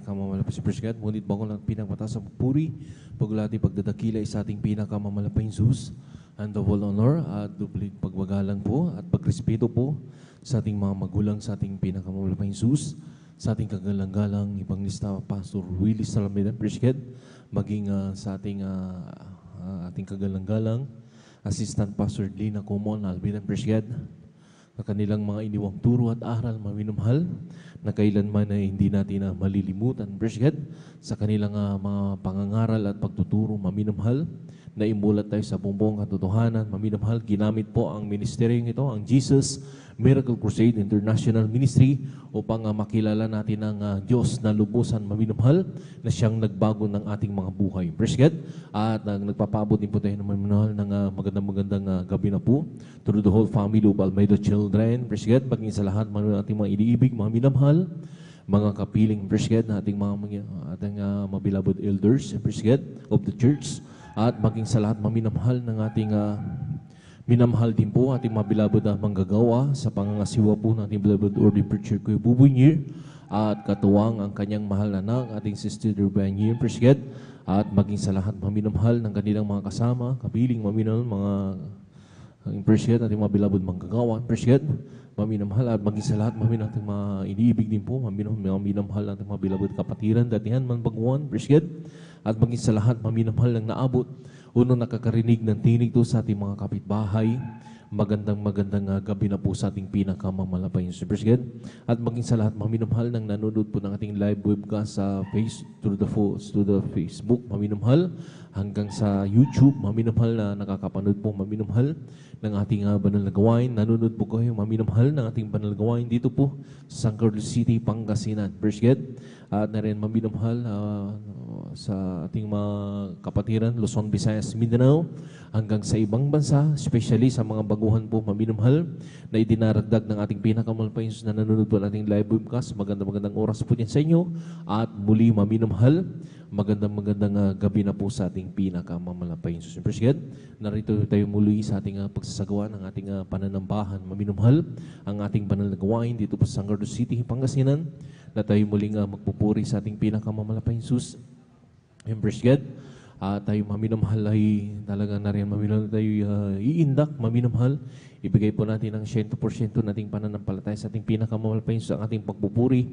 pinakamamalapas si Presgat. Ngunit bago lang pinagpataas ang puri, paglati pagdadakilay sa ating pinakamamalapas Jesus, and the whole honor at dubling pagwagalang po at pagrespeto po sa ating mga magulang, sa ating pinakamamalapas Jesus, sa ating kagalang-galang Evangelista Pastor Willie Salamidan Presgat, maging sa ating kagalang-galang Assistant Pastor Lina Comon Albidan Presgat, na kanilang mga iniwang turo at aral maminumhal na kailanman ay hindi natin malilimutan. Presgat, sa kanilang mga pangangaral at pagtuturo maminumhal na imulat tayo sa buong katotohanan. Maminumhal, ginamit po ang ministeryong ito, ang Jesus Miracle Crusade International Ministry, upang makilala natin ang Diyos na lubusan maminumhal na siyang nagbago ng ating mga buhay. Presgat, at nagpapaabot din po tayo ng maminumhal ng magandang gabi na po through the whole family of Almeida Children. Presgat, maging sa lahat ng ating mga iniibig, mga minamahal, mga kapiling Presgat na ating mga beloved elders Presgat of the church, at maging sa lahat maminamahal ng ating minamahal din po ating mga beloved manggagawa sa pangangasiwa po ng ating beloved ordained preacher Kuya Bubunyir, at katuwang ang kanyang mahal na anak, ating sister Rubenir Presgat, at maging sa lahat maminamahal ng kanilang mga kasama, kapiling maminamahal, mga Presgat, ating mga beloved manggagawa Presgat, maminamahal, at maging sa lahat maminamahal ating mga iniibig din po, maminamahal ating mga beloved kapatiran, datihan man baguan Presgat, at maging sa lahat maminamahal ng naabot unang nakakarinig ng tinig to sa ating mga kapitbahay. Magandang gabi na po sa ating pinakamamalapay yung Presgat, at maging sa lahat maminamahal ng nanonood po ng ating live webcast sa through the Facebook maminamahal, hanggang sa YouTube maminamahal na nakakapanood po maminamahal ng ating banal na gawain. Nanonood po kayo maminamahal ng ating banal na gawain dito po sa San Carlos City, Pangasinan Presgat, at na rin maminamahal sa ating mga kapatiran Luzon, Visayas, Mindanao, hanggang sa ibang bansa, especially sa mga baguhan po maminamahal na idinaragdag ng ating pinakamalapay na nanonood po nating live webcast. Magandang oras po yan sa inyo, at muli maminamahal, magandang gabi na po sa ating pinakamamalapay Jesus. Presgat, narito tayo muli sa ating pagsasagawa ng ating pananambahan maminamahal, ang ating banal na gawain dito po sa San Carlos City, Pangasinan, na tayo muling magpupuri sa ating pinakamamalapay Jesus. Presgat, tayo maminamahal ay talaga na rin maminamahal tayo iindak, maminamahal. Ibigay po natin ang 100% nating pananampalataya sa ating pinakamamalapay sa ating pagpupuri.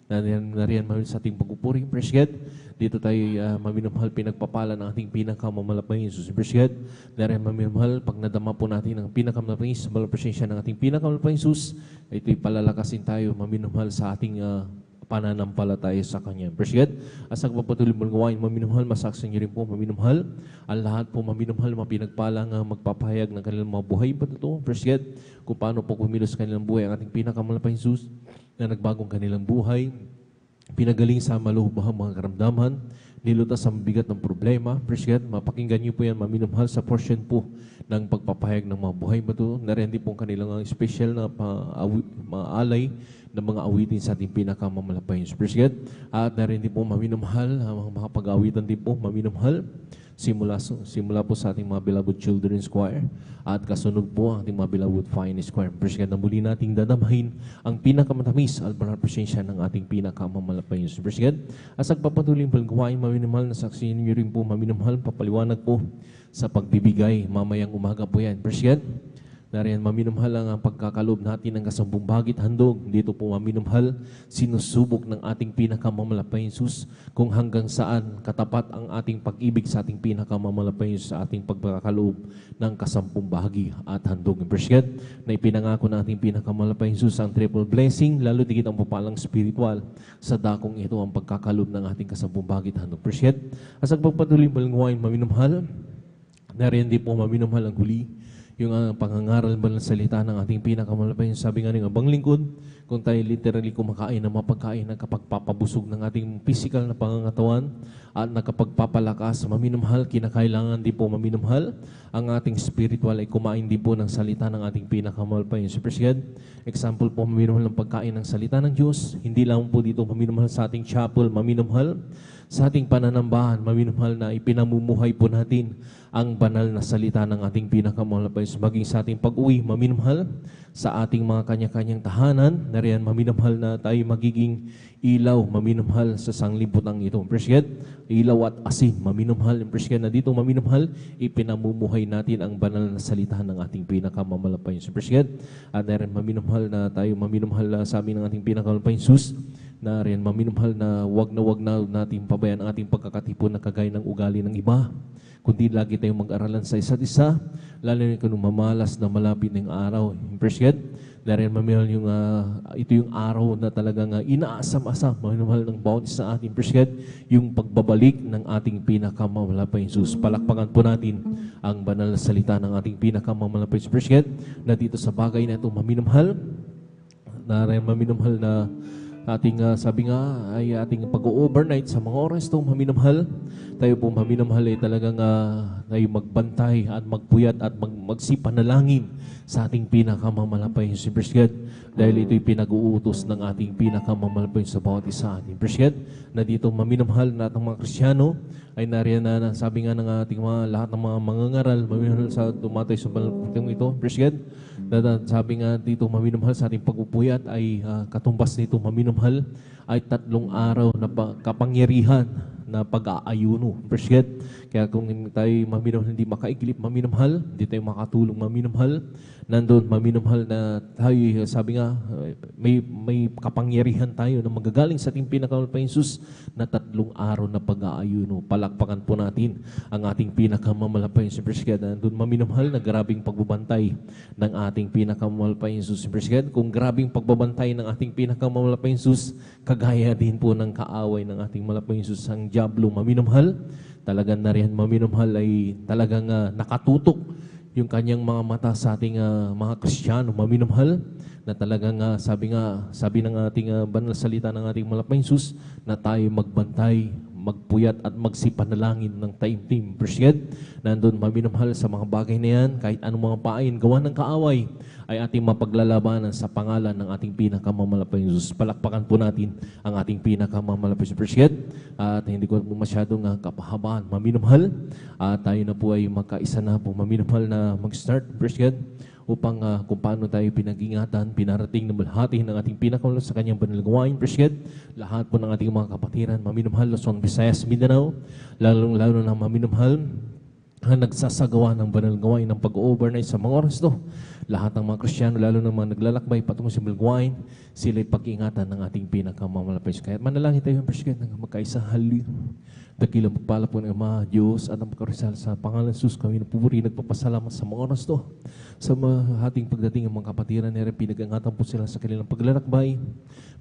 Na rin sa ating pagpupuri. Presgat, dito tayo maminamahal pinagpapala ng ating pinakamamalapay Jesus. Presgat, na rin maminamahal pag nadama po natin ang pinakamamalapay sa presensya ng ating pinakamamalapay Jesus, ito'y palalakasin tayo maminamahal sa ating pananampalataya sa Kanya. Presgat, as nagpapatuloy mo gawain maminamahal, masaksan niyo rin po maminamahal, ang lahat po maminamahal, mapinagpalang magpapahayag ng kanilang mga buhay pa ito. Presgat, kung paano po kumilos kanilang buhay ang ating pinakamalapay Jesus, na nagbagong kanilang buhay, pinagaling sa malubhang mga karamdaman, nilutas sa mabigat ng problema. Presgat, mapakinggan niyo po yan maminamahal sa portion po ng pagpapahayag ng mga buhay ba ito, na rin din po kanilang special na maalay ng mga awitin sa ating pinakamamalapay yung Presgat, at narin din po maminamahal, mga pag-awitan din po maminamahal, simula po sa ating mga beloved children's choir, at kasunod po ang ating mga beloved finest choir. Presgat, na muli nating dadamahin ang pinakamatamis at banal presensya ng ating pinakamamalapay yung Presgat, as nagpapatuloy po gawain maminamahal, na saksihin niyo rin po maminamahal, papaliwanag po sa pagbibigay mamayang umaga po yan. Presgat, nariyan maminamahal ang pagkakaloob natin ng kasambumbagit handog. Dito po maminamahal, sinusubok ng ating pinakamamalapay Jesus kung hanggang saan katapat ang ating pag-ibig sa ating pinakamamalapay Jesus sa ating pagkakaloob ng kasambumbagi at handog. Presgat, na ipinangako ng ating pinakamamalapay Jesus ang triple blessing, lalo digit ang papalang spiritual sa dakong ito ang pagkakaloob ng ating kasambumbagit handog. Presgat, as pagpatuloy malinguwain maminamahal, nariyan din po maminamahal ang huli, yung pangangaral ba ng salita ng ating pinakamalapay. Sabi nga ng abang lingkod, kung tayo literally kumakain ng mapagkain na kapagpapabusog ng ating physical na pangangatawan at nakapagpapalakas, maminamahal, kinakailangan din po maminamahal ang ating spiritual ay kumain din po ng salita ng ating pinakamalapay. Presgat, example po maminamahal ng pagkain ng salita ng Diyos, hindi lang po dito maminamahal sa ating chapel, maminamahal sa ating pananambahan, maminumhal na ipinamumuhay po natin ang banal na salita ng ating pinakamahal na Panginoon. Maging sa ating pag-uwi, maminumhal sa ating mga kanya-kanyang tahanan, na riyan maminumhal na tayo magiging ilaw, maminumhal sa sanglibutan ito. Presget, ilaw at asin, maminumhal. Presget na dito, maminumhal, ipinamumuhay natin ang banal na salita ng ating pinakamahal na Panginoon. Presget, at na riyan maminumhal na tayo, maminumhal sa amin ng ating pinakamahal na Panginoon, na rin maminumhal na wag na natin pabayaan ang ating pagkakatipon na kagaya ng ugali ng iba, kundi lagi tayong mag-aralan sa isa't isa, lalo na kung mamalas na malapit ng araw. Presget, na rin maminumhal yung, ito yung araw na talagang inaasam-asam, maminumhal ng bawat isa ating Presget, yung pagbabalik ng ating pinakamamahal na Jesus. Palakpakan po natin ang banal na salita ng ating pinakamamahal na Presget, na dito sa bagay na ito maminumhal, na rin maminumhal na ating sabi nga ay ating pag-overnight sa mga oras itong maminamhal. Tayo po maminamhal ay talagang tayo magbantay at magpuyat at magsipanalangin sa ating pinakamamalapay si Presget, dahil ito'y pinag-uutos ng ating pinakamamalapay sa bawat isa ating Presget, na dito maminamhal na ang mga Kristyano ay nariyan na sabi nga ng ating mga lahat ng mga mangangaral, maminamhal sa tumatay sa balaputang ito Presget, na sabi nga dito maminamhal sa ating pagpupuyat ay katumbas nito maminamhal ay 3 araw na kapangyarihan na pag-aayuno. Presget, kaya kung tayo maminamhal, hindi makaiglip maminamhal, hindi tayo makatulong maminamhal, nandun maminamhal na tayo, sabi nga, may kapangyarihan tayo na magagaling sa ating pinakamahal na Jesus na 3 araw na pag-aayuno. Palakpakan po natin ang ating pinakamamahal na Jesus. Presget, nandun maminamhal na grabing pagbabantay ng ating pinakamamahal na Jesus. Presget, kung grabing pagbabantay ng ating pinakamamahal na Jesus, kagaya din po ng kaaway ng ating mahal na Jesus, ang Diablo maminamhal, talagang na rin maminamhal ay talagang nakatutok yung kanyang mga mata sa ating mga Kristiyano maminamhal, na talagang sabi ng ating banal salita ng ating mahal na Jesus, na tayo magbantay, magpuyat at magsipanalangin ng taimtim. Presget, nandun maminamhal sa mga bagay na yan, kahit anong mga pain, gawa ng kaaway, ay ating mapaglalabanan sa pangalan ng ating pinakamamahal na Jesus. Palakpakan po natin ang ating pinakamamahal na Presget, at hindi ko po masyadong kapahabaan. Maminamhal, at tayo na po ay magkaisa na po maminamhal na mag-start Presget, upang kung paano tayo pinag-ingatan, pinarating na malhati ng ating pinakamahal sa kanyang banal na gawain. Presget, lahat po ng ating mga kapatiran, maminamhal, Luzon, Visayas, Mindanao, lalo na maminamhal, ang nagsasagawa ng banal na gawain ng pag-overnight sa mga oras to. Lahat ng mga Kristiyano, lalo ng mga naglalakbay patungo sa banal na gawain, sila'y pag-ingatan ng ating pinakamamahal na Panginoon. Kaya manalangin tayo, Presget, ng magkaisa. Dakilang pagpala po ng Ama, Diyos, at ang pagkarisal sa pangalan ng Jesus, kami napupuri, nagpapasalamat sa mga oras to. Sa ating pagdating ng mga kapatiran, pinag-angatan po sila sa kanilang paglalakbay.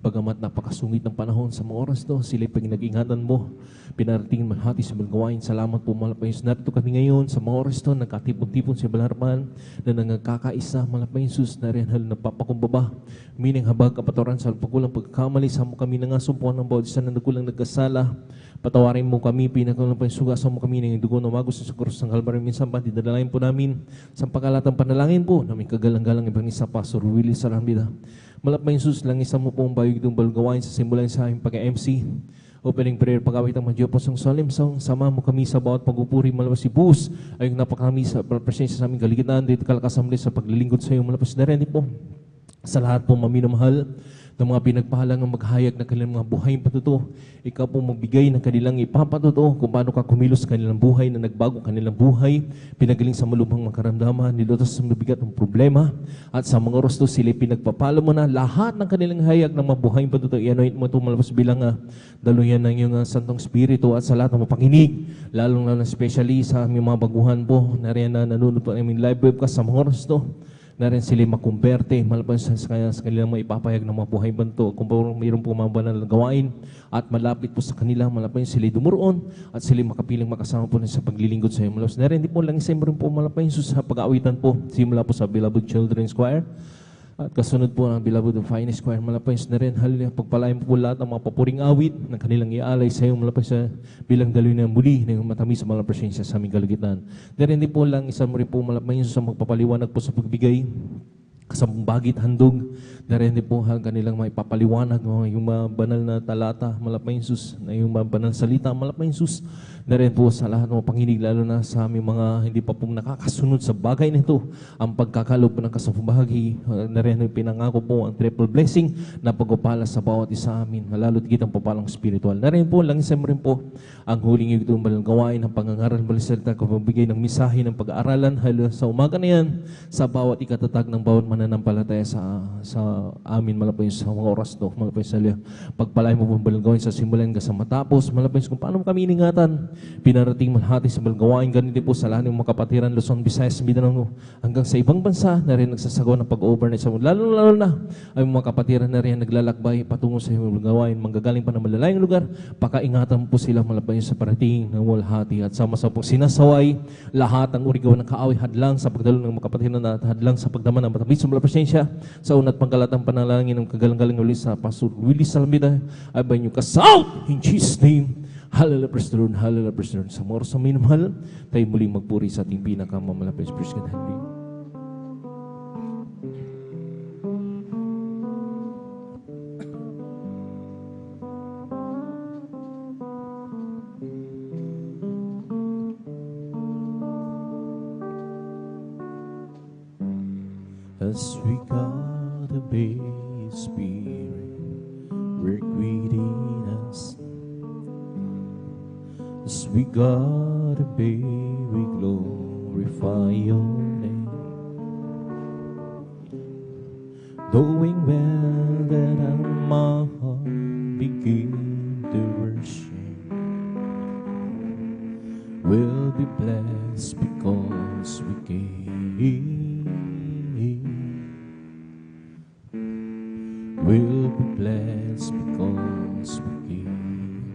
Bagamat napakasungit ng panahon sa mga oras to, sila'y pag-ingatan mo, pinarating malhati sa gawain. Salamat po, mahal na Panginoon. Narito kami ngayon sa mga oras to, nagkatipon-tipon sa balaraman, na nangkakaisa, mahal na Panginoon, na rin hal napapakumbaba. Mining habag kapaturan sa pagkulang pagkamali, sa mo kami nangasumpuan ng bawat isa na nagkulang nagkasala. Patawarin mo kami, pinakalang pagsugasan mo kami ng dugo na umagos sa krus ng Kalbaryo. Minsan pa, didalangin po namin sa pagkalatang panalangin po, namin kagalang-galang ibang isa, Pastor Willie Sarambida. Malapay Jesus, lang isa mo po ang bayog itong balgawain sa simulan sa aming pag-MC. Opening prayer, pag-awit ang Diyos ng solemn song, sama mo kami sa bawat pag-upuri, malapas si Bus, ay napakami sa presensya sa aming kaligitan, dito kalakasamli sa paglilingkod sa iyo, malapas na rin po. Sa lahat po maminamahal, ng mga pinagpahalang ang maghayag ng kanilang mga buhay patuto. Ikaw po magbigay ng kanilang ipapatuto kung paano ka kumilos sa kanilang buhay na nagbago kanilang buhay, pinagaling sa malubhang makaramdaman, nilutas sa mabigat ng problema, at sa mga oras to sila pinagpapala mo na lahat ng kanilang hayag ng mga buhay patuto. I-anoint mo ito malabas bilang daluyan ng iyong Santong Espiritu at sa lahat ng mapakinig, lalong especially sa aming mga baguhan po na rin na nanonood po aming live webcast sa mga oras to, na rin sila makumberte, malapan sa kanilang maipapayag ng mga buhay banto, kung mayroon po mga banal na gawain, at malapit po sa kanila, malapan sila dumuroon, at sila makapiling makasama po sa paglilingkod sa iyo. Malapas na rin, hindi po lang isa rin po malapan sa pag-aawitan po, simula po sa Beloved Children's Choir, at kasunod po ng Beloved of Finest Choir, malapayos na rin. Hallelujah, pagpalain po lahat ng mga papuring awit ng kanilang ialay sa iyo, malapayos sa bilang daloy na muli na yung matamis sa mga presensya sa aming kaligitan. Dahil hindi po lang isa mo rin po malapayos sa magpapaliwanag po sa pagbigay kasambagit handog, narin po ang kanilang maipapaliwanag, yung mga banal na talata, malapay Sus, na yung mga banal salita, malapay Sus, narin po sa lahat ng panginig, lalo na sa aming mga hindi pa pong nakakasunod sa bagay na ito, ang pagkakalob ng kasambagi, narin pinangako po ang triple blessing na pagpapala sa bawat isa amin, lalo't kitang papalang spiritual. Narin po, langisan mo rin po ang huling itong banal gawain ng pangangaral, balisalita, kapabigay ng misahe ng pag-aaralan, sa umaga na yan, sa bawat ikatatag ng bawat mananampalataya sa amin, malapay sa mga oras to, malapay sa pagpalay mo pong balagawain sa simulan ka sa matapos, malapay kung paano kami iningatan, pinarating malhati sa balagawain, ganito po sa lahat ng mga kapatiran, Luzon, Visayas, Mindanao, hanggang sa ibang bansa na rin nagsasagawa ng pag-overnight sa mundo. Lalo na ay mga kapatiran na rin naglalakbay patungo sa balagawain, manggagaling pa ng malalayang lugar, pakaingatan po sila malapay sa parating ng walhati at sama-sama pong sinasaway lahat ang urigaw ng kaaway hadlang sa pagdalo ng mga kapatiran at hadlang sa pagdaman ng matabis sa presensya sa unat pangkalatang panalangin ng kagalang-galing ulit sa Pastor Willie Salamida ay ba nyo kasaut in Jesus' name. Hallelujah, praise the Lord, hallelujah, praise the Lord. Sa mga oras na minamahal, tayo muling magpuri sa ating pinakamamalapit. Praise God, hallelujah. As we got a baby spirit, work within us. As we got a baby, we glorify your name. Knowing well that my heart begin to worship, will be blessed because we came. Will be blessed because we came.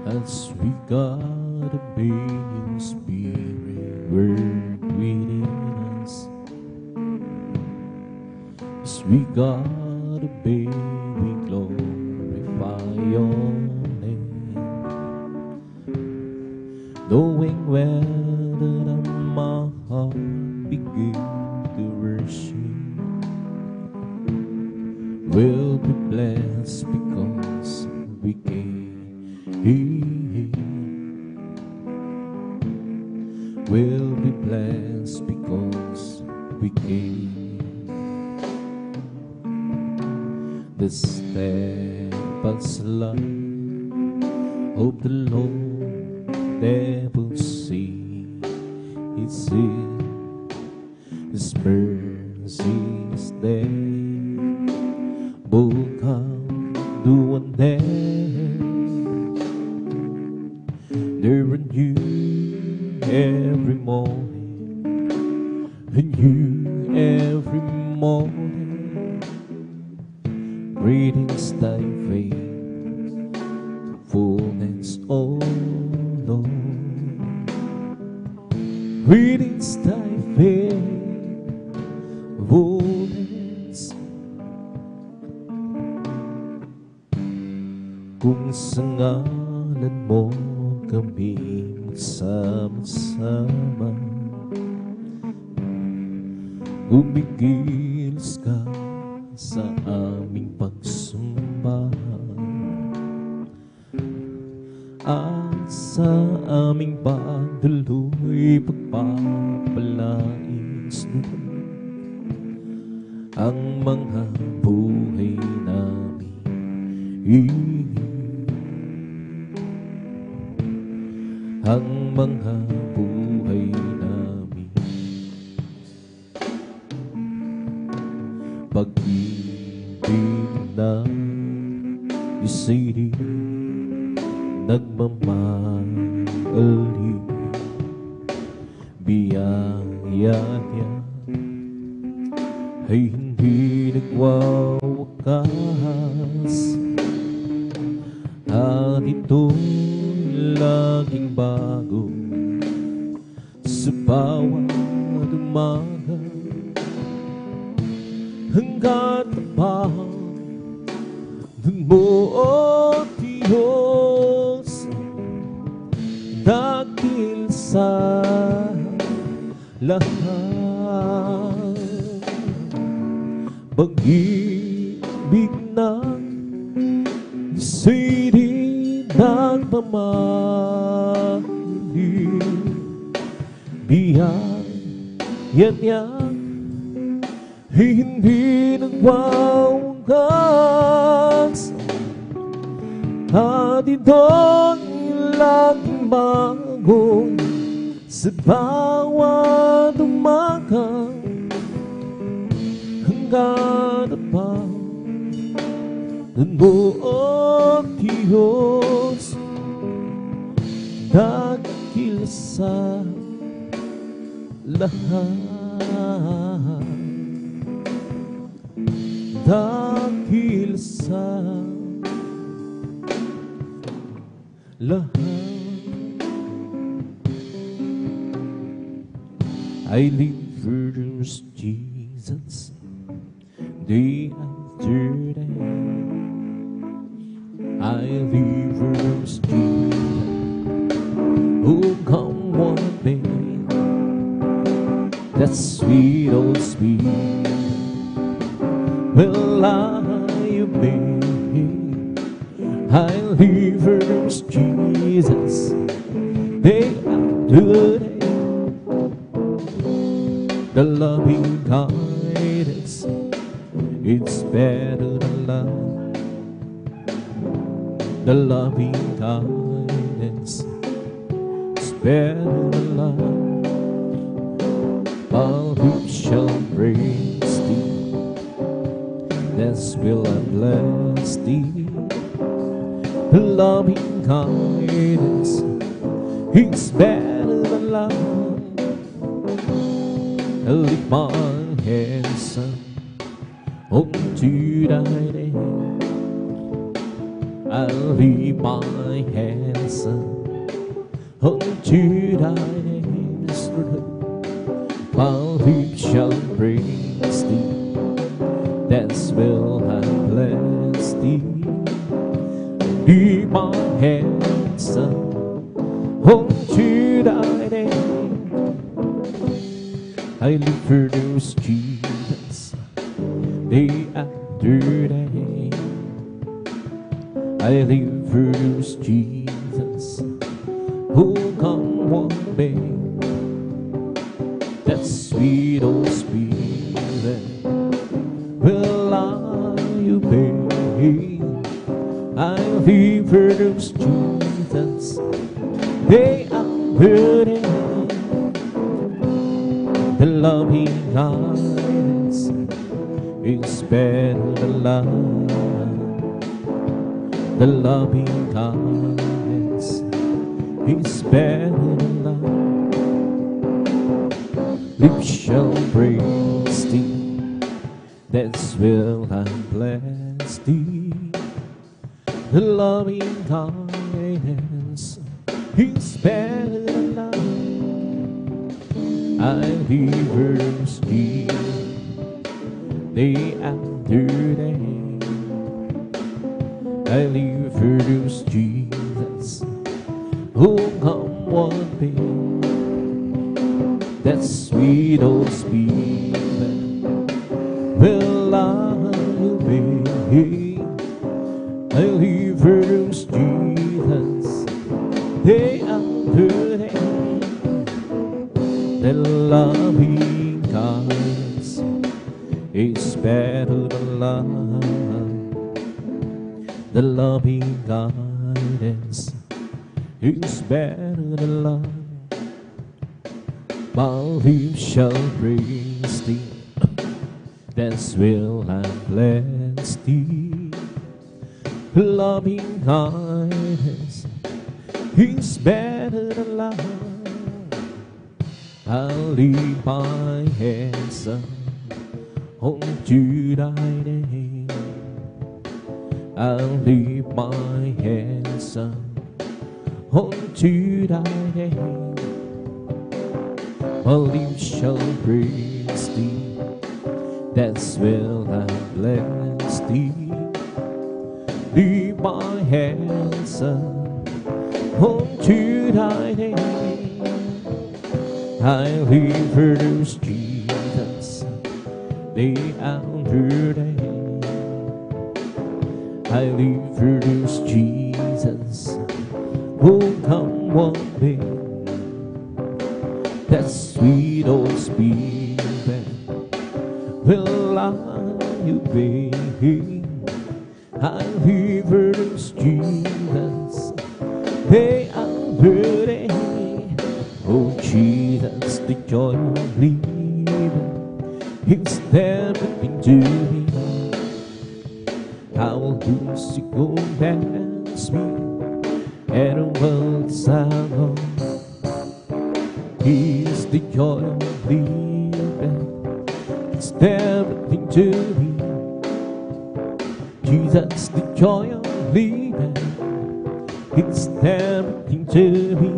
As we got a baby spirit work within us. As we got a baby, glorify your name. Knowing well that my heart begin to worship, will be blessed because we came. Will be blessed because we came. The steadfast love of the Lord never cease. It's His mercies there will come to an end. They're new every morning, new every morning. Greetings thy faithfulness, O Lord. Greetings thy faithfulness. Kung sa ngalan mo kami magsama-sama, gumigilos ka sa aming pagsumba at sa aming pagdaloy pagpapalain ang mga buhay namin. Ang mga buhay namin. Pag-ibig na isini nagmamahali, biyaya niya ay hindi nagwawakas, at ito'y laging bago sa bawat umaga, hanggat napahal ng mo, O Diyos, dakil sa pag-ibig na sa'y di nagmamahali. Biyaya niya hindi nagwawakas, at ito'y laging bago sa bawat umaga, hanggang pa ng buong Diyos dakil sa lahat, dakil sa lahat. I live for those Jesus day after day. I live for those Jesus who come one day. That sweet old sweet will I obey. I live for those Jesus day after day. The loving kindness, it's better than love. The loving kindness, it's better than love. All who shall praise thee, this will I bless thee. The loving kindness, it's better than love. I lift my hands up unto thy name. I lift my hands up unto thy name. My lips shall praise thee, that's will I bless thee. Lift my hands up unto thy name. I live for those Jesus day after day. I live for those Jesus who come one day. That sweet old spirit will I obey. I live for those Jesus day after day. The loving kindness is better than love. The loving kindness is better than love. Lips shall praise thee, that's will I bless thee. The loving kindness is better than love. I live for Jesus day after day. I live for those Jesus who come one day. That sweet old spirit will I obey. I live for those Jesus day after day. The loving kindness is better than love. The loving kindness is better than love. My lips shall praise thee, that's will I bless thee. The loving kindness is better than love. I'll lift my hands up unto thy name. I'll lift my hands up unto thy name. My lips shall praise thee, that's will I bless thee. Lift my hands up unto thy name. I live for those Jesus day after day. I live for this Jesus who come one day. That sweet old spirit will I obey. I live for this Jesus day after day. Oh Jesus, the joy of living, it's everything to me. I will lose you, go dance me, and the world's alone. He's the joy of living, it's everything to me. Jesus, the joy of living, it's everything to me.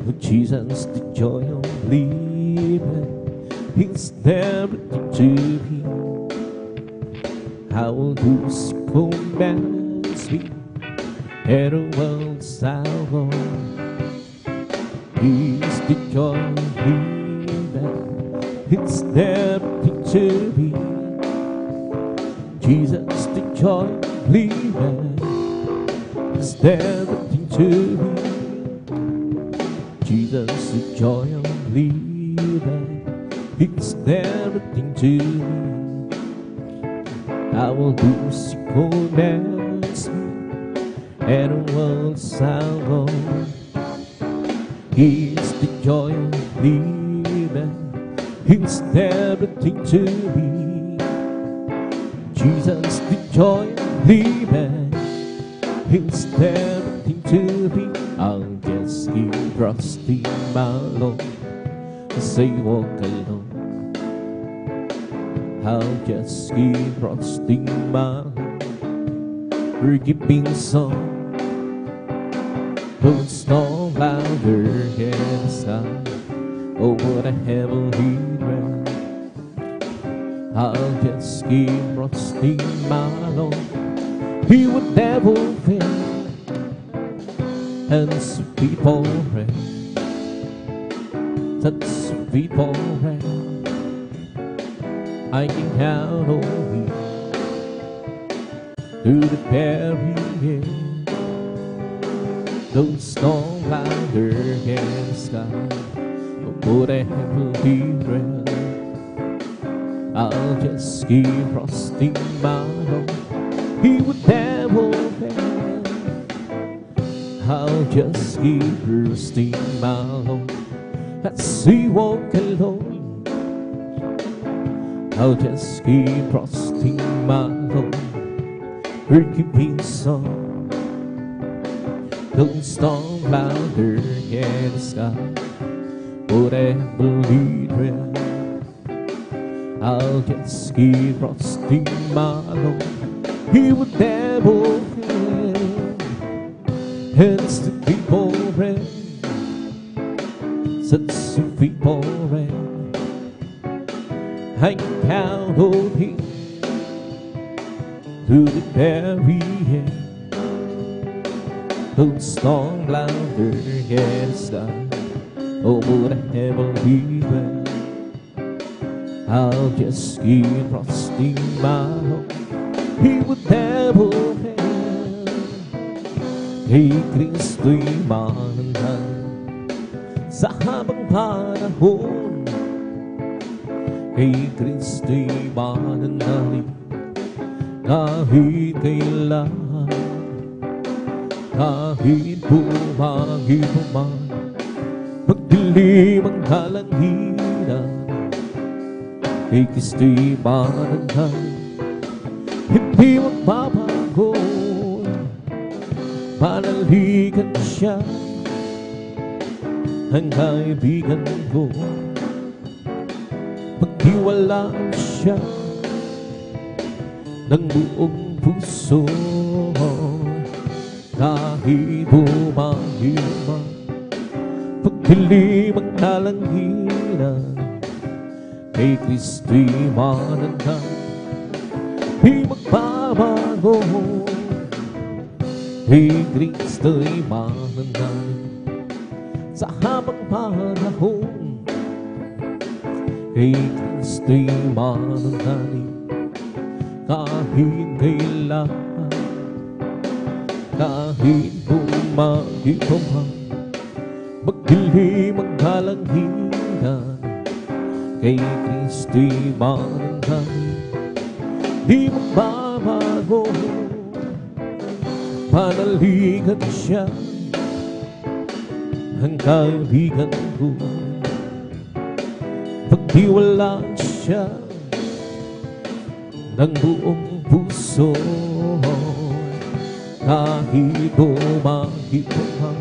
Oh, Jesus, the joy of living, it's everything to me. I will lose commands me, and the world's alone. He's the joy of living, it's everything to me. Jesus, the joy of living, it's everything to me. Jesus, the joy of living, it's everything to me. I will lose your commands and the world's alone. He's the joy of living, it's everything to me. Jesus, the joy of living, it's everything to me. I'll just keep trusting my Lord as I walk alone. I'll just keep trusting my Lord, forgiving song. Though it's no louder than the sky, oh what a heavenly realm. I'll just keep trusting my Lord, He would never fail. And sweet for rain, such sweet for rain, I can count on you through the very end. Though storm louder than the sky, oh the heavenly realm, I'll just keep trusting my Lord, He would never fail. I'll just keep trusting my Lord as He walk alone. I'll just keep trusting my Lord, forgiving song. Don't storm louder than the sky, oh the heavenly realm, I'll just keep trusting my Lord, He would never fail. And it's the people rain, such the people rain, I can count on Him through the very end. Don't storm louder than the sky, oh what a heavenly realm, I'll just keep trusting my Lord, He would never fail. Kay Kristo'y mananhan sa habang panahon. Kay Kristo'y mananhan kahit kailan, kahit bumagi pa man, magdilim ang kalangitan. Kay Kristo'y mananhan, hindi magbabago. Panaligan siya, ang kaibigan ko. Magtiwalaan siya ng buong puso, kahit bumagil man, pagdilim ang kalangitan. Kay Kristo'y mananhan, di magbabago. Kay Kristo'y mananhan sa habang panahon. kay Kristo'y mananalig kahit kailan, kahit bumagi pa man, magdilim ang kalangitan, kay Kristo'y mananalig, di magbabago, panaligan siya, ang kaibigan ko, pagtiwalaan siya ng buong puso, kahit bumagi pa man,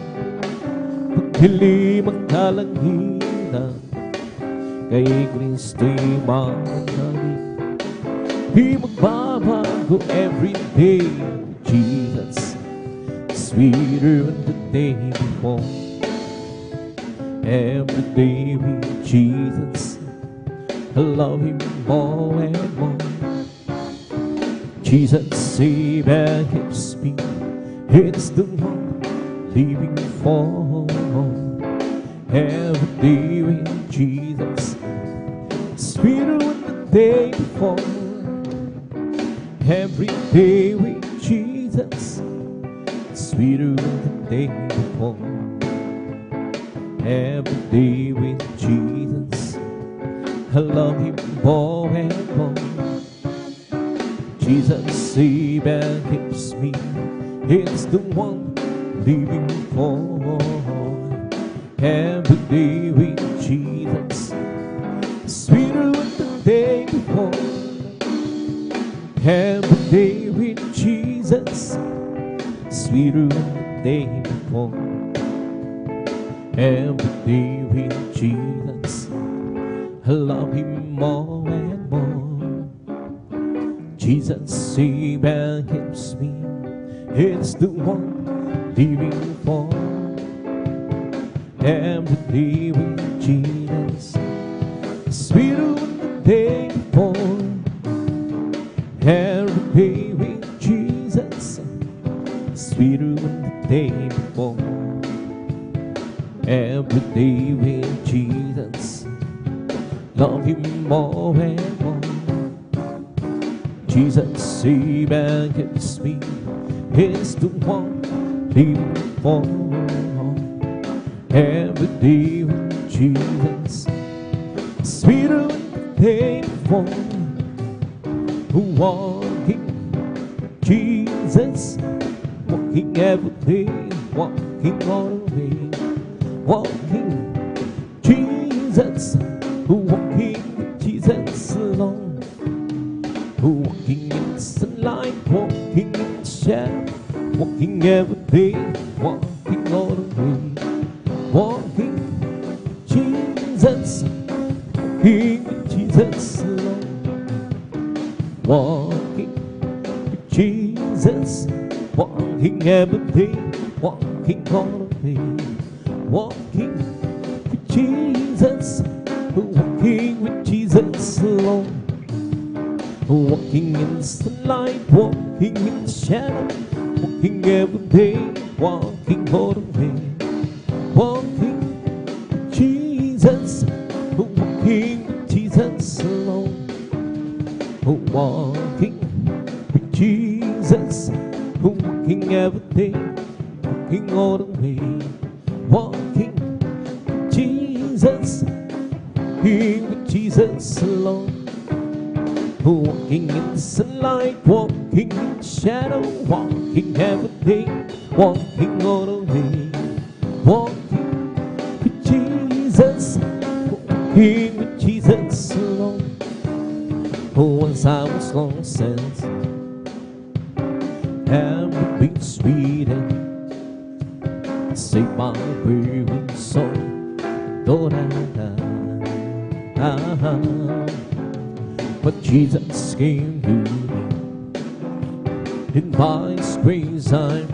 pagdilim ang kalangitan, kay Kristo'y mananalig, di magbabago everyday. Jesus, sweeter than the day before. Every day with Jesus, I love Him more and more. Jesus, Savior, keeps me. It's the one living for. Every day with Jesus, sweeter than the day before. Every day with Jesus, sweeter than the day before. Every day with Jesus, I love Him more and more. Jesus, Savior, keeps me. It's the one living for. Every day with Jesus, sweeter than the day before. Every day with Jesus, sweeter than the day before. Every day with Jesus, I love Him more and more. Jesus, Savior, keeps me. It's the one living for. Every day with Jesus, sweeter than the day before. Every day with Jesus, sweeter than the day before. Every day with Jesus, love Him more and more. Jesus, Savior, keeps me. It's the one living for. Every day with Jesus, sweeter than the day before. Walking Jesus, walking every day, walking all the way. Walking Jesus, walking with Jesus alone. Walking in sunlight, walking in shadow, walking every day, walking all the way. Walking Jesus, walking with Jesus alone. Walking with Jesus, walking every day, walking all the way. Walking with Jesus, walking with Jesus alone. Walking in sunlight, walking in shadow, walking every day, walking all the way. Walking with Jesus, walking with Jesus alone. Walking with Jesus, walking every day, walking all the way. Walking with Jesus, walking with Jesus alone. Walking in sunlight, walking in shadow, walking every day, walking all the way. Walking with Jesus, walking with Jesus alone. Once I was long since, and been sweet and save my weary soul. But Jesus came to me. In by His grace I'm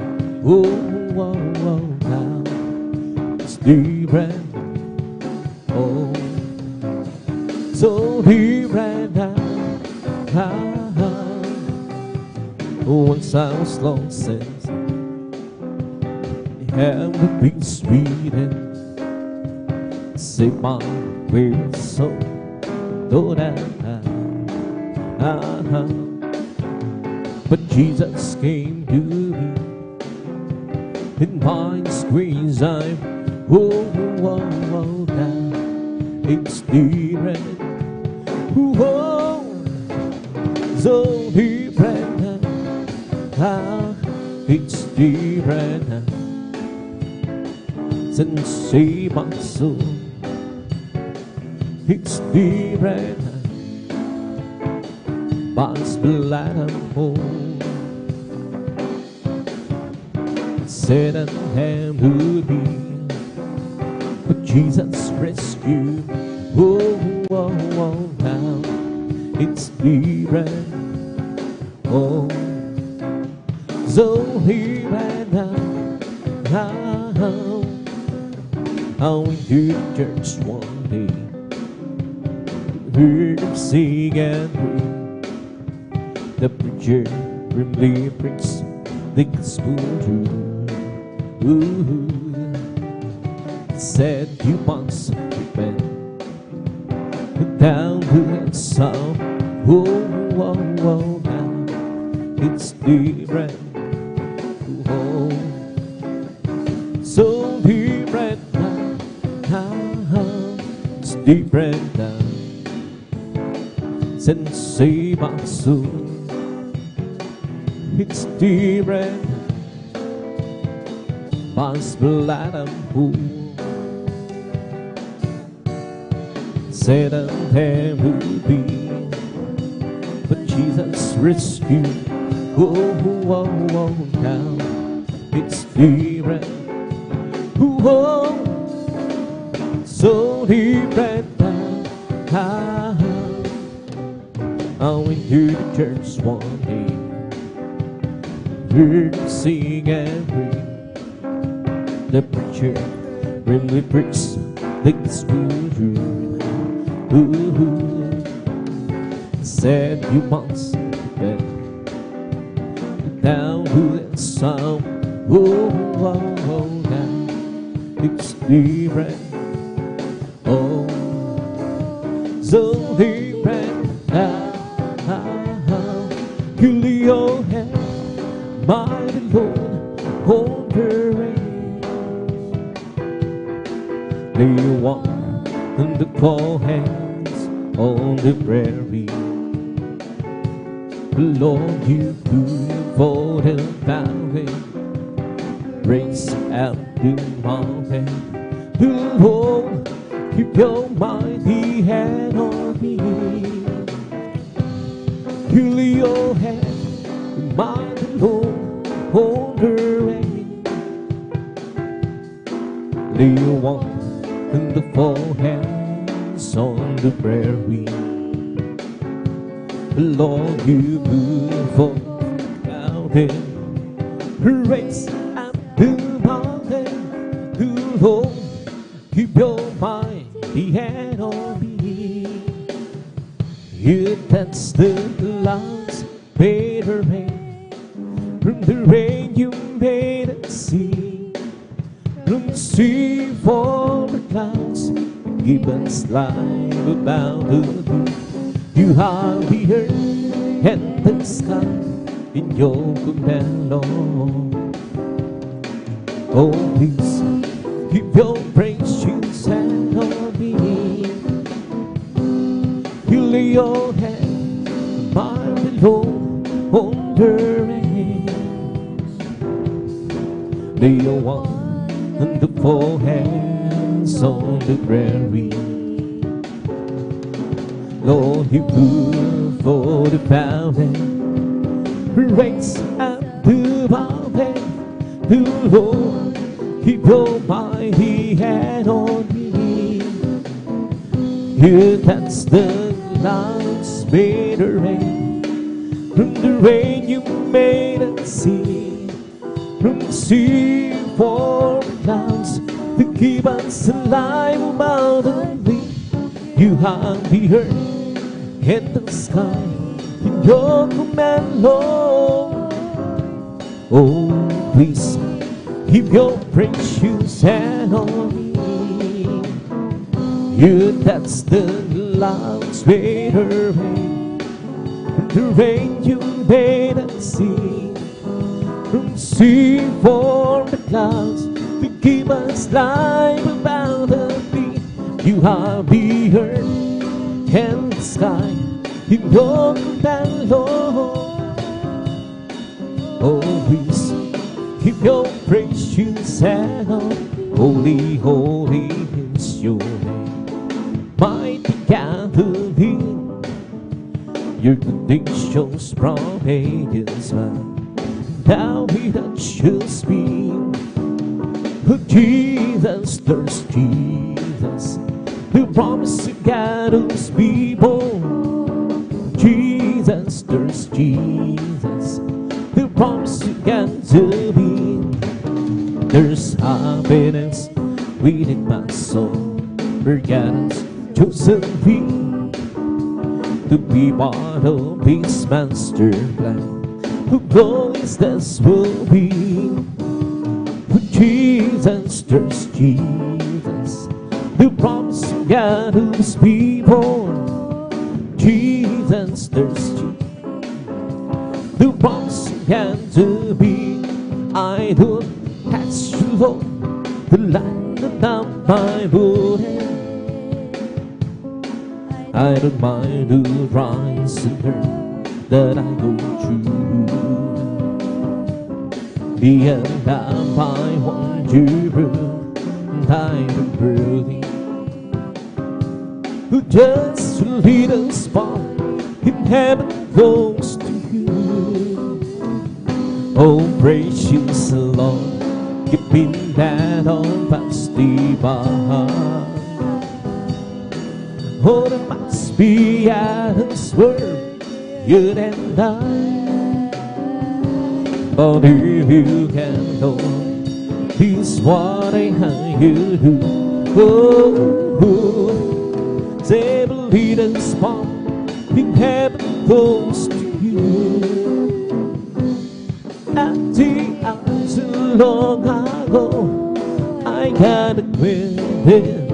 now it's deep and so deep right now. Once I was long since, haven't been sweet and save my weary soul. Lord, but Jesus came to me. In my squeeze, I'm down. It's different. So different. It's different. Since save my soul. It's different. Bonds blood and home. Said and hand to be, but Jesus rescued. Now it's different. Oh, so different now. I went to church one day, heard him sing and pray. The preacher grimly preached the gospel truth. Said you must repent, down to that sound. Now it's different. Oh, so different now. It's different now. Since save my soul. It's different. Bonds blood and pool. Said and there would be, but Jesus rescued. Now it's different. So different now. I went to the church one day, heard him sing and pray. The preacher grimly preached the gospel truth. Said you must repent, down to that sound. Now it's different. Oh, so different now. You lay your hand, mighty Lord, hold the reins. Lay your one and the four hands on the prairie. Lord, you could for the valley, raise out the mountain. Lord, keep your mighty hand on me. You lay your hand, mighty Lord, hold the reins. Lay your one and the four hands on the prairie. Lord, you move for the mountain, raise up the mountain. Lord, keep your mighty hand on me. You touch the clouds, made the rain. From the rain you made a sea. From the sea for the clouds, give us life about the moon. You have the earth and the sky in your command, Lord. Oh, please keep your precious hand on me. You lay your hand, mighty Lord, on the reins. Lay your one and the four hands on the prairie. Lord, you move for the fountain, raise up the mountain. Lord, keep your mighty hand on me. You touch the clouds, made the rain. From the rain you made a sea. From the sea for the clouds to keep us alive about the wind. You have the earth and the sky in your command, Lord. Oh, please keep your precious hand on me. You touch the clouds made her rain, the rain you made at sea. From the sea formed the clouds to give us life abundantly. You are the earth and the sky in your command, Lord. Always keep your praise you sound. Holy, holy is your name. Mighty gathering, your conditions from ages past. Now we touch your speed. Oh, Jesus, there's Jesus, the promise of God who's people. Jesus, there's Jesus, the promise of God to be. There's happiness within my soul, where God has chosen me to be part of His master plan. Who glorious this will be. For Jesus, there's Jesus, the promise of God who's people. Jesus, there's Jesus, the promise of God to be. I don't pass you, Lord, the land that I'm my voting. I don't mind the rise and burn that I go through. The end of I want you, and I'm worthy. Who just lead us far in heaven close to you. Oh, gracious Lord, keeping that on past the bar. Oh, there must be others where you and I. But if you can know, here's what I have you do. Oh, they believe in spot in heaven close to you. At the hours long ago, I got acquainted,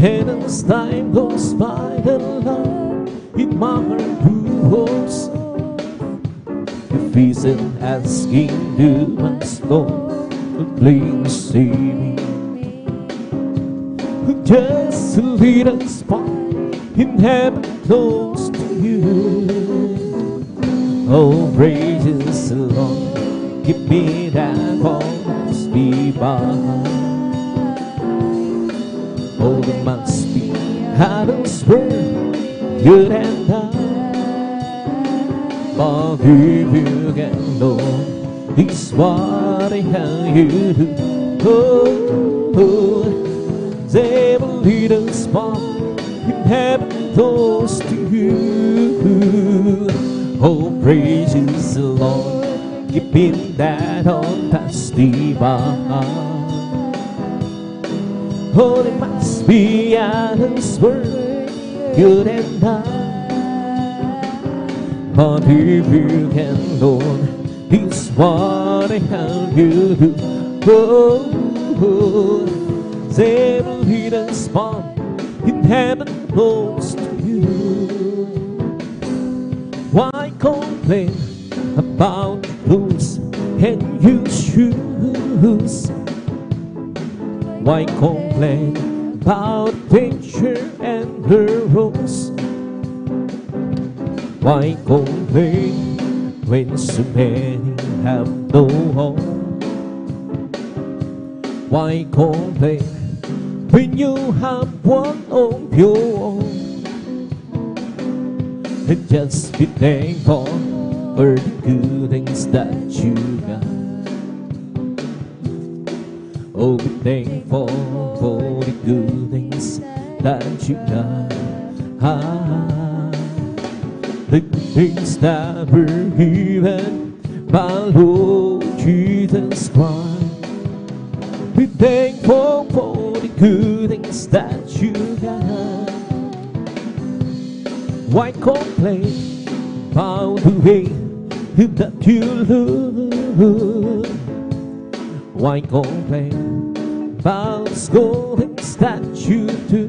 and as time goes by, the love in my heart grows. If he's asking you must know, please save me. Just a little spot in heaven close to you. Oh, praises the Lord, give me that promise be mine. Oh, there must be heavens where you and I. But if you can know, it's what I have you do. Oh, they will lead us far in heaven close to you. Oh, praises the Lord, keeping that on past the bar. Oh, there must be others where you and I. But if you can, Lord, it's what I have you do. Oh, they will lead us far in heaven close to you. Why complain about clothes and your shoes? Why complain about picture and her rose? Why complain when so many have no home? Why complain when you have one of your own? And just be thankful for the good things that you got. Oh, be thankful for the good things that you got. The things that were given by Lord Jesus Christ. Be thankful for the good things that you got. Why complain about the way that you look? Why complain about the things that you do?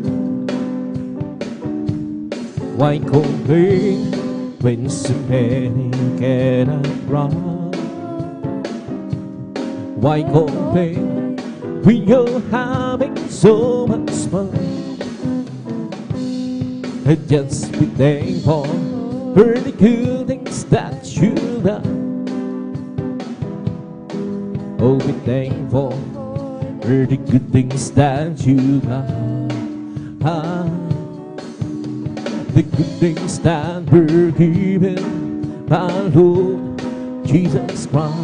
Why complain when so many cannot run? Why complain when you're having so much fun? And just be thankful for the good things that you've done. Oh, be thankful for the good things that you got. The good things that were given by Lord Jesus Christ.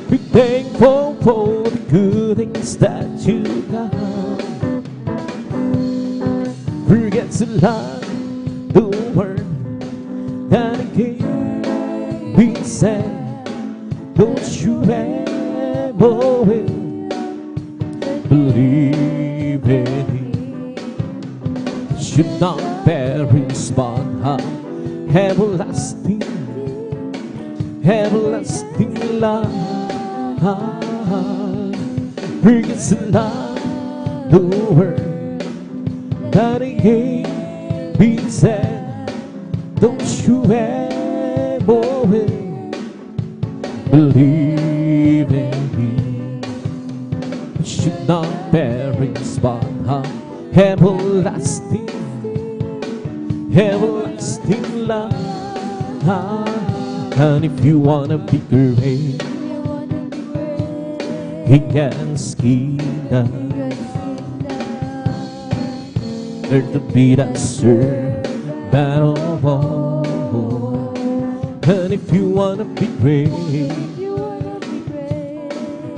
Be thankful for the good things that you got. Forget to love the word that again be said. Don't you ever will believe in it. Should not perish but have everlasting, everlasting love. Forget to love the word that again be said. Don't you ever will believe in Him. Should not perish but have everlasting, everlasting love. And if you wanna be great in God's kingdom, learn to be that servant of all. And if you wanna be great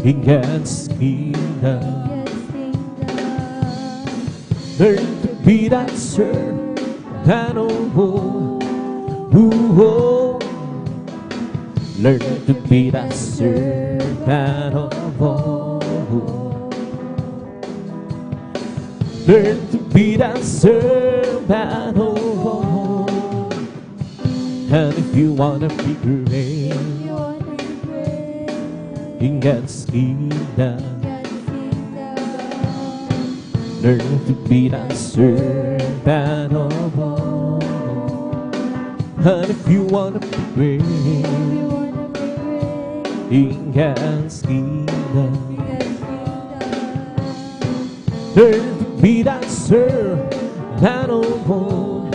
in God's kingdom, learn to be that servant of all. Learn to be that servant of all. Learn to be that servant of all. And if you wanna be great in God's kingdom, learn to be that servant of all. And if you wanna be great in God's kingdom, learn to be that servant of all.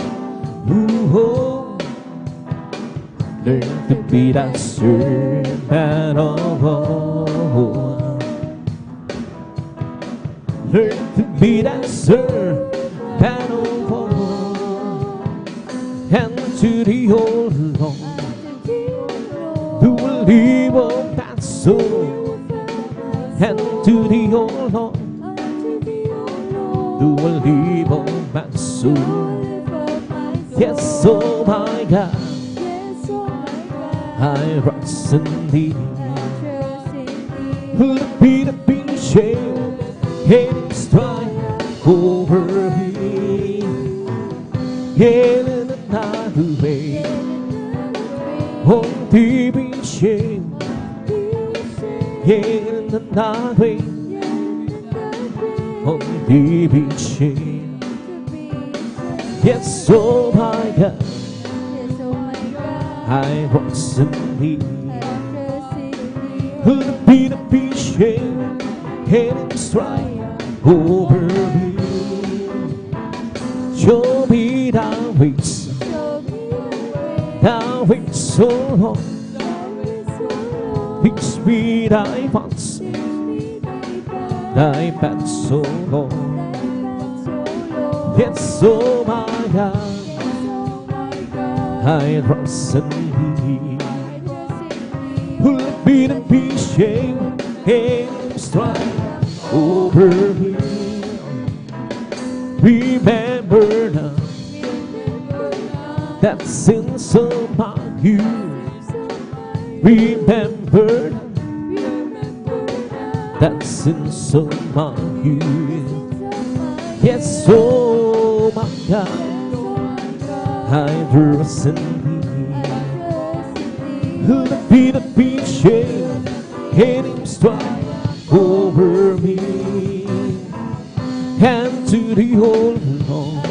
Learn to be that servant of all. Learn to be that servant of all. And to the old Lord, who will live on that soul. And to the old Lord, who will live on that soul. Yes, oh my God, I trust in Thee. Who'll be the big shame and strife over me? In another way, on the big shame, in another way, on the big shame. Yes, oh my God, I trust in Thee. Who'll be the big shame and strife over me? Show me Thy ways, Thy ways so long. Fix me Thy paths, Thy paths so long. Yes, oh my God, I trust in Thee. Who'll be the big shame and strife over me? Remember now that sins of my youth. Remember that sins of my youth. Yes, oh my God, I trust in Thee. Who'll be the big shame and strife over me? And to the old Lord,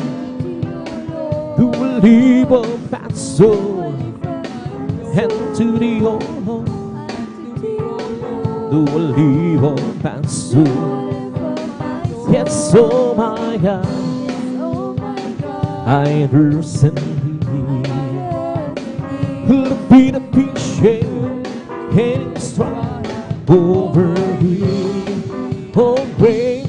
will leave my soul and to the old home. Do will leave my soul. Yes, oh my God, I recently will be the patient and strong over me. Oh, great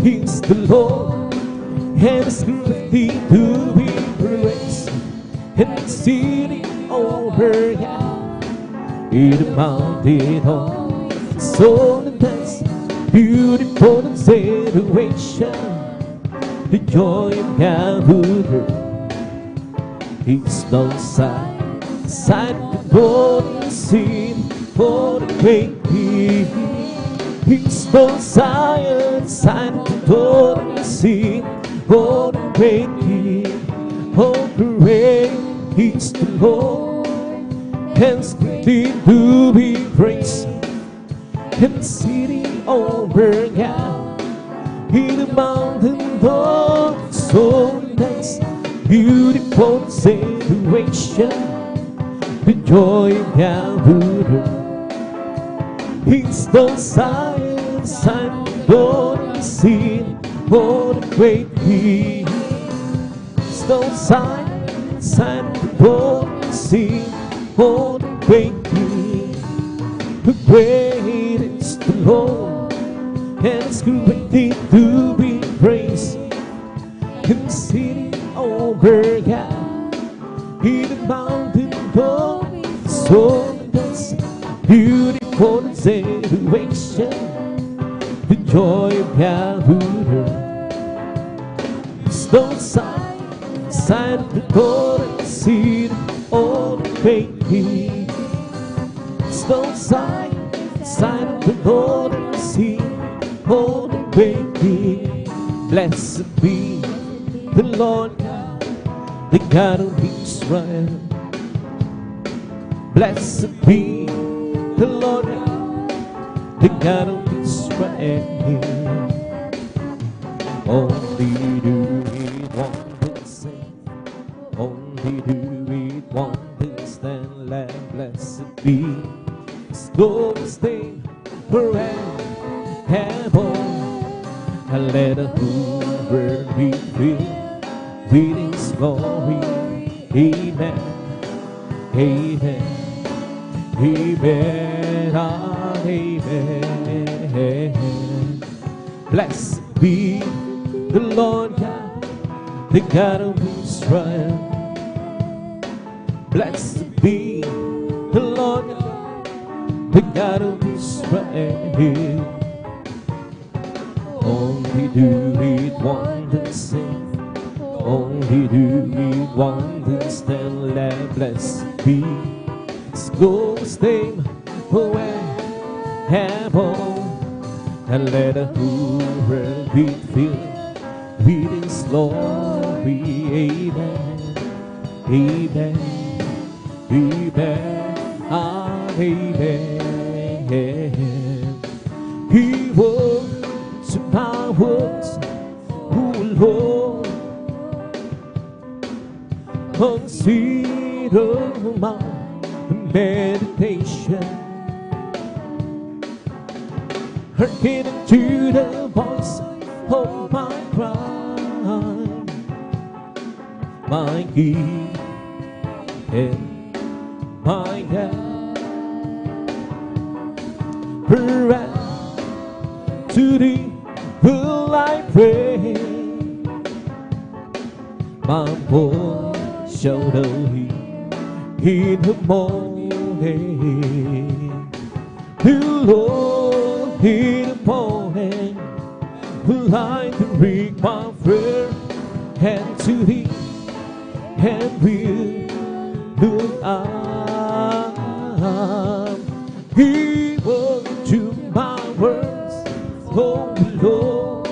is the Lord, and His mercy to be praised, and sitting over God in the mountain of so that's beautiful situation. The joy of God would He's no side of the golden sea for the great King. He's no side of the golden sea for the great King. Oh, great is the Lord, and greatly to be praised, and sitting over God in the mountain of so nice, beautiful situation. The joy of God He's no side don't see for the great King. He's no side don't see for the great King. The great is the Lord, and His greatly to be praised, and sitting over God in the mountain of so that's beautiful situation. The joy of God is no side of the door and seat of the great King. It's no side of the door and seat of the great King. Blessed be the Lord, the God of Israel. Blessed be the Lord, the God of Israel. Only do it wonders, only do it wonders, then let blessed be His glorious name forever. And let the whole world be filled with His glory. Amen, amen, amen, amen. Blessed be the Lord God, the God of Israel. Blessed be the Lord God, the God of Israel. Only do it wonders, only do it wonders, then let blessed be His glorious name forever. And let the whole world be filled with His glory. Amen, amen, amen, amen. He works in powers, who Lord, consider my meditation. Hearken to the voice of my cry, my King and my God. To Thee will I pray, my voice shall know Thee in the morning. The Lord in the morning will I bring my prayer and to Thee, and will look up. He will to my words, oh Lord,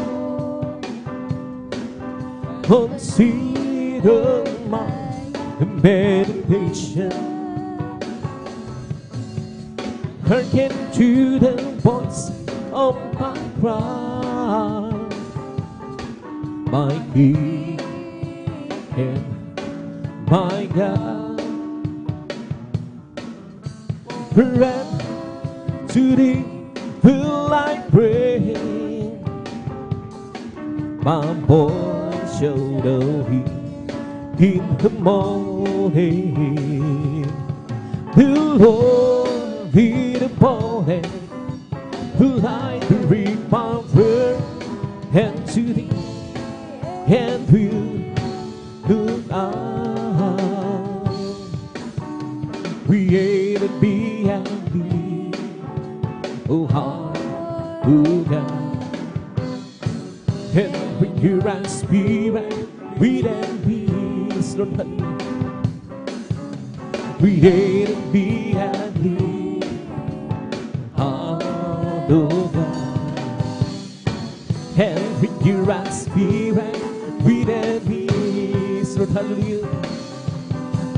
consider my meditation. Hearken to the voice of my cry, my King and my God. Forever to thee will I bring my voice, show the heat in the morning. The Lord be the morning, will I bring my word, and to thee, and will look out. Created be and be, oh hallelujah. And when you are spirit, with and peace, Lord, created be and be, hallelujah. And when you are spirit, with and peace, Lord, hallelujah.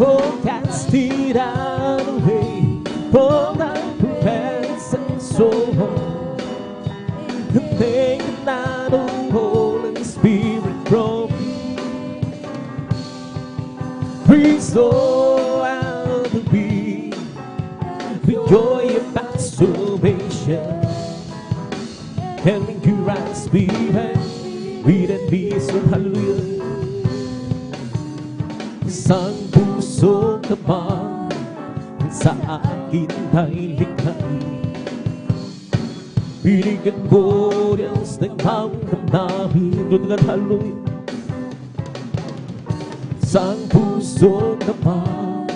Oh, cast it out away from thy present soul, and take it out of Holy Spirit from me. Restore out the beat with joy about salvation, and when you rise, Spirit, with and peace, Lord, hallelujah. Isang pusong kapal sa akin ay likhay, binigyan ko Diyos ng damdamin, Lord, hallelujah. Isang pusong kapal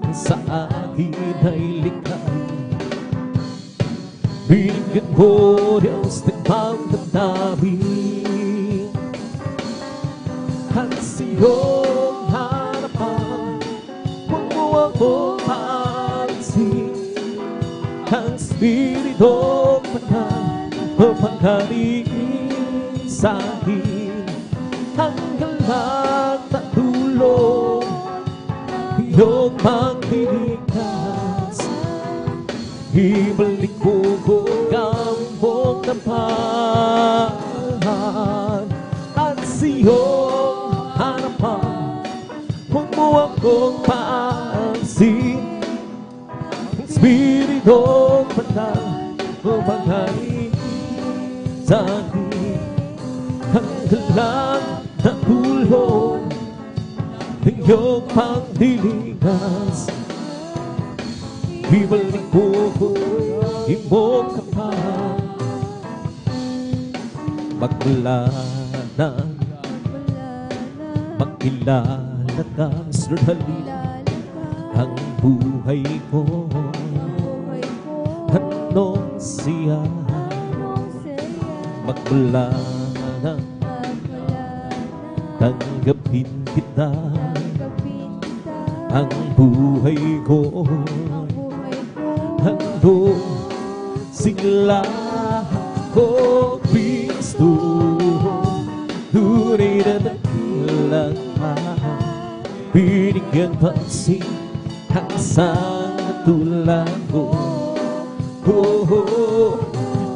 sa akin ay likhay, binigyan ko Diyos ng damdamin. At siyong harapan, huwag mo akong paalisin. Ang Espiritu Banal mapanghalin sa akin, hanggang lahat na tulong iyong maglilikas. Ibalik ko gambong tapahan, at siyong harapan, huwag mo akong paalisin. Ang Espiritu Banal mapanghalin sa akin, hanggang lahat na tulong ng iyong paglilikas. Ibalik ko imong kapal, magmula na magkilala ka, Lord, halina ang buhay ko. Anong siya magmula na tanggapin kita, ang buhay ko. Handog sila ko, Kristo, tunay na dakilang binigyan pansin ang isang katulad ko.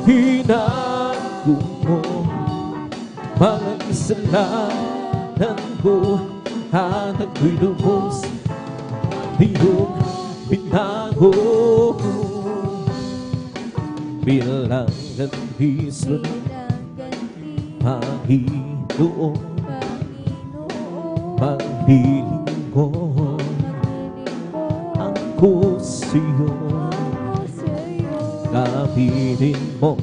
Hinagod mo mga kasalanan ko, at ako'y lubos iyong binago. Bilang gantis, Lord, Panginoon, maglilingkod ako sa'yo. Gamitin mo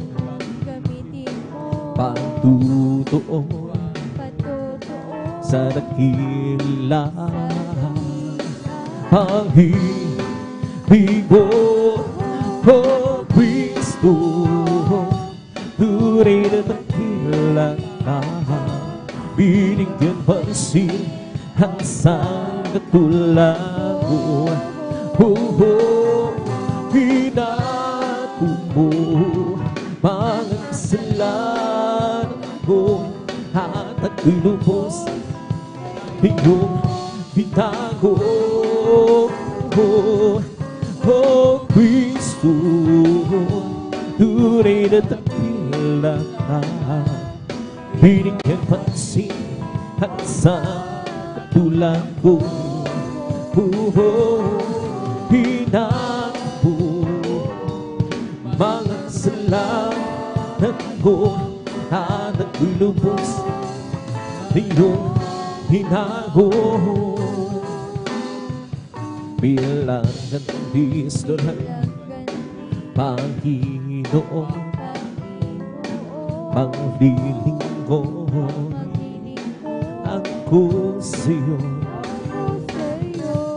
patutuo sa dakila pag-ibig mo, oh Kristo, tunay na dakila ka, binigyan pansin ang isang katulad ko. Pinako mo mga kasalanan ko, at ako'y lubos iyong binago. Oh Kristo, tunay na dakila ka, binigyan pansin ang isang katulad ko. Hinako mga kasalanan ko at ako'y lubos niyong hinago. Bilang gantis doon Panginoon, panglilingkod ako sa'yo.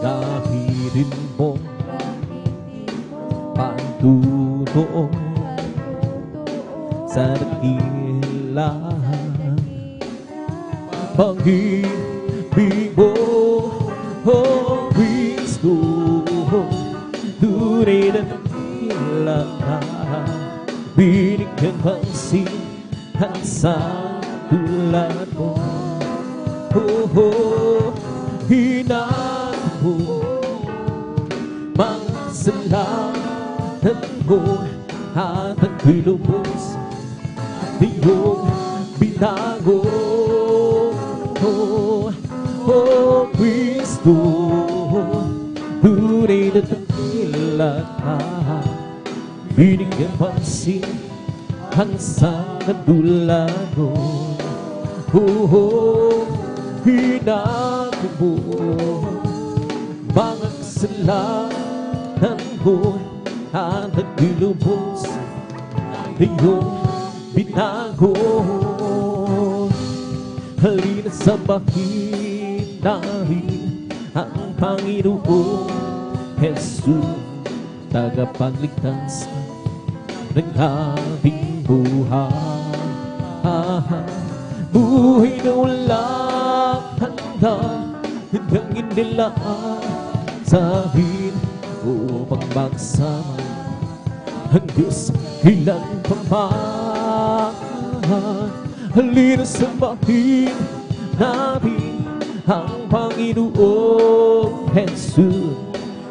Dahirin mo pagtutoo sa dakila pag-ibig mo, oh Kristo. Tunay na dakila ka, binigyan pansin at sa tulad mo. Hinako mga kasalanan ko at ako'y lubos niyong binago. Oh Kristo, tunay na dakila ka, binigyan pansin ang sa katulad mo. Hinako mo mga kasalanan ko at ako'y lubos niyong binago. Halina sa bahin namin ang Panginoong Jesus, tagapagligtas ng ating buhay. Buhay na walang hanggan, hanggang inilaan sa akin upang magsama ang Diyos ilan pa man. Halina sa bahin namin ang Panginoong Jesus,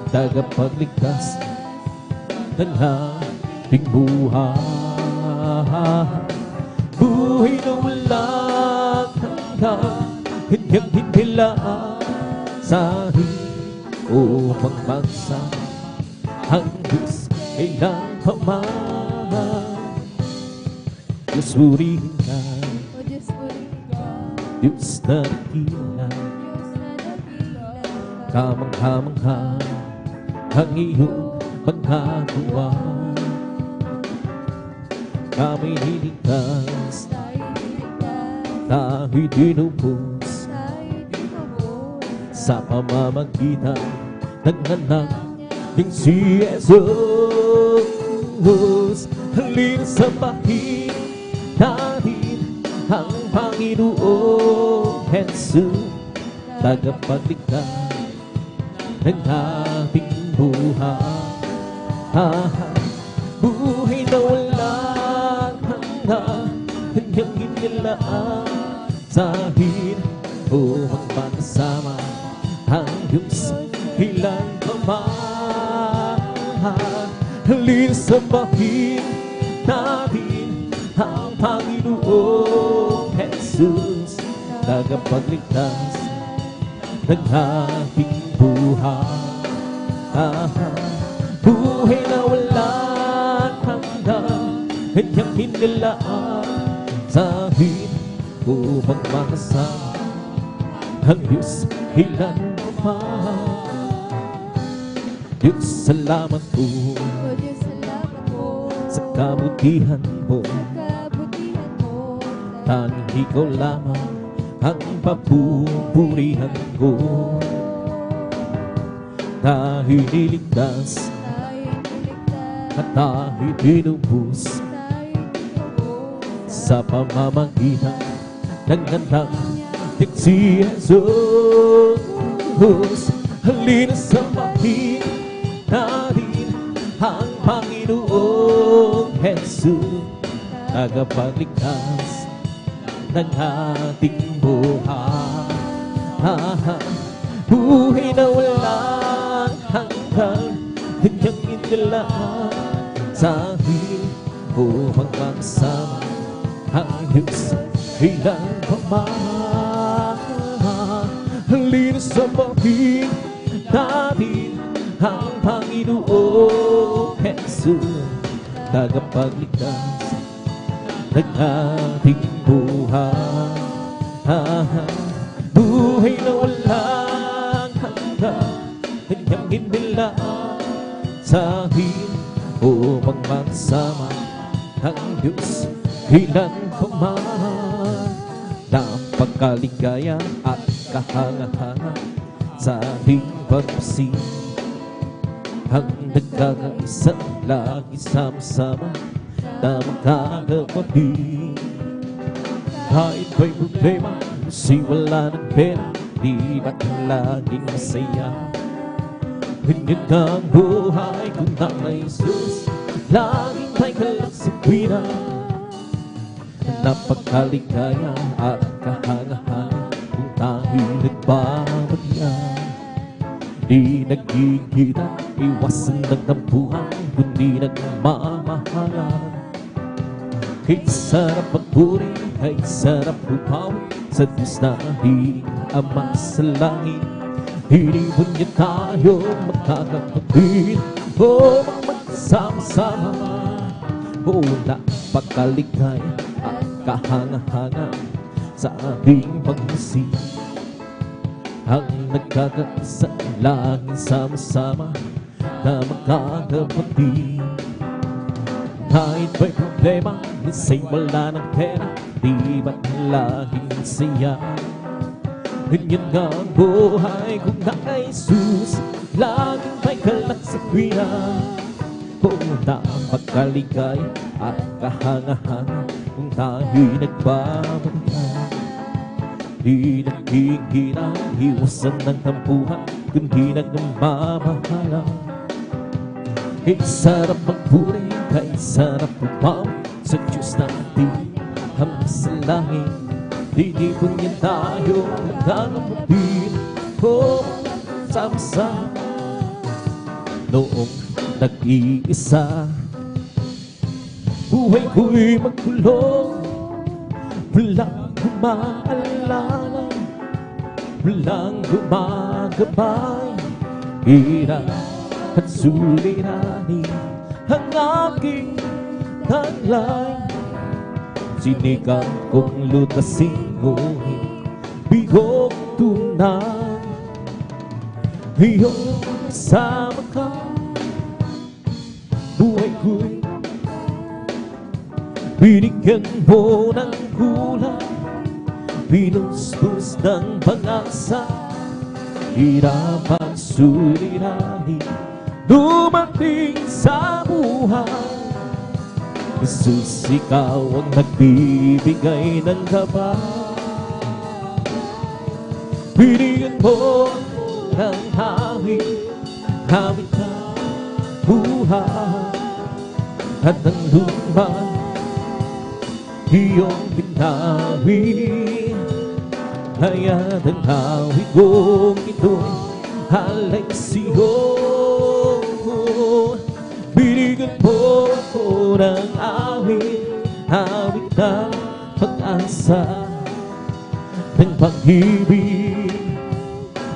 tagapagligtas ng ating buhay. Buhay na walang hanggan, hanggang hinilaan sa akin upang magsama ang Diyos kailan pa man. Diyos purihin ka, Diyos na dakila, kamangha-mangha ang iyong pagkagawa. Kami niligtas, tayo'y tinubos sa pamamagitan ng anak ng si Jesus. Halina sa bahin natin ang Panginoong Jesus, tagapagligtas ng ating buhay. Buhay na walang hanggan, hanggang inilaan sa akin upang makasama ang Diyos ilan pa man. Halina sa bahin natin ang Panginoong Jesus, tagapagligtas ng ating buhay. Buhay na walang hanggan, hanggang hinilaan sa akin upang makasama ang Diyos ilan pa man. Diyos, salamat po sa kabutihan mo. Tanging ikaw lamang ang papupurihan ko. Tayo'y niligtas at tayo'y tinubos sa pamamagitan ng anak ng si Jesus. Halina sa bahin natin ang Panginoong Jesus, tagapagligtas ng ating buhay. Buhay na walang hanggan, hanggang inilaan sa akin upang magsama ang Diyos ilan pa man. Halina sa bahin natin ang Panginoong Jesus, tagapagligtas ng ating buhay. Buhay na walang hanggan, kanyang inilaan sa akin upang magsama ang Diyos ilan pa man. Napakaligaya at kahanga-hanga sa ating pagpasig, ang nagkakaisa lagi sama-sama na magkakapatid. Kahit may problema, kasi wala ng pera, di ba't laging masaya? Ganyan ka ang buhay kung Nanay Jesus, laging may kalasapina. Napakaligaya at kahanga-hanga kung tayo'y nagbabagyan. Di nagkikita, iwasan ng tampuhan, kundi nagmamahalan. Kay sarap magpuri, kay sarap lupawi sa Diyos na ating Ama sa langit. Hinipon niya tayo magkakapatid, o magsama-sama. O napakaligaya at kahanga-hanga sa ating pagmasig, ang nagkakaisa laging sama-sama na magkakapatid. Kahit may problema, minsan wala ng pera, di ba't laging masaya? Ganyan nga ang buhay kung Nanay Jesus, laging may kalasapina. Kung napakaligaya at kahanga-hanga kung tayo'y nagbabagyan. Di nagkikita, iwasan ng tampuhan, kundi nagmamahalan. Kay sarap magpuri, kay sarap lupawi sa Diyos natin Ama sa langit. Dinipon niya tayo magkakapatid, o sama-sama. Noong nag-iisa, buhay ko'y magkulong, walang kumaalala, walang gumagabay. Hirap at suliranin ang aking taglay. Sinigang kong lutasin, ngunit bihok tunay. Iyong kasama ka, buhay ko'y binigyan mo ng kulay, binusbus ng pag-asa. Hirap at suliranin dumating sa buhay. Jesus, ikaw ang nagbibigay ng gabay. Binigyan mo ng hawig, hawig na buhay. At ang luman, iyong binawi. Kaya't ang hawig kong ito'y halay siyo. Binigyan mo ko ng awit, awit ng pag-asa, ng pag-ibig,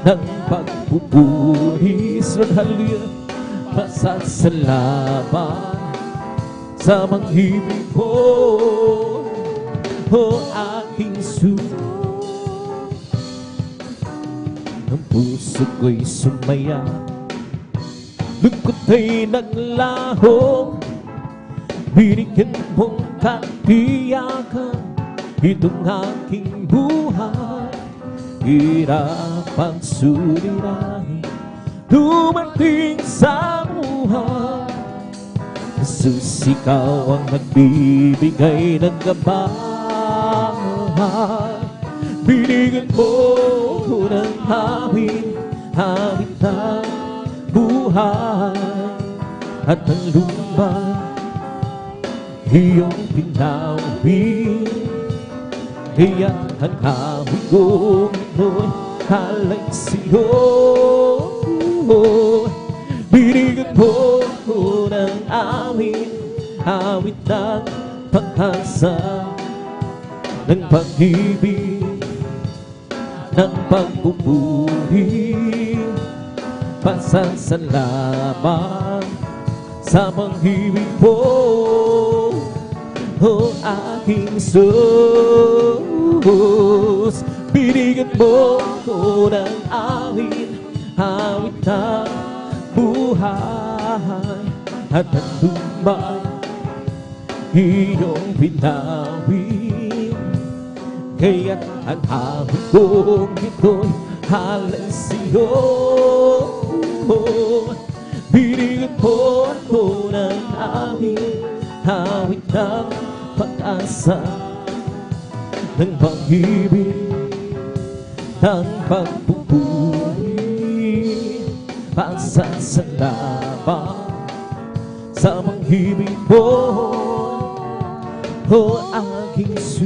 ng pagpupulis. Hallelujah, pasasalamat sa pag-ibig mo, o aking Jesus. Ang puso ko'y sumaya, lungkot ay naglaho. Binigyan mong katiyakan itong aking buhay. Hirap ang suliranin dumating sa buhay. Jesus, ikaw ang nagbibigay ng gabay. Binigyan mo ng hawig, hawig na buhay. At ang lupa, iyong pinawi. Iyan ang hawig kong ito'y halay siyo. Binigyan mo ng awit, awit ng pag-asa, ng pag-ibig, ng pagpupuri. pasasalamat sa pag-ibig mo, o aking Diyos. Binigyan mo ko ng awit, awit na buhay, at ang tumbay iyong pinawin. Kaya't ang awit kong ito'y halay sa'yo. Binigyan mo ko ng awit, awit ng pag-asa, ng pag-ibig, ng pagpupuri, pasasalamat sa pag-ibig mo, o aking Diyos.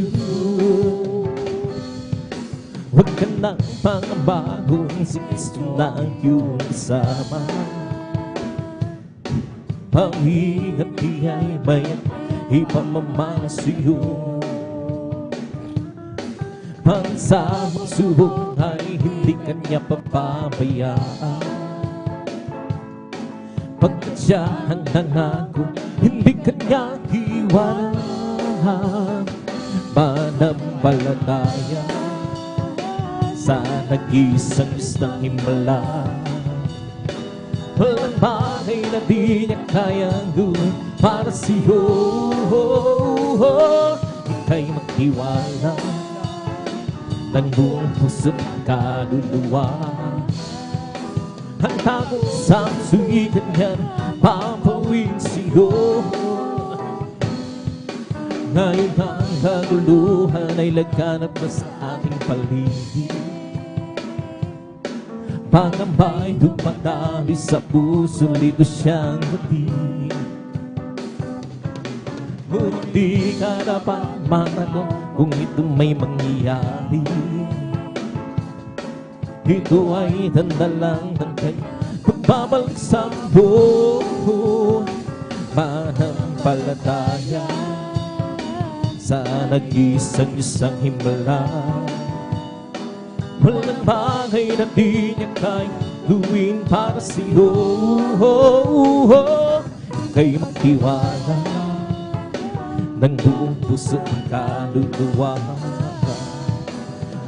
Huwag ka nang pangabago, si Kristo na ang iyong kasama. Pag-ingat ay bayan, ipamamana sa'yo. Pagsamang subok ay hindi kanya papabayaan. Pagkat siya ang nangako, hindi kanya iwanan. Manampalataya sa nag-iisang Diyos ng himala. Walang bagay na di niya kayang gawin para sa'yo. Ika'y magtiwala ng buong puso't kaluluwa. Ang takot sa suwitan niyan, papawin sa'yo. Ngayon ang kaguluhan ay laganap na sa ating paligid. Pangamba'y dumadami sa puso, lito siyang hatid. Ngunit di ka dapat matanong kung ito may mangyayari. Ito ay tanda lang ng kanyang pagbabalik sa mundo. Manampalataya sa nag-iisang Diyos ang himala. Walang bagay na di niya kayang gawin para sa'yo. Ika'y magtiwala ng buong puso at kaluluwa.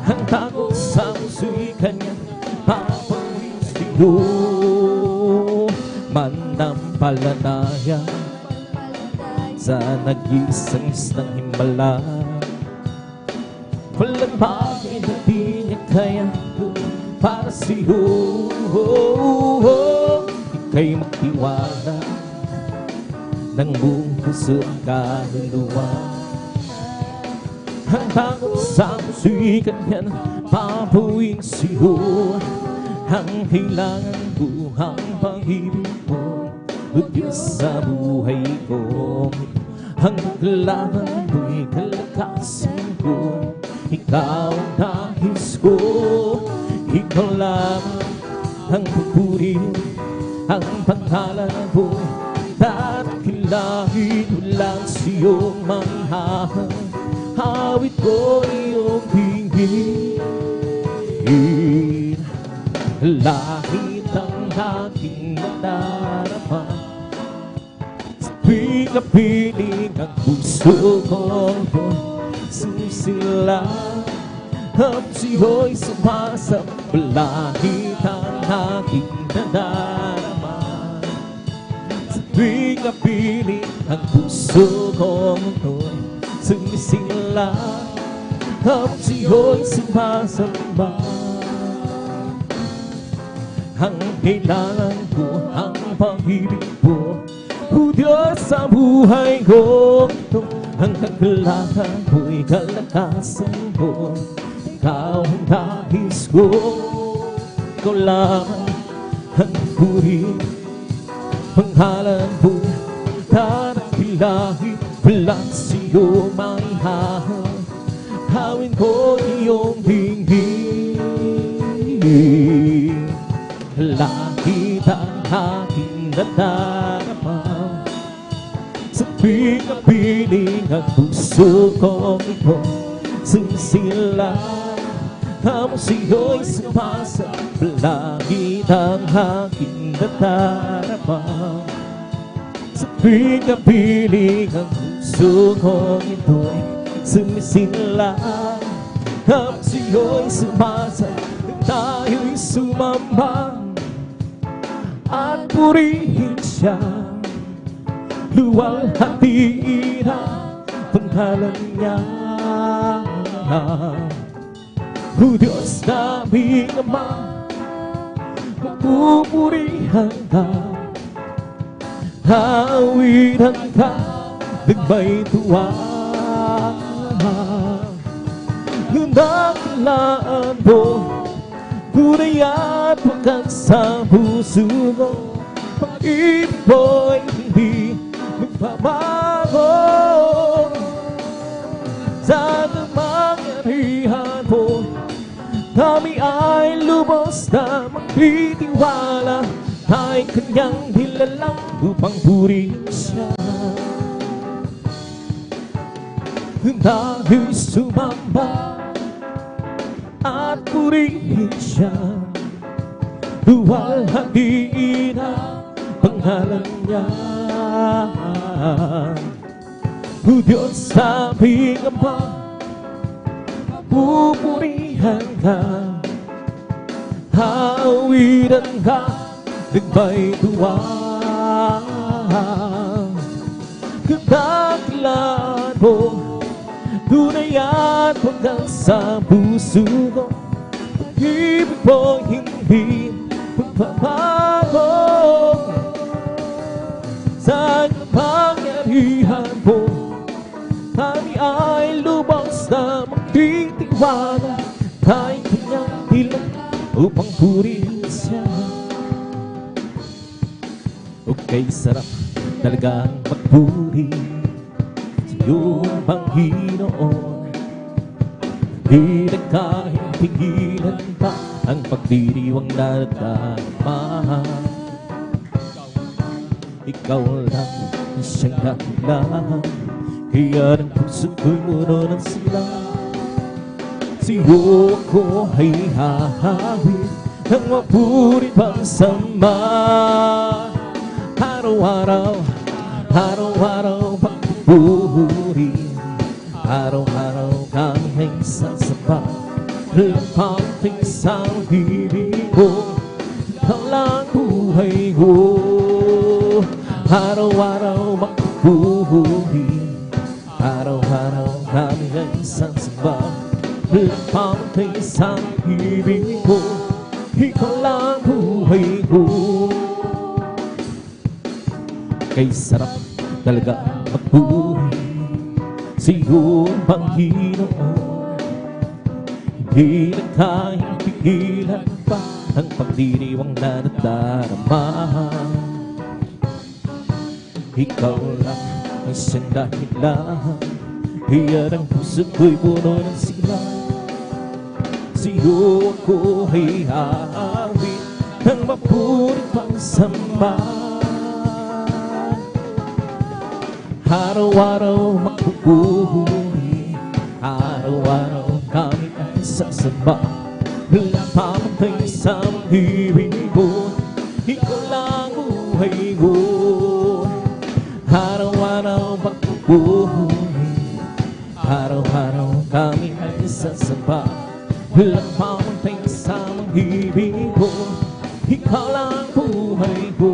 Ang takot sa puso'y kanyang papawin sa'yo. Manampalataya sa nag-iisang Diyos ng himala. Walang bagay na di niya kaya para sa'yo. Ika'y magtiwala ng buong puso at kaluluwa. Ang takot sa puso'y kanyang papawin sa'yo. Ang kailangan ko, ang pag-ibig mo, o Diyos sa buhay ko. Ang kailangan mo'y kalakasan ko, ikaw ang nais ko. Ikaw lang ang pupuri, ang pangalan ko. Dakilahin mo lang sa'yong manghahang, awit ko iyong hingin. Lahit ang aking nadarama, sa piling ang puso ko susila. At sa'yo'y sumasambalahin ang aking nadarama. Sa piling ang puso ko sumisila. At sa'yo'y sumasamba. Ang kailangan ko, ang pag-ibig mo, o Diyos sa buhay ko. Ang kagalakan ko'y kalakasan ko, ikaw ang nais ko. Ikaw lang ang puri, pangalan ko. Dadakilahin walang sa'yo maihahang, hawin ko iyong hingin. Lahit ang aking nadarama, sa pinapiling ang puso ko ito susila. Ang siyo'y sumasa, palagi ng aking natarama. Sa pinapiling ang puso kong ito'y sumisinlang. Ang siyo'y sumasa, tayo'y sumamba at purihin siya. Luwalhatiin ang pangalan niya. O Diyos naming Ama, mapupurihan ka, hawiran ka ng may tuwa. Nakilaan mo, tunay at wakas sa puso mo. Pag-ibig mo'y hindi magbabago. Sa kamangyarihan mo, kami ay lubos na magtitiwala. Ay kanyang nilalang upang purihin siya. Dahil sumamba at purihin siya, luwalhatiin ang pangalan niya. O Diyos aming Ama, pupurihan ka, hawiran ka ng may tuwa. Kadakilaan mo, tunay at wagas sa puso ko. Pag-ibig mo hindi magbabago. Sa kapangyarihan mo, kami ay lubos na magtitiwala. Tayo kanyang ilang upang purihin siya. Okay, sarap talagang magpuri sa iyong Panginoon. Di na kayang pigilan pa ang pagdiriwang nadarama. Ikaw lang ang siyang dahilan, kaya ng puso ko'y muno ng sila. Siyo ako ay hahawin ng mapuri pang sama. Araw-araw, araw-araw pagpupuri, araw-araw kami ay sasamba. Lampang sa ibig ko, ikaw lang buhay ko. Araw-araw magpupuri, araw-araw kami ay sasamba. Lampang sa ibig ko, ikaw lang buhay ko. Kay sarap talaga magpuri sa iyong Panginoon. Hindi na kayang pigilan pa ang pagdiriwang nadarama. Ikaw lang ang siyang dahilan, kaya ng puso ko'y puno ng sigla. Sa iyo ako ay aawit ng mapuri pang samba. Araw-araw magpupuri, araw-araw kami ay sasamba. Lapamatay sa ibig ko, ikaw lang buhay ko. Araw-araw magpupuri, araw-araw kami ay sasamba. Lapamatay sa ibig ko, ikaw lang buhay ko.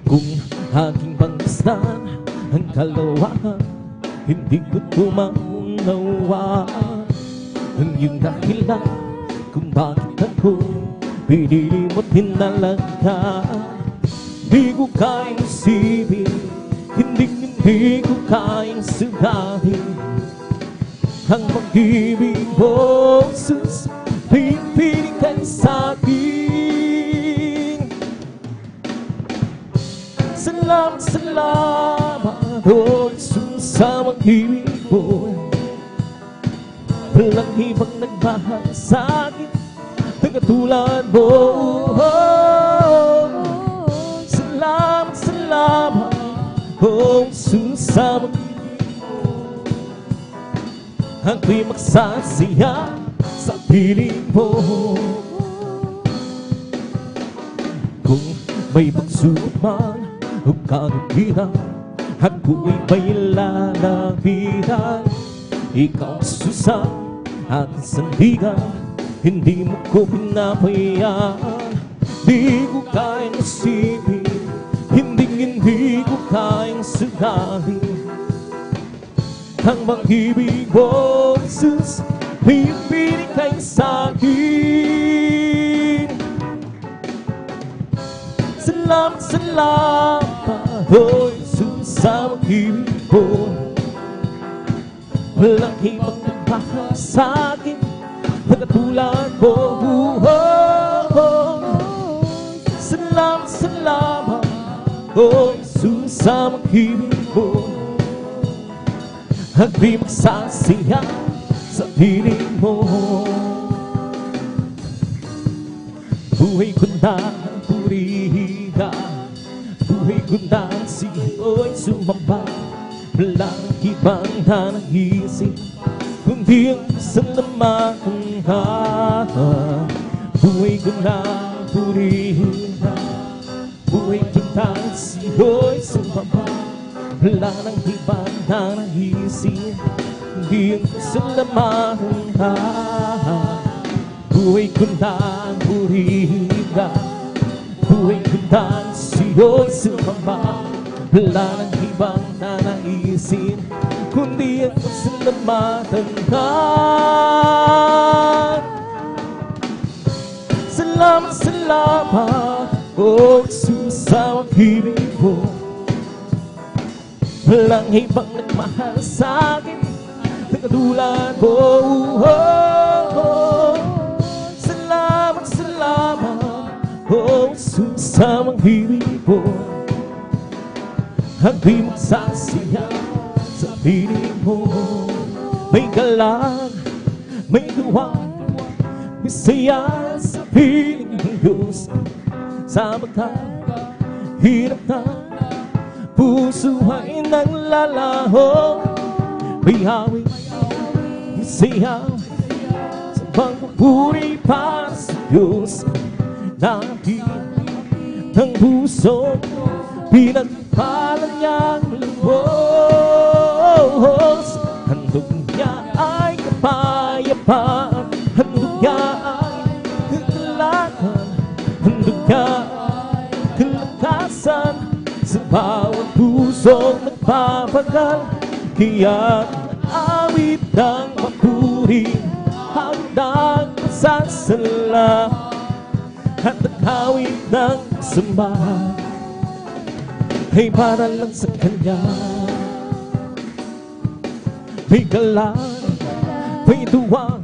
Kung aking pangastan ang kalawakan, hindi ko tumaunawaan ang iyong dahilan kung bakit ako pinili mo't hinalagaan. Hindi ko kayang isipin, hindi ko kayang sugahin ang pag-ibig mo, Jesus, pipiling ka sa akin. Salamat, salamat, oh Jesus, sa pag-ibig mo. Walang ibang nagmahal sa akin na katulad mo. Salamat, salamat, oh Jesus, sa pag-ibig mo. ako'y magsasaya sa piling mo. Kung may pagsubok man o kagupitan, ako'y may lalapitan. Ikaw ang susa at sandigan, hindi mo ko pinapayaan. Di ko kayang isipin, hindi ko kayang sagalin ang pag-ibig mo, Jesus, ibinigay sa'kin. Salamat, salamat, oh Jesus, sa pag-ibig mo. Walang ibang nagmahal sa'kin na katulad mo. Salamat, salamat, oh Jesus, sa pag-ibig mo. Ako'y magsasaya sa piling mo. Buhay ko na ang purihin ka, buhay ko na ang siyo'y sumamba. Walang ibang nanaisip kundi ang salamatang ka. Buhay ko na ang purihin ka, buhay ko na ang siyo'y sumamba. Wala nang ibang nanaisip kundi ang salamatan ka. Buhay ko na ang purihin ka, buhay ko na ang siyo'y sumamba. Wala nang ibang nanaisip kundi ang salamatan ka. Salamat, salamat, oh Jesus, sa pag-ibig mo. Walang ibang nagmahal sa'kin na katulad mo. Salamat, salamat, oh Jesus, sa pag-ibig mo. Ako'y magsasaya sa piling mo. May galang, may duwag, may saya sa piling ng Diyos. Sa hirap na puso ay naglalaho. May hawig, may siyaw sa pagpupuri para sa Diyos. Nakakit ng puso, pinagpalan niyang lubos. Handog niya ay kapayapaan, handog niya ay kagalakan, handog niya ay kalakasan sa bawat pusong nagpapagal. Kaya awit ng papuri, awit ng pasasala, at awit ng samba ay para lang sa Kanya. May galang, may duwag,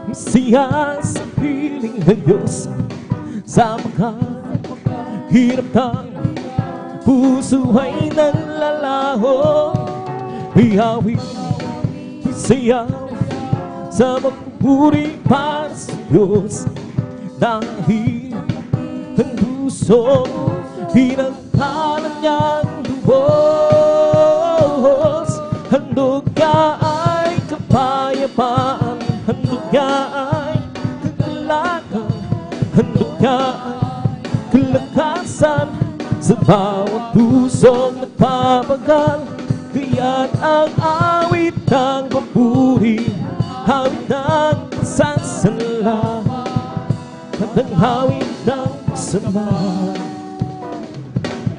may siya sa piling ng Diyos. Sa mga hirap ng puso ay nanlalaho. May hawig, may siya sa pagpupuri para sa Diyos. Dahil ang puso pinagpalan niyang lubos. Handog niya ay kapayapaan, handog niya ay kagalakan, handog niya ay kalakasan sa bawat pusong nagpapagal. Kaya't ang awit ng papuri, awit ng pasasala, at ang awit ng pasama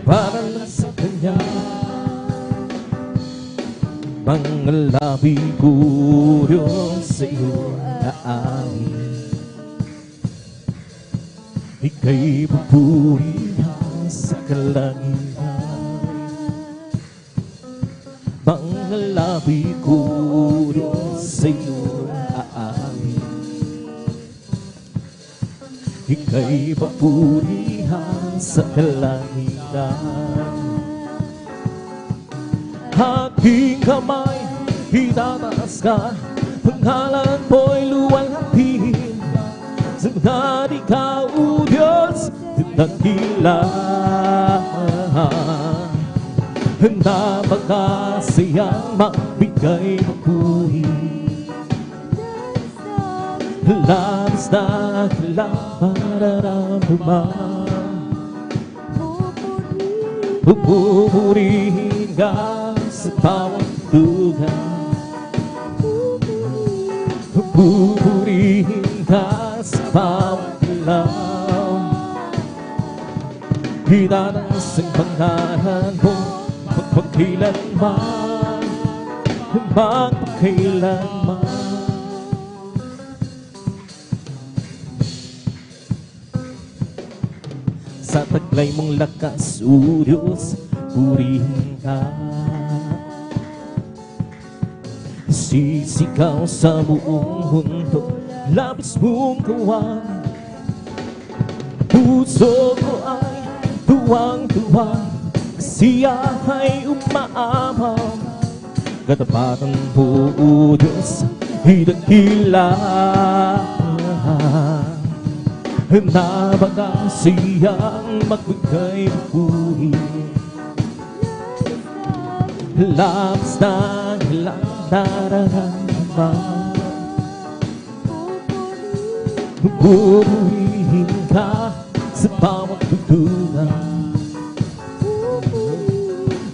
para lang sa Kanya. Mga labi ko rin sa iyo aamin, ika'y papurihan sa kalangitan. Mga labi ko rin sa iyo aamin, ika'y papurihan sa kalangitan. Aking kamay itataas ka, pangalan mo'y luwalhatiin. Sabat ikaw, O Diyos, dakila. Handa ba kasiyang magbigay papuri? labis na kailang mararamdaman. Pupurihin ka sa bawat lugar. Pupurihin ka sa bawat ilaw. Itataas ang pangalan mo magpakailanman, magpakailanman. Sa taglay mong lakas, O Diyos, purihin ka. Sisigaw sa buong mundo, labis mong gawa. Puso ko ay tuwang-tuwa, kasiyahay umaamaw. Katapatan mo, O Diyos, idakila. Napakasiyang magbigay buhay. Labis na ilang nararamdaman. Pupurihin ka sa bawat tutunan.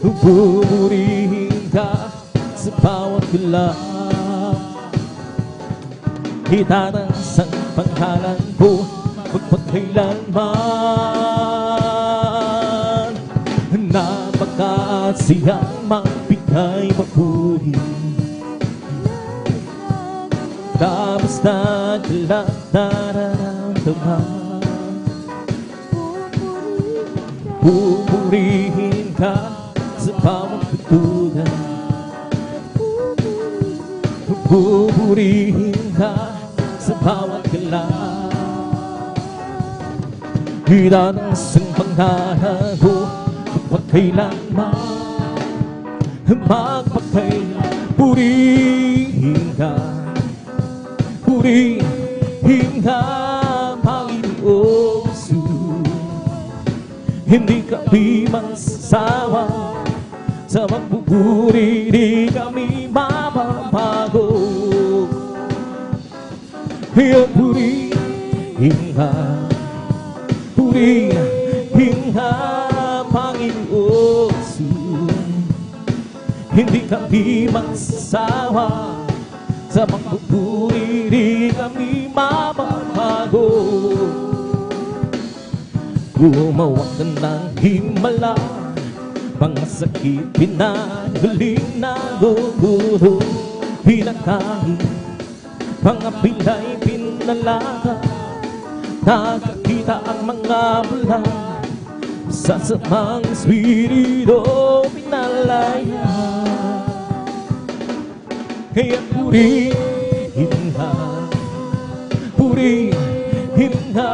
Pupurihin ka sa bawat galaw. Itataas ang pangalan mo magpakailanman. Napakasiyang magbigay mapuri. Labis na kailang nararamdaman. Pupurihin ka sa bawat tutunan. Pupurihin ka sa bawat galaw. Itataas ang pangalan mo magpakailanman. Magpakailanman. Purihin ka, purihin ka, Panginoon Jesus. Hindi kami magsasawa sa pagpupuri, di kami mababago. Kaya purihin ka, purihin ka, Panginoon Jesus. Hindi kami magsasawa sa pagpupuri, di kami mababago. Gumawa ka ng himala, mga sakit pinagaling na guguro. Pinakain, mga pilay pinalaka, nakakita ang mga bulang sa samang espiritu pinalaya. Kaya purihin ka, purihin ka,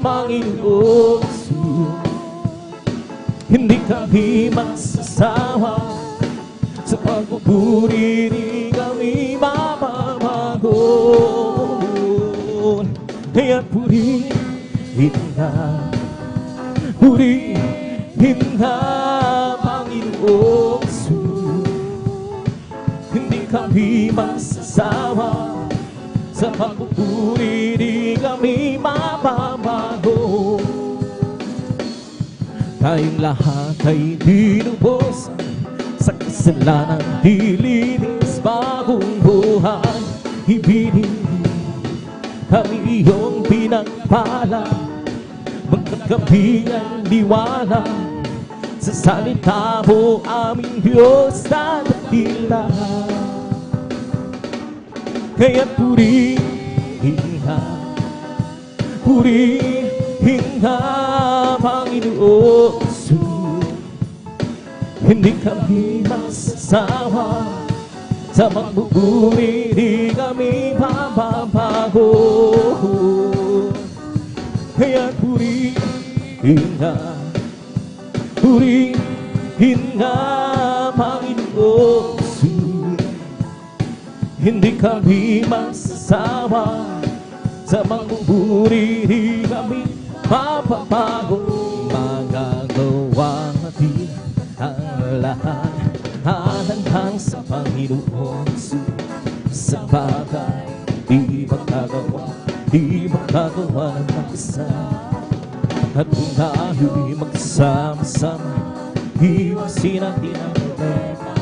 Panginoon Jesus. Hindi kami magsasawa sa pagpupuri, di kami mababago. Kaya purihin ka, purihin ka, Panginoon Jesus. Hindi kami magsasawa sa pagpupuri, di kami mababago. Tayong lahat ay dinubos sa kasalanan, dilinis bagong buhay. Ibigin kami iyong pinagpala, magkakabi ang liwanag sa salita mo, aming Diyos na dakila. Kaya purihin ka, purihin ka, Panginoon Jesus. Hindi kami masasawa sa pagpupuri, di kami mababago. Kaya purihin ka, purihin ka, Panginoon Jesus. Hindi kami masasawa sa pagpupuri, di kami mababago. Magagawa natin ang lahat alang sa Panginoon Jesus. Sa bagay di magagawa ng mag-isa. At kung tayo'y magsama-sama, iwasin natin ang problema.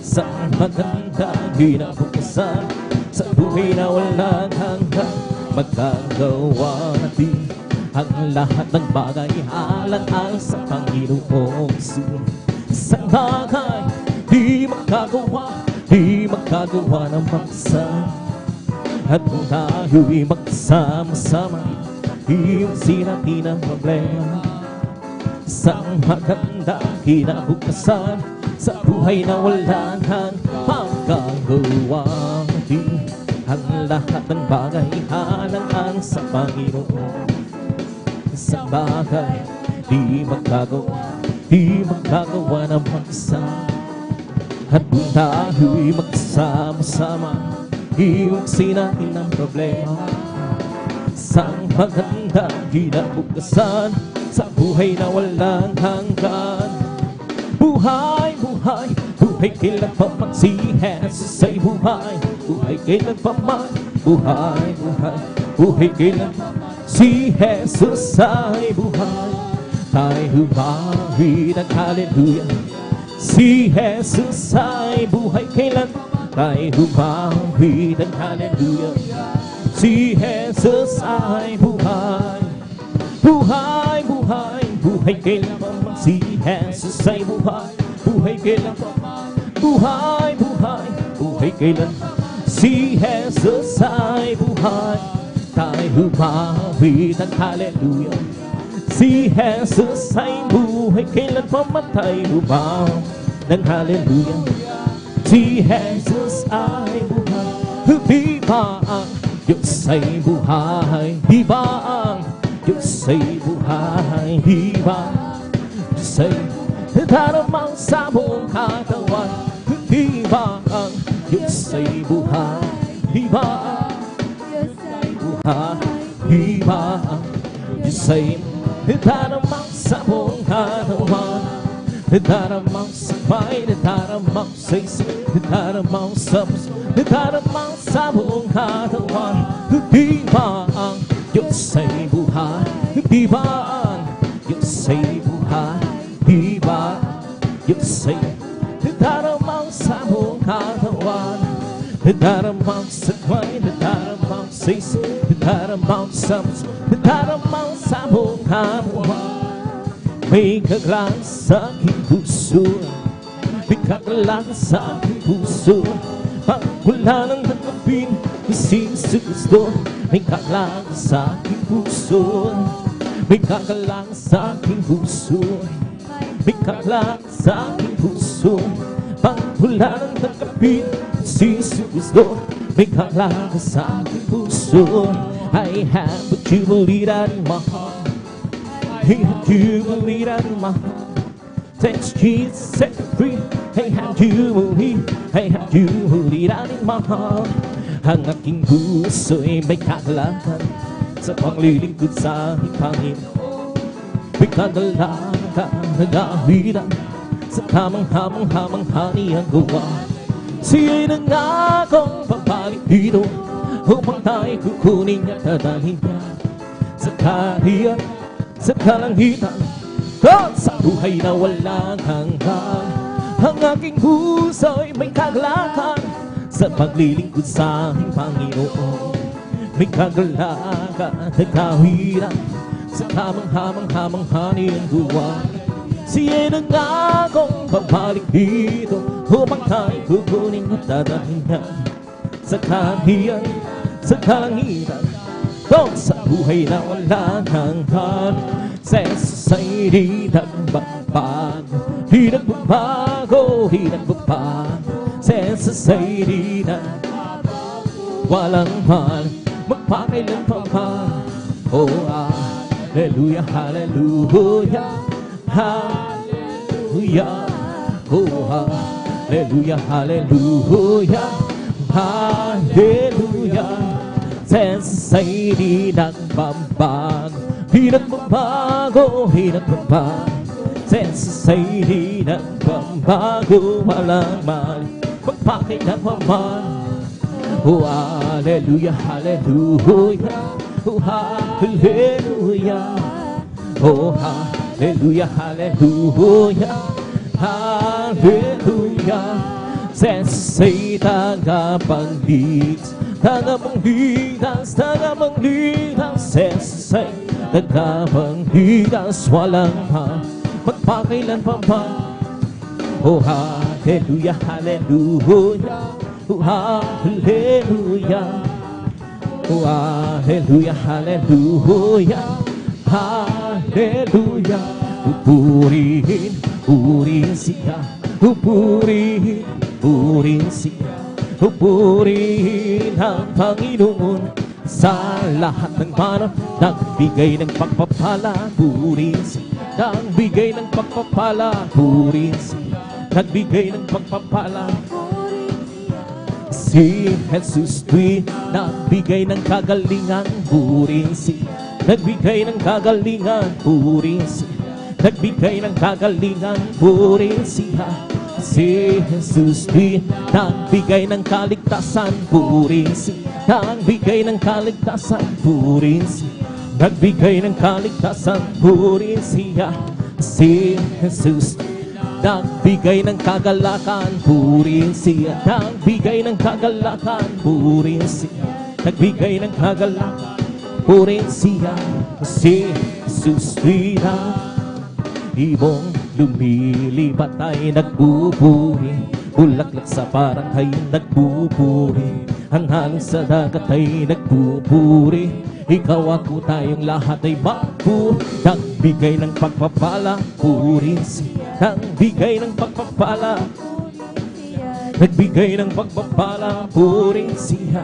Sa magandang kinabukasan, sa buhay na walang hanggan, magagawa natin ang lahat ng bagay alang-alang sa Panginoong Isus. Sa bagay di magagawa ng mag-isa. At kung tayo'y magsama-sama, iwasin natin ang problema. Sa magandang kinabukasan, sa buhay na walang hanggan, magagawa natin ang lahat ng bagay alang-alang sa Panginoon. Sa bagay di magagawa ng mag-isa. At kung tayo'y magsama-sama, iwasin natin ang problema. Sa magandang kinabukasan, sa buhay na walang hanggan. Buhay, buhay, buhay kailan pa man si Jesus ay buhay. Buhay kailan pa man, buhay, buhay, buhay kailan pa man si Jesus ay buhay. Tayo bahid ang hallelujah. Si Jesus ay buhay kailan. Tayo bahid ang hallelujah. Si Jesus ay buhay. Buhay, buhay, buhay kailan pa man si Jesus ay buhay. Buhay kailan pa man, buhay, buhay, buhay kailan si Jesus ay buhay. Tayo bahid ang hallelujah. Si Jesus ay buhay kailan pamatay umaw ng hallelujah. Si Jesus ay buhay. Di ba ang Diyos ay buhay? Di ba ang Diyos ay buhay? Di ba Diyos ay daramang sa buong katawan? Di ba ang Diyos ay buhay? Di ba ang Diyos ay buhay? Di ba ang Diyos ay daramang sa buong katawan? Daramang sa may, daramang sa isip, daramang sa puso, daramang sa buong katawan. Di ba ang Diyos ay buhay? Di ba ang Diyos ay buhay? Di ba Diyos ay daramang sa buong katawan? Daramang sa may, daramang sa isip, daramang sa puso, daramang sa buong katawan. May kaglang sa aking puso, may kaglang sa aking puso. Pag wala nang hanapin, si Kristo. May kaglang sa aking puso, may kaglang sa aking puso. May kaglang sa aking puso. Pag wala nang hanapin, si Kristo. May kaglang sa aking puso. I have a jubilee in my heart. Hey, have jubilee in my heart. Thanks Jesus, set me free. Hey, have jubilee. Hey, have jubilee in my heart. Ang aking puso'y may kagalakan sa paglilingkod sa aking Panginoon. May kagalakan, nag-awiran sa tamang-hamang haniyang gawa. Siya'y nangakong babalik dito upang tayo kukunin at dadalhin niya sa kaharian, sa kalangitan, sa buhay na walang hanggan. Ang aking puso'y may kagalakan sa paglilingkod sa aking Panginoon. May kagalakan, nagkawiran sa tamang-hamang haniyang gawa. Siya'y nangakong babalik dito upang tayo kukunin at dadalhin niya sa kaharian, sa kalangitan, sa buhay na walang hanggan. Sa Jesus ay di nagbabago, di nagbabago, di nagbabago. Sa Jesus ay di nagbabago, walang man, magpakailan pa man. Oh, hallelujah, hallelujah, hallelujah. Oh, hallelujah, hallelujah, hallelujah. Jesus ay di nagbabago, di nagbabago, di nagbabago. Jesus ay di nagbabago, walang mali, magpakailan pa man. Oh, hallelujah, hallelujah. Oh, hallelujah. Oh, hallelujah, hallelujah. Hallelujah. Sensei tagapagligtas, tagapagligtas, tagapagligtas. Sensei tagapagligtas, walang magpakailan pa ba. Oh, hallelujah, hallelujah. Oh, hallelujah. Oh, hallelujah, hallelujah. Hallelujah. Purihin, purihin siya. Purihin, purihin siya. Purihin ang Panginoon sa lahat ng panahon. Nagbigay ng pagpapala. Purihin siya. Nagbigay ng pagpapala. Purihin siya. Nagbigay ng pagpapala. Si Jesus tuwi, nagbigay ng kagalingan. Purihin siya. Nagbigay ng kagalingan. Purihin siya. Nagbigay ng kagalingan. Purihin siya. Si Jesus tuwi, nagbigay ng kaligtasan. Purihin siya. Nagbigay ng kaligtasan. Purihin siya. Nagbigay ng kaligtasan. Purihin siya. Si Jesus nagbigay ng kagalakan. Purihin siya. Nagbigay ng kagalakan. Purihin siya. Nagbigay ng kagalakan. Purihin siya. Si Jesus tuwi na ibong lumilipat ay nagbuburi. Bulaklak sa parang ay nagbuburi. Ang hangin sa dagat ay nagbuburi. Ikaw ako tayong lahat ay magpuri. Nagbigay ng pagpapala. Purihin siya. Nagbigay ng pagpapala. Nagbigay ng pagpapala. Purihin siya.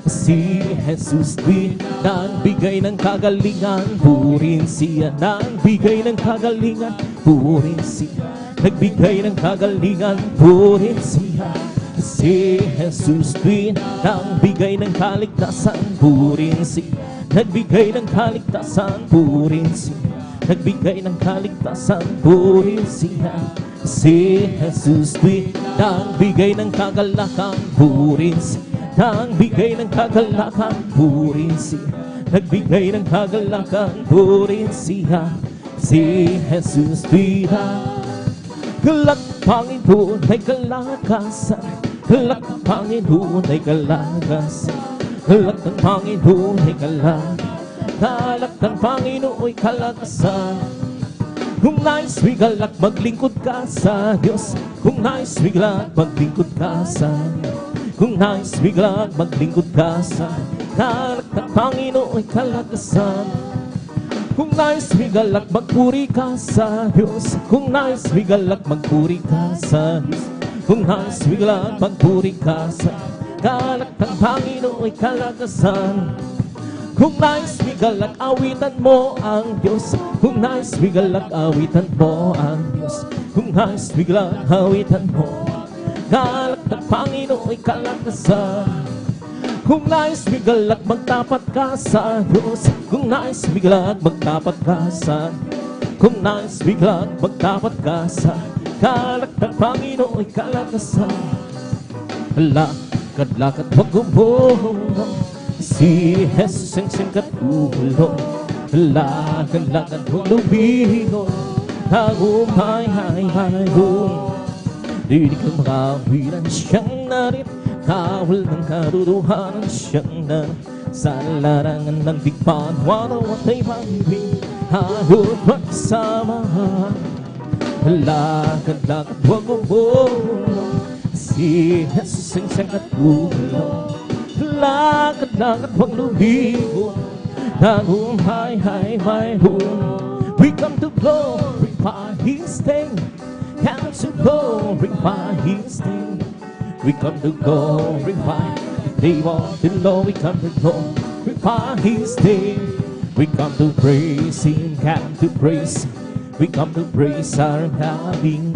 Si Jesus tuwi, nagbigay ng kagalingan. Purihin siya. Nagbigay ng kagalingan. Purihin siya. Nagbigay ng kagalingan. Purihin siya. Si Jesus tuwi, nagbigay ng kaligtasan. Purihin siya. Nagbigay ng kaligtasan. Purihin siya. Nagbigay ng kaligtasan. Purihin siya. Si Jesus tuwi, nagbigay ng kagalakan. Purihin siya. Nagbigay ng kagalakan. Purihin siya. Nagbigay ng kagalakan. Purihin siya. Si Jesus tuwi na galak Panginoon ay kalakasan. Galak ng Panginoon ay kalakasan. Galak ng Panginoon ay kalakasan. Galak ng Panginoon ay kalakasan. Kung nais migalak, maglingkod ka sa Diyos. Kung nais migalak, maglingkod ka sa Diyos. Kung nais migalak, maglingkod ka sa galak ng Panginoon ay kalakasan. Kung nais migalak, magpuri ka sa Diyos. Kung nais migalak, magpuri ka sa Diyos. Kung nais migalak, magpuri ka sa galak ng Panginoon ay kalakasan. Kung nais migalak, awitan mo ang Diyos. Kung nais migalak, awitan mo ang Diyos. Kung nais migalak, awitan mo galak ng Panginoon ay kalakasan. Kung nais migalak, magtapat ka sa Diyos. Kung nais migalak, magtapat ka sa Diyos. Kung nais migalak, magtapat ka sa galak ng Panginoon ay kalakasan. Lakad-lakad wag gumulong, si Jesus ang siyang katulong. Lakad-lakad wag lumingon, hagumay-hay-hay-hum. Di ka makawilan siyang narin, kawal ng karuruhanan siyang narin. Sa larangan ng digmaan, warawat ay pag-ibig, hagod magsamahan. Lakad-lakad wag gumulong, si Jesus ang siyang katulong. Lakad-lakad wag lumingon, hagumay-hay-hay-hum. We come to glorify His name. Come to glorify His name. We come to glorify the name of the Lord. We come to glorify His name. We come to praise Him. Come to praise Him. We come to praise our King.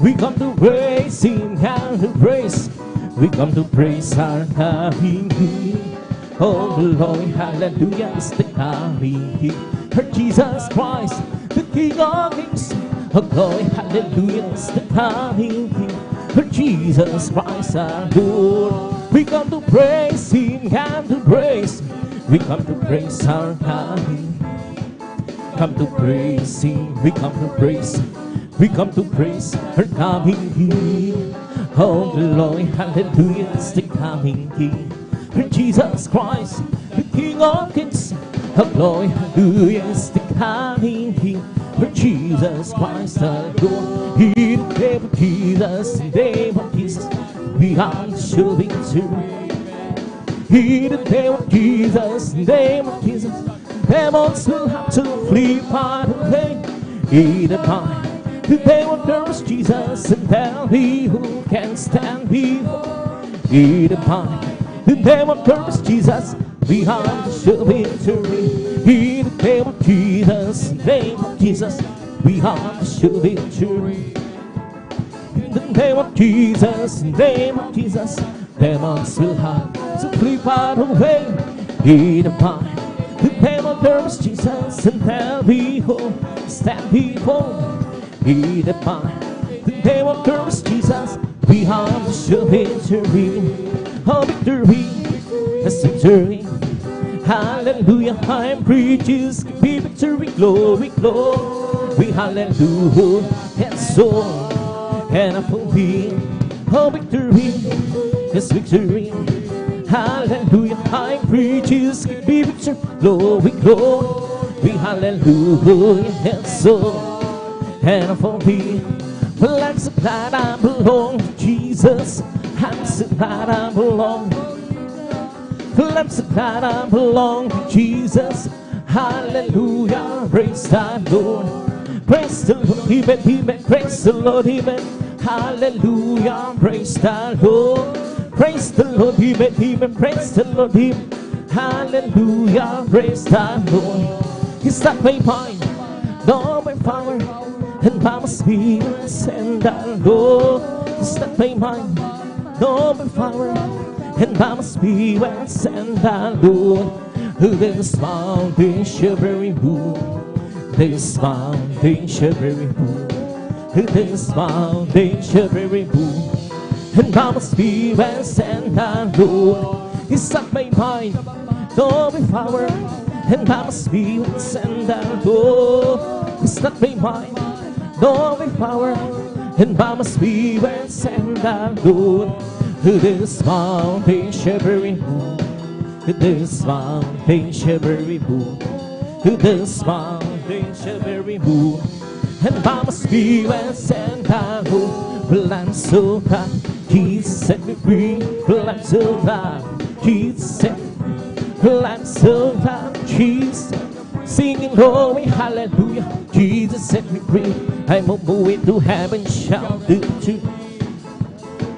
We come to praise Him. Come to praise. We come to praise our King. Oh Lord, hallelujah is the coming. For Jesus Christ, the King of Kings. Oh glory, hallelujah is the coming King. For Jesus Christ our Lord. We come to praise Him, come to praise. We come to praise our God. Come to praise Him, we come to praise. We come to praise our coming King. Oh glory, hallelujah, it's the coming King. For Jesus Christ, the King of Kings. Oh glory, hallelujah, it's the coming King. For Jesus Christ, the Lord. In the name of Jesus, in the name of Jesus, we are sure victory. In the name of Jesus, in the name of Jesus, demons will have to flee far away. In the name of Jesus, and tell me who can stand before. In the name of Jesus, we are sure victory. In the name of Jesus, in the name of Jesus, we are sure victory. In the name of Jesus, in the name of Jesus, demons will have to flee far away. In the name of Jesus, and tell me who stand before. In the name of Jesus, we have sure victory. Oh, victory, that's victory. Hallelujah, I'm preaching be victory, glory, glory. Hallelujah, and so, and I will be. Oh, victory, that's victory. Hallelujah, I'm preaching be victory, glory, glory. Hallelujah, and so. And I for me, well, I'm so glad I belong to Jesus. I'm so glad I belong. Well, I'm so glad I belong to Jesus. Hallelujah, praise the Lord. Praise the Lord, Amen, praise the Lord, Amen. Hallelujah, praise the Lord. Praise the Lord, Amen, praise the Lord, Amen. Hallelujah, praise the Lord. It's not my mind, nor my power, and by my spirit and the Lord. It's not by mind, nor by power, and by my spirit and the Lord. This mountain shall be removed. This mountain shall be removed. This mountain shall be removed. And by my spirit and the Lord. It's not by mind, nor by power, and by my spirit and the Lord. It's not by mind, nor by power, and by my spirit and the Lord. This mountain shall be removed. This mountain shall be removed. This mountain shall be removed. And by my spirit and the Lord. Well, I'm so glad Jesus set me free. Well, I'm so glad Jesus set me free. Well, I'm so glad Jesus singing glory, hallelujah. Jesus set me free. I'm on my way to heaven, shout victory.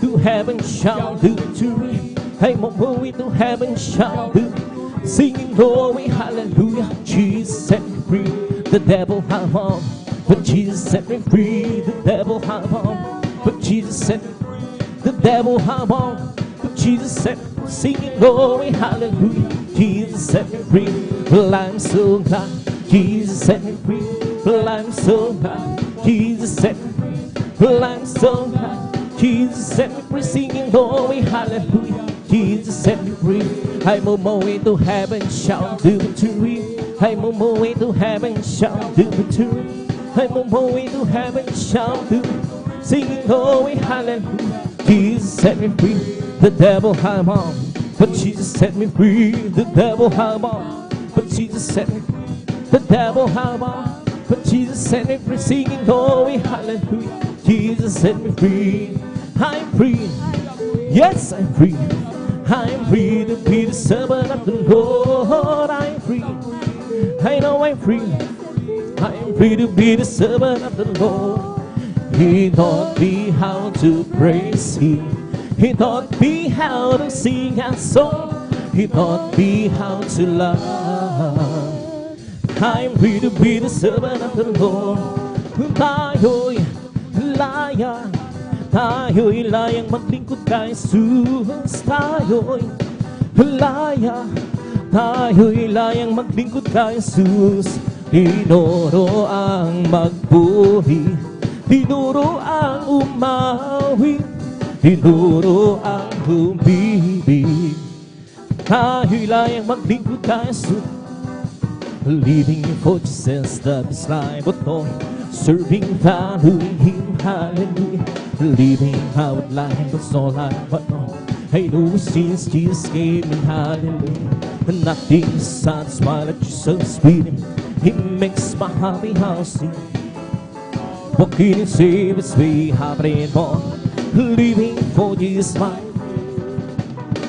To heaven, shout victory. I'm on my way to heaven, shout victory. Singing glory, hallelujah. Jesus set me free. The devil had won, but Jesus set me free. The devil had won, but Jesus set me free. The devil had won, but Jesus set me free. Singing glory, hallelujah. Jesus set me free. Well, I'm so glad Jesus set me free. Well, I'm so glad Jesus set me free. Well, I'm so glad Jesus set me free. Singing glory, hallelujah. Jesus set me free. I'm on my way to heaven, shout the victory. I'm on my way to heaven, shout the victory. I'm on my way to heaven, shout the victory. Singing glory, hallelujah. Jesus set me free. The devil had on, but Jesus set me free. The devil had on, but Jesus set me free. The devil had on, but Jesus set me free. Singing glory, hallelujah. Jesus set me free. I'm free. Yes, I'm free. I'm free to be the servant of the Lord. I'm free. I know I'm free. I'm free to be the servant of the Lord. He taught me how to praise Him. He taught me how to sing a song. He taught me how to love. I'm free to be the servant of the Lord. Tayo'y laya. Tayo'y layang maglingkod kay Jesus. Tayo'y laya. Tayo'y layang maglingkod kay Jesus. Tinuro ang magpuri, tinuro ang umawi, tinuro ang umibig. Kahilayang maglingkod tayo sa living for Jesus, that is life, but no serving, following Him, hallelujah. Living out life, that's all I but no. I know since Jesus came in, hallelujah. Nothing satisfies like Jesus with Him. He makes my happy house sing. Walking in Savior's way, happening more. Living for Jesus life.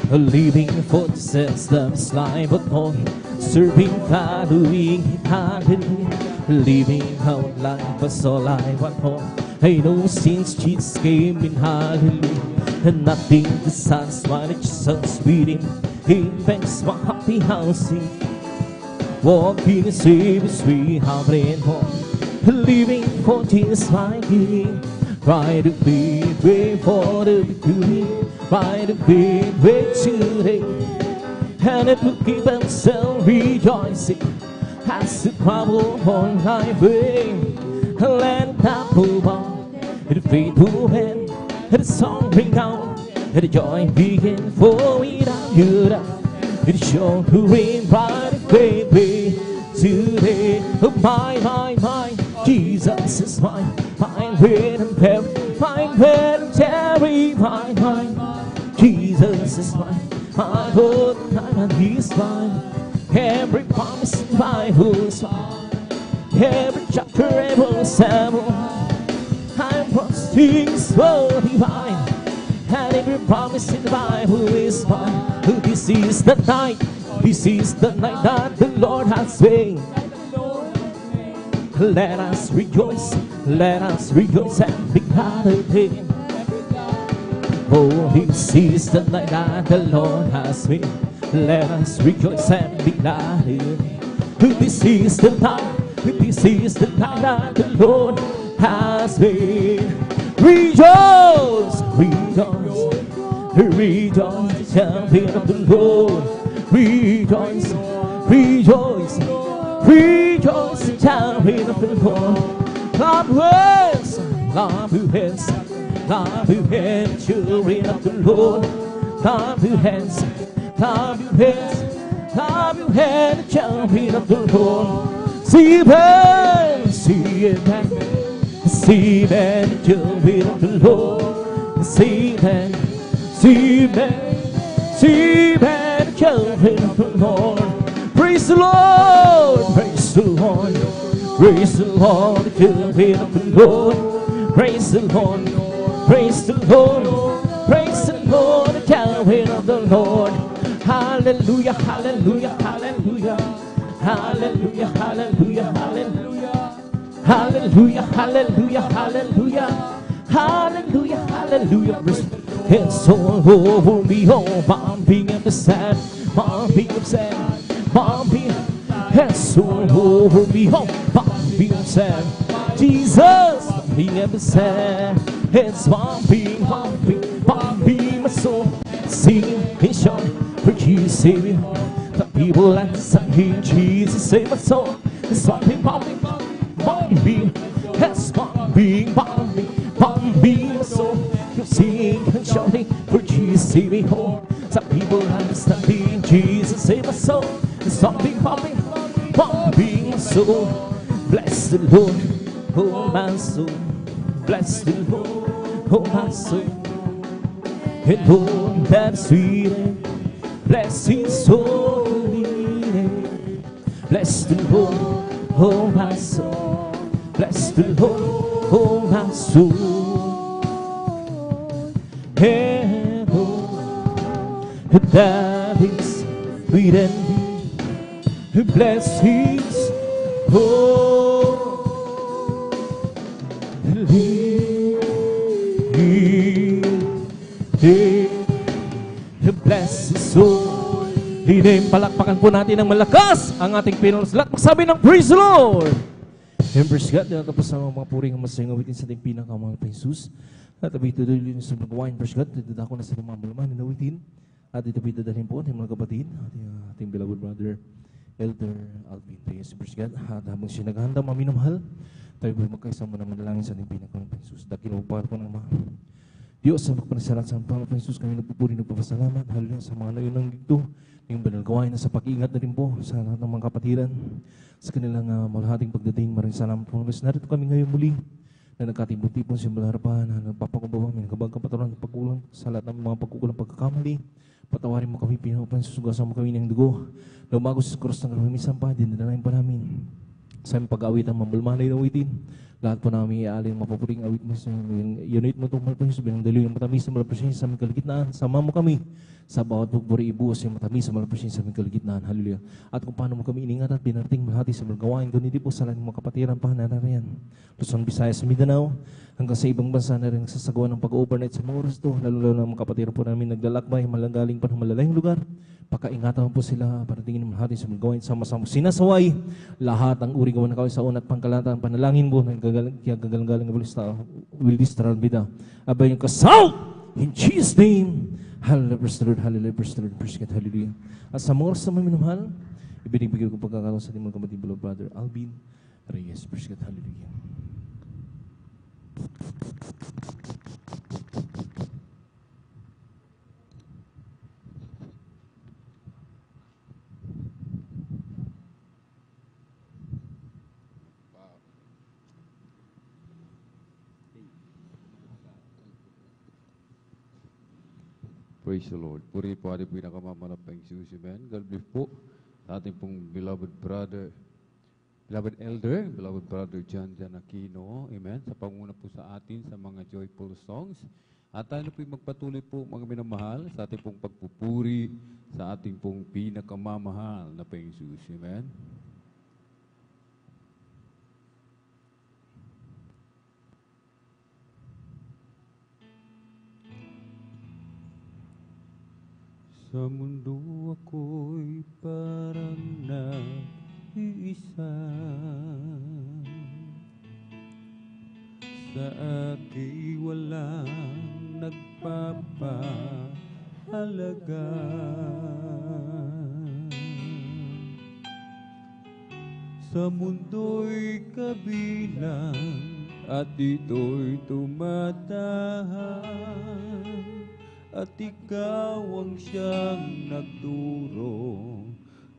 Living for Jesus, that is life, but no serving, following Him, hallelujah. Living out life, that's all I want more. I know since Jesus came in, hallelujah. And nothing to satisfy like Jesus with Him. He makes my happy house sing. Walking in Savior's way, happening more. Living for Jesus my King. Right to be way for the victory. Right to be way today. And it will keep himself rejoicing as the trouble on my way. Let that move on, the faithful hand, the song ring out, the joy begin for without you. It sure to rain bright and great way today. Oh my, Jesus is mine. Mine with and Perry, mine with and Terry, mine. Jesus is mine. My whole time and He's mine. Every promise in my whole song, every chapter, every syllable, I'm trusting so divine. And every promise in the Bible is mine. This is the night that the Lord has made. Let us rejoice and be glad in Him. Oh, this is the night that the Lord has made. Let us rejoice and be glad in Him. This is the night that the Lord has made. Rejoice, the champion of the Lord. Rejoice, the champion of the Lord. Clap your hands, children of the Lord. Clap your hands, champion of the Lord. See them, children of the Lord. See them, children of the Lord. Praise the Lord, praise the Lord, praise the Lord, children of the Lord. Praise the Lord, praise the Lord, praise the Lord, the children of the Lord. Hallelujah, hallelujah, hallelujah, hallelujah, hallelujah, hallelujah, hallelujah, hallelujah, hallelujah, hallelujah, hallelujah. And so over me, oh, Mom being upset, Mom being upset, Mom being, and so over me, oh, Mom being upset, Jesus being upset. It's Mom being, my soul, singing and shouting for Jesus Savior. The people and singing Jesus save my soul. It's Mom being, it's Mom being, my soul. You're singing and shouting for Jesus save me home. Some people understanding Jesus save my soul. It's Mom being, my soul. Bless the Lord, oh my soul. Bless the Lord, oh my soul. And all that sweet bless His holy name. Bless the Lord, oh my soul. Bless the Lord, oh my soul. And all that is within me, bless His holy bless His holy name. Palakpakan po natin ng malakas ang ating pinunuslat. Magsabi ng praise the Lord. And praise God. Tapos ang mga puring masayang awitin sa ating pinakamahal pa Jesus. At ito tuloy sa pagkawain. Praise God. Dito ako na sa pamamalaman ng awitin. At ito dalhin po ating mga kapatid, ating beloved brother Elder Alvin Reyes. Praise God. At habang siya naghahanda maminamahal, tayo po magkaisama na manalangin sa ating pinakamahal pa Jesus. Dakin mo pa po ng mga Diyos, sa magpanasalat sa Panginoon Jesus, kami nagpupuri, nagpapasalamat. Hallelujah sa mga layo ng dito. Yung banal gawain na sa pag-ingat na rin po sa lahat ng mga kapatiran. Sa kanilang malahating pagdating, maraming salamat po. Narito kami ngayon muli na nagkatibon-tibon sa harapan, na nagpapakumbabang, may nagkabag kapaturan, pagkulang sa lahat ng mga pagkukulang pagkakamali. Patawarin mo kami, Pinoon, susugasan mo kami ng dugo. Lumago sa krus ng kalamisan pa, dinadalain pa namin. Sa aming pag-awit ang mamulmanay na awitin. Lahat po namin iaalin mapapuling awit mo sa unit mo itong malapasyon, bilang daliw yung matamis sa malapasyon sa aming kaligitnaan. Sama mo kami sa bawat bugburi ibuos yung matamis sa malapasyon sa aming kaligitnaan. Hallelujah. At kung paano mo kami iningat at binarting malhati sa malagawain, ganito po sa lahat ng mga kapatiran pa narariyan. Luzon, Visayas, Mindanao, hanggang sa ibang bansa na rin nagsasagawa ng pag-overnight sa mga oras ito. Lalo-lalo na mga kapatiran po namin naglalakbay, malanggaling pa ng malalayong lugar. Pakaingatan po sila para tingin mo natin sa mga gawain sama-sama. Sinasaway lahat ang uri gawa na kawin sa una at pangkalatan. Panalangin mo na gagalang-galang will distract bida. Abay yung kasaw! In Jesus' name! Hallelujah, praise the Lord, hallelujah, praise the Lord, praise God, hallelujah. At sa mga oras na minumahal, ibinibigay ko pagkakataon sa ating mga kapatid, beloved brother Alvin Reyes, praise God, hallelujah. Praise the Lord. Puri po ating pinakamamalapang Jesus, amen. God bless po sa ating pong beloved brother, beloved elder, beloved brother John Aquino, amen. Sa panguna po sa atin sa mga joyful songs. At tayo po magpatuloy po mga minamahal sa ating pong pagpupuri sa ating pong pinakamamahal na Panginoon Jesus, amen. Sa mundo ako'y parang nag-iisa, sa akin walang nagpapahalaga. Sa mundo'y kabilang at dito'y tumatahan, at ikaw ang siyang nagturo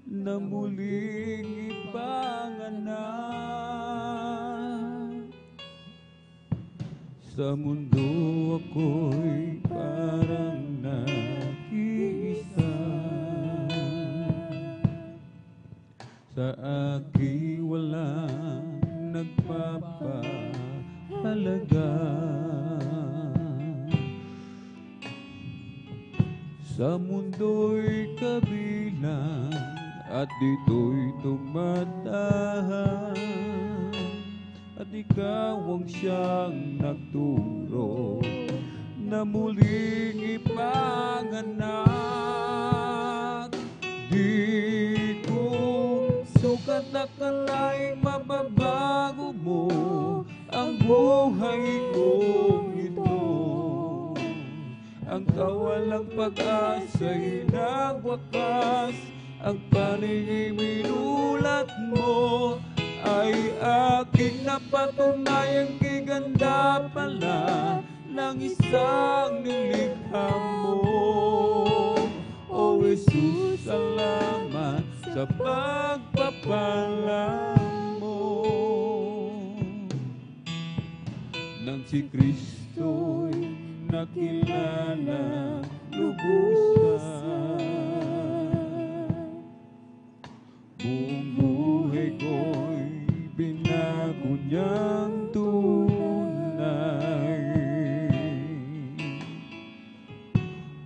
na muling ipanganak. Sa mundo ako'y parang nag-iisa, sa akin walang nagpapahalaga. Sa mundo'y kabilang at dito'y tumatahan, at ikaw ang siyang nagturo na muling ipanganak. Di ko sukat akalaing mababago mo ang buhay kong ito. Ang kawalang pag-asa'y nagwakas, ang paninimulat mo ay aking napatunayang kiganda pala ng isang nilikha mo. O Jesus, salamat sa pagpapala mo. Nang si Kristo'y nakilala lubusan, buong buhay ko'y binago niyang tunay.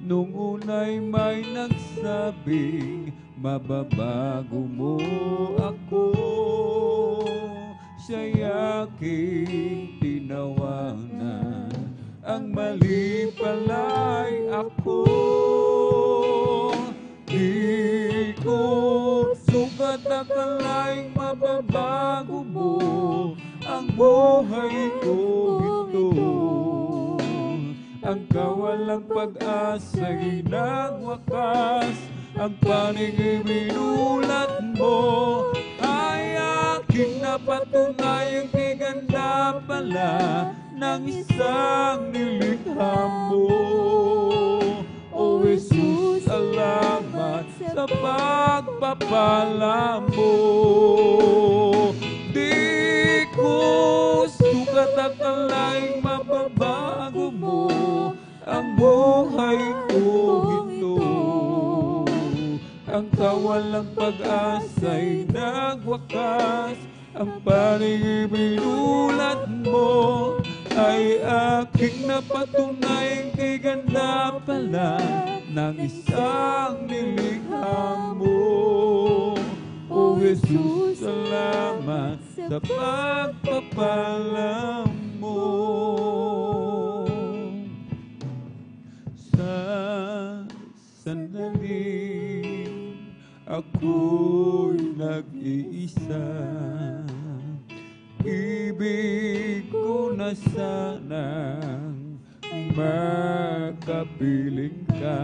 Nung una'y may nagsabing mababago mo ako, siya'y aking tinawanan. Ang mali pala'y ako. Di ko sukat akalaing mababago mo ang buhay ko ito. Ang kawalang pag-asa'y nagwakas, ang paninimulat mo ay aking napatunayang kiganda pala ng isang nilikha mo. O Jesus, salamat sa pagpapala mo. Di ko sukat akalaing mababago mo ang buhay kong ito. Ang kawalang pag-asa'y nagwakas, ang paningin ulat mo ay aking napatunay kay ganda pala ng isang nilikha mo. O Jesus, salamat sa pagpapala mo. Sa sandaling ako'y nag-iisa, ibig ko na sanang makapiling ka.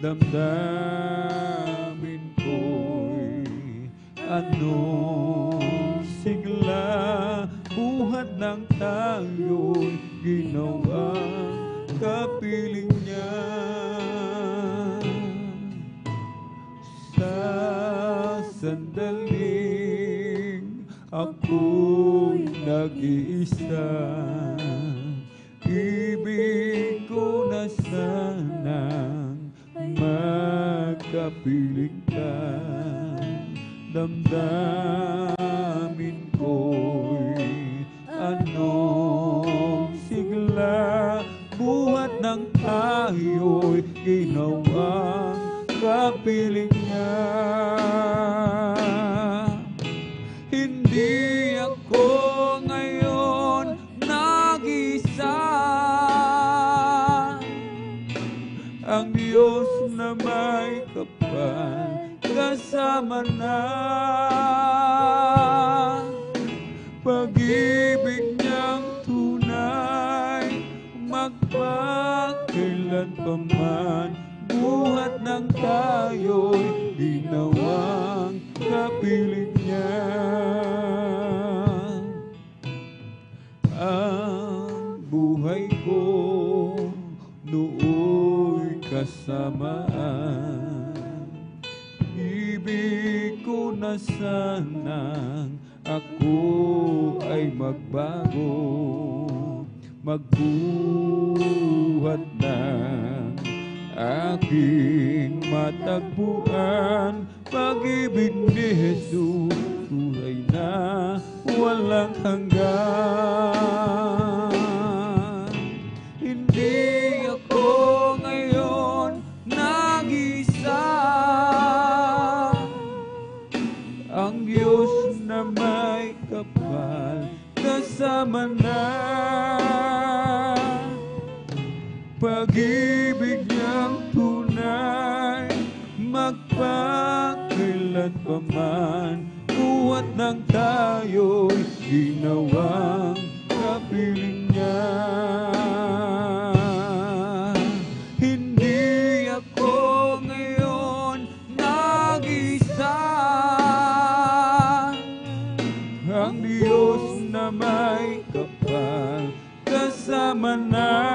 Damdamin ko'y anong sigla, buhat ng tayo'y ginawang kapiling niya. Sa sandaling ako'y nag-iisa, ibig ko na sanang magkapiling ka. Damdamin ko'y anong sigla, buhat ng tayo'y ginawang kapiling niya. Hindi ako ngayon nag-isa, ang Diyos na may kapal kasama na. Pag-ibig niyang tunay, magpakailan pa man, buhat ng tayo'y ginawang kapiling niya. Ang buhay ko nooy kasamaan, ibig ko na sanang ako ay magbago, magbuhat ng aking matagpuan. Pag-ibig ni Jesus, tunay na walang hanggan. Hindi ako ngayon nag-isa, ang Diyos na may kapal kasama na. Pag-ibig niyang tunay, magpakailan pa man, buhat ng tayo'y ginawang kapiling niya. Hindi ako ngayon nag-isa, ang Diyos na may kapal kasama na.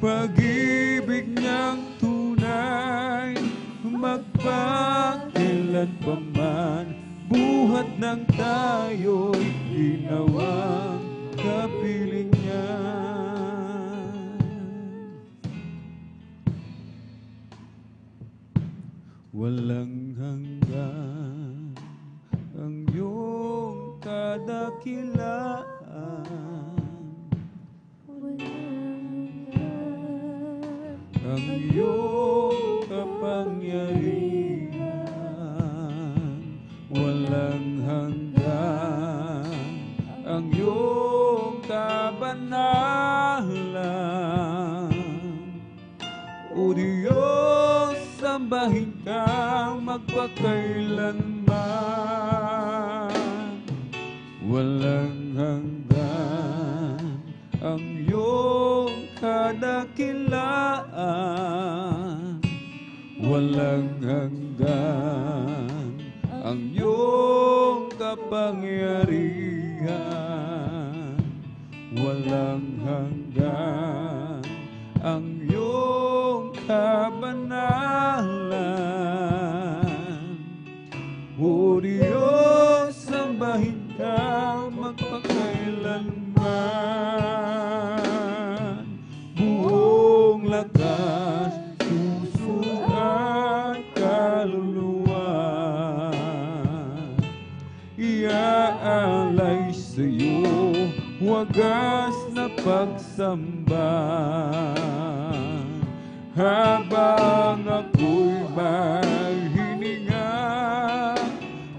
Pag-ibig niyang tunay, magpakailan pa man, buhat ng tayo'y ginawang kapiling niya. Walang hanggan ang iyong kadakilaan, ang iyong kapangyarihan. Walang hanggan ang iyong kabanalan. O Diyos, sambahin ka magpakailanman. Walang hanggan ang iyong kadakilaan. Walang hanggan ang iyong kapangyarihan. walang hanggan ang iyong kabanalan. O Diyos, sambahin ka magpakailanman. Buong lakas, puso at kaluluwa, iaalay sa'yo wagas na pagsamba. Habang ako'y maghininga,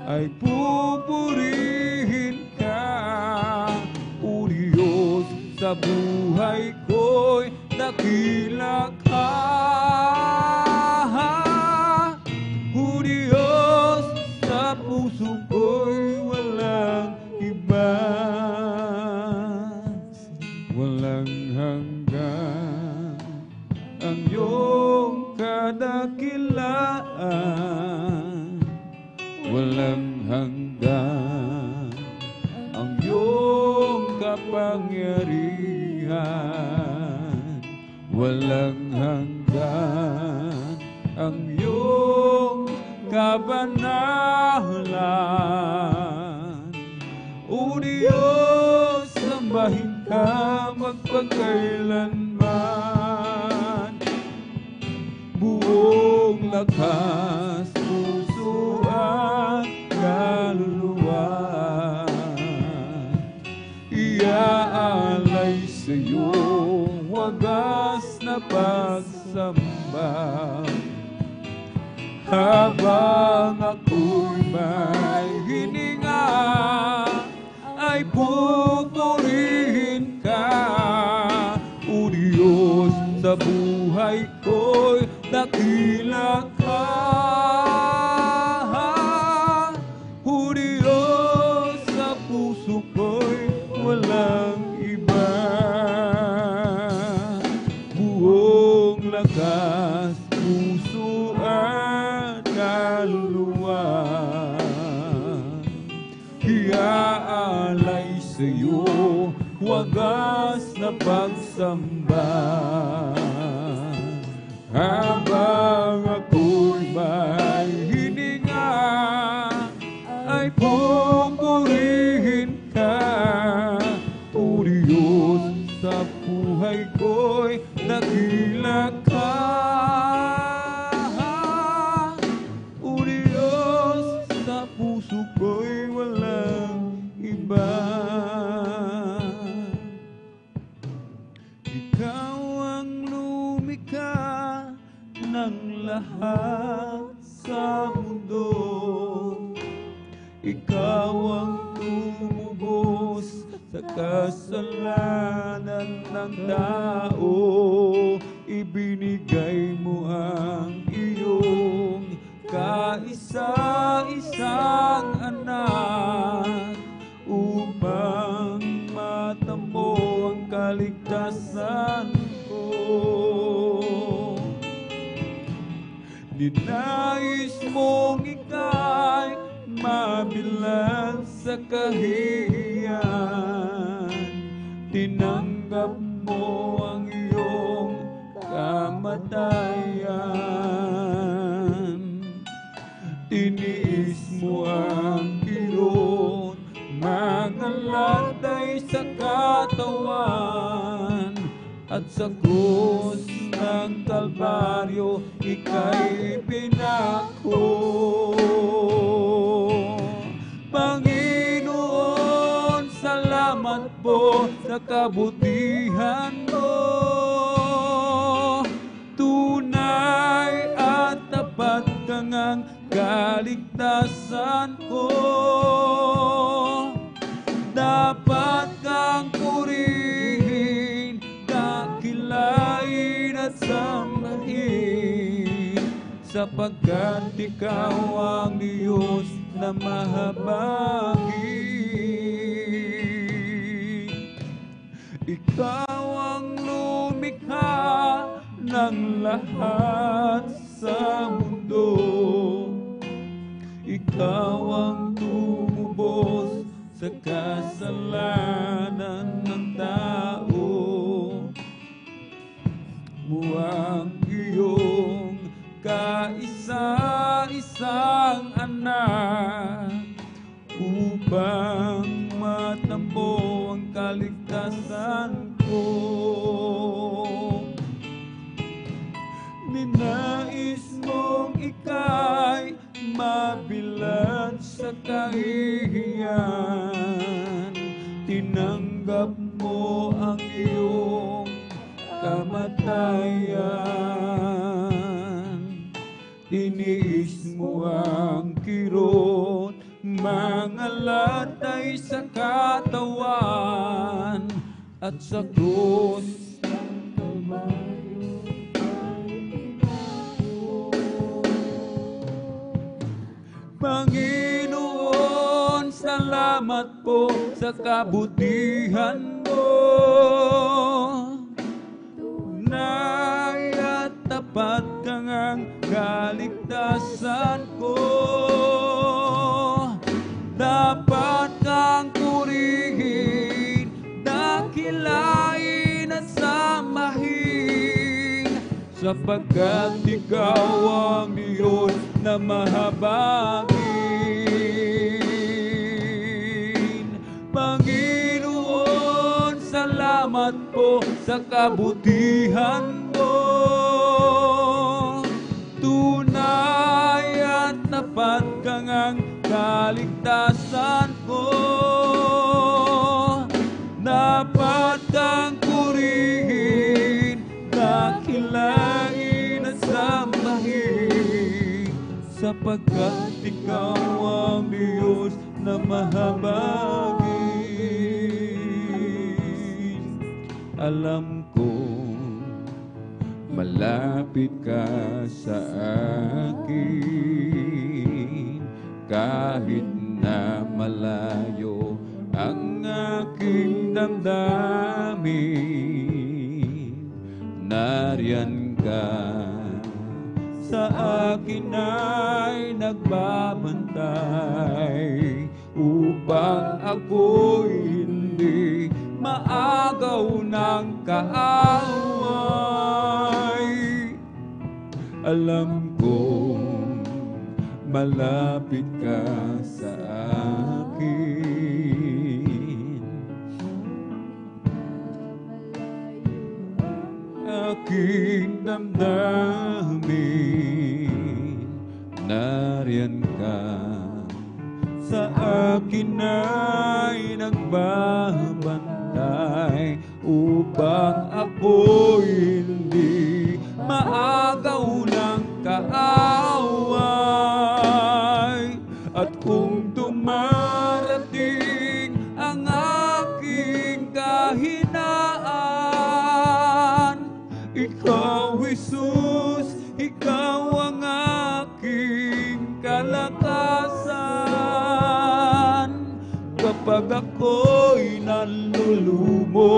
ay pupurihin ka. O Diyos, sa buhay ko'y dakila ka. O Diyos, sa puso ko'y walang iba. Walang hanggan ang iyong kadakilaan. Walang hanggan ang iyong kapangyarihan. Walang hanggan ang iyong kabanalan. O Diyos, sambahin ka magpakailanman. Buong lakas, puso at kaluluwa, iaalay sa'yo wagas na pagsamba. Habang ako'y may hininga, ay pupurihin ka. O Diyos, sa buhay ko'y dakila ka. O Diyos, sa puso ko'y walang iba. Buong lakas, puso at kaluluwa, iaalay sa'yo wagas na pagsamba. Habang ako'y may hininga, ay pupurihin ka. O Diyos, sa buhay ko'y dakila ka. O Diyos, sa puso ko'y walang iba. Ikaw ang lumikha ng lahat sa mundo. Ikaw ang tumubos sa kasalanan ng tao. Ibinigay mo ang iyong kaisa-isang anak upang matamo ang kaligtasan ko. Ninais mong ika'y mabilang sa kahihiyan. Tinanggap mo ang iyong kamatayan. Tiniis mo ang kirot, mga latay sa katawan, at sa krus ng Kalbaryo ika'y pinako. Panginoon, salamat po sa kabutihan mo. Tunay at tapat kang ang kaligtasan ko. Dapat kang purihin, dakilain at sambahin, sapagkat ikaw ang Diyos na mahabagin. Ikaw ang lumikha ng lahat sa mundo. Ikaw ang tumubos sa kasalanan ng tao. isang anak upang matampo ang kaligtasan ko. Ninais mong ika'y mabilad sa kahihiyan, tinanggap mo ang iyong kamatayan. Tiniis mo ang kirot, mga latay sa katawan, at sa krus Panginoon, salamat po sa kabutihan mo. Tunay at tapat kang ang kaligtasan ko. Dapat kang purihin, dakilain at samahin, sapagkat ikaw ang Diyos na mahabagin. Panginoon, salamat po sa kabutihan mo. Tunay at tapat kang ang kaligtasan ko. Dapat kang purihin, dakilain at sambahin, sapagkat ikaw ang Diyos na mahabagin. Alam ko malapit ka sa akin, kahit na malayo ang aking damdamin. Nariyan ka, sa akin ay nagbabantay, upang ako'y hindi maagaw ng kaaway. Alam kong malapit ka sa akin, aking damdamin. Nariyan ka, sa akin ay nagbabantay, upang ako'y hindi maagaw ng kaaway. At kung dumarating ang aking kahinaan, ikaw, Jesus, ikaw ang aking kalakasan. Kapag ako'y nalulumo,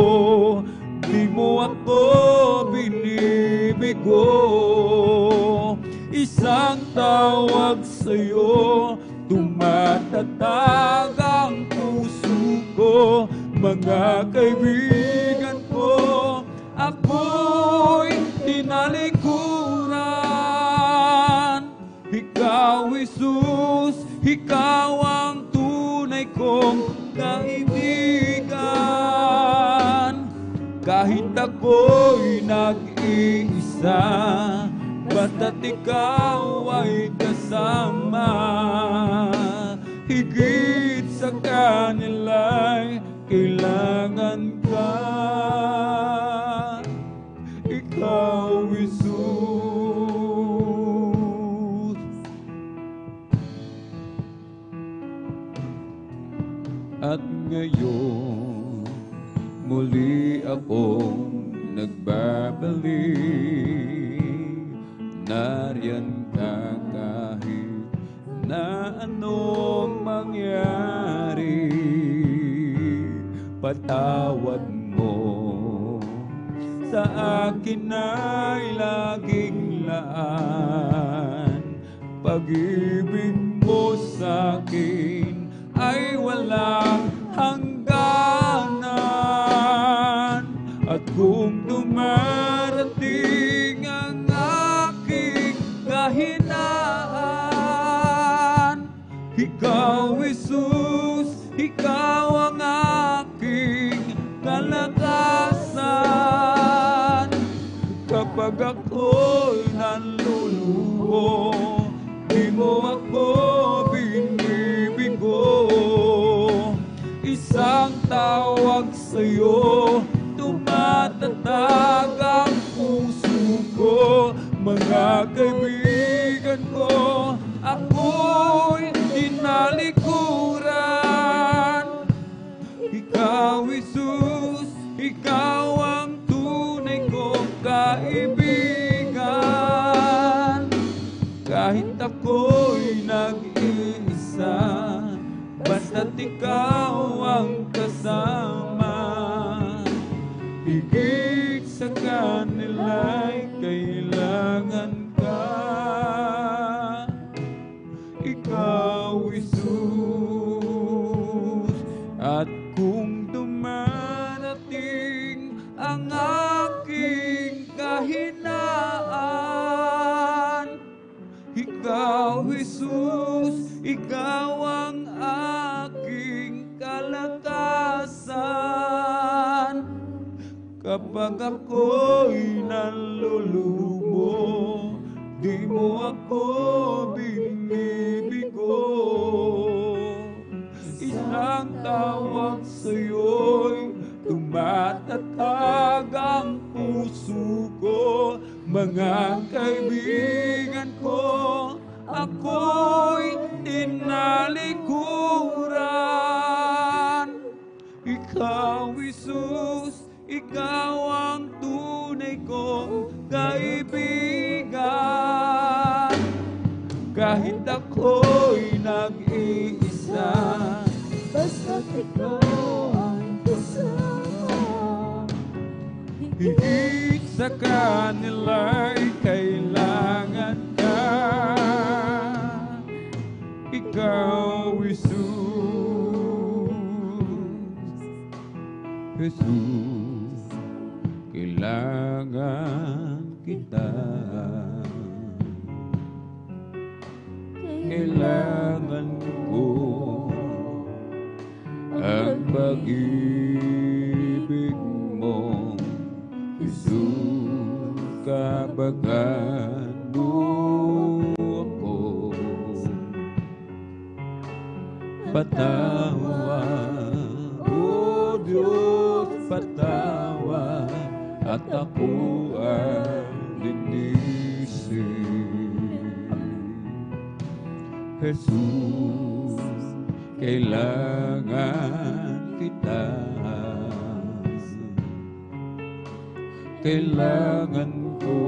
di mo ako binibigo. Isang tawag sa'yo, tumatatag ang puso ko. Mga kaibigan ko, ako'y tinalikuran. Ikaw, Jesus, ikaw ang tunay kong kaibigan. Kahit ako'y nag-iisa, basta't ikaw ay kasama. Higit sa kanila'y kailangan ka. Ikaw, Jesus. At ngayon, muli akong nagbabalik. Nariyan ka kahit na anong mangyari. Patawad mo sa akin ay laging laan. Pag-ibig mo sa akin ay walang hangganan. At kung dumarating ang aking kahinaan, tawag sa'yo, tumatatag ang puso ko. Mga kaibigan ko, ako'y tinalikuran. Ikaw, Jesus, ikaw ang tunay kong kaibigan. Kahit ako'y nag-iisa, basta't ikaw ang kasama. Higit sa kanila'y kailangan ka. Ikaw, Jesus. At kung dumarating ang aking kahinaan, ikaw, Jesus, ikaw ang aking kalakasan. Kapag ako'y nalulumo, di mo ako binibigo. Isang tawag sa'yo'y tumatatag ang puso ko. Mga kaibigan ko, ako'y tinalikuran. Ikaw, Jesus, ikaw ang tunay kong kaibigan. Kahit ako'y nag-iisa, basta't ikaw ang kasama. higit sa kanila'y kailangan ka. Ikaw, Jesus. Jesus, kailangan kita. Kailangan ko ang pag-ibig mo. Jesus, kabagan mo ako. Patawad, O Diyos, patawad, at ako ay linisin. Jesus, kailangan kita. Kailangan ko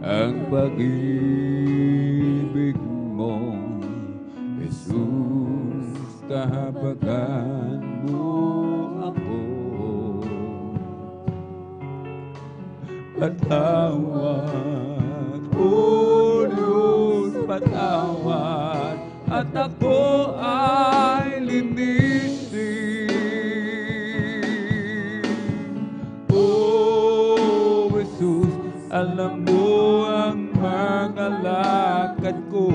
ang pag-ibig mo. Jesus, kahabagan mo ako. Patawad, O Diyos, patawad, at ako ay linisin. O Jesus, alam mo ang mga lakad ko.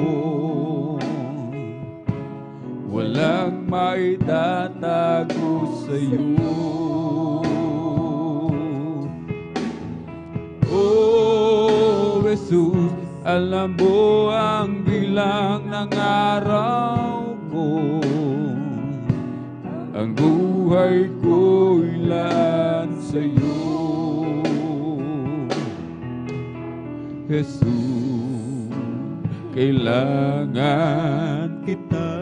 Walang maitatago sa'yo. Oh, Jesus, alam mo ang bilang ng araw ko. Ang buhay ko'y laan sa'yo. Jesus, kailangan kita.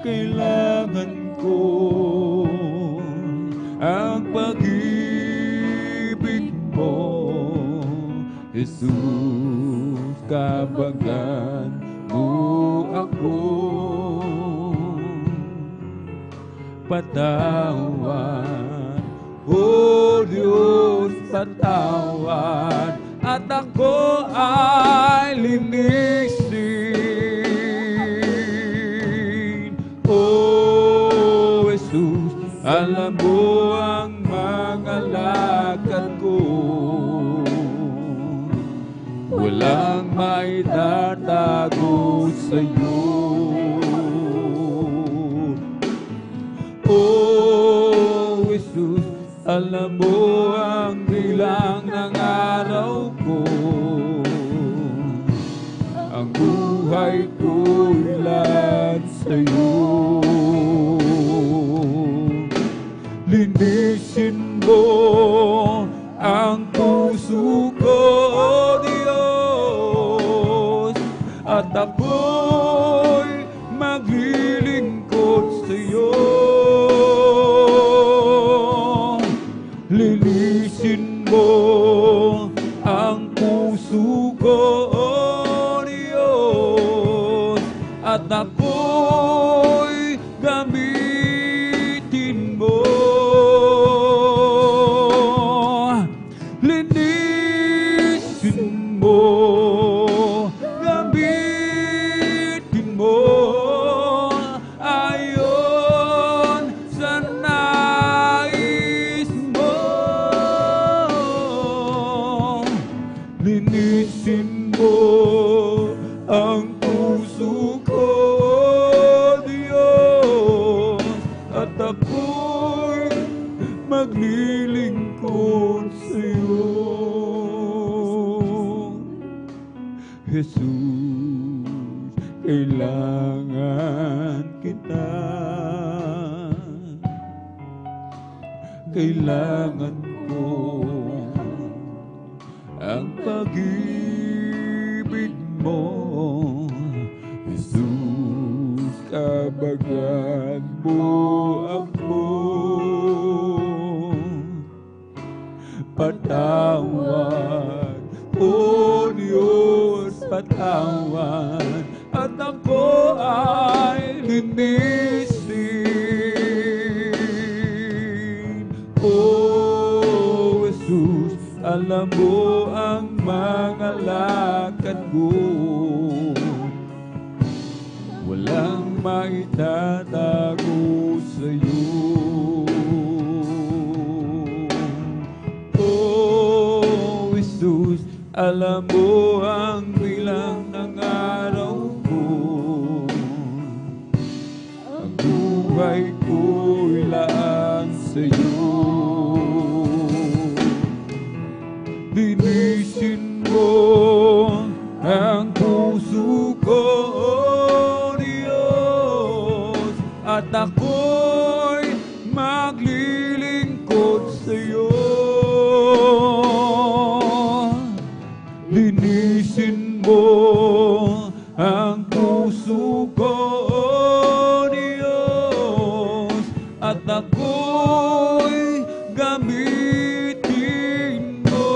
Kailangan ko ang pag-ibig mo. Jesus, kabagan mo ako. Patawad, O Diyos, patawad, at ako ay linisin. O Jesus, alam mo ang mga lakad ko. Walang maitatago sa'yo. O Jesus, alam mo ang bilang ng araw ko. Ang buhay ko'y puso ko, Diyos, at ako'y gamitin mo. Linisin mo, gamitin mo, ayon sa nais mo. Linisin mo ang puso ko, Diyos, at ako'y maglilingkod sa'yo. Jesus, kailangan kita. Kailangan ko ang pag-ibig mo. Jesus, kabagan mo ako. Patawad, O Diyos, patawad, at ako ay linisin. O Jesus, alam mo ang mga lakad ko, walang maitatago sa'yo. O Jesus, alam mo ang bilang ng araw ko, ang buhay ko'y laan sa'yo. Linisin mo ang puso ko, Diyos, at ako'y maglilingkod sa'yo. Linisin mo ang puso ko, Diyos, at ako'y gamitin mo.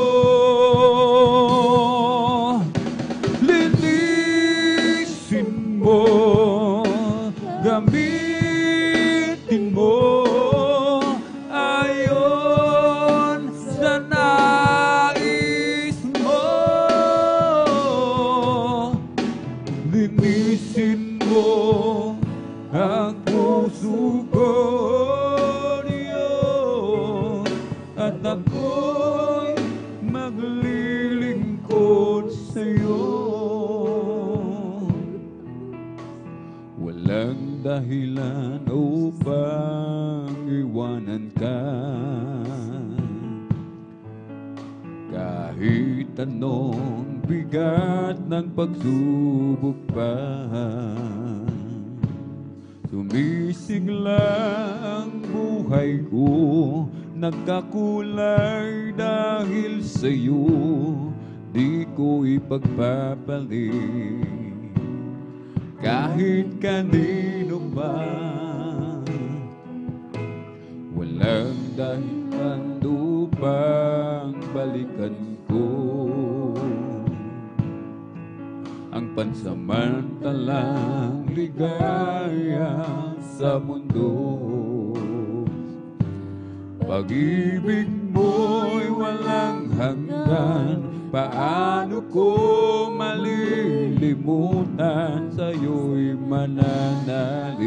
Linisin mo, gamitin mo, ayon sa nais mo. Linisin mo ang puso ko, Diyos, at ako'y maglilingkod sa'yo. Walang dahilan upang iwanan ka, kahit anong bigat ng pagsubok pa. Sumisigla ang buhay ko, nagkakulay dahil sa'yo, di ko ipagpapalit kahit kanino pa. Walang dahilan upang balikan ko ang pansamantalang ligaya sa mundo. Pag-ibig mo'y walang hanggan, paano ko malilimutan? Sa'yo'y mananalig,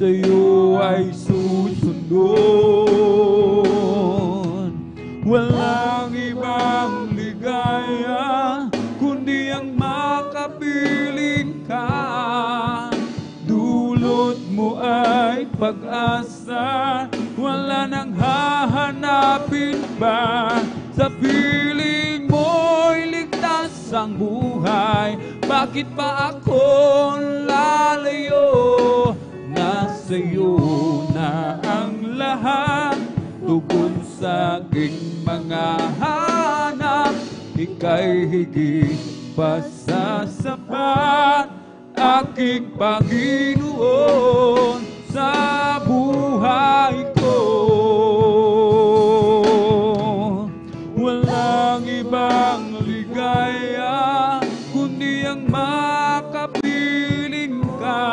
sa'yo ay susunod. Walang ibang ligaya kundi ang makapiling ka. Dulot mo ay pag-asa, wala nang hahanapin ba? Sa piling mo'y ligtas ang buhay, bakit pa ako lalayo? Nasa'yo na ang lahat, tugon sa aking mga hanap. Ika'y higit pa sa sapat, aking Panginoon sa buhay ko. Walang ibang ligaya, kundi ang makapiling ka.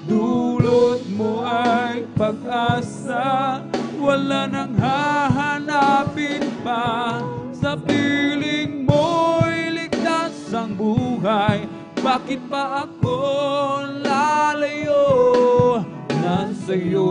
Dulot mo ay pag-asa, wala nang hahanapin pa. Sa piling mo'y ligtas ang buhay, bakit pa ako lalayo? Nasa'yo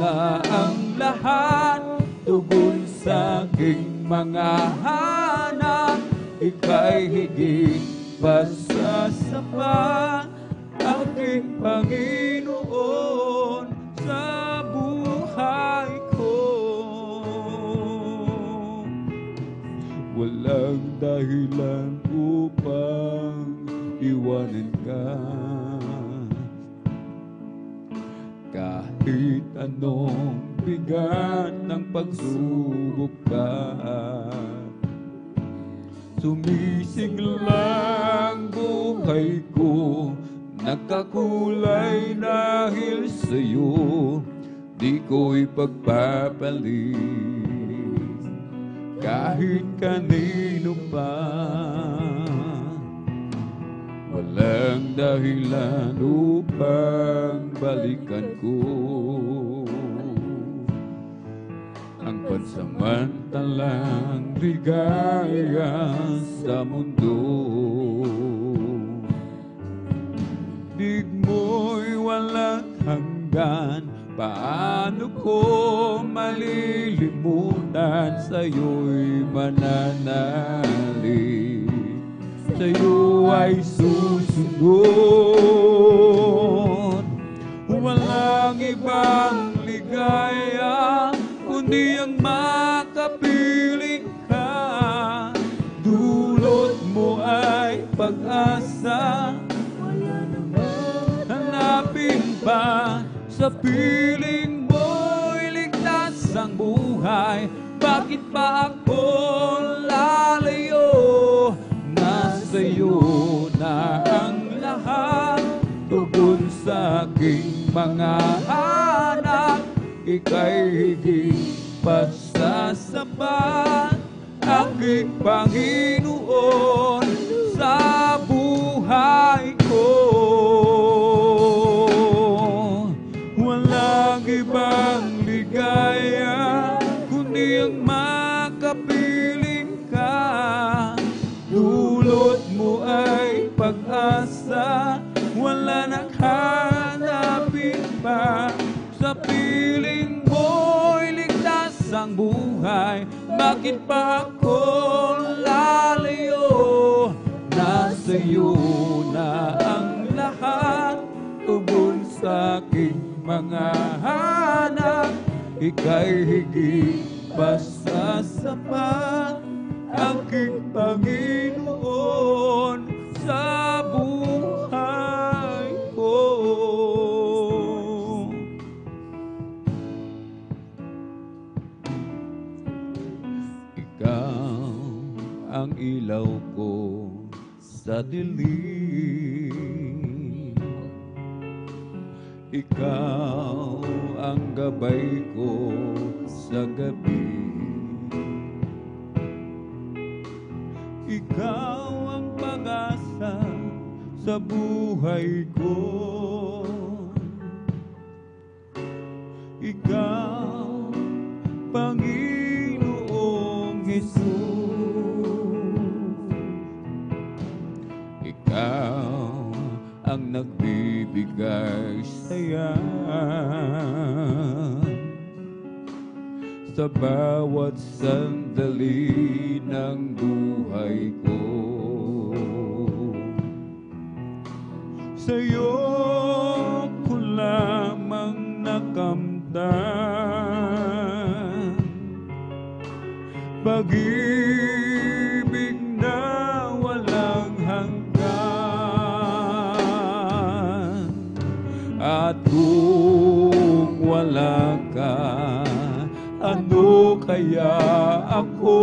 na ang lahat, tugon sa aking mga hanap. Ika'y higit pa sa sapat, aking Panginoon sa buhay ko. Walang dahilan upang iwanan ka. Kahit anong bigat ng pagsubok ka, sumisiglang buhay ko, nagkakulay dahil sa'yo, di ko ipagpapalit kahit kanino pa. Walang dahilan upang balikan ko ang pansamantalang ligaya sa mundo. Dig mo'y walang hanggan, paano ko malilimutan? Sa'yo'y mananalig, sa'yo ay susunod. Walang ibang ligaya, kundi ang makapiling ka. Dulot mo ay pag-asa, hanapin pa. Sa piling mo'y ligtas ang buhay, bakit pa ako lalayo? Nasa'yo na ang lahat, tugon sa aking mga anak. Ika'y higit pa sa sapat, aking Panginoon sa buhay ko. Walang ibang ligaya, kundi ang makapiling ka. Dulot mo ay pag-asa, wala nang hanapin pa. Sa piling mo'y ligtas ang buhay, bakit pa ako lalayo? Nasa'yo na ang lahat, tugon sa aking mga hanap. Ika'y higit pa sa sapat, aking Panginoon sa buhay ko. Ikaw ang ilaw ko sa dilim, ikaw ang gabay ko sa gabi. Ikaw ang pag-asa sa buhay ko. Ikaw, Panginoong Hesus. Ikaw ang nagbibigay saya sa bawat sandali ng buhay ko. Sa'yo ko lamang nakamtan pag-ibig na walang hanggan. At kung wala ka, ano kaya ako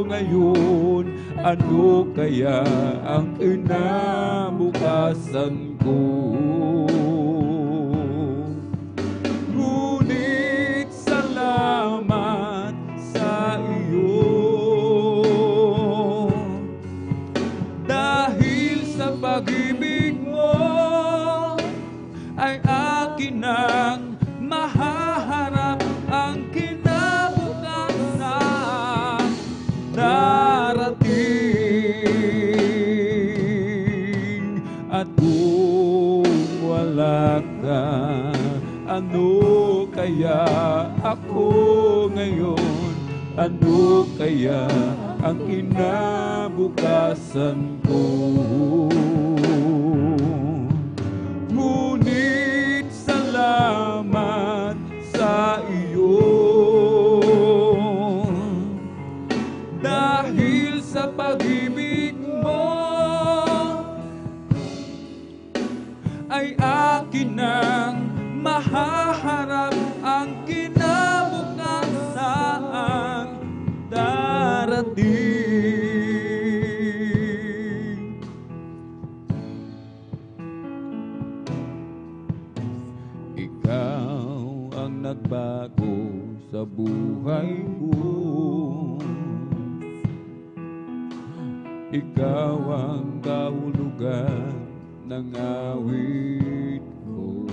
ngayon? Ano kaya ang kinabukasan ko? Ngunit salamat sa iyo, ano kaya ang kinabukasan ko? Ngunit salamat sa iyo, dahil sa pag-ibig mo ay akin nang mahaharap ang kinabukasan darating. Ikaw ang nagbago sa buhay ko, ikaw ang kahulugan ng awit ko.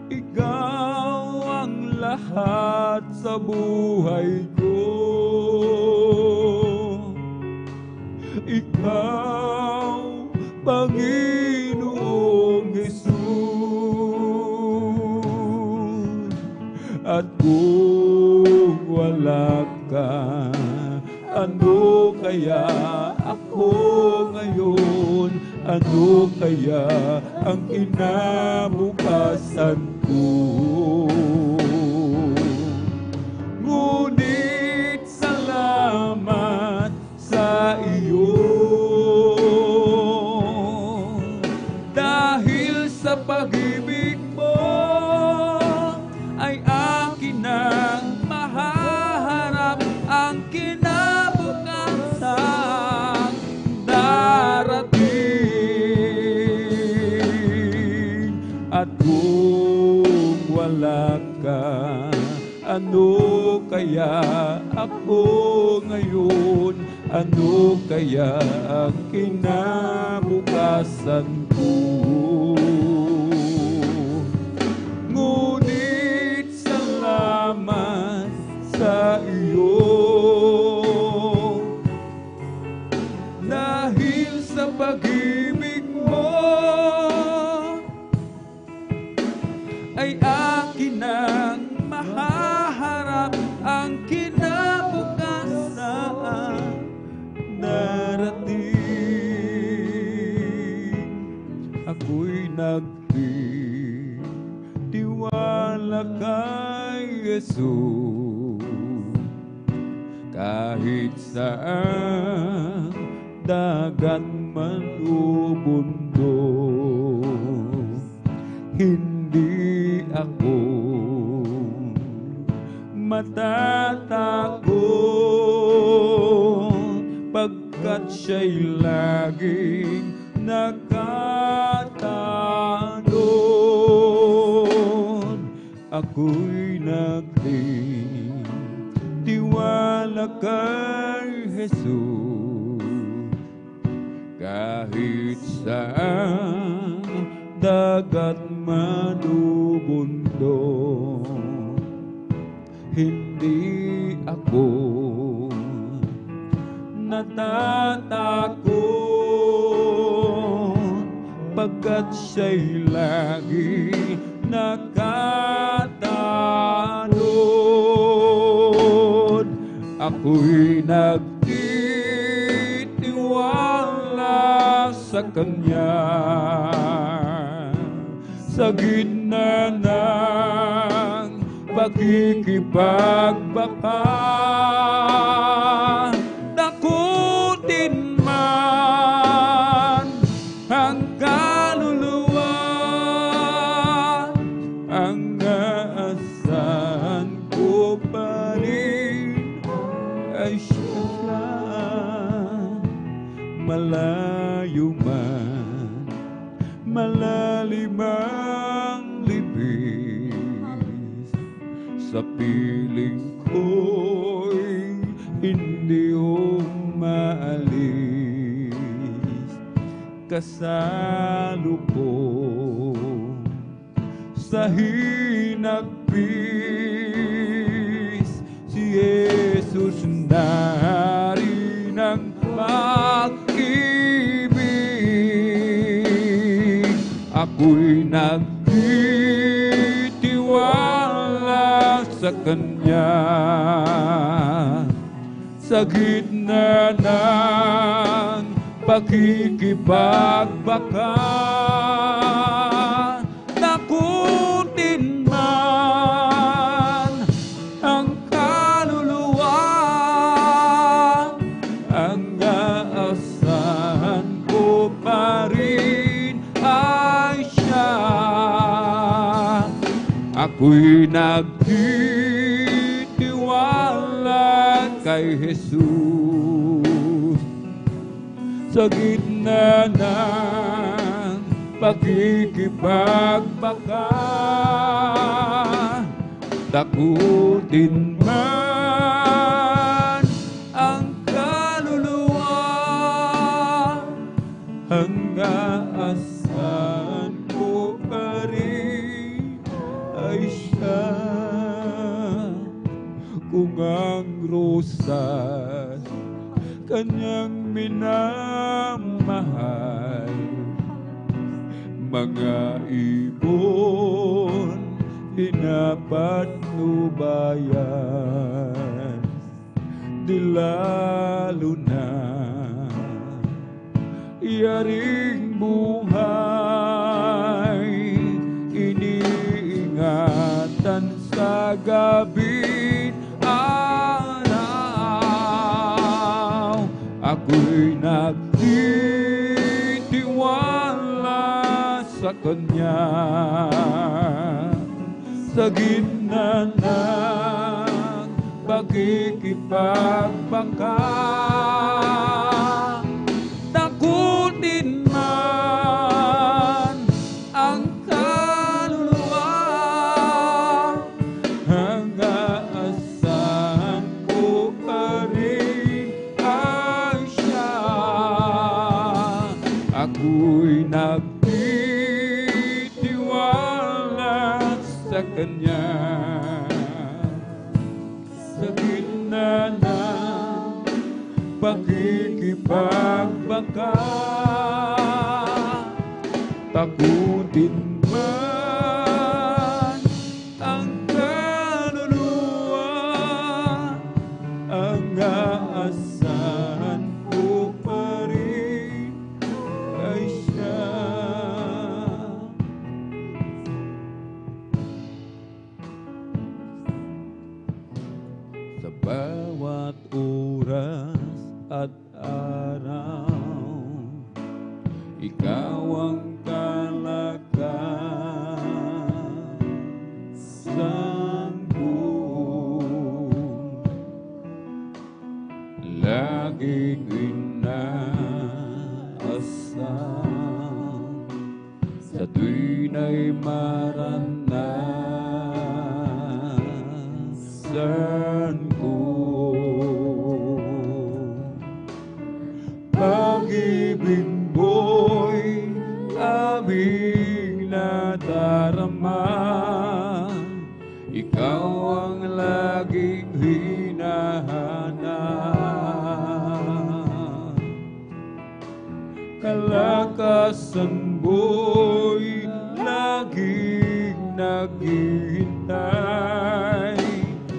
Ikaw ang lahat sa buhay ko. Ikaw, Panginoong Jesus. At kung wala ka, ano kaya ako ngayon? Ano kaya ang kinabukasan ko? Ngunit salamat sa iyo, dahil sa pag-ibig mo ay akin nang mahaharap ang kinabukasan darating. At kung wala ka, ano kaya ako ngayon? Ano kaya ang kinabukasan ko? Ngunit salamat sa iyo, dahil sa pag-ibig mo ay akin nang mahaharap ang kinabukasan darating. Ako'y nagtitiwala kay Jesus, kahit saan dagat man o bundok, hindi ako matatakot, pagkat siya'y laging nakatanod. Ako'y nagtitiwala kay Jesus, kahit saan dagat man o bundok, hindi ako natatakot, pagkat siya'y lagi nakatanod. Ako'y nagtitiwala sa Kanya, sa gitna ng pakikipagbaka. Dakutin man ang kaluluwa, ang aasahan ko pa rin ay siya. Malayo man, malalim ang libis, sa piling ko'y hindi umaalis. Kasalubong sa hinagpis, si Jesus narin ang pag-ibig. Ako'y nagtitiwala sa Kanya, Kanya. Sa gitna ng pakikipagbaka, nakutin man ang kaluluwa, ang aasahan ko pa rin ay siya. Ako'y nagtitiwala kay Jesus. Sa gitna ng pakikipagbaka, takutin man ang kaluluwa, hanggang asan ko pa rin ay siya. Kung ang rosas Kanyang minamahal, mga ibon pinapatnubayan, di lalo na yaring buhay, iniingatan sa gabi araw. Ako'y nagtitiwala sa Kanya sa gitna ng pakikipagbangka. Takutin man ang kaluluwa, hanggang asahan ko pa rin ay siya. Ako'y nagtitiwala sa Kanya sa gitna ng pakikipagbangka. Takutin man ang kaluluwa, ang aasahan ko pa rin ay siya. Sa bawat oras at araw, Ikaw ang kalakasan ko. Laging inaasam sa tuwin ay maranasan ko. Pag-ibig mo'y aming nadarama, Ikaw ang laging hinahanap. Kalakasan mo'y laging naghihintay,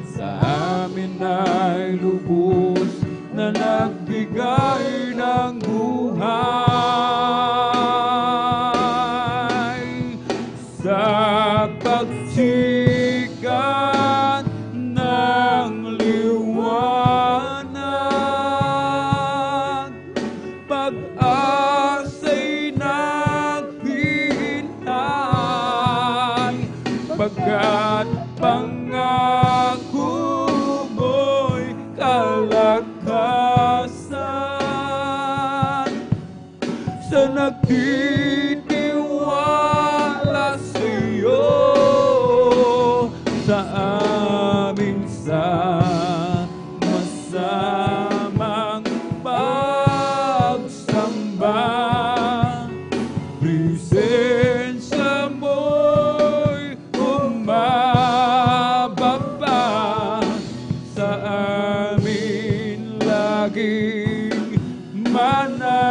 sa amin ay lubos na nagbigay ng buhay. Sa pagsikat ng liwanag, pag-asa'y naghihintay, pagkat pangako mo'y kalakasan. Sa nagtitiwala sa'yo, sa aming sama-samang pagsamba, presensya mo'y umababa sa amin laging mananahan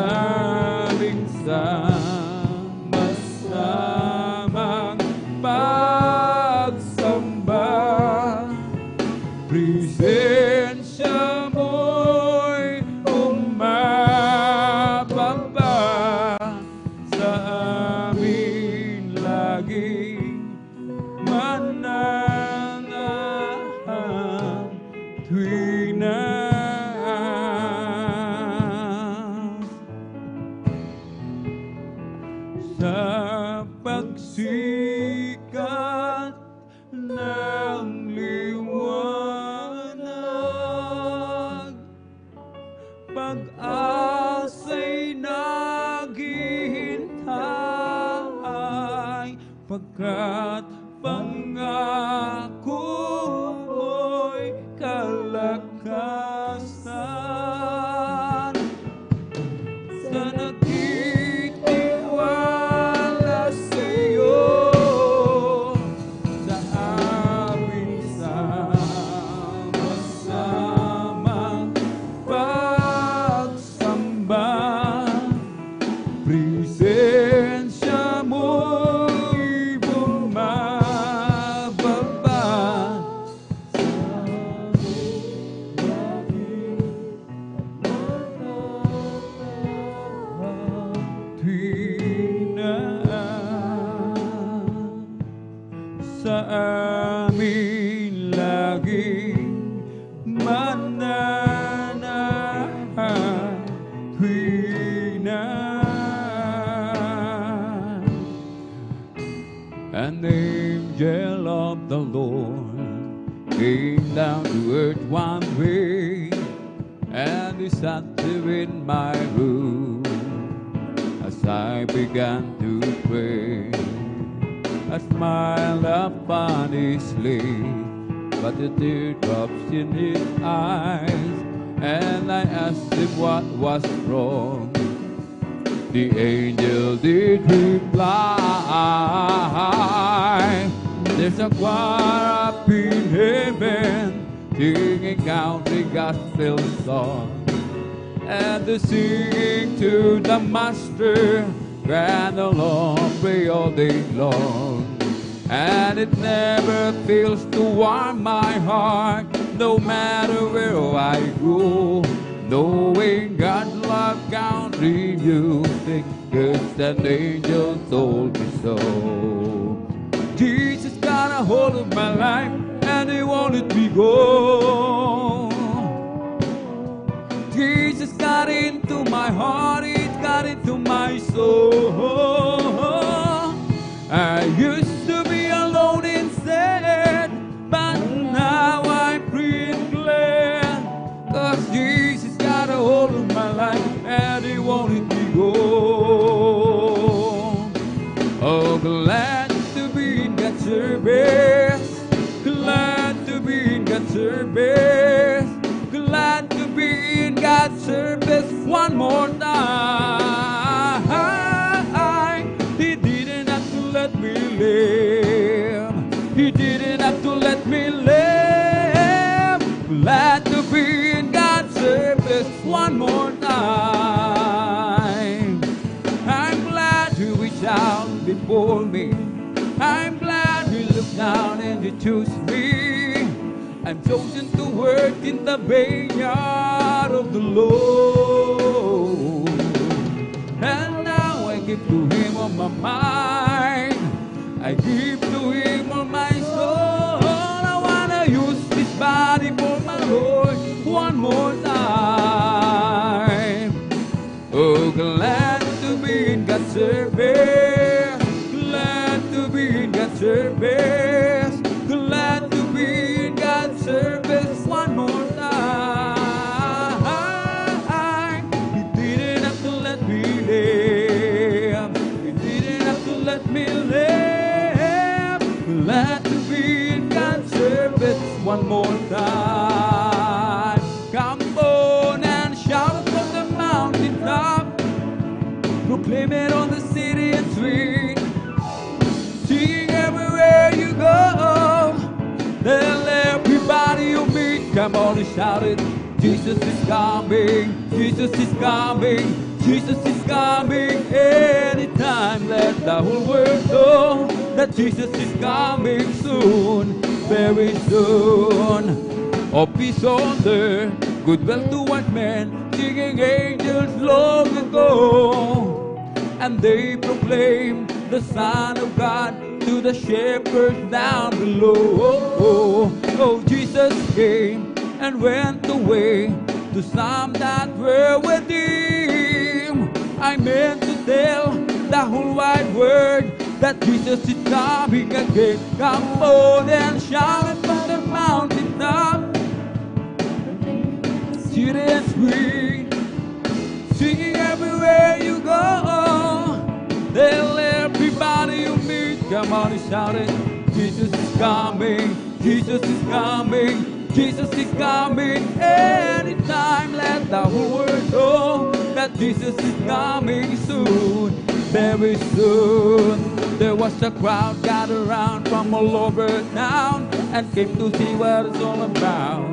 aming sama-samang pagsamba. Presensya mo'y umababa sa amin laging mananahan tuwing na sa pagsikat ng liwanag, pag-asa'y naghihintay, pagkat pangako mo'y kalakasan. Sa nagtitiwala sa'yo, sa aming sama-samang pagsamba, presensya mo'y bumababa sa aming laging tuwing na sa amin laging mananahan tuwing na. An angel of the Lord came down to earth one way, and he sat there in my room as I began to pray. I smiled upon his sleeve, but the teardrops in his eyes, and I asked him what was wrong. The angel did reply, there's a choir up in heaven singing out the gospel song, and they're singing to the Master, grand along, pray all day long. And it never fails to warm my heart, no matter where I go, knowing God's love can't music, 'cause an angel told me so. Jesus got a hold of my life, and he won't let me go. Jesus got into my heart, he got into my soul. I used to be alone and sad, but now I'm free and glad, 'cause Jesus got a hold of my life, and he won't let me go. Oh, glad to be in God's service, glad to be in God's service, glad to be in God's service one more time. He didn't have to let me live, he didn't have to let me live. Glad to be in God's service one more time. I'm glad you reached out before me, I'm glad you looked down and you chose me. I'm chosen to work in the vineyard of the Lord, and now I give to him all my mind, I give to him all my soul. I wanna use this body for my Lord one more time. Oh, glad to be in God's service, glad to be in God's service, glad to be in God's service one more time. He didn't have to let me live, he didn't have to let me live. Glad to be in God's service one more time. Come on and shout from the mountaintop, proclaim it on the city and street, sing everywhere you go. Tell everybody you meet, come on and shout it. Jesus is coming, Jesus is coming, Jesus is coming anytime. Let the whole world know that Jesus is coming soon, very soon. Of peace on earth, goodwill toward men, singing angels long ago. And they proclaim the Son of God to the shepherds down below. Oh, Jesus came and went away to some that were with him. I meant to tell the whole wide world that Jesus is coming again. Come on and shout it from the mountain top. City and sweet, singing everywhere you go. Tell everybody you meet, come on and shout it. Jesus is coming, Jesus is coming, Jesus is coming anytime. Let the whole world know that Jesus is coming soon, very soon. There was a crowd gathered around from all over town and came to see what it's all about.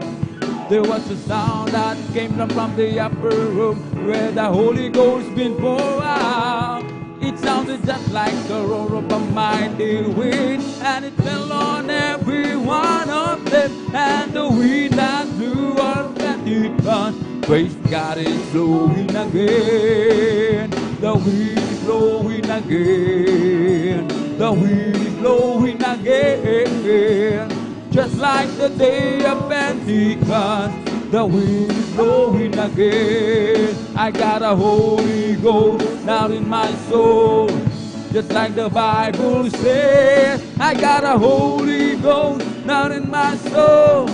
There was a sound that came from the upper room where the Holy Ghost been poured out. It sounded just like the roar of a mighty wind, and it fell on every one of them. And the wind that blew on Pentecost, praise God, is blowing again. The wind is blowing again. The wind is blowing again. Just like the day of Pentecost, the wind is blowing again. I got a Holy Ghost down in my soul. Just like the Bible says, I got a Holy Ghost down in my soul.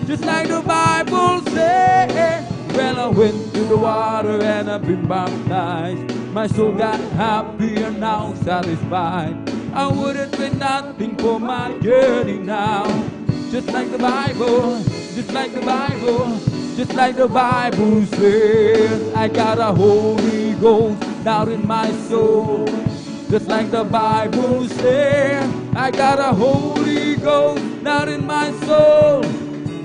Just like the Bible says. Well, I went to the water and I've been baptized. My soul got happy and now satisfied. I wouldn't trade nothing for my journey now. Just like the Bible, just like the Bible, just like the Bible says. I got a Holy Ghost down in my soul. Just like the Bible says. I got a Holy Ghost down in my soul.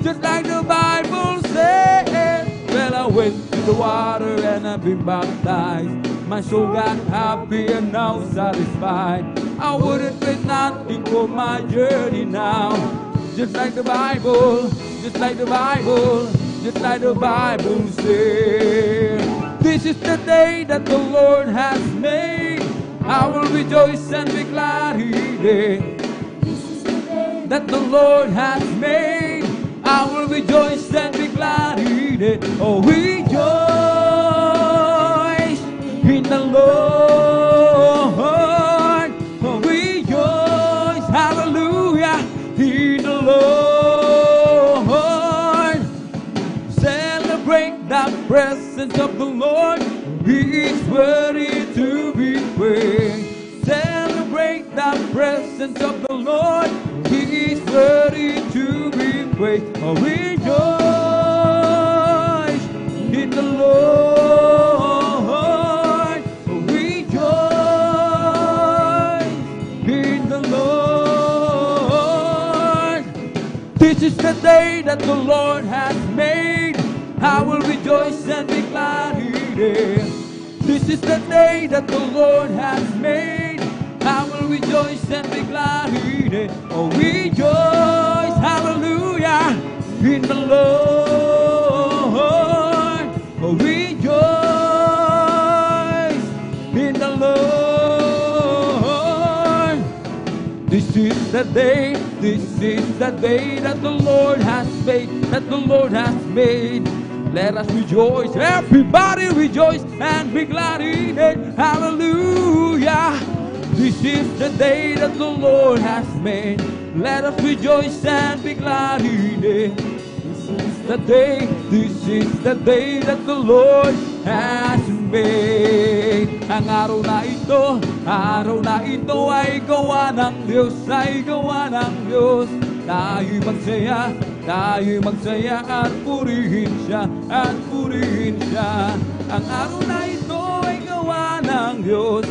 Just like the Bible says. Well, I went to the water and I've been baptized. My soul got happy and now satisfied. I wouldn't trade nothing for my journey now. Just like the Bible, just like the Bible, just like the Bible says. This is the day that the Lord has made. I will rejoice and be glad in it. This is the day that the Lord has made. I will rejoice and be glad in it. Oh, rejoice in the Lord. Oh, rejoice, hallelujah, in the Lord. Celebrate the presence of the Lord. He is worthy to be praised. Celebrate the presence of the Lord. He is worthy to be praised. Oh, rejoice in the Lord. Oh, rejoice in the Lord. This is the day that the Lord has made. I will rejoice and be glad in it. This is the day that the Lord has made. I will rejoice and be glad in it. Oh, rejoice, hallelujah, in the Lord. Oh, rejoice in the Lord. This is the day that the Lord has made, that the Lord has made. Let us rejoice, everybody rejoice and be glad in it. Hallelujah. This is the day that the Lord has made. Let us rejoice and be glad in it. This is the day that the Lord has made. Ang araw na ito ay gawa ng Diyos, ay gawa ng Diyos. Tayo'y magsaya at purihin siya, at purihin siya. Ang araw na ito ay gawa ng Diyos.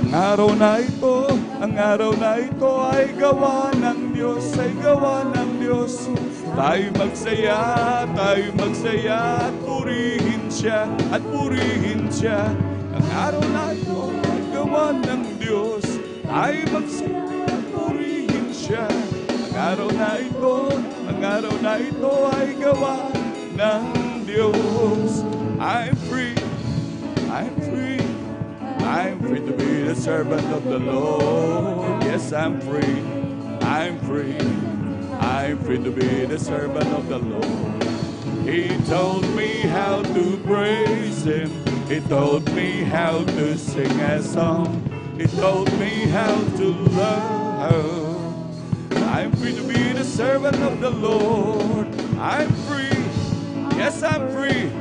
Ang araw na ito Ang araw na ito ay gawa ng Diyos, ay gawa ng Diyos. Tayo magsaya at purihin siya, at purihin siya. Ang araw na ito ay gawa ng Diyos, tayo magsaya at purihin siya. Ang araw na ito ay gawa ng Diyos. I'm free, I'm free, I'm free to be the servant of the Lord. Yes, I'm free, I'm free, I'm free to be the servant of the Lord. He told me how to praise Him. He told me how to sing a song. He told me how to love. I'm free to be the servant of the Lord. I'm free. Yes, I'm free.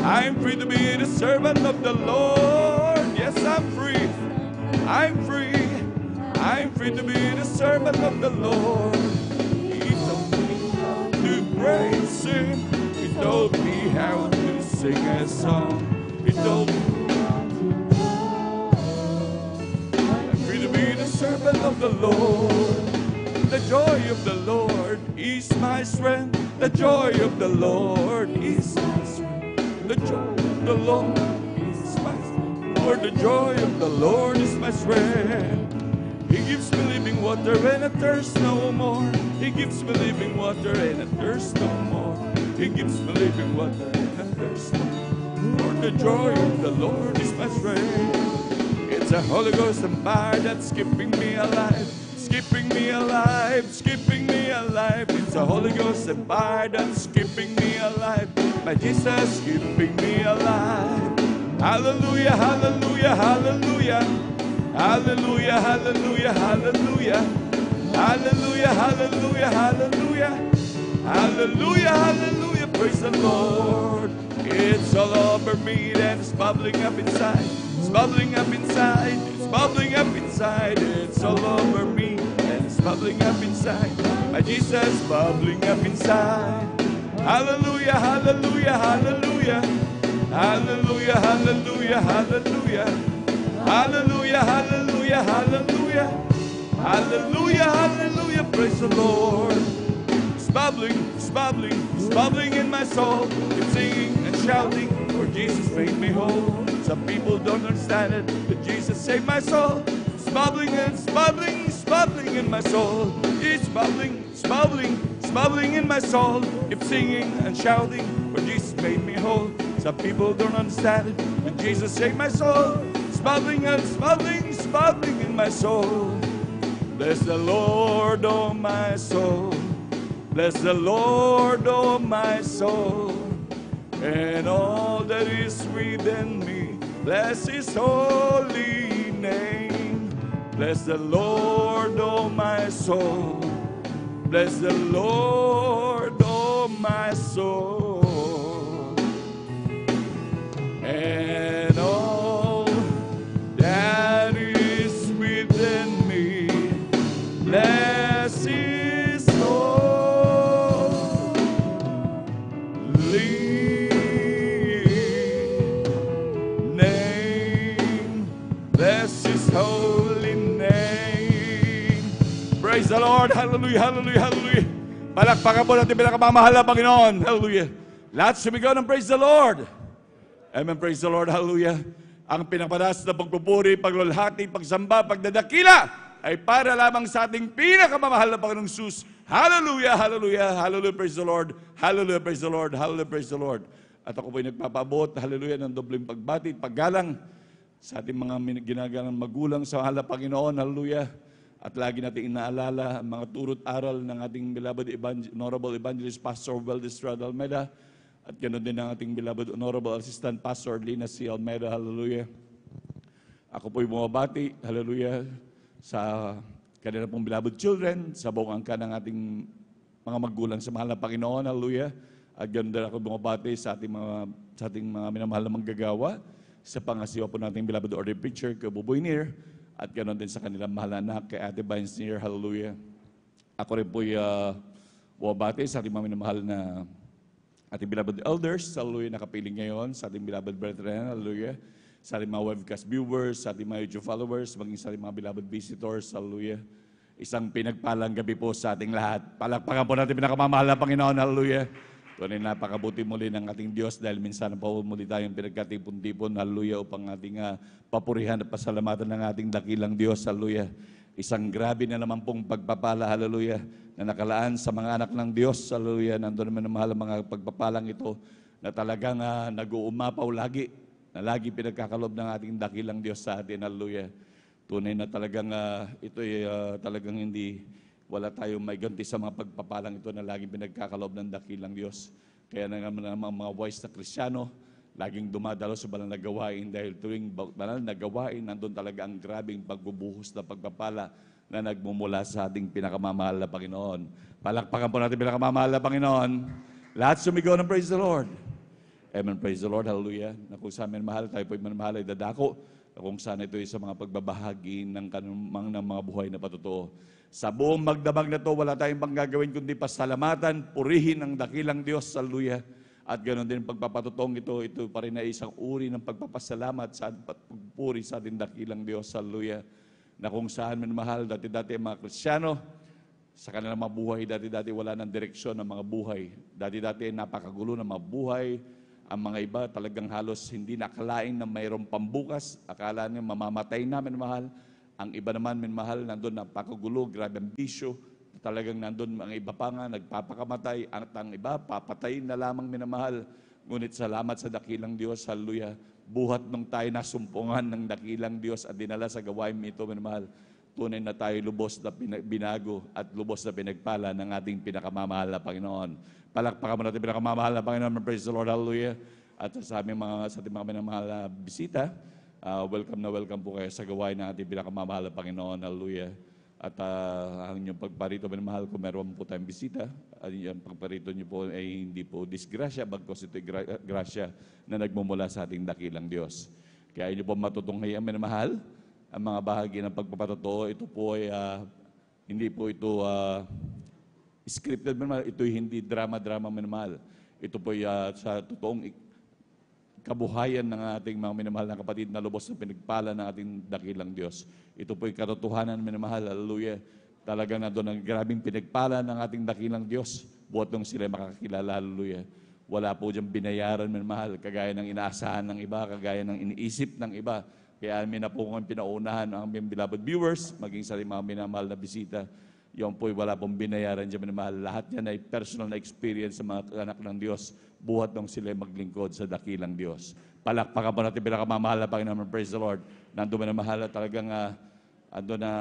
I'm free to be the servant of the Lord. Yes, I'm free. I'm free. I'm free to be the servant of the Lord. He told me how to praise Him. He told me how to sing a song. He told me I'm free to be the servant of the Lord. The joy of the Lord is my strength. The joy of the Lord is my strength. The joy of the Lord is my strength. Lord, the joy of the Lord is my strength. He gives me living water and I thirst no more. He gives me living water and I thirst no more. He gives me living water and I thirst no more. Lord, the joy of the Lord is my strength. It's a Holy Ghost and fire that's keeping me alive. Keeping me alive, keeping me alive. It's a Holy Ghost and fire that's keeping me alive. My Jesus keeping me alive. Hallelujah, hallelujah, hallelujah. Hallelujah, hallelujah, hallelujah. Hallelujah, hallelujah, hallelujah. Hallelujah, hallelujah, praise the Lord. It's all over me and it's bubbling up inside. It's bubbling up inside. It's bubbling up inside. It's all over me and it's bubbling up inside. My Jesus bubbling up inside. Hallelujah, hallelujah, hallelujah. Hallelujah, hallelujah, hallelujah. Hallelujah, hallelujah, hallelujah. Hallelujah, hallelujah, praise the Lord. It's bubbling in my soul. It's singing and shouting, for Jesus made me whole. Some people don't understand it, but Jesus saved my soul. It's bubbling and it's bubbling, it's bubbling in my soul. It's bubbling, it's bubbling, it's bubbling in my soul. Keep singing and shouting, for Jesus made me whole. Some people don't understand it, but Jesus saved my soul. It's bubbling and it's bubbling, it's bubbling in my soul. Bless the Lord, oh my soul. Bless the Lord, oh my soul, and all that is within me. Bless His holy name. Bless the Lord, oh my soul. Bless the Lord, oh my soul, and all that is within me. Bless His praise the Lord. Hallelujah, hallelujah, hallelujah. Palakpakan po natin pinakamamahal na Panginoon. Hallelujah. Lahat sumigaw ng praise the Lord. Amen, praise the Lord, hallelujah. Ang pinakapadas na pagpupuri, paglulhati, pagsamba, pagdadakila ay para lamang sa ating pinakamamahal na Panginoong Jesus. Hallelujah, hallelujah, hallelujah, praise the Lord. Hallelujah, praise the Lord, hallelujah, praise the Lord. At ako po'y nagpapabot, hallelujah, ng dobleng pagbati, paggalang sa ating mga ginagalang magulang sa mahal na Panginoon, hallelujah. At lagi natin inaalala ang mga turot aral ng ating beloved Honorable Evangelist Pastor Valdez Estrada Almeida at ganoon din ang ating beloved Honorable Assistant Pastor Lina C. Almeida, hallelujah. Ako po'y bumabati, hallelujah, sa kanila pong beloved children, sa buong angka ng ating mga magulang sa mahal na Panginoon, hallelujah. At ganoon din ako bumabati sa ating mga minamahal na manggagawa, sa pangasiwa po nating beloved order preacher, kay Buboy Nir, at ganoon din sa kanilang mahal na anak, kay Ate Vines Nir, hallelujah. Ako rin po'y bumabati sa ating mga minamahal na ating beloved elders, hallelujah, nakapiling ngayon, sa ating beloved brethren, hallelujah. sa ating mga webcast viewers, sa ating mga YouTube followers, maging sa ating mga beloved visitors. Hallelujah. Isang pinagpalang gabi po sa ating lahat. Palakpakan po natin pinakamamahal na Panginoon. Hallelujah. Tunay napakabuti muli ng ating Diyos dahil minsan po muli tayong pinagkatipon-tipon. Hallelujah. Upang ating papurihan at pasalamatan ng ating dakilang Diyos. Hallelujah. Isang grabe na naman pong pagpapala. Hallelujah. Na nakalaan sa mga anak ng Diyos. Hallelujah. Nandun naman ang mahal ang mga pagpapalang ito na talagang nag-uumapaw lagi. Na lagi pinagkakalob ng ating dakilang Diyos sa atin. Hallelujah. Tunay na talagang ito ay talagang hindi, wala tayong may ganti sa mga pagpapalang ito na laging pinagkakalob ng dakilang Diyos. Kaya naman ang mga wise na Kristiyano, laging dumadalo sa banal na gawain dahil tuwing banal na gawain, nandun talaga ang grabing pagbubuhos na pagpapala na nagmumula sa ating pinakamamahal na Panginoon. Palakpakan po natin pinakamamahal na Panginoon. Lahat sumigaw ng praise the Lord. Amen. Praise the Lord. Hallelujah. Na kung sa amin mahal, tayo po yung mahal ay dadako. Na kung saan ito ay sa mga pagbabahagi ng kanumang ng mga buhay na patotoo. Sa buong magdamag na to, wala tayong pang gagawin kundi pasalamatan, purihin ang dakilang Diyos. Hallelujah. At ganoon din pagpapatotong ito pa rin ay isang uri ng pagpapasalamat sa pagpuri sa ating dakilang Diyos. Hallelujah. Na kung saan man mahal, dati-dati ang mga Kristiyano, sa kanilang mga buhay, dati-dati wala ng direksyon ng mga buhay. Dati-dati napakagulo ng mga buhay. Ang mga iba talagang halos hindi nakalain na mayroong pambukas. Akala niya mamamatay na, minamahal. Ang iba naman, minamahal, nandun napakagulo, grabe ang bisyo. Talagang nandun ang iba pa nga, nagpapakamatay. Ang iba, papatayin na lamang, minamahal. Ngunit salamat sa dakilang Diyos, hallelujah. Buhat nung tayo nasumpungan ng dakilang Diyos at dinala sa gawain ito, minamahal. Tunay na tayo lubos na binago at lubos na pinagpala ng ating pinakamamahal na Panginoon. Palakpakan mo natin pinakamamahal na Panginoon. Praise the Lord, hallelujah. At sa ating mga minamahal na bisita, welcome na welcome po kayo sa gawain ng ating pinakamamahal na Panginoon, hallelujah. At ang inyong pagparito, minamahal, kung meron po tayong bisita, at yung pagparito niyo po ay hindi po disgrasya, bagkos ito grasya na nagmumula sa ating dakilang Diyos. Kaya inyo po matutunghayan, minamahal, ang mga bahagi ng pagpapatotoo, ito po ay hindi po ito scripted, minamahal. Ito ay hindi drama-drama, minamahal. Ito po ay sa totoong kabuhayan ng ating mga minamahal na kapatid na lubos na pinagpala ng ating dakilang Diyos. Ito po ay katotohanan, minamahal. Hallelujah. Talagang nandun ang grabing pinagpala ng ating dakilang Diyos. Buhat nung sila makakilala, hallelujah. Wala po diyang binayaran, minamahal. Kagaya ng inaasahan ng iba, kagaya ng iniisip ng iba. Kaya amin na po kung pinaunahan ang aming beloved viewers, maging sa mga minamahal na bisita. Yung po'y wala pong binayaran dyan, minamahal. Lahat yan ay personal na experience sa mga anak ng Diyos. Buhat nung sila maglingkod sa dakilang Diyos. Palakpakan po natin pinakamamahal na Panginoon. Praise the Lord. Nandun minamahal at talagang ando na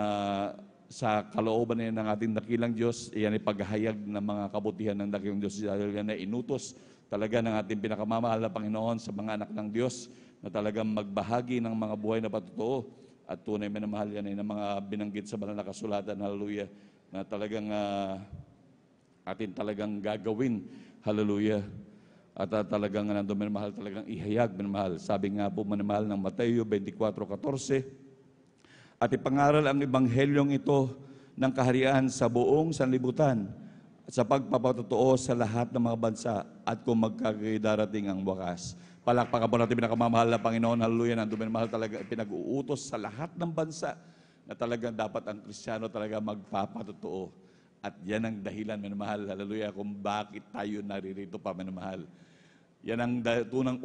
sa kalooban na ng ating dakilang Diyos, iyan ay paghahayag ng mga kabutihan ng dakilang Diyos. Dahil yan ay inutos talaga ng ating pinakamamahal na Panginoon sa mga anak ng Diyos na talagang magbahagi ng mga buhay na patotoo at tunay minamahal yan ay ng mga binanggit sa banal na kasulatan, hallelujah, na talagang atin talagang gagawin, hallelujah, at talagang nandun minamahal talagang ihayag, minamahal. Sabi nga po minamahal ng Mateo 24:14, at ipangaral ang ebanghelyong ito ng kaharian sa buong sanlibutan sa pagpapatotoo sa lahat ng mga bansa at kung magkakidarating ang wakas. Palakpakan po natin pinakamamahal na Panginoon. Hallelujah. Nandun mahal talaga pinag-uutos sa lahat ng bansa na talagang dapat ang Kristiyano talaga magpapatotoo. At yan ang dahilan, minamahal, hallelujah, kung bakit tayo naririto pa, minamahal. Yan ang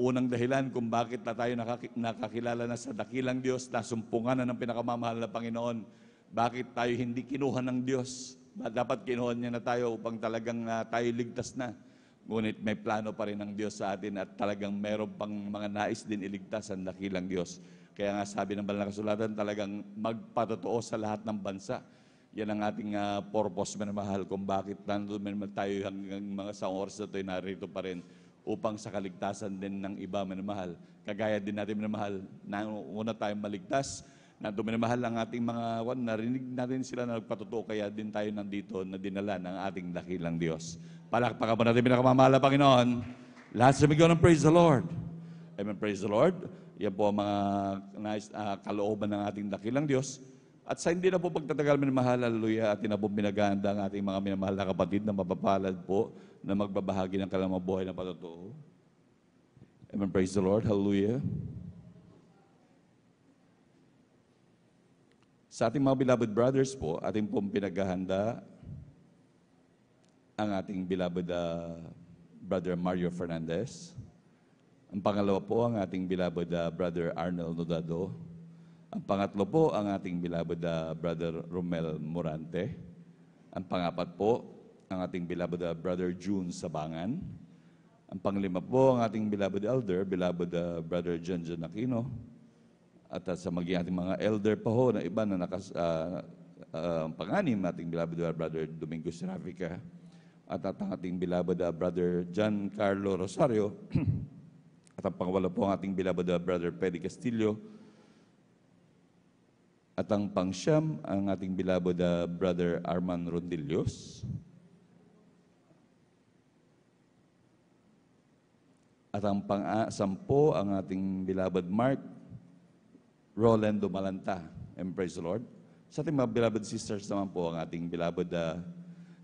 unang dahilan kung bakit na tayo nakakilala na sa dakilang Diyos, nasumpungan na ng pinakamamahal na Panginoon. Bakit tayo hindi kinuha ng Diyos? Dapat kinuha niya na tayo upang talagang tayo ligtas na. Ngunit may plano pa rin ng Diyos sa atin at talagang meron pang mga nais din iligtas ang dakilang Diyos. Kaya nga sabi ng banal na kasulatan, talagang magpatotoo sa lahat ng bansa. Yan ang ating purpose, minamahal, kung bakit nandun tayo hanggang mga sa oras na ito ay narito pa rin upang sa kaligtasan din ng iba, minamahal. Kagaya din natin, minamahal, na una tayong maligtas, nandun minamahal ang ating mga, narinig natin sila na nagpatotoo, kaya din tayo nandito na dinala ng ating dakilang Diyos. Palakpakan po natin pinakamamahal na Panginoon. Lahat sumigaw ng praise the Lord. Amen, praise the Lord. Yan po ang mga kalooban ng ating dakilang Diyos. At sa hindi na po pagtatagal, minamahal, hallelujah, atin na po binaganda ang ating mga minamahal na kapatid na mapapalad po na magbabahagi ng kanilang buhay na patotoo. Amen, praise the Lord, hallelujah. Sa ating mga beloved brothers po, ating pong pinaghahanda ang ating beloved Brother Mario Fernandez. Ang pangalawa po ang ating beloved Brother Arnel Nodado. Ang pangatlo po ang ating beloved Brother Romel Morante. Ang pangapat po ang ating beloved Brother June Sabangan. Ang panglima po ang ating beloved elder, beloved Brother John Aquino. At sa maging ating mga elder pa ho na iba na ang panganim ating beloved Brother Domingo Serafica at ang ating beloved Brother John Carlo Rosario at ang pangwalo po ang ating beloved Brother Peddy Castillo at ang pangsyam ang ating beloved Brother Arman Rondillos at ang pang-sampo ang ating beloved Mark Rolando Malanta. And praise the Lord. Sa ating mga beloved sisters naman po, ang ating beloved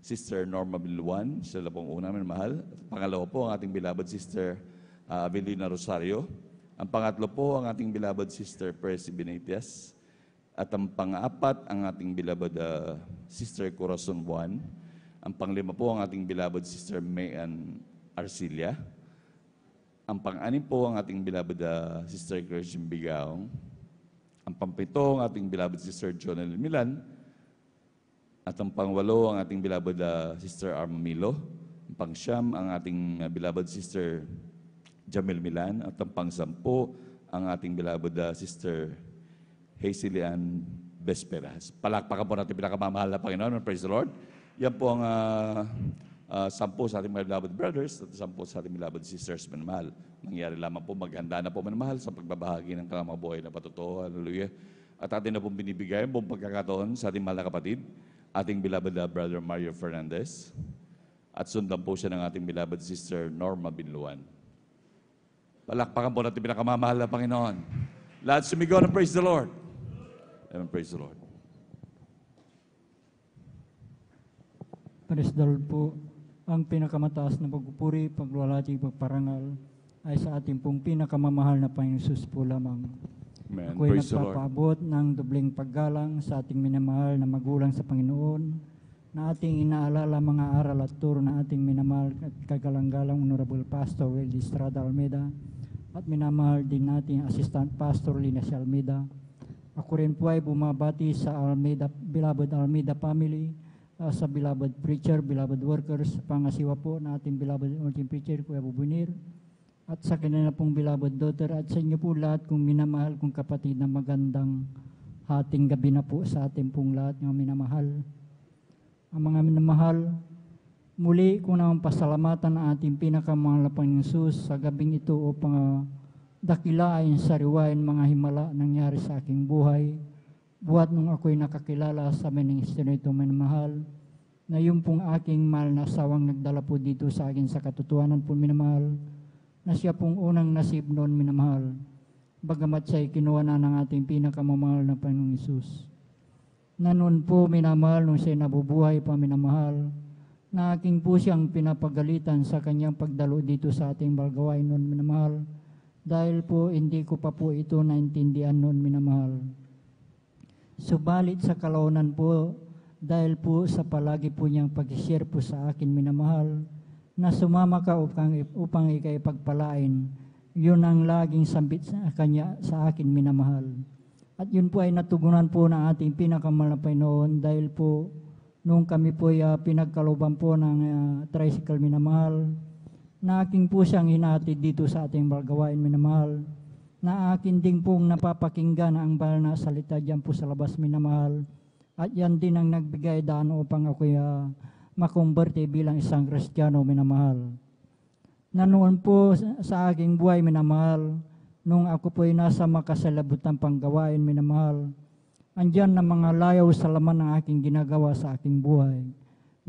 Sister Norma Bilwan, sila pong una namin mahal. Pangalawa po, ang ating beloved Sister Avelina Rosario. Ang pangatlo po, ang ating beloved Sister Percy Benitez. At ang pang-apat, ang ating beloved Sister Corazon Juan. Ang panglima po, ang ating beloved Sister Mayan Arcilia. Ang pang-anim po, ang ating beloved Sister Christian Bigaong. Ang pampito, ang ating beloved Sister Jonel Milan. At ang pangwalo, ang ating beloved Sister Arma Milo. Ang pangsyam, ang ating beloved Sister Jamil Milan. At ang pangsampo, ang ating beloved Sister Hazelian Vesperas. Palakpakan po natin pinakamamahal na Panginoon. Praise the Lord. Yan po ang 10 sa ating mga beloved brothers at 10 sa ating beloved sisters manmahal. Nangyari lamang po, maghanda na po manmahal sa pagbabahagi ng kamabuhay na patutuo. Hallelujah. At atin na pong binibigay ang buong pagkakataon sa ating mahal na kapatid, ating beloved Brother Mario Fernandez. At sundan po siya ng ating beloved sister Norma Binluan. Palakpakan po natin pinakamamahal na Panginoon. Lahat sumigaw ng praise the Lord. Amen. Praise the Lord. Praise the Lord po. Ang pinakamataas na pagpupuri, pagluwalhati, pagparangal ay sa ating pong pinakamamahal na Panginoon Jesus po lamang. Amen. Ako'y Praise the Lord. nagpapaabot ng dobling paggalang sa ating minamahal na magulang sa Panginoon, na ating inaalala mga aral at turo na ating minamahal at kagalang-galang Honorable Pastor Wildy Estrada Almeida at minamahal din nating Assistant Pastor Linas Almeida. Ako rin po ay bumabati sa Almeida, beloved Almeida family, sa beloved preacher, beloved workers, pangasiwa po na ating beloved ultimate preacher, Kuya Bubunir, at sa kanila pong beloved daughter, at sa inyo po lahat kong minamahal kong kapatid na magandang hating gabi na po sa ating pong lahat ng minamahal. Ang mga minamahal, muli ko naman pasalamatan ang ating pinakamahal na Panginoon Jesus sa gabing ito upang dakilain sa riwain mga himala nangyari sa aking buhay. Buhat nung ako'y nakakilala sa ministry ito minamahal, na yung pong aking mahal na asawang nagdala po dito sa akin sa katotohanan po minamahal, na siya pong unang nasib noon minamahal, bagamat siya'y kinuha na ng ating pinakamamahal na Panginoong Isus. Na noon po minamahal, nung siya'y nabubuhay pa minamahal, na aking po siyang pinapagalitan sa kanyang pagdalo dito sa ating balgawain noon minamahal, dahil po hindi ko pa po ito naintindihan noon minamahal. Subalit sa kalaunan po, dahil po sa palagi po niyang pag-share po sa akin minamahal, na sumama ka upang ikay pagpalain, yun ang laging sambit sa kanya sa akin minamahal. At yun po ay natugunan po ng ating pinakamahal na Panginoon, dahil po nung kami po ay pinagkaluban po ng tricycle minamahal, na aking po siyang hinatid dito sa ating balgawain minamahal, na akin din pong napapakinggan ang banal na salita diyan po sa labas minamahal, at yan din ang nagbigay daan upang ako'y makumberte bilang isang Kristiyano minamahal. Na noon po sa aking buhay minamahal, nung ako po'y nasa makasalabutang panggawain minamahal, andyan na mga layaw sa laman ng aking ginagawa sa aking buhay.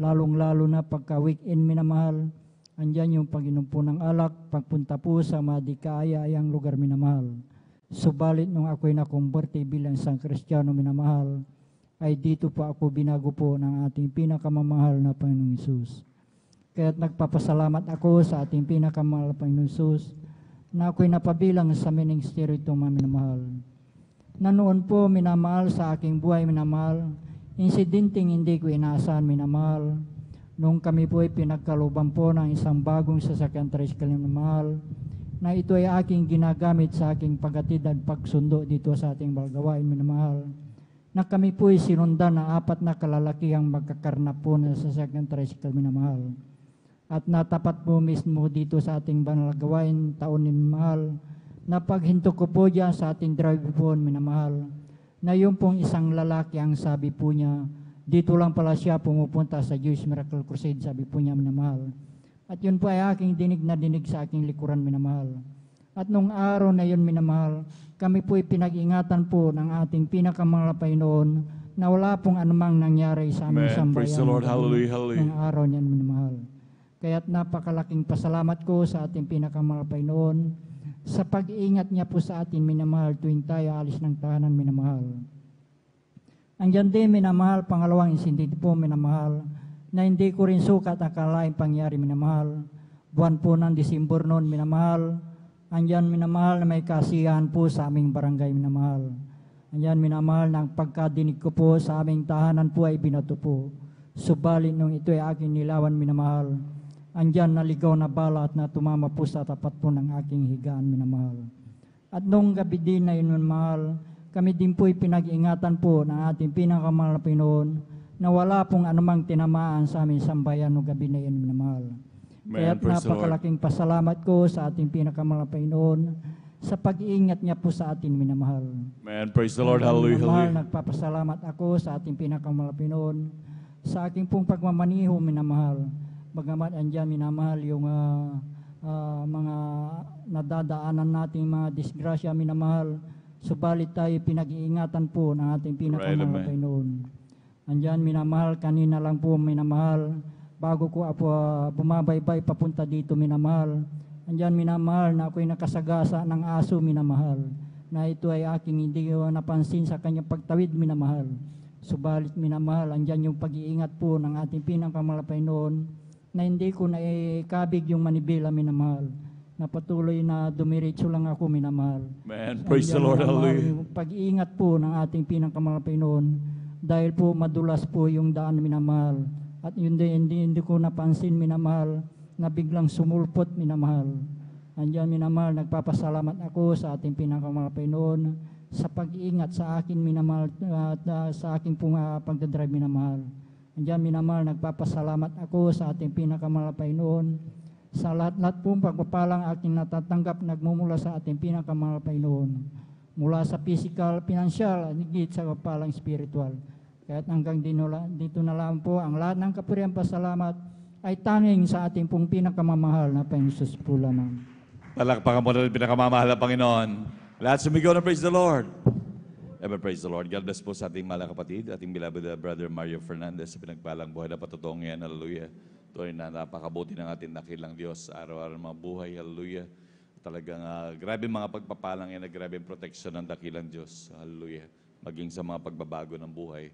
Lalong-lalo na pagka weekend minamahal, andyan yung pag-inom po ng alak, pagpunta po sa mga di kaaya-ayang lugar minamahal. Subalit nung ako'y nakumberte bilang isang Kristiyano minamahal, ay dito po ako binago po ng ating pinakamamahal na Panginoong Isus. Kaya't nagpapasalamat ako sa ating pinakamamahal na Panginoong Isus, na ako'y napabilang sa ministry itong minamahal. na noon po minamahal sa aking buhay minamahal, insidenteng hindi ko inaasahan minamahal, nung kami po ay pinagkaluban po ng isang bagong sasakyan tricycle minamahal, na ito ay aking ginagamit sa aking paghatid at pagsundo dito sa ating balgawain minamahal, na kami po ay sinundan ng 4 na kalalakihang magkakarnap po na sasakyan tricycle minamahal. At natapat po mismo dito sa ating banal gawain taon minamahal, na paghinto ko po dyan sa ating drive po minamahal, na yung pong isang lalaki ang sabi po niya, dito lang pala siya pumupunta sa Jewish Miracle Crusade, sabi po niya minamahal. At yun po ay aking dinig na dinig sa aking likuran minamahal. At nung araw na yun minamahal, kami po ay pinag-ingatan po ng ating pinakamalapay noon na wala pong anumang nangyari sa aming Amen. sambayan. Praise the Lord. Hallelujah, hallelujah. Nung araw niyan minamahal. Kaya't napakalaking pasalamat ko sa ating pinakamalapay noon sa pag-iingat niya po sa atin minamahal tuwing tayo alis ng tahanan minamahal. Andyan din minamahal, pangalawang insidente po minamahal, na hindi ko rin sukat akalain pangyari minamahal. Buwan po ng Disyembre noon minamahal, andyan minamahal na may kasiyahan po sa aming barangay minamahal. Andyan minamahal na ang pagkadinig ko po sa aming tahanan po ay binato po. Subalit nung ito ay aking nilawan minamahal, andyan naligaw na bala at na tumama po sa tapat po ng aking higaan minamahal. At nung gabi din na yun minamahal, kami din po pinag-ingatan po ng ating pinakamahal na Pinoon na wala pong anumang tinamaan sa aming sambayan no gabi na yun minamahal. Kaya't praise the Lord. napakalaking pasalamat ko sa ating pinakamahal na Pinoon sa pag-iingat niya po sa atin minamahal. Man, praise the Lord. Hallelujah, Minamahal, hallelujah. nagpapasalamat ako sa ating pinakamahal na Pinoon sa aking pong pagmamaniho minamahal. Bagamat andyan minamahal yung mga nadadaanan nating mga disgrasya minamahal, subalit tayo pinag-iingatan po ng ating pinakamahal na Right, Panginoon. Andyan minamahal, kanina lang po minamahal, bago ko bumabaybay papunta dito minamahal, andyan minamahal na ako'y nakasagasa ng aso minamahal, na ito ay aking hindi ko napansin sa kanyang pagtawid minamahal. Subalit minamahal, andyan yung pag-iingat po ng ating pinakamahal na Panginoon, na hindi ko na ikabig yung manibela minamahal, na patuloy na dumiretso lang ako minamahal. Man, praise the Lord. Hallelujah. Yung pag-iingat po ng ating pinakamahal na Panginoon, dahil po madulas po yung daan minamahal. At hindi ko napansin minamahal na biglang sumulpot minamahal. Andiyan minamahal, nagpapasalamat ako sa ating pinakamahal na Panginoon sa pag-iingat sa akin minamahal at sa aking pong pagdadrive minamahal. Andiyan minamahal, nagpapasalamat ako sa ating pinakamahal na Panginoon sa lahat-lahat pong pagpapalang aking natatanggap nagmumula sa ating pinakamahal na Panginoon. Mula sa physical, financial, higit sa pagpapalang spiritual. Kaya't hanggang dito na lang po, ang lahat ng kapurihan pasalamat ay tanging sa ating pong pinakamamahal na Panginoon Jesus po lamang. Palakpakan mo na rin pinakamamahal na Panginoon. Lahat sumigaw na praise the Lord. Ever praise the Lord. God bless po sa ating mahal na kapatid, ating beloved brother Mario Fernandez sa pinagpalang buhay na patutong yan. Hallelujah. Ito ay napakabuti ng ating dakilang Diyos. Araw-araw ng mga buhay. Hallelujah. Talagang grabe mga pagpapalang yan, grabe yung protection ng dakilang Diyos. Hallelujah. Maging sa mga pagbabago ng buhay.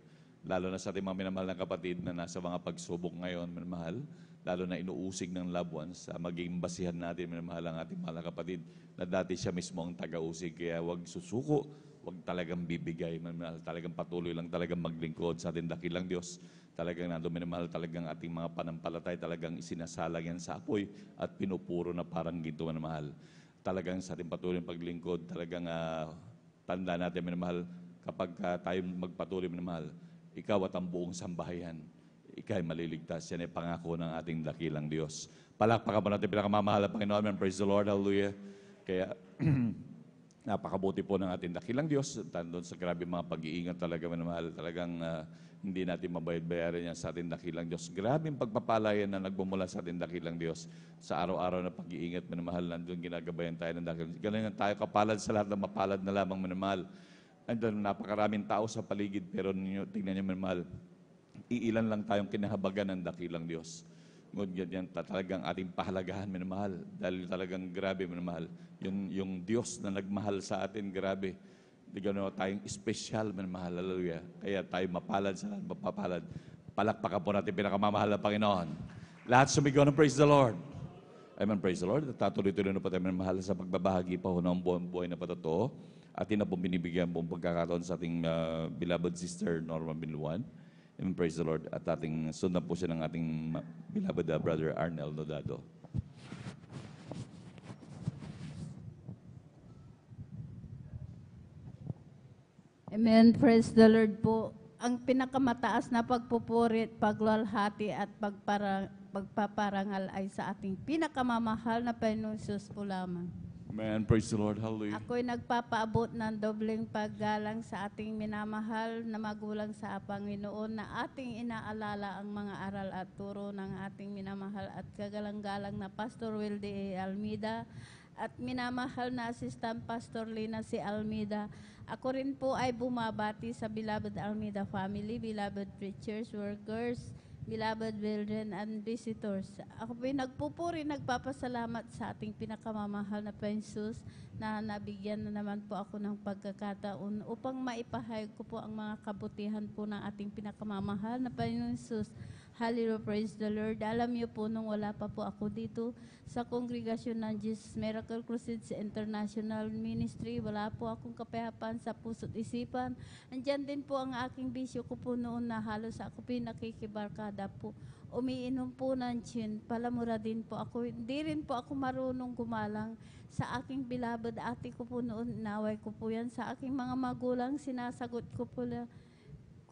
Lalo na sa ating mga minamahal na kapatid na nasa mga pagsubok ngayon, minamahal, lalo na inuusig ng loved ones, maging basihan natin, minamahal ang ating mahal na kapatid, na dati siya mismo ang taga-usig, kaya huwag susuko, huwag talagang bibigay, minamahal, talagang patuloy lang talagang maglingkod sa ating dakilang Diyos. Talagang nandun, minamahal, talagang ating mga panampalatay, talagang isinasalang yan sa apoy at pinupuro na parang ginto, minamahal. Talagang sa ating patuloy paglingkod, talagang tanda natin, minamahal, kapag tayo magpatuloy, minamahal, ikaw at ang buong sambahayan, ikaw ay maliligtas. Yan ay pangako ng ating dakilang Diyos. Palakpakan po natin pinakamamahal na Panginoon. Praise the Lord. Hallelujah. Kaya, napakabuti po ng ating dakilang Diyos. Doon sa grabe mga pag-iingat talaga, minamahal. Talagang hindi natin mabayad-bayaran yan sa ating dakilang Diyos. Grabe yung pagpapalayan na nagbumula sa ating dakilang Diyos. Sa araw-araw na pag-iingat, minamahal, nandun ginagabayan tayo ng dakilang Diyos. Ganun tayo kapalad sa lahat ng mapalad na lamang, minamahal. Andun, napakaraming tao sa paligid, pero tingnan niyo, minamahal, iilan lang tayong kinahabagan ng dakilang Diyos. Ngunit yan talagang ating pahalagahan, minamahal, dahil talagang grabe, minamahal. Yung Diyos na nagmahal sa atin, grabe. Di gano'n tayong espesyal, minamahal, hallelujah. Kaya tayo mapalad sa lahat, mapapalad. Palakpakan po natin pinakamamahal na Panginoon. Lahat sumigaw ng praise the Lord. Amen, praise the Lord. Tatuloy-tuloy na po tayo, minamahal, sa pagbabahagi pa ho ng buhay na patotoo. atin na po binibigyan pong pagkakataon sa ating beloved sister Norma Binluan. And praise the Lord. At ating sundan po siya ng ating beloved brother Arnel Nodado. Amen. Praise the Lord po. Ang pinakamataas na pagpupurit, pagluwalhati at pagpaparangal ay sa ating pinakamamahal na Panginoon Jesus po lamang. Amen. Praise the Lord. Hallelujah. Ako'y nagpapaabot ng dobleng paggalang sa ating minamahal na magulang sa Panginoon na ating inaalala ang mga aral at turo ng ating minamahal at kagalang-galang na Pastor Wilde A. Almeida at minamahal na Assistant Pastor Lina C. Almeida. Ako rin po ay bumabati sa beloved Almeida family, beloved preachers, workers, beloved children and visitors. Ako po'y nagpupuri, nagpapasalamat sa ating pinakamamahal na Panginoon na nabigyan na naman po ako ng pagkakataon upang maipahayag ko po ang mga kabutihan po ng ating pinakamamahal na Panginoon Jesus. Hallelujah, praise the Lord. Alam niyo po, nung wala pa po ako dito sa kongregasyon ng Jesus Miracle Crusade International Ministry, wala po akong kapayapan sa puso't isipan. Andyan din po ang aking bisyo ko po noon na halos ako pinakikibarkada po. Umiinom po ng gin, palamura din po ako. Hindi rin po ako marunong gumalang sa aking beloved ate ko po noon. Inaway ko po yan sa aking mga magulang, sinasagot ko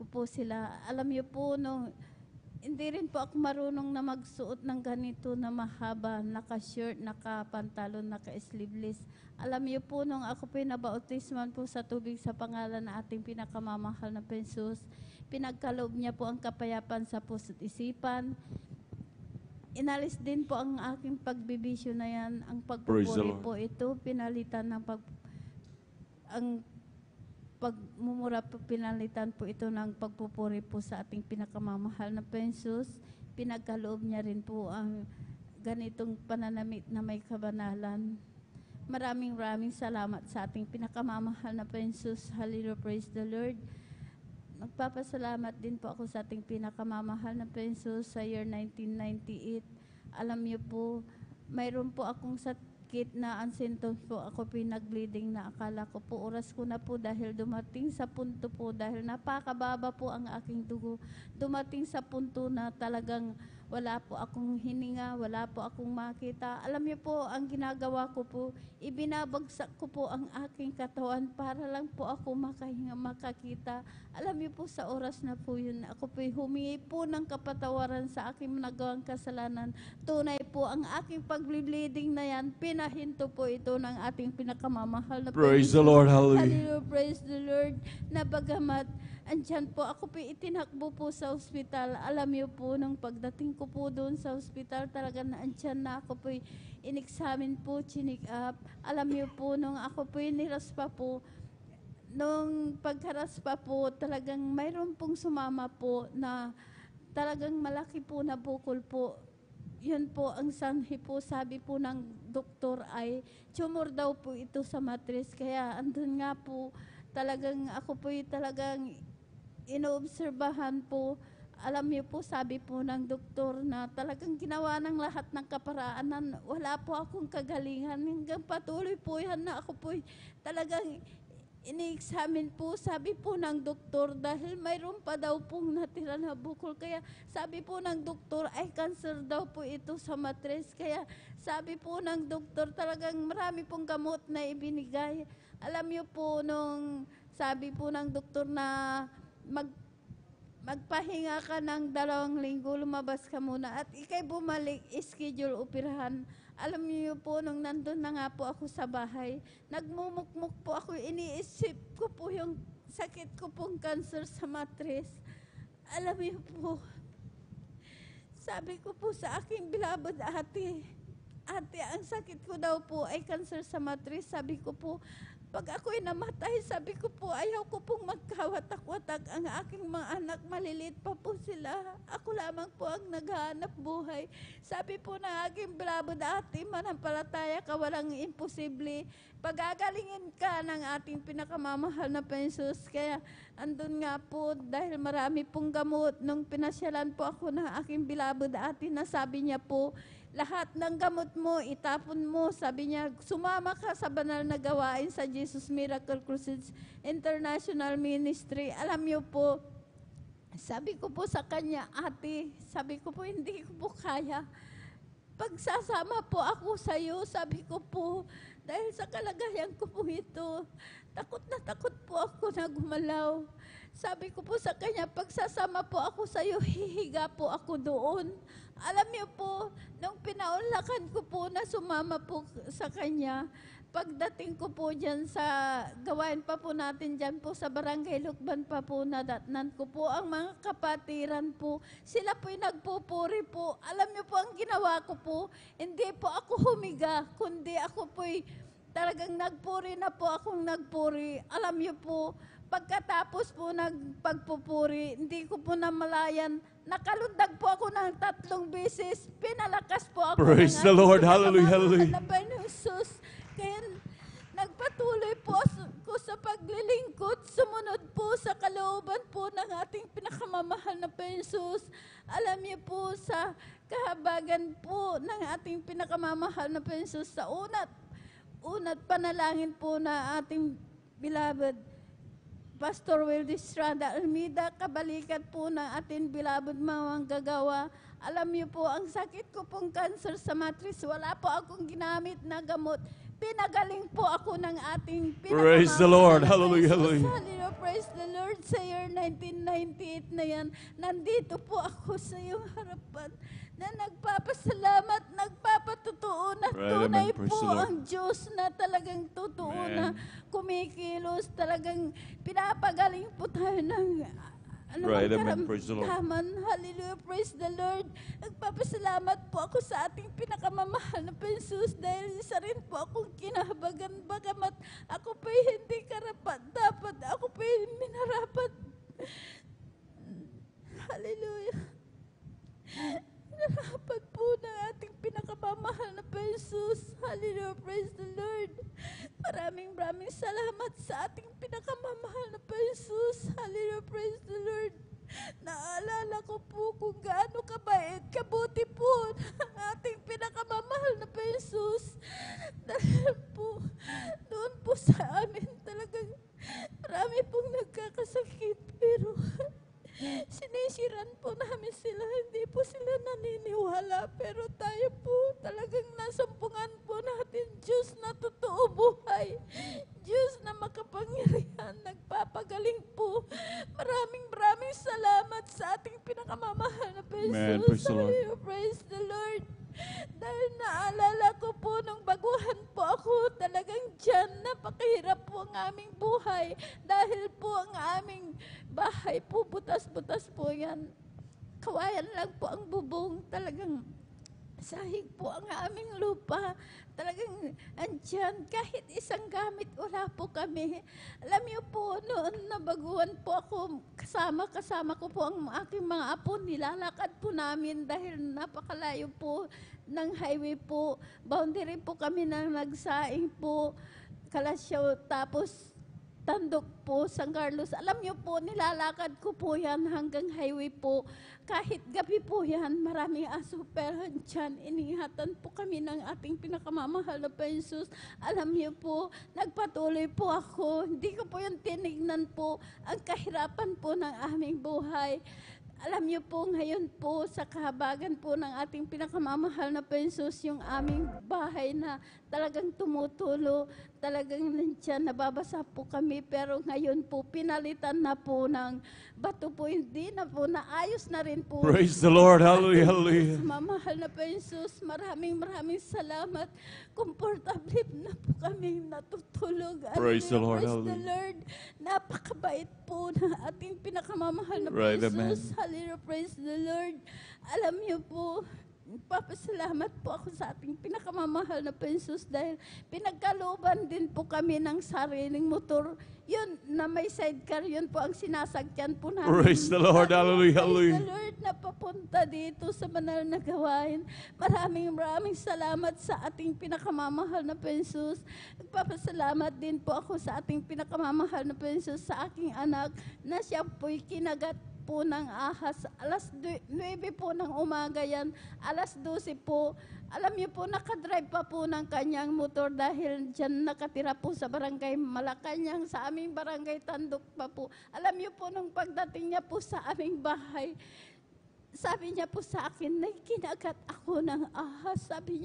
po sila. Alam niyo po, hindi rin po ako marunong na magsuot ng ganito na mahaba, naka-shirt, naka-pantalon, naka-sleeveless. Alam niyo po, nung ako pinabautisman po sa tubig sa pangalan na ating pinakamamahal na Panginoon, pinagkaloob niya po ang kapayapan sa puso't isipan. Inalis din po ang aking pagbibisyo na yan, ang pagpupuri po ito, pinalitan ng pagmumura po, pinalitan po ito ng pagpupuri po sa ating pinakamamahal na Panginoon. Pinagkaloob niya rin po ang ganitong pananamit na may kabanalan. Maraming salamat sa ating pinakamamahal na Panginoon. Hallelujah, praise the Lord. Magpapasalamat din po ako sa ating pinakamamahal na Panginoon sa year 1998. Alam niyo po, mayroon po akong na ang symptoms po ako pinag-bleeding na akala ko po oras ko na po dahil dumating sa punto po dahil napakababa po ang aking dugo. Dumating sa punto na talagang wala po akong hininga, wala po akong makita. Alam niyo po, ang ginagawa ko po, ibinabagsak ko po ang aking katawan para lang po ako makahinga, makakita. Alam niyo po, sa oras na po yun, ako po humingi po ng kapatawaran sa aking nagawang kasalanan. Tunay po, ang aking pag-bleeding na yan, pinahinto po ito ng ating pinakamamahal na Praise the Lord, hallelujah. Hallelujah, praise the Lord. Na bagamat, andyan po, ako po itinakbo po sa ospital. Alam niyo po, nung pagdating ko po doon sa ospital, talaga na andyan na ako po in-examine po, chinik up. Alam niyo po, nung ako po iniraspa po, nung pagkaraspa po, talagang mayroon pong sumama po na talagang malaki po na bukol po. Yun po ang sanhi po, sabi po ng doktor ay tumor daw po ito sa matris. Kaya andun nga po, talagang ako po talagang inoobserbahan po. Alam niyo po, sabi po ng doktor na talagang ginawa ng lahat ng kaparaanan. Wala po akong kagalingan. Hanggang patuloy po yan na ako po talagang ini-examine po. Sabi po ng doktor dahil mayroon pa daw pong natira na bukol. Kaya sabi po ng doktor ay cancer daw po ito sa matris. Kaya sabi po ng doktor talagang marami pong gamot na ibinigay. Alam niyo po nung sabi po ng doktor na magpahinga ka ng 2 linggo, lumabas ka muna at ikay bumalik, schedule operahan. Alam niyo po, nung nandun na nga po ako sa bahay, nagmumukmuk po ako, iniisip ko po yung sakit ko pong cancer sa matris. Alam niyo po, sabi ko po sa aking beloved ate, ang sakit ko daw po ay cancer sa matris. Sabi ko po, pag ako'y namatay, sabi ko po, ayaw ko pong magkawatak-watak ang aking mga anak. Maliliit pa po sila. Ako lamang po ang naghahanap buhay. Sabi po ng aking beloved ate, manampalataya ka, walang imposible. Pagagalingin ka ng ating pinakamamahal na Panginoon. Kaya andun nga po, dahil marami pong gamot, nung pinasyalan po ako ng aking beloved ate, na sabi niya po, lahat ng gamot mo, itapon mo. Sabi niya, sumama ka sa banal na gawain sa Jesus Miracle Crusade International Ministry. Alam niyo po, sabi ko po sa kanya, ate, sabi ko po, hindi ko po kaya. Pagsasama po ako sa iyo, sabi ko po, dahil sa kalagayan ko po ito, takot na takot po ako na gumalaw. Sabi ko po sa kanya, pagsasama po ako sa iyo, hihiga po ako doon. Alam niyo po, nung pinaunlakan ko po na sumama po sa kanya, pagdating ko po dyan sa, gawain pa po natin dyan po sa Barangay Lukban pa po, nadatnan ko po ang mga kapatiran po. Sila po'y nagpupuri po. Alam niyo po ang ginawa ko po, hindi po ako humiga, kundi ako po'y talagang nagpuri na po akong nagpuri. Alam niyo po, pagkatapos po nagpagpupuri, hindi ko po namalayan, nakalundag po ako ng 3 beses, pinalakas po ako. Praise ng the Lord. aking Hallelujah, pinakamamahal hallelujah. na Panginoong Jesus. Kaya nagpatuloy po ko sa paglilingkod, sumunod po sa kalooban po ng ating pinakamamahal na Panginoong Jesus. Alam niyo po sa kahabagan po ng ating pinakamamahal na Panginoong Jesus, sa unat panalangin po na ating beloved Pastor Wildy Estrada Almeida, kabalikat po ng ating beloved mga manggagawa. Alam niyo po, ang sakit ko pong cancer sa matris, wala po akong ginamit na gamot. Pinagaling po ako ng ating Praise the Lord. Hallelujah, hallelujah. hallelujah. Praise the Lord. Sa year 1998 na yan, nandito po ako sa iyong harapan na nagpapasalamat, nagpapatotoo na Right, tunay amen. Praise po the Lord. ang Diyos na talagang totoo Amen. na kumikilos, talagang pinapagaling po tayo ng Right, amen. Praise the Lord. karamdaman. Hallelujah, praise the Lord. Nagpapasalamat po ako sa ating pinakamamahal na Jesus dahil isa rin po akong kinahabagan. Bagamat ako po'y hindi karapat dapat, ako po'y minarapat. Hallelujah. Minarapat po ng ating pinakamamahal na Jesus. Hallelujah, praise the Lord. Maraming salamat sa ating pinakamamahal na Jesus. Hallelujah, praise the Lord. Naalala ko po kung gaano kabait, kabuti po ng ating pinakamamahal na Jesus. Dahil po, doon po sa amin talagang marami pong nagkakasakit. Pero sinisiran po namin sila, hindi po sila naniniwala. Pero tayo po talagang nasumpungan po natin, Diyos na totoo buhay. Diyos na makapangyarihan, nagpapagaling po. Maraming salamat sa ating pinakamamahal na Amen. Jesus. Praise the Lord. Hallelujah, praise the Lord. Dahil naalala ko po nung baguhan po ako, talagang dyan, napakahirap po ang aming buhay. Dahil po ang aming bahay po, butas-butas po yan. Kawayan lang po ang bubong, talagang sahig po ang aming lupa. Talagang andyan, kahit isang gamit wala po kami. Alam niyo po, noon nabaguhan po ako, kasama ko po ang aking mga apo, nilalakad po namin dahil napakalayo po ng highway po. Boundary po kami ng nagsaing po, Kalasyaw, tapos Tandok po, San Carlos. Alam niyo po, nilalakad ko po yan hanggang highway po. Kahit gabi po yan, maraming aso, pero dyan, iningatan po kami ng ating pinakamamahal na Jesus. Alam niyo po, nagpatuloy po ako. Hindi ko po yung tinignan po ang kahirapan po ng aming buhay. Alam niyo po, ngayon po, sa kahabagan po ng ating pinakamamahal na Jesus, yung aming bahay na talagang tumutulo, talagang nandiyan, nababasa po kami, pero ngayon po, pinalitan na po ng bato po, hindi na po, naayos na rin po. Praise the Lord. Hallelujah, hallelujah. Mamahal na Jesus, maraming salamat. Komportable na po kami natutulog. Praise the Lord, Praise the hallelujah. Lord. Napakabait po na ating pinakamamahal na Right, Jesus. amen. Hallelujah, praise the Lord. Alam niyo po, papasalamat po ako sa ating pinakamamahal na Jesus dahil pinagkalooban din po kami ng sariling motor. Yun, na may sidecar, yun po ang sinasakyan po namin. Praise the Lord. Hallelujah, Praise hallelujah. the Lord na papunta dito sa banal na gawain. Maraming salamat sa ating pinakamamahal na Jesus. Nagpapasalamat din po ako sa ating pinakamamahal na Jesus sa aking anak na siya po'y kinagat po ng ahas. Alas 9 po ng umaga yan. Alas 12 po. Alam niyo po, nakadrive pa po ng kanyang motor dahil dyan nakatira po sa barangay Malacanang, sa aming barangay Tandok pa po. Alam niyo po, nung pagdating niya po sa aming bahay, sabi niya po sa akin, kinagat ako ng ahas. Sabi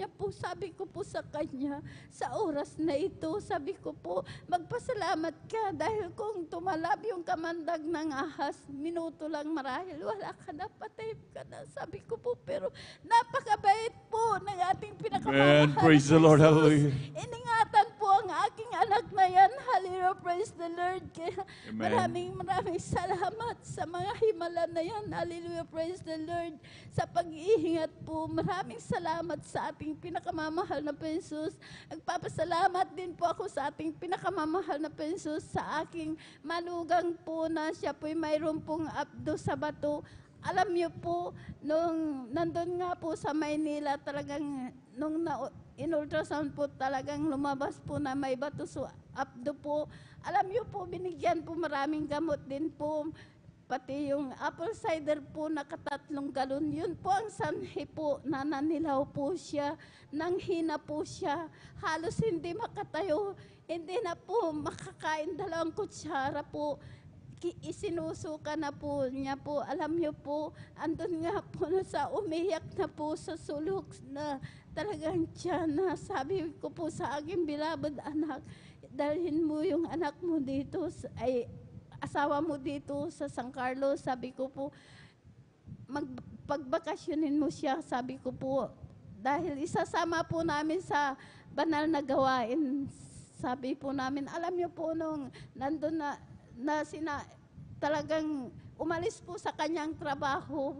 ko po sa kanya, sa oras na ito, sabi ko po, magpasalamat ka dahil kung tumalab yung kamandag ng ahas, minuto lang marahil, wala ka na, patay ka na. Sabi ko po, pero napakabait po ng ating pinakamamahal. Amen. Praise the Lord. Hallelujah. Iningatan po ang aking anak na yan. Hallelujah. Praise the Lord. Kaya Amen. maraming salamat sa mga himala na yan. Hallelujah. Praise the Lord. Sa pag-iingat po, maraming salamat sa ating pinakamamahal na Jesus. Nagpapasalamat din po ako sa ating pinakamamahal na Jesus, sa aking manugang po na siya po'y mayroon pong abdo sa bato. Alam niyo po, nung nandun nga po sa Maynila, talagang nung in-ultrasound po, talagang lumabas po na may bato sa abdo po. Alam niyo po, binigyan po maraming gamot din po. Pati yung apple cider po, nakatatlong galon. Yun po ang sanhi po, nananilaw po siya, nanghina po siya. Halos hindi makatayo, hindi na po makakain, 2 kutsara po. Isinusuka na po niya po. Alam niyo po, andun nga po na sa umiyak na po sa sulok na talagang tiyan na sabi ko po sa aking beloved anak, dalhin mo yung anak mo dito, asawa mo dito sa San Carlos. Sabi ko po, pagbakasyonin mo siya, sabi ko po, dahil isasama po namin sa banal na gawain. Sabi po namin, alam niyo po nung nandun talagang umalis po sa kanyang trabaho,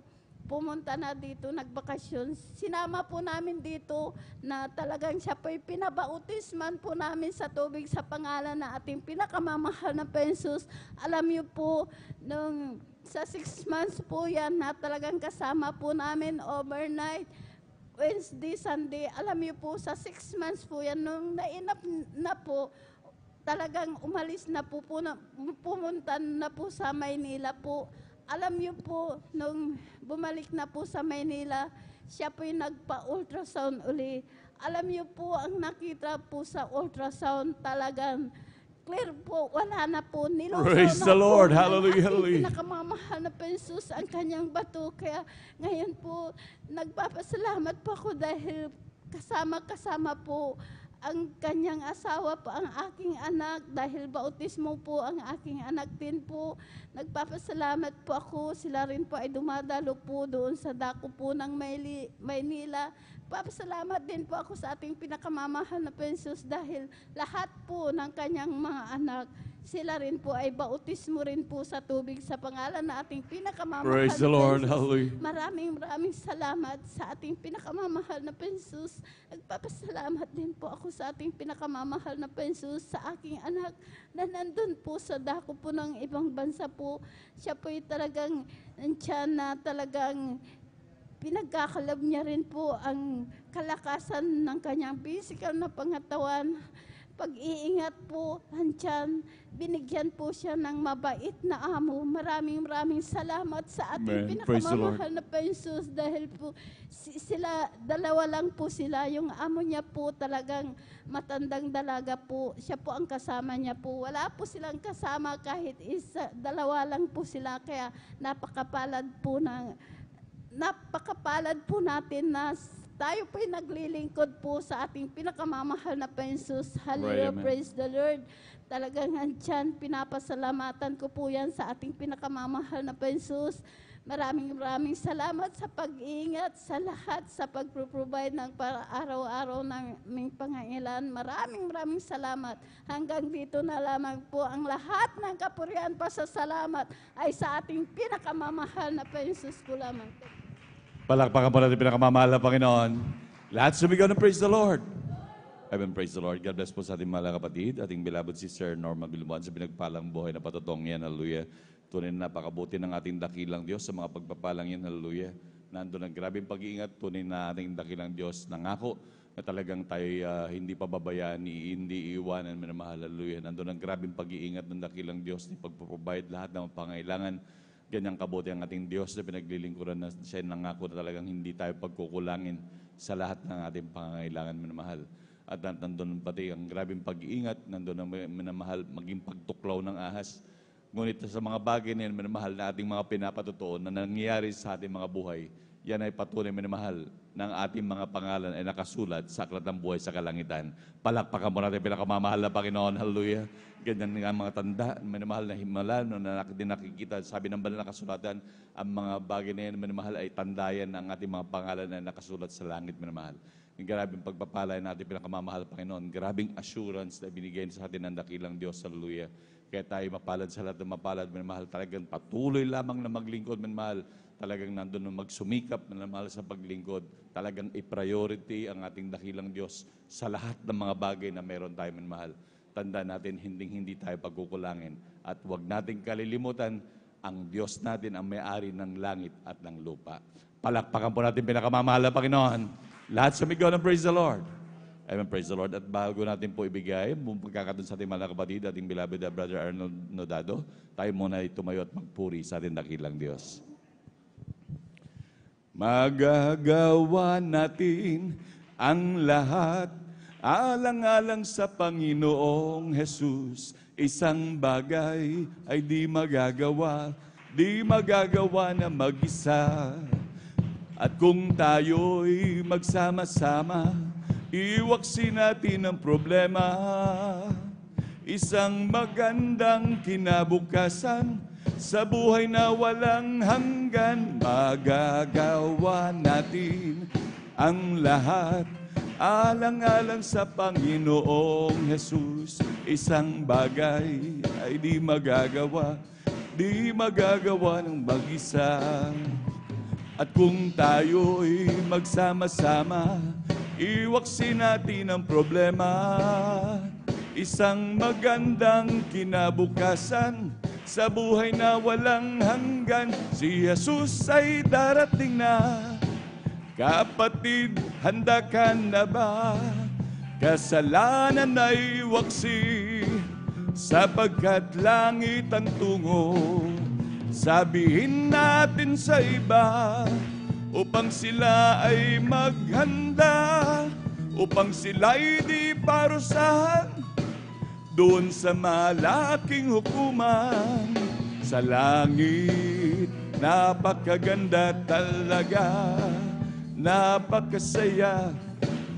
pumunta na dito, nagbakasyon. Sinama po namin dito na talagang siya po'y pinabautisman po namin sa tubig sa pangalan na ating pinakamamahal na Jesus. Alam niyo po, nung sa 6 months po yan na talagang kasama po namin overnight, Wednesday, Sunday. Alam niyo po, sa 6 months po yan, nung nainap na po, talagang umalis na po, pumunta na po sa Maynila po. Alam niyo po, nung bumalik na po sa Maynila, siya po'y nagpa-ultrasound uli. Alam niyo po, ang nakita po sa ultrasound, talagang clear po, wala na po. Praise the Lord. Hallelujah, hallelujah. Pinakamamahal na Jesus ang kanyang bato. Kaya ngayon po, nagpapasalamat po ako dahil kasama-kasama po ang kanyang asawa po, ang aking anak, dahil bautismo po ang aking anak din po. Nagpapasalamat po ako, sila rin po ay dumadalo po doon sa dako po ng Maynila. Papasalamat din po ako sa ating pinakamamahal na Jesus dahil lahat po ng kanyang mga anak, sila rin po ay bautismo rin po sa tubig sa pangalan na ating pinakamamahal Praise the na Lord. Jesus. Hallelujah. Maraming salamat sa ating pinakamamahal na Jesus. Nagpapasalamat din po ako sa ating pinakamamahal na Jesus, sa aking anak na nandun po sa dako po ng ibang bansa po. Siya po'y talagang nandiyan na talagang pinagkakalab niya rin po ang kalakasan ng kanyang physical na pangatawan. Pag-iingat po, handyan, binigyan po siya ng mabait na amo. Maraming salamat sa ating Amen. Praise the Lord. pinakamamahal na Jesus dahil po sila, 2 lang po sila. Yung amo niya po talagang matandang dalaga po. Siya po ang kasama niya po. Wala po silang kasama kahit 2 lang po sila. Kaya napakapalad po natin na tayo po'y naglilingkod po sa ating pinakamamahal na Jesus. Hallelujah, Right, amen. praise the Lord. Talagang andyan, pinapasalamatan ko po yan sa ating pinakamamahal na Jesus. Maraming salamat sa pag-iingat sa lahat, sa pag-provide ng araw-araw ng aming pangangailan. Maraming salamat. Hanggang dito na lamang po ang lahat ng kapurihan pa sa salamat ay sa ating pinakamamahal na Jesus po lamang. Palakpakan po natin pinakamamahal na Panginoon. Lahat sumigaw ng praise the Lord. Amen, praise the Lord. God bless po sa ating mahal na kapatid, ating beloved sister Norma Bilumon sa pinagpalang buhay na patotong yan. Hallelujah. Tunay na napakabuti ng ating dakilang Diyos sa mga pagpapalang yan. Hallelujah. Nandun ang grabing pag-iingat. Tunay na ating dakilang Diyos nangako na talagang tayo hindi pababayaan, hindi iiwanan, minamahal. Hallelujah. Nandun ang grabing pag-iingat ng dakilang Diyos na pagpaprovide lahat ng pangailangan Ganyang kabuti ang ating Diyos na pinaglilingkuran na siya nangako na talagang hindi tayo pagkukulangin sa lahat ng ating pangangailangan, minamahal. At nandun pati ang grabing pag-iingat, nandun ang minamahal, maging pagtuklaw ng ahas. Ngunit sa mga bagay na yan, minamahal, na ating mga pinapatutuon na nangyayari sa ating mga buhay, yan ay patunay, minamahal, ng ating mga pangalan ay nakasulat sa aklat ng buhay sa kalangitan. Palakpakan mo natin pinakamamahal na Panginoon. Hallelujah. Ganyan nga mga tanda, minamahal na himala, na din nakikita, sabi ng banal na kasulatan, ang mga bagay na yan, minamahal, ay tandayan ng ating mga pangalan na nakasulat sa langit, minamahal. Yung grabing pagpapalay natin pinakamamahal, Panginoon. Grabing assurance na binigay sa atin ng dakilang Diyos. Hallelujah. Kaya tayo mapalad sa lahat ng mapalad, minamahal. Talagang patuloy lamang na maglingkod, minamahal. Talagang nandun na magsumikap, minamahal, sa paglingkod. Talagang i-priority ang ating dakilang Diyos sa lahat ng mga bagay na meron tayo, minamahal. Tanda natin, hindi tayo pagkukulangin. At huwag nating kalilimutan, ang Diyos natin ang may-ari ng langit at ng lupa. Palakpakan po natin pinakamamahal na Panginoon. Lahat sumigaw ng praise the Lord. Amen, praise the Lord. At bago natin po ibigay, pagkakataon sa ating mga kapatid, ating beloved Brother Arnold Nodado, tayo muna ay tumayo at magpuri sa ating dakilang Diyos. Magagawa natin ang lahat, alang-alang sa Panginoong Jesus. Isang bagay ay di magagawa na mag-isa. At kung tayo'y magsama-sama, iwaksin natin ang problema. Isang magandang kinabukasan sa buhay na walang hanggan. Magagawa natin ang lahat, alang-alang sa Panginoong Jesus. Isang bagay ay di magagawa ng mag-isa. At kung tayo'y magsama-sama, iwaksin natin ang problema. Isang magandang kinabukasan sa buhay na walang hanggan. Si Jesus ay darating na. Kapatid, handa ka na ba? Kasalanan ay waksi, sapagkat langit ang tungo. Sabihin natin sa iba, upang sila ay maghanda, upang sila'y di parusahan doon sa malaking hukuman. Sa langit, napakaganda talaga, napakasaya,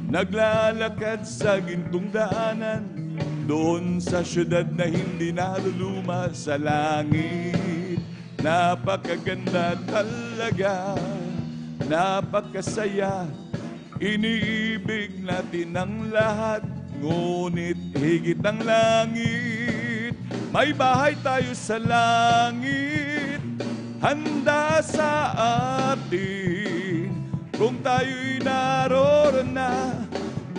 naglalakad sa gintong daanan, doon sa syudad na hindi naluluma. Sa langit, napakaganda talaga, napakasaya, iniibig natin ang lahat. Ngunit higit ang langit, may bahay tayo sa langit, handa sa atin. Kung tayo'y naroon na,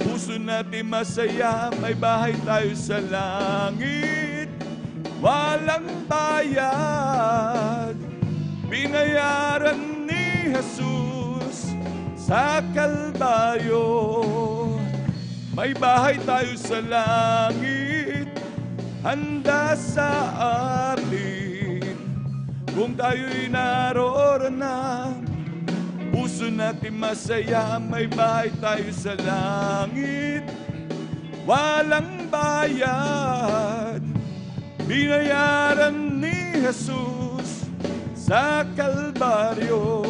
puso natin masaya, may bahay tayo sa langit. Walang bayad, binayaran ni Jesus sa Kalbaryo. May bahay tayo sa langit, handa sa atin. Kung tayo'y naroon na, puso natin masaya, may bahay tayo sa langit. Walang bayad, binayaran ni Jesus sa Kalbaryo.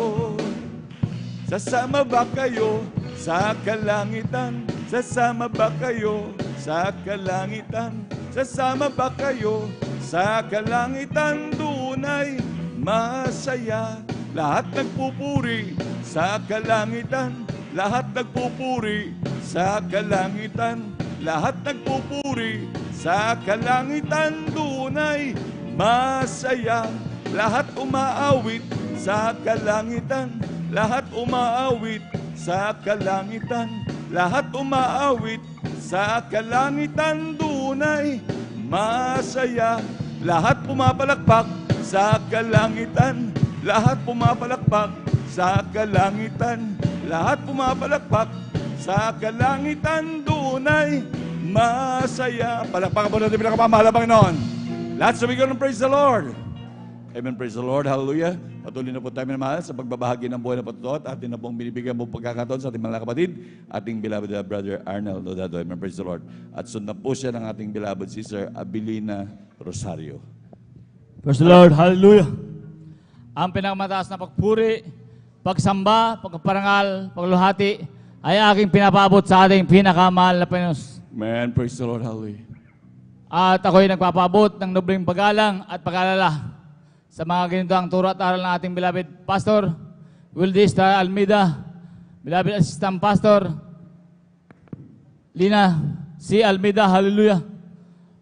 Sasama ba kayo sa kalangitan? Sasama ba kayo sa kalangitan? Sasama ba kayo sa kalangitan? Doon ay masaya. Lahat nagpupuri sa kalangitan. Lahat nagpupuri sa kalangitan. Lahat nagpupuri sa kalangitan. Doon ay masaya. Lahat umaawit sa kalangitan. Lahat umaawit sa kalangitan. Lahat umaawit sa kalangitan. Doon ay masaya. Lahat pumapalakpak sa kalangitan. Lahat pumapalakpak sa kalangitan. Lahat pumapalakpak sa kalangitan. Doon ay masaya. Palakpakan po natin pinakamamahal na Panginoon. Lahat sumigaw ng praise the Lord. Amen. Praise the Lord. Hallelujah. Patuloy na po tayo minamahal sa pagbabahagi ng buhay na patutot. Atin na pong binibigyan po pagkakataon sa ating mga kapatid, ating beloved brother Arnold Odado. Amen. Praise the Lord. At sundan po siya ng ating beloved sister Abilina Rosario. Praise the Lord. Hallelujah. Ang pinakamataas na pagpuri, pagsamba, pagparangal, pagluhati ay aking pinapaabot sa ating pinakamahal na Panginoon. Amen. Praise the Lord. Hallelujah. At ako'y nagpapaabot ng nobling paggalang at pag-alala sa mga ganito ang turo at aral ng ating beloved Pastor Wildy Almeida, beloved Assistant Pastor Lina C. Almeida. Hallelujah.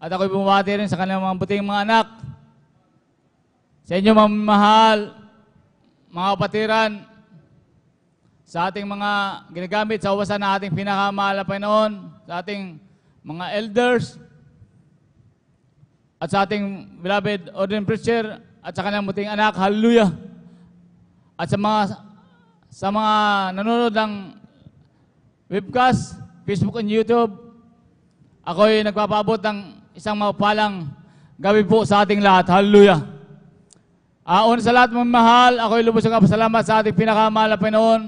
At ako'y bumabati rin sa kanilang mga buting mga anak, sa inyo mamahal, mga kapatiran, sa ating mga ginagamit sa uwasan na ating pinakamahal na Panginoon, sa ating mga elders, at sa ating beloved ordained preacher, at sa kanyang buting anak. Hallelujah. At sa mga nanonood ng webcast, Facebook and YouTube, ako'y nagpapaabot ng isang mapalang gabi po sa ating lahat. Hallelujah. Una sa lahat, mga mahal, ako'y lubos ng kapasalamat sa ating pinakamahal na Panginoon.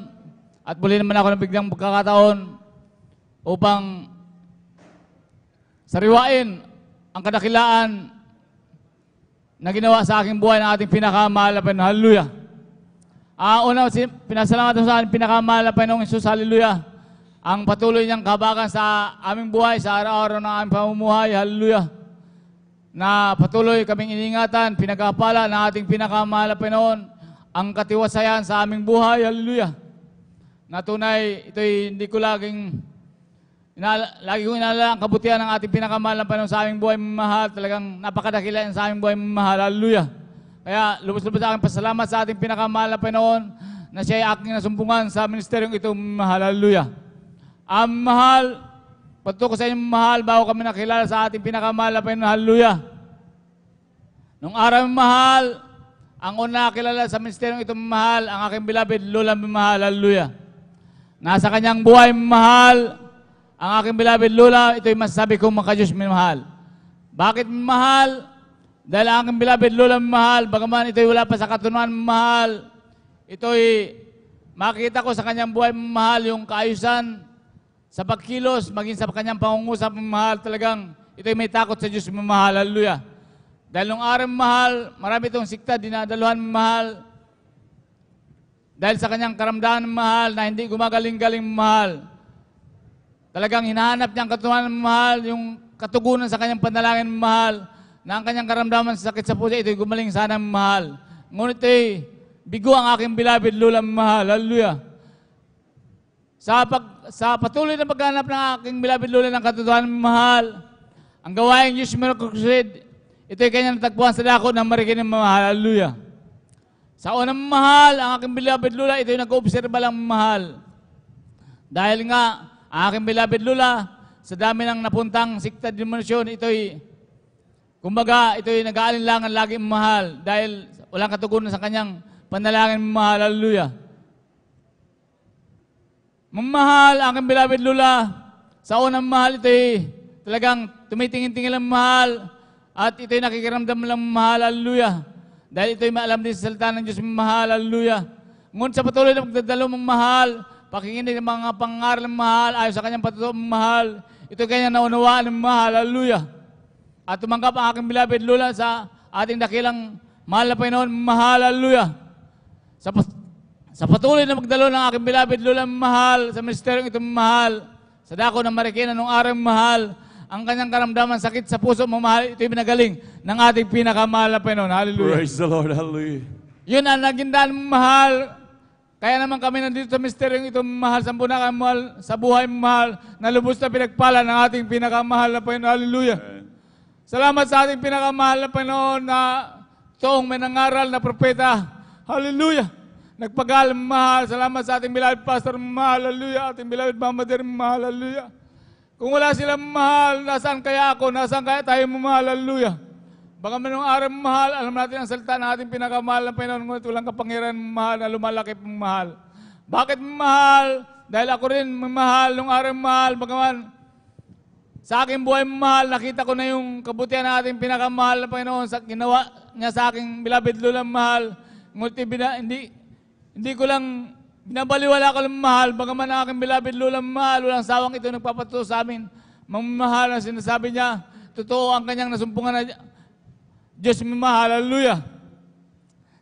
At muli naman ako ng biglang pagkakataon upang sariwain ang kadakilaan na ginawa sa aking buhay ng ating pinakamahal na Panginoon. Hallelujah. Una, pinasalamat sa ating pinakamahal na Panginoong Jesus. Hallelujah. Ang patuloy niyang kabagan sa aming buhay, sa araw-araw ng aming pamumuhay. Hallelujah. Na patuloy kaming iningatan, pinagkapala ng ating pinakamahal na Panginoon, ang katiwasayan sa aming buhay. Hallelujah. Na tunay, ito'y hindi ko lagi kong inaalala ang kabutihan ng ating pinakamahal na Panginoon sa aming buhay mahal. Talagang napakadakila sa aming buhay mahal. Hallelujah. Kaya lubos-lubos sa aking pasalamat sa ating pinakamahal na Panginoon na siya ay aking nasumpungan sa ministeryong ito mahal. Hallelujah. Mahal, patuko sa inyong mahal bago kami nakilala sa ating pinakamahal na Panginoon. Hallelujah. Nung araw mahal, ang una nakilala sa ministeryong ito mahal, ang aking beloved Lola mahal. Hallelujah. Nasa kanyang buhay mahal, ang aking beloved Lola, ito'y masasabi kong makajus minamahal. Bakit mahal? Dahil ang aking beloved Lola mahal, bagaman ito'y wala pa sa katunuan mahal, ito'y makita ko sa kanyang buhay mahal yung kaayusan sa pagkilos, maging sa kanyang pangungusap mahal, talagang ito'y may takot sa Diyos mahal. Hallelujah. Dahil nung araw mahal, marami itong sikta, dinadaluhan mahal, dahil sa kanyang karamdaman mahal na hindi gumagaling-galing mahal. Talagang hinahanap niya ang katunayan mahal, yung katugunan sa kanyang panalangin mahal, na ang kanyang karamdaman sa sakit sa puso, ito'y gumaling sana mahal. Ngunit ito'y bigo ang aking beloved Lola mahal. Hallelujah. Sa patuloy na paghanap ng aking beloved Lola ng katotohanan mahal, ang gawaing Diyos Miracle Crusade, ito'y kanyang natagpuan sa dako ng Marikina mahal. Hallelujah. Sa unang mahal, ang aking beloved Lola, ito'y nag-oobserba lang mahal. Dahil nga, ang aking beloved Lola, sa dami ng napuntang sikta dimensyon, ito'y, kumbaga, ito'y nag-aalinlangan lagi mahal dahil walang katugunan sa kanyang panalangin mahal. Hallelujah. Mamahal, ang aking beloved Lola, sa unang mahal, ito'y talagang tumitingin-tingin lang mahal at ito'y nakikiramdam lang mahal. Hallelujah. Dahil ito'y maalam din sa salita ng Diyos mahal. Hallelujah. Ngunit sa patuloy na pagdadalo mong mahal, pakikinig ng mga pangaral ng mahal, ayon sa kanyang patutuo mahal, ito kanyang naunawaan ng mahal. Hallelujah. At tumanggap ang aking beloved Lola sa ating dakilang mahal na Panginoon mahal. Hallelujah. Sa patuloy na magdalo ng aking beloved Lola mahal, sa ministeryong ito mahal, sa dako ng Marikina nung araw mahal, ang kanyang karamdaman, sakit sa puso mahal, ito'y pinagaling ng ating pinakamahal na Panginoon. Hallelujah. Praise the Lord. Hallelujah. Yun ang nagindaan mahal. Kaya naman kami nandito sa misteryong ito mahal, sampuna kami mahal, sa buhay mahal, na lubos na pinagpala ng ating pinakamahal na Panginoon. Hallelujah. Salamat sa ating pinakamahal na Panginoon na toong may nangaral na propeta. Hallelujah. Nagpagalang mahal. Salamat sa ating beloved pastor mahal. Hallelujah. Ating beloved mama dear mahal. Hallelujah. Kung wala silang mahal, nasaan kaya ako? Nasaan kaya tayo mahal? Hallelujah. Baka manong araw mahal, alam natin ang salita ng ating pinakamahal na Panginoon, ngunit walang kapangyarihan mahal na lumalaki pang mahal. Bakit mahal? Dahil ako rin mahal nung araw mahal, bagaman sa aking buhay mahal, nakita ko na yung kabutihan ng ating pinakamahal na Panginoon sa ginawa niya sa aking beloved Lula mahal. Ngunit hindi ko lang binabaliwala ko lang mahal. Bagaman ang aking beloved Lula mahal, walang sawang ito nagpapatuto sa amin. Mamahal na sinasabi niya, totoo ang kanyang nasumpungan na Diyos mahal. Hallelujah.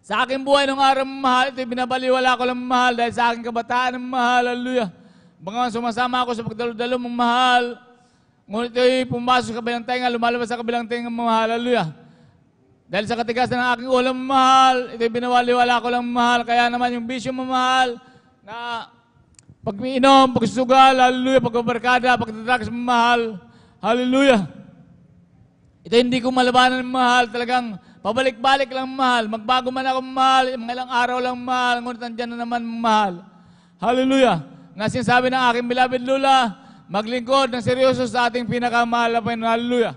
Sa aking buhay nung araw mahal, ito binabaliwala ko lang mahal dahil sa aking kabataan mahal. Hallelujah. Bagaman sumasama ako sa pagdalo-dalo mahal. Ngunit ito'y pumasok sa kabilang tenga, lumalabas sa kabilang tenga mahal. Hallelujah. Dahil sa katigasan ng aking ulam mahal, ito'y binabaliwala ko lang mahal. Kaya naman yung bisyo mahal na pag-iinom, pagsusugal, hallelujah, pagbabarkada, pagdadrugs mahal. Hallelujah. Ito hindi ko malabanan mahal, talagang pabalik-balik lang mahal. Magbago man ako mahal, mga ilang araw lang mahal, ngunit nandiyan na naman mahal. Hallelujah. Nga sinasabi ng aking beloved Lula, maglingkod ng seryoso sa ating pinakamahal na Panginoon. Hallelujah.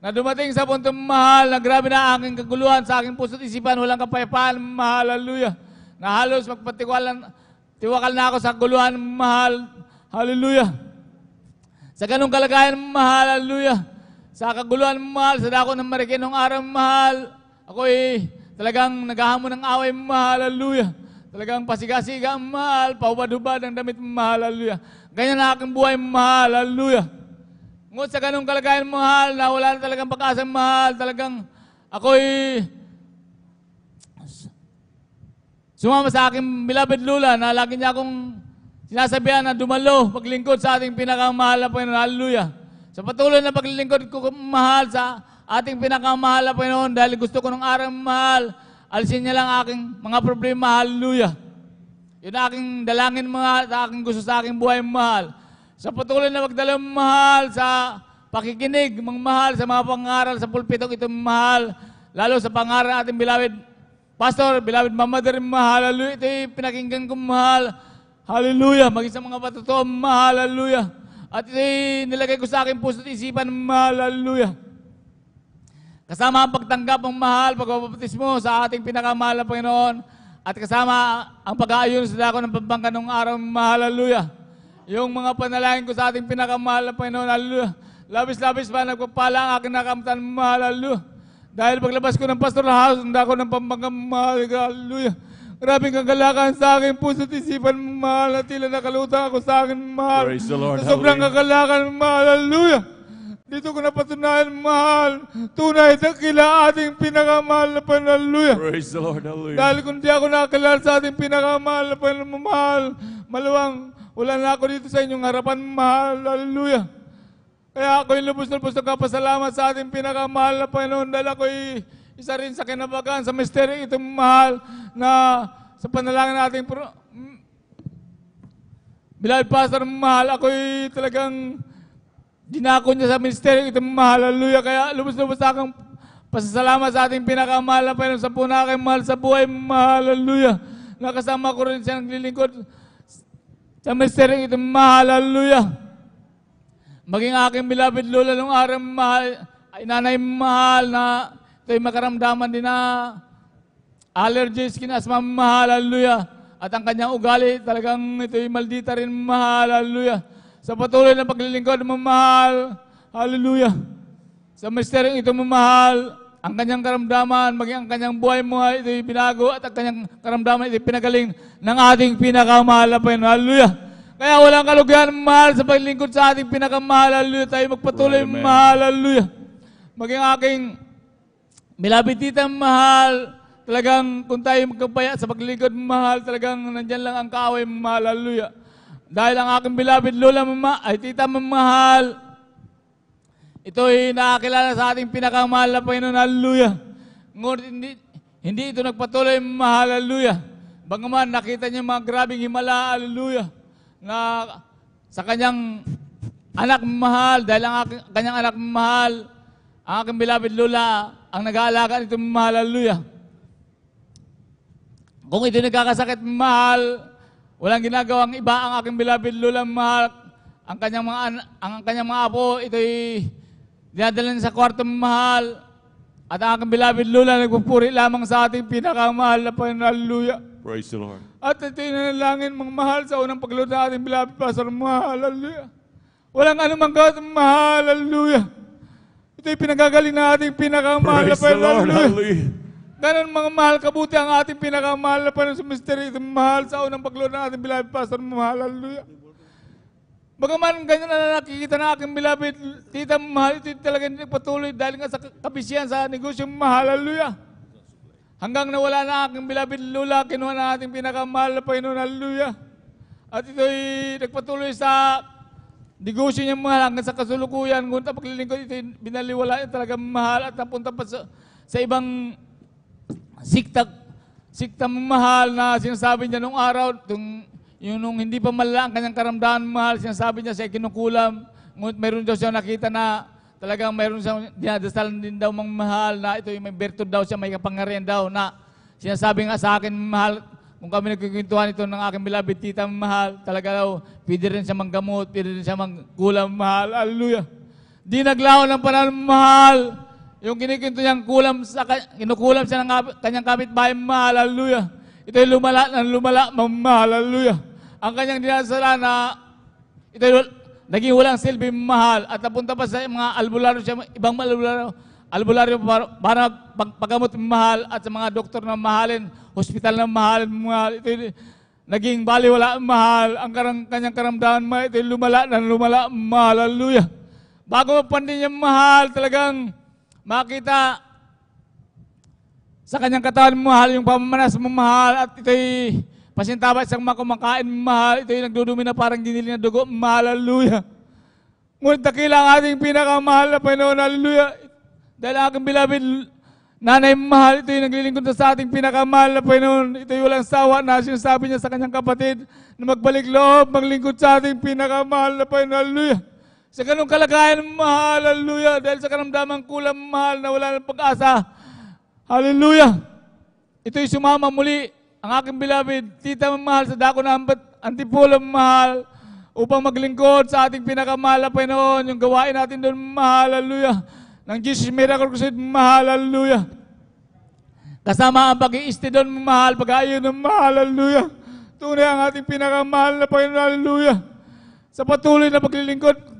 Na dumating sa puntong mahal, na grabe na aking kaguluhan sa aking puso't isipan, walang kapayapaan mahal. Hallelujah. Na halos tiwakal na ako sa kaguluhan mahal. Hallelujah. Sa ganung kalagayan mahal. Hallelujah. Sa kaguluhan mahal, sa dako ng marikin ng araw mahal, ako'y talagang naghahamon ng away mahal. Hallelujah. Talagang pasiga-siga mahal, paubad-ubad ang damit mahal. Hallelujah. Ganyan na aking buhay mahal. Hallelujah. Ngunit sa ganung kalagayan mahal, na wala na talagang pag-asa mahal, talagang ako'y sumama sa aking beloved Lula na lagi niya akong sinasabihan na dumalo, paglingkod sa ating pinakamahal na Panginoon. Hallelujah. Sa patuloy na paglilingkod ko mahal sa ating pinakamahal na Panginoon dahil gusto ko ng araw mahal, alisin niya lang aking mga problema. Hallelujah. Yun aking dalangin mahal, sa aking gusto sa aking buhay mahal. Sa patuloy na magdala mahal sa pakikinig, mahal sa mga pangaral sa pulpitong ito mahal, lalo sa pangaral ating beloved Pastor, beloved Mama Mother, mahal. Hallelujah. Ito'y pinakinggan ko mahal. Hallelujah. Maging sa mga patotoo mahal. Hallelujah. At ito'y nilagay ko sa aking puso at isipan mahal. Hallelujah. Kasama ang pagtanggap ng mahal, pagbabaptismo sa ating pinakamahal na Panginoon, at kasama ang pag-aayon sa dako ng pambangka ng araw mahal. Hallelujah. Yung mga panalangin ko sa ating pinakamahal na Panginoon. Hallelujah. Labis-labis pa nagpapala ang aking nakamtan mahal. Hallelujah. Dahil paglabas ko ng pastor house, handa ko ng pambangka mahal. Hallelujah. Grabing kagalakan sa akin puso at isipan mahal, at tila nakalutang ako sa akin mahal. Praise the Lord. Sa sobrang kagalakan mahal. Hallelujah. Dito ko napatunayan mahal, tunay dakila ating pinakamahal na Panginoon. Hallelujah. Praise the Lord. Hallelujah. Dahil kung di ako nakakilala sa ating pinakamahal na Panginoon mahal, maluwang wala na ako dito sa inyong harapan mahal. Hallelujah. Kaya ako'y lubos-lubos na kapasalamat sa ating pinakamahal na Panginoon dahil ako'y isa rin sa kinabagan sa misteryo itong mahal na sa panalangin nating beloved Pastor mahal, ako'y talagang dinako niya sa misteryo itong mahal. Hallelujah. Kaya lubos-lubos akong pasasalamat sa ating pinakamahal na Panginoon sa punakay mahal sa buhay mahal. Hallelujah. Nakasama ko rin siya naglilingkod sa misteryo itong mahal. Hallelujah. Maging aking beloved Lola nung araw mahal, ay nanay mahal na ito'y makaramdaman din na allergies, skin asthma mahal. Hallelujah. At ang kanyang ugali talagang ito'y maldita rin mahal. Hallelujah. Sa patuloy na paglilingkod mo mahal. Hallelujah. Sa misteryong ito mo mahal, ang kanyang karamdaman, maging ang kanyang buhay mo ay ito'y binago at ang kanyang karamdaman ito'y pinagaling ng ating pinakamahal na Panginoon. Hallelujah. Kaya walang kalugihan mahal sa paglingkod sa ating pinakamahal. Hallelujah. Tayo magpatuloy mahal. Hallelujah. Maging aking beloved tita mahal, talagang kung tayo magkapaya sa paglingkod mahal, talagang nandyan lang ang kaaway mahal. Hallelujah. Dahil ang aking beloved Lola ay tita mahal, ito'y nakakilala sa ating pinakamahal na Panginoon. Hallelujah. Ngunit hindi ito nagpatuloy mahal. Hallelujah. Bagaman nakita niya mga grabing himala. Hallelujah. Na sa kanyang anak mahal, dahil ang kanyang anak mahal, ang aking beloved Lola, ang nag-aalaga nito mahal. Hallelujah. Kung ito nagkakasakit mahal, walang ginagawang iba ang aking beloved Lola mahal. Ang kanyang mga apo, ito'y dinadala sa kwarto mahal. At ang aking beloved Lola, nagpupuri lamang sa ating pinakamahal na Panginoon. Hallelujah. Praise the Lord. At ito'y nanalangin mga mahal sa unang pagluluto ng ating beloved Pastor mahal. Hallelujah. Walang anumang gawat mahal. Hallelujah. Ito'y pinagagaling na ating pinakamahal na Praise the Panginoon. Lord. Hallelujah. Hallelujah. Ganun mga mahal, kabuti ang ating pinakamahal na Panginoon sa misteryo ito, mahal sa unang pagluwa ng ating beloved pastor, mahal, hallelujah. Bagaman ganyan na nakikita na aking beloved tita, mahal, ito talaga hindi patuloy dahil nga sa kabisihan sa negosyo, mahal, hallelujah. Hanggang nawala na aking beloved lula, kinuha na ating pinakamahal na Panginoon, hallelujah. At ito'y nagpatuloy sa negosyo niya, mahal, hanggang sa kasulukuyan, ngunit ang paglilingkod, ito'y binaliwala niya talaga, mahal, at napunta pa sa ibang sikta mahal na sinasabi niya nung araw, yung nung hindi pa malala ang kanyang karamdaman, mahal, sinasabi niya siya kinukulam, ngunit mayroon daw siya nakita na talagang mayroon siyang dinadasalan din daw mga mahal na ito yung may bertud daw siya, may kapangyarihan daw na sinasabi nga sa akin, mahal, kung kami nagkikwentuhan ito ng aking beloved tita, mahal, talaga daw, pwede rin siya manggamot, pwede rin siya mangkulam, mahal, hallelujah. Di naglaon ng panahon, mahal, yung kinikinto niyang kinukulam siya ng kanyang kapitbahay, mahal, hallelujah. Ito'y lumala ng lumala, mahal, hallelujah. Ang kanyang dinasala na ito'y naging walang silbi, mahal, at napunta pa sa mga albularyo siya, ibang albularyo para paggamot, mahal, at sa mga doktor na mahalin, hospital na mahalin, mahal. Ito'y naging baliwala, mahal. Ang kanyang karamdaman, mahal, ito'y lumala ng lumala, mahal, hallelujah. Bago mapandin niya, mahal, talagang makita sa kanyang katawan, mahal, yung pamamanas mo, mahal, at ito'y pasintabat sa mga kumakain, mahal, ito'y nagdudumi na parang dinili na dugo, mahal, hallelujah. Ngunit dakila ang ating pinakamahal na Panginoon, hallelujah. Dahil aking beloved nanay, mahal, ito'y naglilingkod sa ating pinakamahal na Panginoon. Ito'y walang sawa na sinasabi niya sa kanyang kapatid na magbalik loob, maglingkod sa ating pinakamahal na Panginoon, hallelujah. Sa ganung kalagayan, mahal, hallelujah, dahil sa karamdamang kulang, mahal, na wala ng pag-asa, hallelujah. Ito'y sumama muli ang aking beloved tita, mahal, sa dako ng Antipolo, mahal, upang maglingkod sa ating pinakamahal na Panginoon, yung gawain natin doon, mahal, hallelujah, ng Jesus Miracle Crusade, mahal, hallelujah. Kasama ang pag-iiste doon, mahal, pag-aayon ng mahal, hallelujah. Tunay ang ating pinakamahal na Panginoon, hallelujah. Sa patuloy na paglilingkod,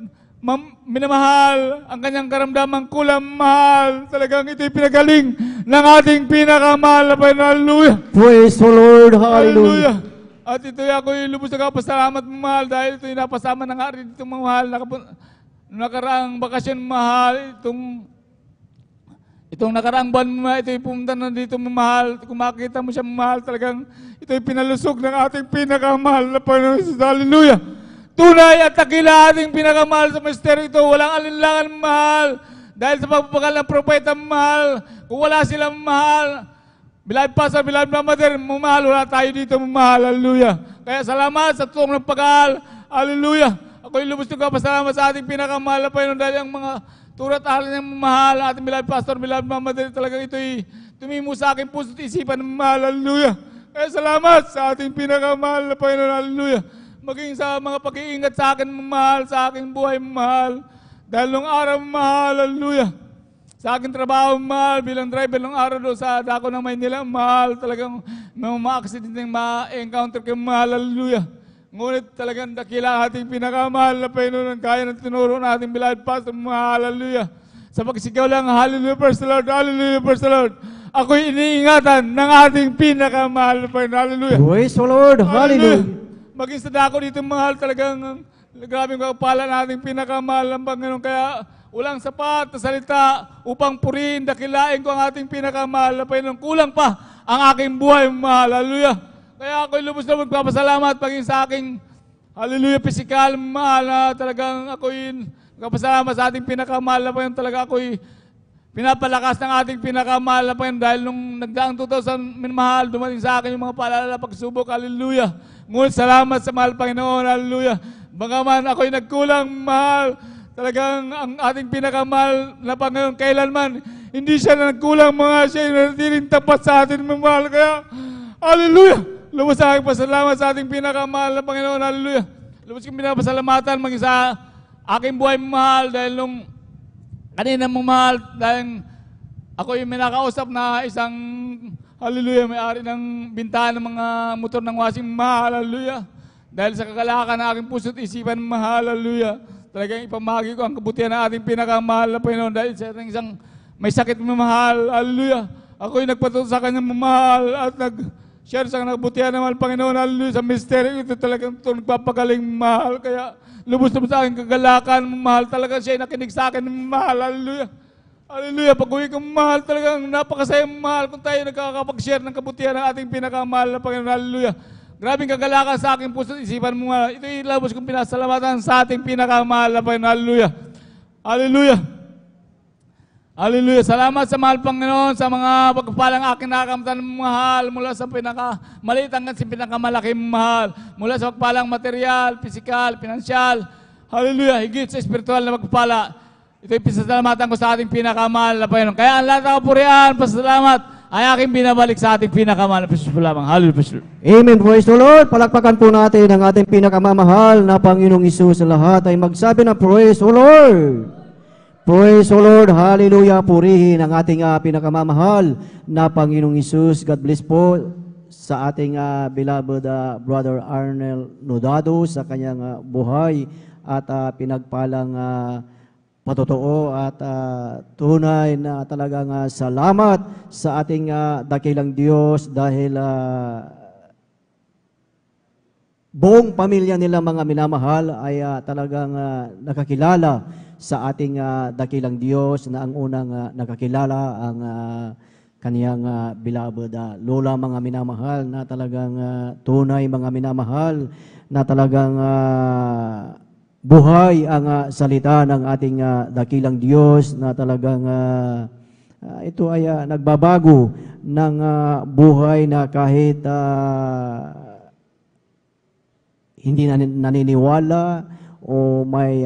minamahal ang kanyang karamdamang kulang, mahal. Talagang ito'y pinagaling ng ating pinakamahal na Panginoon, hallelujah. Praise the Lord, hallelujah. At ito'y ako'y lubos na kapasalamat, mahal, dahil ito'y napasama na nga rin itong mga mahal, nakaraang bakasyon, mahal, itong nakaraang buwan, mahal, ito'y pumunta na dito, mahal, kung makita mo siya, mahal, talagang ito'y pinalusog ng ating pinakamahal na Panginoon, hallelujah. Tunay at takila ating pinakamahal sa misteryo ito, walang alinlangan, mahal, dahil sa pagpapagal ng propeta, mahal, kung wala silang mahal, beloved pastor, beloved mother, mahal, wala tayo dito, mahal, hallelujah. Kaya salamat sa tulong ng pag-aal, hallelujah. Ako'y lubos ng kapasalamat sa ating pinakamahal na Panginoon dahil ang mga turat aral ng mahal, ating beloved pastor, beloved mother, talagang ito'y tumimo sa aking puso't isipan, mahal, hallelujah. Kaya salamat sa ating pinakamahal na Panginoon, hallelujah. Maging sa mga pag-iingat sa akin, mahal, sa aking buhay, mahal. Dahil nung araw, mahal, hallelujah. Sa aking trabaho, mahal, bilang driver nung araw doon sa dako ng Maynila, mahal, talagang may mga aksidenteng ma-encounter kayo, mahal, hallelujah. Ngunit talagang dakila ating pinakamahal na Panginoon, kaya ng tinuro natin beloved pastor, mahal, hallelujah. Sa pagsigaw lang, hallelujah, praise the Lord, hallelujah, praise the Lord. Ako'y iniingatan ng ating pinakamahal na Panginoon, hallelujah. Praise the Lord, hallelujah. Maging sa dako dito, mahal, talagang grabing kapala nating pinakamahal ng Panginoon. Kaya walang sapat na salita upang purihin, dakilain ko ang ating pinakamahal na Panginoon. Kulang pa ang aking buhay, mahal, hallelujah. Kaya ako'y lubos na magpapasalamat paging sa aking, hallelujah, physical, mahal, na talagang ako'y magpapasalamat sa ating pinakamahal na Panginoon. Talaga ako'y pinapalakas ng ating pinakamahal na Panginoon dahil nung nagdaang 2000, minamahal, dumating sa akin yung mga paalala, pagsubok, hallelujah. Ngunit salamat sa mahal Panginoon, hallelujah. Bagaman ako'y nagkulang, mahal, talagang ang ating pinakamahal na Panginoon, kailanman, hindi siya nagkulang, mga siya yung natiling tapat sa atin, mahal. Kaya, hallelujah. Lubos sa aking pasalamat sa ating pinakamahal na Panginoon, hallelujah. Lubos kong pinapasalamatan maging sa aking buhay, mahal, dahil nung kanina mong mahal, dahil ako yung minakausap na isang, hallelujah, may-ari ng bintahan ng mga motor ng washing, mahal, hallelujah. Dahil sa kakalakan ng aking puso't isipan, mahal, hallelujah. Talagang ipamahagi ko ang kabutihan ng ating pinakamahal na Panginoon dahil sa isang may sakit, mahal, hallelujah. Ako'y nagpatuto sa kanyang mamahal at nag-share sa kabutihan ng mahal Panginoon. Hallelujah. Sa misteryo, ito talagang ito nagpapagaling mahal. Kaya lubos na sa aking kagalakan, mahal talaga siya nakinig sa akin, mahal. Hallelujah. Hallelujah. Pag-uwi kang mahal, talagang napakasayang mahal kung tayo nagkakapag-share ng kabutihan ng ating pinakamahal na Panginoon. Hallelujah. Grabing kagalakan sa aking puso at isipan mo nga. Ito ilabos kong pinasalamatan sa ating pinakamahal na Panginoon. Hallelujah. Hallelujah. Hallelujah. Salamat sa mahal Panginoon sa mga pagpapalang aking nakakamtan ng mahal mula sa pinakamaliit hanggang sa pinakamalaking mahal. Mula sa pagpalang material, pisikal, pinansyal. Hallelujah. Higit sa espiritual na pagpapala. Ito'y pisasalamatan ko sa ating pinakamahal na Panginoon. Kaya ang lahat ng kapurihan, pasalamat ay aking binabalik sa ating pinakamahal na Panginoon lamang. Hallelujah. Amen. Praise the Lord. Palakpakan po natin ang ating pinakamamahal na Panginoong Isus. Lahat ay magsabi na praise the Lord. Praise the Lord. Hallelujah. Purihin ang ating pinakamamahal na Panginoong Isus. God bless po sa ating beloved Brother Arnel Nodado sa kanyang buhay at pinagpalang patotoo at tunay na talagang salamat sa ating dakilang Diyos dahil buong pamilya nila mga minamahal ay talagang nakakilala sa ating dakilang Diyos na ang unang nakakilala ang kaniyang beloved lola mga minamahal na talagang tunay mga minamahal na talagang buhay ang salita ng ating dakilang Diyos na talagang ito ay nagbabago ng buhay na kahit hindi naniniwala o may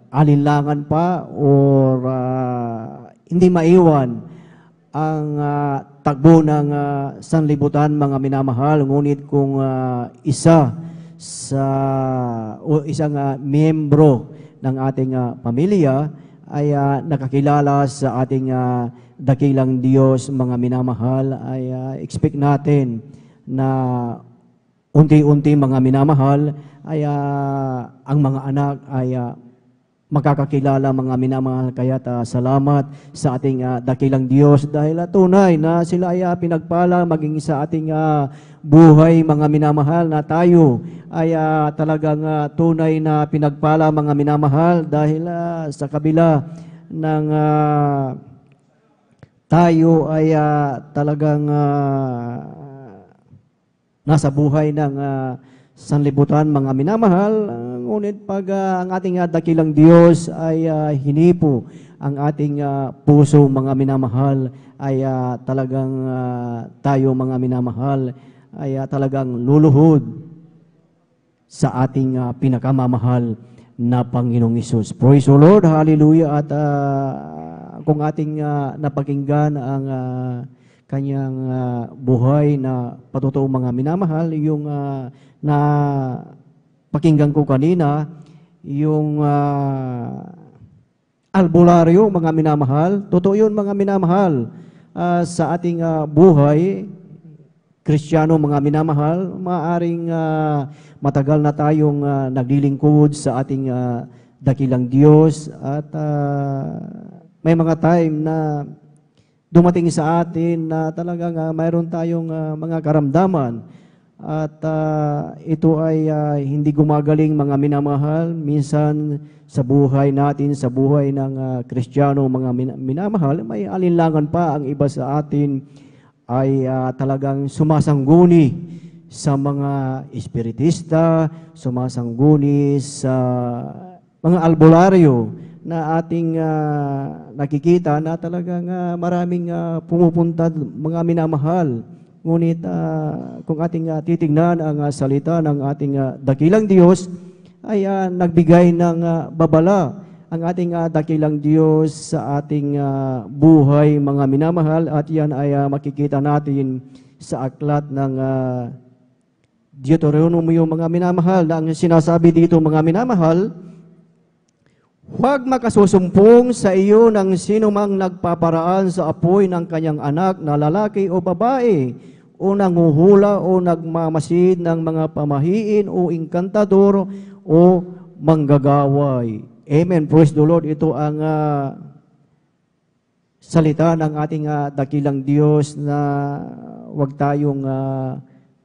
alinlangan pa or hindi maiwan ang takbo ng sanlibutan mga minamahal. Ngunit kung isang miyembro ng ating pamilya ay nakakilala sa ating dakilang Diyos mga minamahal, ay expect natin na unti-unti mga minamahal ay ang mga anak ay magkakakilala mga minamahal. Kaya salamat sa ating dakilang Diyos dahil tunay na sila ay pinagpala maging sa ating buhay mga minamahal na tayo ay talagang tunay na pinagpala mga minamahal dahil sa kabila ng tayo ay talagang nasa buhay ng sanlibutan mga minamahal. Ngunit pag ang ating dakilang Diyos ay hinipo ang ating puso mga minamahal, ay talagang tayo mga minamahal ay talagang luluhod sa ating pinakamamahal na Panginoong Isus. Praise the Lord. Hallelujah. At kung ating napakinggan ang kanyang buhay na patutuong mga minamahal, yung na pakinggan ko kanina, yung albularyo mga minamahal, totoo yun mga minamahal, sa ating buhay, Kristiyano mga minamahal, maaring matagal na tayong naglilingkod sa ating dakilang Diyos at may mga time na dumating sa atin na talagang mayroon tayong mga karamdaman at ito ay hindi gumagaling mga minamahal. Minsan sa buhay natin, sa buhay ng Kristiyano mga minamahal, may alinlangan pa ang iba sa atin ay talagang sumasangguni sa mga espiritista, sumasangguni sa mga albularyo na ating nakikita na talagang maraming pumupunta mga minamahal. Ngunit kung ating titignan ang salita ng ating dakilang Diyos, ay nagbigay ng babala ang ating dakilang Diyos sa ating buhay mga minamahal, at yan ay makikita natin sa aklat ng Deuteronomio mga minamahal, na ang sinasabi dito mga minamahal, huwag makasusumpong sa iyo ng sinumang nagpaparaan sa apoy ng kanyang anak na lalaki o babae, o nanguhula o nagmamasid ng mga pamahiin o inkantador o manggagaway. Amen. Praise the Lord. Ito ang salita ng ating dakilang Diyos na huwag tayong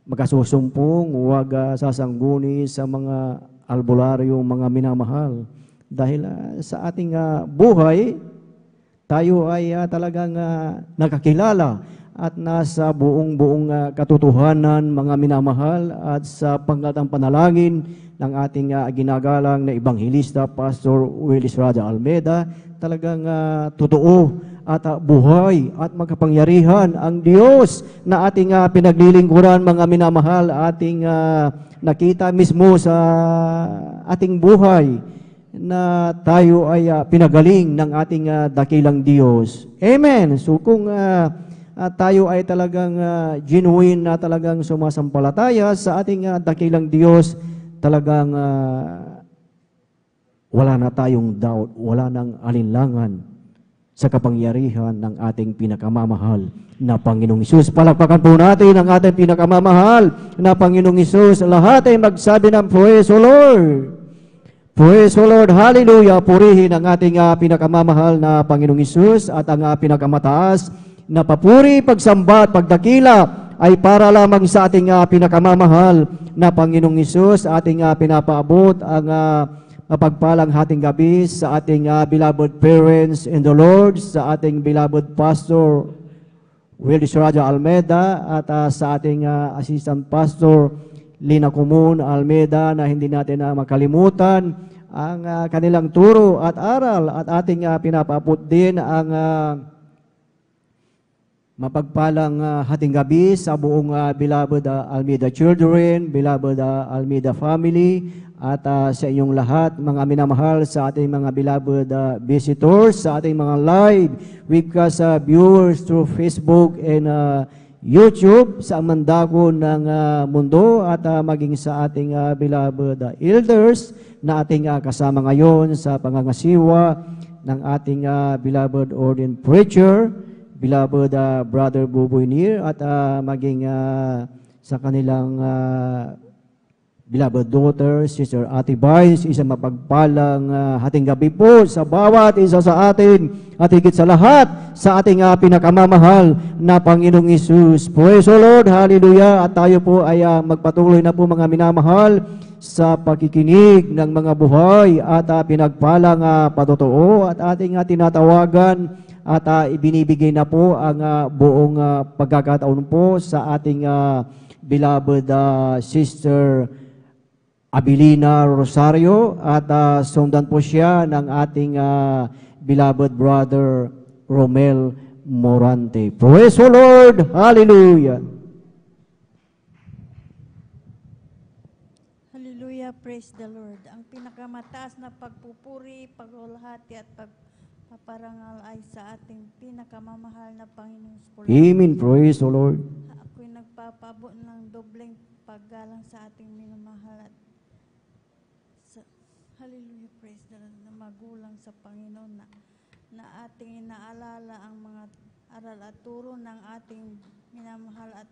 magkasusumpong, huwag sasangguni sa mga albularyong mga minamahal. Dahil sa ating buhay, tayo ay talagang nakakilala at nasa buong katotohanan mga minamahal at sa pangatang panalangin ng ating ginagalang na Ebanghilista Pastor Willis Rada Almeida, talagang totoo at buhay at magkapangyarihan ang Diyos na ating pinaglilingkuran mga minamahal, ating nakita mismo sa ating buhay na tayo ay pinagaling ng ating dakilang Diyos. Amen. So kung tayo ay talagang genuine na talagang sumasampalataya sa ating dakilang Diyos, talagang wala na tayong doubt, wala nang alinlangan sa kapangyarihan ng ating pinakamamahal na Panginoong Hesus. Palakpakan po natin ang ating pinakamamahal na Panginoong Hesus. Lahat ay magsabi ng Praise the Lord. Praise the Lord. Hallelujah. Purihin ang ating pinakamamahal na Panginoong Hesus at ang pinakamataas na papuri, pagsamba at pagdakila ay para lamang sa ating pinakamamahal na Panginoong Hesus. Ating pinapaabot ang mapagpalang hating gabi sa ating beloved parents in the Lord, sa ating beloved Pastor Willis Rada Almeida at sa ating Assistant Pastor Lina Kumun Almeida, na hindi natin makalimutan ang kanilang turo at aral, at ating pinapaabot din ang mapagpalang hating gabi sa buong beloved Almeida children, beloved Almeida family, at sa inyong lahat, mga minamahal, sa ating mga beloved visitors, sa ating mga live webcast viewers through Facebook and YouTube, sa mandako ng mundo, at maging sa ating beloved elders na ating kasama ngayon sa pangangasiwa ng ating beloved ordained preacher, beloved Brother Buboy Nir, at maging sa kanilang beloved daughter, Sister Ate Vice, isang mapagpalang hating gabi po sa bawat isa sa atin, at higit sa lahat sa ating pinakamamahal na Panginoong Hesus. Praise the Lord, hallelujah. At tayo po ay magpatuloy na po mga minamahal sa pakikinig ng mga buhay at pinagpalang patotoo, at ating tinatawagan at ibinibigay na po ang buong pagkakataon po sa ating beloved Sister Abilina Rosario, at sundan po siya ng ating beloved brother Romel Morante. Praise the Lord! Hallelujah! Hallelujah! Praise the Lord! Ang pinakamataas na pagpupuri, paglulhati at pagpaparangal ay sa ating pinakamamahal na Panginoon. Amen! Praise the Lord! Ako'y nagpapabot ng dobleng paggalang sa ating minamahal at hallelujah, praise the Lord, na magulang sa Panginoon na ating inaalala ang mga aral at turo ng ating minamahal at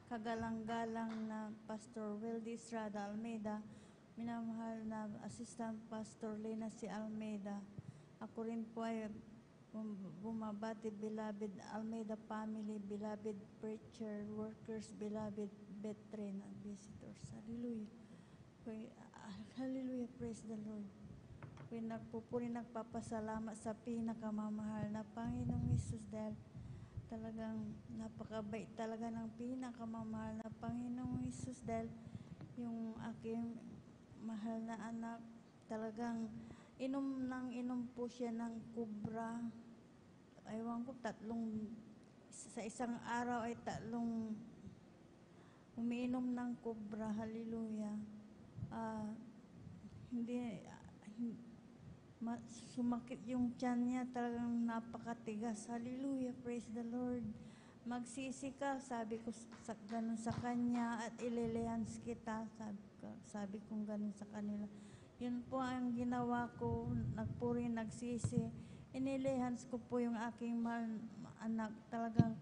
kagalang-galang na Pastor Willis Rada Almeida, minamahal na Assistant Pastor Lina C. Almeida. Ako rin po ay bumabati, beloved Almeida family, beloved preacher, workers, beloved veteran and visitors. Hallelujah. Hallelujah, praise the Lord. Ako'y nagpupuri, nagpapasalamat sa pinakamamahal na Panginoong Hesus, dahil talagang napakabait talaga ng pinakamamahal na Panginoong Hesus, dahil yung aking mahal na anak, talagang inom po siya ng kubra. Aywan ko, sa isang araw ay 3 umiinom ng kubra. Hallelujah. Sumakit yung tiyan niya, talagang napakatigas. Hallelujah, praise the Lord. Magsisi ka, sabi ko ganun sa kanya, at ililihans kita, sabi kong ganun sa kanila. Yun po ang ginawa ko, nagpuri, nagsisi, inilihans ko po yung aking anak, talagang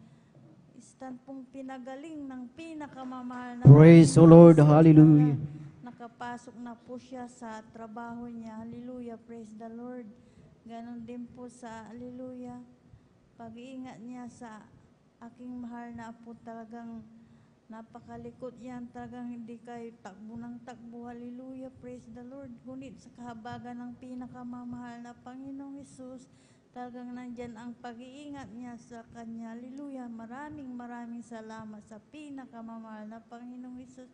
instant pong pinagaling ng pinakamamahal na Praise the Lord, hallelujah. Nakapasok na po siya sa trabaho niya. Hallelujah, praise the Lord. Ganon din po sa hallelujah. pag-iingat niya sa aking mahal na apo. Talagang napakalikot yan, talagang hindi kayo takbo ng takbo. Hallelujah, praise the Lord. Ngunit sa kahabagan ng pinakamamahal na Panginoong Hesus, talagang nandyan ang pag-iingat niya sa Kanya. Hallelujah, maraming salamat sa pinakamamahal na Panginoong Hesus.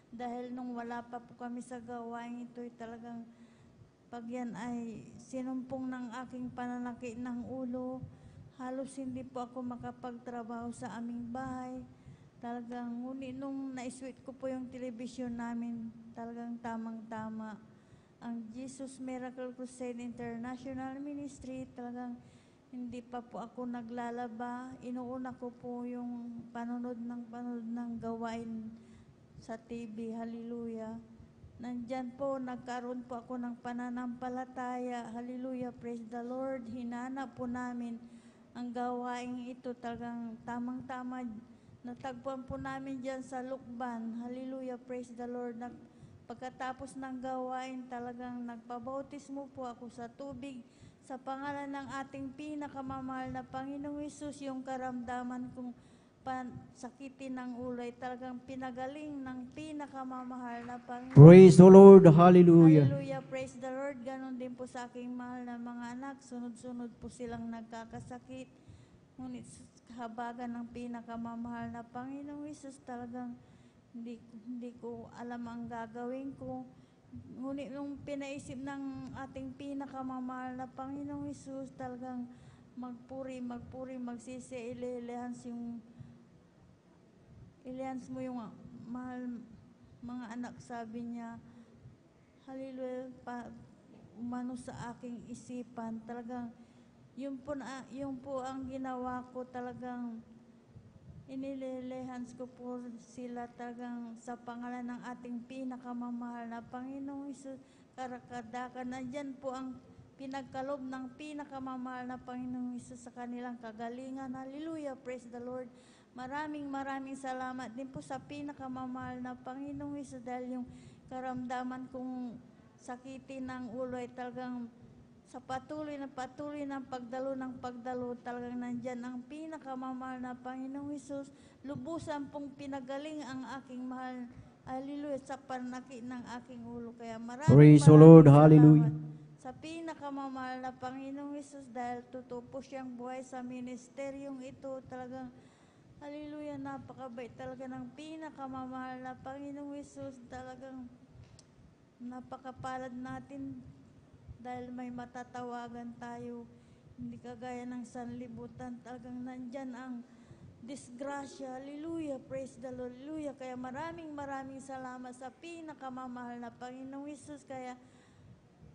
Dahil nung wala pa po kami sa gawain ito, talagang pag yan ay sinumpong ng aking pananakit ng ulo, halos hindi po ako makapagtrabaho sa aming bahay. Talagang, ngunit nung na-switch ko po yung television namin, talagang tamang-tama. Ang Jesus Miracle Crusade International Ministry, talagang hindi pa po ako naglalaba. Inuuna ko po yung panonood ng gawain sa TV. Hallelujah. Nandyan po, nagkaroon po ako ng pananampalataya. Hallelujah, praise the Lord. Hinanap po namin ang gawain ito, talagang tamang-tama. Natagpuan po namin dyan sa Lukban. Hallelujah, praise the Lord. Pagkatapos ng gawain, talagang nagpabautismo po ako sa tubig. Sa pangalan ng ating pinakamamahal na Panginoong Hesus, yung karamdaman kong sakitin ng ulo ay talagang pinagaling ng pinakamamahal na Panginoon. Praise the Lord. Hallelujah. Hallelujah, praise the Lord. Ganon din po sa aking mahal na mga anak. Sunod-sunod po silang nagkakasakit. Ngunit habagan ng pinakamamahal na Panginoong Hesus, talagang hindi ko alam ang gagawin ko. Ngunit nung pinaisip ng ating pinakamamahal na Panginoong Hesus, talagang magpuri, magsisi, ilihans mo yung mahal mga anak, sabi niya. Hallelujah, umano sa aking isipan, talagang yun po ang ginawa ko, talagang inililihans ko po sila talagang sa pangalan ng ating pinakamamahal na Panginoong Hesus. Karakadakan, nandyan po ang pinagkalob ng pinakamamahal na Panginoong Hesus sa kanilang kagalingan. Hallelujah, praise the Lord. Maraming salamat din po sa pinakamamahal na Panginoong Hesus, dahil yung karamdaman kong sakitin ng ulo ay talagang sa patuloy ng pagdalo, talagang nandyan ang pinakamamahal na Panginoong Hesus. Lubusan pong pinagaling ang aking mahal, hallelujah, sa pananakit ng aking ulo. Kaya praise the Lord, hallelujah, sa pinakamamahal na Panginoong Hesus, dahil totoo po siyang buhay sa ministeryong ito. Talagang hallelujah, napakabait talaga ng pinakamamahal na Panginoong Hesus. Talagang napakapalad natin dahil may matatawagan tayo. Hindi kagaya ng sanlibutan, talagang nandyan ang disgrasya. Hallelujah, praise the Lord. Hallelujah. Kaya maraming salamat sa pinakamamahal na Panginoong Hesus. Kaya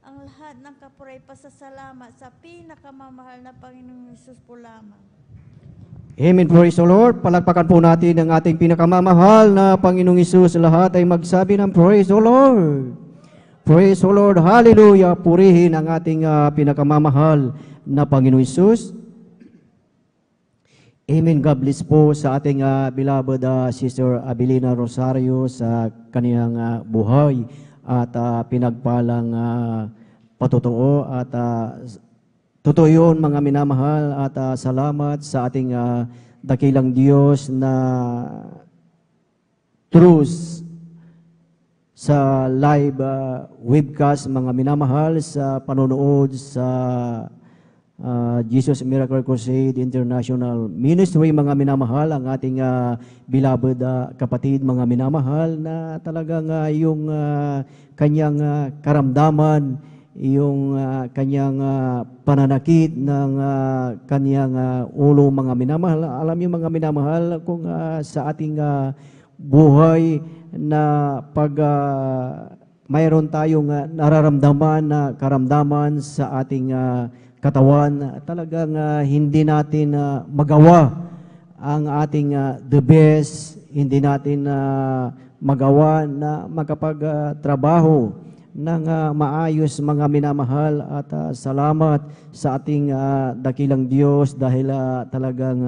ang lahat ng kapuray pasasalamat sa pinakamamahal na Panginoong Hesus po lamang. Amen, praise the Lord. Palakpakan po natin ang ating pinakamamahal na Panginoong Hesus. Lahat ay magsabi ng praise the Lord. Praise the Lord, hallelujah. Purihin ang ating pinakamamahal na Panginoong Hesus. Amen, God bless po sa ating beloved Sister Abilina Rosario sa kaniyang buhay at pinagpalang patotoo at totoo yun, mga minamahal, at salamat sa ating dakilang Diyos na truth sa live webcast, mga minamahal, sa panonood sa Jesus Miracle Crusade International Ministry, mga minamahal, ang ating beloved kapatid, mga minamahal, na talagang yung kanyang karamdaman, yung kanyang pananakit ng kanyang ulo, mga minamahal. Alam niyo, mga minamahal, kung sa ating buhay na pag mayroon tayong nararamdaman na karamdaman sa ating katawan, talagang hindi natin magawa ang ating the best, hindi natin magawa na makapagtrabaho ng maayos, mga minamahal, at salamat sa ating dakilang Diyos dahil talagang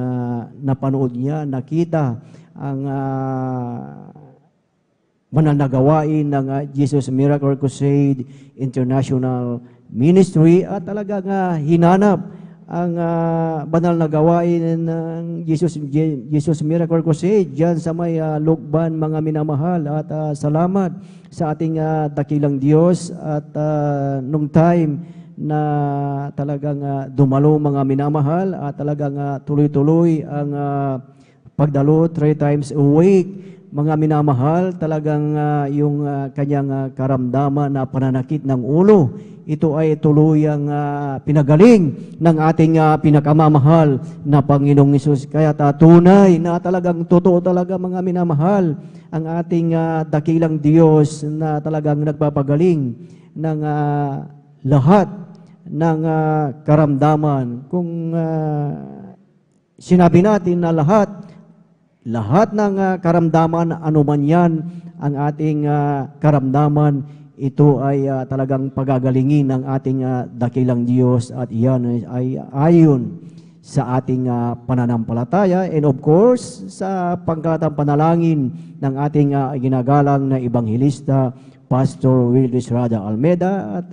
napanood niya, nakita ang mananagawain ng Jesus Miracle Crusade International Ministry, at talagang hinanap ang banal na gawain ng Jesus Miracle Crusade dyan sa may Lukban, mga minamahal. At salamat sa ating dakilang Diyos at nung time na talagang dumalo, mga minamahal, at talagang tuloy-tuloy ang pagdalo 3 times a week. Mga minamahal, talagang yung kanyang karamdaman na pananakit ng ulo, ito ay tuluyang pinagaling ng ating pinakamamahal na Panginoong Hesus. Kaya tunay na talagang totoo talaga, mga minamahal, ang ating dakilang Diyos na talagang nagpapagaling ng lahat ng karamdaman. Kung sinabi natin na lahat ng karamdaman, anuman yan ang ating karamdaman, ito ay talagang pagagalingin ng ating dakilang Diyos, at iyan ay ayon sa ating pananampalataya, and of course sa pangkatang panalangin ng ating ginagalang na Ebanghelista, Pastor Will Estrada Almeida. At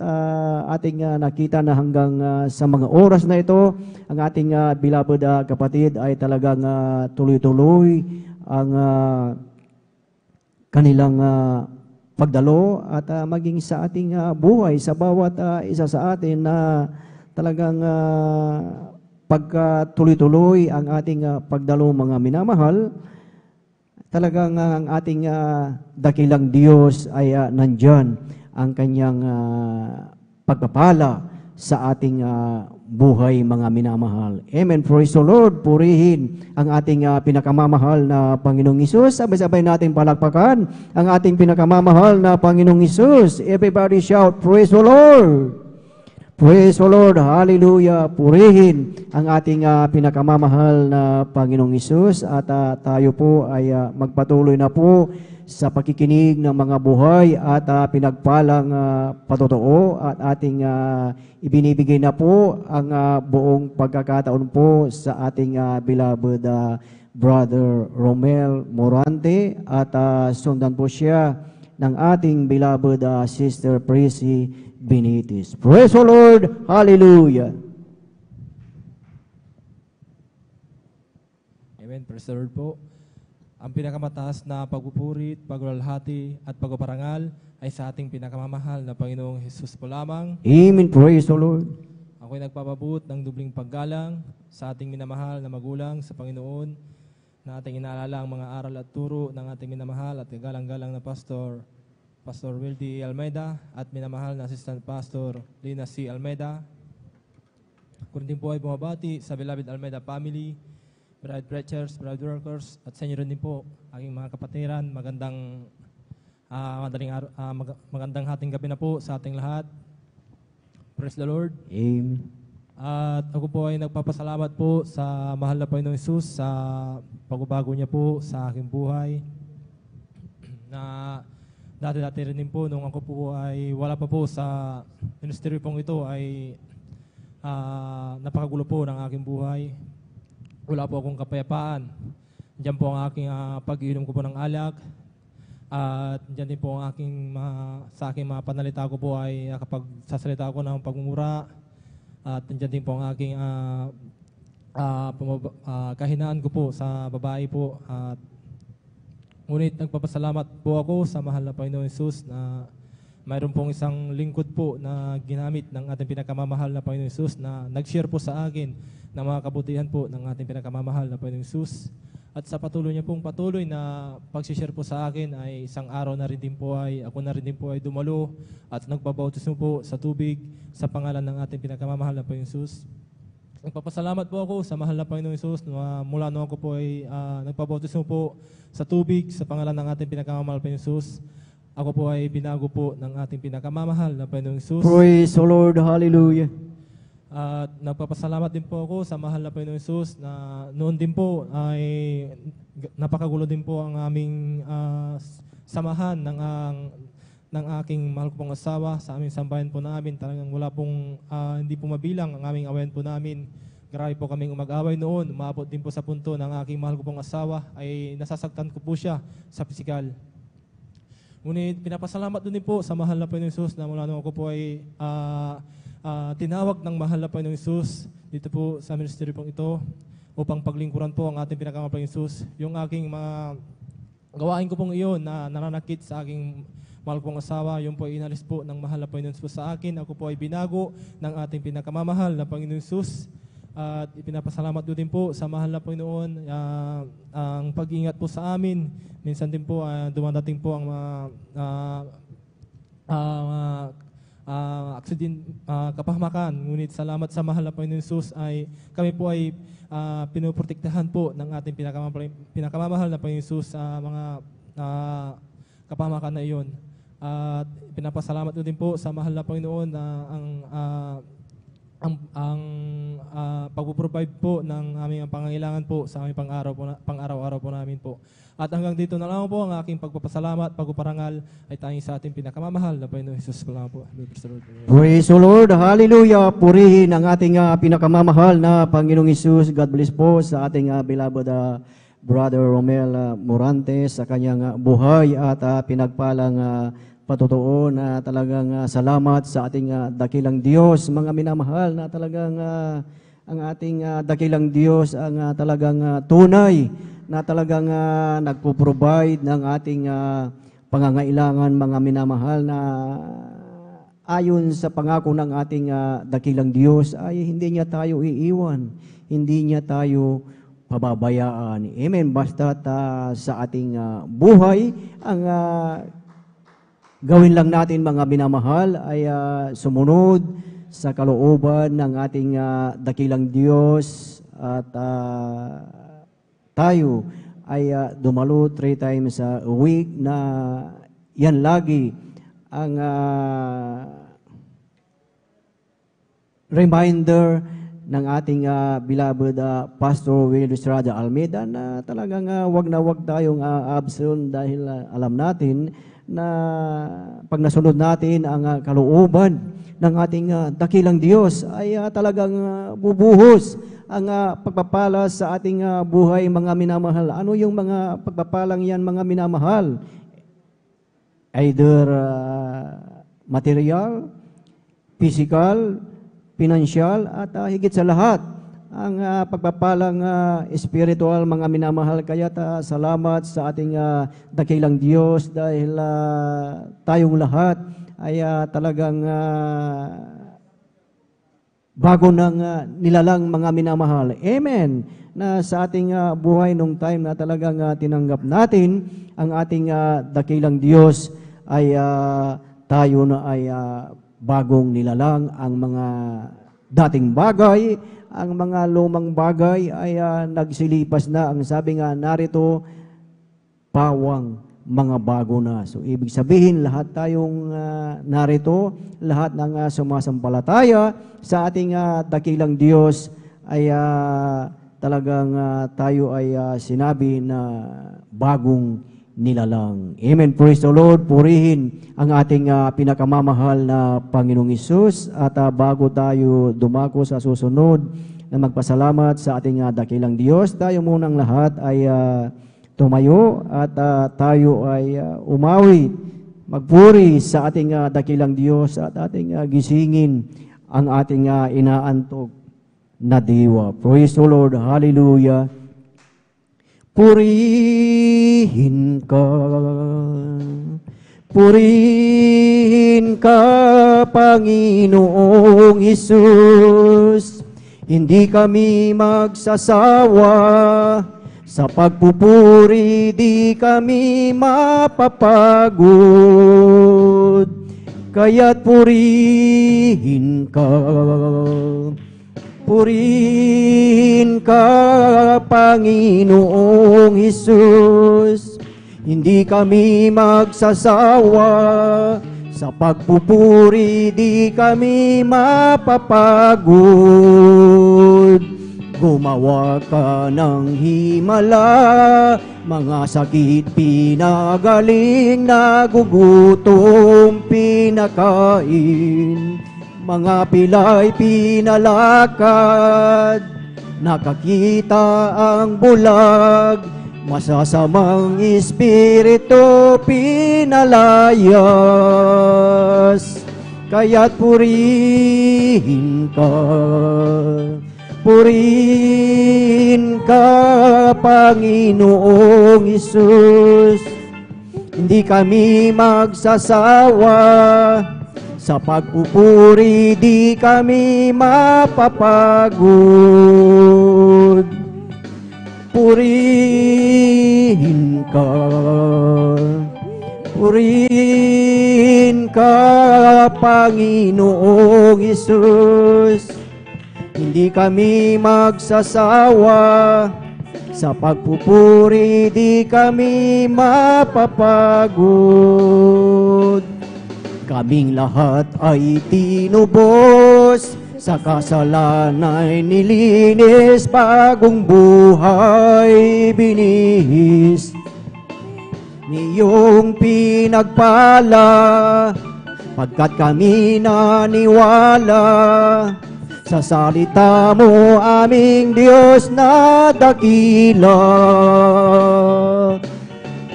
ating nakita na hanggang sa mga oras na ito, ang ating beloved kapatid ay talagang tuloy-tuloy ang kanilang pagdalo at maging sa ating buhay, sa bawat isa sa atin na talagang pagkatuloy-tuloy ang ating pagdalo, mga minamahal. Talagang ang ating dakilang Diyos ay nandyan ang kanyang pagpapala sa ating buhay, mga minamahal. Amen. Praise the Lord. Purihin ang ating pinakamamahal na Panginoong Hesus. Sabay-sabay natin palakpakan ang ating pinakamamahal na Panginoong Hesus. Everybody shout, praise the Lord. Praise the Lord. Hallelujah. Purihin ang ating pinakamamahal na Panginoong Hesus. At tayo po ay magpatuloy na po sa pakikinig ng mga buhay at pinagpalang patotoo, at ating ibinibigay na po ang buong pagkakataon po sa ating beloved Brother Romel Morante, at sundan po siya ng ating beloved Sister Prissy Benitez. Praise the Lord. Hallelujah. Amen. Praise the Lord po. Ang pinakamataas na pagpupurit, paglalahati at pagpaparangal ay sa ating pinakamamahal na Panginoong Hesus po lamang. Amen. Praise the Lord. Ako'y nagpapabut ng dubling paggalang sa ating minamahal na magulang sa Panginoon, na ating inaalala ang mga aral at turo ng ating minamahal at galang-galang na Pastor Will D. Almeida, at minamahal na Assistant Pastor Lina C. Almeida. Kung din po ay bumabati sa beloved Almeida family, bride preachers, bride workers, at sa inyo rin din po, aking mga kapatiran, magandang hating gabi na po sa ating lahat. Praise the Lord. Amen. At ako po ay nagpapasalamat po sa mahal na Panginoong Hesus sa pagbabago niya po sa aking buhay. Na dati-dati rin din po, nung ako po ay wala pa po sa ministry pong ito, ay napakagulo po ng aking buhay. Wala po akong kapayapaan. Diyan po ang aking pag-inom ko po ng alak. At diyan din po ang sa aking mga panalita ko po ay kapag sasalita ko ng pagmumura. At diyan din po ang aking kahinaan ko po sa babae po. At ngunit nagpapasalamat po ako sa mahal na Panginoong Hesus na mayroon pong isang lingkod po na ginamit ng ating pinakamamahal na Panginoong Hesus na nag-share po sa akin ng mga kabutihan po ng ating pinakamamahal na Panginoong Hesus. At sa patuloy niya pong patuloy na pag-share po sa akin ay isang araw na rin din po ay ako na rin din po ay dumalo at nagpabautismo po sa tubig sa pangalan ng ating pinakamamahal na Panginoong Hesus. Nagpapasalamat po ako sa mahal na Panginoong Hesus na mula nung ako po ay nagpabautismo po sa tubig sa pangalan ng ating pinakamamahal na Panginoong Hesus. Ako po ay binago po ng ating pinakamamahal na Panginoong Hesus. Praise the Lord. Hallelujah. At nagpapasalamat din po ako sa mahal na Panginoong Hesus na noon din po ay napakagulo din po ang aming samahan ng aking mahal ko pong asawa sa aming sambahan po namin. Talagang wala pong hindi po mabilang ang aming awayan po namin. Grabe po kaming umag-away noon. Umabot din po sa punto ng aking mahal ko pong asawa ay nasasaktan ko po siya sa pisikal. Ngunit pinapasalamat din po sa mahal na Panginoong Hesus na mula nung ako po ay tinawag ng mahal na Panginoong Hesus dito po sa ministeryo pong ito upang paglingkuran po ang ating pinakamahal Panginoong Hesus. Yung aking mga gawain ko pong iyon na nananakit sa aking mahal kong asawa, yung po ay inalis po ng mahal na Panginoon Hesus sa akin. Ako po ay binago ng ating pinakamamahal na Panginoong Hesus. At ipinapasalamat ko din po sa mahal na Panginoon ang pag-ingat po sa amin. Minsan din po dumadating po ang aksident, kapahamakan. Ngunit salamat sa mahal na Panginoon Hesus ay kami po ay pinoprotektahan po ng ating pinakamamahal na Panginoon Hesus sa mga kapahamakan na iyon. At pinapasalamat ko din po sa mahal na Panginoon na ang pag-provide po ng aming pangangailangan po sa aming pang-araw-araw po namin po. At hanggang dito na lang po ang aking pagpapasalamat, pagpaparangal ay tanging sa ating pinakamamahal na Panginoon Hesus po lang po. Praise the Lord. Hallelujah. Purihin ang ating pinakamamahal na Panginoong Hesus. God bless po sa ating beloved Brother Romel Morantes sa kanyang buhay at pinagpalang patutuo na talagang salamat sa ating dakilang Diyos. Mga minamahal na talagang ang ating dakilang Diyos ang talagang tunay na talagang nagpo-provide ng ating pangangailangan, mga minamahal, na ayon sa pangako ng ating dakilang Diyos ay hindi niya tayo iiwan, hindi niya tayo pababayaan. Amen. Basta sa ating buhay, ang gawin lang natin, mga minamahal, ay sumunod sa kalooban ng ating dakilang Diyos at tayo ay dumalo 3 times a week na yan lagi ang reminder ng ating beloved Pastor Will Estrada Almeida na talagang wag na wag tayong absent dahil alam natin na pag nasunod natin ang kalooban ng ating dakilang Diyos ay talagang bubuhos ang pagpapala sa ating buhay, mga minamahal. Ano yung mga pagpapalang yan, mga minamahal? Either material, physical, financial, at higit sa lahat, ang pagpapalang spiritual, mga minamahal. Kaya salamat sa ating dakilang Diyos dahil tayong lahat ay talagang bago ng nilalang, mga minamahal. Amen. Na sa ating buhay nung time na talagang tinanggap natin ang ating dakilang Diyos ay tayo na ay bagong nilalang. Ang mga dating bagay, ang mga lumang bagay ay nagsilipas na. Ang sabi nga narito, pawang mga bago na. So ibig sabihin, lahat tayong narito, lahat ng sumasampalataya sa ating dakilang Diyos ay talagang tayo ay sinabi na bagong nilalang. Amen. Praise the Lord. Purihin ang ating pinakamamahal na Panginoong Hesus. At bago tayo dumako sa susunod na magpasalamat sa ating dakilang Diyos, tayo munang lahat ay tumayo at tayo ay umawi, magpuri sa ating dakilang Diyos at ating gisingin ang ating inaantog na diwa. Praise the Lord. Hallelujah. Purihin ka, Panginoong Hesus. Hindi kami magsasawa sa pagpupuri, di kami mapapagod. Kaya't purihin ka. Purihin ka, Panginoong Hesus. Hindi kami magsasawa sa pagpupuri, di kami mapapagod. Gumawa ka ng himala, mga sakit pinagaling, nagugutom pinakain. Mga pilay pinalakad, nakakita ang bulag, masasamang espiritu pinalayas. kaya't purihin ka. Purihin ka, Panginoong Hesus. Hindi kami magsasawa sa pagpupuri, di kami mapapagod. Purihin ka. Purihin ka, Panginoong Hesus. Hindi kami magsasawa sa pagpupuri, di kami mapapagod. Kaming lahat ay tinubos, sa kasalanay nilinis, bagong buhay binihis. Niyong pinagpala, pagkat kami naniwala sa salita mo, aming Diyos na dakila.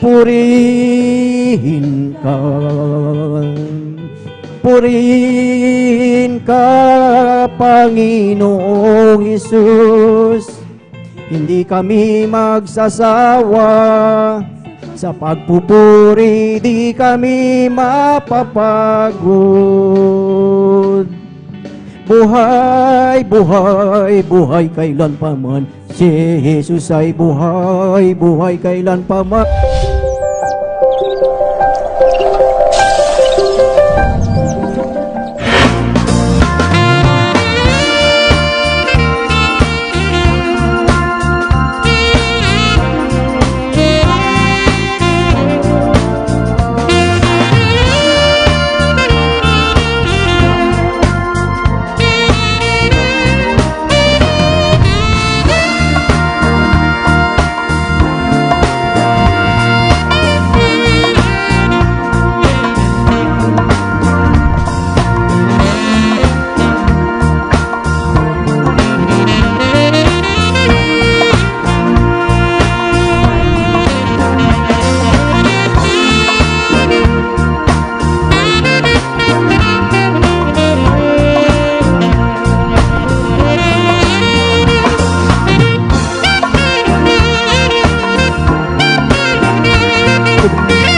Purihin ka. Purihin ka, Panginoong Hesus. Hindi kami magsasawa sa pagpupuri, di kami mapapagod. Buhay, buhay, buhay kailanpaman. Si Jesus ay buhay, buhay kailanpaman.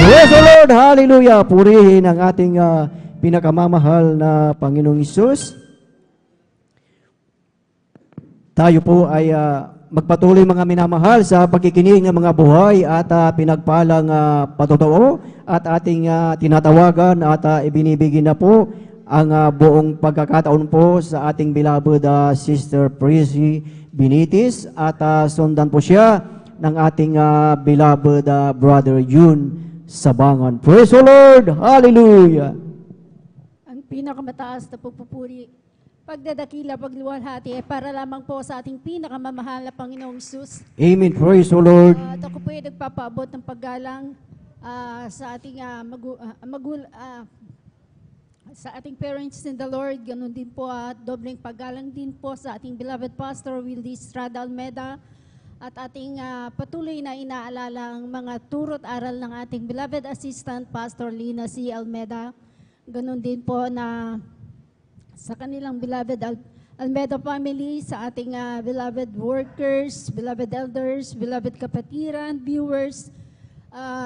Praise the Lord! Hallelujah! Purihin ang ating pinakamamahal na Panginoong Hesus. Tayo po ay magpatuloy mga minamahal sa pagkikinig ng mga buhay at pinagpalang patotoo at ating tinatawagan at ibinibigyan na po ang buong pagkakataon po sa ating beloved Sister Prissy Benitez at sundan po siya ng ating beloved Brother June Sabangan. Praise the Lord! Hallelujah! Ang pinakamataas na pagpupuri, pagdadakila, pagluwalhati ay para lamang po sa ating pinakamamahal na Panginoong Hesus. Amen. Praise the Lord! At ako po ay nagpapaabot ng paggalang sa ating sa ating parents in the Lord. Ganun din po at dobleng paggalang din po sa ating beloved Pastor Wildy Estrada Almeda at ating patuloy na inaalala ang mga turo't aral ng ating beloved assistant Pastor Lina C. Almeda. Ganun din po na sa kanilang beloved Almeda family, sa ating beloved workers, beloved elders, beloved kapatiran, viewers,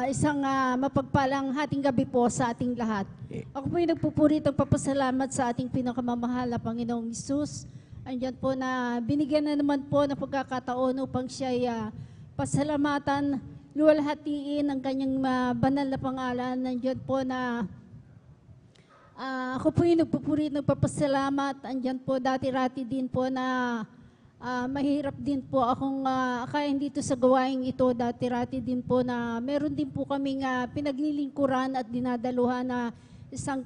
isang mapagpalang hating gabi po sa ating lahat. Ako po yung nagpupurit at papasalamat sa ating pinakamamahal na Panginoong Hesus. Andyan po na binigyan na naman po ng pagkakataon upang siya pasalamatan, luwalhatiin ang kanyang banal na pangalan. Andyan po na ako po yung nagpupurit, nagpapasalamat. Andyan po dati-rati din po na mahirap din po akong akayin dito sa gawaing ito. Dati-rati din po na meron din po kaming pinaglilingkuran at dinadaluhan na isang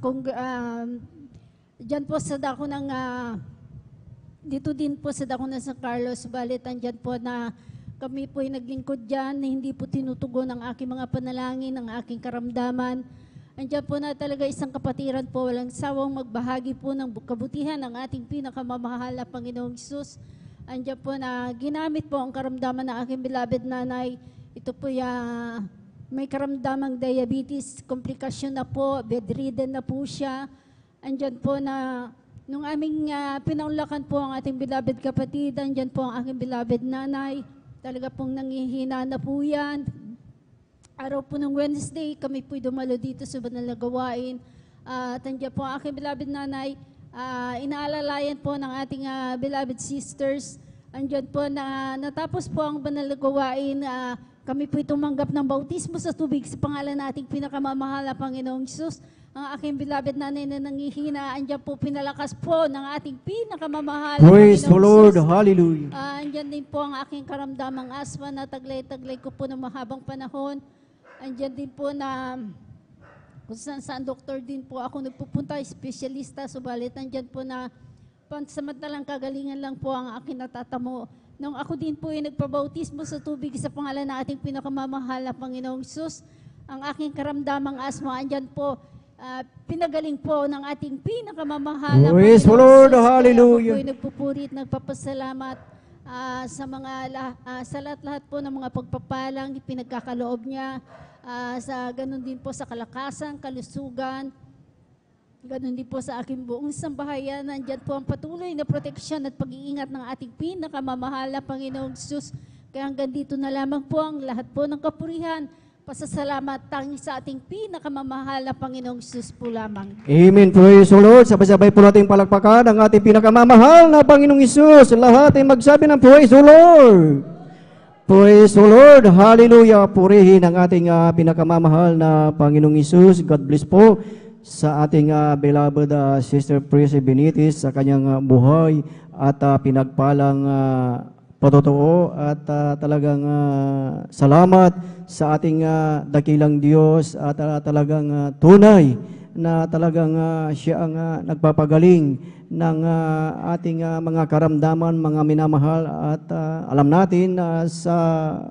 dyan po sa dako ng dito din po sa dako ng San Carlos, balit andyan po na kami po ay naglingkod dyan na hindi po tinutugon ang aking mga panalangin, ang aking karamdaman. Andyan po na talaga isang kapatiran po, walang sawang magbahagi po ng kabutihan ng ating pinakamamahal na Panginoong Hesus. Andyan po na ginamit po ang karamdaman ng aking beloved nanay. Ito po may karamdamang diabetes, komplikasyon na po, bedridden na po siya. andyan po na nung aming pinaunlakan po ang ating beloved kapatid, andyan po ang aking beloved nanay. Talaga pong nangihina na po yan. Araw po ng Wednesday, kami po'y dumalo dito sa banal na gawain. At andyan po ang aking beloved nanay. Inaalalayan po ng ating beloved sisters. Andyan po na natapos po ang banal na gawain. Kami po'y tumanggap ng bautismo sa tubig sa pangalan nating pinakamamahal na Panginoong Jesus. Ang aking beloved nanay na nangihina, andyan po pinalakas po ng ating pinakamamahal na Praise the Panginoong Lord. Jesus. Hallelujah. Andyan din po ang aking karamdamang asma na taglay-taglay ko po ng mahabang panahon. Andyan din po na kung saan doktor din po ako nagpupunta, espesyalista, subalit andyan po na pansamantalang kagalingan lang po ang aking natatamo. Nung ako din po ay nagpabautismo sa tubig sa pangalan ng ating pinakamamahal na Panginoong Jesus, ang aking karamdamang asma, andyan po, pinagaling po ng ating pinakamamahal na Praise the Panginoong Lord. Jesus. Hallelujah. Kaya ako po ay nagpupurit, nagpapasalamat sa lahat-lahat po ng mga pagpapalang pinagkakaloob niya, sa ganun din po sa kalakasan, kalusugan, ganun din po sa aking buong sambahayan. Nandyan po ang patuloy na proteksyon at pag-iingat ng ating pinakamamahal na Panginoong Jesus. Kaya hanggang dito na lamang po ang lahat po ng kapurihan, pasasalamat tangi sa ating pinakamamahal na Panginoong Jesus po lamang. Amen. Praise the Lord. Sabay-sabay po natin palakpakan ang ating pinakamamahal na Panginoong Isus. Lahat ay magsabi ng Praise the Lord. Praise the Lord. Hallelujah. Purihin ang ating pinakamamahal na Panginoong Isus. God bless po sa ating beloved Sister Prissy Benitez sa kanyang buhay at pinagpalang patotoo at talagang salamat sa ating dakilang Diyos at talagang tunay na talagang siya ang nagpapagaling ng ating mga karamdaman, mga minamahal at alam natin sa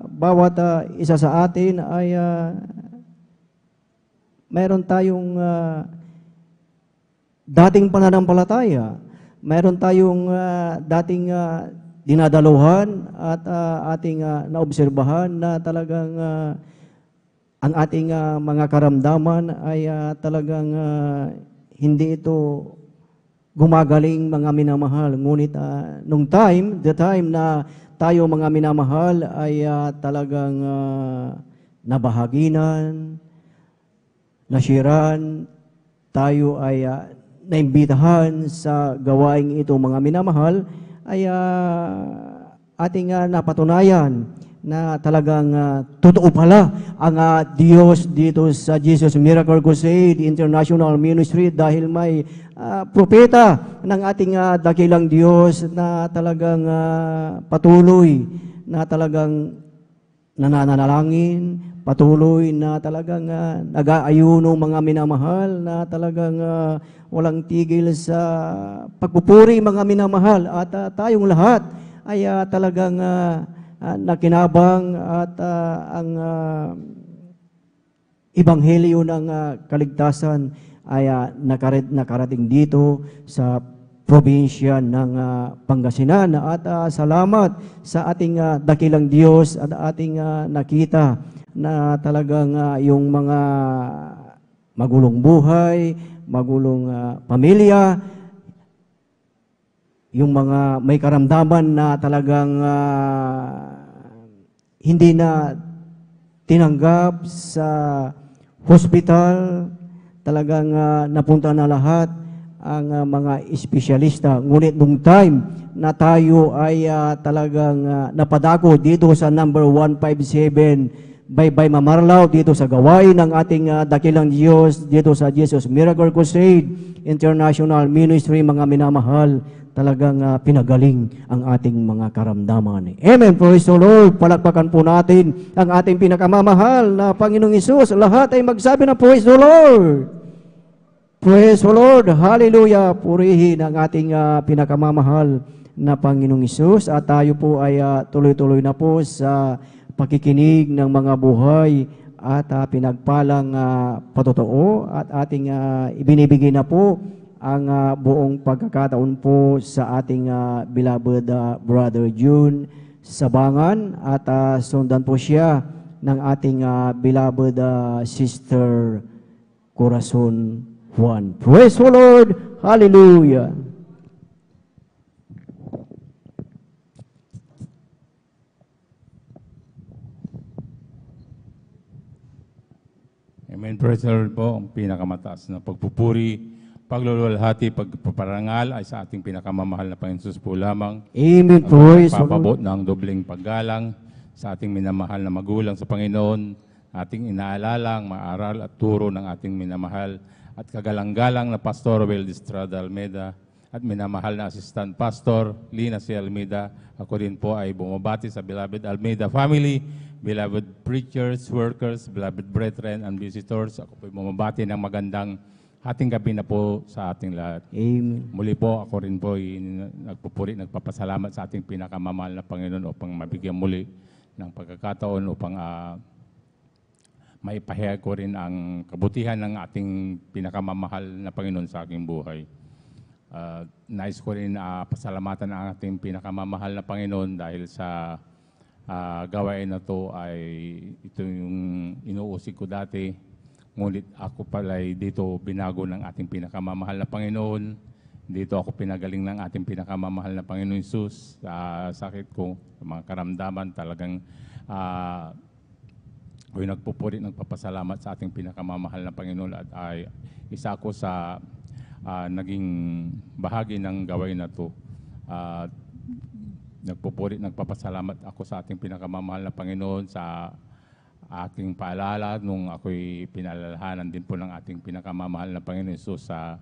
bawat isa sa atin ay mayroon tayong dating pananampalataya, mayroon tayong dating dinadaluhan at ating naobserbahan na talagang ang ating mga karamdaman ay talagang hindi ito gumagaling, mga minamahal. Ngunit the time na tayo mga minamahal ay talagang nabahaginan, nasiran, tayo ay naimbitahan sa gawaing ito mga minamahal, ay ating napatunayan na talagang totoo pala ang Diyos dito sa Jesus Miracle Crusade International Ministry dahil may propeta ng ating dakilang Diyos na talagang patuloy na talagang nananalangin, patuloy na talagang nag-aayuno mga minamahal na talagang walang tigil sa pagpupuri mga minamahal at tayong lahat ay talagang nakinabang at ang ebanghelyo ng kaligtasan ay nakarating dito sa probinsya ng Pangasinan at salamat sa ating dakilang Diyos at ating nakita na talagang yung mga magulong buhay, magulong pamilya, yung mga may karamdaman na talagang hindi na tinanggap sa hospital, talagang napunta na lahat ang mga espesyalista. Ngunit nung time na tayo ay talagang napadako dito sa number 157 Baybay Mamarlaw, dito sa gawain ng ating dakilang Diyos, dito sa Jesus Miracle Crusade International Ministry, mga minamahal, talagang pinagaling ang ating mga karamdaman. Amen. Praise the Lord. Palakpakan po natin ang ating pinakamamahal na Panginoong Isus. Lahat ay magsabi na Praise the Lord. Praise the Lord. Hallelujah. Purihin ang ating pinakamamahal na Panginoong Isus. At tayo po ay tuloy-tuloy na po sa pakikinig ng mga buhay at pinagpalang patotoo at ating ibinibigay na po ang buong pagkakataon po sa ating beloved Brother June Sabangan at sundan po siya ng ating beloved Sister Corazon 1. Praise the Lord. Hallelujah. Amen. Praise the Lord po. Ang pinakamataas na pagpupuri, pagluluwalhati, pagpaparangal ay sa ating pinakamamahal na Panginoon Jesus po lamang. Amen. Praise the Lord. Papabot ng dobling paggalang sa ating minamahal na magulang sa Panginoon, ating inaalalang, maaral at turo ng ating minamahal at kagalang-galang na Pastor Will Estrada Almeida at minamahal na Assistant Pastor Lina C. Almeida. Ako din po ay bumabati sa Beloved Almeida family, beloved preachers, workers, beloved brethren, and visitors. Ako po ay bumabati ng magandang ating gabi na po sa ating lahat. Amen. Muli po, ako rin po ay nagpupuri, nagpapasalamat sa ating pinakamamahal na Panginoon upang mabigyan muli ng pagkakataon upang maipahayag ko rin ang kabutihan ng ating pinakamamahal na Panginoon sa aking buhay. Nais ko rin pasalamatan ang ating pinakamamahal na Panginoon dahil sa gawain na to ay ito yung inuusig ko dati. Ngunit ako pala'y dito binago ng ating pinakamamahal na Panginoon. Dito ako pinagaling ng ating pinakamamahal na Panginoon Jesus sa sakit ko, sa mga karamdaman. Talagang ako'y nagpupuri, nagpapasalamat sa ating pinakamamahal na Panginoon at ay isa ako sa naging bahagi ng gawain na to. Nagpupuri, nagpapasalamat ako sa ating pinakamamahal na Panginoon sa aking paalala nung ako'y pinalalahanan din po ng ating pinakamamahal na Panginoon Jesus sa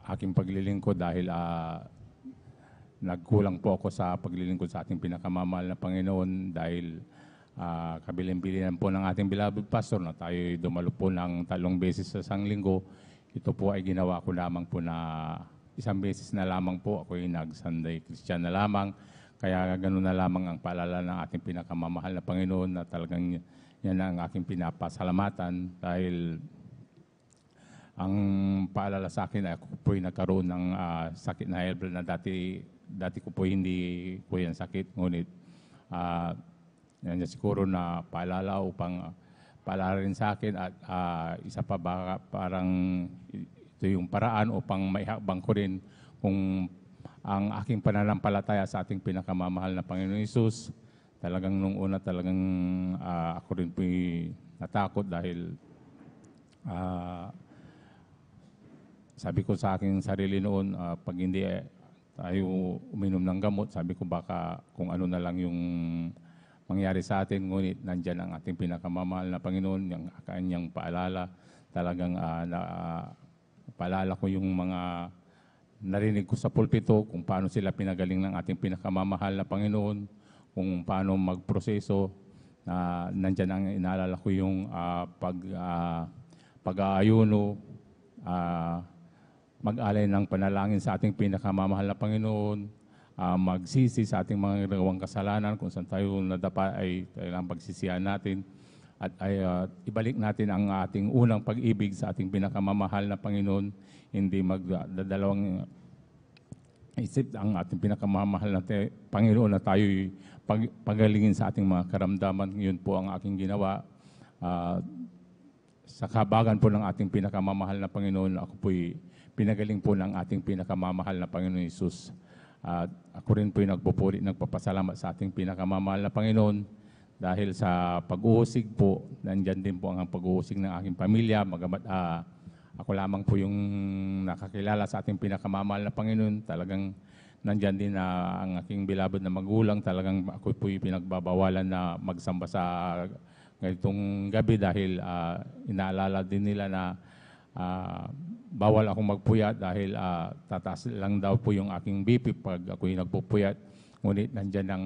aking paglilingkod dahil nagkulang po ako sa paglilingkod sa ating pinakamamahal na Panginoon dahil kabilin-bilinan po ng ating beloved pastor na tayo'y dumalo po ng 3 beses sa isang linggo. Ito po ay ginawa ko lamang po na 1 beses na lamang po. Ako'y nag-Sunday Christian na lamang. Kaya ganoon na lamang ang paalala ng ating pinakamamahal na Panginoon na talagang yan ang aking pinapasalamatan dahil ang paalala sa akin ay ako po'y nagkaroon ng sakit na high blood na dati ko po hindi po yan sakit. Ngunit yan siguro na paalala upang paalala rin sa akin at isa pa parang ito yung paraan upang maihakbang ko rin kung ang aking pananampalataya sa ating pinakamamahal na Panginoon Jesus. Talagang nung una talagang ako rin po'y natakot dahil sabi ko sa aking sarili noon, pag hindi tayo uminom ng gamot, sabi ko baka kung ano na lang yung mangyari sa atin. Ngunit nandyan ang ating pinakamamahal na Panginoon, yung kanyang paalala. Talagang paalala ko yung mga narinig ko sa pulpito, kung paano sila pinagaling ng ating pinakamamahal na Panginoon, kung paano magproseso. Nandyan ang inaalala ko yung pag-aayuno, mag-alay ng panalangin sa ating pinakamamahal na Panginoon, magsisi sa ating mga nagawang kasalanan, kung saan tayo nadapa ay kailangang pagsisihan natin at ibalik natin ang ating unang pag-ibig sa ating pinakamamahal na Panginoon. Hindi magdadalawang isip ang ating pinakamamahal na Panginoon na tayo'y pagalingin sa ating mga karamdaman. Yun po ang aking ginawa. Sa kabagan po ng ating pinakamamahal na Panginoon, ako po'y pinagaling po ng ating pinakamamahal na Panginoon Jesus. Ako rin po'y nagpupuri, nagpapasalamat sa ating pinakamamahal na Panginoon dahil sa pag-uusig po, nandyan din po ang pag-uusig ng aking pamilya. Magamat ako lamang po yung nakakilala sa ating pinakamamahal na Panginoon. Talagang nandyan din ang aking beloved na magulang. Talagang ako po'y pinagbabawalan na magsamba sa ganitong gabi dahil inaalala din nila na bawal akong magpuyat dahil tataas lang daw po yung aking BP pag ako'y nagpupuyat. Ngunit nandyan ang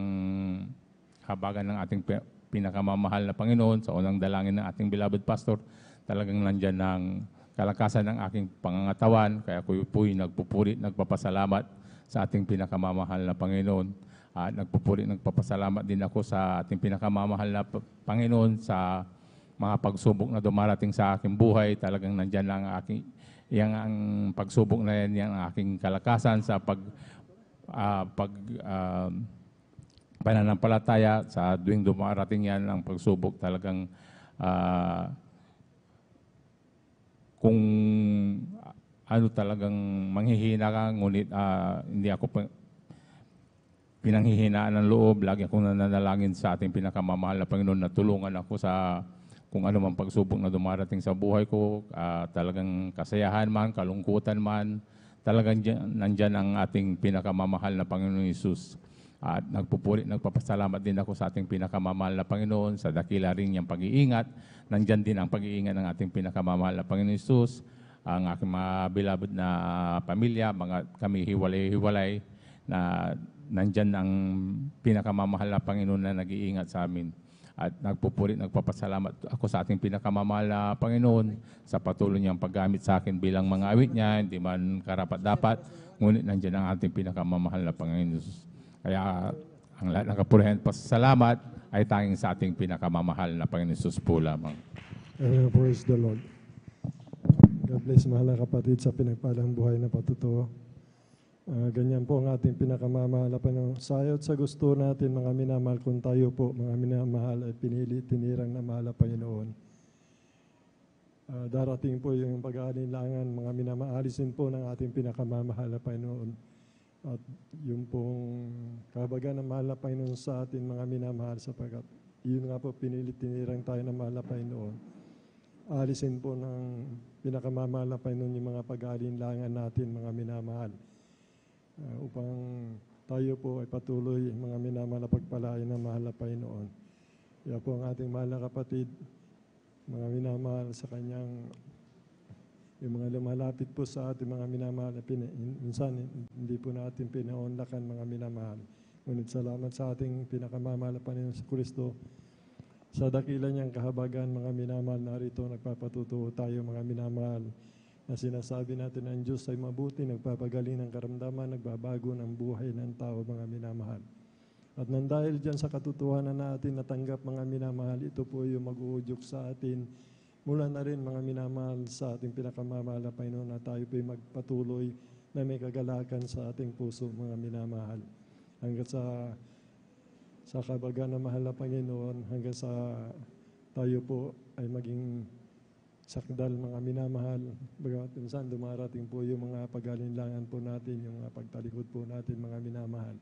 habagan ng ating pinakamamahal na Panginoon sa unang dalangin ng ating beloved pastor. Talagang nandyan ang kalakasan ng aking pangangatawan. Kaya ako'y po'y nagpupuri, nagpapasalamat sa ating pinakamamahal na Panginoon. Nagpupuri, nagpapasalamat din ako sa ating pinakamamahal na Panginoon sa mga pagsubok na dumarating sa aking buhay. Talagang nandyan lang ang pagsubok na yan, ang aking kalakasan sa pananampalataya. Sa tuwing dumarating yan ang pagsubok, talagang kung ano talagang manghihina ka, ngunit hindi ako pinanghihinaan ng loob. Lagi akong nananalangin sa ating pinakamamahal na Panginoon na tulungan ako sa kung ano man pagsubok na dumarating sa buhay ko, talagang kasayahan man, kalungkutan man, talagang nandyan ang ating pinakamamahal na Panginoon Hesus. At nagpapasalamat din ako sa ating pinakamamahal na Panginoon sa dakila rin niyang pag-iingat. Nandyan din ang pag-iingat ng ating pinakamamahal na Panginoon Hesus. Ang aking mga beloved na pamilya, kami hiwalay-hiwalay, na nandyan ang pinakamamahal na Panginoon na nag-iingat sa amin. At nagpapasalamat ako sa ating pinakamamahal na Panginoon sa patuloy niyang paggamit sa akin bilang mga awit niya, hindi man karapat-dapat, ngunit nandyan ang ating pinakamamahal na Panginoon Hesus. Kaya ang lahat ng kapurihan at pasasalamat ay tanging sa ating pinakamamahal na Panginoon Hesus po lamang. Praise the Lord. God bless mahal na kapatid sa pinagpalang buhay na patutuo. Ganyan po ang ating pinakamamahal na Panginoon. Sayot sa gusto natin mga minamahal kung tayo po mga minamahal ay pinili, tinirang na mahal na Panginoon. Darating po yung pag-aalinlangan, mga minamaalisin po ng ating pinakamamahal na Panginoon. At yung pong kahabagan ng mahal na Panginoon sa atin mga minamahal sapagkat yun nga po pinili, tinirang tayo ng mahal na Panginoon. Alisin po ng pinakamamahal na Panginoon yung mga pag-aalinlangan natin mga minamahal. Upang tayo po ay patuloy mga minamahal na pagpalain ng mahal na Panginoon. Kaya po ang ating mahal na kapatid, mga minamahal sa kanyang, yung mga lumalapit po sa ating mga minamahal, minsan hindi po natin pinaunlakan mga minamahal. Ngunit salamat sa ating pinakamamahal na Panginoon sa Kristo. Sa dakila niyang kahabagan mga minamahal, narito nagpapatutuo tayo mga minamahal na sinasabi natin ang Diyos ay mabuti, nagpapagaling ng karamdaman, nagbabago ng buhay ng tao mga minamahal. At nang dahil dyan sa katotohanan natin natanggap mga minamahal, ito po yung mag-uudyok sa atin mula na rin mga minamahal sa ating pinakamamahal na Panginoon na tayo po'y magpatuloy na may kagalakan sa ating puso mga minamahal. Hanggang sa kabagan ng mahal na Panginoon, hanggang sa tayo po ay maging sakdal mga minamahal. Bagamat minsan dumarating po yung mga pag-alinlangan po natin, yung mga pagtalikod po natin mga minamahal.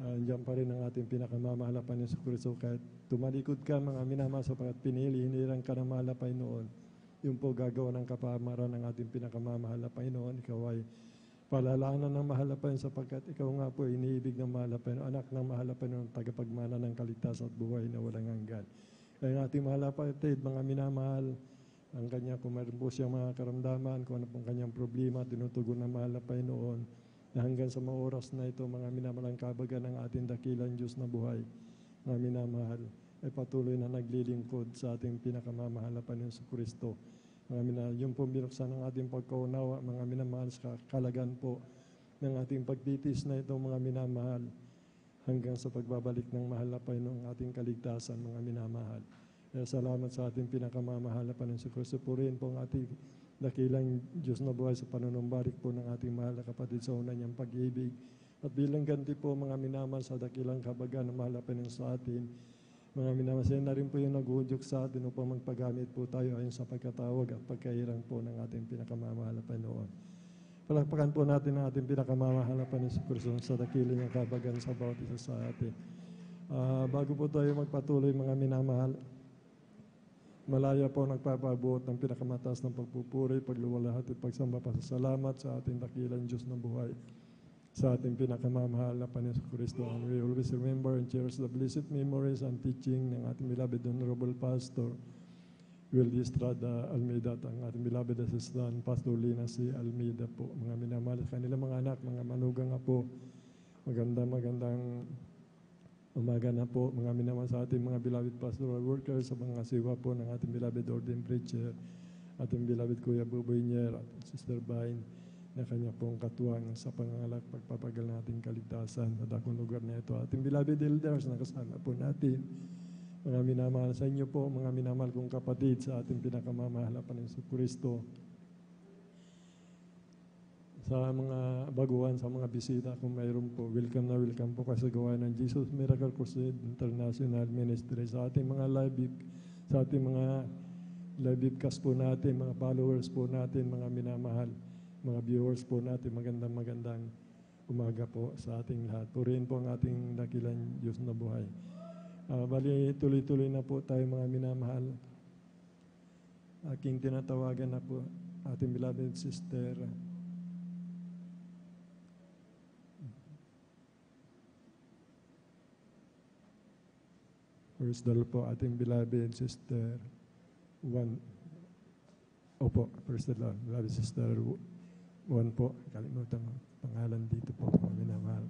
Andiyan pa rin ang ating pinakamamahal na Panginoon sa Kristo. Kahit tumalikod ka mga minamahal sapagkat pinili, hinirang ka ng mahal na Panginoon, yung po gagawa ng kapamaran ng ating pinakamamahal na Panginoon. Ikaw ay palalaanan ng mahal na Panginoon sapagkat ikaw nga po iniibig ng mahal na Panginoon, anak ng mahal na Panginoon, tagapagmana ng kaligtasan at buhay na walang hanggan. Kaya ating mahal na Panginoon, mga minamahal, ang kanya kung mayroon po siyang mga karamdaman, kung ano pong kanyang problema, tinutugon ng mahal na Panginoon, na hanggang sa mga oras na ito, mga minamalang kabagan ng ating dakilang Diyos na buhay, mga minamahal, ay patuloy na naglilingkod sa ating pinakamamahal na Panginoon sa Kristo. Mga minamahal, yung po binuksan ng ating pagkaunawa, mga minamahal, sa kalagan po ng ating pagtitis na ito, mga minamahal, hanggang sa pagbabalik ng mahal na Panginoon ng ating kaligtasan, mga minamahal. Kaya salamat sa ating pinakamamahal na Panginoon sa Kristo. Purihin po ang ating dakilang Diyos na buhay sa panunumbalik po ng ating mahal na kapatid sa una niyang pag-ibig. At bilang ganti po mga minamahal sa dakilang kabagan na mahal na Panginoon sa atin, mga minamahal, siya na rin po yung nag-uudyok sa atin upang magpagamit po tayo ayon sa pagkatawag at pagkahirang po ng ating pinakamamahal na Panginoon. Palakpakan po natin ang ating pinakamamahal na Panginoon sa Kristo sa dakilang niyang kabagan sa bawat isa sa atin. Bago po tayo magpatuloy mga minamahal, malaya po nagpapabuot ng pinakamataas ng pagpupuri, pagluwalhati at pagsamba pasasalamat sa ating dakilang Diyos ng buhay, sa ating pinakamamahal na Panginoon sa Kristo. And we always remember and cherish the blessed memories and teaching ng ating beloved Honorable Pastor Wildy Estrada Almeida at ang ating beloved assistant Pastor Lina C. Almeida po. Mga minamahal sa kanilang mga anak, mga manugang po, magandang umaga na po, mga minamahal sa ating mga beloved pastoral workers, sa mga siwa po ng ating beloved ordained preacher, ating beloved Kuya Buboy Nyer at Sister Vine, na kanya pong katuwang sa pangangalak pagpapagal nating kaligtasan at akong lugar na ito. Ating beloved elders na kasama po natin, mga minamahal sa inyo po, mga minamahal kong kapatid sa ating pinakamamahal na Panginoon sa Kristo, sa mga baguhan, sa mga bisita, kung mayroon po, welcome na welcome po kasi gawain ng Jesus Miracle Crusade International Ministry, sa ating mga live, sa ating mga live webcast po natin, mga followers po natin, mga minamahal, mga viewers po natin, magandang umaga po sa ating lahat. Purihin po ang ating dakilang Diyos na buhay. Bali, tuloy-tuloy na po tayo mga minamahal. Aking tinatawagan na po ating beloved sister First dal po ating beloved sister first dal, beloved sister Juan po, kalimutan ang pangalan dito po, mga minamahal.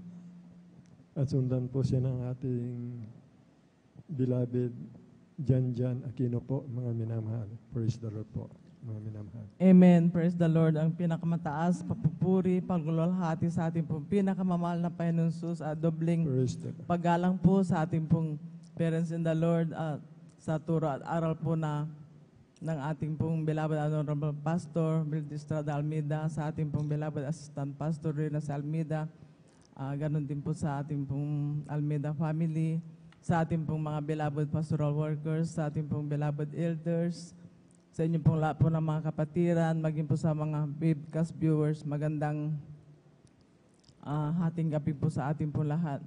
At sundan po siya ng ating beloved Jan Aquino po, mga minamahal. Praise the Lord po, mga minamahal. Amen. Praise the Lord. Ang pinakamataas, papupuri, paglulwalhati sa ating pong pinakamamahal na Panginoon Jesus at dobling paggalang po sa ating pong parents in the Lord at sa turo at aral po na ng ating pong beloved Honorable Pastor Wildy Estrada Almeida, sa ating pong beloved Assistant Pastor Rina Almeida, ganon din po sa ating pong Almeida family, sa ating pong mga beloved pastoral workers, sa ating pong beloved elders, sa inyo pong lahat po ng mga kapatiran, maging po sa mga webcast viewers, magandang hating gabi po sa ating pong lahat.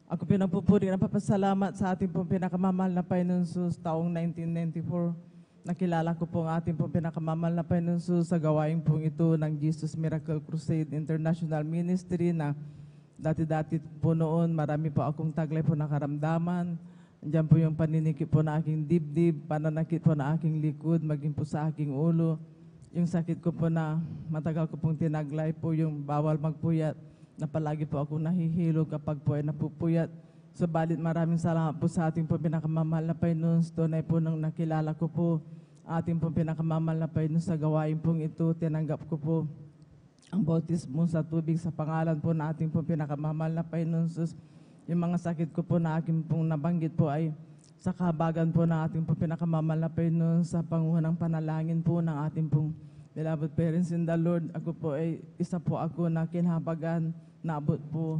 Ako pinagpupuri, napapasalamat sa ating pong pinakamamahal na Panginoon Jesus taong 1994. Nakilala ko po ang ating pong pinakamamahal na Panginoon Jesus sa gawain pong ito ng Jesus Miracle Crusade International Ministry na dati-dati po noon, marami po akong taglay po na karamdaman. Andiyan po yung paninikip po na aking dibdib, pananakit po na aking likod, maging po sa aking ulo. Yung sakit ko po na matagal ko pong tinaglay po yung bawal magpuyat, na palagi po ako nahihilo kapag po ay napupuyat. Subalit maraming salamat po sa ating po pinakamamahal na Panginoon. Tunay po nang nakilala ko po ating po pinakamamahal na Panginoon sa gawain pong ito, tinanggap ko po ang bautismo sa tubig sa pangalan po na ating po pinakamamahal na Panginoon Jesus. Yung mga sakit ko po na aking pong nabanggit po ay sa kahabagan po na ating po pinakamamahal na Panginoon, sa panguhang panalangin po ng ating pong beloved parents in the Lord. Ako po ay isa po ako na kinahabagan, naabot po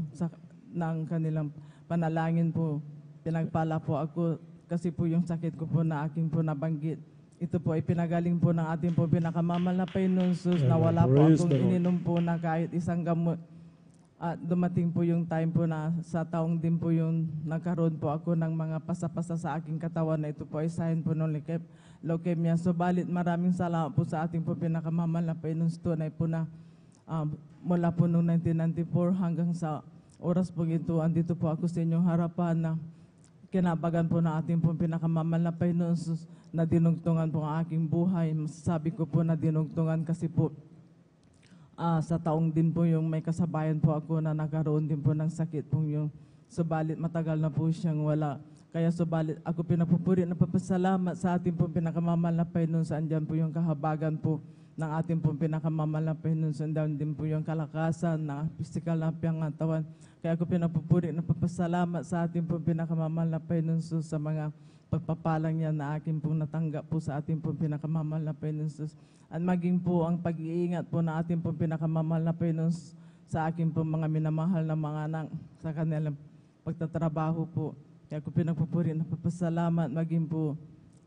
ng kanilang panalangin po. Pinagpala po ako kasi po yung sakit ko po na aking po nabanggit. Ito po ay pinagaling po ng ating po pinakamamahal na Panginoon Jesus, na wala po akong ininom po na kahit isang gamot. At dumating po yung time po na sa taong din po yung nagkaroon po ako ng mga pasapasa sa aking katawan, na ito po ay sign po ng leukemia. Subalit maraming salamat po sa ating po pinakamamahal na Panginoon. Tunay po na mula po noong 1994 hanggang sa oras po ito, andito po ako sa inyong harapan na kinabagan po na ating po pinakamamahal na Panginoon na dinugtungan po ang aking buhay. Masasabi ko po na dinugtungan kasi po sa taong din po yung may kasabayan po ako na nagkaroon din po ng sakit po yung, subalit matagal na po siyang wala. Kaya subalit ako pinapupuri, napapasalamat sa ating po pinakamamahal na Panginoon, sa andyan po yung kahabagan po ng ating pong pinakamamahal na Panginoon, sundan din po yung kalakasan na physical na pangatawan. Kaya ako pinapupuri, napapasalamat sa ating pong pinakamamahal na Panginoon sa mga pagpapalang niya na aking pong natanggap po sa ating pong pinakamamahal na Panginoon. At maging po ang pag-iingat po na ating pong pinakamamahal na Panginoon sa aking pong mga minamahal na mga anak sa kanilang pagtatrabaho po. Kaya ako pinagpupuri, napapasalamat maging po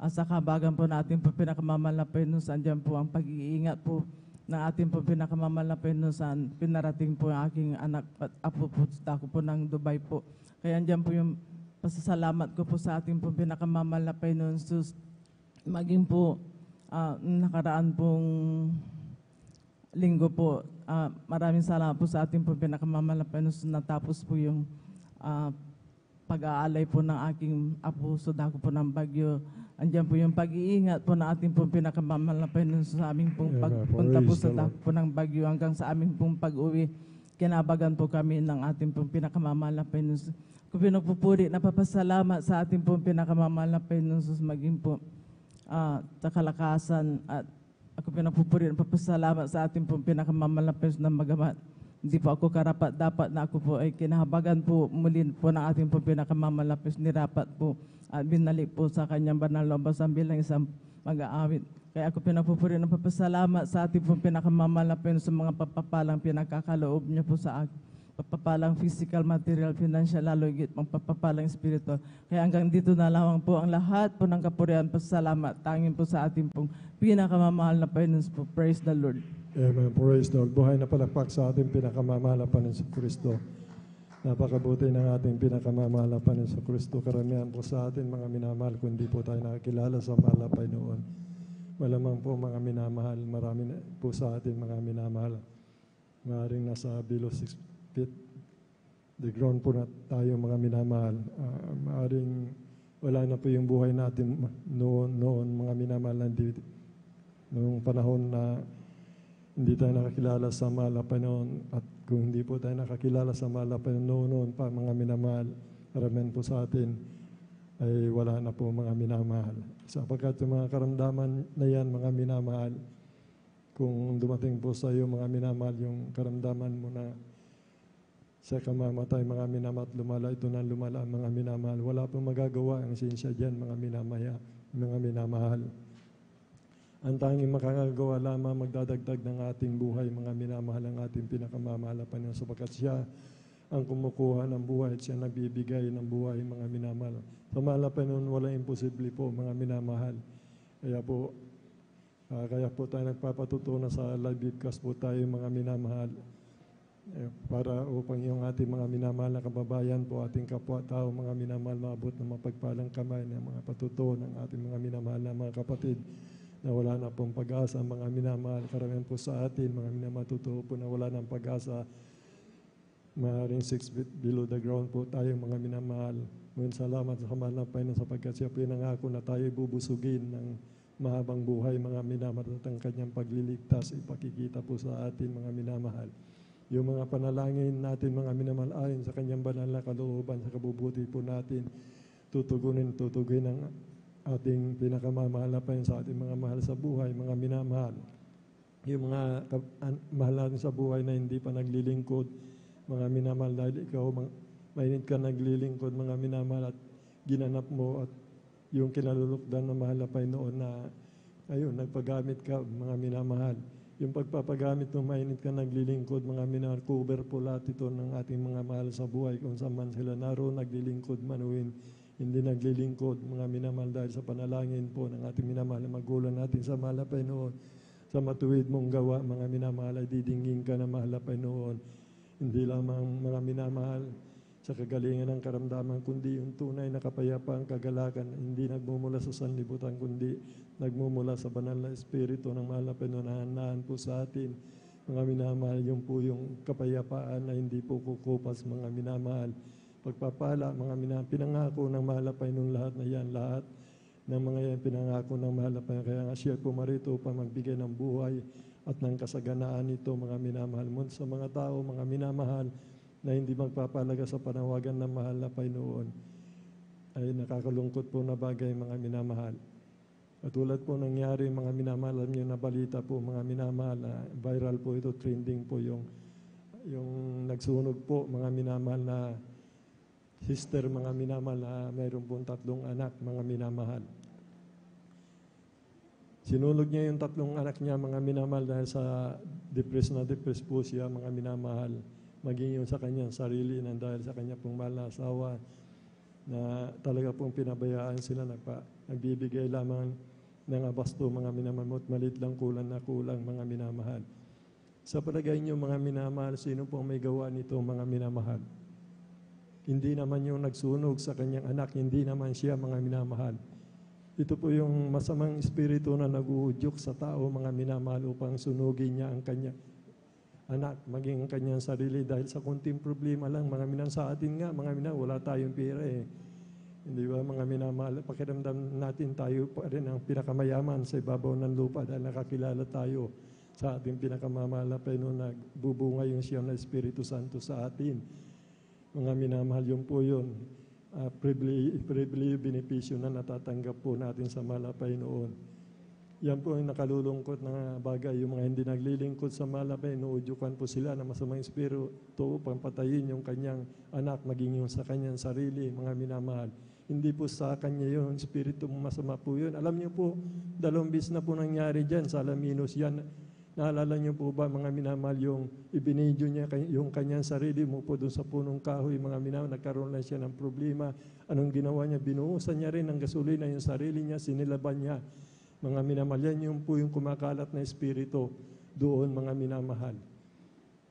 sa kabagan po natin po pinakamamahal na Panginoon, andyan po ang pag-iingat po na ating po pinakamamahal na Panginoon, pinarating po ang aking anak at apo po, ako po ng Dubai po. Kaya andyan po yung pasasalamat ko po sa ating po pinakamamahal na Panginoon. Maging po nakaraan pong linggo po, maraming salamat po sa ating po pinakamamahal na Panginoon, natapos po yung pag-aalay po ng aking apo sa dako po ng bagyo. Andiyan po yung pag-iingat po na ating pong pinakamamahal na Panginoon sa aming pong pagpunta po sa dako po ng bagyo hanggang sa aming pong pag-uwi. Kinabagan po kami ng ating pong pinakamamahal na Panginoon. Kung pinagpupuri, napapasalamat sa ating pong pinakamamahal na Panginoon, maging po sa kalakasan. At ako pinagpupuri, napapasalamat sa ating pong pinakamamahal na Panginoon na magamat. Hindi po ako karapat dapat na ako po ay kinahabagan po muli po ng ating po pinakamalapis, nirapat po at binalik po sa kanyang banal na basan bilang isang mag-aawit. Kaya ako pinapupuri ng papasalamat sa ating po pinakamalapis sa mga papapalang pinakakaloob niya po sa akin. pagpapalang physical, material, financial, lalo higit pagpapalang spiritual. Kaya hanggang dito na lamang po ang lahat po ng kapurihan, pasalamat, tangin po sa ating pong pinakamamahal na Panginoon po. Praise the Lord. Amen. Praise the Lord. Buhay na palakpak sa ating pinakamamahal na Panginoon sa Kristo. Napakabuti ng ating pinakamamahal na Panginoon sa Kristo. Karamihan po sa atin mga minamahal, kundi po tayo nakakilala sa mahal na Panginoon. Malamang po mga minamahal, marami na po sa atin mga minamahal. Maaaring nasa below 6 feet the ground po na tayo mga minamahal. Maaaring wala na po yung buhay natin noon mga minamahal, noong panahon na hindi tayo nakakilala sa mahal na Panginoon. At kung hindi po tayo nakakilala sa mahal na Panginoon noon pa mga minamahal, karamihan po sa atin ay wala na po mga minamahal. Sapagkat yung mga karamdaman na yan mga minamahal, kung dumating po sa iyo mga minamahal yung karamdaman mo na sa kamamatay mga minamahal, lumala ito na lumala mga minamahal, wala pong magagawa ang siyensya dyan mga minamahal. Ang tanging makakagawa lamang magdadagdag ng ating buhay mga minamahal ang ating pinakamamahal na Panginoon, sapagkat siya ang kumukuha ng buhay at siya nagbibigay ng buhay mga minamahal. Sa mahal na Panginoon walang imposible po mga minamahal. Kaya po tayo nagpapatutunan sa live broadcast po tayo mga minamahal, para upang yung ating mga minamahal na kababayan po, ating kapwa-tao mga minamahal, maabot ng mapagpalang kamay ng mga patutunan ng ating mga minamahal na mga kapatid na wala na pong pag-asa mga minamahal. Karamihan po sa atin mga minamahal, totoo po na wala ng pag-asa. Maaaring 6 feet below the ground po tayo mga minamahal. Ngunit salamat sa mahal na Panginoon sapagkat siya po nangako na tayo bubusugin ng mahabang buhay mga minamahal at ang kanyang pagliligtas ipakikita po sa atin mga minamahal. Yung mga panalangin natin mga minamahal ayon sa kanyang banal na kalooban sa kabubuti po natin, tutugin ng ating pinakamamahal na Panginoon sa ating mga mahal sa buhay mga minamahal. Yung mga mahal natin sa buhay na hindi pa naglilingkod mga minamahal, dahil ikaw mainit ka naglilingkod mga minamahal at ginanap mo at yung kinalulukdan na mahal na Panginoon na ayun, nagpagamit ka mga minamahal. Yung pagpapagamit ng mainit ka naglilingkod mga minamahal, cover po lahat ito ng ating mga mahal sa buhay kung saan man sila naroon, naglilingkod manuhin, hindi naglilingkod mga minamahal, dahil sa panalangin po ng ating minamahal na magulang natin sa mahal na Panginoon. Sa matuwid mong gawa mga minamahal ay didingin ka na mahal na Panginoon. Hindi lamang mga minamahal sa kagalingan ng karamdaman, kundi yung tunay na kapayapaan, kagalakan, hindi nagmumula sa sanlibutan, kundi nagmumula sa banal na Espiritu ng mahal na Panginoon po sa atin. Mga minamahal, yung po yung kapayapaan na hindi po kukupas mga minamahal. Pagpapala, mga minamahal, pinangako ng mahal na Panginoon lahat na yan, lahat ng mga yan pinangako ng mahal na Panginoon. Kaya nga siya pumarito upang magbigay ng buhay at ng kasaganaan nito mga minamahal mo sa mga tao, mga minamahal, na hindi magpapalaga sa panawagan ng mahal na Panginoon, ay nakakalungkot po na bagay mga minamahal. At tulad po nangyari mga minamahal, alam niyo na balita po mga minamahal, na viral po ito, trending po yung nagsunog po mga minamahal na sister mga minamahal na mayroon pong 3 anak mga minamahal. Sinunog niya yung 3 anak niya mga minamahal dahil sa depressed po siya mga minamahal. Maging yung sa kanyang sarili nang dahil sa kanya pong mahal na asawa na talaga pong pinabayaan sila, nagbibigay lamang ng abasto mga minamahal, malit lang kulang na kulang mga minamahal. Sa palagay niyo mga minamahal, sino pong may gawa nito mga minamahal? Hindi naman yung nagsunog sa kanyang anak, hindi naman siya mga minamahal. Ito po yung masamang espiritu na nag-uudyok sa tao mga minamahal upang sunugin niya ang kanyang anak, maging ang kanyang sarili dahil sa kunting problema lang. Mga minamahal, sa atin nga, mga minamahal, wala tayong pera eh. Hindi ba mga minamahal, pakiramdam natin tayo pa rin ang pinakamayaman sa ibabaw ng lupa dahil nakakilala tayo sa ating pinakamamahal na Panginoon na bubunga yung siyam na Espiritu Santo sa atin. Mga minamahal, yun po yun. Privilege, benepisyo na natatanggap po natin sa mahal na Panginoon. Yan po yung nakalulungkot na bagay. Yung mga hindi naglilingkod sa mahal na Panginoon, inuudyukan po sila na masamang espiritu upang patayin yung kanyang anak, maging yung sa kanyang sarili, mga minamahal. Hindi po sa kanya yung espiritu masama po yun. Alam niyo po, 2 beses na po nangyari dyan sa Alaminos yan. Naalala niyo po ba, mga minamahal, yung ibinidyo niya yung kanyang sarili mo po doon sa punong kahoy, mga minamahal, nagkaroon lang siya ng problema. Anong ginawa niya? Binuhusan niya rin ng gasolina yung sarili niya, sinilaban niya. Mga minamahal, yan yung po yung kumakalat na espiritu doon, mga minamahal.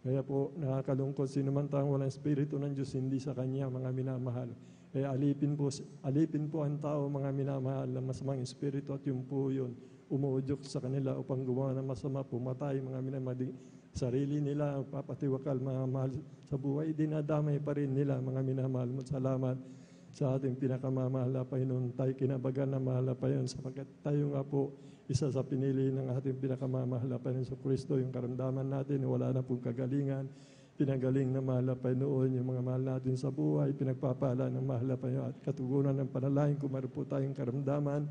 Kaya po, nakakalungkot, sino man taong walang espiritu ng Diyos, hindi sa Kanya, mga minamahal. Kaya alipin po ang tao, mga minamahal, na masamang espiritu, at yung po yun, umuudyok sa kanila upang gumawa ng masama, pumatay, mga minamahal, sarili nila, papatiwakal, mga mahal sa buhay, dinadamay pa rin nila, mga minamahal. Salamat sa ating pinakamamahal na Panginoon. Tayo kinabagan na mahal na Panginoon, sapagkat tayo nga po, isa sa pinili ng ating pinakamamahal na Panginoon sa Kristo, yung karamdaman natin, wala na pong kagalingan, pinagaling na mahal na Panginoon, yung mga mahal natin sa buhay, pinagpapala ng mahal na Panginoon, at katugunan ng panalangin, kung meron po tayong karamdaman,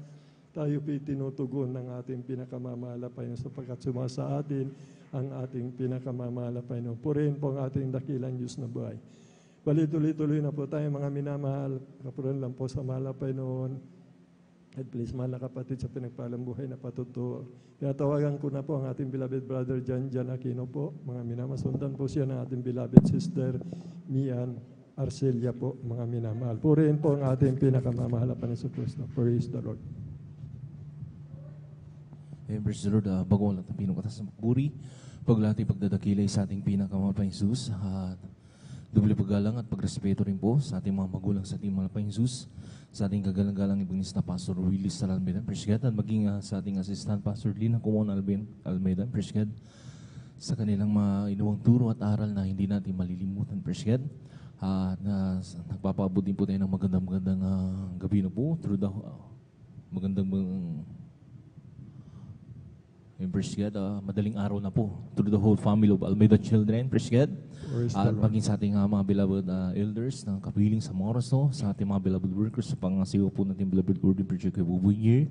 tayo po'y tinutugon ng ating pinakamamahal na Panginoon, sapagkat sumasa atin ang ating pinakamamahal na Panginoon. Purihin po ang ating dakilang Diyos na buhay. Tuloy-tuloy na po tayo, mga minamahal, kapuran lang po sa mahal na Panginoon. At please, mahal na kapatid, sa pinagpalang buhay na patutuo. Tinatawagan ko na po ang ating beloved brother Jan Aquino po. Mga minamasundan po siya ng ating beloved sister Mian Arcelia po, mga minamahal. Purihin po ang ating pinakamamahal na Panginoon sa Kristo. Praise the Lord. Praise the Lord. Bago ang lahat ng pinukatas ng pagpuri, paglati pagdadakilay sa ating pinakamamahal na Jesus, at doble paggalang at pagrespeto rin po sa ating mga magulang sa ating mga Jesus, sa ating kagalang-galang ibangis na Pastor Willis Almeida, Presgad, at maging sa ating assistant Pastor Lina Kumon Almeida, Presgad, sa kanilang mga inuwang turo at aral na hindi natin malilimutan, Presgad. Na nagpapaabot din po tayo ng magandang gabi na po through the Presgad, madaling araw na po through the whole family of Almeida children, Presgad. At maging sa ating mga beloved elders ng kapiling sa Moraso, sa ating mga beloved workers, sa pangasiwa po natin beloved Gordon Presgad kay Bubuyer,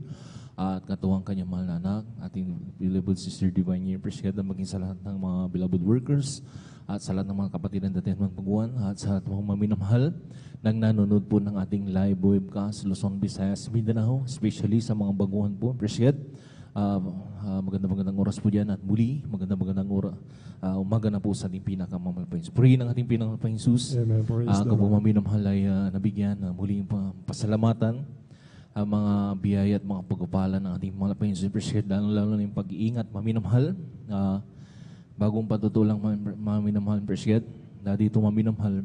at katuwang kanyang mahal na anak, ating beloved sister Divine Year, Presgad, at maging sa lahat ng mga beloved workers, at sa lahat ng mga kapatid ng dating magpaguan, at sa lahat ng mga minamahal nang nanonood po ng ating live webcast, Luzon, Visayas, Mindanao, especially sa mga baguhan po, Presgad. Magandang oras po dyan, at muli magandang oras umaga na po sa ating pinakamamahal na Jesus. Purihin ang ating pinakamamahal na Jesus. Kung po maminamahal ay nabigyan muli pasalamatan ang mga biyaya at mga pagpapalan ng ating mahal na Jesus. Appreciate lalo na yung pag-iingat, maminamahal. Bagong patutulang maminamahal, appreciate. Dito maminamahal,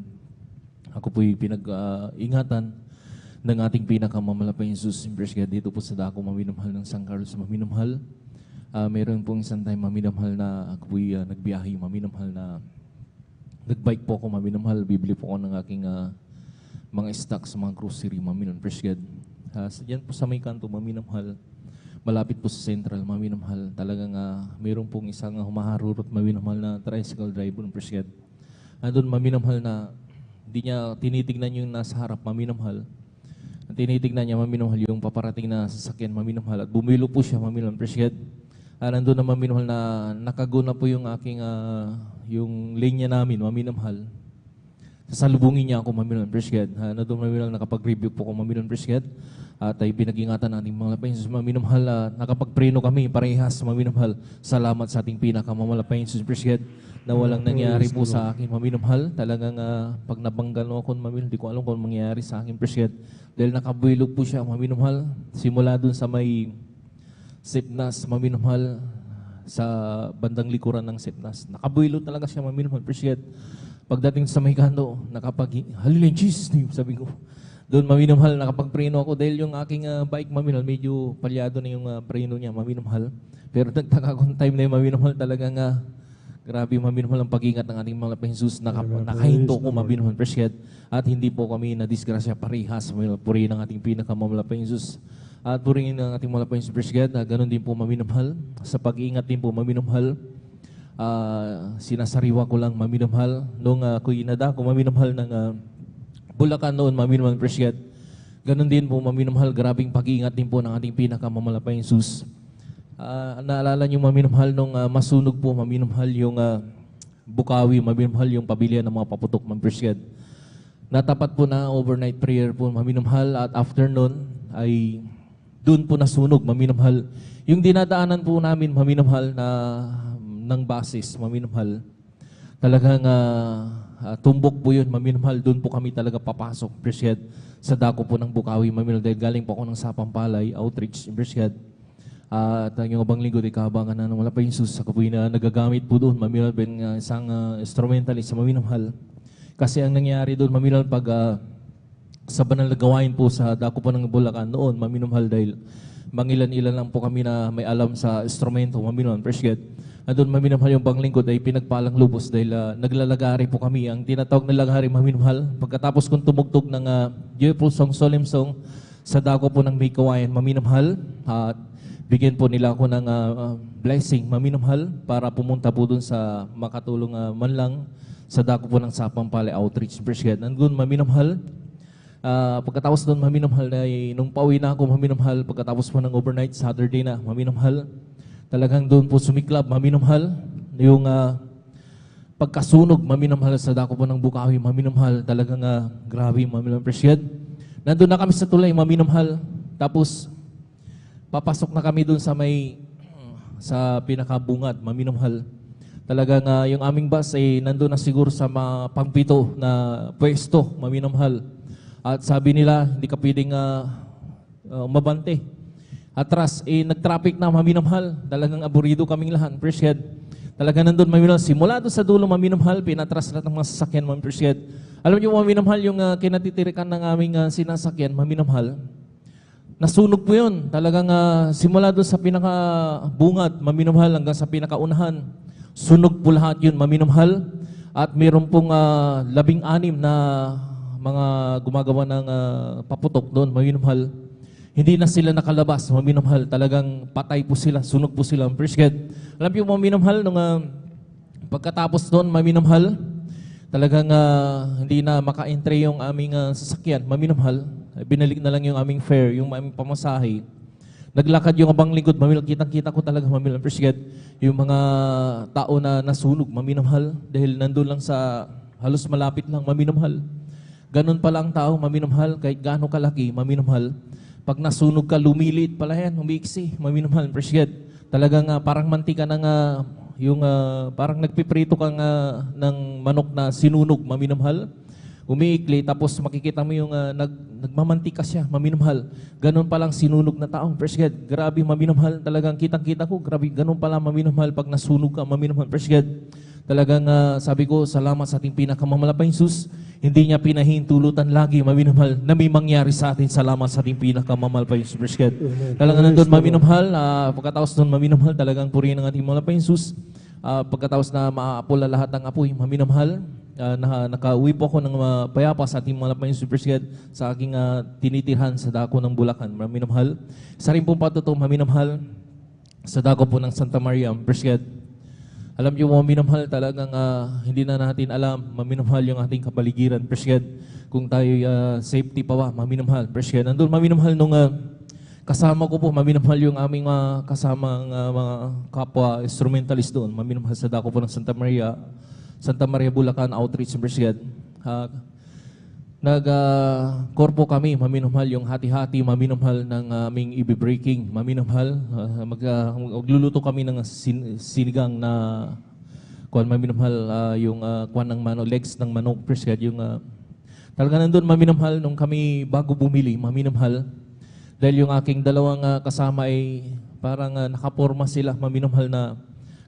ako po'y pinag-ingatan ng ating pinakamamahal na Jesus. Appreciate dito po sa dako maminamahal ng San Carlos, maminamahal. Meron pong isang time maminamahal na ako po'y nagbiyahe, maminamahal na nagbike po ako, maminamahal. Bibili po ako ng aking mga stock sa mga grocery, maminamahal. Appreciate. Diyan po sa may kanto, maminamahal. Malapit po sa Central, maminamahal. Talagang meron pong isang humaharurot, maminamahal na tricycle driver, appreciate. Doon maminamahal na hindi niya tinitignan yung nasa harap, maminamahal. Tinitignan niya, maminamahal, yung paparating na sasakyan, maminamahal. At bumilo po siya, maminamahal, appreciate. Nandun na maminamahal na nakaguna po yung aking, yung linya namin, maminamahal. Sasalubungin niya ako, maminamahal, appreciate. Nandun maminamahal, nakapag-review po ako, maminamahal, appreciate. At ay pinag-ingatan natin mga Panginoon, maminamahal, nakapag-preno kami, parehas, maminamahal. Salamat sa ating pinakamamahal na Panginoon, appreciate. Na walang nangyari po sa akin, maminamahal. Talagang pag nabanggan ako, maminamahal, di ko alam kung mangyayari sa akin, appreciate. Dahil nakabuilog po siya, maminamahal. Simula dun sa may Sipnas, maminamahal, sa bandang likuran ng Sipnas. Nakabuilog talaga siya, maminamahal, appreciate. Pagdating sa may kanto, hallelujah, Jesus name, sabi ko. Doon, maminamahal, nakapag-preno ako dahil yung aking bike, maminamahal, medyo palyado na yung preno niya, maminamahal. Pero nagtaka akong time na yung maminamahal, talagang grabe, maminamahal ang pag-ingat ng ating mga Jesus. Nakahinto ko, maminamahal, appreciate. At hindi po kami na-disgrasya parehas, purihin ang ating pinakamamahal na Jesus. At purihin ang ating mga Jesus, appreciate. Ganon din po, maminamahal. Sa pag-ingat din po, maminamahal. Sinasariwa ko lang, maminamahal. Nung ako'y inadako, maminamahal ng Bulacan noon, maminamahal, appreciate. Ganon din po, maminamahal. Grabing pag-iingat din po ng ating pinakamamahal na Jesus. Naalala niyo, maminamahal, nung masunog po, maminamahal, yung Bukawi, maminamahal, yung pabilihan ng mga paputok, appreciate. Natapat po na overnight prayer po, maminamahal. At after nun, ay doon po nasunog, maminamahal. Yung dinadaanan po namin, maminamahal, na ng basis, maminamahal. Talagang tumbok po yun, maminamahal. Doon po kami talaga papasok, Brigad, sa dako po ng Bukawi, maminamahal. Dahil galing po ako ng Sapampalay, outreach, Brigad. At yung abang linggo, ikabangan na wala pa yung sus. Ako po yung nagagamit po doon, maminamahal, isang instrumentalist, maminamahal. Kasi ang nangyari doon, maminamahal, pag sa banal na gawain po sa dako po ng Bulacan noon, maminamahal, dahil mangilan-ilan lang po kami na may alam sa instrumento, maminamahal, Brigad. Doon maminamahal yung banglingkod ay pinagpalang lubos dahil naglalagari po kami. Ang tinatawag na lagari, maminamahal. Pagkatapos kong tumugtog ng joyful song, solemn song, sa dako po ng may kawayan, maminamahal. At bigyan po nila ako ng blessing, maminamahal, para pumunta po doon sa makatulong man lang sa dako po ng Sapampalay Outreach Brigade. Nandun, maminamahal. Pagkatapos doon, maminamahal, na nung pauwi na ako, maminamahal, pagkatapos po ng overnight, Saturday na, maminamahal. Talagang doon po sumiklab, maminamahal. Yung pagkasunog, maminamahal sa dako po ng Bukawi, maminamahal. Talagang grabe, maminamahal, Brigade. Nandun na kami sa tulay, maminamahal. Tapos, papasok na kami doon sa sa pinakabungad, maminamahal. Talagang yung aming bus ay nandun na siguro sa pangpito na pwesto, maminamahal. At sabi nila, hindi ka pwedeng mabante. Atras, nag-traffic na, maminamahal. Talagang aburido kaming lahat, Brigade. Talagang nandun, maminamahal. Simula doon sa dulo, maminamahal, pinatras lahat ng mga sasakyan, Brigade. Alam niyo, maminamahal, yung kinatitirikan ng aming sinasakyan, maminamahal. Nasunog po yun. Talagang simula doon sa pinakabungad, maminamahal, hanggang sa pinakaunahan. Sunog po lahat yun, maminamahal. At mayroon pong 16 na mga gumagawa ng paputok doon, maminamahal. Hindi na sila nakalabas, maminamahal. Talagang patay po sila, sunog po sila, Brigade. Alam niyo, maminamahal, nung pagkatapos doon, maminamahal, talagang hindi na maka-entry yung aming sasakyan, maminamahal. Binalik na lang yung aming fare, yung aming pamasahe. Naglakad yung abang lingkod, maminamahal. Kitang-kita ko talaga, maminamahal, Brigade, yung mga tao na nasunog, maminamahal. Dahil nandun lang sa halos malapit lang, maminamahal. Ganun pala ang tao, maminamahal, kahit gaano kalaki, maminamahal. Pag nasunog ka, lumiliit pala yan, humiksi, maminamahal, Brigade. Talagang parang mantika ng parang nagpiprito kang ng manok na sinunog, maminamahal. Umiikli, tapos makikita mo yung nagmamantika siya, maminamahal. Ganun palang sinunog na taong, Brigade. Grabe, maminamahal. Talagang kitang-kita ko, grabe, ganun pala, maminamahal. Pag nasunog ka, maminamahal, Brigade. Talagang sabi ko, salamat sa ating pinakamamalapay Jesus. Hindi niya pinahintulutan lagi, maminamahal, na may mangyari sa atin. Salamat sa ating pinakamamalapay Jesus, Brigade. Talagang nandun, maminamahal. Pagkatapos doon, maminamahal, talagang purihin ng ating mamalapay Jesus. Pagkatapos na maapula lahat ng apoy, maminamahal. Nakauwi po ako ng payapa sa ating mamalapay Jesus, Brigade, sa aking tinitirhan sa dako ng Bulacan, maminamahal. Isa rin pong patotoo, maminamahal, sa dako po ng Santa Maria, Brigade. Alam niyo, maminamahal, talagang hindi na natin alam, maminamahal yung ating kapaligiran, Brigade. Kung tayo safety pa ba, maminamahal, Brigade. Nandun, maminamahal, nung kasama ko po, maminamahal yung aming kasamang mga kapwa instrumentalist doon, maminamahal sa dako po ng Santa Maria Bulacan Outreach, Brigade. Nag-korpo kami, maminamahal, yung hati-hati, maminamahal ng aming ibi-breaking, maminamahal. Magluluto kami ng sinigang na kuwan, maminamahal, yung kuwan ng manok, legs ng manok, Brigade. Yung talaga nandun, maminamahal, nung kami bago bumili, maminamahal. Dahil yung aking dalawang kasama ay parang nakaporma sila, maminamahal, na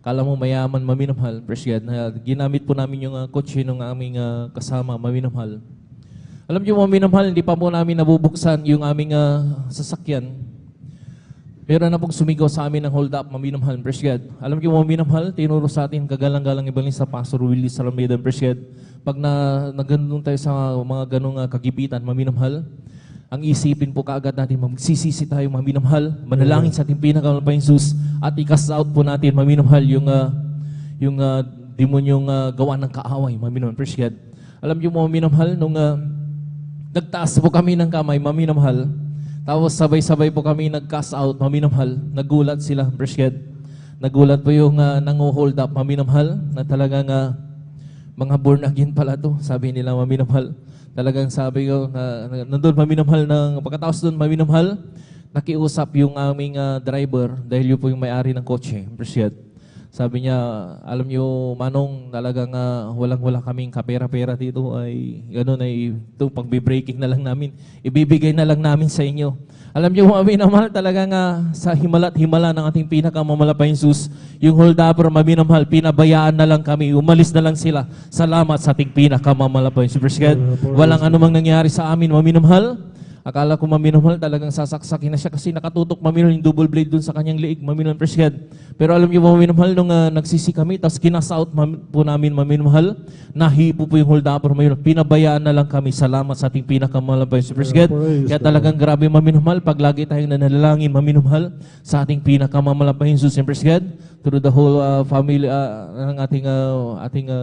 kala mo mayaman, maminamahal, Brigade. Ginamit po namin yung kotse ng aming kasama, maminamahal. Alam niyo, maminamahal, hindi pa po namin nabubuksan yung aming sasakyan. Meron na pong sumigaw sa amin ng hold up, maminamahal, Brigade. Alam niyo, maminamahal, tinuro sa atin kagalang-galang ibalin sa Pastor Willie Salameda, Brigade. Pag nagandun tayo sa mga ganong kagipitan, maminamahal, ang isipin po kaagad natin, magsisisi tayo, maminamahal, manalangin sa ating pinakamalapay Jesus, at i-cast out po natin, maminamahal, yung demonyong gawa ng kaaway, maminamahal, Brigade. Alam niyo, maminamahal, nung nagtaas po kami ng kamay, maminamahal. Tapos sabay-sabay po kami nag-cast out, maminamahal. Nagulat sila, Brigade. Nagulat po yung nangu-hold up, maminamahal, na talagang mga born again pala to, sabi nila, maminamahal. Talagang sabi ko, nandun, maminamahal, pagkatapos doon, maminamahal, nakiusap yung aming driver, dahil yun po yung may-ari ng kotse, Brigade. Sabi niya, alam niyo, Manong, talagang walang-wala kaming kapera-pera dito ay gano'n ay itong pagbe-breaking na lang namin. Ibibigay na lang namin sa inyo. Alam niyo, mga minamahal, talagang sa himala at himala ng ating pinakamamalapay Jesus, yung holdapper, maminamahal, pinabayaan na lang kami. Umalis na lang sila. Salamat sa ating pinakamamalapay Jesus. Walang anumang nangyari sa amin, maminamahal. Akala ko maminamahal, talagang sasaksakin na siya kasi nakatutok maminamahal yung double blade dun sa kanyang liig, maminamahal preshed. Pero alam niyo maminamahal, nung nagsisi kami, tapos kinasa-out po namin maminamahal, nahipo po yung hold upper maminamahal. Pinabayaan na lang kami. Salamat sa ating pinakamalapay si preshed. Kaya talagang grabe maminamahal, pag lagi tayong nanalangin maminamahal sa ating pinakamamalapay Jesus si preshed. Through the whole family ng ating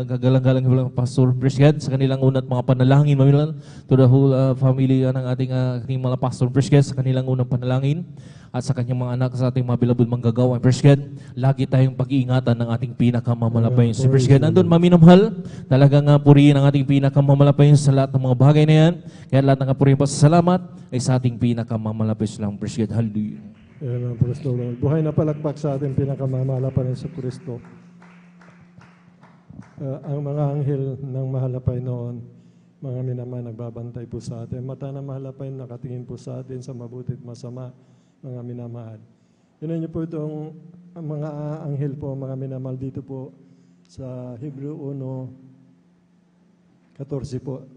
gagalang-galang Pastor Preshed, sa kanilang unat mga panalangin maminamahal. To the whole family ng ating mga Pastor Preshed, sa kanilang unang panalangin. At sa kanyang mga anak, sa ating mga bilabod manggagawa, Preshed, lagi tayong pag-iingatan ng ating pinakamamalapay si Preshed. Andun maminamahal, talagang purihin ang ating pinakamamalapay sa lahat ng mga bagay na yan. Kaya lahat ng purihin pa sa salamat ay sa ating pinakamamalapay silang Preshed. Hallelujah. Amen. Praise the Lord. Buhay na palakpak sa ating pinakamamahalapan sa Kristo. Ang mga anghel ng mahalapay noon, mga minamahal, nagbabantay po sa atin. Mata na mahalapay nakatingin po sa atin sa mabuti at masama, mga minamahal. Yun niyo po itong mga anghel po, mga minamahal, dito po sa Hebreo 1:14 po.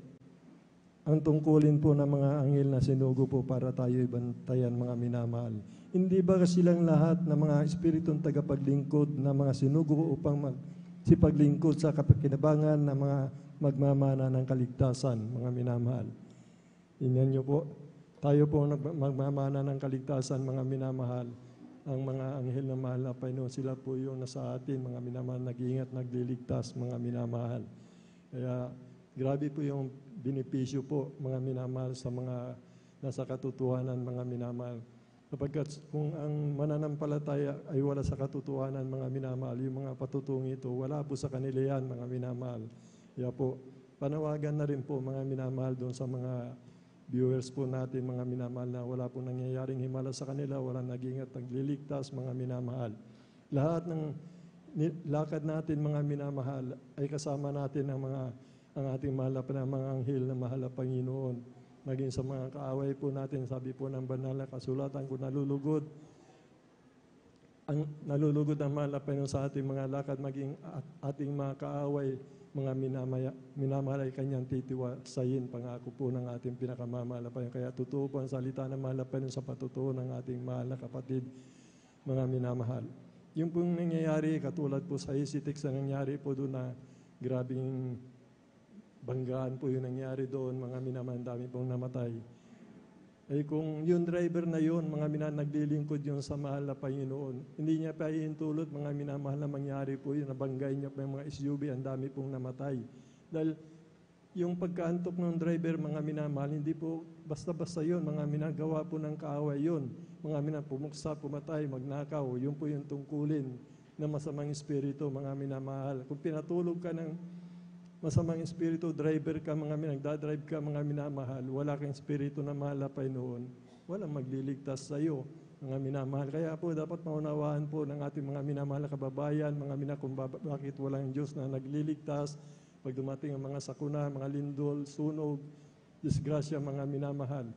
Ang tungkulin po ng mga anghel na sinugo po para tayo ibantayan, mga minamahal. Hindi ba silang lahat ng mga espiritong tagapaglingkod na mga sinugo upang magsipaglingkod sa kapakinabangan ng mga magmamana ng kaligtasan, mga minamahal? Inyan niyo po, tayo po magmamana ng kaligtasan, mga minamahal. Ang mga anghel na mahal na Panginoon, sila po yung nasa atin, mga minamahal, nag-iingat, nagliligtas, mga minamahal. Kaya grabe po yung benepisyo po, mga minamahal, sa mga nasa katotohanan, mga minamahal. Kapagkat kung ang mananampalataya ay wala sa katotohanan, mga minamahal, yung mga patutong ito, wala po sa kanila yan, mga minamahal. Kaya po, panawagan na rin po, mga minamahal, doon sa mga viewers po natin, mga minamahal, na wala po nangyayaring himala sa kanila, walang nag-ingat, nagliligtas, mga minamahal. Lahat ng lakad natin, mga minamahal, ay kasama natin ang ating mahal na mga anghel na mahal na Panginoon. Maging sa mga kaaway po natin, sabi po ng banal na kasulatan, kung nalulugod ang mahal na Panginoon sa ating mga lakad, maging ating mga kaaway, mga minamahal ay kanyang titiwasayin, pangako po ng ating pinakamamahal na Panginoon. Kaya totoo po ang salita ng mahal na Panginoon sa patutuo ng ating mahal na kapatid, mga minamahal. Yung pong nangyayari, katulad po sa Isitex na nangyari po doon na grabing banggaan po yung nangyari doon, mga minamahal, dami pong namatay. Ay kung yung driver na yun, mga minamahal, naglilingkod yun sa mahal na Panginoon, hindi niya pa ihintulot, mga minamahal, na mangyari po yun, nabanggay niya pa yung mga SUV, ang dami pong namatay. Dahil yung pagkaantok ng driver, mga minamahal, hindi po basta-basta yun, mga minagawa po ng kaaway yun. Mga minamahal, pumuksa, pumatay, magnakaw, yun po yung tungkulin ng masamang espiritu, mga minamahal. Kung pinatulog ka ng masamang espiritu, driver ka, nagdadrive ka, mga minamahal, wala kang espiritu na mahal na Panginoon, walang magliligtas sa iyo, mga minamahal. Kaya po dapat maunawaan po ng ating mga minamahal na kababayan, mga minamahal, kung bakit walang Diyos na nagliligtas pag dumating ang mga sakuna, mga lindol, sunog, disgrasya, mga minamahal.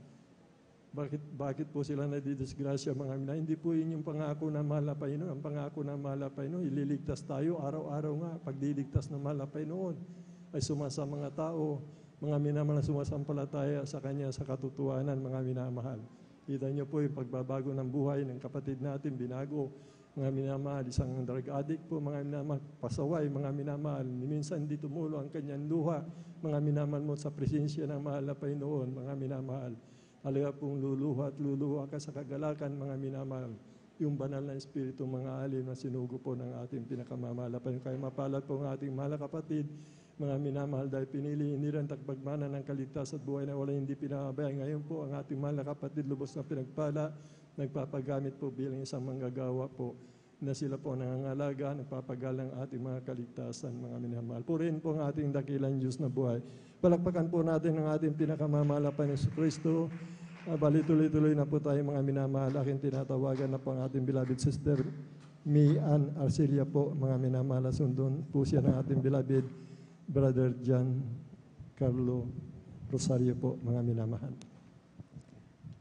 Bakit po sila nadidisgrasya, mga minamahal? Hindi po yun yung pangako ng mahal na Panginoon. Ang pangako ng mahal na Panginoon, ililigtas tayo araw-araw nga. Pagdiligtas ng mahal na Panginoon ay sumasa mga tao, mga minamahal na sumasampalataya sa Kanya sa katotohanan, mga minamahal. Kita niyo po yung pagbabago ng buhay ng kapatid natin, binago, mga minamahal, isang drug addict po, mga minamahal, pasaway, mga minamahal. Minsan hindi tumulo ang kanyang luha, mga minamahal mo sa presensya ng mahal na Panginoon, mga minamahal. Alaga pong luluha at luluha ka sa kagalakan, mga minamahal. Yung banal na espiritu, mga alin na sinugo po ng ating pinakamamahal na Panginoon. Kaya mapalad po ang ating mahal na kapatid, mga minamahal, dahil pinili iniran tagpagmana ng kaligtas at buhay na wala hindi pinababayaan. Ngayon po ang ating mahal na kapatid, lubos na pinagpala, nagpapagamit po bilang isang manggagawa po na sila po nangangalaga, nagpapagalang ating mga kaligtasan, mga minamahal. Purihin po ang ating dakilang Diyos na buhay. Palakpakan po natin ang ating pinakamamahal na Panginoon Kristo. Bali tuloy-tuloy na po tayo, mga minamahal. Aking tinatawagan na po ang ating beloved sister, Mian Arcelia po, mga minamahal, sundon po siya ng ating beloved Brother John Carlo Rosario po, mga minamahal.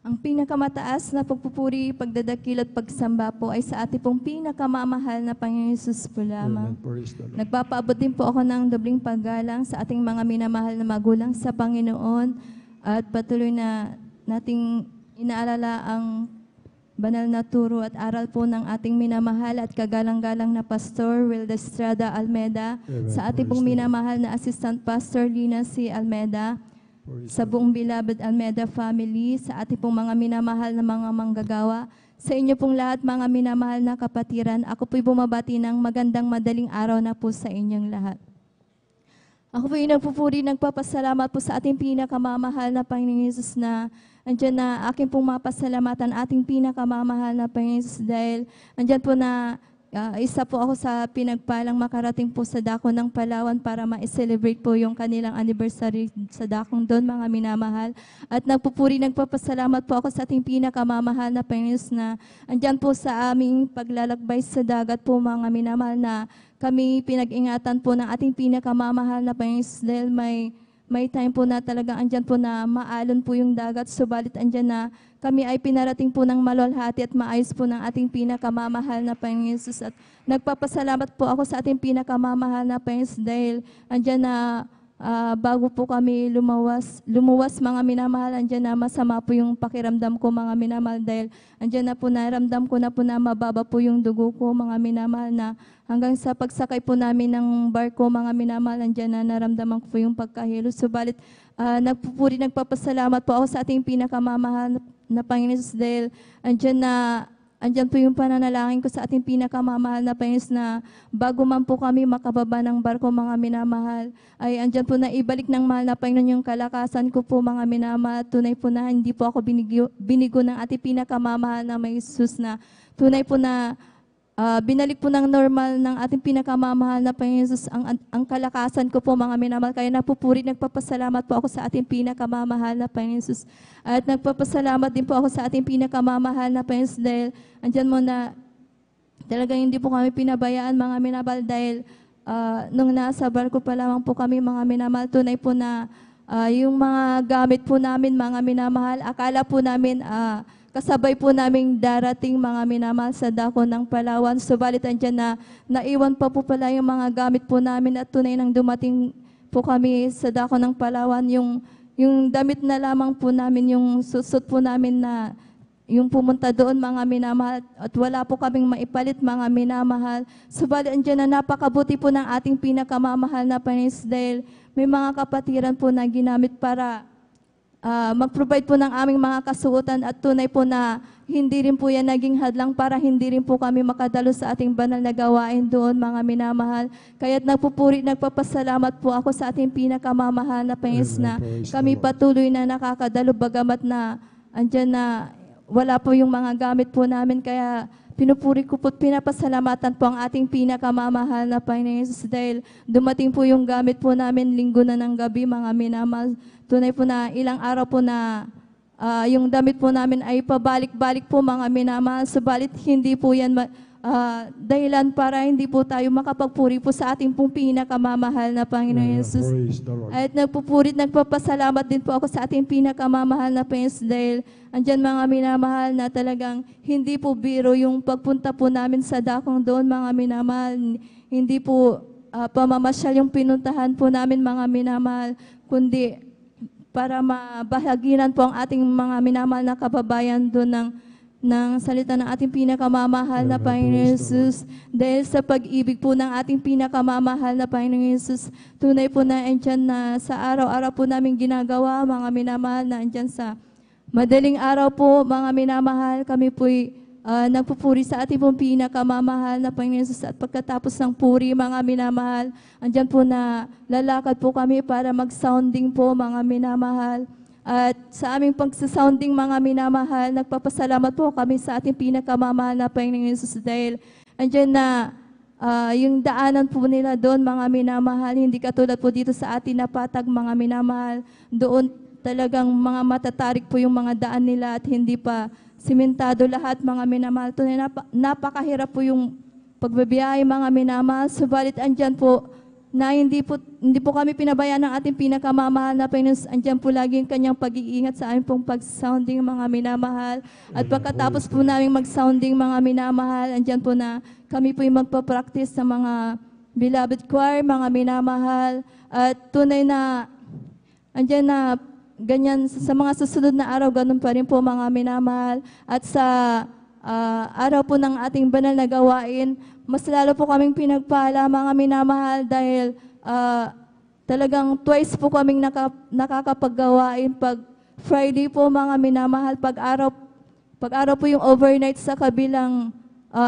Ang pinakamataas na pagpupuri, pagdadakil at pagsamba po ay sa ating pong pinakamamahal na Panginoon Hesus po lamang. Amen. Praise the Lord. Nagpapaabot din po ako ng dobling paggalang sa ating mga minamahal na magulang sa Panginoon at patuloy na nating inaalala ang banal na turo at aral po ng ating minamahal at kagalang-galang na Pastor Wilda Estrada Almeda, Amen. sa ating pong minamahal na Assistant Pastor Lina C. Almeda, sa buong beloved Almeda family, sa ating pong mga minamahal na mga manggagawa, sa inyo pong lahat mga minamahal na kapatiran, ako po'y bumabati ng magandang madaling araw na po sa inyong lahat. Ako po'y nagpupuri, nagpapasalamat po sa ating pinakamamahal na Panginoon Hesus na andyan na aking pong mapasalamatan ating pinakamamahal na Panginoon Hesus dahil andyan po na isa po ako sa pinagpalang makarating po sa Dako ng Palawan para ma-celebrate po yung kanilang anniversary sa Dakong doon, mga minamahal. At nagpupuri, nagpapasalamat po ako sa ating pinakamamahal na Panginoon na andyan po sa aming paglalakbay sa dagat po, mga minamahal, na kami pinag-ingatan po ng ating pinakamamahal na Panginoon dahil may time po na talagang andyan po na maalon po yung dagat, subalit andyan na kami ay pinarating po ng maluwalhati at maayos po ng ating pinakamamahal na Panginoon Hesus. At nagpapasalamat po ako sa ating pinakamamahal na Panginoon dahil andyan na bago po kami lumuwas mga minamahal, andyan na masama po yung pakiramdam ko, mga minamahal, dahil andyan na po naramdam ko na po na mababa po yung dugo ko, mga minamahal, na hanggang sa pagsakay po namin ng barko, mga minamahal, andyan na naramdaman ko po yung pagkahilo. Subalit nagpupuri, nagpapasalamat po ako sa ating pinakamamahal na Panginoon Hesus dahil andyan po yung pananalangin ko sa ating pinakamamahal na Panginoon na bago man po kami makababa ng barko, mga minamahal, ay andyan po na ibalik ng mahal na Panginoon yung kalakasan ko po, mga minamahal. Tunay po na hindi po ako binigo ng ating pinakamamahal na may Hesus na tunay po na binalik po ng normal ng ating pinakamamahal na Panginoon Hesus ang kalakasan ko po, mga minamahal. Kaya napupuri, nagpapasalamat po ako sa ating pinakamamahal na Panginoon Hesus. At nagpapasalamat din po ako sa ating pinakamamahal na Panginoon Hesus dahil andyan mo na talagang hindi po kami pinabayaan, mga minamahal, dahil nung nasa barko pa lamang po kami, mga minamahal, tunay po na yung mga gamit po namin, mga minamahal, akala po namin kasabay po naming darating, mga minamahal, sa Dako ng Palawan. Subalit andyan na naiwan pa po pala yung mga gamit po namin at tunay nang dumating po kami sa Dako ng Palawan, yung damit na lamang po namin, yung susot po namin na yung pumunta doon, mga minamahal, at wala po kaming maipalit, mga minamahal. Subalit andyan na napakabuti po ng ating pinakamamahal na Panginoon dahil may mga kapatiran po na ginamit para mag-provide po ng aming mga kasuotan at tunay po na hindi rin po yan naging hadlang para hindi rin po kami makadalo sa ating banal na gawain doon, mga minamahal. Kaya't nagpupuri, nagpapasalamat po ako sa ating pinakamamahal na Panginoon na kami patuloy na nakakadalo bagamat na andyan na wala po yung mga gamit po namin. Kaya pinupuri ko po, pinapasalamatan po ang ating pinakamamahal na Panginoon Hesus dahil dumating po yung gamit po namin linggo na ng gabi, mga minamahal. Tunay po na ilang araw po na yung damit po namin ay pabalik-balik po, mga minamahal. Subalit hindi po yan dahilan para hindi po tayo makapagpuri po sa ating pong pinakamamahal na Panginoon Hesus. At nagpupuri, nagpapasalamat din po ako sa ating pinakamamahal na Panginoon dahil andyan, mga minamahal, na talagang hindi po biro yung pagpunta po namin sa dakong doon, mga minamahal. Hindi po pamamasyal yung pinuntahan po namin, mga minamahal, kundi para mabahaginan po ang ating mga minamahal na kababayan doon ng salita ng ating pinakamamahal na Panginoon Hesus. Dahil sa pag-ibig po ng ating pinakamamahal na Panginoon Hesus, tunay po na andyan na sa araw-araw po namin ginagawa, mga minamahal, na andyan sa madaling araw po, mga minamahal, kami po'y nagpupuri sa ating pong pinakamamahal na Panginoon Hesus. At pagkatapos ng puri, mga minamahal, andyan po na lalakad po kami para mag-sounding po, mga minamahal. At sa aming pagsasounding, mga minamahal, nagpapasalamat po kami sa ating pinakamamahal na Panginoon Hesus dahil andyan na yung daanan po nila doon, mga minamahal, hindi katulad po dito sa atin na patag, mga minamahal. Doon talagang mga matatarik po yung mga daan nila at hindi pa simentado lahat, mga minamahal. Tunay napakahirap po yung pagbabiyahe mga minamahal. Subalit andyan po na hindi po kami pinabayaan ng ating pinakamamahal na Panginoon. Andyan po lagi ang kanyang pag-iingat sa aming pong pag-sounding mga minamahal. At pagkatapos po namin mag-sounding mga minamahal, andyan po na kami po yung magpa-practice sa mga beloved choir, mga minamahal. At tunay na andyan na ganyan sa mga susunod na araw, ganun pa rin po mga minamahal. At sa araw po ng ating banal na gawain, mas lalo po kaming pinagpala mga minamahal dahil talagang twice po kaming nakakapaggawain. Pag Friday po mga minamahal, pag araw po yung overnight sa kabilang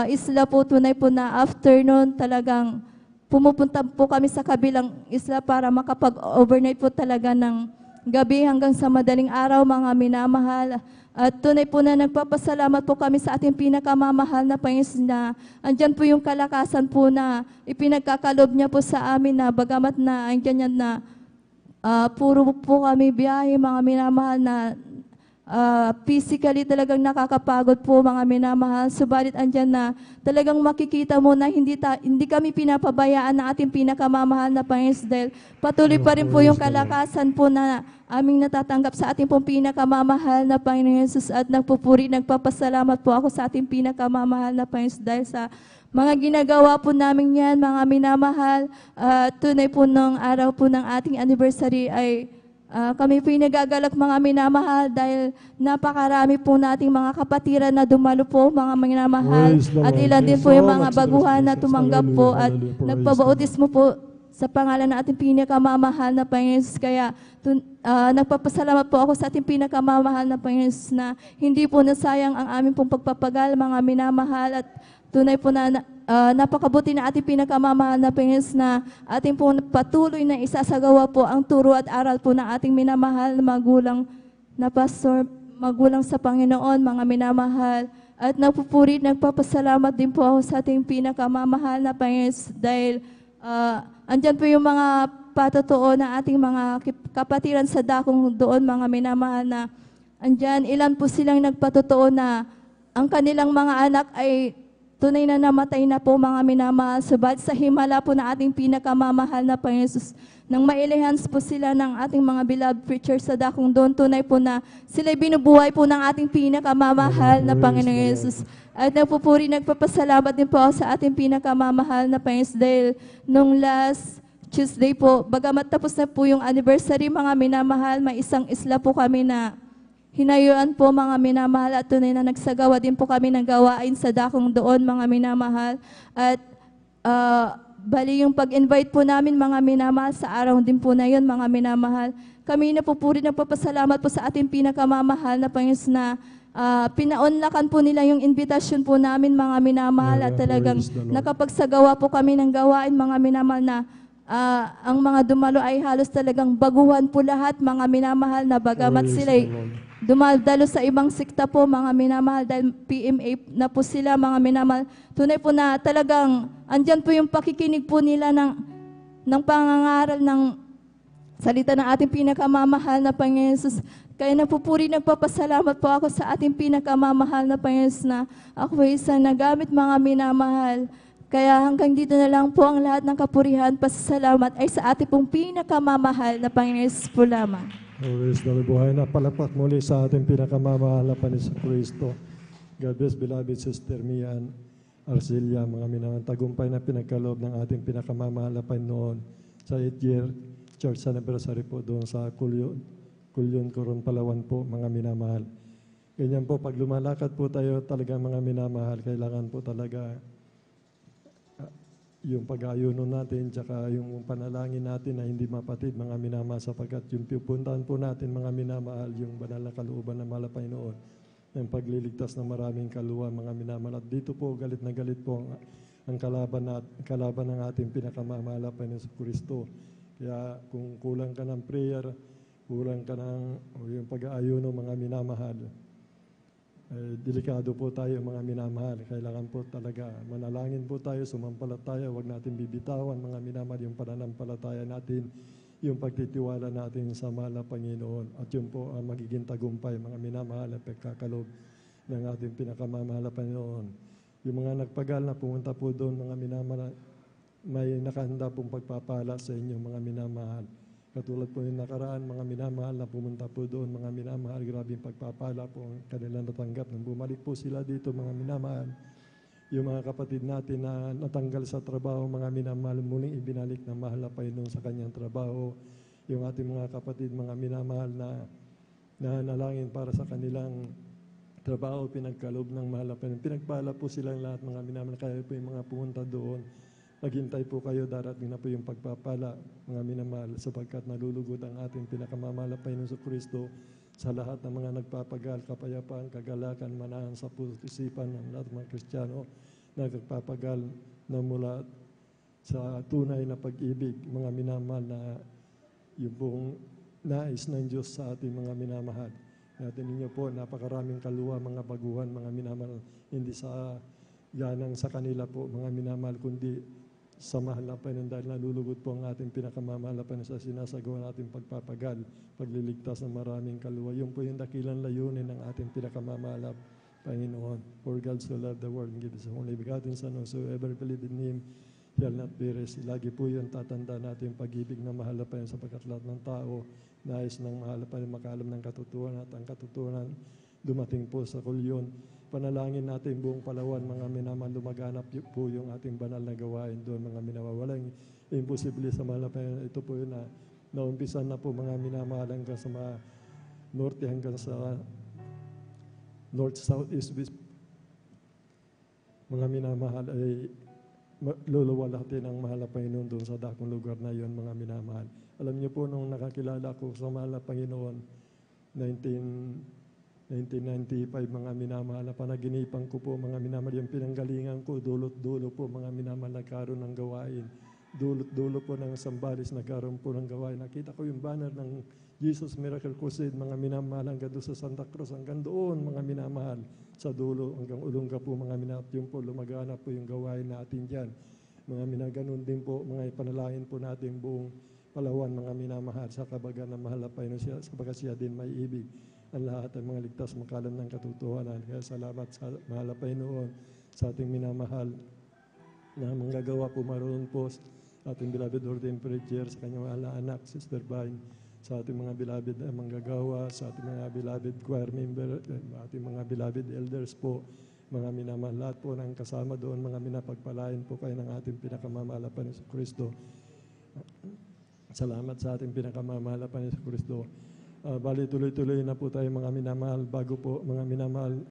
isla po, tunay po na afternoon talagang pumupunta po kami sa kabilang isla para makapag-overnight po talaga ng gabi hanggang sa madaling araw mga minamahal. At tunay po na nagpapasalamat po kami sa ating pinakamamahal na Panginoon na andyan po yung kalakasan po na ipinagkakalob niya po sa amin na bagamat na andyan yan na puro po kami biyahe mga minamahal na physically talagang nakakapagod po mga minamahal. Subalit andyan na talagang makikita mo na hindi kami pinapabayaan ng ating pinakamamahal na Panginoon dahil patuloy pa rin po yung kalakasan po na aming natatanggap sa ating pong pinakamamahal na Panginoon Jesus at nagpapasalamat po ako sa ating pinakamamahal na Panginoon dahil sa mga ginagawa po namin yan, mga minamahal. Tunay po nung araw po ng ating anniversary ay kami po nagagalak mga minamahal dahil napakarami po nating mga kapatiran na dumalo po mga minamahal at ilan din po yung mga baguhan na tumanggap po at nagpabautismo po sa pangalan ng ating pinakamamahal na Panginoon. Kaya nagpapasalamat po ako sa ating pinakamamahal na Panginoon na hindi po nasayang ang aming pong pagpapagal mga minamahal at tunay po na napakabuti na ating pinakamamahal na Panginoon na ating pong patuloy na isasagawa po ang turo at aral po ng ating minamahal na magulang na pastor, magulang sa Panginoon, mga minamahal. At nagpapasalamat din po ako sa ating pinakamamahal na Panginoon dahil andyan po yung mga patotoo na ating mga kapatiran sa dakong doon, mga minamahal na andyan, ilan po silang nagpatotoo na ang kanilang mga anak ay tunay na namatay na po mga minamahal. Subalit sa himala po na ating pinakamamahal na Panginoon Jesus, nang mailihans po sila ng ating mga beloved preachers sa dakong doon, tunay po na sila'y binubuhay po ng ating pinakamamahal na Panginoon Jesus. At nagpapasalamat din po ako sa ating pinakamamahal na Panginoon dahil nung last Tuesday po, bagamat tapos na po yung anniversary mga minamahal, may isang isla po kami na hinayuan po mga minamahal at tunay na nagsagawa din po kami ng gawain sa dakong doon mga minamahal. At bali yung pag-invite po namin mga minamahal sa araw din po na yun mga minamahal. Kami na po puri nagpapasalamat po sa ating pinakamamahal na Panginoon na pinaunlakan po nila yung invitasyon po namin mga minamahal at talagang nakapagsagawa po kami ng gawain mga minamahal na ang mga dumalo ay halos talagang baguhan po lahat mga minamahal na bagamat sila'y dumadalo sa ibang sikta po mga minamahal dahil PMA na po sila mga minamahal. Tunay po na talagang andyan po yung pakikinig po nila ng pangangaral ng salita ng ating pinakamamahal na Panginoon Jesus. Kaya nagpapasalamat po ako sa ating pinakamamahal na Panginoon na ako ay isang nagamit mga minamahal. Kaya hanggang dito na lang po ang lahat ng kapurihan, pasasalamat ay sa ating pong pinakamamahal na Panginoon Jesus po lamang. Always buhay na palakpak muli sa ating pinakamamahal na Panginoon Kristo. God bless beloved Sister Mian Arcelia, mga minamahal, tagumpay na pinagkaloob ng ating pinakamamahal na Panginoon sa 8th-year church anniversary po doon sa Kulyon, Coron, Palawan po, mga minamahal. Ganyan po, pag lumalakad po tayo talaga mga minamahal, kailangan po talaga yung pag-ayuno natin, tsaka yung panalangin natin na hindi mapatid mga minamahal sapagkat yung pupuntahan po natin mga minamahal, yung banal na kalooban ng mahal na Panginoon, ng pagliligtas ng maraming kaluwa mga minamahal. At dito po, galit na galit po ang kalaban ng ating pinakamamahal na Panginoon sa Kristo. Kaya kung kulang ka ng prayer, kulang ka ng yung pag-aayuno mga minamahal, delikado po tayo mga minamahal. Kailangan po talaga manalangin po tayo, sumampalataya, huwag natin bibitawan mga minamahal yung pananampalataya natin, yung pagtitiwala natin sa mahal na Panginoon. At yun po ang magiging tagumpay mga minamahal at pagkakalob ng ating pinakamamahal na Panginoon. Yung mga nagpagal na pumunta po doon, mga minamahal, may nakahanda pong pagpapala sa inyo, mga minamahal. Katulad po yung nakaraan, mga minamahal na pumunta po doon, mga minamahal, grabing pagpapala po ang kanilang natanggap. Nung bumalik po sila dito, mga minamahal, yung mga kapatid natin na natanggal sa trabaho, mga minamahal, muling ibinalik na mahal na Panginoon sa kanyang trabaho. Yung ating mga kapatid, mga minamahal na nanalangin para sa kanilang trabaho, pinagkaloob ng mahal na Panginoon. Pinagpala po silang lahat, mga minamahal, kaya po yung mga pumunta doon. Maghintay po kayo, darating na po yung pagpapala, mga minamahal, sapagkat nalulugod ang ating pinakamamahal na Panginoon sa Kristo sa lahat ng mga nagpapagal, kapayapaan, kagalakan, manahan sa puso-isipan ng lahat ng mga Kristiyano na nagpapagal na mula sa tunay na pag-ibig, mga minamahal, na yung pong nais ng Diyos sa ating mga minamahal. Natin ninyo po, napakaraming kaluwa, mga baguhan, mga minamahal, hindi sa ganang sa kanila po, mga minamahal, kundi sa mahal na Panginoon, dahil nalulugod po ang ating pinakamamahal na Panginoon sa sinasagawa nating pagpapagal, pagliligtas ng maraming kaluwa. Yun po yung dakilang layunin ng ating pinakamamahal na Panginoon. For God so loved the world and gave His only begotten Son, whosoever believe in Him shall not perish. Lagi po yun tatanda natin yung pag-ibig na mahal na Panginoon, sapagkat lahat ng tao nais ng mahal na Panginoon makaalam ng katotohanan, at ang katotohanan dumating po sa kulyon. Panalangin natin buong Palawan, mga minamahal, lumaganap po yung ating banal na gawain doon, mga minamahal. Walang imposible sa mahal na Panginoon. Ito po yun na naumpisan na po, mga minamahal, hanggang sa mga norte, hanggang sa north, south, east, west. Mga minamahal, ay luluwalhatin ang mahal na Panginoon doon sa dakong lugar na yon, mga minamahal. Alam niyo po, nung nakakilala ko sa mahal na Panginoon, 1995, mga minamahal, na panaginipan ko po, mga minamahal, yung pinanggalingan ko, dulot-dulo po, mga minamahal, nagkaroon ng gawain. Dulot-dulo po ng Sambales, nagkaroon po ng gawain. Nakita ko yung banner ng Jesus Miracle Crusade, mga minamahal, hanggang doon sa Santa Cruz, hanggang doon, mga minamahal, sa dulo, hanggang Olonga po, mga minamahal, yung po, lumagana po yung gawain natin dyan. Mga minaganon din po, mga ipanalangin po natin buong Palawan, mga minamahal, sa kabagan na mahal na Panginoon siya, sabagat siya din may ibig ang lahat ng mga ligtas makalam ng katotohanan. Kaya salamat sa mahal na Panginoon, sa ating minamahal na manggagawa po maroon po sa ating beloved ordained preacher, sa kanyang mahal na anak, Sister Vine, sa ating mga beloved na manggagawa, sa ating mga beloved choir member, ating mga beloved elders po, mga minamahal, lahat po ng kasama doon, mga minapagpalain po kayo ng ating pinakamamahal na Panginoon sa Kristo. Salamat sa ating pinakamamahal na Panginoon sa Kristo. Bali, tuloy-tuloy na po tayo, mga minamahal. Bago po, mga minamahal,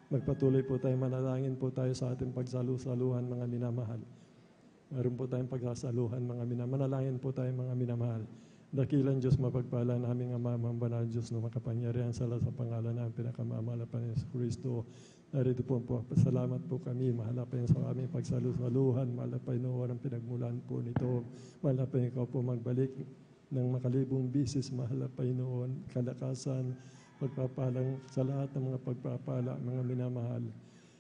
magpatuloy po tayo, manalangin po tayo sa ating pagsalu-saluhan, mga minamahal. Meron po tayong pagsasaluhan, mga minamahal. Manalangin po tayo, mga minamahal. Dakilan Diyos, mapagpala naming Ama, mga banal Diyos, na makapangyarihan sa pangalan ng pinakamamahal na Panginoon sa Kristo. Narito po, salamat po kami, mahal na Panginoon, sa aming pagsalu-saluhan, mahal na Panginoon, ang pinagmulan po nito. Mahal na Panginoon, ikaw po magbalik ng makalibong bisis, mahal na Panginoon, kalakasan, pagpapalang sa lahat ng mga pagpapala, mga minamahal,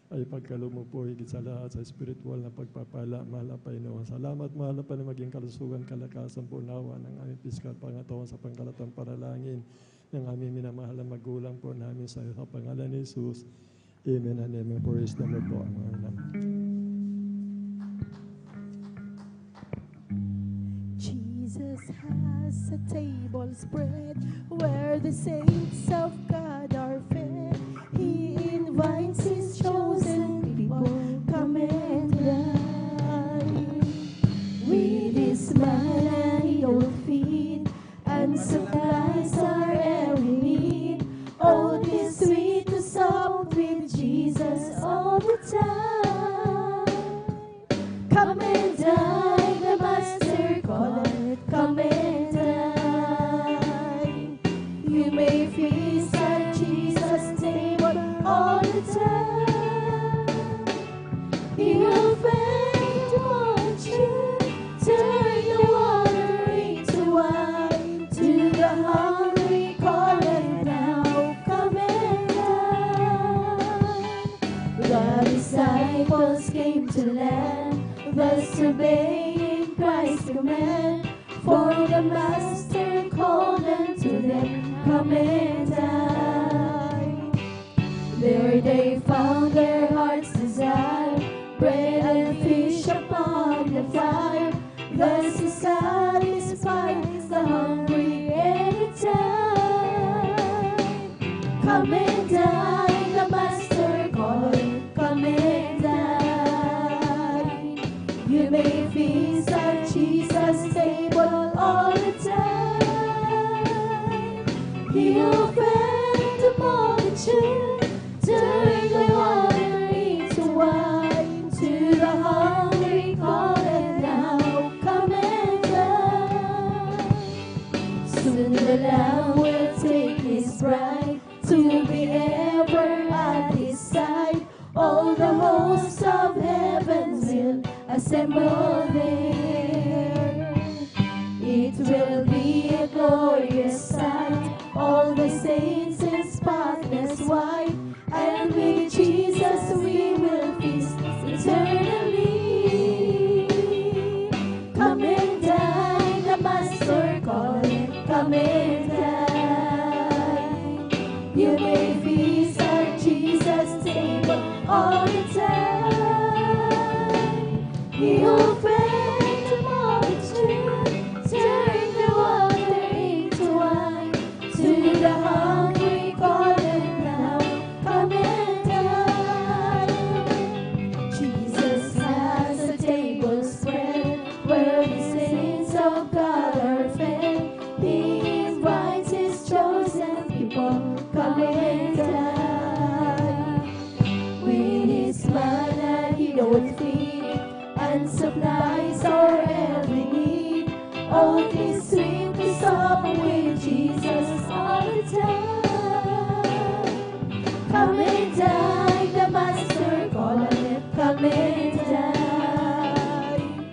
ay pagkalo mo po higit sa lahat sa spiritual na pagpapala, mahal na Panginoon. Salamat, mahal na Panginoon, maging kalusugan, kalakasan po, nawa ng aming piskal pangatawan sa pangkalatang panalangin ng aming minamahal na magulang po namin sa iyo, sa pangalan ni Jesus. Amen and amen. Praise the Lord po. Jesus has a table spread where the saints of God are fed. He invites His chosen people, come and dine. With His manna He will feed and supplies our every need. Oh, 'tis sweet to sup with Jesus all the time. Come and dine, the Master calleth, come and dine. You may feast at Jesus' table all the time. He will feed the multitude, turn the water into wine. To the hungry calleth now, come and dine. The disciples came to land, thus obeying Christ's command. For the Master called unto them, come and dine. There they found their heart's desire, dine, the Master calling, come and dine. You may feast at Jesus' table all the time. He'll feed the multitude, turn the water into wine. To the hungry call and now, come and dine. Soon the Lamb will take his bride to be ever at his side. All the hosts of heaven will assemble there. It will be a glorious sight, all the saints in spotless white, and with Jesus we will feast eternally. Come and dine, the Master calling, come and dine. You may feast at Jesus' table all the time. He'll feed the multitude, turn the water into wine. To the hungry calling now, come and dine. Jesus has a table spread where the saints of God are fed. He invites his chosen people, come and dine. With his manna he would feed and supplies our every need. Oh, this sweet song with Jesus all the time. Come and dine, the Master calling, come and dine.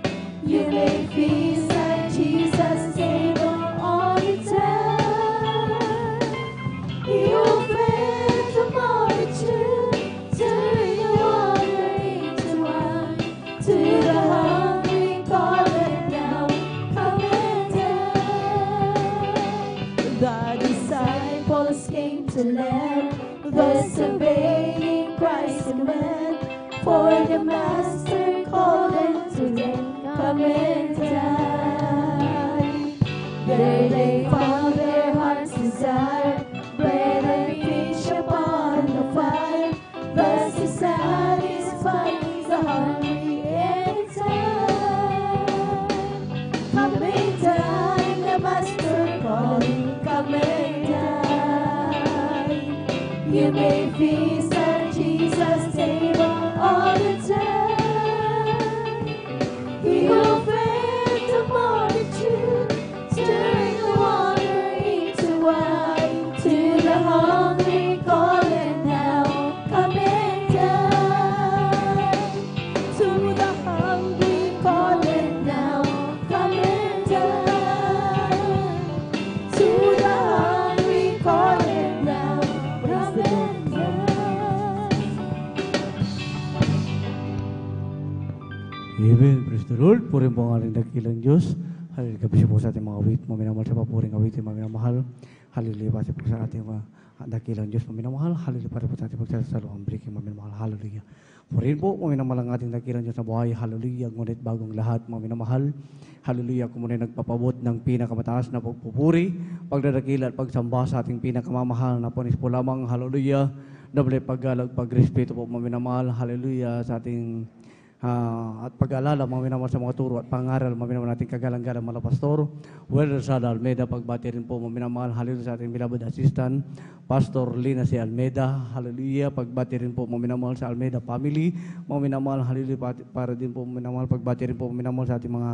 You may feast at Jesus' table all the time. He'll feed the multitude, turn the water into wine. To the hungry calling now, come and dine. The disciples came to learn, thus obeying Christ's command. For the Master calling to them, come and dine. There they found their heart's desire, bread and fish upon the fire. Thus he satisfies the hungry anytime. Come and dine, the Master calling, come and dine. You may feast at Jesus' table all the time. He'll feed the multitude, turn the water into wine. To the hungry calling now, come and dine. To the hungry calling now, come and dine. To the hungry calling now, come and Amen. Praise the Lord. Purihin po ang ating dakilang Diyos. Hallelujah. Kabisi po sa ating mga awit. Maminamahal sa papuring awitin, maminamahal. Hallelujah. Pati po sa ating mga dakilang Diyos, maminamahal. Hallelujah. Pati po sa ating pagsasalo ang breaking, maminamahal. Hallelujah. Purihin po, maminamahal ang ating dakilang Diyos na buhay. Hallelujah. Ngunit bagong lahat, maminamahal. Hallelujah. Kung muna nagpapabot ng pinakamataas na pagpupuri, pagdadakila at pagsamba sa ating pinakamamahal na punis po lamang. Hallelujah. Doble paggalag, pagrespeto po, maminamahal. Hallelujah. Sa ating at pag-alala, maminamahal sa mga turo at pangaral, maminamahal natin kagalang-galang mga pastor. Welder Sada Almeida, pagbati rin po, maminamahal. Hallelujah sa ating beloved assistant, Pastor Lina si Almeida. Hallelujah, pagbati rin po, maminamahal sa Almeida family. Maminamahal, hallelujah, para din po, maminamahal. Pagbati rin po, maminamahal sa ating mga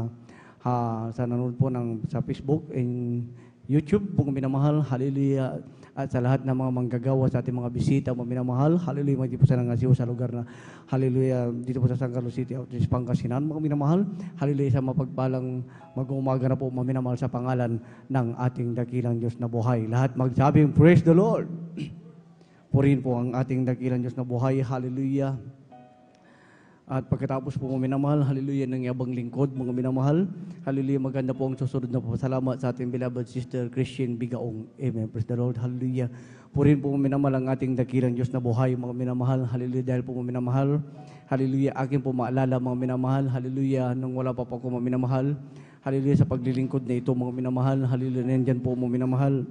sa nanonood po sa Facebook and YouTube po, maminamahal. Hallelujah. At sa lahat ng mga manggagawa sa ating mga bisita, maminamahal. Hallelujah, mga di po sa nangasiw sa lugar na, hallelujah, dito po sa San Carlos City, Outreach, Pangasinan, mga minamahal. Hallelujah, sa mapagpalang mag-umaga na po, maminamahal sa pangalan ng ating dakilang Diyos na buhay. Lahat magsabing, praise the Lord. Purihin po ang ating dakilang Diyos na buhay. Hallelujah. At pagkatapos po mga minamahal, hallelujah, ng yabang lingkod, mga minamahal. Hallelujah, maganda po ang susunod na pasalamat sa ating beloved sister Christian Bigaong. Amen. Praise the Lord. Hallelujah. Purihin po mga minamahal ang ating dakilang Diyos na buhay, mga minamahal. Hallelujah, dahil po mga minamahal. Hallelujah, akin po maalala mga minamahal. Hallelujah, nung wala pa po ako mga minamahal. Hallelujah, sa paglilingkod na ito mga minamahal. Hallelujah, nandyan po mga minamahal.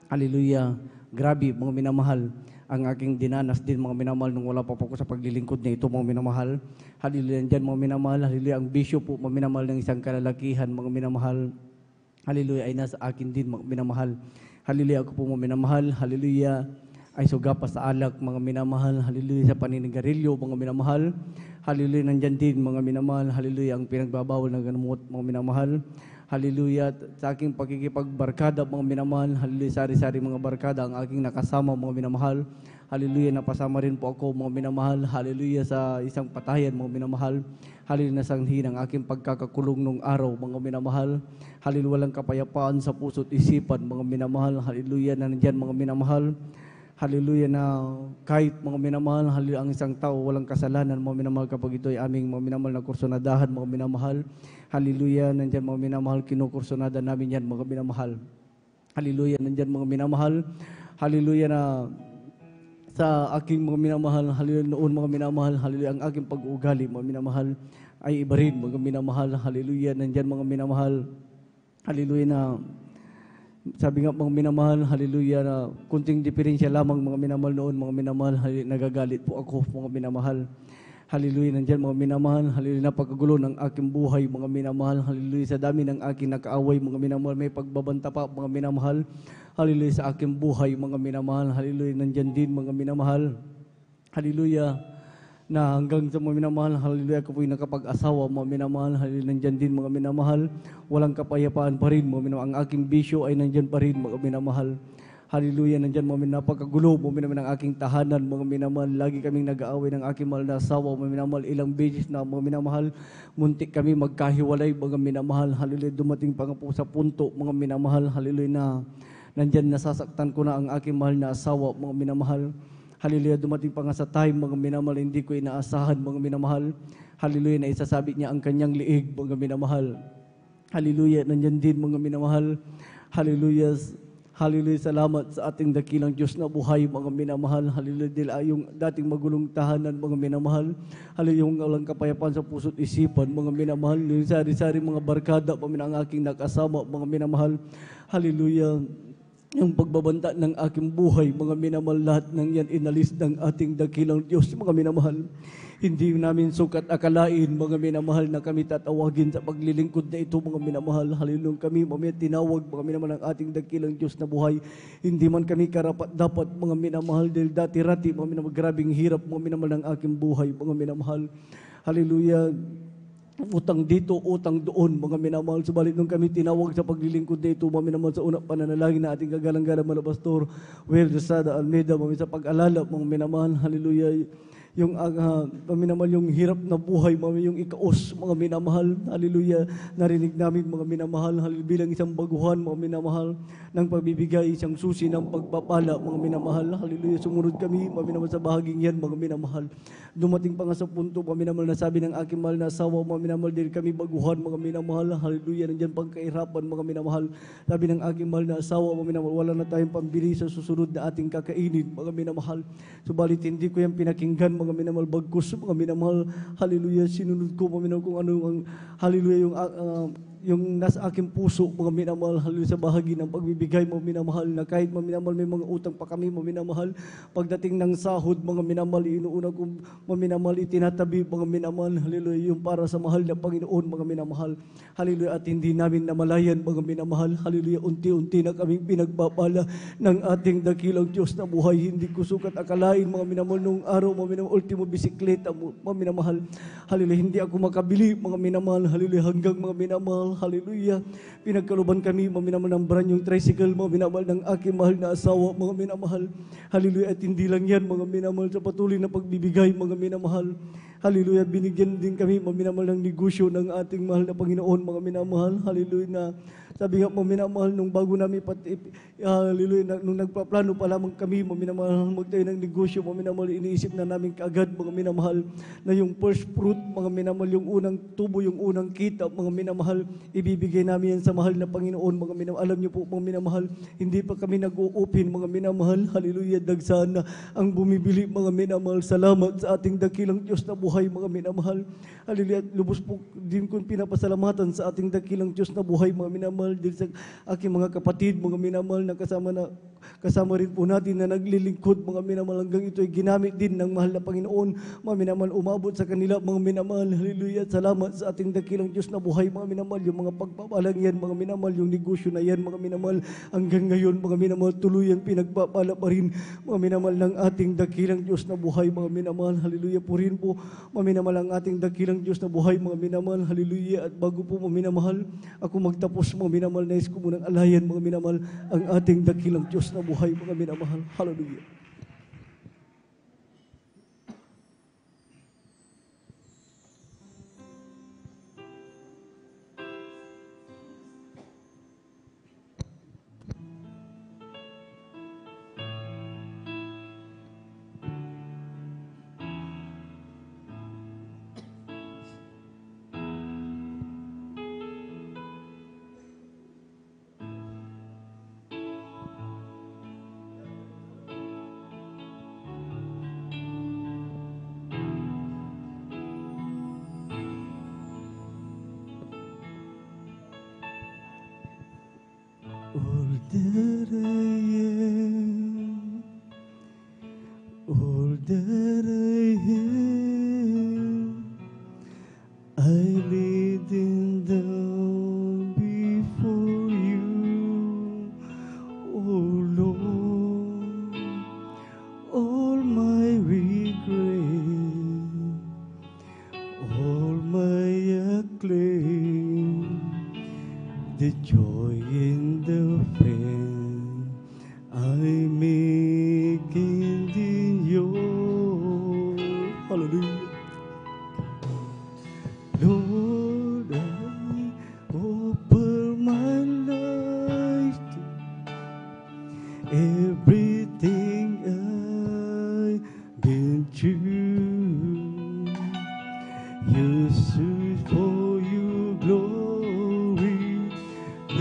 Hallelujah. Grabe, mga minamahal, ang aking dinanas din, mga minamahal, nung wala pa po ako sa paglilingkod na ito, mga minamahal. Hallelujah, dyan, mga minamahal. Hallelujah, ang bisyo po, mga minamahal, ng isang kalalakihan, mga minamahal. Hallelujah, ay nasa akin din, mga minamahal. Hallelujah, ako po, mga minamahal. Hallelujah, ay suga pa sa alak, mga minamahal. Hallelujah, sa paninigarilyo, mga minamahal. Hallelujah, nandyan din, mga minamahal. Hallelujah, ang pinagbabawal ng gamot, mga minamahal. Hallelujah, sa aking pagkikipagbarkada, mga minamahal. Hallelujah, sari-sari mga barkada, ang aking nakasama, mga minamahal. Hallelujah, napasama rin po ako, mga minamahal. Hallelujah, sa isang patayan, mga minamahal. Hallelujah, nasanghi ng aking pagkakakulong nung araw, mga minamahal. Hallelujah, walang kapayapaan sa puso't isipan, mga minamahal. Hallelujah, na nandyan, mga minamahal. Hallelujah, na kahit, mga minamahal, hallelujah, ang isang tao walang kasalanan, mga minamahal, kapag ito ay aming, mga minamahal, na kursonadahan, mga minamahal. Hallelujah, nandyan, mga minamahal, kinukursonada namin yan, mga minamahal. Hallelujah, nandyan, mga minamahal. Hallelujah, na sa aking mga minamahal, hallelujah, noon, mga minamahal, hallelujah, ang aking pag-uugali, mga minamahal, ay iba rin, mga minamahal. Hallelujah, nandyan, mga minamahal. Hallelujah, na sabi nga, mga minamahal, hallelujah, na kunting diferensya lamang, mga minamahal, noon, mga minamahal, nagagalit po ako, mga minamahal. Hallelujah, nandyan, mga minamahal. Hallelujah, napakagulo ng aking buhay, mga minamahal. Hallelujah, sa dami ng aking nakaaway, mga minamahal, may pagbabanta pa, mga minamahal. Hallelujah, sa aking buhay, mga minamahal. Hallelujah, nandyan din, mga minamahal. Hallelujah, na hanggang sa mga minamahal, hallelujah, ako po'y nakapag-asawa, mga minamahal. Hallelujah, nandyan din, mga minamahal. Walang kapayapaan pa rin, mga minamahal. Ang aking bisyo ay nandyan pa rin, mga minamahal. Hallelujah, nandyan, mga napakagulo, mga minamahal, ng aking tahanan, mga minamahal. Lagi kaming nag-aaway ng aking mahal na asawa, mga minamahal. Ilang beses na, mga minamahal, muntik kami magkahiwalay, mga minamahal. Hallelujah, dumating pa nga po sa punto, mga minamahal. Hallelujah, na nandyan, nasasaktan ko na ang aking mahal na asawa, mga minamahal. Hallelujah, dumating pa nga sa time, mga minamahal, hindi ko inaasahan, mga minamahal. Hallelujah, na isasabi niya ang kanyang liig, mga minamahal. Hallelujah, nandyan din, mga minamahal. Hallelujah, hallelujah, salamat sa ating dakilang Diyos na buhay, mga minamahal. Hallelujah, dila yung dating magulong tahanan, mga minamahal. Hallelujah, yung walang kapayapaan sa puso't isipan, mga minamahal. Yung sari-sari mga barkada, ang aking nakasama, mga minamahal. Hallelujah, yung pagbabanta ng aking buhay, mga minamahal, lahat ng yan inalis ng ating dakilang Diyos, mga minamahal. Hindi namin sukat akalain, mga minamahal, na kami tatawagin sa paglilingkod na ito, mga minamahal. Hallelujah, kami mamaya tinawag, mga minamahal, ng ating dakilang Diyos na buhay. Hindi man kami karapat-dapat, mga minamahal, dahil dati-rati, mga minamahal, grabing hirap, mga minamahal, ng aking buhay, mga minamahal. Hallelujah, utang dito, utang doon, mga minamahal. Subalit nung kami tinawag sa paglilingkod na ito, mga minamahal, sa unang pananalangin na ating kagalang-galang mga pastor, Well Sada Almeida, mga sa pag-alala, mga minamahal. Hallelujah, yung minamahal, yung hirap na buhay, yung ikaos, mga minamahal. Hallelujah, narinig namin, mga minamahal. Hallelujah, bilang isang baguhan, mga minamahal, ng pagbibigay, isang susi ng pagpapala, mga minamahal. Hallelujah, sumunod kami, mga minamahal, sa bahaging yan, mga minamahal. Dumating pa nga sa punto, mga minamahal, na sabi ng aking mahal na asawa, mga minamahal, din kami baguhan, mga minamahal. Hallelujah, nandyan pang kahirapan, mga minamahal. Sabi ng aking mahal na asawa, mga minamahal, wala na tayong pambili sa susunod na ating kakainin, mga minamahal. Subalit hindi ko yan pinakinggan, mga minamahal, bagkus, mga minamahal. Hallelujah, sinunod ko, mga minamahal, kung ano ang, hallelujah, yung nasa aking puso, mga minamahal. Hallelujah, sa bahagi ng pagbibigay, mga minamahal, na kahit, mga minamahal, may mga utang pa kami, mga minamahal. Pagdating ng sahod, mga minamahal, inuuna ko, mga minamahal, itinatabi, mga minamahal. Hallelujah, yung para sa mahal na Panginoon, mga minamahal. Hallelujah, at hindi namin namalayan, mga minamahal. Hallelujah, unti-unti na kaming pinagbabala ng ating dakilang Diyos na buhay. Hindi ko sukat akalain, mga minamahal, nung araw, mga minamahal, ultimo bisikleta, mga minamahal. Hallelujah, hindi ako makabili, mga minamahal. Hallelujah, hanggang, mga minamahal, hallelujah, pinagkaluban kami, mga minamahal, ng brand yung tricycle, mga minamahal, ng aking mahal na asawa, mga minamahal. Hallelujah, at hindi lang yan, mga minamahal, sa patuloy na pagbibigay, mga minamahal. Hallelujah, binigyan din kami, mga minamahal, ng negosyo ng ating mahal na Panginoon, mga minamahal. Hallelujah, na sabi nga, mga minamahal, nung bago namin hallelujah, nung nagpaplano pa lamang kami, mga minamahal, magtayo ng negosyo, mga minamahal, iniisip na namin kaagad, mga minamahal, na yung first fruit, mga minamahal, yung unang tubo, yung unang kita, mga minamahal, ibibigay namin yan sa mahal na Panginoon, mga minamahal. Alam niyo po, mga minamahal, hindi pa kami nag-o-open, mga minamahal. Hallelujah, dagsan na ang bumibili, mga minamahal. Salamat sa ating dakilang Diyos na buhay, mga minamahal. Hallelujah, lubos po din kong pinapasalamatan sa ating dakilang Diyos na buhay, mga minamahal, din sa aking mga kapatid, mga minamahal, na Kasama rin po natin na naglilingkod, mga minamahal, hanggang ito ay ginamit din ng mahal na Panginoon. Mga minamahal, umabot sa kanila, mga minamahal. Hallelujah. Salamat sa ating dakilang Diyos na buhay, mga minamahal. Yung mga pagpapalang yan, mga minamahal, yung negosyo na yan, mga minamahal. Hanggang ngayon, mga minamahal, tuluyan pinagpapala pa rin, mga minamahal, ng ating dakilang Diyos na buhay, mga minamahal. Hallelujah po rin po, mga minamahal, ang ating dakilang Diyos na buhay, mga minamahal. Hallelujah. At bago po, mga minamahal, ako magtapos, mga minamahal, nais ko munang alayan, mga minamahal, ang ating dakilang Diyos na buhay, mga minamahal. Hallelujah. All that I am, all that I am, I lay them down before you, oh Lord. All my regret, all my acclaim, the joy and the pain I make in your hallelujah. Lord, I open my life to everything I've been through. You search for your glory.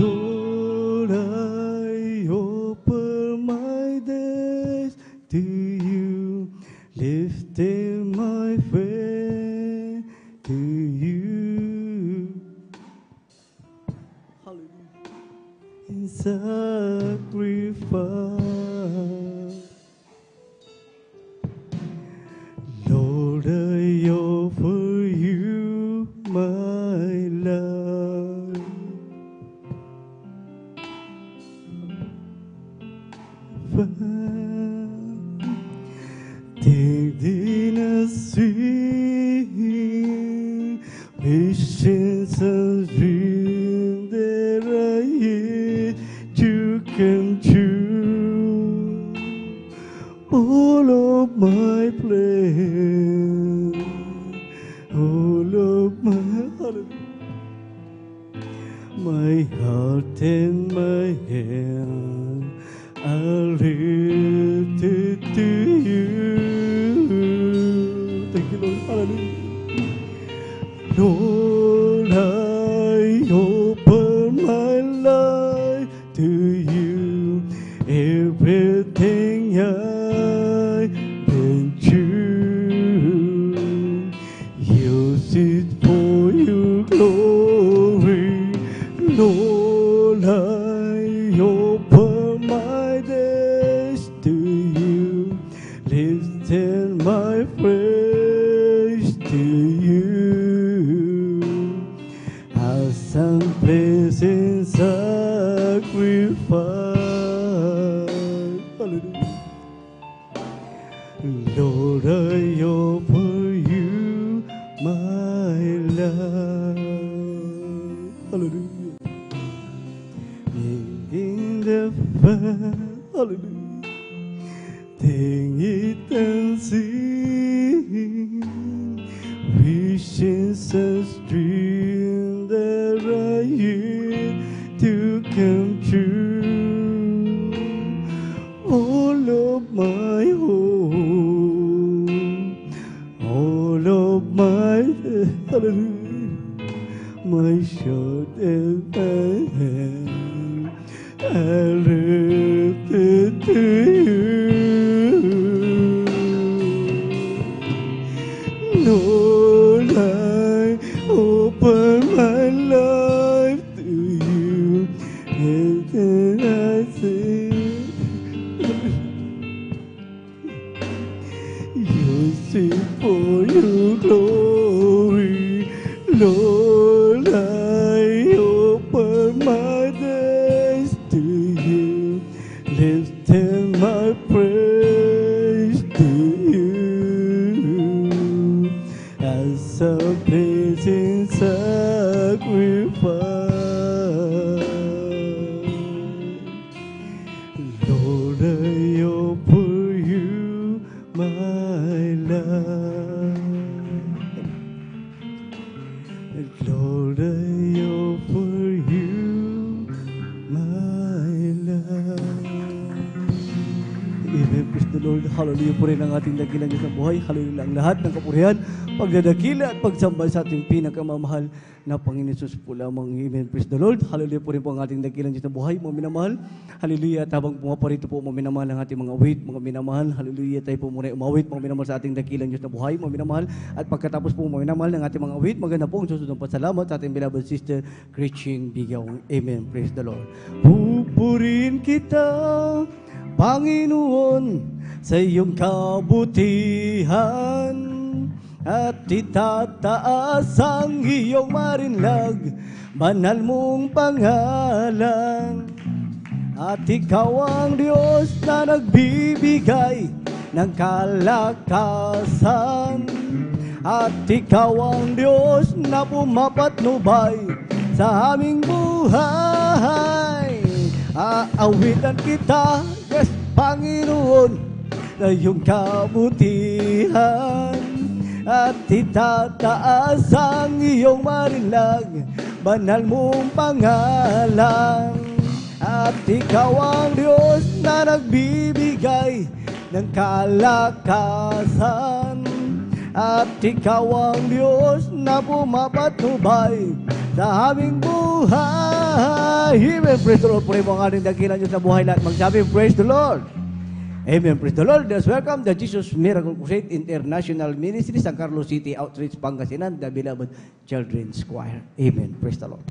Lord, I open my days to you, lifting my faith to you. Hallelujah. In sacrifice, Lord, I offer you my life. Take the sweet patience and dream that I had to come true. All of my plans, all of my heart and my hand, I'll lift it to you. Thank you, Lord. Hallelujah. Lord, I open my life to you. Everything I've been through, use it for your glory. Lord, I open my days to you, lifting my praise to you. As I'm placing sacrifice, hallelujah. Lord, I offer you my life, hallelujah. In the fire, hallelujah, take it and see, visions and dreams that I had to come true. All of my home, all of my hallelujah, my short and my hand, I lift it to you. Lord, I open my life to you, and then I say, Amen. Praise the Lord. Hallelujah po rin ang ating dakilang Diyos na buhay. Hallelujah ang lahat ng kapurihan, pagdadakila at pagsambay sa ating pinakamamahal na Panginoon Jesus po lamang. Amen. Praise the Lord. Hallelujah po rin po ang ating dakilang Diyos na buhay, mga minamahal. Hallelujah. At habang pumaparito po, mga minamahal, ang ating mga awit, mga minamahal. Hallelujah. Tayo po muna umawit, mga minamahal, sa ating dakilang Diyos na buhay, mga minamahal. At pagkatapos po, mga minamahal, ng ating mga awit, maganda po ang susunod ng pasalamat sa ating beloved sister, Christine Bigaw. Amen. Praise the Lord. Pupurin kita, Panginoon, sa iyong kabutihan at itataas ang iyong marinlag, banal mong pangalan. At ikaw ang Diyos na nagbibigay ng kalakasan, at ikaw ang Diyos na pumapatnubay sa aming buhay. Aawitan kita, yes, Panginoon, na iyong kabutihan at itataas ang iyong marinlag, banal mong pangalan. At ikaw ang Diyos na nagbibigay ng kalakasan, at ikaw ang Diyos na pumapatnubay sa aming buhay. Amen. Praise the Lord. Puri mo ang ating dakilang Diyos na buhay, lahat magsabi, praise the Lord. Amen. Praise the Lord. Let's welcome the Jesus Miracle Crusade International Ministry, San Carlos City Outreach, Pangasinan, the beloved Children's Choir. Amen. Praise the Lord.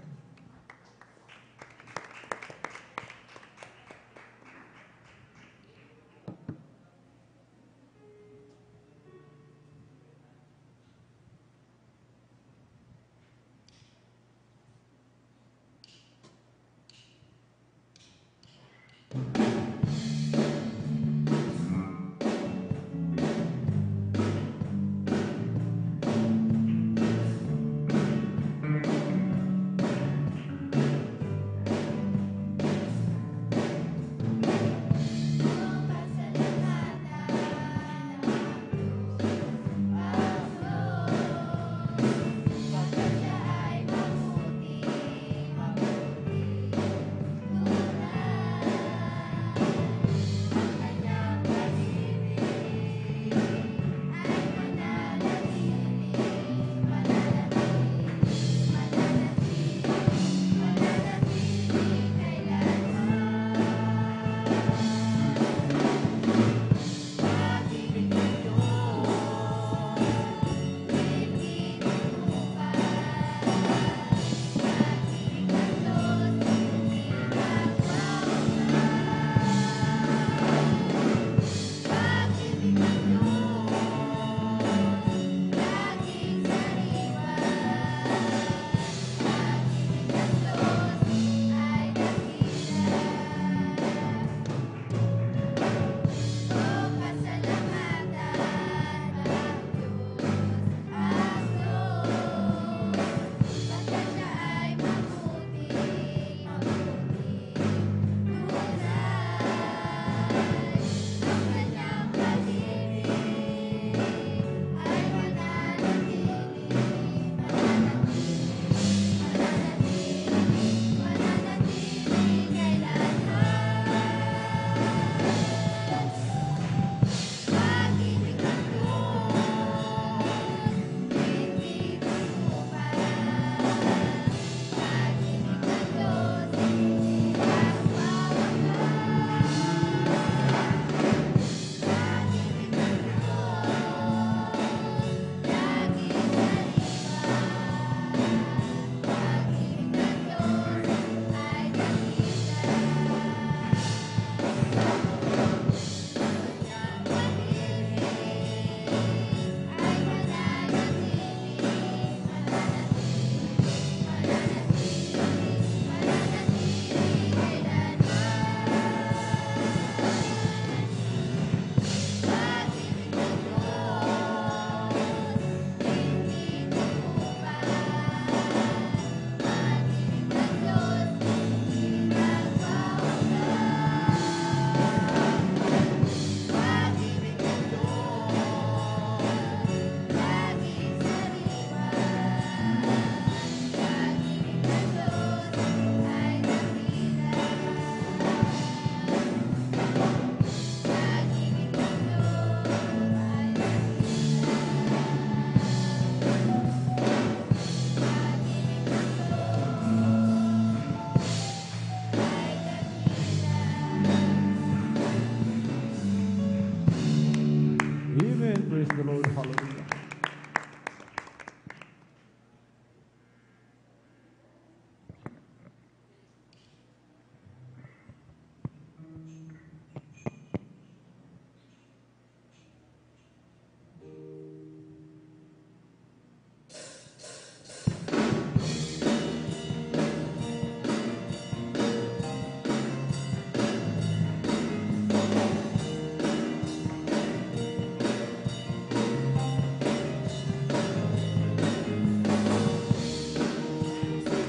Praise the Lord. Hallelujah.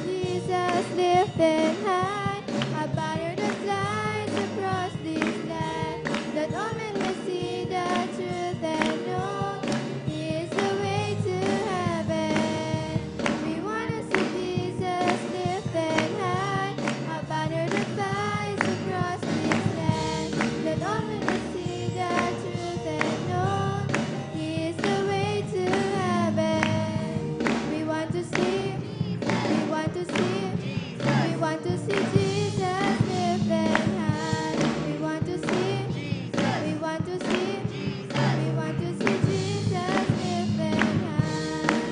Jesus lifted high, a banner that flies across this land, that all men may see the truth and know He is the way to heaven. We want to see Jesus lifted high, a banner that flies across this land, that all men may see the truth and know He is the way to heaven. We want to see. We want to see Jesus lifted high. We want to see, we want to see, we want to see Jesus lifted high.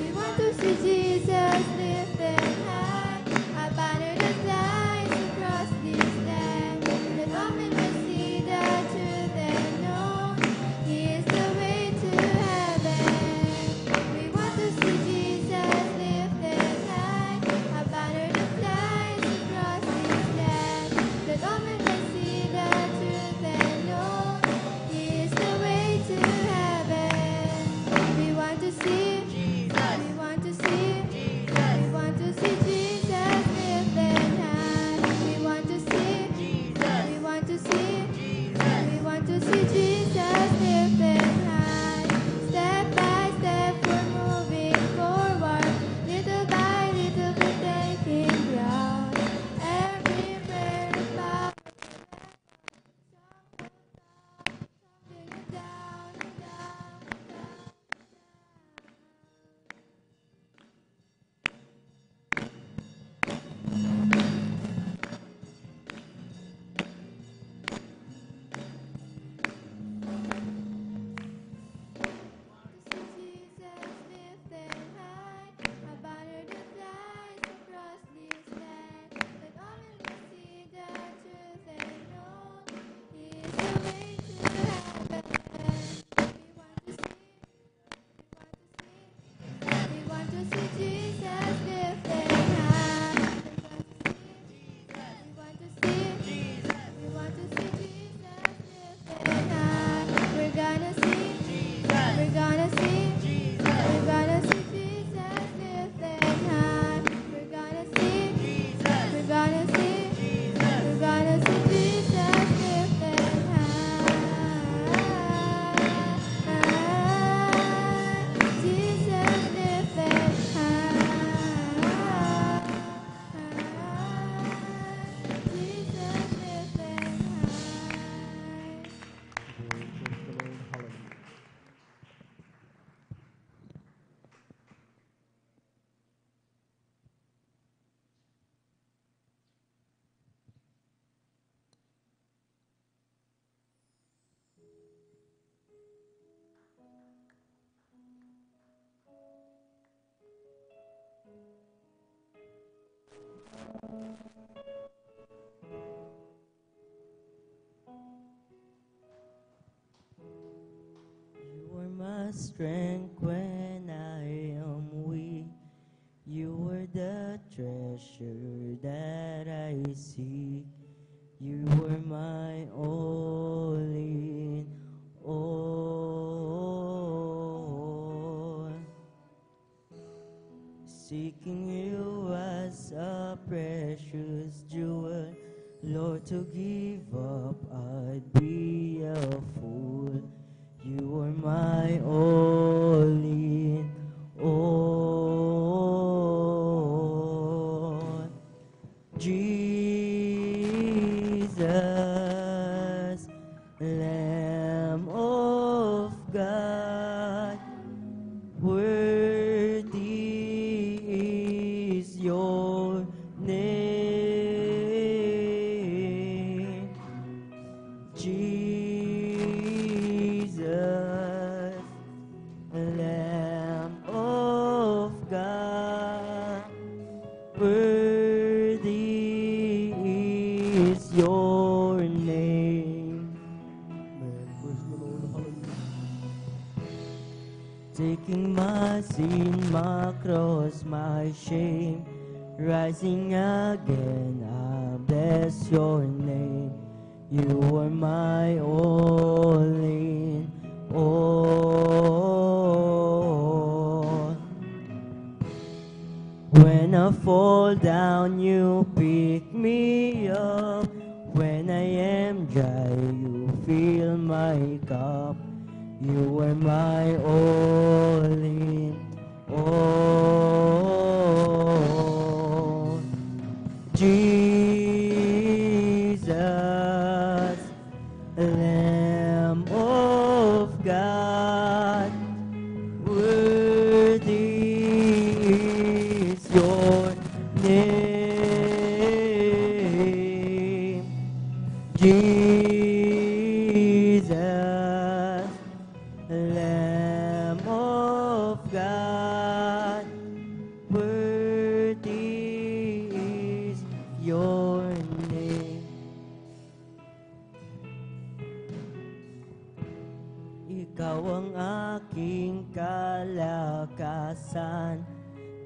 We want to see Jesus lifted high, a banner that flies across this land, that all men may see the truth and know He is the way to heaven. We want to see Jesus lifted high, a banner that flies across this land, that all men may see the truth and know He is the way to heaven. We want to see. We want to see, we want to see Jesus lifted high. We want to see, we want to see, we want to see Jesus lifted high. Step by step we're moving forward, little by little we're taking ground. Every prayer is power, bring it down, down, down. Jesus lifted high, a banner that flies across this land, that all men may see the truth and know He is the way to heaven. We want to see Jesus lifted high. We want to see, we want to see Jesus lifted high. We're gonna see, we're gonna see, we're gonna see Jesus lifted high. We're gonna see, we're gonna see, we're gonna see Jesus lifted high. Jesus lifted high. Jesus lifted You are my strength when I am weak. You are the treasure that I seek. You are my all in all. Seeking you as a precious jewel, Lord, to give up I'd be a fool. You are my all in all. Jesus, Lamb of God, Jesus, Lamb of God, worthy is your name. Taking my sin, my cross, my shame, rising again, I bless your name. You are my all in all. When I fall down, you pick me up. When I am dry, you fill my cup. You are my all in all. Jesus, Lamb of God, worthy is your name. Jesus, Lamb of God, worthy is your name. Ikaw ang aking kalakasan,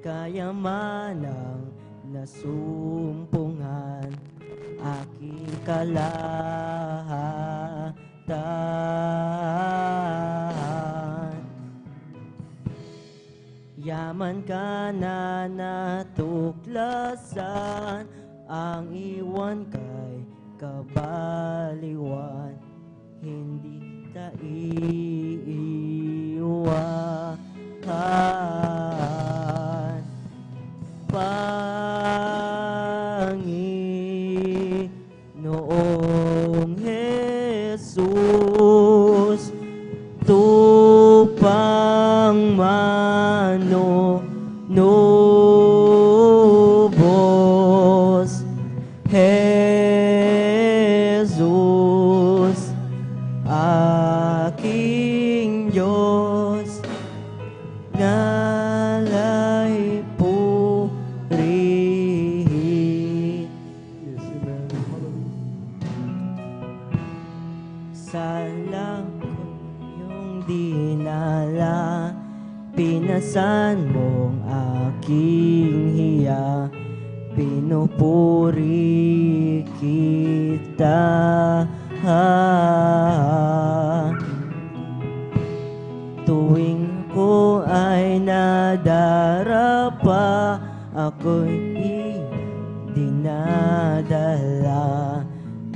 kayamanang nasumpungan, aking kalahatan. Yaman ka na natuklasan, ang iwan kay kabaliwan, hindi ta iiwanan. Panginoong Jesus, tupang manunubos. Jesus, aking Diyos, ngalay purihin. Sa langkot yung dinala, pinasan mong aking hiya, pinupuri kita. Tuwing ko ay nadarapa, ako'y dinadala.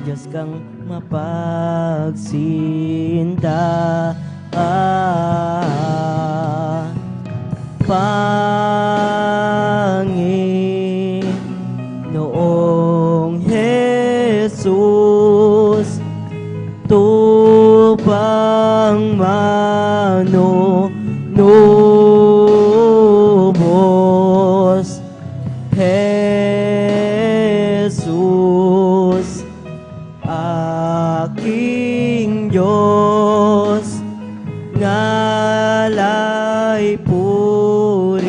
Diyos kang mapagsinta. Panginoong Jesus, tupang manunubos. Jesus, aking Diyos, ngalay purihin.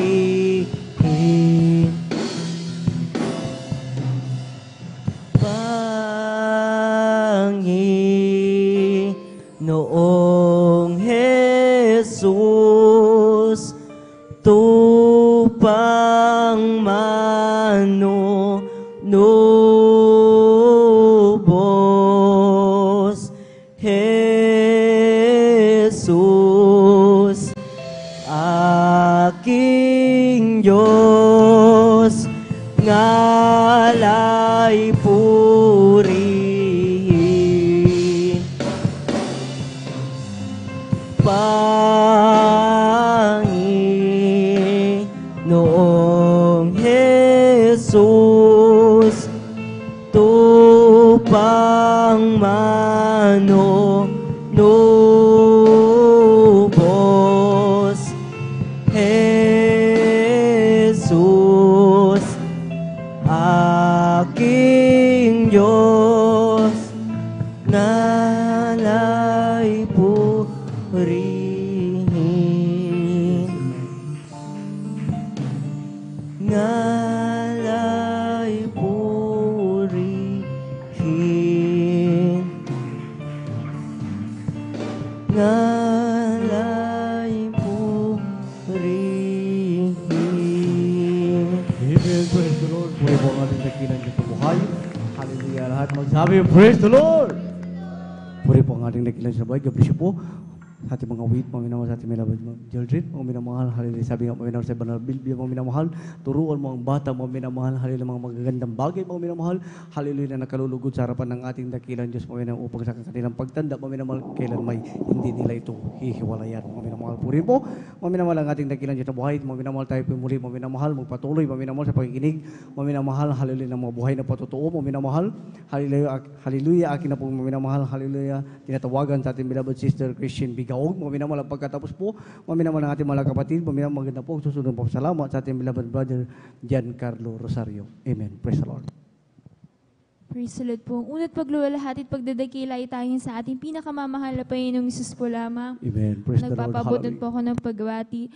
Panginoong Jesus, tupang manunubos. Jesus, aking Diyos, ngalay purihin. Panginoong Jesus, tupang manunubos. Jesus, aking Diyos, na ngalay purihin. Amen. Praise the Lord. Puri po ang ating dakilang Diyos na buhay. Hallelujah. Lahat magsabi, praise the Lord. Puri po ang ating dakilang Diyos na buhay. God bless you po. Sa ating mga wait, mga minamahal, sa ating minamahal, children, mga minamahal, hallelujah. Sabi nga, mga minamahal sa Banal Biblia, mga minamahal, turuan mo ang bata, mga minamahal, hallelujah, mga magagandang bagay, mga minamahal, hallelujah, na nakalulugod sa harapan ng ating dakilang Diyos, mga minamahal, upang sa kanilang pagtanda, mga minamahal, kailan may hindi nila ito hihiwalayan, mga minamahal. Puri po, mga minamahal, ang ating dakilang Diyos na buhay, mga minamahal, tayo po muli, mga minamahal, magpatuloy, mga minamahal, sa pakikinig, mga minamahal, hallelujah, ng mga buhay na patotoo, mga minamahal, hallelujah, hallelujah, akin na po, mga minamahal, hallelujah, tinatawagan sa ating beloved sister, Christian Bigaog, mga minamahal, pagkatapos po, maminamahal ng ating mga kapatid, maminamahal maganda po, susunod po salamat sa ating beloved brother, Giancarlo Rosario. Amen. Praise the Lord. Praise the Lord po. Unat pagluwalhati at pagdadakila itangin sa ating pinakamamahal na Panginoong Isus po lamang. Amen. Praise the Lord. Nagpapabutan po ako ng pagbati.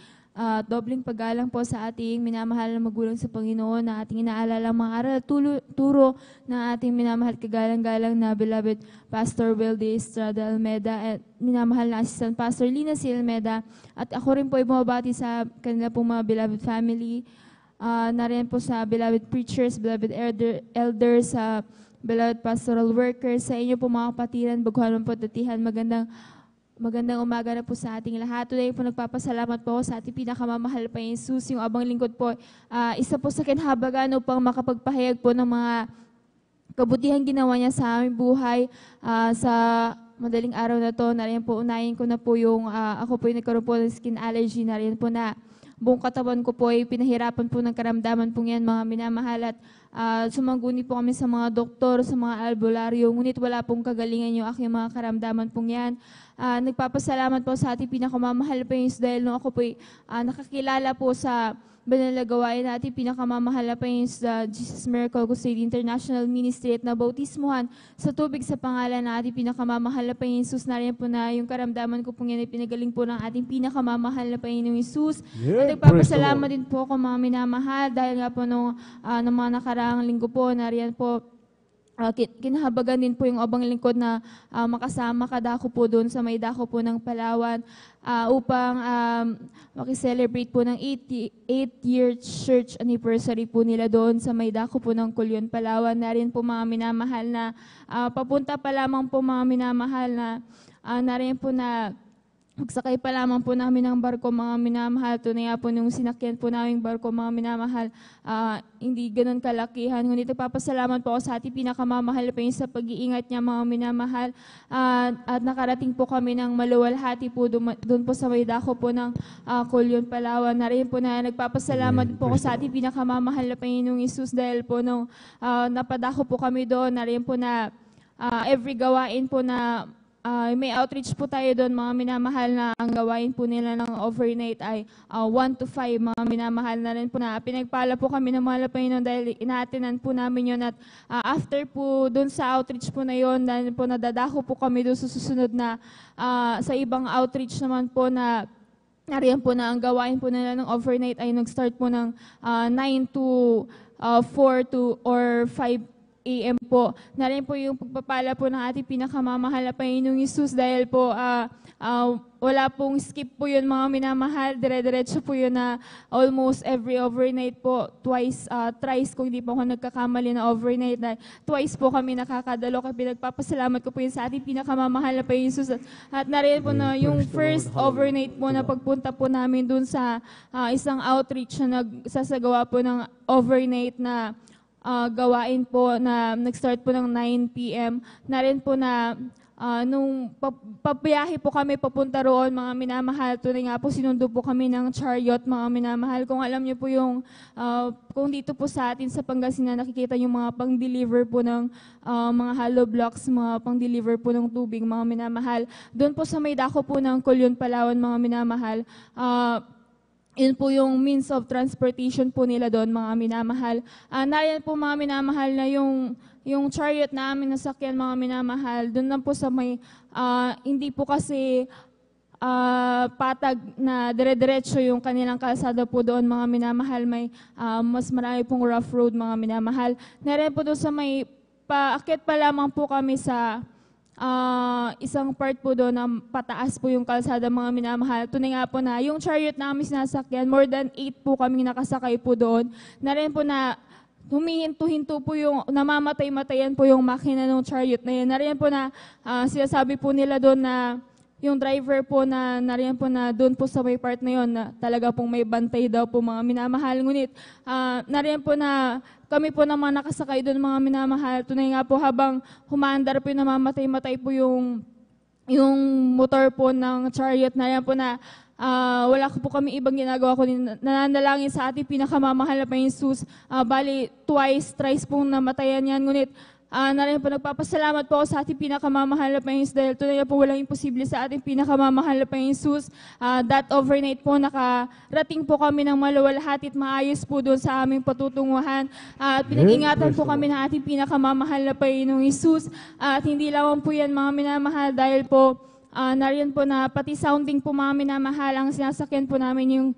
Dobling paggalang po sa ating minamahal na magulang sa Panginoon na ating inaalala mga aral at turo na ating minamahal kagalang-galang na beloved Pastor Wilde Estrada Almeda at minamahal na Assistant Pastor Lina C. Almeda. At ako rin po ay bumabati sa kanila pong mga beloved family, na rin po sa beloved preachers, beloved elders, sa beloved pastoral workers, sa inyo po mga kapatiran, baguhan po datihan, magandang umaga na po sa ating lahat. Today po nagpapasalamat po sa ating pinakamamahal pa Jesus, yung abang lingkod po. Isa po sa kinhabagan upang makapagpahayag po ng mga kabutihan ginawa niya sa aming buhay. Sa madaling araw na to, nariyan po, unahin ko na po yung, ako po yung nagkaroon po ng skin allergy, nariyan po na buong katawan ko po ay pinahirapan po ng karamdaman po yan, mga minamahal. At sumangguni po kami sa mga doktor, sa mga albularyo, ngunit wala pong kagalingan yung aking mga karamdaman po yan. Nagpapasalamat po sa ating pinakamamahal pa yung dahil nung ako po nakakilala po sa banal na gawain natin, pinakamamahal pa yung Jesus Miracle Crusade International Ministry at nabautismuhan sa tubig sa pangalan na ating pinakamamahal pa yung Jesus. Nariyan po na yung karamdaman ko po yan ay pinagaling po ng ating pinakamamahal na Panginoong Jesus. Yeah, at nagpapasalamat din po ako mga minamahal dahil nga po nung mga nakaraang linggo po, nariyan po kinahabagan din po yung abang lingkod na makasama kadako po doon sa may dako po ng Palawan upang makiselebrate po ng 8-year church anniversary po nila doon sa may dako po ng Kulyon, Palawan. Na rin po mga minamahal na papunta pa lamang po mga minamahal na rin po na magsakay pa lamang po namin ng barko, mga minamahal. Tunay nga po nung sinakyan po namin barko, mga minamahal, hindi ganun kalakihan. Ngunit nagpapasalamat po ako sa ating pinakamamahal pa yun sa pag-iingat niya, mga minamahal. At nakarating po kami ng maluwalhati po doon po sa may dako po ng Kulyon, Palawan. Na rin po na nagpapasalamat po ako sa ating pinakamamahal na Panginoong Isus dahil po nung napadako po kami doon, na rin po na every gawain po na may outreach po tayo doon, mga minamahal, na ang gawain po nila ng overnight ay 1 to 5, mga minamahal. Na rin po na pinagpala po kami ng mga Panginoon dahil inaatinan po namin yun. At after po doon sa outreach po na yun, dahil po nadadako po kami doon sa susunod na sa ibang outreach naman po na nariyan po na ang gawain po nila ng overnight ay nag-start po ng 9 to 4 to or 5 AM po. Na rin po yung pagpapala po ng ating pinakamamahal na Panginoong Isus dahil po wala pong skip po yun, mga minamahal. Dire-diretso po yun na almost every overnight po, thrice kung di po ako nagkakamali na overnight, na twice po kami nakakadalo. Kaya pinagpapasalamat ko po yun sa ating pinakamamahal na Panginoong Isus. At na rin po na yung first overnight po na pagpunta po namin dun sa isang outreach na nagsasagawa po ng overnight na gawain po na nag-start po ng 9 p.m. Na rin po na nung pabiyahe po kami papunta roon, mga minamahal, tunay nga po sinundo po kami ng chariot, mga minamahal. Kung alam niyo po yung, kung dito po sa atin sa Pangasinan, nakikita yung mga pang-deliver po ng mga hollow blocks, mga pang-deliver po ng tubig, mga minamahal. Doon po sa may dako po ng Kulyon, Palawan, mga minamahal, yun po yung means of transportation po nila doon, mga minamahal. Nariyan po, mga minamahal, na yung chariot namin nasakyan, mga minamahal, doon lang po sa may, hindi po kasi patag na dire-diretso yung kanilang kalsada po doon, mga minamahal. May mas marami pong rough road, mga minamahal. Nariyan po doon sa may, paakyat pa lamang po kami sa isang part po doon na pataas po yung kalsada, mga minamahal. Tunay nga po na yung chariot namin sinasakyan, more than 8 po kami nakasakay po doon. Na rin po na humihinto-hinto po yung, namamatay-matayan po yung makina ng chariot na yan. Na rin po na sinasabi po nila doon na yung driver po na nariyan po na doon po sa may part na yon na talaga pong may bantay daw po, mga minamahal. Ngunit nariyan po na kami po naman nakasakay doon, mga minamahal. Tunay nga po habang humaandar po yung namamatay-matay po yung motor po ng chariot, nariyan po na wala po kami ibang ginagawa kundi nananalangin sa ating pinakamamahal na Panginoong Jesus. Bali, thrice pong namatayan yan. Ngunit narin po nagpapasalamat po ako sa ating pinakamamahal na Panginoon Jesus dahil tunay na po walang imposible sa ating pinakamamahal na Panginoon Jesus. That overnight po nakarating po kami ng maluwalhati at maayos po doon sa aming patutunguhan. At pinag-ingatan po kami ng ating pinakamamahal na Panginoong Jesus. At hindi lamang po yan, mga minamahal, dahil po nariyan po na pati sounding po, mga minamahal, ang sinasakyan po namin yung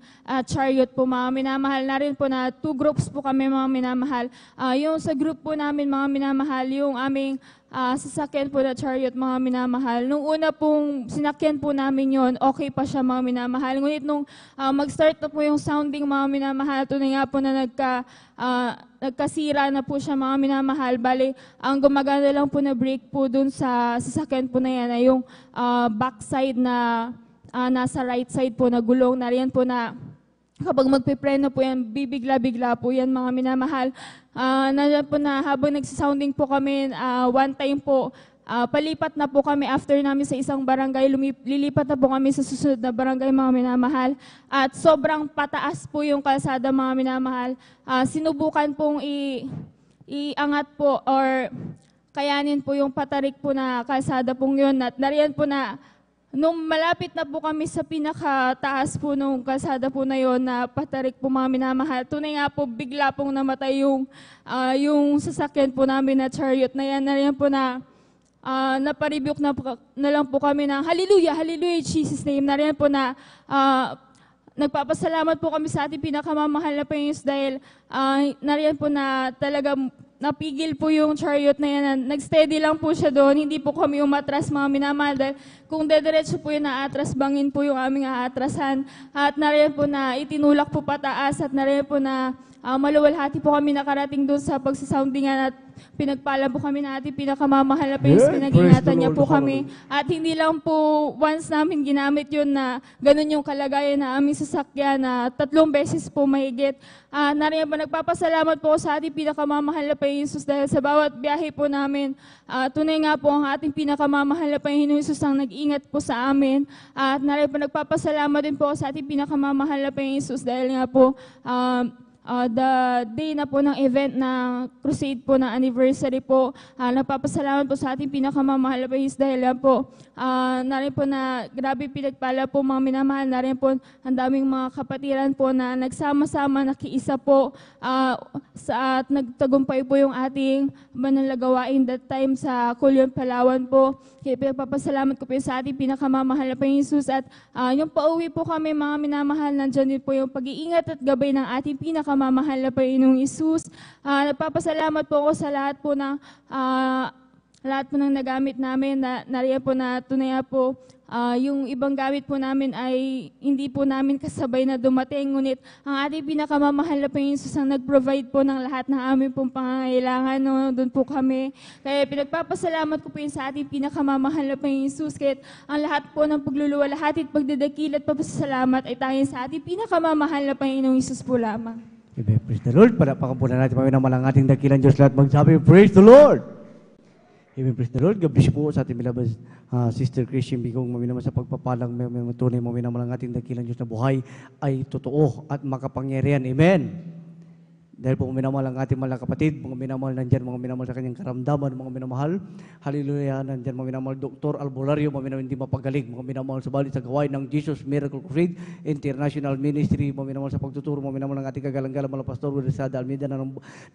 chariot po, mga minamahal. Nariyan po na 2 groups po kami, mga minamahal. Yung sa group po namin, mga minamahal, yung aming sasakyan po na chariot, mga minamahal. Nung una pong sinakyan po namin yon, okay pa siya, mga minamahal. Ngunit nung mag-start na po yung sounding, mga minamahal, tunay nga po na nagkasira na po siya, mga minamahal. Bali, ang gumagana lang po na brake po dun sa sasakyan po na yan ay yung backside na nasa right side po na gulong. Nariyan po na kapag magpipreno po yan, bibigla-bigla po yan, mga minamahal. Nandiyan po na habang nagsisounding po kami, one time po, palipat na po kami after namin sa isang barangay, lilipat na po kami sa susunod na barangay, mga minamahal. At sobrang pataas po yung kalsada, mga minamahal. Sinubukan pong iangat po or kayanin po yung patarik po na kalsada pong yun. At nariyan po na nung malapit na po kami sa pinakataas po nung kalsada po na yon na patarik po, mga minamahal, tunay nga po bigla pong namatay yung sasakyan po namin na chariot na yan. Nariyan po na naparibuk na lang po kami ng hallelujah, hallelujah, Jesus name. Nariyan po na nagpapasalamat po kami sa ating pinakamamahal na Panginoon dahil nariyan po na talagang napigil po yung chariot na yan. Nag-steady lang po siya doon. Hindi po kami umatras, mga minamahal. Dahil kung dediretso po yung naatras, bangin po yung aming aatrasan. At nariyan po na itinulak po pataas at nariyan po na maluwalhati po kami nakarating doon sa pagsasoundingan at pinagpala po kami na ating pinakamamahal na Panginoon. Pinag-ingatan niya po kami. At hindi lang po once namin ginamit yun na ganun yung kalagayan na aming sasakyan na 3 beses po mahigit. Nariyan po, nagpapasalamat po sa ating pinakamamahal na Panginoon Jesus dahil sa bawat biyahe po namin, tunay nga po ang ating pinakamamahal na Panginoon Jesus ang nag-ingat po sa amin. At nariyan po, nagpapasalamat din po sa ating pinakamamahal na Panginoon Jesus dahil nga po the day na po ng event ng crusade po ng anniversary po, nagpapasalamat po sa ating pinakamamahal na Panginoon dahil lang po narin po na grabe pinagpala po, mga minamahal. Narin po ang daming mga kapatiran po na nagsama-sama, nakiisa po at nagtagumpay po yung ating manalagawain that time sa Kulyon, Palawan po. Kaya pinagpapasalamat ko po sa ating pinakamamahal na Panginoon Jesus at yung pauwi po kami, mga minamahal, nandyan din po yung pag-iingat at gabay ng ating pinakamamahal na Panginoong Jesus. Nagpapasalamat po ako sa lahat po ng nagamit namin. Nariyan po na tunay po yung ibang gamit po namin ay hindi po namin kasabay na dumating. Ngunit ang ating pinakamamahal na Panginoon Jesus ang nag-provide po ng lahat ng aming pong pangangailangan. No? Doon po kami. Kaya pinagpapasalamat ko po yun sa ating pinakamamahal na Panginoon Jesus. Kaya ang lahat po ng pagluluwalhati at pagdadakil at papasalamat ay tanging sa ating pinakamamahal na Panginoong Jesus po lamang. Amen. Praise the Lord. Palapakan po na natin ang ating dakilang Diyos lahat magsabi, praise the Lord. Amen. Praise the Lord. God bless po sa ating beloved Sister Christian Bigong. Maminaman sa pagpapalang tunay, maminaman ang ating dakilang Diyos na buhay ay totoo at makapangyarihan. Amen. Dahil po minamahal ang ating mga kapatid, mga minamahal nandyan, mga minamahal sa kanyang karamdaman, mga minamahal, hallelujah, nandyan mga minamahal Dr. Albulario, mga minamahal hindi mapagaling, mga minamahal sa balik sa gawain ng Jesus Miracle Crusade International Ministry, mga minamahal sa pagtuturo, mga minamahal ng ating kagalang-galang mga pastor Wilsada Almeida na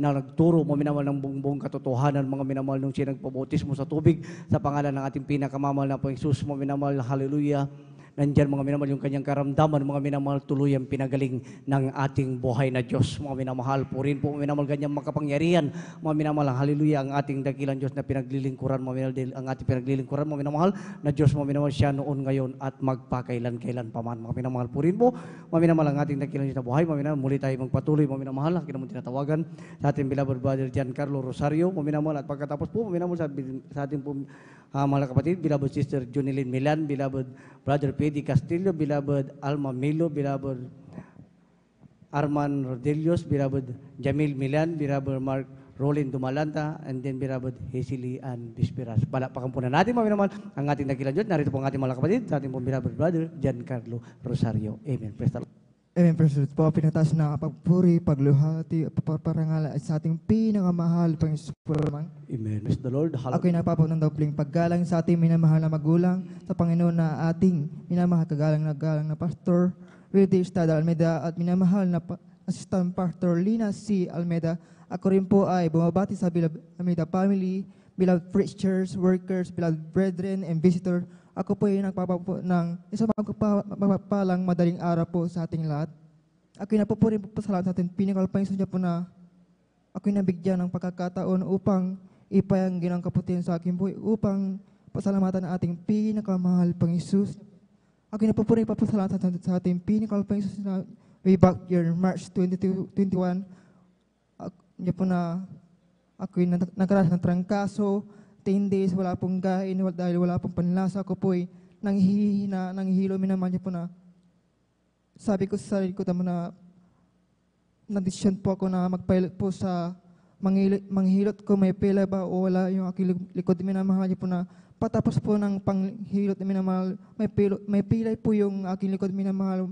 nagturo, mga minamahal ng buong katotohanan, mga minamahal nung siya nagpabautismo sa tubig sa pangalan ng ating pinakamamahal na Panginoon Jesus, mga minamahal, hallelujah. nandyan mga minamahal yung kanyang karamdaman, mga minamahal tuloy ang pinagaling ng ating buhay na Diyos. Mga minamahal, purin po mga minamahal ganyang makapangyarihan, mga minamahal, hallelujah, ang ating dakilang Diyos na pinaglilingkuran, mga minamahal, ang ating pinaglilingkuran, mga minamahal, na Diyos, mga minamahal, siya noon, ngayon, at magpakailan-kailan paman. Mga minamahal, purin po, mga minamahal, ang ating dakilang Diyos na buhay, mga minamahal, muli tayo magpatuloy, mga minamahal, ang kinamang tinatawagan sa ating beloved brother Giancarlo Rosario, mga minamahal, at pagkatapos po, mga minamahal, sa ating po, mga kapatid, beloved sister Junilyn Milan, beloved brother Pedi Castillo, beloved Alma Milo, beloved Arman Rodelios, beloved Jamil Milan, beloved Mark Rolin Dumalanta, and then beloved Hesili and Bisperas. Palakpakan po na natin, mga minamahal, ang ating dakilang Diyos. Narito po ang ating mga kapatid, sa ating pong beloved brother Giancarlo Rosario. Amen. Praise the Lord. Amen, Pastor. Po, pinataas na pagpuri, pagluhati, paparangal sa ating pinakamahal, Panginoon. Amen. Praise the Lord. Ako'y nagpapaw ng dobling paggalang sa ating minamahal na magulang, sa Panginoon na ating minamahal kagalang na Pastor Wildy Estrada Almeida at minamahal na Assistant Pastor Lina C. Almeida. Ako rin po ay bumabati sa beloved Almeida family, beloved preachers, workers, beloved brethren, and visitor. Ako po ay nagpapapo ng isang magpapalang madaling araw po sa ating lahat. Ako'y napupuri po sa lahat sa ating pinakal Panginoon niya po na ako'y nabigyan ng pagkakataon upang ipayang ginang kaputihan sa aking buhay upang pasalamatan ang ating pinakamahal Panginoon. Ako'y napupuri po sa lahat sa ating pinakal Panginoon na way back year March 2021. Niya po na ako'y nagkaranas ng trangkaso, 10 days, wala pong gain, dahil wala pong panlasa. Ako po ay nanghihina, nanghihilo, minaman niya po na sabi ko sa sarili ko tama na nag-decision po ako na magpilot po sa manghilot ko, may pila ba o wala yung aking likod. Minamahal niya po na patapos po ng panghilot, minamahal, may pilay po yung aking likod, minamahal.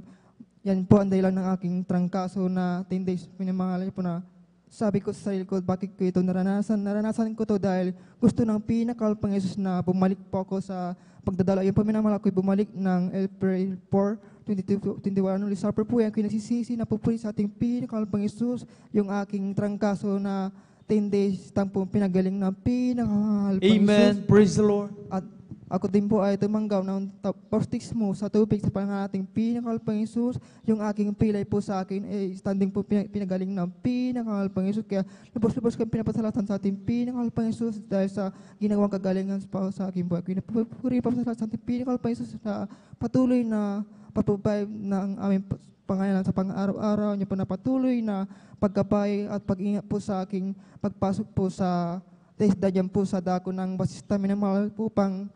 Yan po ang dahilan ng aking trangkaso na 10 days, minamahal niya po na sabi ko sa sarili ko, bakit ko ito naranasan? Naranasan ko to dahil gusto ng pinakal Panginoon na bumalik po ako sa pagdadala. Yung paminamahal ako'y bumalik ng April 4, 2021. Nung supper po yan, ako'y nagsisisi na pupuli sa ating pinakal Panginoon yung aking trangkaso na 10 days tampong pinagaling ng pinakal Panginoon. Amen. Praise the Lord. At ako din po ay tumanggaw ng baptismo sa tubig sa pangating pinakal Panginoon. Yung aking pilay po sa akin ay standing po pinagaling ng pinakal Panginoon. Kaya lubos-lubos kami pinapasalatan sa ating pinakal Panginoon dahil sa ginawang kagalingan sa aking buhay. Pinapuri pa sa ating pinakal Panginoon na patuloy na patubay ng aming pangalan sa pang-araw-araw niya po na patuloy na pagkabay at pag-ingat po sa aking pagpasok po sa dyan po sa dako ng basista minamahal po pang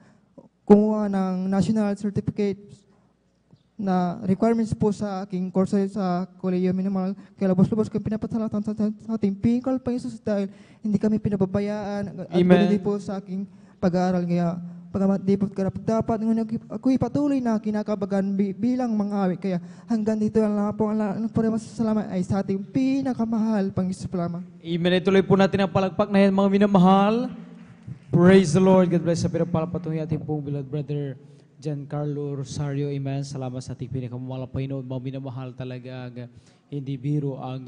kumuha ng national certificate na requirements po sa aking course sa Kolehiyo Minamahal. Kaya labos-labos kami pinapasalatan sa ating pinakal Panginoon dahil hindi kami pinababayaan. At hindi po sa aking pag-aaral. Kaya pagamat di po dapat ako'y patuloy na kinakabagan bilang mga awit. Kaya hanggang dito lang po ang masasalamat ay sa ating pinakamahal Panginoon. Amen. Ituloy po natin ang palagpak na yan, mga minamahal. Praise the Lord. God bless sa pinapalapatungi ating pong beloved brother Giancarlo Rosario. Amen. Salamat sa ating pinakamamahal Panginoon. Mga minamahal talaga hindi biro ang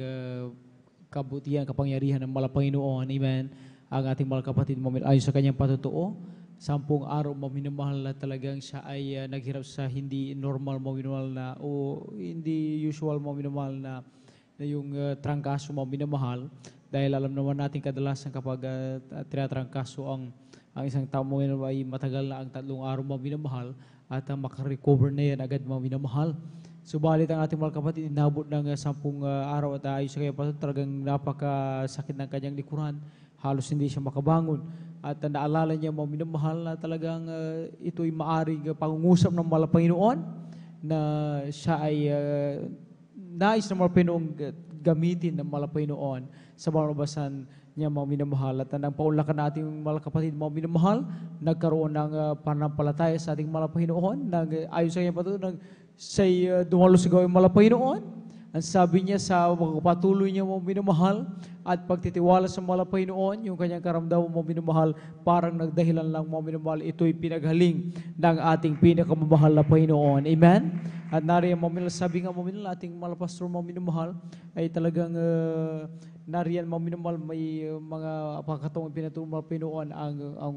kabutihan, kapangyarihan ng mahal Panginoon. Amen. Ang ating mahal kapatid ayon sa kanyang patutuo. 10 araw minamahal na talagang siya ay naghirap sa hindi normal minamahal na o hindi usual minamahal na yung trangkaso minamahal. Dahil alam naman natin kadalasan kapag tinatrangkaso ang isang tao ay matagal na ang 3 araw minamahal at makarecover na yan agad minamahal. Subalit ang ating mga kapatid, inabot ng 10 araw at ayos sa kanya pa talagang napakasakit ng kanyang likuran. Halos hindi siya makabangon. At naalala niya mga minamahal na talagang ito'y maaring pangungusap ng mahal Panginoon na siya ay nais ng mahal Panginoon gamitin ng mahal Panginoon sa malabasan niya mga minamahal. At ang paunlakan natin mga kapatid mga minamahal, nagkaroon ng panampalataya sa ating mahal Panginoon. Ayon sa kanya patuloy, siya'y dumalo sa gawin mahal Panginoon. Ang sabi niya sa pagpatuloy niya mga minamahal at pagtitiwala sa mahal Panginoon, yung kanyang karamdaman mga minamahal, parang nagdahilan lang mga minamahal, ito'y pinaghaling ng ating pinakamamahal na Panginoon. Amen? At nariyan mga minamahal, sabi nga mga minamahal, ating mahal pastor mga minamahal, ay talagang nariyan mga minamahal, may mga pagkatong pinatulong mga Panginoon ang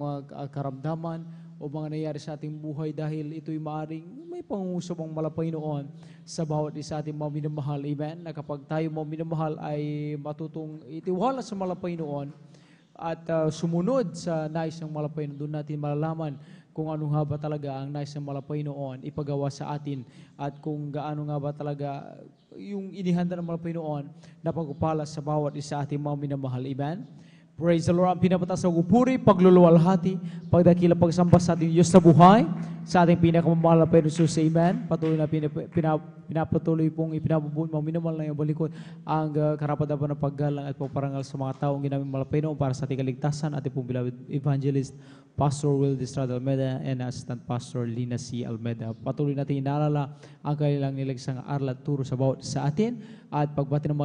karamdaman o mga nangyayari sa ating buhay dahil ito'y maaring may pangungusap ang malapaynoon sa bawat isa ating mga minamahal. Amen? Na kapag tayo mga minamahal ay matutong itiwala sa malapaynoon at sumunod sa nais ng malapaynoon, doon natin malalaman kung ano nga ba talaga ang nais ng malapaynoon ipagawa sa atin at kung gaano nga ba talaga yung inihanda ng malapaynoon na pagpapala sa bawat isa ating mga minamahal. Amen? Praise the Lord. Ang pinapataas sa pupuri, pagluluwalhati, pagdakila, pagsamba sa ating Diyos na buhay, sa ating pinakamamahal na Panginoon Jesus. Amen. Patuloy na pinapatuloy pong ipinabubuot mga minamahal na iyong balikod ang karapat-dapat ng paggalang at pagparangal sa mga taong ginamit malapaynoon para sa ating kaligtasan. Ating pong beloved evangelist, Pastor Will Estrada Almeda and Assistant Pastor Lina C. Almeda. Patuloy natin inaalala ang kanilang nilagsang aral at turo sa atin at pagbati ng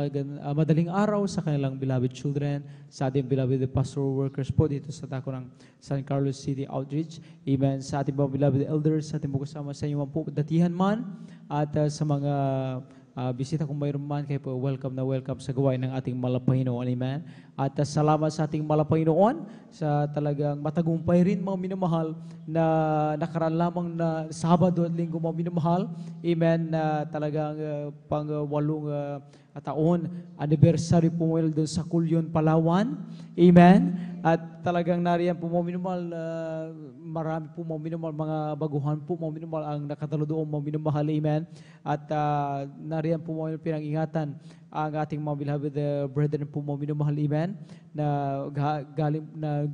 madaling araw sa kanilang beloved children, sa ating beloved pastoral workers po dito sa tako ng San Carlos City Outreach. Amen. Sa ating mga beloved elders, sa ating mga kasama sa inyo po datihan man at sa mga bisita kung mayroon man, kayo po welcome na welcome sa gawain ng ating malapaynoon. Amen. At salamat sa ating malapaynoon sa talagang matagumpay rin mga minamahal na nakaraan lamang na Sabado at Linggo mga minamahal. Amen. Na talagang pang-walong taon, anniversary po mo doon sa Kulyon, Palawan. Amen. At talagang nariyan po mga minamahal, marami po mga minamahal, mga baguhan po mga minamahal ang nakatalo doon mga minamahal. Amen. At nariyan po mga pinangingatan ang ating mga beloved brethren po mga minamahal. Amen. Na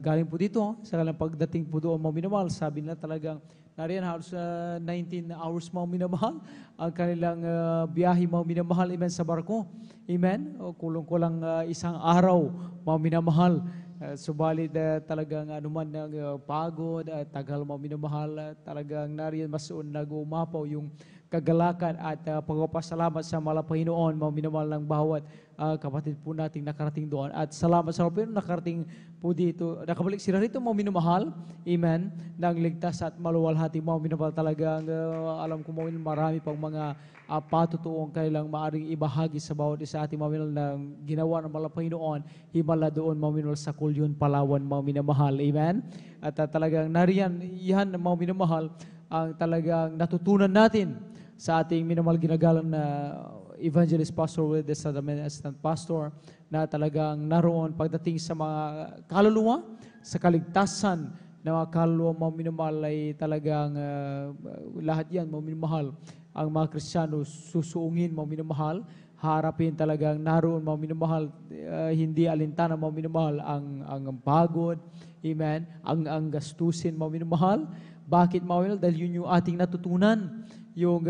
galing po dito sa kanilang pagdating po doon mga minamahal. Sabi nila talagang nariyan halos 19 hours mga minamahal ang kanilang biyahe mga minamahal. Amen. Sa barko. Amen. O kulang-kulang isang araw mga minamahal. Subalit talagang anuman ng pagod at tagal mga minamahal, talagang nariyan masoon nag-umapaw yung kagalakan at pagpapasalamat sa malapaynoon mga minamahal ng bawat kapatid po nating nakarating doon. At salamat sa Panginoon nakarating po dito, nakabalik sila rito mga minamahal. Amen. Nang ligtas at maluwalhati mga minamahal, talagang alam ko mga marami pang mga patutuong kailang maaring ibahagi sa bawat isa ating mga minamahal na ginawa ng malapaynoon, himala doon mga minamahal sa Kulyon, Palawan mga minamahal. Amen. At talagang nariyan yan mga minamahal ang talagang natutunan natin sa ating minamahal ginagalang na Evangelist Pastor Will Estrada Almeda, Assistant Pastor, na talagang naroon pagdating sa mga kaluluwa, sa kaligtasan ng mga kaluluwa mga minamahal ay talagang lahat yan mga minamahal ang mga Kristiyano susuungin mga minamahal, harapin talagang naroon mga minamahal, hindi alintana mga minamahal ang pagod, amen, ang gastusin mga minamahal. Bakit mga minamahal? Dahil yun yung ating natutunan, yung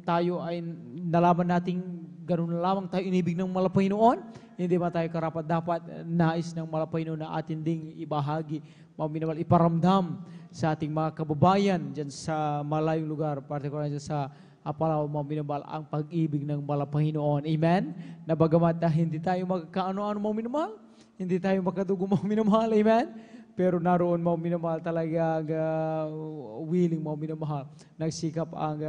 tayo ay nalaman nating ganun na lamang tayo inibig ng malapaynoon, hindi ba tayo karapat dapat nais ng malapaynoon na atin ding ibahagi, mga minamahal, iparamdam sa ating mga kababayan dyan sa malayong lugar, particularly sa Apalaw, mga minamahal, ang pag-ibig ng malapaynoon. Amen? Na bagamat hindi tayo magkaano-ano mga minamahal, hindi tayo magkadugo mga minamahal. Amen? Pero naroon mga minamahal talaga willing mga minamahal. Nagsikap ang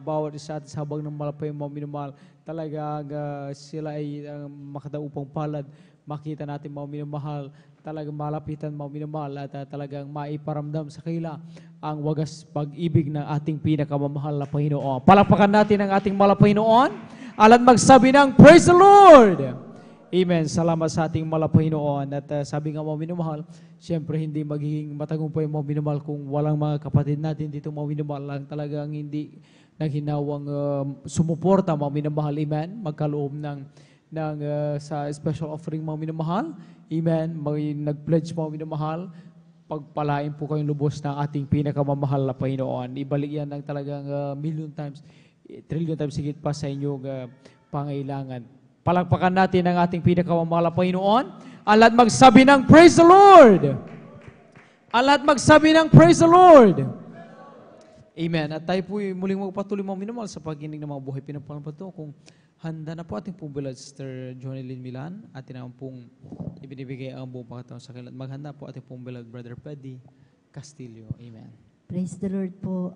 bawat isa at sabang ng malapay mga minamahal. Talaga sila ay makadaupang palad. Makita natin mga minamahal. Talagang malapitan mga minamahal at talagang maiparamdam sa kanila ang wagas pag-ibig ng ating pinakamamahal na Panginoon. Palakpakan natin ang ating malapaynoon. Alat magsabi ng Praise the Lord! Amen. Salamat sa ating malapaynoon. At sabi nga mga minamahal, siyempre hindi magiging matagumpay mga minamahal kung walang mga kapatid natin dito mga minamahal lang talagang hindi naghinawang sumuporta mga minamahal. Amen. Magkaloob ng sa special offering mga minamahal. Amen. Nag-pledge mga minamahal. Pagpalain po kayong lubos ng ating pinakamamahal na Panginoon. Ibalik yan ng talagang million times, trillion times higit pa sa inyong pangailangan. Palakpakan natin ang ating pinakamamahal na Panginoon. Alat magsabi ng Praise the Lord! Alat magsabi ng Praise the Lord! Amen. At tayo po muling magpatuloy mga minamahal sa pagkinig ng mga buhay pinapalampato. Kung handa na po ating pong beloved Sister Johnny Lynn Milan, atin naman pong ibinibigay ang buong pagkataon sa kanila. Maghanda po ating pong beloved Brother Peddy Castillo. Amen. Praise the Lord po.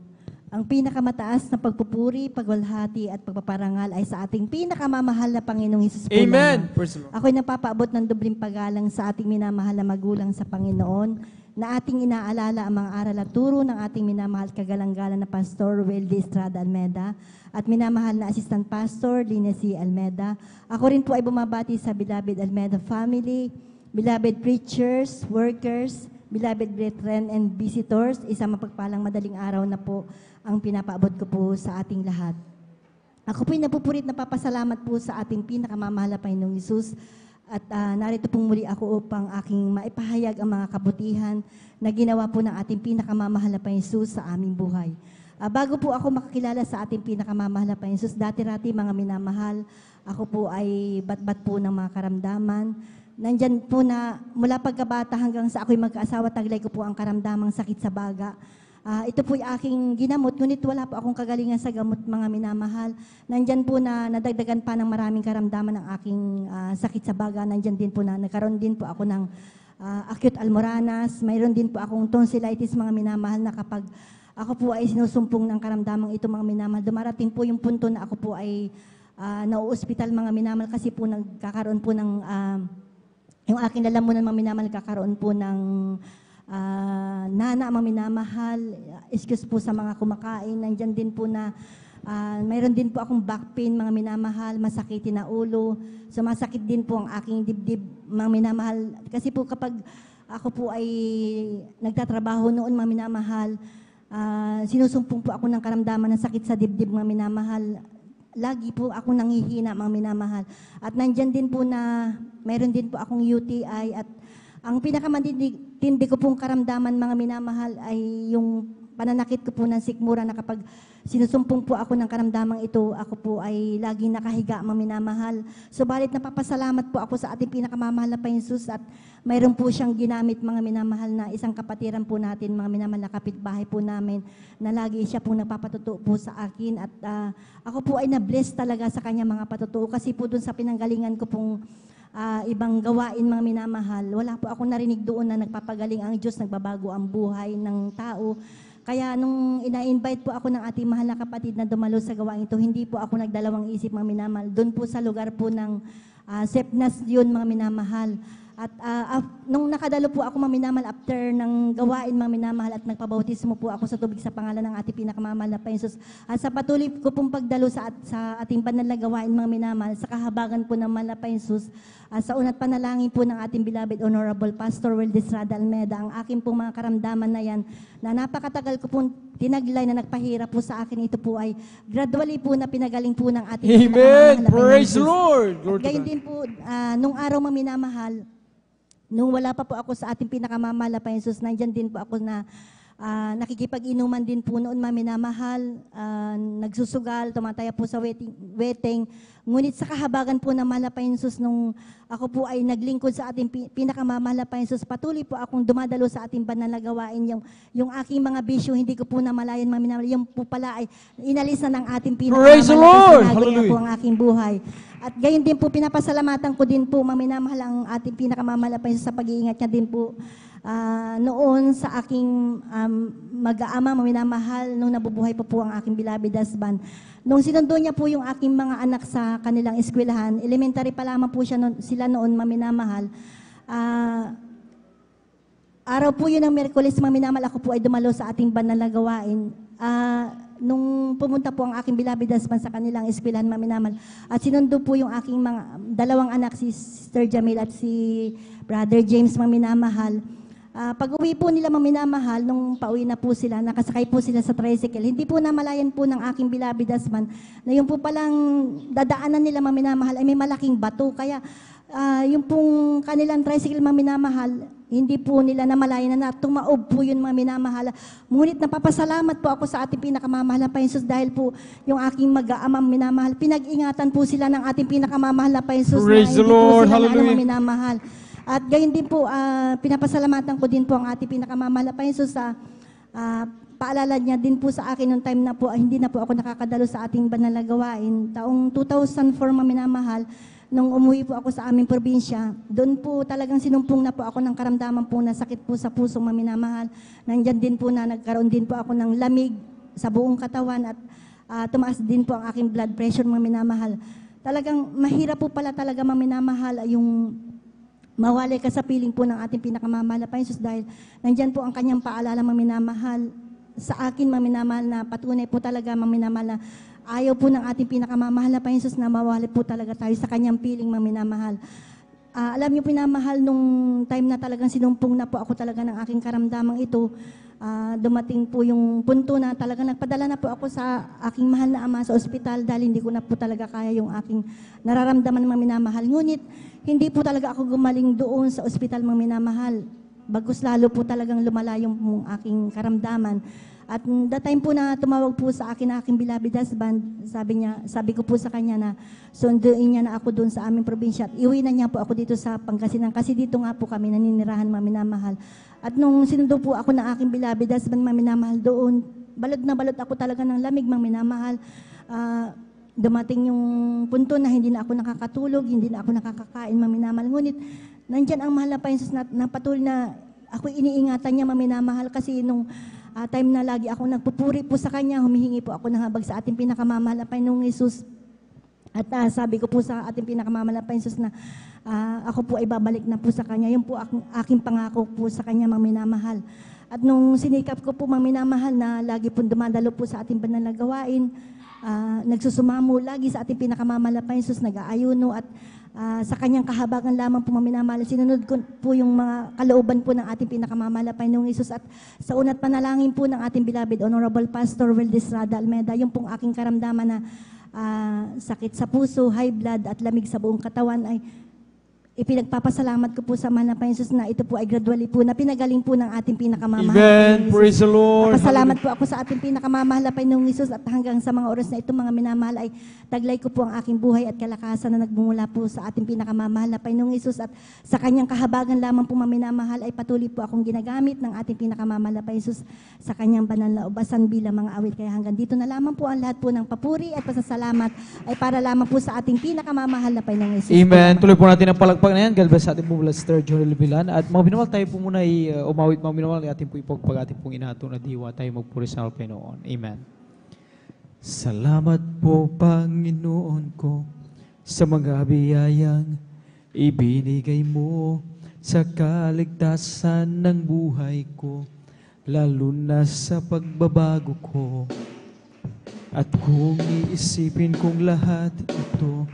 Ang pinakamataas na pagpupuri, pagwalhati at pagpaparangal ay sa ating pinakamamahal na Panginoong Hesus po. Amen. Ako'y napapaabot ng dobling paggalang sa ating minamahal na magulang sa Panginoon na ating inaalala ang mga aral at turo ng ating minamahal kagalang-galang na Pastor Weldy Estrada Almeda at minamahal na Assistant Pastor Lina C. Almeda. Ako rin po ay bumabati sa beloved Almeda family, beloved preachers, workers, beloved brethren and visitors. Isang mapagpalang madaling araw na po ang pinapaabot ko po sa ating lahat. Ako po'y napupurit na papasalamat po sa ating pinakamamahal na Panginoong Hesus. At narito pong muli ako upang aking maipahayag ang mga kabutihan na ginawa po ng ating pinakamamahal na Panginoong Hesus sa aming buhay. Bago po ako makakilala sa ating pinakamamahal na Panginoong Hesus, dati-rati mga minamahal, ako po ay bat-bat po ng mga karamdaman. Nandyan po na mula pagkabata hanggang sa ako'y magkaasawa, taglay ko po ang karamdamang sakit sa baga. Ito po'y aking ginamot, ngunit wala po akong kagalingan sa gamot, mga minamahal. Nandyan po na nadagdagan pa ng maraming karamdaman ng aking sakit sa baga. Nandyan din po na nagkaroon din po ako ng acute almoranas. Mayroon din po akong tonsillitis, mga minamahal, na kapag ako po ay sinusumpong ng karamdamang ito, mga minamahal, dumarating po yung punto na ako po ay nauospital, mga minamahal, kasi po nagkakaroon po ng, yung aking lalamunan, mga minamahal, kakaroon po ng nana, mga minamahal, excuse po sa mga kumakain. Nandyan din po na mayroon din po akong back pain, mga minamahal, masakitin na ulo. Sumasakit din po ang aking dibdib, mga minamahal. Kasi po kapag ako po ay nagtatrabaho noon, mga minamahal, sinusumpong po ako ng karamdaman ng sakit sa dibdib, mga minamahal. Lagi po ako nanghihina, mga minamahal. At nandyan din po na mayroon din po akong UTI at ang pinakamatindi ko pong karamdaman, mga minamahal, ay yung pananakit ko po ng sikmura na kapag sinusumpong po ako ng karamdamang ito, ako po ay laging nakahiga, mga minamahal. Subalit napapasalamat po ako sa ating pinakamamahal na Panginoong Hesus at mayroon po siyang ginamit, mga minamahal, na isang kapatiran po natin, mga minamahal, na kapitbahay po namin, na lagi siya po nagpapatutuo po sa akin at ako po ay na-bless talaga sa kanya, mga patutuo, kasi po dun sa pinanggalingan ko pong ibang gawain, mga minamahal, wala po ako narinig doon na nagpapagaling ang Diyos, nagbabago ang buhay ng tao. Kaya nung ina-invite po ako ng ating mahal na kapatid na dumalo sa gawain ito, hindi po ako nagdalawang isip, mga minamahal. Doon po sa lugar po ng Sepnas yun, mga minamahal. At nung nakadalo po ako, mga minamahal, after ng gawain, mga minamahal, at nagpabautismo po ako sa tubig sa pangalan ng ating pinakamamahal na Panginoon Hesus. At sa patuloy ko pong pagdalo sa ating banal na gawain, mga minamahal, sa kahabagan po ng mahal na Panginoon Hesus, sa unat panalangin po ng ating beloved Honorable Pastor Weldy Estrada Almeda, ang aking pong mga karamdaman na yan, na napakatagal ko pong tinaglay na nagpahirap po sa akin, ito po ay gradually po na pinagaling po ng ating Amen! pinakamamahal na Praise Panginoon the Lord! Glory to Gayon God. din po, nung araw, mga minamahal, nung wala pa po ako sa ating pinakamamahal na Panginoon Hesus, nandyan din po ako na nakikipag-inuman din po noon, mga minamahal, nagsusugal, tumataya po sa wedding. Ngunit sa kahabagan po ng mahal na Panginoon Hesus, nung ako po ay naglingkod sa ating pinakamamahal na Panginoon Hesus, patuloy po akong dumadalo sa ating banal na gawain. Yung aking mga bisyo, hindi ko po namalayan, mga minamahal. Yung po pala ay inalis na ng ating Praise the Lord! pinakamamahal na Hallelujah! po ang aking buhay. At gayon din po, pinapasalamatan ko din po, mga minamahal, ang ating pinakamamahal na Panginoon Hesus sa pag-iingat niya din po noon sa aking mag-aama, minamahal, nung nabubuhay po ang aking beloved husband. Nung sinundo niya po yung aking mga anak sa kanilang eskwelahan, elementary pa lamang po sila noon, maminamahal. Araw po yun ng Miyerkules, maminamahal, ako po ay dumalo sa ating banal na gawain. Nung pumunta po ang aking beloved husband sa kanilang eskwelahan, maminamahal, at sinundo po yung aking mga dalawang anak, si Sister Jamil at si Brother James, maminamahal. Pag-uwi po nila, maminamahal, nung pauwi na po sila, nakasakay po sila sa tricycle. Hindi po namalayan po ng aking beloved husband na yung po palang dadaanan nila, maminamahal, ay may malaking bato. Kaya yung pong kanilang tricycle, maminamahal, hindi po nila namalayan na tumaob po yun, maminamahal. Ngunit napapasalamat po ako sa ating pinakamamahal na Panginoon Hesus dahil po yung aking mag-aamang minamahal, pinag-ingatan po sila ng ating pinakamamahal na Panginoon Hesus. Praise the Lord! Hallelujah! Maminamahal. At gayon din po, pinapasalamatan ko din po ang ating pinakamamahal na Panginoon Hesus sa paalala niya din po sa akin noong time na po, hindi na po ako nakakadalo sa ating banal na gawain. Taong 2004, maminamahal, nung umuwi po ako sa aming probinsya, doon po talagang sinumpong na po ako ng karamdaman po na sakit po sa pusong, maminamahal. Nandyan din po na nagkaroon din po ako ng lamig sa buong katawan at tumaas din po ang aking blood pressure, maminamahal. Talagang mahirap po pala talaga, maminamahal, yung mawalay ka sa piling po ng ating pinakamamahal na Panginoon dahil nandyan po ang kanyang paalala, mga minamahal, sa akin, mga minamahal, na patunay po talaga, mga minamahal, na ayaw po ng ating pinakamamahal na Panginoon na mawalay po talaga tayo sa kanyang piling, mga minamahal. Alam niyo, pinamahal, nung time na talagang sinumpong na po ako talaga ng aking karamdamang ito, dumating po yung punto na talagang nagpadala na po ako sa aking mahal na ama sa ospital dahil hindi ko na po talaga kaya yung aking nararamdaman ng mga minamahal. Ngunit, hindi po talaga ako gumaling doon sa ospital, mga minamahal. Bagkus lalo po talagang lumala yung aking karamdaman. At that time po na tumawag po sa akin na aking beloved husband, sabi ko po sa kanya na sunduin niya na ako doon sa aming probinsya at iuwi na niya po ako dito sa Pangasinan kasi dito nga po kami naninirahan, mga minamahal. At nung sinundo po ako na aking beloved husband, mga minamahal, doon, balot na balot ako talaga ng lamig, mga minamahal. Dumating yung punto na hindi na ako nakakatulog, hindi na ako nakakakain, mga minamahal. Ngunit nandyan ang mahal na Panginoon na patuloy na ako iniingatan niya, mga minamahal, kasi nung time na lagi ako nagpupuri po sa Kanya, humihingi po ako ng habag sa ating pinakamamahal na Panginoong Hesus. At sabi ko po sa ating pinakamamahal na Panginoong Hesus na ako po ay babalik na po sa Kanya. Yun po aking pangako po sa Kanya, mga minamahal. At nung sinikap ko po, mga minamahal, na lagi po dumadalo po sa ating banal na gawain, nagsusumamo lagi sa ating pinakamamahal na Panginoong Hesus, nag-aayuno at sa kanyang kahabagan lamang po, mga minamahal, sinunod ko po yung mga kalooban po ng ating pinakamamahal na Panginoong Hesus. At sa unat panalangin po ng ating beloved Honorable Pastor Wildes Rada Almeda, yung pong aking karamdaman na sakit sa puso, high blood at lamig sa buong katawan ay ipinagpapasalamat ko po sa mahal na Panginoon na ito po ay gradually po na pinagaling po ng ating pinakamamahal. Amen. Praise the Lord. Pasalamat po ako sa ating pinakamamahal na Panginoong Hesus at hanggang sa mga oras na ito, mga minamahal, ay taglay ko po ang aking buhay at kalakasan na nagmumula po sa ating pinakamamahal na Panginoong Hesus at sa kanyang kahabagan lamang po, mga minamahal, ay patuloy po akong ginagamit ng ating pinakamamahal na Panginoong Hesus sa kanyang banal na ubasan bilang mga awit. Kaya hanggang dito na lamang po ang lahat po ng papuri at pasasalamat ay para lamang po sa ating pinakamamahal na Panginoong Hesus. Amen. Tuloy po natin ang palagpag na yan. God bless sa ating po Sir Joel Bilan. At mga minamahal, tayo po muna umawit, mga minamahal, ating po ipagpag ating pong inato na diwa. Tayo magpuri sa Panginoon. Amen. Salamat po, Panginoon ko, sa mga biyayang ibinigay mo sa kaligtasan ng buhay ko, lalo na sa pagbabago ko. At kung iisipin kong lahat ito,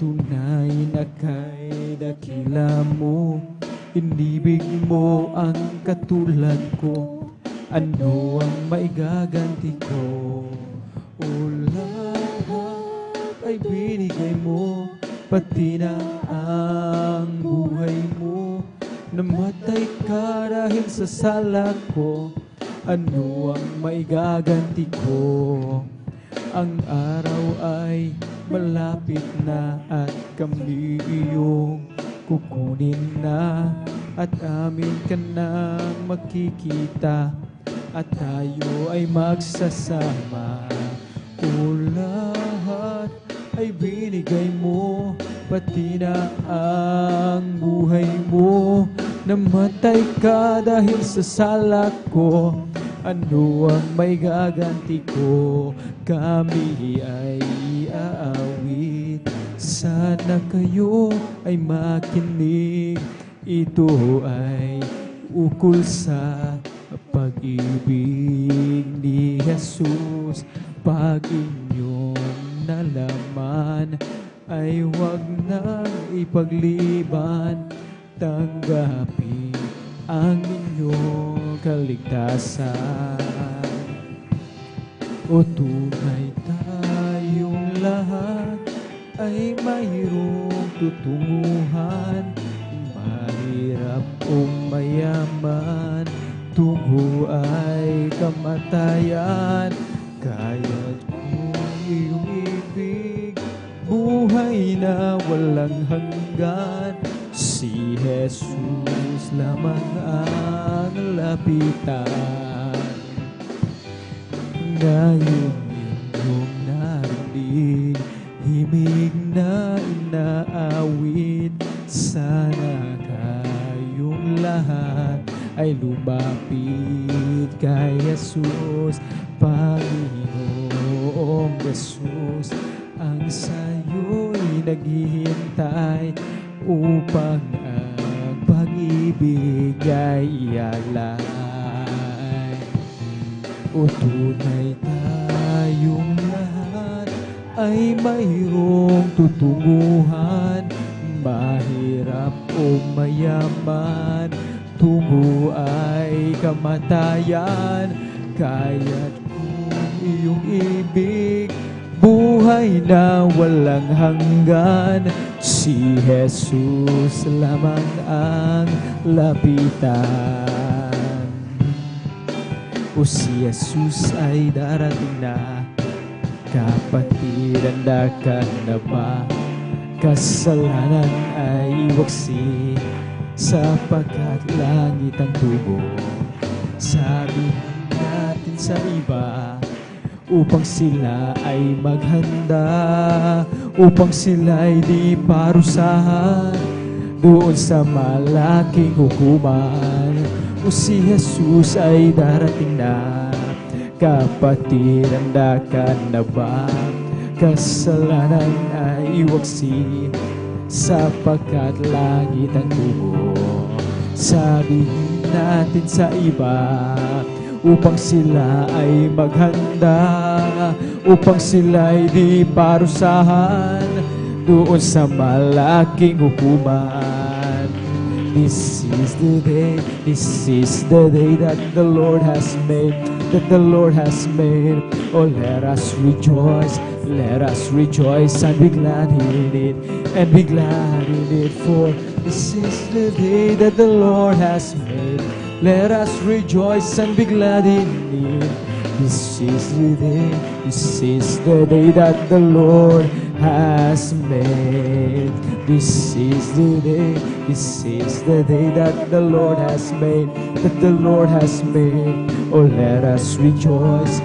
tunay na kay dakila mo, inibig mo ang katulad ko, ano ang maigaganti ko? O lahat ay binigay mo, pati na ang buhay mo, namatay ka dahil sa sala ko, ano ang maigaganti ko? Ang araw ay malapit na at kami iyong kukunin na, at amin ka nang makikita at tayo ay magsasama. O lahat ay binigay mo, pati na ang buhay mo, namatay ka dahil sa sala ko, ano ang may gaganti ko? Kami ay aawit, sana kayo ay makinig, ito ay ukol sa pag-ibig ni Jesus. Pag inyong nalaman ay huwag nang ipagliban, tanggapin ang inyong kaligtasan. O tunay tayong lahat ay mayroong tutunguhan, mahirap o mayaman, tungo ay kamatayan. Kaya't kung iyong ibig, buhay na walang hanggan, si Jesus lamang ang lapitan. Ngayon inyong narinig, himig na inaawit, sana kayong lahat ay lumapit kay Jesus. Panginoong Jesus, ang sa'yo'y naghihintay upang pag-ibig ay ialay. O tunay tayong lahat ay mayroong tutunguhan, mahirap o mayaman, tungo ay kamatayan. Kaya't kung iyong ibig, buhay na walang hanggan, si Jesus lamang ang lapitan. O si Jesus ay darating na, kapatid, handa ka na ba? Kasalanan ay waksi, sapagkat langit ang tubo. Sabihin natin sa iba, upang sila ay maghanda, upang sila ay di parusahan doon sa malaking hukuman. O si Jesus ay darating na, kapatid, handa ka na ba? Kasalanan ay iwaksi, sapagkat langit ang tubo. Sabihin natin sa iba, upang sila ay maghanda, upang sila ay di parusahan doon sa malaking hukuman. This is the day that the Lord has made, that the Lord has made. Oh, let us rejoice and be glad in it, and be glad in it. For this is the day that the Lord has made. Let us rejoice and be glad in it. This is the day that the Lord has made. This is the day that the Lord has made, that the Lord has made. Oh, let us rejoice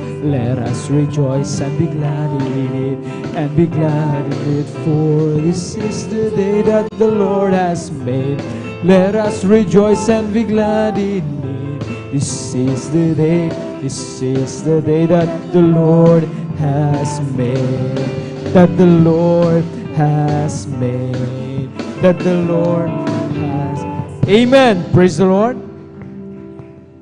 and be glad in it, and be glad in it. For this is the day that the Lord has made. Let us rejoice and be glad in it. This is the day that the Lord has made, that the Lord has made, that the Lord has. Amen. Praise the Lord.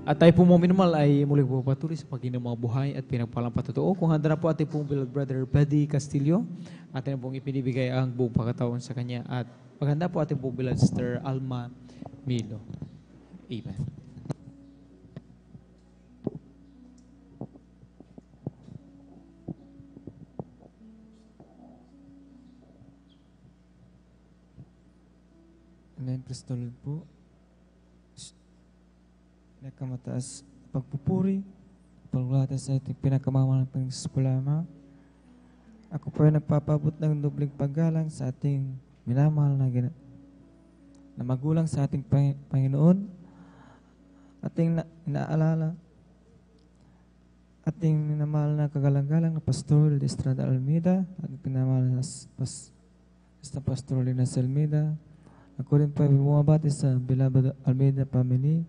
At tayo po mga minimal ay muli po patuloy sa pag-inom mga buhay at pinagpalang patotoo. Kung handa na po ating pong beloved brother Buddy Castillo, atin na pong ipinibigay ang buong pagkataon sa kanya. At maghanda po ating pong beloved sister Alma Milo. Amen. Amen. Praise the Lord po. Pinakamataas pagpupuri, paglulata sa ating pinakamamahal ng Panginoon Pulama. Ako po ay nagpapabot ng dobling paggalang sa ating minamahal na magulang sa ating Panginoon, ating inaalala, ating minamahal na kagalang-galang na Pastor Estrada Almeida, ating pinamahal na Pastor Linas Almeida. Ako rin po ay bumabati sa beloved Almeida family,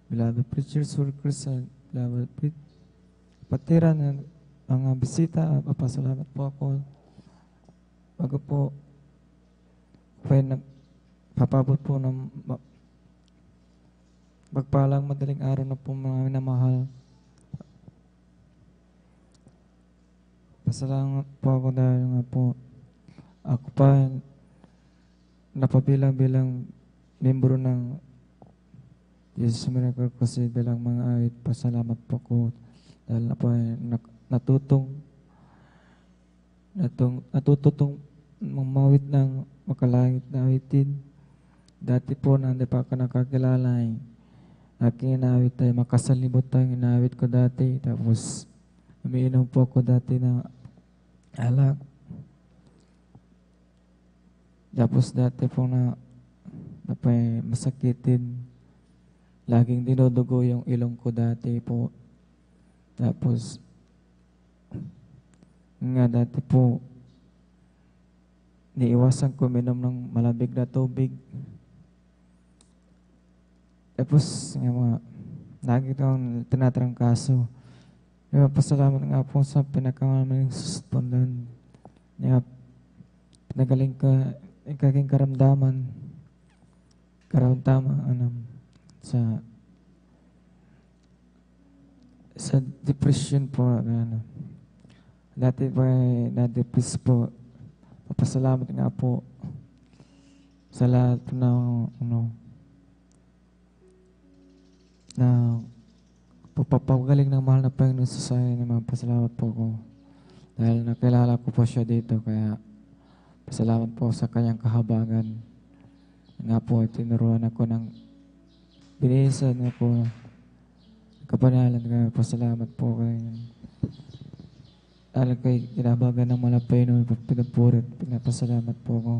beloved preachers, workers, beloved kapatiran ng mga bisita. Papasalamat po ako. Bago po nagpapabot po ng magpalang madaling araw na po mga minamahal. Pasalamat po ako dahil nga po ako pa napabilang-bilang membro ng Jesus Miracle kasi bilang mga awit. Pasalamat po ko dahil na po ay natutong mamawit ng makalangit na awitin. Dati po na hindi pa ako nakakilala ay aking inawit ay makasalibot tayong inawit ko dati. Tapos umiinom po ako dati ng alak. Tapos dati po na masakitin. Laging dinodugo yung ilong ko dati po. Tapos, nga dati po, niiwasan ko minom ng malamig na tubig. Tapos, lagi itong tinatrangkaso. Pasalamat nga po sa pinakamaling suspondan. Pinagaling ka, ikaking karamdaman. karoon tama sa depression po dati po ay na-depress po. Papasalamat nga po sa lahat po na papagaling ng mahal na Panginoon sa akin naman. Pasalamat po ko dahil nakilala ko po siya dito, kaya pasalamat po sa kanyang kahabagan. Nga po, tinuruan ako ng binisan nga po kapanalan, kaya pasalamat po kayo. Dahil kay kinabagan ng mahal na Panginoon, pinapurit, pinapasalamat po ko.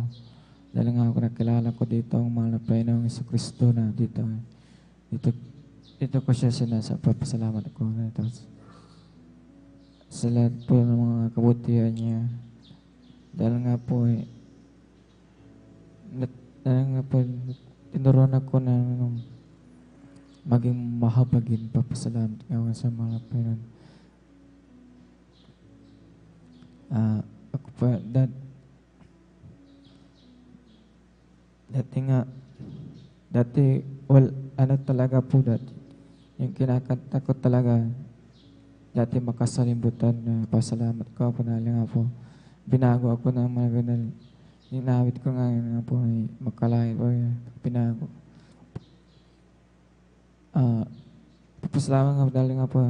Dahil nga ako nakilala ko dito ang mahal na Panginoong Jesucristo na dito ko siya papasalamat ko. Sa lahat po ng mga kabutihan niya. Dahil nga po tinuruan ako na maging mahabagin. Papasalamat ko sa mga Panginoon. Ako po, talaga po yung kinakanta ko talaga, dati makasalimutan na pasalamat ko, panali nga po. Binago ako ng mga ganun. Yung nawit ko nga po, makalain po, binago. Papasalamat nga dahil nga po,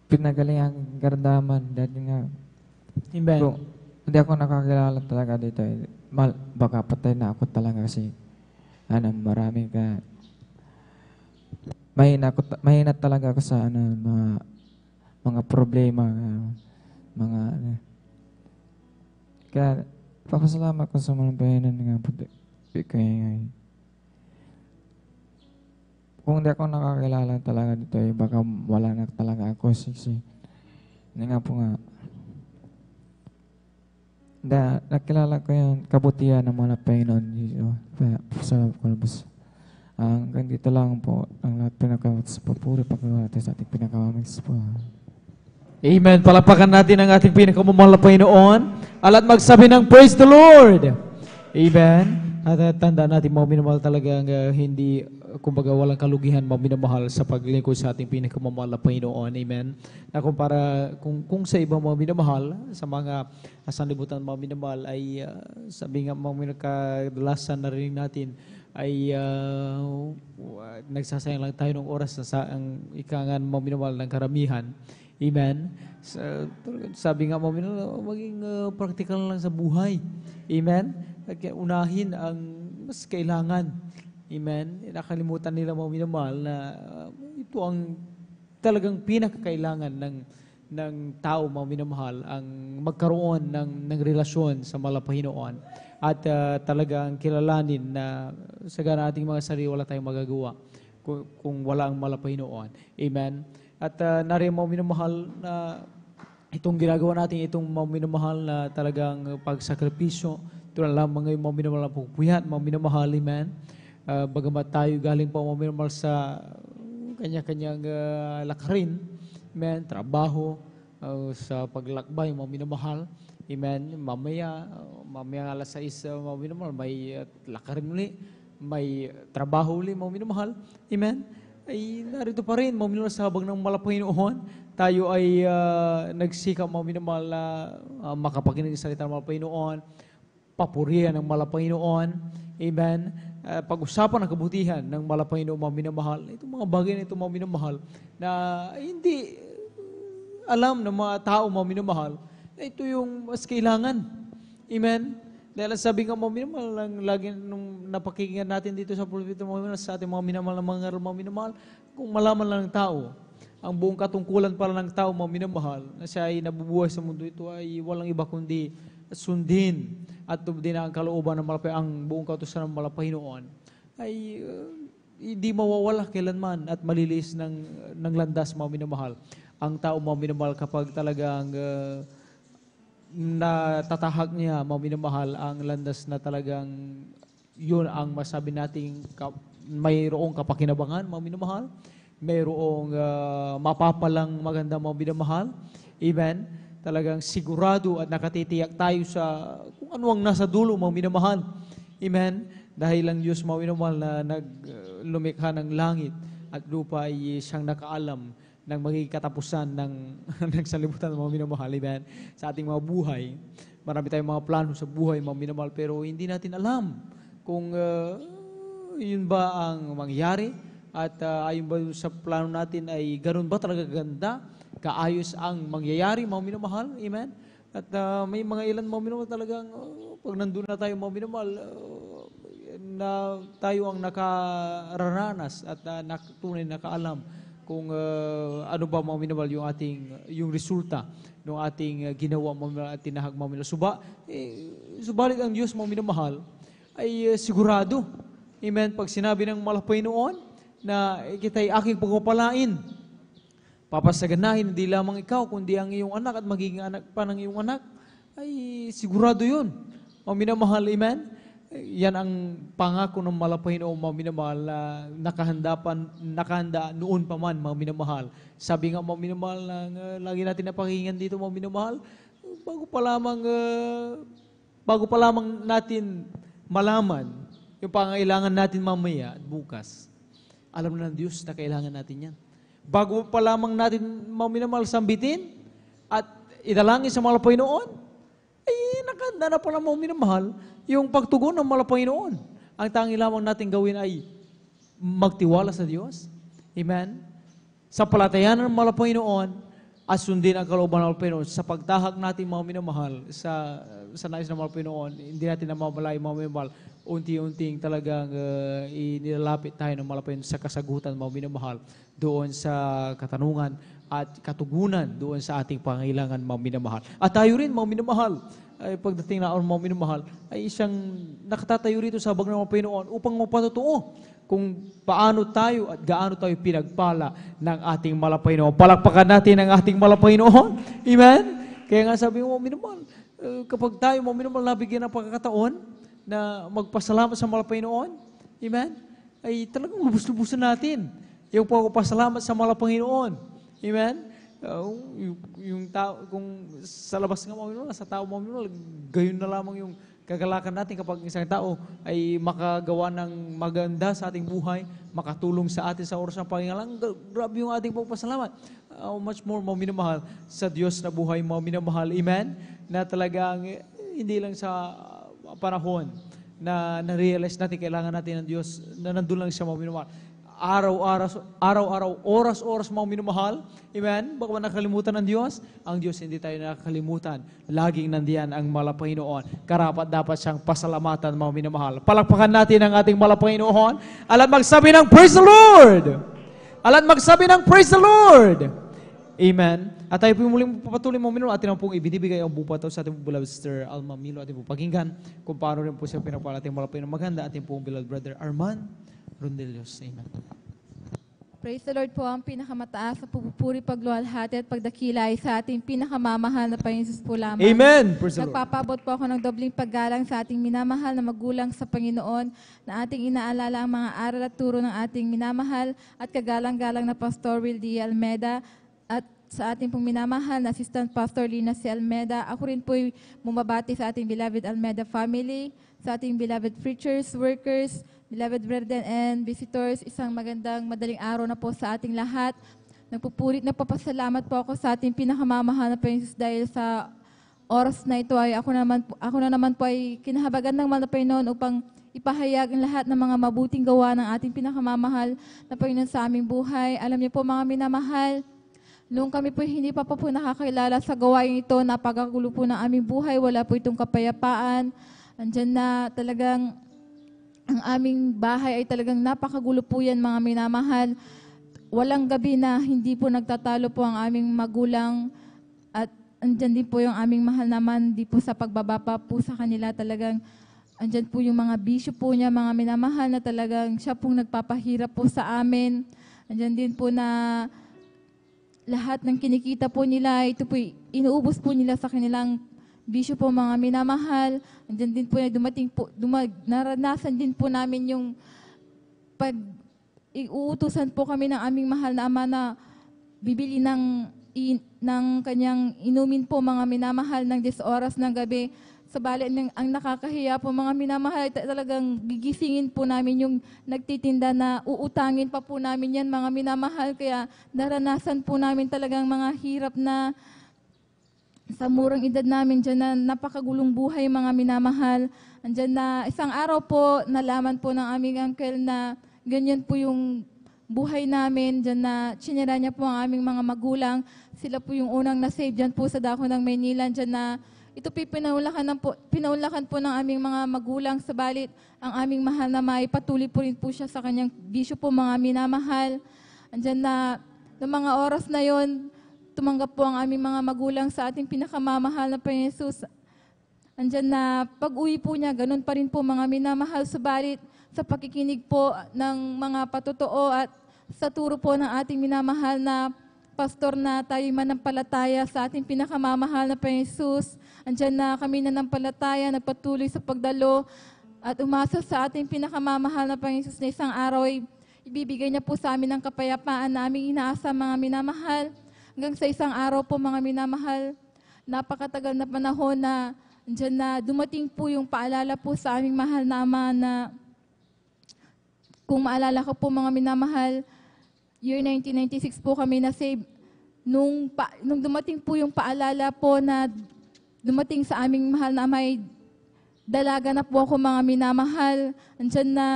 pinagaling ang gardaman, dati nga. Amen. Kung hindi ako nakakilala talaga dito, baka patay na ako talaga kasi marami ka. Mahina talaga ako sa mga problema, kaya papasalamat ko sa mga Panginoon nga po. Kung hindi ako nakakilala talaga dito, baka wala na talaga ako. Hindi nga po nga. Nakilala ko yung kabutihan ng mga Panginoon. Pasalamat ko na po. Hanggang dito lang po ang lahat pinakamas papuri pagkakawala sa ating pinakamamis po. Amen. Palakpakan natin ang ating pinakamamahal na Panginoon. At magsabi ng praise the Lord. Amen. At tandaan natin mga minamahal talagang hindi, kumbaga walang kalugihan mga minamahal sa paglingkod sa ating pinakamamahal na Panginoon. Amen. Na kung sa ibang mga minamahal, sa mga sanlibutan mga minamahal ay sabi nga mga kadalasan na rin natin ay nagsasayang lang tayo ng oras sa ang ikangan mga minamahal ng karamihan. Amen. Sabi nga mga minamahal, maging practical lang sa buhay. Amen. Unahin ang mas kailangan. Amen. Nakalimutan nila mga minamahal na ito ang talagang pinakakailangan ng tao mga minamahal, ang magkaroon ng relasyon sa mahal na Panginoon. At talagang kilalanin na sa gana ating mga sarili wala tayong magagawa kung wala ang mahal na Panginoon. Amen. At nariyan mga minamahal na itong ginagawa natin, itong mga minamahal na talagang pagsakripisyo, ito na lang mga minamahal na pagpuyat, mga minamahal, amen. Bagamat tayo galing pa mga minamahal sa kanya-kanyang lakarin, amen, trabaho, sa paglakbay, mga minamahal, amen. Mamaya alas 6, mga minamahal, may lakarin uli, may trabaho uli, mga minamahal, amen. Ay narito pa rin, mga minamahal, sa habang ng Panginoon, tayo ay nagsikap, mga minamahal, na makapakinig sa salita ng Panginoon, papurihan ng Panginoon, amen. Pag-usapan ang kabutihan ng Panginoon, mga minamahal. Itong mga bagay na itong mga minamahal na hindi alam ng mga tao, mga minamahal, na ito yung mas kailangan. Amen. Dahil sabi nga mga minamahal, lagi nung napakinggan natin dito sa pulpito mga minamahal, sa ating mga minamahal na mga minamahal, kung malaman lang ng tao, ang buong katungkulan para ng tao, mga minamahal, na siya ay nabubuhay sa mundo ito ay walang iba kundi sundin at din ang kalooban ng ang buong kautusan ng Panginoon ay hindi mawawala kailanman at malilis ng landas, mga minamahal. Ang tao, mga minamahal, kapag talagang natatahak niya, mga minamahal, ang landas na talagang yun ang masabi nating mayroong kapakinabangan, mga minamahal, mayroong mapapalang maganda, mga minamahal. Amen. Talagang sigurado at nakatitiyak tayo sa kung ano ang nasa dulo, mga minamahal. Amen. Dahil ang Diyos mga minamahal na lumikha ng langit at lupa ay siyang nakaalam ng magiging katapusan ng, ng sanlibutan ng mga minamahal, amen, sa ating mga buhay. Marami tayong mga plano sa buhay, mga minamahal, pero hindi natin alam kung yun ba ang mangyari at ayon ba sa plano natin ay ganun ba talaga ganda, kaayos ang mangyayari, mga minamahal, amen. At may mga ilan mga minamahal talagang pag nandun na tayo mga minamahal, na tayo ang nakararanas at tunay nakaalam kung ano ba mga minamahal yung resulta ng ating ginawa mga minamahal at tinahag mga minamahal. Subalit ang Diyos mga minamahal ay sigurado. Amen. Pag sinabi ng malapay noon na kita'y aking pagpapalain, papasaganahin hindi lamang ikaw kundi ang iyong anak at magiging anak pa ng iyong anak, ay sigurado yun. Mga minamahal, amen. Yan ang pangako ng malapay noon mga minamahal na nakahanda noon pa man mga minamahal. Sabi nga mga minamahal na lagi natin napakinggan dito mga minamahal, bago pa lamang natin malaman yung pangailangan natin mamaya at bukas, alam na ng Diyos na kailangan natin yan. Bago pa lamang natin mga minamahal sambitin at idalangin sa malapay noon, ay nakahanda na pala mga minamahal yung pagtugon ng malapay noon. Ang tanging lamang natin gawin ay magtiwala sa Diyos. Amen? Sa palatayanan ng malapay noon, at sundin ang kalooban ng malapay noon. Sa pagtahak natin mga minamahal, sa nais ng malapay noon, hindi natin namamalay mga minamahal, unti-unting talagang inilalapit tayo ng malapay noon sa kasagutan mga minamahal, doon sa katanungan at katugunan doon sa ating pangailangan mga minamahal. At tayo rin mga minamahal, ay pagdating na mga minamahal, ay isang nakatatayo rito sa habag ng mga Panginoon upang mapatotoo kung paano tayo at gaano tayo pinagpala ng ating malapay noon. Palakpakan natin ang ating malapay noon. Amen? Kaya nga sabi mo, minamahal, kapag tayo mga minamahal nabigyan ng pagkakataon na magpasalamat sa malapay noon, amen? Ay talagang lubos-lubusan natin yung pagpasalamat sa malapay noon. Amen? Yung tao, kung sa labas nga mga sa tao mga gayon na lamang yung kagalakan natin kapag isang tao ay makagawa ng maganda sa ating buhay, makatulong sa atin sa oras ng pangingalang, grabe yung ating pagpasalamat. Much more mga minamahal sa Diyos na buhay mga minamahal. Amen? Na talagang hindi lang sa panahon na na-realize natin kailangan natin ng Diyos na nandun lang siya mga minamahal. Araw-araw, oras-oras mga minamahal. Amen? Baka ba nakalimutan ng Diyos? Ang Diyos hindi tayo nakakalimutan. Laging nandiyan ang malapay noon. Karapat dapat siyang pasalamatan mga minamahal. Palakpakan natin ang ating malapay noon. Alat magsabi ng Praise the Lord! Alat magsabi ng Praise the Lord! Amen. At tayo po muling papatuloy mga minamahal. Atin ang pong ibinibigay ang bupataw sa ating beloved Sister Alma Milo. Atin po pakinggan kung paano rin po siya pinapala ating malapay ng maganda. Atin pong beloved brother Arman Rondelios. Amen. Praise the Lord po, ang pinakamataas na pupuri, pagluwalhati at pagdakilay sa ating pinakamamahal na Panginoon po lamang. Amen. Praise the Lord. Nagpapabot po ako ng dobling paggalang sa ating minamahal na magulang sa Panginoon na ating inaalala ang mga aral at turo ng ating minamahal at kagalang-galang na Pastor Will D. Almeda at sa ating pong minamahal na Assistant Pastor Lina C. Almeda. Ako rin po'y bumabati sa ating beloved Almeda family, sa ating beloved preachers, workers, beloved brethren and visitors. Isang magandang madaling araw na po sa ating lahat. Nagpapasalamat po ako sa ating pinakamamahal na Panginoon dahil sa oras na ito ay ako na naman po ay kinahabagan ng mahal na Panginoon upang ipahayag ang lahat ng mga mabuting gawa ng ating pinakamamahal na Panginoon sa aming buhay. Alam niyo po mga minamahal, noong kami po hindi pa po nakakilala sa gawain ito, napakagulo po ng aming buhay, wala po itong kapayapaan. Andyan na talagang ang aming bahay ay talagang napakagulo po yan mga minamahal. Walang gabi na hindi po nagtatalo po ang aming magulang at andyan din po yung aming mahal naman, di po sa pagbaba pa po sa kanila talagang andyan po yung mga bisyo po niya, mga minamahal na talagang siya pong nagpapahirap po sa amin. Andyan din po na lahat ng kinikita po nila, ito po inuubos po nila sa kanilang bisyo po mga minamahal. Andyan din po na naranasan din po namin yung pag iuutusan po kami ng aming mahal na ama na bibili ng ng kanyang inumin po mga minamahal ng 10 oras ng gabi. Sabalit ang nakakahiya po mga minamahal, talagang gigisingin po namin yung nagtitinda na uutangin pa po namin yan mga minamahal. Kaya naranasan po namin talagang mga hirap na sa murang edad namin dyan na napakagulong buhay mga minamahal. Andyan na isang araw po nalaman po ng aming uncle na ganyan po yung buhay namin. Dyan na tsinira niya po ang aming mga magulang. Sila po yung unang na-save dyan po sa dako ng Maynila. Dyan na ito po pinaulakan po ng aming mga magulang. Sabalit ang aming mahal na may patuloy po rin po siya sa kanyang bisyo po mga minamahal. Andyan na ng mga oras na yon, tumanggap po ang aming mga magulang sa ating pinakamamahal na Panginoon Jesus. Andyan na pag-uwi po niya, ganun pa rin po mga minamahal. Subalit sa pakikinig po ng mga patotoo at sa turo po ng ating minamahal na pastor na tayo manampalataya sa ating pinakamamahal na Panginoon Jesus. Andyan na kami nanampalataya, nagpatuloy sa pagdalo at umasa sa ating pinakamamahal na Panginoon Jesus na isang araw ay ibibigay niya po sa amin ang kapayapaan na aming inaasa mga minamahal. Hanggang sa isang araw po mga minamahal, napakatagal na panahon na andyan na dumating po yung paalala po sa aming mahal na Ama na kung maalala ko po mga minamahal, year 1996 po kami na-save. Nung dumating po yung paalala po na dumating sa aming mahal na Ama, dalaga na po ako mga minamahal. Andyan na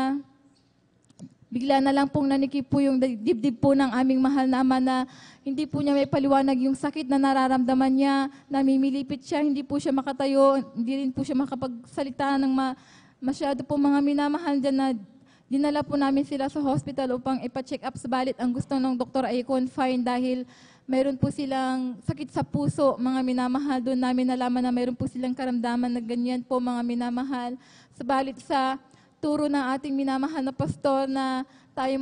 bigla na lang pong nanikip po yung dibdib po ng aming mahal na Ama na hindi po niya may paliwanag yung sakit na nararamdaman niya, namimilipit siya, hindi po siya makatayo, hindi rin po siya makapagsalita ng masyado po mga minamahal dyan na dinala po namin sila sa hospital upang ipa-check up. Sabalit ang gusto ng doktor ay confine dahil mayroon po silang sakit sa puso, mga minamahal. Doon namin nalaman na mayroon po silang karamdaman na ganyan po mga minamahal. Sabalit sa turo ng ating minamahal na pastor na tayo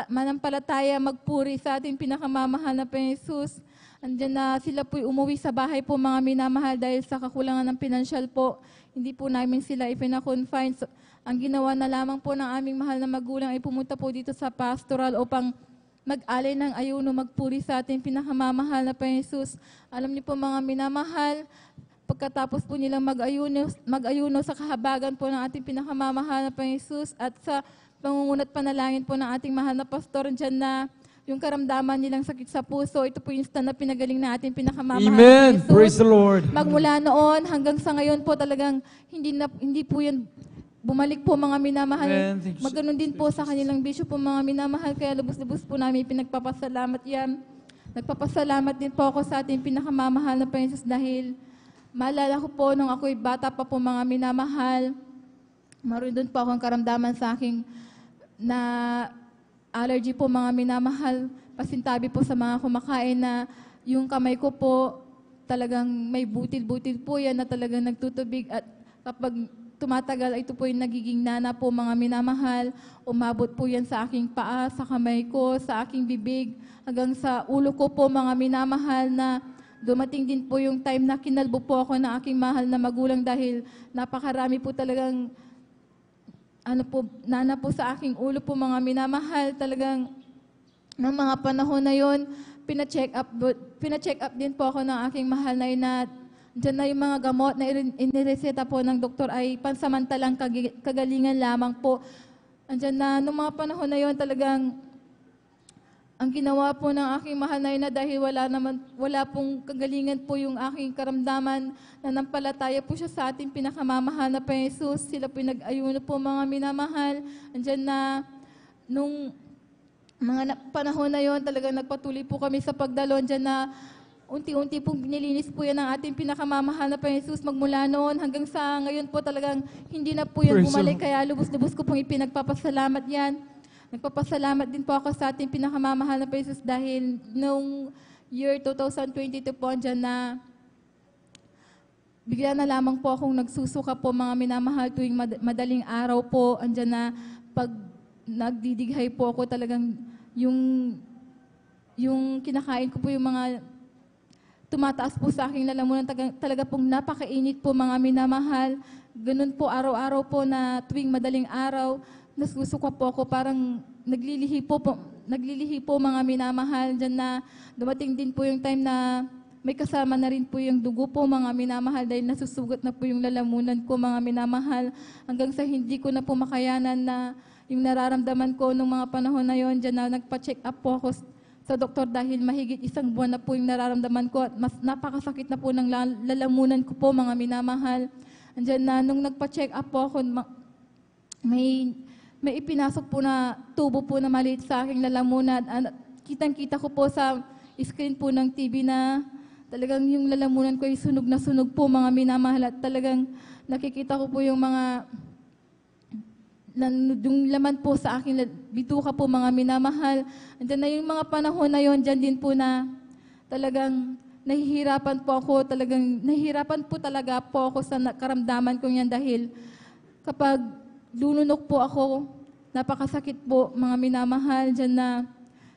manampalataya, magpuri sa ating pinakamamahal na Panginoon Jesus. Andiyan na sila po'y umuwi sa bahay po mga minamahal dahil sa kakulangan ng pinansyal po. Hindi po namin sila ipinakonfine. So, ang ginawa na lamang po ng aming mahal na magulang ay pumunta po dito sa pastoral upang mag-alay ng ayuno, magpuri sa ating pinakamamahal na Panginoon Jesus. Alam niyo po mga minamahal, pagkatapos po nilang mag-ayuno sa kahabagan po ng ating pinakamamahal na Panginoon Jesus at sa pangungunat panalangin po ng ating mahal na pastor, dyan na yung karamdaman nilang sakit sa puso, ito po yung stand na pinagaling na ating pinakamamahal na Amen. Jesus. Praise the Lord. Magmula noon hanggang sa ngayon po talagang hindi po yan bumalik po mga minamahal. Amen. Thank you, Magganon din po sa kanilang bisyo po mga minamahal. Kaya lubos-lubos po namin pinagpapasalamat yan. Nagpapasalamat din po ako sa ating pinakamamahal na Panginoon Jesus dahil maalala ko po nung ako'y bata pa po mga minamahal. Maroon doon po akong karamdaman sa aking na allergy po mga minamahal. Pasintabi po sa mga kumakain na yung kamay ko po talagang may butil-butil po yan na talagang nagtutubig at kapag tumatagal, ito po yung nagiging nana po mga minamahal. Umabot po yan sa aking paa, sa kamay ko, sa aking bibig, hanggang sa ulo ko po mga minamahal na dumating din po yung time na kinalbo po ako ng aking mahal na magulang dahil napakarami po talagang nana po sa aking ulo po mga minamahal. Talagang ng mga panahon na yon, pina-check up din po ako ng aking mahal na yun na diyan na yung mga gamot na inireseta po ng doktor ay pansamantalang kagalingan lamang po. Andiyan na, noong mga panahon na yon talagang ang ginawa po ng aking mahal na yun na dahil wala pong kagalingan po yung aking karamdaman, nanampalataya po siya sa ating pinakamamahal na Panginoon Jesus. Sila po nag-ayuno po mga minamahal. Andiyan na, nung mga panahon na yon talagang nagpatuloy po kami sa pagdalo. Andiyan na, unti-unti pong binilinis po yan ng ating pinakamamahal na Panginoon Jesus magmula noon hanggang sa ngayon po talagang hindi na po yan bumalik. Kaya lubos-lubos ko pong ipinagpapasalamat yan. Nagpapasalamat din po ako sa ating pinakamamahal na Panginoon Jesus dahil noong year 2022 po andyan na bigla na lamang po akong nagsusuka po mga minamahal tuwing madaling araw po. Andyan na pag nagdidighay po ako talagang yung kinakain ko po yung mga tumataas po sa aking lalamunan, talaga pong napakainit po mga minamahal. Ganun po araw-araw po na tuwing madaling araw, nasusuka po ako, parang naglilihi po naglilihi po mga minamahal dyan na dumating din po yung time na may kasama na rin po yung dugo po mga minamahal dahil nasusugat na po yung lalamunan ko mga minamahal hanggang sa hindi ko na po makayanan na yung nararamdaman ko nung mga panahon na yon dyan na nagpa-check up po ako sa doktor dahil mahigit 1 buwan na po yung nararamdaman ko at mas napakasakit na po ng lalamunan ko po mga minamahal. Andyan na nung nagpa-check up po ako, may ipinasok po na tubo po na maliit sa aking lalamunan. Kitang-kita ko po sa screen po ng TV na talagang yung lalamunan ko ay sunog na sunog po mga minamahal at talagang nakikita ko po yung mga yung laman po sa aking bituka po mga minamahal. Andyan na yung mga panahon na yon, dyan din po na talagang nahihirapan po ako, nahihirapan po talaga po ako sa karamdaman ko yan dahil kapag lununok po ako, napakasakit po mga minamahal dyan na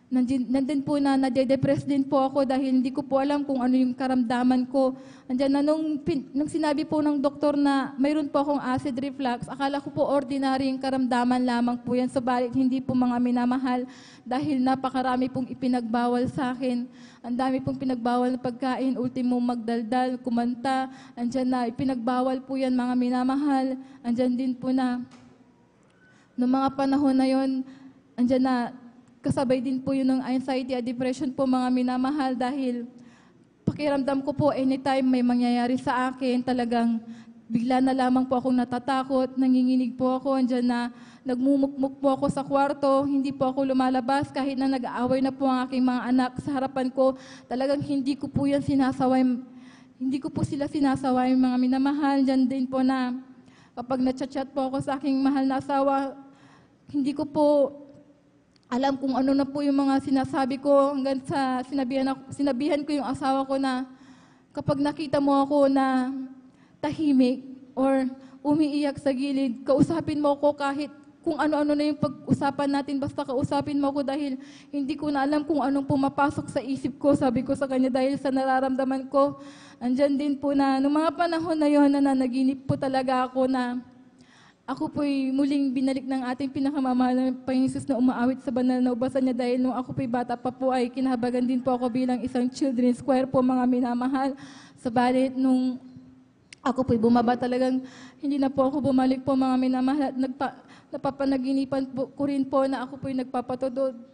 nandun po na nade-depress din po ako dahil hindi ko po alam kung ano yung karamdaman ko. Andyan na nung sinabi po ng doktor na mayroon po akong acid reflux, akala ko po ordinary yung karamdaman lamang po yan. Subalit hindi po mga minamahal dahil napakarami pong ipinagbawal sa akin. Ang dami pong pinagbawal na pagkain, ultimo magdaldal, kumanta. Andyan na ipinagbawal po yan mga minamahal. Andyan din po na noong mga panahon na yon, andyan na kasabay din po yun ng anxiety at depression po mga minamahal dahil pakiramdam ko po anytime may mangyayari sa akin, talagang bigla na lamang po akong natatakot, nanginginig po ako, andyan na nagmumukmuk po ako sa kwarto, hindi po ako lumalabas kahit na nag-aaway na po ang aking mga anak sa harapan ko, talagang hindi ko po yan sinasaway, hindi ko po sila sinasaway mga minamahal. Dyan din po na kapag na-chat po ako sa aking mahal na asawa, hindi ko po alam kung ano na po yung mga sinasabi ko hanggang sa sinabihan ko yung asawa ko na kapag nakita mo ako na tahimik or umiiyak sa gilid, kausapin mo ako kahit kung ano-ano na yung pag-usapan natin, basta kausapin mo ako dahil hindi ko na alam kung anong pumapasok sa isip ko, sabi ko sa kanya dahil sa nararamdaman ko. Andyan din po na, noong mga panahon na yun, nananaginip po talaga ako na ako po'y muling binalik ng ating pinakamamahal na Panginoon Jesus na umaawit sa banal na ubasan niya dahil nung ako po'y bata pa po ay kinahabagan din po ako bilang isang children's choir po mga minamahal. Sabalit nung ako po'y bumaba talagang hindi na po ako bumalik po mga minamahal at napapanaginipan ko rin po na ako po'y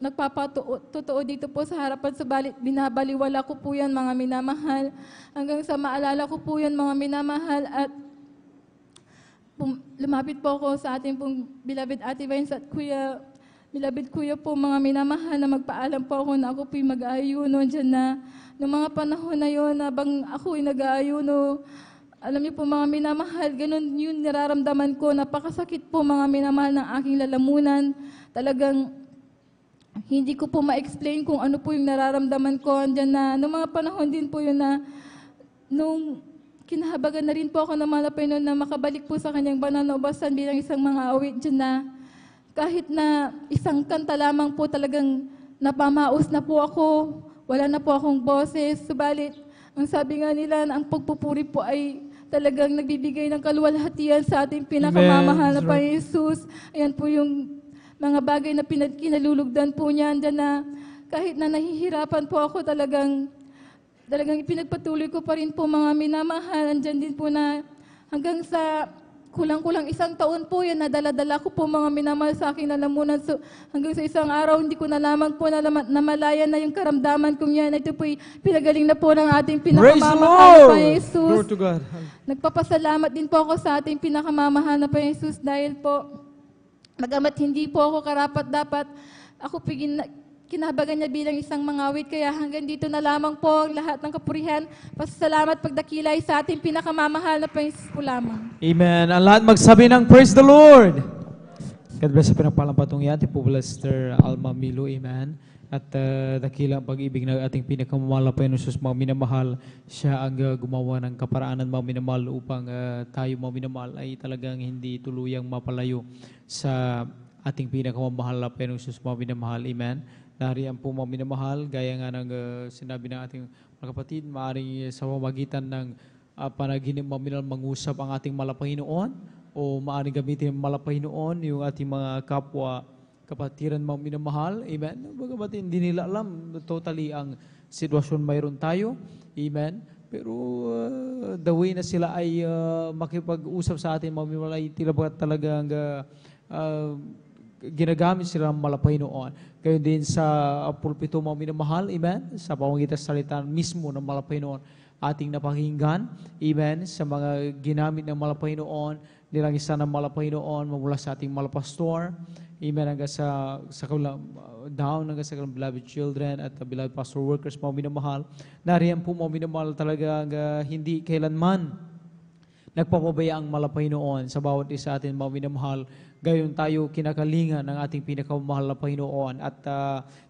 nagpapatotoo dito po sa harapan. Sabalit binabaliwala ko po yan mga minamahal hanggang sa maalala ko po yan mga minamahal at lumapit po ako sa ating pong beloved Ate Vines at beloved Kuya po mga minamahal na magpaalam po ako na ako po'y mag-aayuno dyan na noong mga panahon na yun habang ako'y nag-aayuno, alam niyo po mga minamahal, ganun yun nararamdaman ko, napakasakit po mga minamahal ng aking lalamunan. Talagang hindi ko po ma-explain kung ano po yung nararamdaman ko dyan na noong mga panahon din po yun na nung kinahabagan na rin po ako ng mga Panginoon na makabalik po sa kanyang banal na ubasan bilang isang mga awit dyan na kahit na isang kanta lamang po talagang napamaos na po ako, wala na po akong boses. Subalit, ang sabi nga nila na ang pagpupuri po ay talagang nagbibigay ng kaluwalhatian sa ating pinakamamahal na Panginoon Jesus. Ayan po yung mga bagay na kinalulugdan po niyan dyan na kahit na nahihirapan po ako talagang ipinagpatuloy ko pa rin po mga minamahal. Andyan din po na hanggang sa kulang-kulang 1 taon po yan, nadala-dala ko po mga minamahal sa aking lalamunan. So, hanggang sa isang araw, hindi ko na lamang po namalayan na yung karamdaman kong yan. Ito po'y pinagaling na po ng ating pinakamamahal na Panginoon Jesus. Glory to God. Nagpapasalamat din po ako sa ating pinakamamahal na Panginoon Jesus dahil po, magamat hindi po ako karapat-dapat, ako kinahabagan niya bilang isang mangawit, kaya hanggang dito na lamang po ang lahat ng kapurihan. Pasasalamat pagdakilay sa ating pinakamamahal na Panginoon po lamang. Amen. Ang lahat magsabi ng praise the Lord. God bless sa pinagpalampatong yan. Tipo Blaster Alma Milo. Amen. At dakilang pag-ibig ng ating pinakamamahal na Panginoon Jesus, mga minamahal, siya ang gumawa ng kaparaanan mga minamahal upang tayo mga minamahal ay talagang hindi tuluyang mapalayo sa ating pinakamamahal na Panginoon Jesus, mga minamahal. Amen. Nariyan po mga minamahal, gaya nga ng sinabi ng ating mga kapatid, maaaring sa pamagitan ng panaginip mga minamahal mangusap ang ating malapanginoon o maaaring gamitin ng malapanginoon yung ating mga kapwa kapatiran mga minamahal. Amen. Bagamat hindi nila alam totally ang sitwasyon mayroon tayo. Amen. Pero the way na sila ay makipag-usap sa atin, mga minamahal, ay talagang ginagamit sila ng malapay noon. Gayon din sa pulpito, mga minamahal. Amen. Sa pamamagitan sa salita mismo ng malapay noon, ating napakinggan. Amen. Sa mga ginamit ng malapay noon, nilang isa ng malapay noon mamula sa ating malapastor. Amen. Hanggang sa down hanggang sa beloved children at beloved pastor workers, mga minamahal. Nariyan po, mga minamahal, talaga hindi kailanman nagpapabaya ang malapay noon sa bawat isa atin, mga minamahal. Gayon tayo kinakalingan ng ating pinakamahal na Panginoon. At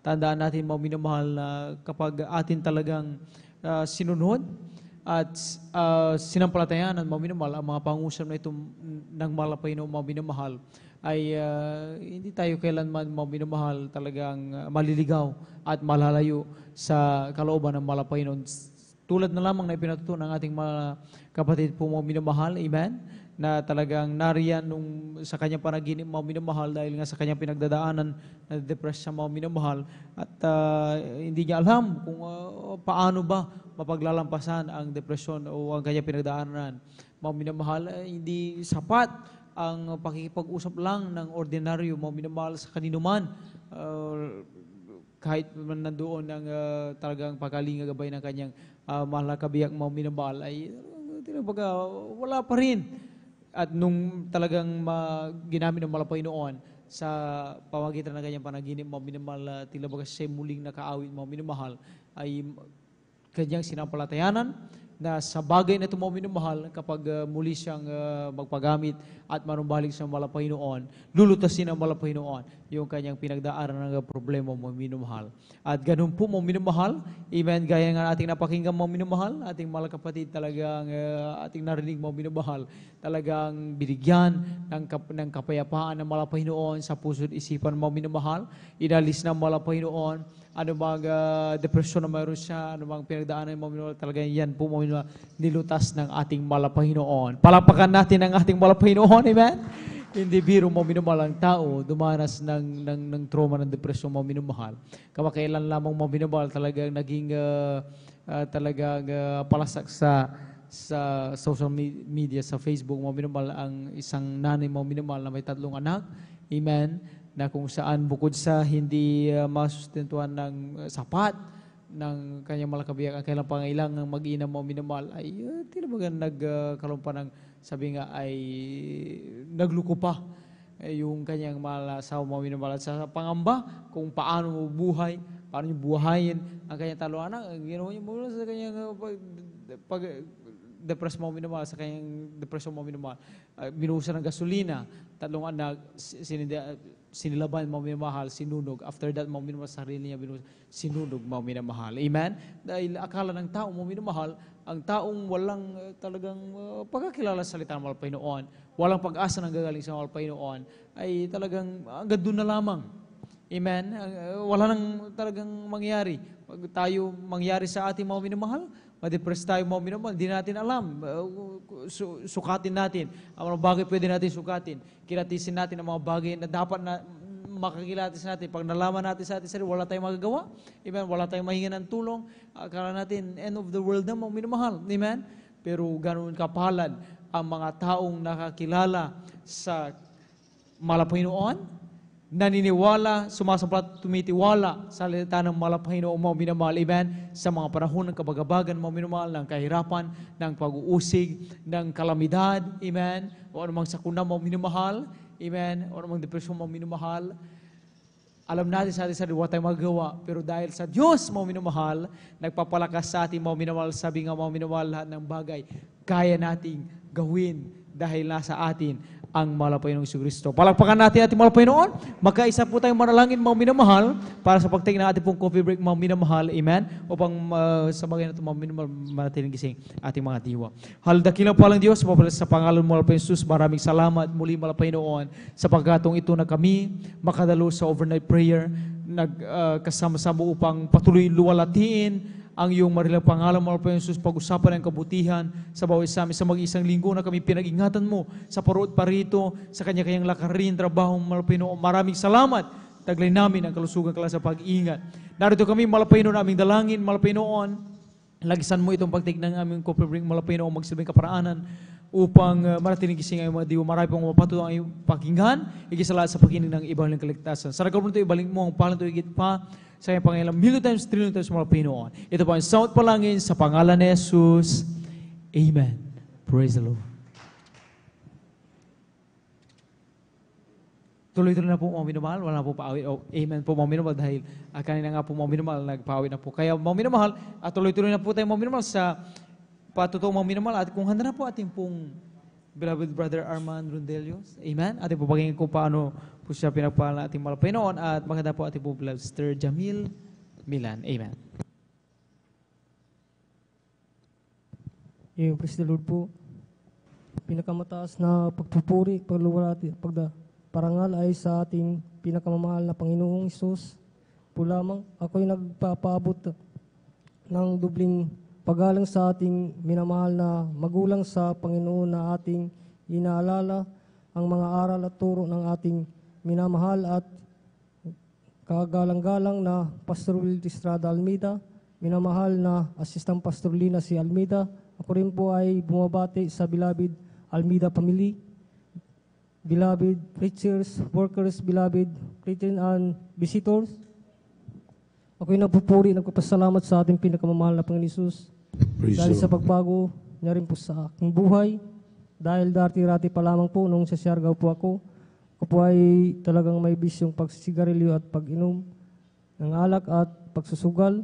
tandaan natin, mga minamahal, na kapag atin talagang sinunod at sinampalatayan ng mga minamahal ang mga pangusap na ito ng malapay noon, mga minamahal, ay hindi tayo kailanman, mga minamahal, talagang maliligaw at malalayo sa kalooban ng malapay noon. Tulad na lamang na ipinatutunan ng ating mga kapatid po, mga minamahal, amen, na talagang nariyan sa kanyang panaginip, mga minamahal, dahil nga sa kanyang pinagdadaanan na depressed siya, mga minamahal, at hindi niya alam kung paano ba mapaglalampasan ang depresyon o ang kanyang pinagdaanan. Mga minamahal, hindi sapat ang pakikipag-usap lang ng ordinaryo, mga minamahal, sa kanino man, kahit nandoon ang talagang pagkalinga gabay ng kanyang mahal na kabiyak, mga minamahal, ay wala pa rin. At nung talagang ginamit ng malapay noon sa pamagitan ng kanyang panaginip, mga minamahal, tila baga siya muling nakaawit, mga minamahal, ay kanyang sinampalatayanan na sa bagay na ito, mga minamahal, kapag muli siyang magpagamit at manumbalik sa malapay noon, lulutasin ang malapay noon yung kanyang pinagdaanan ng problema, mga minamahal. At ganun po, mga minamahal, amen, gaya nga ating napakinggan, mga minamahal, ating mga kapatid, talagang ating narinig, mga minamahal, talagang binigyan ng kapayapaan ng malapay noon sa puso't isipan, mga minamahal, inalis ng malapay noon ano bang depresyon na mayroon siya, ano bang pinagdaanan ng mga minamahal, talagang yan po, mga minamahal, nilutas ng ating malapay noon. Palakpakan natin ang ating malapay noon, amen? Hindi biro, mga minamahal, ang tao dumanas ng trauma ng depresyon, mga minamahal. Kamakailan lamang, mga minamahal, talagang naging talagang palasak sa social media, sa Facebook, mga minamahal, ang isang nanay, mga minamahal, na may 3 anak, amen, na kung saan bukod sa hindi masustentuhan ng sapat ng kanyang malakabiyak, ang kailang pangailangan mag-ina, mga minamahal, ay tinabagan nagkaroon pa ng, sabi nga, ay nagluko pa yung kanyang malasaw, mga minamahal, sa pangamba kung paano buhay, paano yung buhayin ang kanyang 3 anak. Ginawa niya mula sa kanyang depressed, mga minamahal, sa kanyang depression, mga minamahal, binuhusan ng gasolina, 3 anak, sinilaban, mga minamahal, sinunog. After that, mga minamahal, sarili niya sinunog, mga minamahal. Amen? Dahil akala ng tao, mga minamahal, ang taong walang talagang pagkakilala sa salita ng malapay noon, walang pag-asa ng gagaling sa malapay noon, ay talagang hanggang doon na lamang. Amen? Wala nang talagang mangyari. Pag tayo mangyari sa ating mga minamahal, ma-depress tayo, mga minamahal, hindi natin alam. Sukatin natin. Ang mga bagay pwede natin sukatin. Kilatisin natin ang mga bagay na dapat na makakilatis natin. Pag nalaman natin sa ating sarili, wala tayong magagawa. Amen? Wala tayong mahinga ng tulong. Akala natin, end of the world na, mga minamahal. Amen? Pero ganoon kapalad ang mga taong nakakilala sa malapay noon, naniniwala, sumasampalat, tumitiwala sa salita ng malapay noong, mga minamahal, amen, sa mga panahon ng kabagabagan, mga minamahal, ng kahirapan, ng pag-uusig, ng kalamidad, amen, o anumang sakuna, mga minamahal, amen, o anumang depresyon, mga minamahal. Alam natin sa ating sarili, wala tayong magagawa, pero dahil sa Diyos, mga minamahal, nagpapalakas sa ating, mga minamahal, sabi nga, mga minamahal, lahat ng bagay, kaya nating gawin dahil nasa atin ang malapay ng Kristo. Palakpakan natin ating malapay noon. Magkaisa po tayong manalangin, mga minamahal, para sa pagtingin ng ating pong coffee break, mga minamahal. Amen? Upang sa bagay na ito, mga minamahal, manatiling gising ating mga diwa. Haldakilang palang Diyos, sa pangalan mo, malapay Jesus, maraming salamat muli, malapay noon, sa pagkatong ito na kami makadalo sa overnight prayer, nagkasama-sama upang patuloy luwalatiin ang iyong marilang pangalan, malapay Jesus, pag-usapan ang kabutihan sa bawat isa amin sa mag-isang linggo na kami pinag-ingatan mo sa paro't parito, sa kanya-kanyang lakarin, trabaho, malapay noon. Maraming salamat taglay namin ang kalusugan kala sa pag-iingat. Narito kami, malapay noon aming dalangin, malapay noon, lagisan mo itong pagtig ng aming koprebring, malapay noon magsilbing kaparaanan, upang maratinig gising ay mga diwa, marami pong mapatuto ang iyong pakinggan, igisala sa pakinig ng ibang kaligtasan. Sa ragawin ito, ibalik mo ang palang ito higit pa, sa iyong Panginoon, million times, trillion times malapay noon. Ito po ang sound palangin sa pangalan ni Jesus. Amen. Praise the Lord. Tuloy-tuloy na po mga minamahal, wala na po paawit. Oh, amen po mga minamahal dahil kanina nga po mga minamahal, nagpaawit na po. Kaya mga minamahal, at tuloy-tuloy na po tayo mga minamahal sa patutuong mga minamahal. At kung handa na po ating pong beloved brother Armand Rondelios, amen. Ating po pagingin kung paano po siya pinagpala ating malapay noon. At maganda po ating po beloved Sister Jamil Milan, amen. Praise the Lord po. Pinakamataas na pagpupuri, pagluwalhati, parangal ay sa ating pinakamamahal na Panginoong Hesus. Po lamang ako'y nagpapaabot ng dubling paggalang sa ating minamahal na magulang sa Panginoon na ating inaalala ang mga aral at turo ng ating minamahal at kagalang-galang na Pastor Will Estrada Almeida, minamahal na Assistant Pastor Lina C. Almeida. Ako rin po ay bumabati sa beloved Almeida family, beloved preachers, workers, beloved Christian and visitors. Ako'y nagpupuri, nagpapasalamat sa ating pinakamamahal na Panginoon Hesus. Dahil sa pagbago niya rin po sa aking buhay. Dahil dati-rati pa lamang po nung sa Siargao po ako po ay talagang may bisyong pagsisigarilyo at pag-inom ng alak at pagsusugal.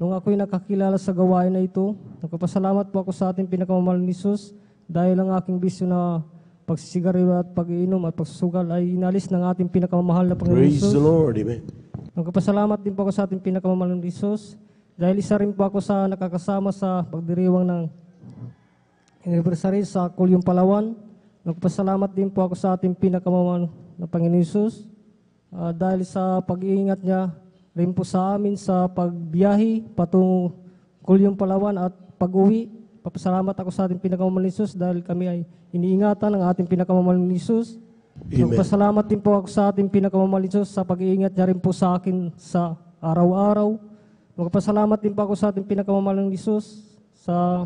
Nung ako'y nakakilala sa gawain na ito, nagpapasalamat po ako sa ating pinakamamahal ni Hesus dahil ang aking bisyo na pagsisigarilyo at pag-iinom at pagsusugal ay inalis ng ating pinakamamahal na Panginoon Praise Hesus. the Lord. Amen. Nagpapasalamat din po ako sa ating pinakamamahal na Hesus dahil isa rin po ako sa nakakasama sa pagdiriwang ng anniversary sa Kulyong Palawan. Nagpapasalamat din po ako sa ating pinakamamahal na Panginoon Hesus dahil sa pag-iingat niya rin po sa amin sa pagbiyahe patungo Kulyong Palawan at pag-uwi. Papasalamat ako sa ating pinakamamahal na Hesus dahil kami ay iniingatan ng ating pinakamamahal na Hesus. Nagpasalamat din po ako sa ating pinakamamahal na Hesus sa pag-iingat niya rin po sa akin sa araw-araw. Nagpasalamat din po ako sa ating pinakamamahal na Hesus sa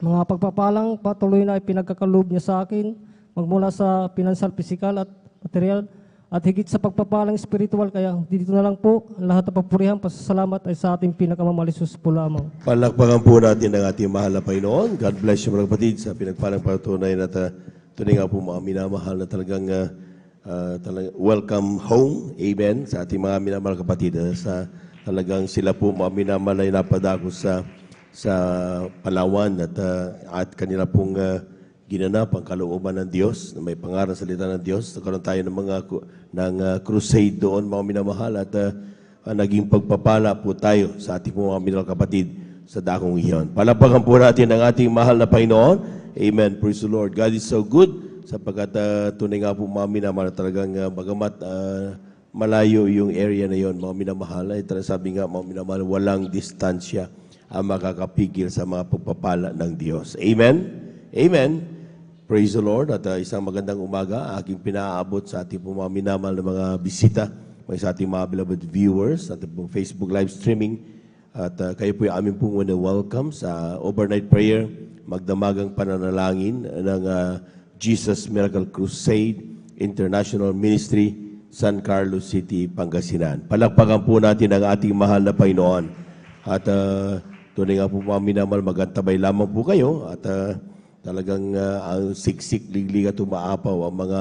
mga pagpapalang patuloy na ipinagkakaloob niya sa akin magmula sa financial, physical at material at higit sa pagpapalang spiritual. Kaya dito na lang po ang lahat ng papurihan, pasasalamat ay sa ating pinakamamahal na Hesus po lamang. Palakpakan po natin ang ating mahal na Panginoon. God bless you mga kapatid sa pinagpalang patunay na tunay nga po mga minamahal na talagang welcome home. Amen. Sa ating mga minamahal kapatid. Sa talagang sila po mga minamahal ay napadako sa Palawan at kanila pong ginanap ang kalooban ng Diyos na may pangarang salita ng Diyos. Nagkaroon tayo ng crusade doon mga minamahal at naging pagpapala po tayo sa ating mga minamahal kapatid sa dakong iyon. Palapakan po natin ang ating mahal na Panginoon. Amen. Praise the Lord. God is so good sapagkat tunay nga po mga minamahal talagang bagamat malayo yung area na yon mga minamahal ay sabi nga mga minamahal walang distansya ang makakapigil sa mga pagpapala ng Diyos. Amen. Amen. Praise the Lord. At isang magandang umaga aking pinaabot sa ating mga minamahal na mga bisita, sa ating mga beloved viewers, sa ating Facebook live streaming. At kayo po yung aming pong welcome sa overnight prayer, magdamagang pananalangin ng Jesus Miracle Crusade International Ministry, San Carlos City, Pangasinan. Palakpakan po natin ang ating mahal na Panginoon. At tunay nga po mga minamahal, magantabay lamang po kayo at talagang ang siksik, liglig at umaapaw ang mga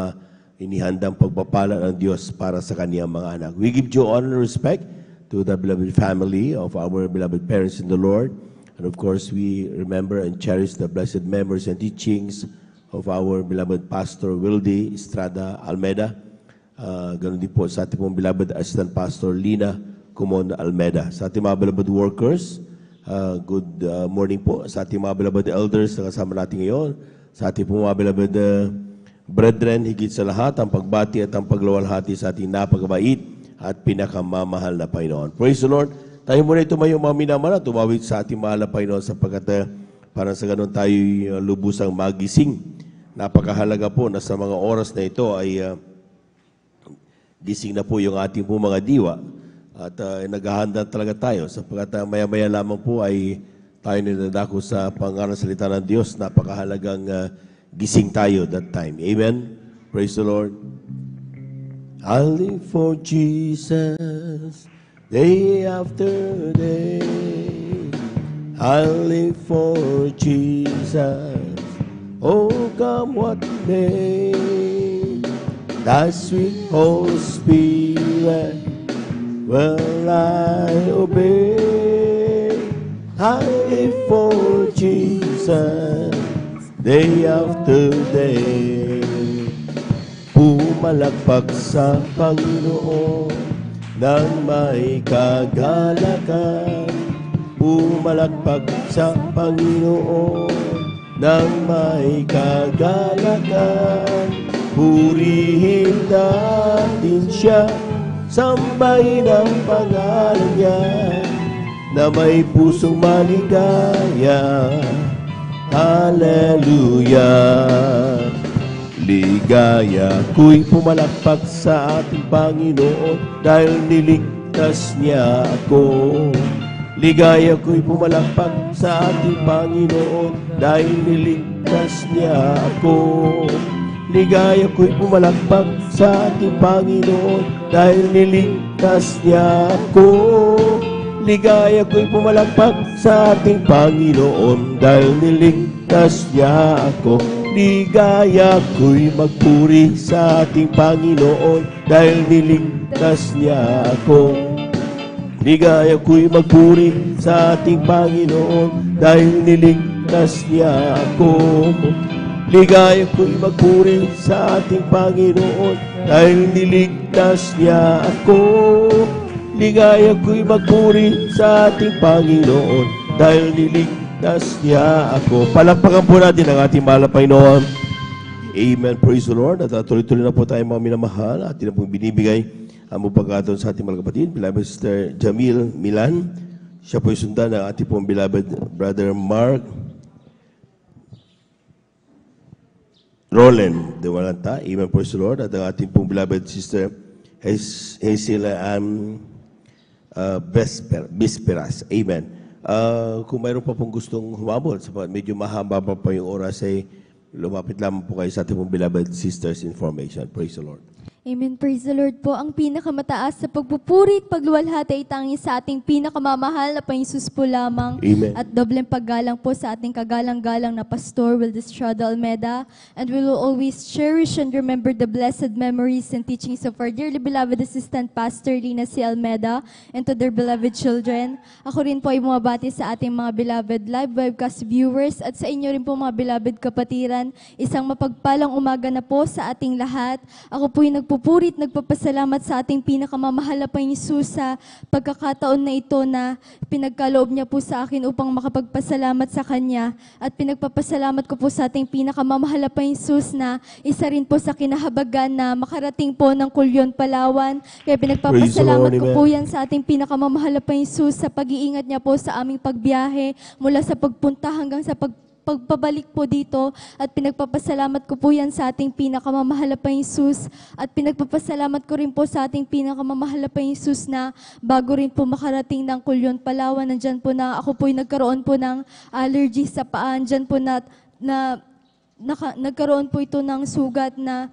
inihandang pagpapala ng Diyos para sa kaniyang mga anak. We give due honor and respect to the beloved family of our beloved parents in the Lord. And of course, we remember and cherish the blessed memories and teachings of our beloved Pastor Wildy Estrada Almeida. Ganon din po sa ating pong beloved Assistant Pastor Lina Kumon Almeida. Sa ating mga beloved workers, good morning po sa ating mga beloved elders na kasama natin ngayon. Sa ating mga beloved brethren, higit sa lahat, ang pagbati at ang paglawalhati sa ating napakabait at pinakamamahal na Panginoon. Praise the Lord. Tayo muna tumayo mga minamahal at tumawid sa ating mahal na Panginoon sapagkat parang sa ganun tayo lubusang magising. Napakahalaga po na sa mga oras na ito ay gising na po yung ating po mga diwa at naghahanda talaga tayo sapagkat maya-maya lamang po ay tayo ninadako sa pangaral salita ng Diyos. Napakahalagang gising tayo that time. Amen? Praise the Lord. I'll live for Jesus day after day. I'll live for Jesus. Oh, come what may. Thy sweet Holy Spirit will I obey. I live for Jesus day after day. Pumalakpak sa Panginoon nang may kagalakan. Pumalakpak sa Panginoon nang may kagalakan. Purihin natin siya, sambahin ang pangalan niya, na may pusong maligaya. Hallelujah. Ligaya ko'y pumalakpak sa ating Panginoon dahil niligtas niya ako. Ligaya ko'y pumalakpak sa ating Panginoon dahil niligtas niya ako. Ligaya ko'y pumalakpak sa ating Panginoon dahil niligtas niya ako. Ligaya ko'y pumalakpak sa ating Panginoon dahil niligtas niya ako. Ligaya ko'y magpuri sa ating Panginoon dahil niligtas niya ako. Ligaya ko'y magpuri sa ating Panginoon dahil niligtas niya ako. Ligaya ko'y magpuri sa ating Panginoon dahil niligtas niya ako. Ligaya ko'y magpuri sa ating Panginoon dahil niligtas niya ako. Palakpakan po natin ang ating mahal na Panginoon. Amen. Praise the Lord. At tuloy-tuloy na po tayo mga minamahal. Atin na pong binibigay ang pagkakataon sa ating mga kapatid. Beloved Sister Jamil Milan. Siya po'y sundan ng ating pong beloved Brother Mark Roland de Walanta. Amen. Praise the Lord. At ang ating pong beloved Sister Hazel Bisperas. Amen. Kung mayroon pa pong gustong humabol, medyo mahaba pa yung oras, ay lumapit lamang po kayo sa ating pong beloved sisters information. Praise the Lord. Amen. Praise the Lord po. Ang pinakamataas sa pagpupuri at pagluwalhati ay tangi sa ating pinakamamahal na Panginoon po lamang. Amen. At dobleng paggalang po sa ating kagalang-galang na Pastor Wildestrada Almeda. And we will always cherish and remember the blessed memories and teachings of our dearly beloved Assistant Pastor Lina C. Almeda and to their beloved children. Ako rin po ay bumabati sa ating mga beloved live webcast viewers at sa inyo rin po mga beloved kapatiran. Isang mapagpalang umaga na po sa ating lahat. Ako po ay nagpupurit, nagpapasalamat sa ating pinakamamahal na Panginoon Jesus sa pagkakataon na ito na pinagkaloob niya po sa akin upang makapagpasalamat sa Kanya. At pinagpapasalamat ko po sa ating pinakamamahal na Panginoon Jesus na isa rin po sa kinahabagan na makarating po ng Kulyon, Palawan. Kaya pinagpapasalamat ko po yan sa ating pinakamamahal na Panginoon Jesus sa pag-iingat niya po sa aming pagbiyahe mula sa pagpunta hanggang sa pagpabalik po dito at pinagpapasalamat ko po yan sa ating pinakamamahal na Panginoon Jesus at pinagpapasalamat ko rin po sa ating pinakamamahal na Panginoon Jesus na bago rin po makarating ng Kulyon, Palawan, nandyan po na ako po nagkaroon po ng allergy sa paan, dyan po nagkaroon po ito ng sugat na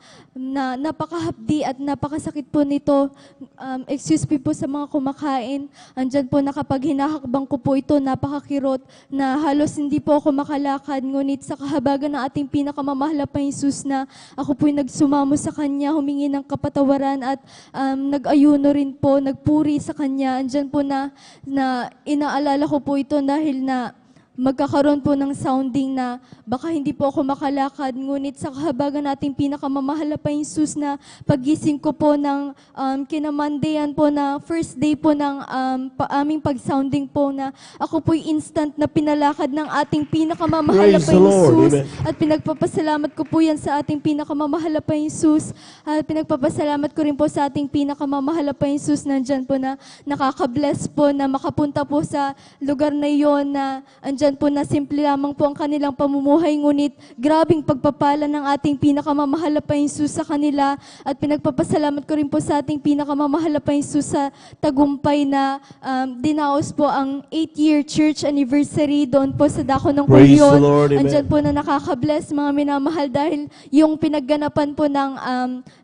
napakahapdi at napakasakit po nito. Excuse me po sa mga kumakain. Andyan po nakapag hinahakbang ko po ito, napakakirot na halos hindi po ako makalakad. Ngunit sa kahabagan ng ating pinakamamahal na Panginoon Jesus na ako po'y nagsumamo sa Kanya, humingi ng kapatawaran at nag-ayuno rin po, nagpuri sa Kanya. Andyan po na inaalala ko po ito dahil na magkakaroon po ng sounding na baka hindi po ako makalakad. Ngunit sa kahabagan nating pinakamamahal na Panginoon Jesus na pagising ko po ng kinamandayan po na first day po ng aming pag-sounding po na ako po'y instant na pinalakad ng ating pinakamamahal na Panginoon Jesus. At pinagpapasalamat ko po yan sa ating pinakamamahal na Panginoon Jesus. At pinagpapasalamat ko rin po sa ating pinakamamahal na Panginoon Jesus nandyan po na nakaka-bless po na makapunta po sa lugar na iyon na andyan andyan po na simple lamang po ang kanilang pamumuhay, ngunit grabing pagpapala ng ating pinakamamahal na Panginoong Jesus sa kanila, at pinagpapasalamat ko rin po sa ating pinakamamahal na Panginoong Jesus sa tagumpay na dinaos po ang 8-year church anniversary doon po sa Dako ng Praise the Kulyon. Lord, amen. Andyan po na nakaka-bless mga minamahal, dahil yung pinagganapan po ng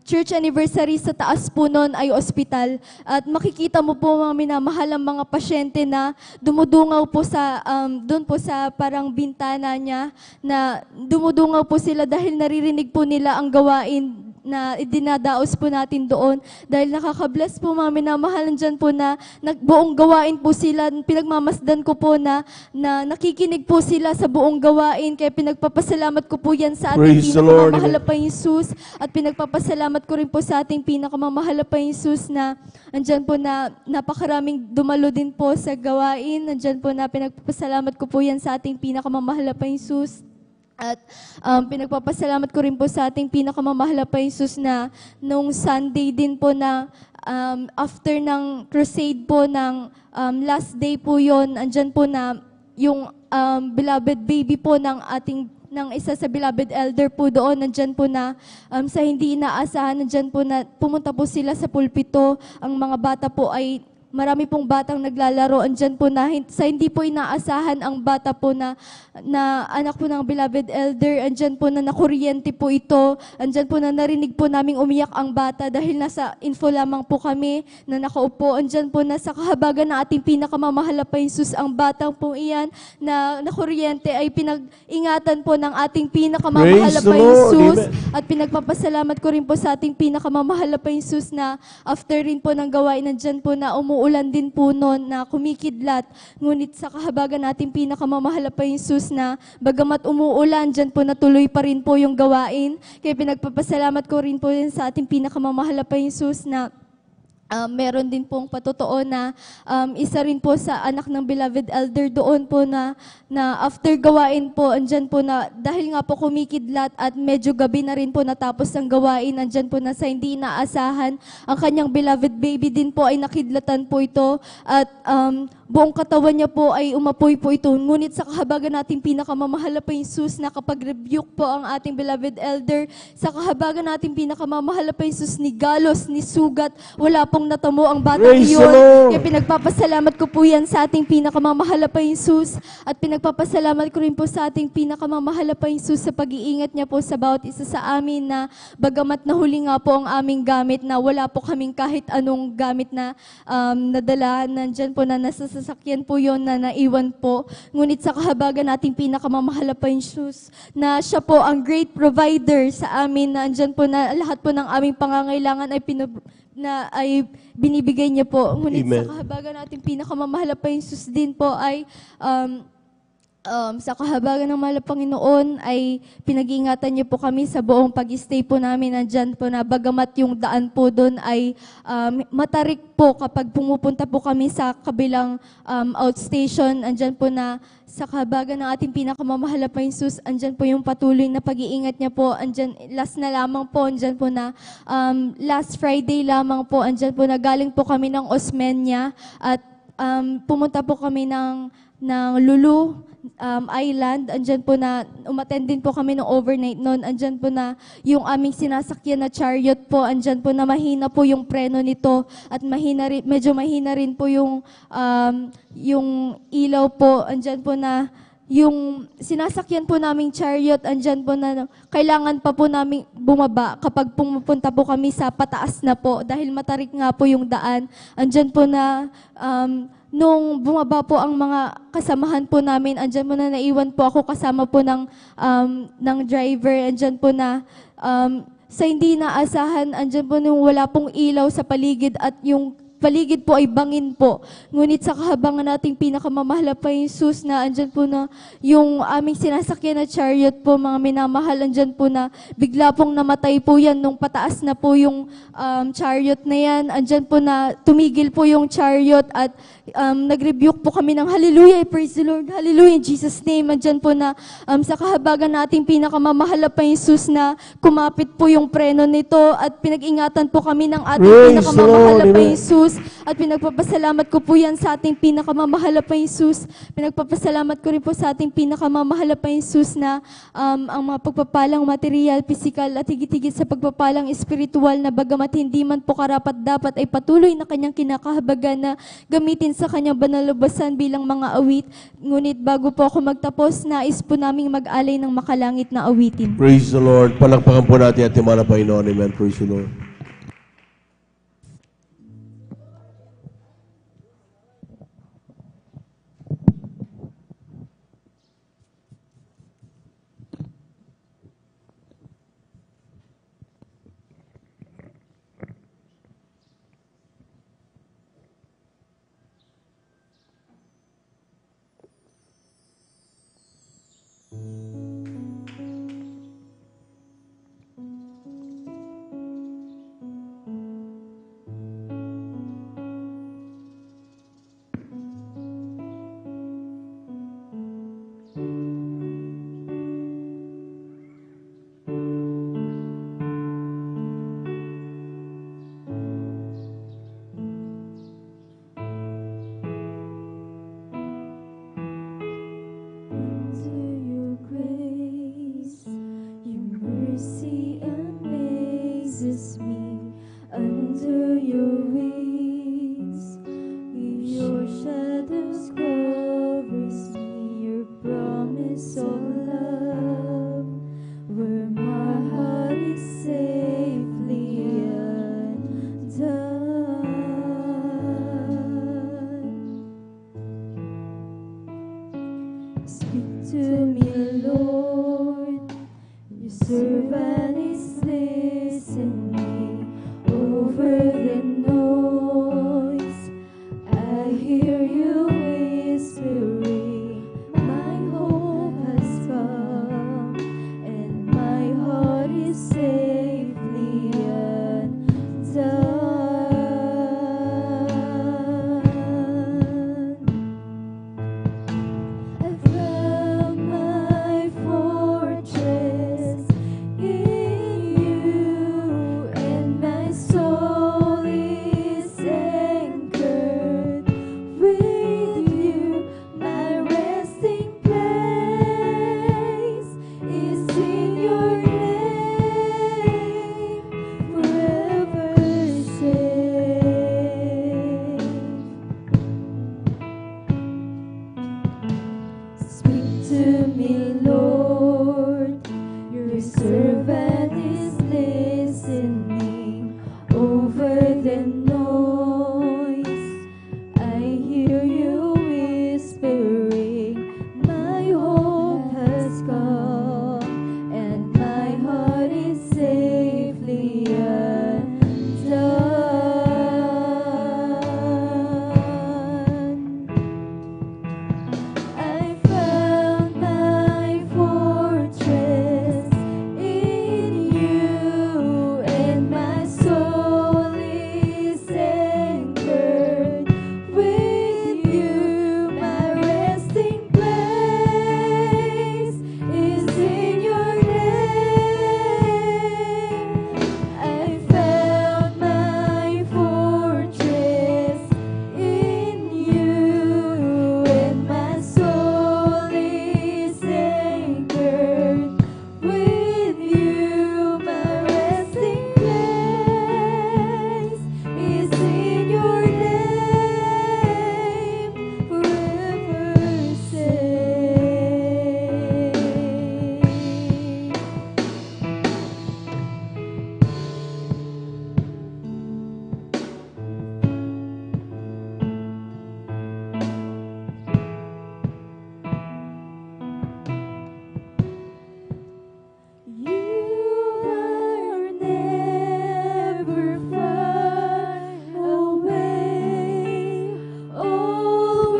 church anniversary sa taas po noon ay ospital. At makikita mo po mga minamahal ang mga pasyente na dumudungaw po sa doon po sa parang bintana niya, na dumudungaw po sila dahil naririnig po nila ang gawain na dinadaos po natin doon. Dahil nakaka-bless po mga minamahal, dyan po na buong gawain po sila. Pinagmamasdan ko po na nakikinig po sila sa buong gawain. Kaya pinagpapasalamat ko po yan sa ating pinakamamahal na Panginoong Jesus. At pinagpapasalamat ko rin po sa ating pinakamamahal na Panginoong Jesus na andyan po na napakaraming dumalo din po sa gawain. Andyan po na pinagpapasalamat ko po yan sa ating pinakamamahal na Panginoong Jesus. At pinagpapasalamat ko rin po sa ating pinakamamahal na Panginoong Jesus na nung Sunday din po na after ng crusade po ng last day po yon, andyan po na yung beloved baby po ng isa sa beloved elder po doon, nandyan po na sa hindi inaasahan, nandyan po na pumunta po sila sa pulpito. Ang mga bata po ay marami pong batang naglalaro. Andyan po na sa hindi po inaasahan ang bata po na anak po ng beloved elder. Andyan po na nakuryente po ito. Andyan po na narinig po naming umiyak ang bata dahil nasa info lamang po kami na nakaupo. Andyan po na sa kahabagan ng ating pinakamamahal na Panginoong Jesus, ang batang po iyan na nakuryente ay pinag-ingatan po ng ating pinakamamahal na Panginoong Jesus. At pinagpapasalamat ko rin po sa ating pinakamamahal na Panginoong Jesus na after rin po ng gawain, nandyan po na umuulan din po noon na kumikidlat. Ngunit sa kahabagan nating pinakamamahal na Panginoong Jesus na bagamat umuulan, dyan po natuloy pa rin po yung gawain. Kaya pinagpapasalamat ko rin po din sa ating pinakamamahal na Panginoong Jesus na meron din pong patotoo na isa rin po sa anak ng beloved elder doon po na after gawain po, andyan po na dahil nga po kumikidlat at medyo gabi na rin po natapos ang gawain, andyan po na sa hindi inaasahan, ang kanyang beloved baby din po ay nakidlatan po ito at buong katawan niya po ay umapoy po ito. Ngunit sa kahabagan nating pinakamamahal na Panginoong Jesus na kapag rebuke po ang ating beloved elder, sa kahabagan nating pinakamamahal na Panginoong Jesus ni galos, ni sugat, wala pong natamo ang batang iyon. Kaya pinagpapasalamat ko po yan sa ating pinakamamahal na Panginoong Jesus at pinagpapasalamat ko rin po sa ating pinakamamahal na Panginoong Jesus sa pag-iingat niya po sa bawat isa sa amin na bagamat nahuli nga po ang aming gamit na wala po kaming kahit anong gamit na nadala, nandyan po na nasa sasakyan po yon na naiwan po. Ngunit sa kahabagan nating pinakamamahal na Panginoong Jesus na siya po ang great provider sa amin, na andyan po na lahat po ng aming pangangailangan ay binibigay niya po. Ngunit sa kahabagan nating pinakamamahal na Panginoong Jesus din po ay sa kahabagan ng mahal na Panginoon ay pinag-iingatan niyo po kami sa buong pag-stay po namin nandyan po na bagamat yung daan po doon ay matarik po kapag pumupunta po kami sa kabilang outstation. Andyan po na sa kahabagan ng ating pinakamamahal na Panginoong Jesus, andyan po yung patuloy na pag-iingat niya po. Andyan, last na lamang po, andyan po na last Friday lamang po, andyan po na galing po kami ng Osmeña at pumunta po kami ng Lulu Island. Andyan po na umattend din po kami ng overnight noon. Andyan po na yung aming sinasakyan na chariot po, andyan po na mahina po yung preno nito at medyo mahina rin po yung ilaw po. Andyan po na yung sinasakyan po naming chariot, andyan po na kailangan pa po namin bumaba kapag pumupunta po kami sa pataas na po dahil matarik nga po yung daan. Andyan po na nung bumaba po ang mga kasamahan po namin, andyan po na naiwan po ako kasama po ng driver. Andyan po na sa hindi naasahan, andyan po nung wala pong ilaw sa paligid at yung paligid po ay bangin po. Ngunit sa kahabangan nating pinakamamahal na Panginoong Jesus na andyan po na yung aming sinasakyan na chariot po, mga minamahal, andyan po na bigla pong namatay po yan nung pataas na po yung chariot na yan. Andyan po na tumigil po yung chariot at nag-rebuke po kami ng hallelujah, praise the Lord, hallelujah, in Jesus' name. Andyan po na sa kahabagan nating pinakamamahal na Jesus na kumapit po yung preno nito at pinag-ingatan po kami ng ating Praise pinakamamahal the na Lord, Jesus. At pinagpapasalamat ko po yan sa ating pinakamamahal na Jesus. Pinagpapasalamat ko rin po sa ating pinakamamahal na Jesus na ang mga pagpapalang material, physical at higit-higit sa pagpapalang espiritual na bagamat hindi man po karapat-dapat ay patuloy na kanyang kinakahabagan na gamitin sa kanyang banal na lubasan bilang mga awit. Ngunit bago po ako magtapos, nais po naming mag-alay ng makalangit na awitin. Praise the Lord. Palakpakan po natin ating mga Panginoon. Amen. Praise the Lord.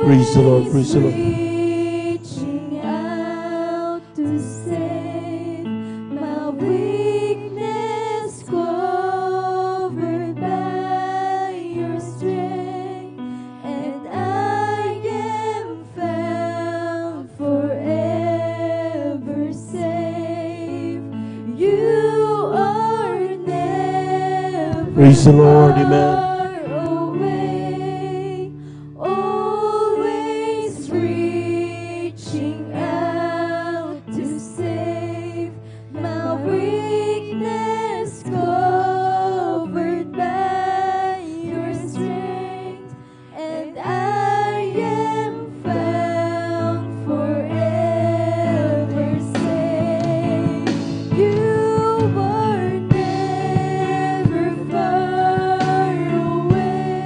Praise the Lord. Praise the Lord. Reaching out to save my weakness, covered by your strength, and I Praise the Lord. Amen. away, always reaching out to save my weakness, covered by your strength, and I am found forever safe. You are never far away,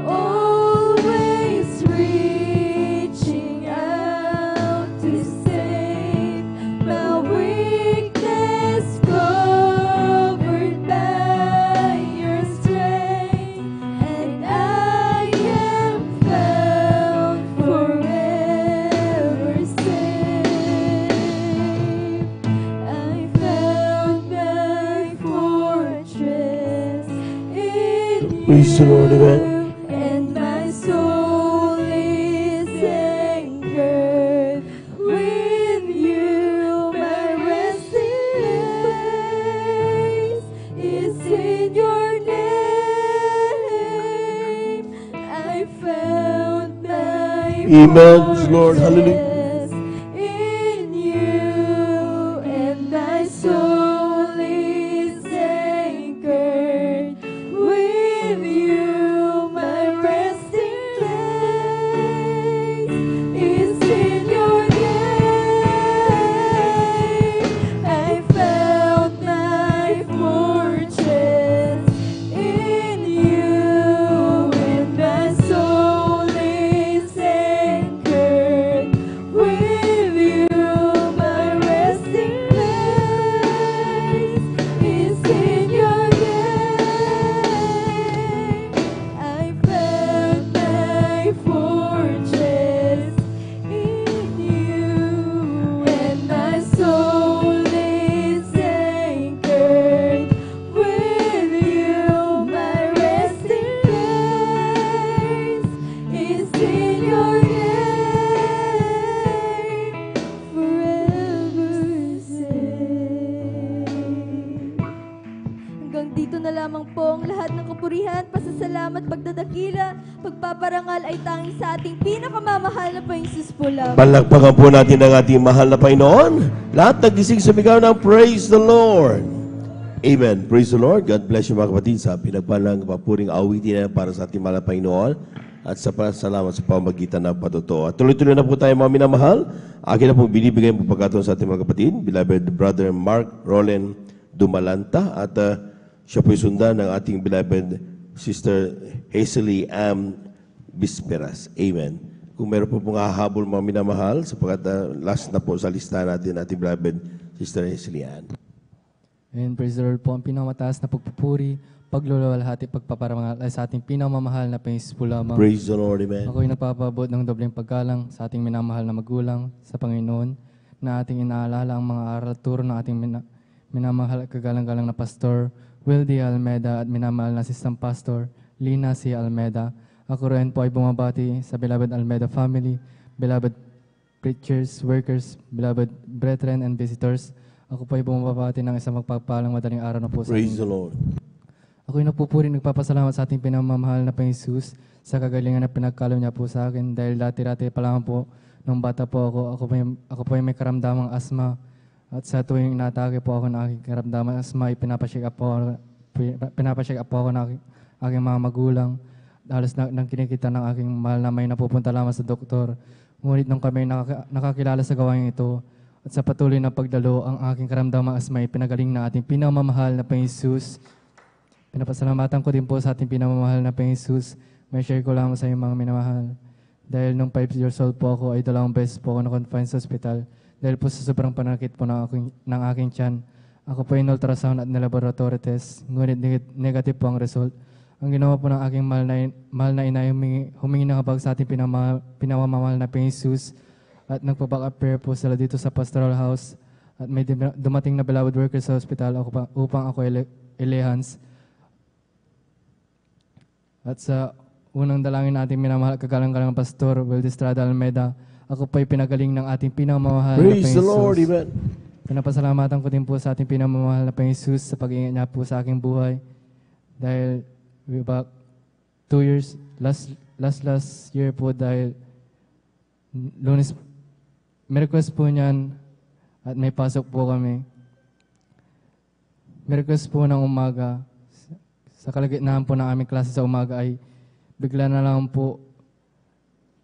always reaching out to save my weakness, covered by your strength, and I am found forever safe. I found my fortress in Praise the Lord. Amen. and my soul is anchored with you. My resting place is in your name. I found my Amen, Lord. Hallelujah. fortress in you, and my soul is anchored with you. My resting place is in your name. I found my fortress in you, and my soul is anchored with you. My resting place is in your name. I found my fortress in you, and my soul is anchored with you. My resting place is in your name, forever safe. Hanggang dito na lamang po ang lahat ng kapurihan, pasasalamat, pagdadakila, pagpaparangal ay tanging sa ating pinakamamahal na Panginoon po lamang. Palakpakan po natin ang ating mahal na Panginoon. Lahat nagising sumigaw ng Praise the Lord. Amen. Praise the Lord. God bless you mga kapatid sa pinagpalang papuring awitin para sa ating mahal na Panginoon at sa pasalamat sa pamagitan ng patuto. At tuloy-tuloy na po tayo mga minamahal. Akin na pong binibigay ang pagkakataon sa ating mga kapatid, beloved brother Mark Roland Dumalanta, at siya po'y sundan ng ating beloved sister Hazely M. Bisperas. Amen. Kung meron po pong hahabol mga minamahal, sapagkat last na po sa listahan natin ating beloved sister Hazely Ann. And praise the Lord po, ang pinakamataas na pagpupuri, paglulawalhati, pagpaparangal ay sa ating pinamamahal na Panginoon po lamang. Praise the Lord. Amen. Ako'y nagpapabot ng dobleng paggalang sa ating minamahal na magulang sa Panginoon, na ating inaalala ang mga aral at turo ng ating minamahal at kagalang-galang na Pastor Wildy Almeda at minamahal na Assistant Pastor Lina C. Almeda. Ako rin po ay bumabati sa beloved Almeda family, beloved preachers, workers, beloved brethren and visitors. Ako po ay bumabati ng isang magpagpalang madaling araw na po sa Praise the Lord. Ako'y napupuri nagpapasalamat sa ating pinamamahal na Panginoon Jesus sa kagalingan na pinagkaloob niya po sa akin, dahil dati-dati pa lang po nung bata po ako po ay may karamdamang asma, at sa tuwing inatake po ako ng aking karamdamang asma, pinapacheck up po ako ng aking mga magulang. Halos nang kinikita ng aking mahal na may napupunta lamang sa doktor. Ngunit nung kami nakakilala sa gawain ito, at sa patuloy na pagdalo, ang aking karamdamang asma ay pinagaling na ating pinamamahal na Panginoon Jesus. Pinapasalamatan ko din po sa ating pinamamahal na Panginoon Jesus. May share ko lang sa inyong mga minamahal. Dahil nung 5 years old po ako, ay 2 beses po ako na-confine sa ospital. Dahil po sa sobrang panakit po ng aking tiyan. Ako po ay ultrasound at laboratory test. Ngunit negative po ang result. Ang ginawa po ng aking mahal na ina, humingi ng habag sa ating pinamamahal na Panginoon Jesus. At nagpa-back up prayer po sila dito sa pastoral house. At may dumating na beloved workers sa hospital upang ako ilehans. At sa unang dalangin natin minamahal kagalang-galang Pastor Wildy Estrada Almeda, ako po ay pinagaling ng ating pinamamahal na Panginoon Jesus. Praise the Lord. Amen. Pinapasalamatan ko din po sa ating pinamamahal na Panginoon Jesus sa pag-iingat niya po sa aking buhay. Dahil way back 2 years, last year po dahil Lunes, Miyerkules po niyan at may pasok po kami. Miyerkules po ng umaga, sa kalagitnaan po ng aming klase sa umaga ay bigla na lang po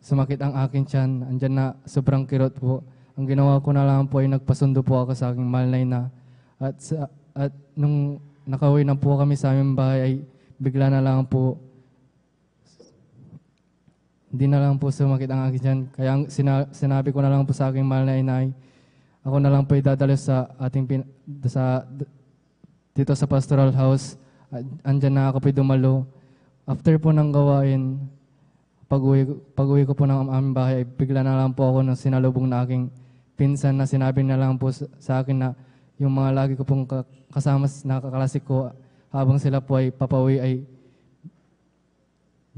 sumakit ang aking tiyan. Andyan na sobrang kirot po. Ang ginawa ko na lang po ay nagpasundo po ako sa aking mahal na ina. At nung nakauwi na po kami sa aming bahay ay bigla na lang po hindi na lang po sumakit ang aking tiyan. Kaya sinabi ko na lang po sa aking mahal na inay, ako na lang po idadalo sa dito sa pastoral house. Andyan na ako po dumalo. After po ng gawain, pag-uwi ko po ng aming bahay, bigla na lang po ako ng sinalubong na aking pinsan na sinabi na lang po sa akin na yung mga lagi ko pong kasama na kaklase ko habang sila po ay papauwi ay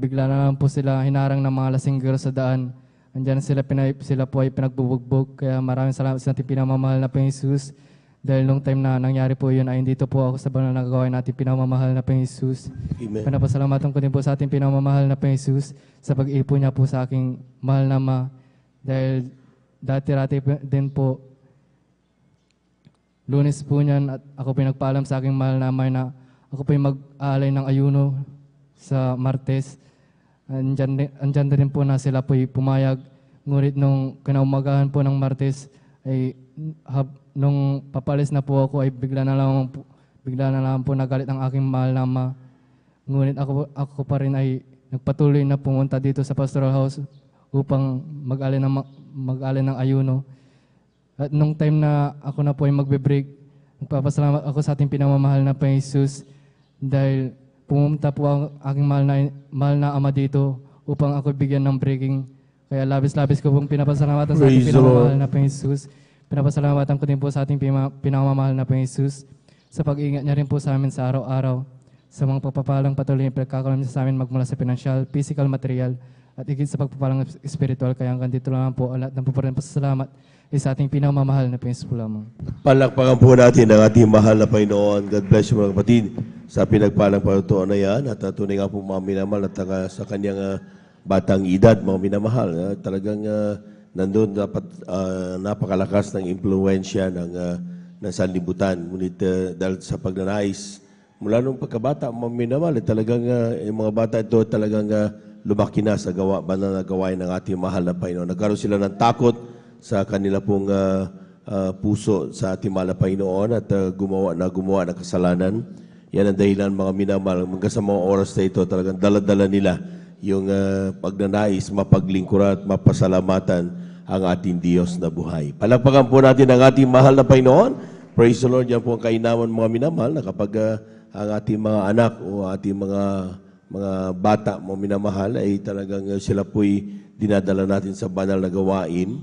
bigla na lang po sila hinarang ng mga lasinggero sa daan. Andyan sila po ay pinagbubugbog. Kaya maraming salamat sa ating pinamamahal na Panginoong Jesus. Dahil nung time na nangyari po yun ay dito po ako sa banal na gagawin natin pinamamahal na Panginoong Jesus. Amen. Pinapasalamatan ko din po sa ating pinamamahal na Panginoong Jesus sa pag-ipo niya po sa aking mahal na ma. Dahil dati-rati din po, Lunes po niyan at ako pinagpaalam sa aking mahal na ama na ako po mag-aalay ng ayuno sa Martes. Andyan din po na sila po pumayag. Ngunit nung kinaumagahan po ng Martes ay nung papalis na po ako ay bigla na lang po nagalit ang aking mahal na ama. Ngunit ako pa rin ay nagpatuloy na pumunta dito sa pastoral house upang mag-alay ng ayuno. At nung time na ako na po ay magbe-break, nagpapasalamat ako sa ating pinamamahal na Panginoong Jesus dahil pumunta po ang aking mahal na ama dito upang ako bigyan ng breaking. Kaya labis-labis ko pong pinapasalamatan sa ating pinamamahal na Panginoong Jesus. Pinapasalamatan ko din po sa ating pinamamahal na Panginoong Jesus sa pag-iingat niya rin po sa amin sa araw-araw, sa mga pagpapalang patuloy na pinagkakaroon niya sa amin magmula sa financial, physical, material, at higit sa pagpapalang spiritual. Kaya hanggang dito lang po, lahat ng pupurin pasasalamat sa ating pinamamahal na Panginoon po lamang. Palakpakan po natin ang ating mahal na Panginoon. God bless you mga kapatid sa pinagpalang patutuan na yan. At tunay nga po mga minamahal at sa kanyang batang edad, mga minamahal. Talagang nandun dapat napakalakas ng impluensya ng sanlibutan. Ngunit dahil sa pagnanais, mula nung pagkabata, mga minamahal, talagang yung mga bata ito talagang lumaki na sa banal na gawain ng ating mahal na Panginoon. Nagkaroon sila ng takot sa kanila pong puso sa ating mahal na Panginoon at gumawa ng kasalanan. Yan ang dahilan mga minamahal. Hanggang sa mga oras na ito, talagang dala-dala nila yung pagnanais, mapaglingkuran at mapasalamatan ang ating Diyos na buhay. Palakpakan po natin ang ating mahal na Panginoon. Praise the Lord. Yan po ang kainaman mga minamahal na kapag ang ating mga anak o ating mga bata mga minamahal ay talagang sila po'y dinadala natin sa banal na gawain.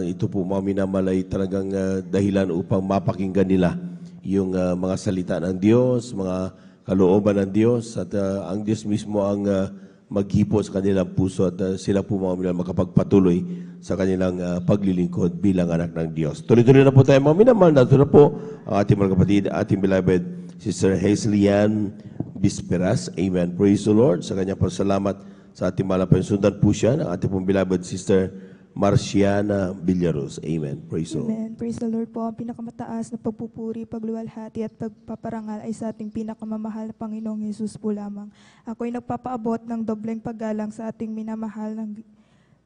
Ito po mga minamahal ay talagang dahilan upang mapakinggan nila yung mga salita ng Diyos, mga kalooban ng Diyos at ang Diyos mismo ang maghipo sa kanilang puso at sila po mga minamahal makapagpatuloy sa kanilang paglilingkod bilang anak ng Diyos. Tuloy-tuloy na po tayo mga minamahal. Nato na po ang ating mga kapatid, ating beloved Sister Hazelian Bisperas. Amen. Praise the Lord. Sa kanya po salamat sa ating malapay. Sundan po siya ng ating pong beloved Sister Marciana Villaros. Amen. Praise the Lord. Amen. Praise the Lord po. Ang pinakamataas na pagpupuri, pagluwalhati at pagpaparangal ay sa ating pinakamamahal na Panginoong Jesus po lamang. Ako'y nagpapaabot ng dobleng paggalang sa ating minamahal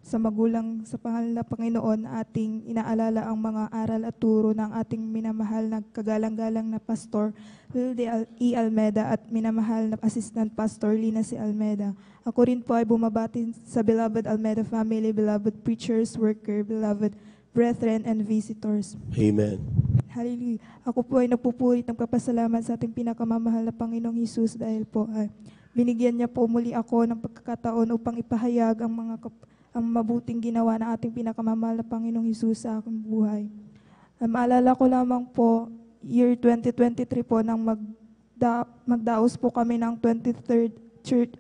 sa magulang sa pangalan na Panginoon. Ating inaalala ang mga aral at turo ng ating minamahal na kagalang-galang na Pastor Wilde E. Almeda at minamahal na Assistant Pastor Lina C. Almeda. Ako rin po ay bumabati sa beloved Almeda family, beloved preachers, worker, beloved brethren, and visitors. Amen. Hallelujah. Ako po ay nagpupurit ng papasalamat sa ating pinakamamahal na Panginoong Jesus dahil po binigyan niya po muli ako ng pagkakataon upang ipahayag ang mabuting ginawa ng ating pinakamamahal na Panginoong Jesus sa aking buhay. Maalala ko lamang po, year 2023 po, nang magdaos po kami ng 23rd Church,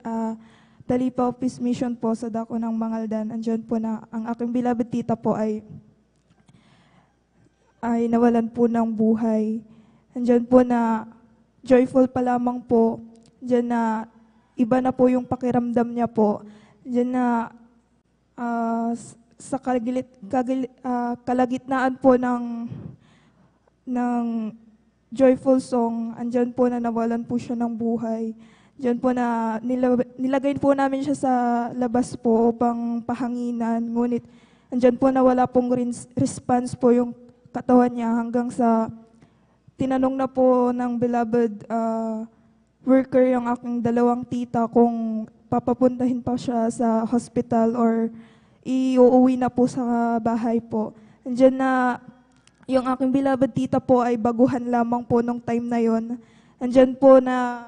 Talipa Office Mission po sa dako ng Mangaldan. Andyan po na ang aking beloved tita po ay nawalan po ng buhay. Andyan po na joyful pa lamang po Diyan na iba na po yung pakiramdam niya po. Diyan na sa kalagitnaan po ng joyful song, andyan po na nawalan po siya ng buhay. Diyan po na nilagay po namin siya sa labas po upang pahanginan. Ngunit andyan po na wala pong response po yung katawan niya hanggang sa tinanong na po ng beloved worker yung aking dalawang tita kung papapuntahin pa siya sa hospital or iuuwi na po sa bahay po. Andyan na yung aking beloved tita po ay baguhan lamang po nung time na yon. Andyan po na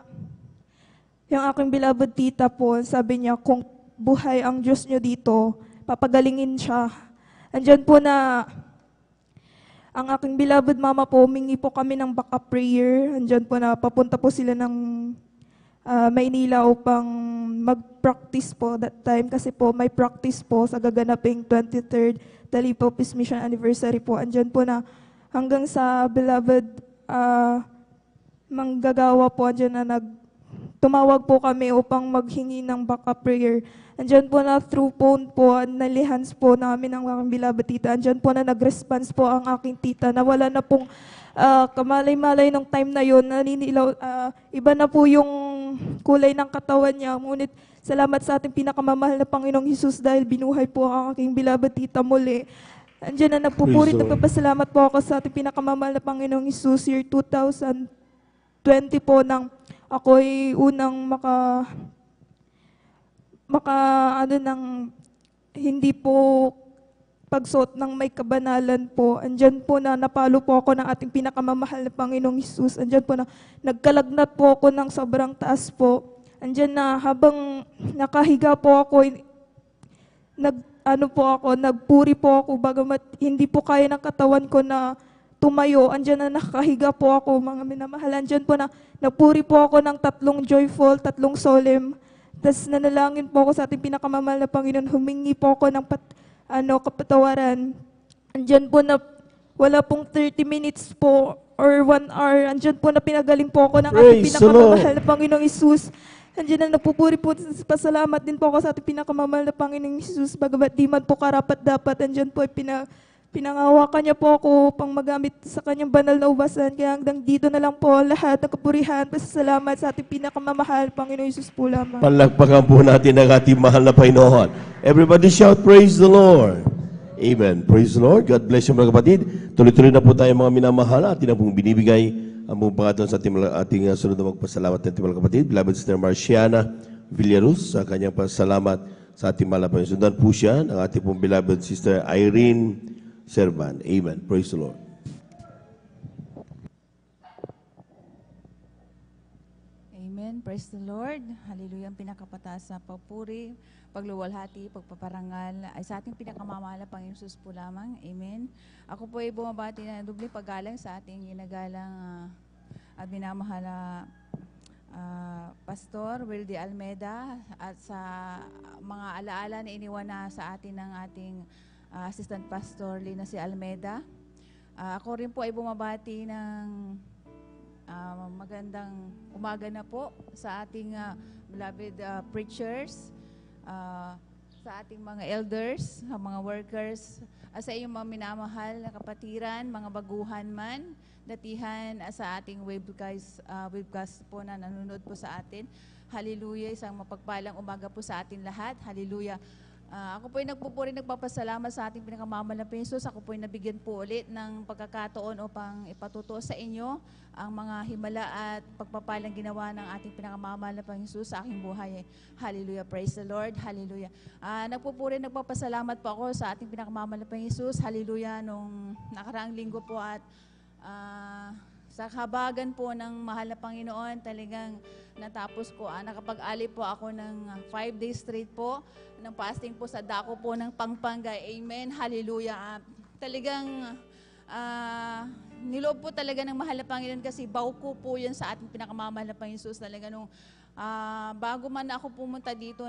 yung aking beloved tita po, sabi niya, kung buhay ang Diyos niyo dito, papagalingin siya. Andyan po na ang aking beloved mama po, humingi po kami ng backup prayer. Andyan po na papunta po sila ng Maynila upang mag-practice po that time. Kasi po may practice po sa gaganaping 23rd Talipa Peace Mission Anniversary po. Andyan po na hanggang sa beloved manggagawa po, andyan na tumawag po kami upang maghingi ng backup prayer. Andyan po na through phone po, nalihans po namin ang aking beloved tita. Andyan po na nag-response po ang aking tita na wala na pong kamalay-malay ng time na yun, naninilaw, iba na po yung kulay ng katawan niya. Ngunit salamat sa ating pinakamamahal na Panginoong Hesus dahil binuhay po ang aking beloved tita muli. Andyan na nagpupuri, nagpapasalamat po ako sa ating pinakamamahal na Panginoong Hesus, year 2020 po nang ako'y unang hindi po pagsuot ng may kabanalan po. Andyan po na napalo po ako ng ating pinakamamahal na Panginoong Hesus. Andyan po na nagkalagnat po ako ng sobrang taas po. Andyan na habang nakahiga po ako, nagpuri po ako, bagamat hindi po kaya ng katawan ko na tumayo. Andyan na nakahiga po ako, mga minamahal. Andyan po na nagpuri po ako ng 3 joyful, 3 solemn. Tapos nanalangin po ako sa ating pinakamamahal na Panginoon. Humingi po ako ng kapatawaran. Andyan po na wala pong 30 minutes po or 1 hour. Andyan po na pinagaling po ako ng ating pinakamamahal na Panginoong Hesus. Andyan na napupuri po, pasalamat din po ako sa ating pinakamamahal na Panginoong Hesus. Bagamat di man po karapat-dapat, andyan po ay pinangawakan niya po ako upang magamit sa kanyang banal na ubasan. Kaya hanggang dito na lang po lahat ng kapurihan, pasasalamat sa ating pinakamamahal, Panginoon Hesus po lamang. Palakpakan po natin ang ating mahal na Panginoon. Everybody shout, praise the Lord. Amen. Praise the Lord. God bless you mga kapatid. Tuloy-tuloy na po tayo mga minamahal. Atin na pong binibigay ang buong pangatawan sa ating sunod na magpasalamat natin mga kapatid. Beloved Sister Marciana Villarus sa kanyang pasalamat sa ating mahal na Panginoon. Sundan po siya ng ating pong beloved Sister Irene Servan. Amen. Praise the Lord. Amen. Praise the Lord. Hallelujah. Ang pinakapataas na papuri, pagluwalhati, pagpaparangal ay sa ating pinakamamahal na Panginoon Hesus po lamang. Amen. Ako po ay bumabati na dubli paggalang sa ating ginagalang at minamahal na Pastor Wildy Almeda at sa mga alaala na iniwan na sa atin ng ating Assistant Pastor Lina C. Almeda. Ako rin po ay bumabati ng magandang umaga na po sa ating beloved preachers, sa ating mga elders, sa mga workers, sa iyong mga minamahal na kapatiran, mga baguhan man, datihan sa ating webcast po na nanonood po sa atin. Hallelujah, isang mapagpalang umaga po sa atin lahat. Hallelujah. Ako po ay nagpupuri, nagpapasalamat sa ating pinakamamahal na Panginoon Hesus. Ako po ay nabigyan po ulit ng pagkakataon upang ipatuto sa inyo ang mga himala at pagpapalang ginawa ng ating pinakamamahal na Panginoon Hesus sa aking buhay. Hallelujah. Praise the Lord. Hallelujah. Nagpupuri, nagpapasalamat po ako sa ating pinakamamahal na Panginoon Hesus. Hallelujah. Nung nakaraang linggo po at sa kahabagan po ng mahal na Panginoon, talagang natapos ko, nakapag-ali po ako ng 5 days straight po, ng fasting po sa dako po ng Pampanga. Amen. Hallelujah. Talagang niloob po talaga ng mahal na Panginoon kasi bauko po yan sa ating pinakamamahal na Panginoon Hesus. Talaga nung bago man ako pumunta dito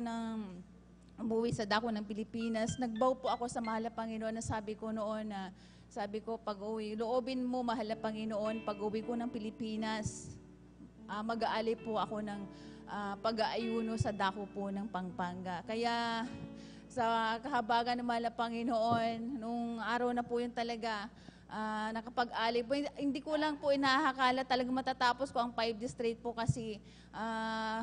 umuwi sa dako ng Pilipinas, nagbaw po ako sa mahal na Panginoon na sabi ko noon na sabi ko, pag-uwi, loobin mo, mahal na Panginoon, pag-uwi ko ng Pilipinas, mag-aali po ako ng pag-aayuno sa dako po ng Pampanga. Kaya sa kahabagan ng mahal na Panginoon, nung araw na po yun talaga, nakapag-alay po. Hindi ko lang po inahakala talagang matatapos ko ang 5 days straight po kasi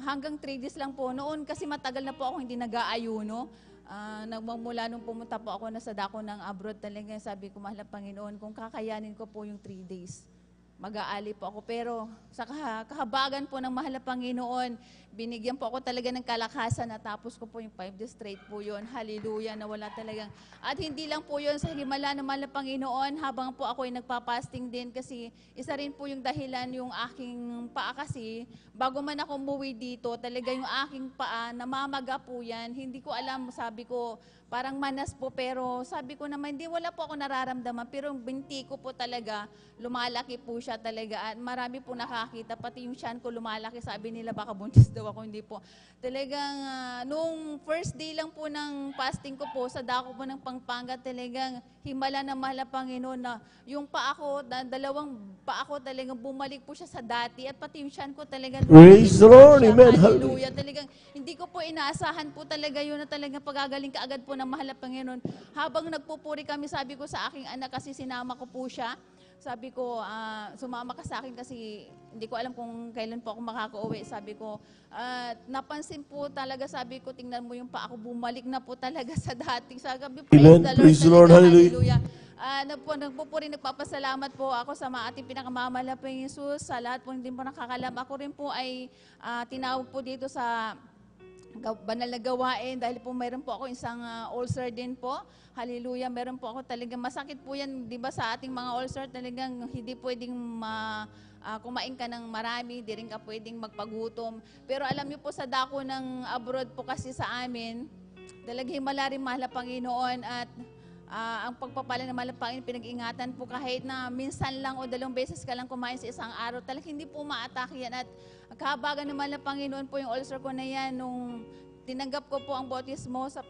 hanggang 3 days lang po. Noon kasi matagal na po ako hindi nag-aayuno. Nagmamula nung pumunta po ako na sa dako ng abroad talaga, sabi ko, mahal na Panginoon, kung kakayanin ko po yung 3 days, mag-aali po ako. Pero sa kahabagan po ng mahal na Panginoon, binigyan po ako talaga ng kalakasan, natapos ko po yung 5 days straight po yun. Hallelujah, na wala talagang. At hindi lang po yun sa himala ng mahal na Panginoon, habang po ako ay nagpapasting din kasi isa rin po yung dahilan yung aking paa kasi, bago man ako umuwi dito, talaga yung aking paa, namamaga po yan. Hindi ko alam, sabi ko, parang manas po, pero sabi ko naman, hindi, wala po ako nararamdaman, pero yung binti ko po talaga, lumalaki po siya talaga, at marami po nakakita, pati yung tiyan ko lumalaki, sabi nila baka buntis daw ako, hindi po. Talagang, nung first day lang po ng fasting ko po, sa dako po ng Pampanga, talagang himala na mahal na Panginoon na yung paa ko, dalawang paa ko talagang bumalik po siya sa dati, at pati yung tiyan ko talagang Praise the Lord, amen. Hallelujah. Talagang hindi ko po inaasahan po talaga yun na talagang pagagaling kaagad po ng mahal na Panginoon. Habang nagpupuri kami, sabi ko sa aking anak kasi sinama ko po siya. Sabi ko, sumama ka sa akin kasi hindi ko alam kung kailan po ako makaka-uwi. Sabi ko, napansin po talaga, sabi ko, tingnan mo yung paa ko, bumalik na po talaga sa dati. Sabi, praise the Lord, hallelujah. Nagpupuri, nagpapasalamat po ako sa ating pinakamamahal na Panginoong Jesus, sa lahat po hindi po nakakalam. Ako rin po ay tinawag po dito sa banal na gawain dahil po mayroon po ako isang ulcer din po. Hallelujah, meron po ako talagang masakit po yan, di ba, sa ating mga ulcer, talagang hindi pwedeng kumain ka ng marami, di rin ka pwedeng magpagutom. Pero alam niyo po, sa dako ng abroad po kasi sa amin, talagang himala rin mahal na Panginoon, at ang pagpapala ng mahal na Panginoon, pinag-ingatan po kahit na minsan lang o 2 beses ka lang kumain sa isang araw, talagang hindi po ma-atake yan. At kahabagan ng mahal na Panginoon po yung ulcer ko na yan, nung tinanggap ko po ang bautismo sa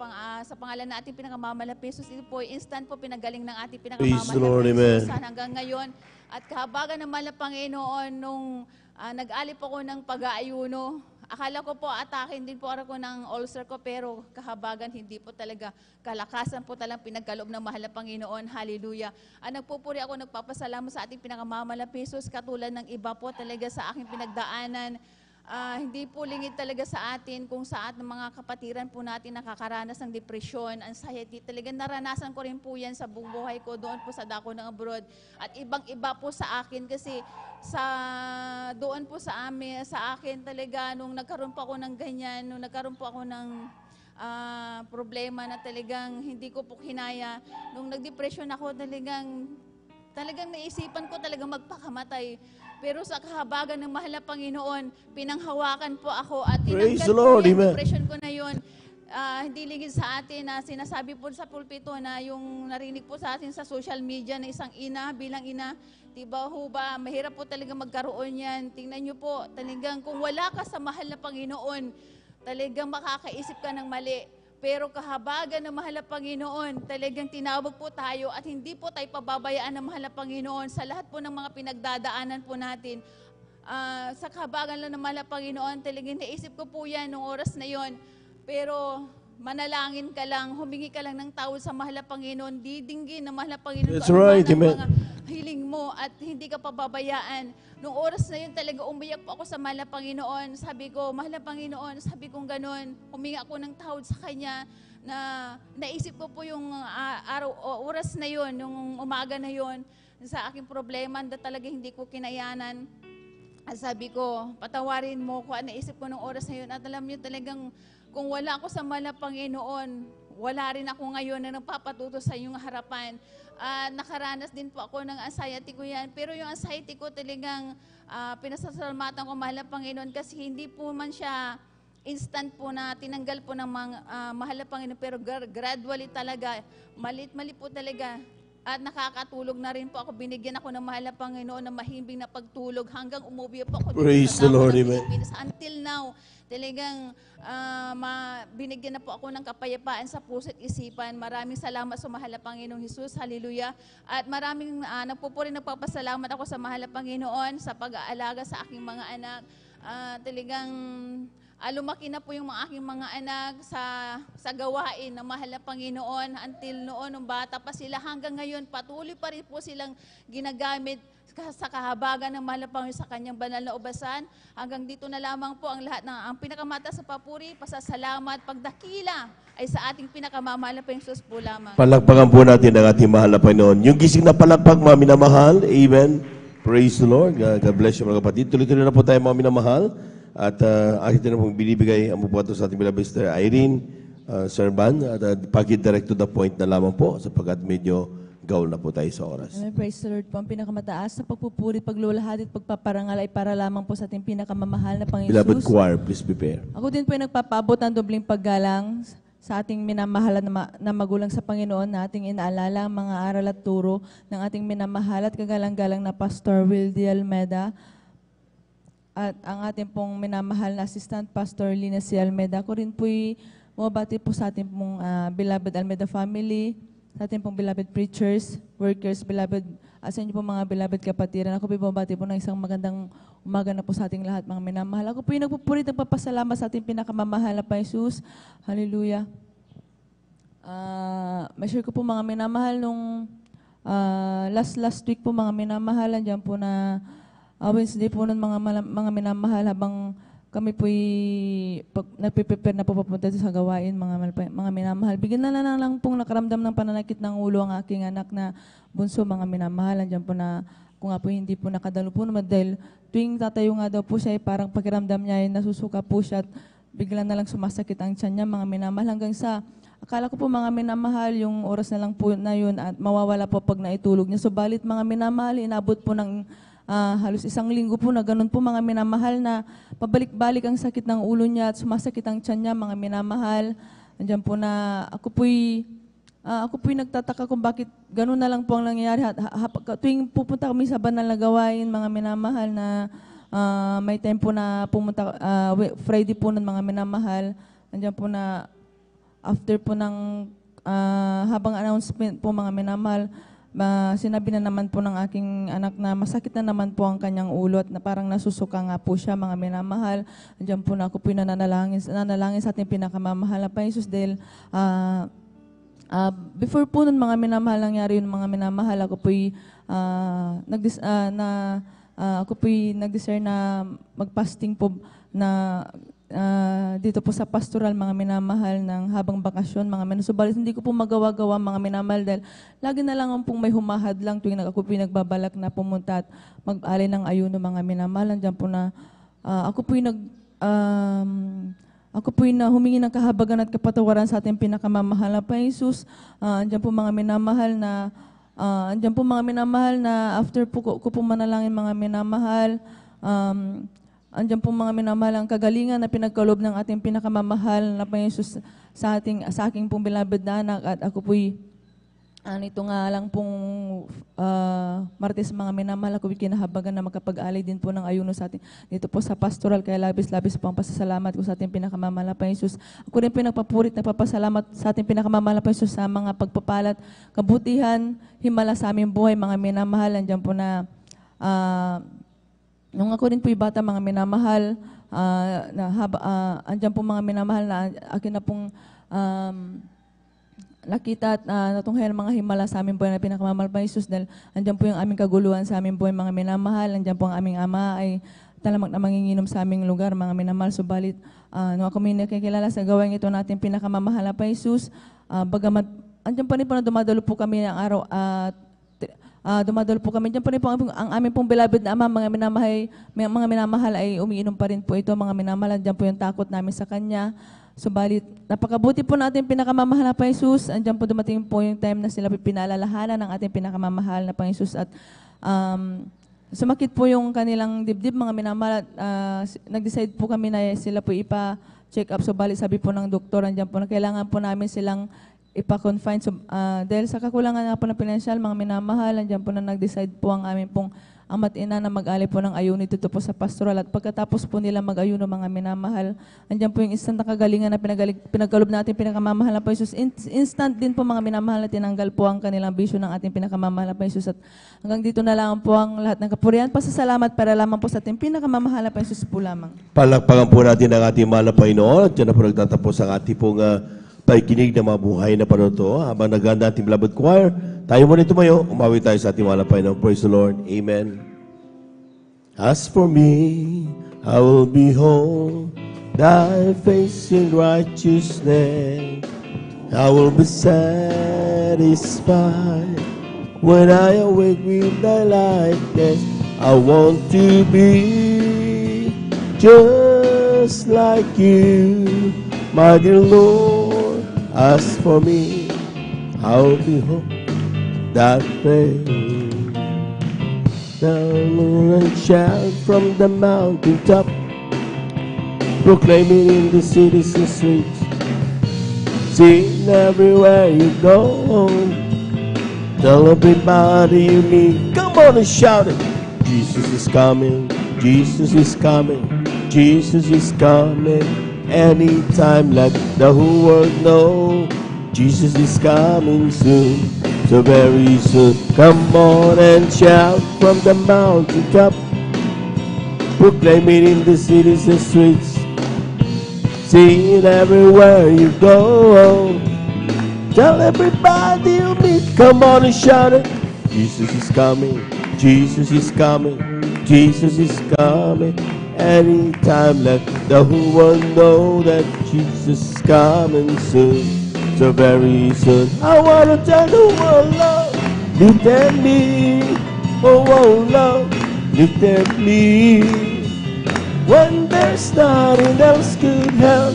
pangalan na ating pinakamamahal na Jesus, ito po instant po pinagaling ng ating pinakamamahal na Jesus hanggang ngayon. At kahabagan ng mahal na Panginoon, nung nag-ali po ko ng pag-aayuno, akala ko po atakin din po ako ng ulcer ko, pero kahabagan hindi po talaga, kalakasan po talagang pinagkaloob ng mahal na Panginoon. Hallelujah. Nagpupuri ako, nagpapasalamat sa ating pinakamamahal na Jesus, katulad ng iba po talaga sa aking pinagdaanan. Hindi po lingid talaga sa atin kung saan ng mga kapatiran po natin nakakaranas ng depression, anxiety. Talagang naranasan ko rin po yan sa buong buhay ko doon po sa dako ng abroad. At ibang-iba po sa akin kasi doon po sa akin talaga, nung nagkaroon po ako ng ganyan, nung nagkaroon po ako ng problema na talagang hindi ko po kinaya, nung nagdepression ako, talagang naisipan ko talagang magpakamatay. Pero sa kahabagan ng mahal na Panginoon, pinanghawakan po ako at tinanggal po yung depression ko na yun. Hindi ligid sa atin na sinasabi po sa pulpito na yung narinig po sa atin sa social media na isang ina, bilang ina, diba ho ba, mahirap po talaga magkaroon yan. Tingnan nyo po, talagang kung wala ka sa mahal na Panginoon, talagang makakaisip ka ng mali. Pero kahabagan ng mahal na Panginoon, talagang tinawag po tayo at hindi po tayo pababayaan ng mahal na Panginoon sa lahat po ng mga pinagdadaanan po natin. Sa kahabagan lang ng mahal na Panginoon, talagang naisip ko po yan noong oras na yon. Pero manalangin ka lang, humingi ka lang ng tawad sa mahal na Panginoon, didinggin ng mahal na Panginoon. That's right, amen. Hiling mo at hindi ka pababayaan. Noong oras na yun talaga umiyak po ako sa mahal na Panginoon. Sabi ko, mahal na Panginoon, sabi kong ganon, humingi ako ng tawad sa Kanya na naisip ko po yung oras na yun, yung umaga na yun, sa aking problema na talaga hindi ko kinayanan. At sabi ko, patawarin mo ko, naisip ko nung oras na yun. At alam niyo talagang, kung wala ako sa mahal na Panginoon, wala rin ako ngayon na nagpapatuto sa iyong harapan. Nakaranas din po ako ng anxiety ko yan. Pero yung anxiety ko talagang pinasasalamatan ko mahal na Panginoon kasi hindi po man siya instant po na tinanggal po ng mahal na Panginoon. Pero gradually talaga, malit-mali po talaga. At nakakatulog na rin po ako. Binigyan ako ng mahal na Panginoon ng mahimbing na pagtulog hanggang umuwi po ako. Praise the Lord, amen. Until now, talagang binigyan na po ako ng kapayapaan sa puso at isipan. Maraming salamat sa mahal na Panginoong Jesus. Hallelujah. At maraming nagpapasalamat ako sa mahal na Panginoon sa pag-aalaga sa aking mga anak. Talagang lumaki na po yung mga aking mga anak sa gawain ng mahal na Panginoon. Until noon, nung bata pa sila, hanggang ngayon, patuloy pa rin po silang ginagamit sa kahabagan ng mahal na Panginoon sa kanyang banal na ubasan. Hanggang dito na lamang po ang lahat ng ang pinakamataas sa papuri, pasasalamat, pagdakila ay sa ating pinakamamahal na Panginoon Jesus po lamang. Palakpakan po natin ang ating mahal na Panginoon. Yung gising na palakpak, mga minamahal. Amen. Praise the Lord. God bless you mga kapatid. Tuloy-tuloy na po tayo mga minamahal. At akin na pong binibigay ang bubuhato sa ating beloved Sister Irene Serban. At paki-direct to the point na lamang po sapagkat medyo gaul na po tayo sa oras. Amen. Praise the Lord po. Ang pinakamataas na pagpupuri, paglulahad at pagpaparangal ay para lamang po sa ating pinakamamahal na Panginoon Beloved Jesus. choir, please prepare. Ako din po ay nagpapaabot ng dobling paggalang sa ating minamahal na magulang sa Panginoon na ating inaalala ang mga aral at turo ng ating minamahal at kagalang-galang na Pastor Will D. Almeda at ang ating pong minamahal na Assistant Pastor Lina C. Almeda. Ako rin po'y bumabati po sa ating pong beloved Almeda family, sa ating pong beloved preachers, workers, beloved, sa inyo po mga beloved kapatiran. Ako po'y bumabati po ng isang magandang umaga na po sa ating lahat mga minamahal. Ako po'y nagpupurit, nagpapasalamat sa ating pinakamamahal na Jesus. Hallelujah. May share ko po mga minamahal nung last week po mga minamahal, andyan po na Wednesday po nun mga minamahal habang kami po'y nagpe-prepare na po papunta sa gawain mga minamahal. Bigyan na lang pong nakaramdam ng pananakit ng ulo ang aking anak na bunso mga minamahal. Andyan po na kung nga po hindi po nakadalo po naman dahil tuwing tatayo nga daw po siya parang pakiramdam niya ay nasusuka po siya at bigla na lang sumasakit ang tiyan niya mga minamahal hanggang sa akala ko po mga minamahal yung oras na lang po na yun at mawawala po pag naitulog niya. Subalit mga minamahal, inabot po ng halos 1 linggo po na ganun po mga minamahal na pabalik-balik ang sakit ng ulo niya at sumasakit ang tiyan niya mga minamahal. Andiyan po na ako po'y nagtataka kung bakit ganun na lang po ang nangyayari. Tuwing pupunta kami sa banal na gawain mga minamahal na may time po na pumunta, Friday po ng mga minamahal. Andiyan po na after po ng habang announcement po mga minamahal, sinabi na naman po ng aking anak na masakit na naman po ang kanyang ulo at na parang nasusuka nga po siya mga minamahal. Andiyan po na ako po nanalangin sa ating pinakamamahal na Panginoon Jesus dahil before po nun mga minamahal nangyari yun mga minamahal ako po'y nag-desire na mag-fasting po na dito po sa pastoral mga minamahal ng habang bakasyon mga minamahal. Subalit hindi ko po magawa-gawa mga minamahal dahil lagi na lang pong may humahad lang tuwing ako po nagbabalak na pumunta at mag-alay ng ayuno mga minamahal. Andiyan po na ako po na humingi ng kahabagan at kapatawaran sa ating pinakamamahal na Panginoon Jesus. Andiyan po mga minamahal na after po ko manalangin mga minamahal, andiyan po mga minamahal ang kagalingan na pinagkaloob ng ating pinakamamahal na Panginoon Jesus sa aking pong beloved na anak at ako po'y nito nga lang pong Martes mga minamahal ako kinahabagan na magkapag-alay din po ng ayuno sa atin dito po sa pastoral kaya labis-labis po ang pasasalamat ko sa ating pinakamamahal na Panginoon Jesus. Ako rin po nagpapurit, nagpapasalamat sa ating pinakamamahal na Panginoon Jesus sa mga pagpapalat, kabutihan, himala sa aming buhay mga minamahal. Andiyan po na nung ako rin po'y bata mga minamahal, andyan po mga minamahal na akin na pong nakita at natunghayan mga himala sa aming buhay na pinakamamahal pa Jesus dahil andyan po yung aming kaguluhan sa aming buhay mga minamahal. Andyan po ang aming ama ay talamak na manginginom sa aming lugar mga minamahal. Subalit nung ako may nakikilala sa gawain ito natin pinakamamahal na pa Jesus, bagamat andyan pa rin po na dumadalo po kami ng araw at dumadalo po kami. Diyan po rin po ang aming pong beloved na ama, mga minamahal ay umiinom pa rin po ito, mga minamahal. Diyan po yung takot namin sa Kanya. Subalit, napakabuti po natin pinakamamahal na Panginoon Jesus. Andiyan po dumating po yung time na sila pinaalalahanan ng ating pinakamamahal na Panginoon Jesus. At sumakit po yung kanilang dibdib, mga minamahal. Nag-decide po kami na sila po ipa-check up. Subalit, sabi po ng doktor, andiyan po na kailangan po namin silang ipa-confine. So, dahil sa kakulangan nga po ng pinansyal, mga minamahal, andyan po na nag-decide po ang amin pong ama't ina na mag-alay po ng ayuno dito po sa pastoral. At pagkatapos po nila mag-ayuno, mga minamahal, andyan po yung instant na kagalingan na pinagkalob natin pinakamamahal na po Jesus. Instant din po mga minamahal na tinanggal po ang kanilang bisyo ng ating pinakamamahal na po Jesus. At hanggang dito na lang po ang lahat ng kapurihan. Pasasalamat para lamang po sa ating pinakamamahal na po Jesus po lamang. Palakpakan po natin ang ating mahal na Panginoon. At dyan na po nagtatapos ang ating pong pakikinig na mabuhay na panuto. Habang naganda ating beloved choir, tayo muna tumayo, umawi tayo sa ating mahal na Panginoon. Praise the Lord. Amen. As for me, I will behold thy face in righteousness. I will be satisfied when I awake with thy likeness. I want to be just like you, my dear Lord. As for me, I will behold that face. The Lord shout from the mountaintop, proclaiming in the cities and streets, sing everywhere you go. Tell everybody you meet, come on and shout it. Jesus is coming, Jesus is coming, Jesus is coming. Anytime, let the whole world know Jesus is coming soon, so very soon. Come on and shout from the mountaintop, proclaim it in the cities and streets, sing it everywhere you go. Tell everybody you meet, come on and shout it. Jesus is coming, Jesus is coming, Jesus is coming. Anytime, let the whole world know that Jesus is coming soon, so very soon. I want to tell the world, Lord, look at me. Oh, oh, Lord, look at me. When there's nothing else could help,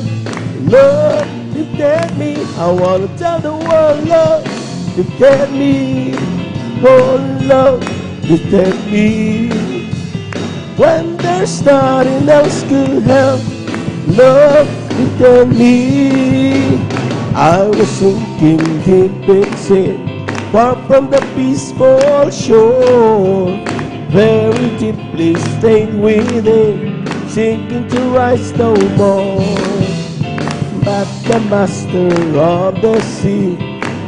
Lord, look at me. I want to tell the world, Lord, look at me. Oh, Lord, look at me. When there's nothing else could help, Lord, look at me. I was sinking deep in sin, far from the peaceful shore, very deeply stained within, sinking to rise no more. But the master of the sea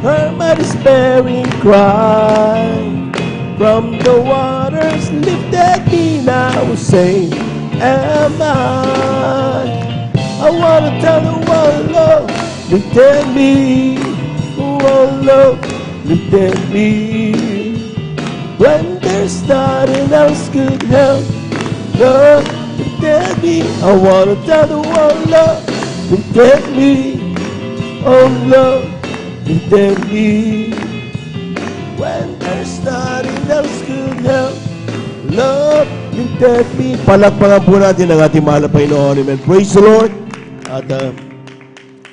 heard my despairing cry. From the waters lifted me, now saying, am I? I want to tell the world, Lord, look at me. Oh, Lord, look at me. When there's nothing else could help, Lord, look at me. I want to tell the world, Lord, look at me. Oh, Lord, look at me. When there's nothing else could help, Lord, look at me. Palakpakan po natin ang ating mahal na Panginoon. Amen. Praise the Lord. At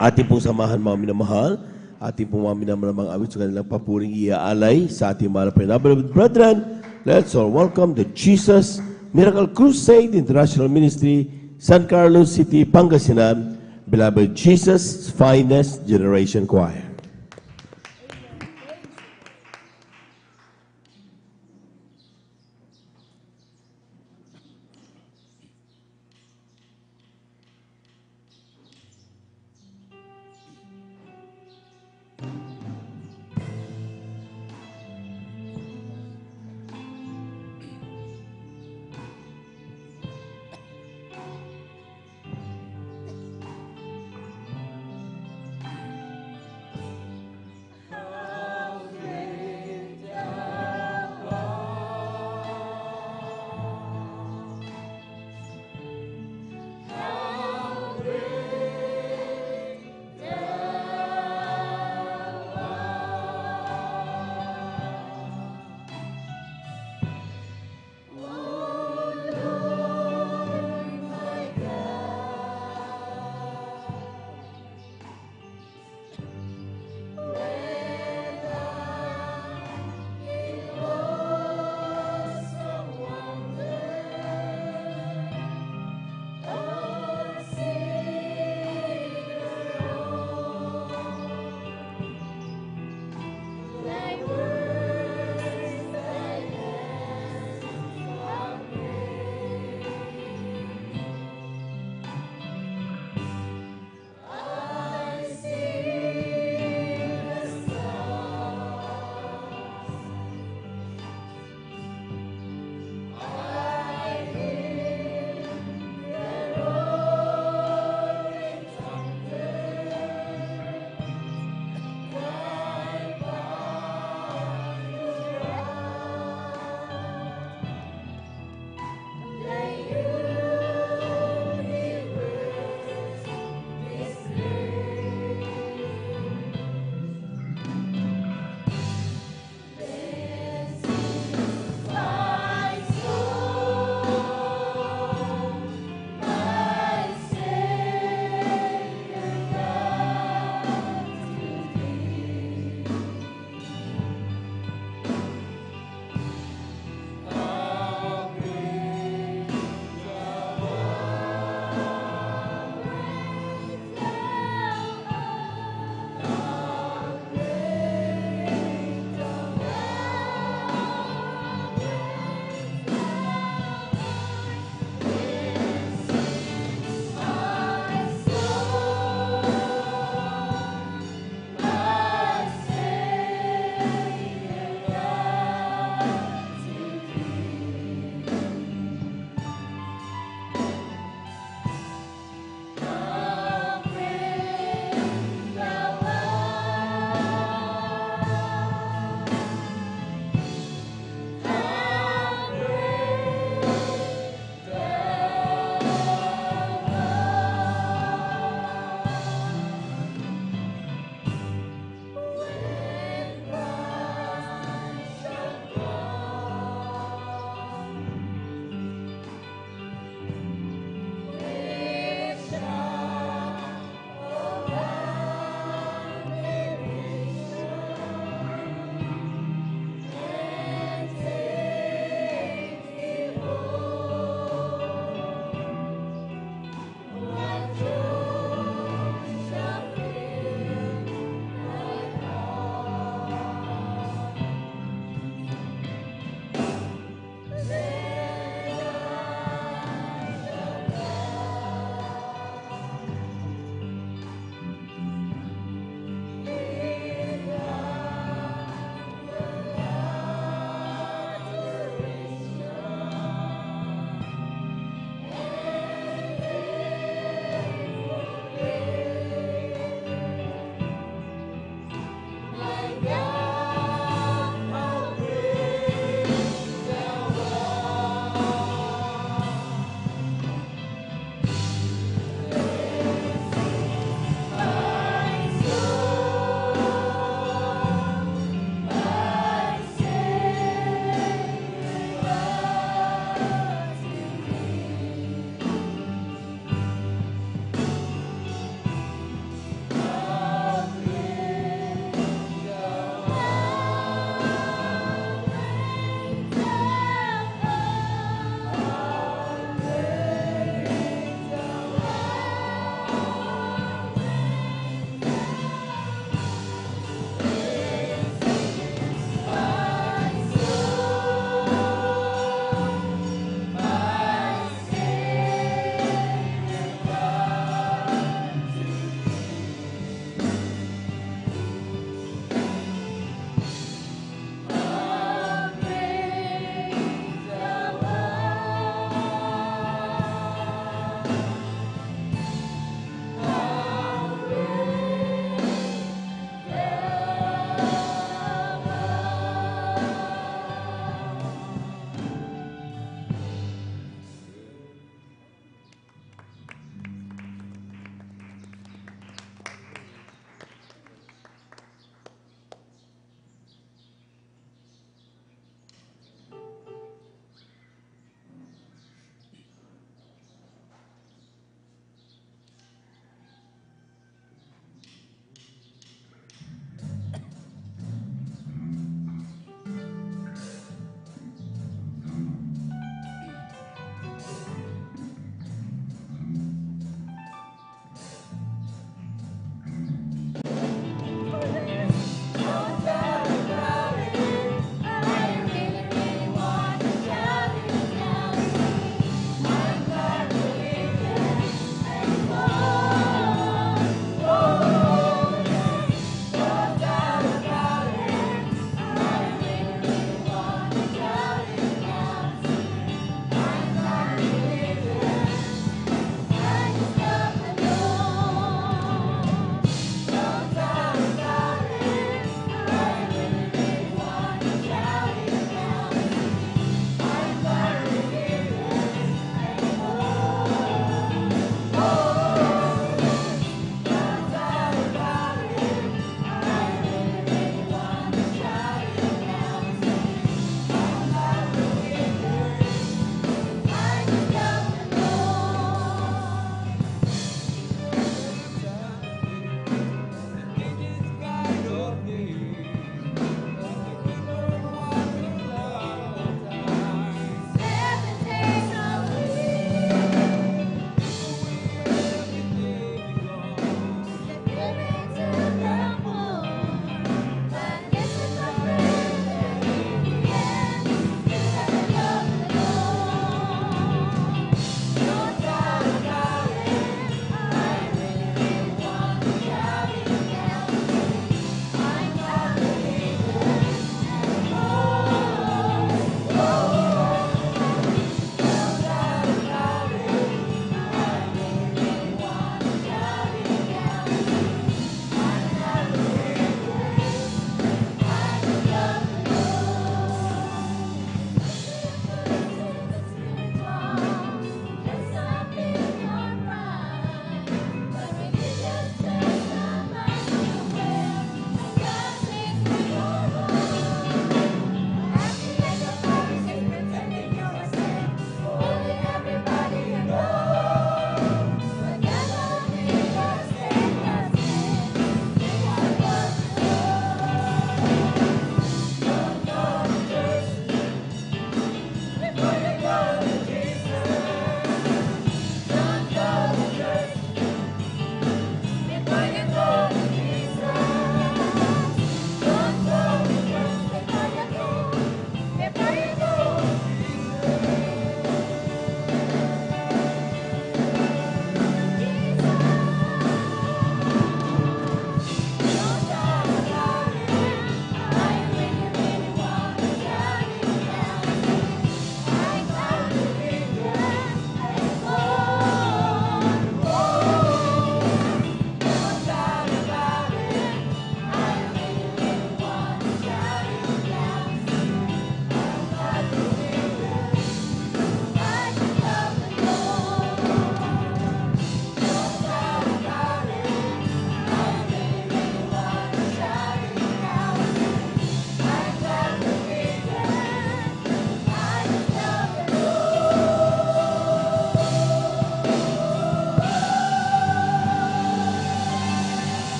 ating pong samahan mga minamahal, ating pong mga minamahal awit sa kanilang papuring iaalay sa ating mahal na Panginoon. Beloved brethren, let's all welcome the Jesus Miracle Crusade International Ministry, San Carlos City, Pangasinan, Beloved Jesus Finest Generation Choir.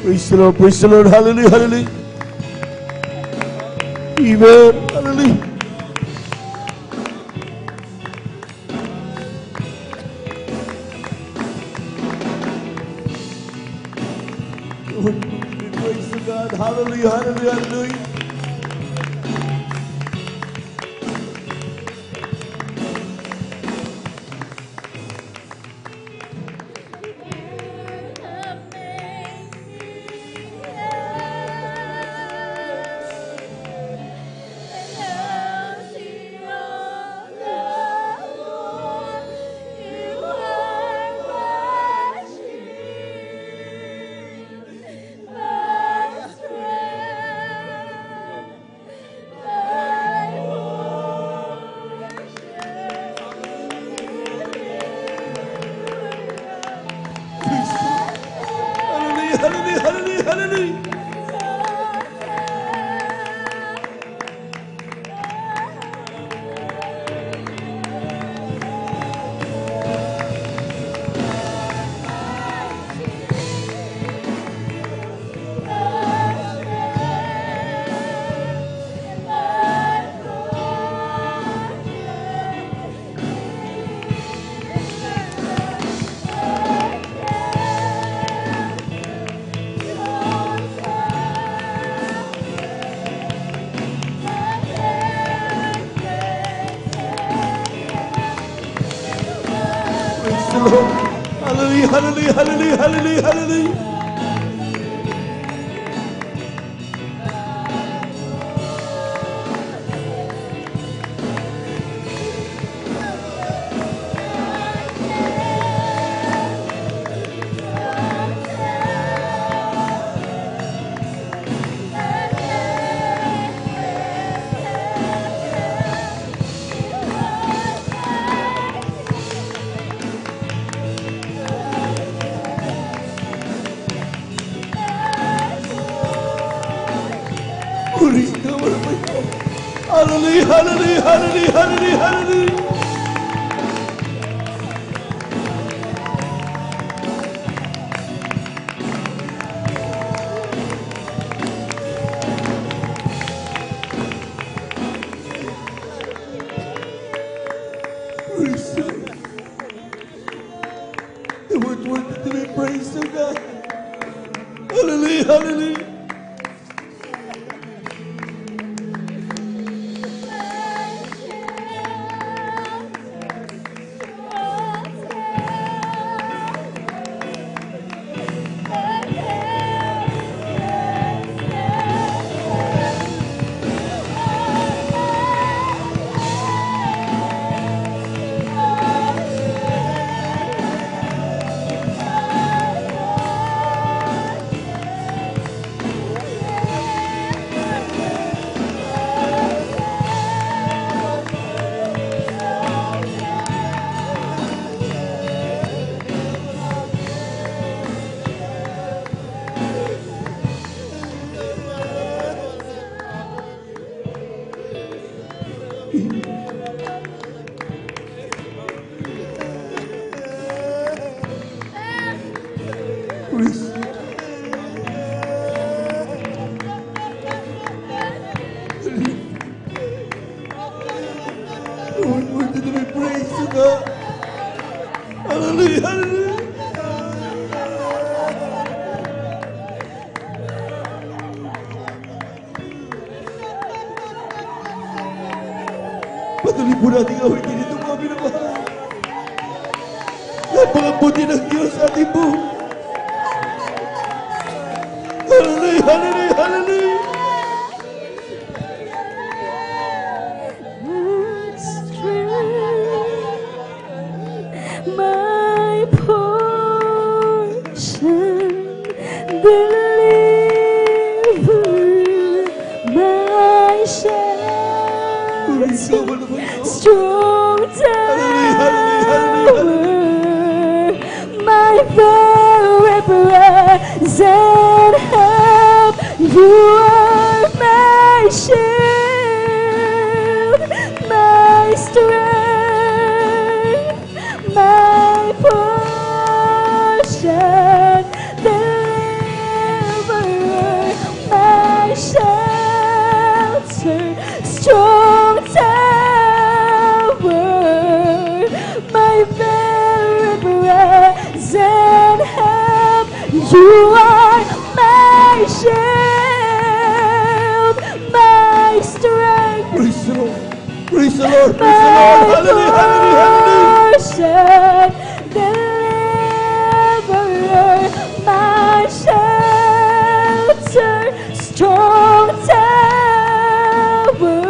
Praise the Lord, praise the Lord. Hallelujah, hallelujah. Amen. Hallelujah. Praise to God. Hallelujah, hallelujah, hallelujah. Hallelujah, hallelujah, hallelujah. Praise the Lord. Hallelujah, hallelujah, hallelujah, hallelujah, hallelujah. Hallelujah, hallelujah, hallelujah, hallelujah, hallelujah. Praise the Lord. The word worthy to be praised, O God. Hallelujah, hallelujah. Lord, worthy to be praised, O God. Hallelujah, hallelujah. Patuloy po natin awitin ito mga minamahal. Napakabuti ng Diyos sa ating buhay. Hallelujah, hallelujah, hallelujah. My portion, deliver my shelter, strong tower, my very present help. You are my shield, my strength, my portion, deliver are my shield, my strength. Praise the Lord. Praise the Lord. Praise the Lord. Hallelujah. Hallelujah. Portion, deliverer, my shelter, strong tower,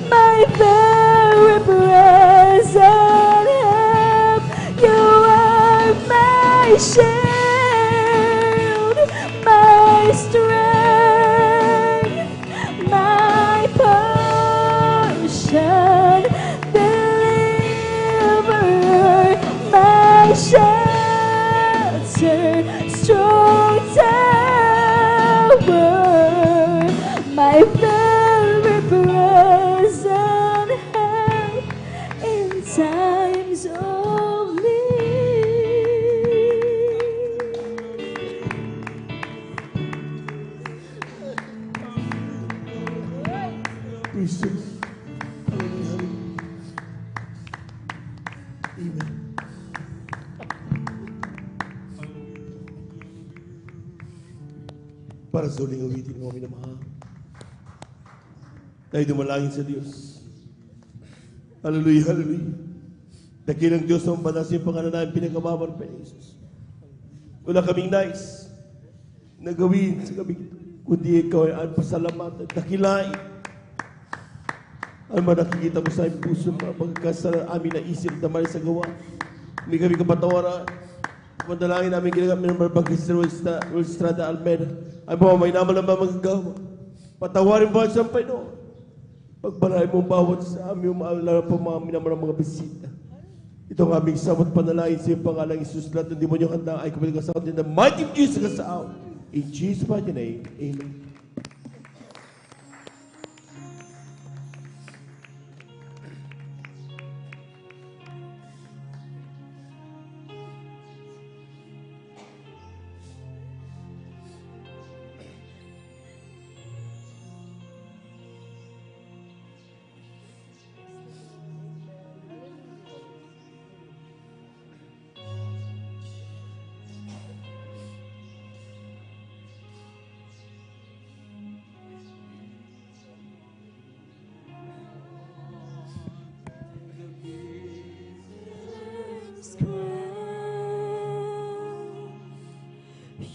my very present help. You are my shield, my strength, my portion, deliverer, my shelter, strong tower, my very present help in times of Praise the Lord. Hallelujah. Amen. Para sa uling awitin ng aming namahal, tayo dumalangin sa Diyos. Hallelujah, hallelujah. Dakilang Diyos ng banasin pangalan namin pinagkamaman pa ni Jesus. Wala kaming nais na gawin sa gabi ito, kundi ikaw ay ang pasalamatan, dakilain. Ano man nakikita mo sa aming puso, pagkas sa amin na isip, damali sa gawa. Hindi kami kapatawaran. Manalangin namin ginagamit ng Bangkis Will Estrada Almeida. Ay mga may naman ang magagawa. Patawarin mo ang siyang Panginoon. Pagbalay mo bawat sa amin, umaalala po mga minaman ng mga bisita. Ito ang aming samot panalangin sa iyong pangalang Isus. Lahat ng demonyong handa ay kumilig sa akin. In the mighty name of Jesus kasao. In Jesus' mighty name, amen.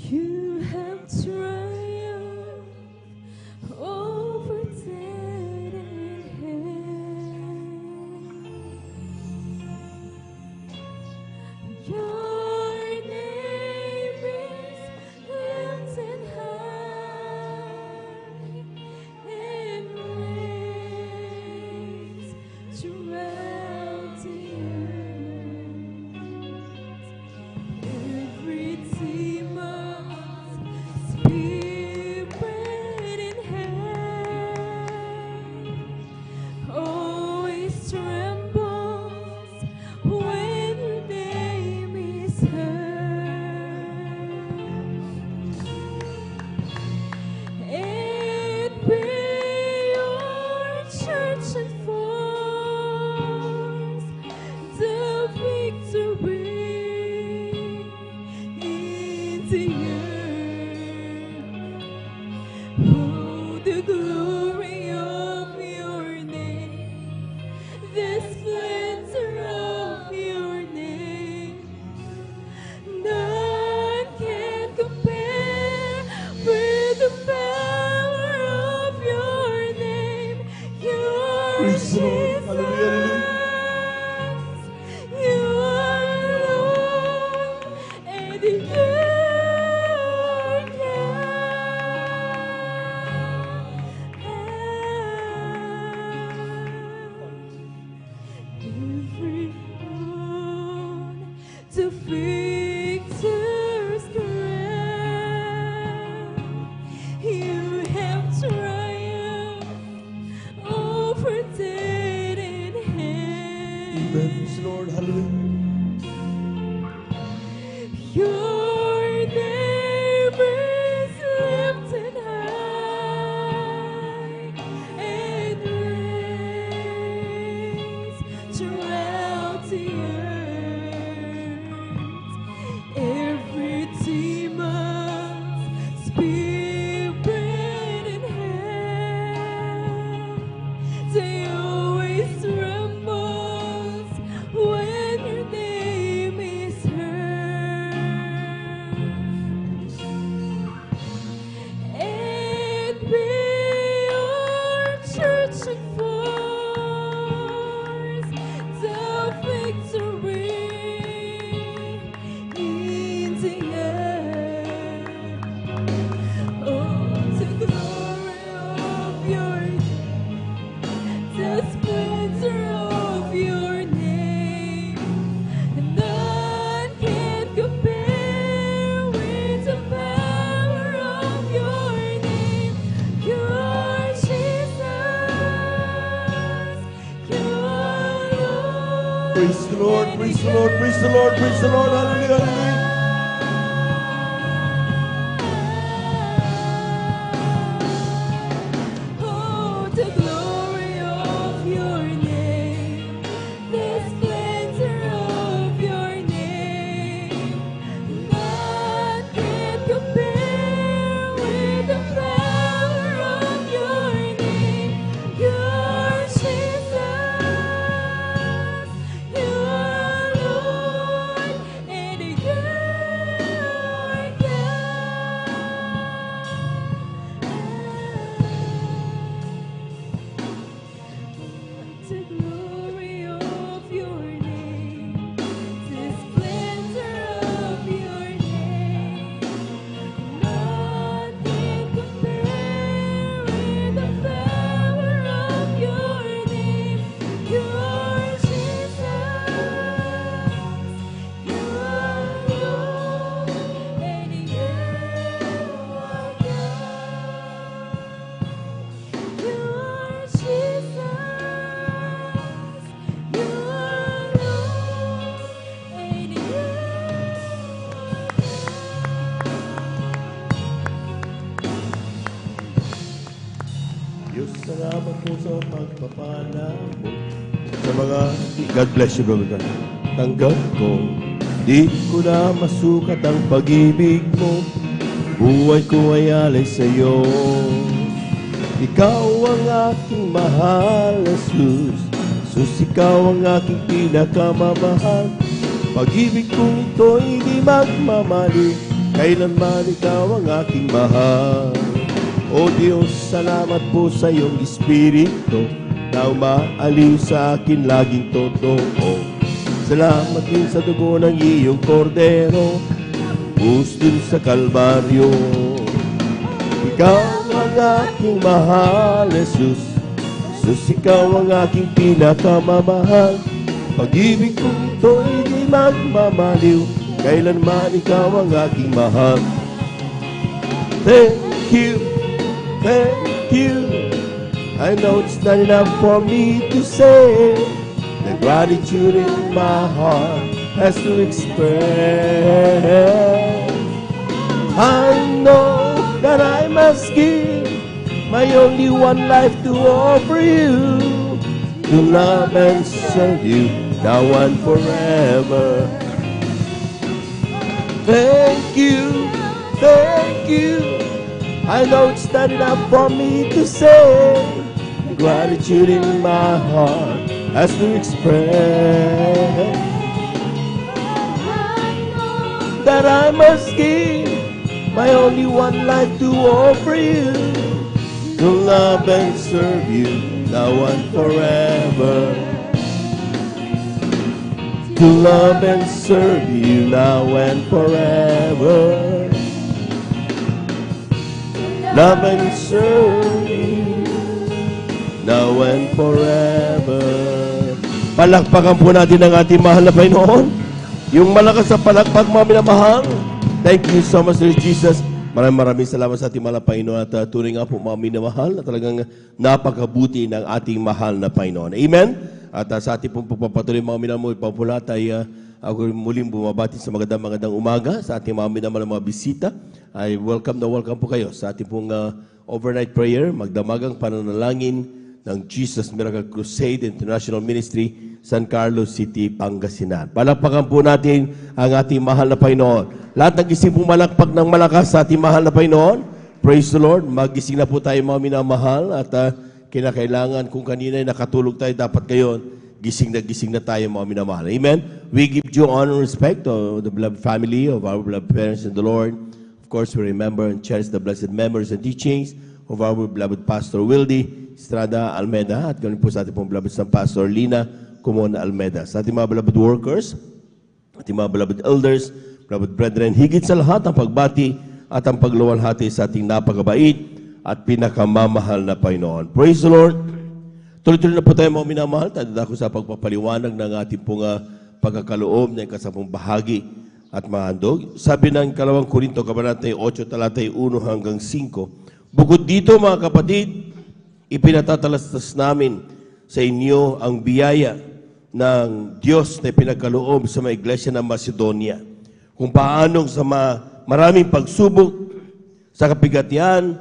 You have triumphed over death and hell. Your name is lifted high and reigns throughout the earth. Every demon, spirit in hell always trembles when your name is heard. And be your church and force the victory in the earth. Oh, the glory of your name, the splendor of your name, none can compare with the power of your name. Your Praise the Lord. Hallelujah, hallelujah. you are Lord, and you every road to victor's crown. You have triumphed over death and hell. Amen. Praise the Lord. Hallelujah. Your name is lifted high and reigns throughout the earth. Every demon Praise the Lord, praise the Lord, praise the Lord. Hallelujah, hallelujah. Oh, the glory of your name, the splendor of your name, none can compare with the power of your name. You're Jesus, you're Lord, and you're God. The glory of your name, the splendor of your name, none can compare with the power of your name. You're Jesus, you're Lord, and you're God. You're Jesus. Diyos, salamat po sa pagpapala mo. Sa mga, God bless you, brother. Tanggap ko, di ko na masukat ang pag-ibig mo. Buhay ko ay alay sa iyo. Ikaw ang aking mahal, Jesus. Jesus, ikaw ang aking pinakamamahal. Pag-ibig kong ito hindi magmamali. Kailanman ikaw ang aking mahal. O Diyos, salamat po sa iyong Espiritu na umaaliw sa akin laging totoo. Salamat din sa dugo ng iyong kordero, buhos din sa Kalbaryo. Ikaw ang aking mahal, Jesus. Jesus, ikaw ang aking pinakamamahal. Pag-ibig kong ito hindi magmamaliw. Kailanman ikaw ang aking mahal. Thank you. Thank you. I know it's not enough for me to say. The gratitude in my heart has to express. I know that I must give my only one life to offer you, to love and serve you now and forever. Thank you, thank you. I know it's not enough for me to say. Gratitude in my heart has to express that I must give my only one life to offer you, to love and serve you now and forever. To love and serve you now and forever. Love and serve you now and forever. Palakpakan po natin ang ating mahal na Panginoon. Yung malakas sa palakpak, mga minamahal. Thank you so much, Lord Jesus. Maraming salamat sa ating mahal na Panginoon at tunay nga po, mga minamahal, na talagang napakabuti ng ating mahal na Panginoon. Amen? At sa ating pong pagpapatuloy, mga minamahal, papulat ay ako muling bumabati sa magandang umaga sa ating mga minamahal na mga bisita. Ay welcome po kayo sa ating pong overnight prayer, magdamagang pananalangin ng Jesus Miracle Crusade International Ministry, San Carlos City, Pangasinan. Palakpakan po natin ang ating mahal na Panginoon. Lahat ng gising pong malakpak ng malakas sa ating mahal na Panginoon. Praise the Lord. Magising na po tayo, mga minamahal, at kinakailangan kung kanina ay nakatulog tayo, dapat ngayon gising na tayo, mga minamahal. Amen? We give due honor and respect to the beloved family of our beloved parents in the Lord. Of course, we remember and cherish the blessed memories and teachings of our beloved Pastor Wildy Estrada Almeda, at ganun po sa ating pong beloved San Pastor Lina Kumon Almeda. Sa ating mga beloved workers, ating mga beloved elders, beloved brethren, higit sa lahat ang pagbati at ang pagluwalhati sa ating napakabait at pinakamamahal na Panginoon. Praise the Lord! Tuloy-tuloy na po tayo, mga minamahal. Tadada ko sa pagpapaliwanag ng ating pong pagkakaloob ng kasapong bahagi at mahandog. Sabi ng 2 Korinto, Kabanata 8, talatay 1 hanggang 5. Bukod dito, mga kapatid, ipinatatalastas namin sa inyo ang biyaya ng Diyos na pinagkaloob sa mga iglesia ng Macedonia. Kung paanong sa maraming pagsubok, sa kapigatian,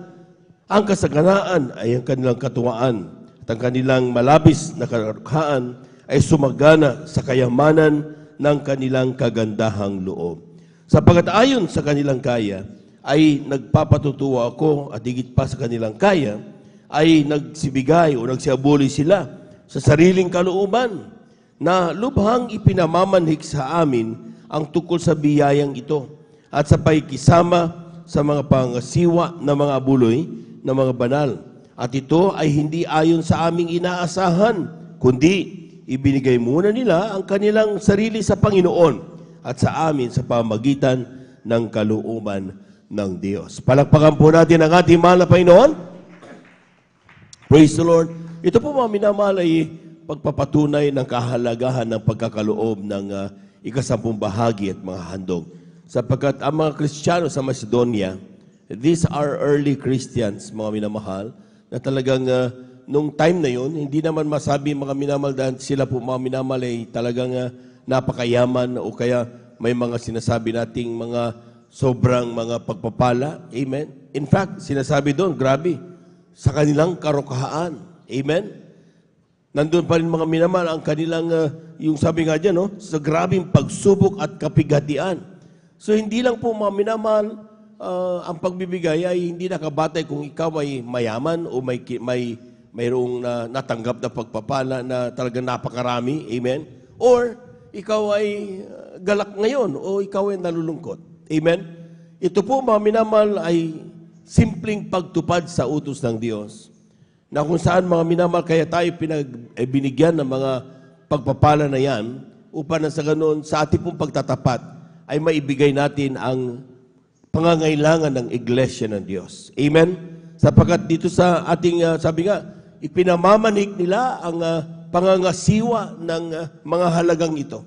ang kasaganaan ay ang kanilang katuwaan at ang kanilang malabis na karukhaan ay sumagana sa kayamanan ng kanilang kagandahang loob. Sapagat ayon sa kanilang kaya, ay nagpapatutuwa ako at higit pa sa kanilang kaya, ay nagsibigay o nagsiabuli sila sa sariling kalooban na lubhang ipinamamanhik sa amin ang tungkol sa biyayang ito at sa pakikisama sa mga pangasiwa ng mga buloy ng mga banal. At ito ay hindi ayon sa aming inaasahan, kundi ibinigay muna nila ang kanilang sarili sa Panginoon at sa amin sa pamagitan ng kalooban ng Diyos. Palakpakan po natin ang ating mahal na Panginoon. Praise the Lord. Ito po mga minamahal ay pagpapatunay ng kahalagahan ng pagkakaloob ng ikasampung bahagi at mga handog. Sapagkat ang mga Kristiyano sa Macedonia, these are early Christians, mga minamahal, na talagang nung time na yun, hindi naman masabi mga minamahal dahil sila po mga minamahal ay talagang napakayaman o kaya may mga sinasabi nating mga sobrang mga pagpapala. Amen? In fact, sinasabi doon, grabe, sa kanilang karukhaan. Amen? Nandun pa rin mga minamahal ang kanilang, yung sabi nga dyan, no? Sa grabing pagsubok at kapigatian. So hindi lang po mga minamahal, ang pagbibigay ay hindi nakabatay kung ikaw ay mayaman o mayroong natanggap na pagpapala na talagang napakarami. Amen? Or ikaw ay galak ngayon o ikaw ay nalulungkot. Amen? Ito po mga minamahal ay simpleng pagtupad sa utos ng Diyos. Na kung saan mga minamahal kaya tayo binigyan ng mga pagpapala na yan upang sa ganoon sa ating pong pagtatapat ay maibigay natin ang pangangailangan ng iglesia ng Diyos. Amen? Sapagkat dito sa ating, sabi nga, ipinamamanik nila ang pangangasiwa ng mga halagang ito.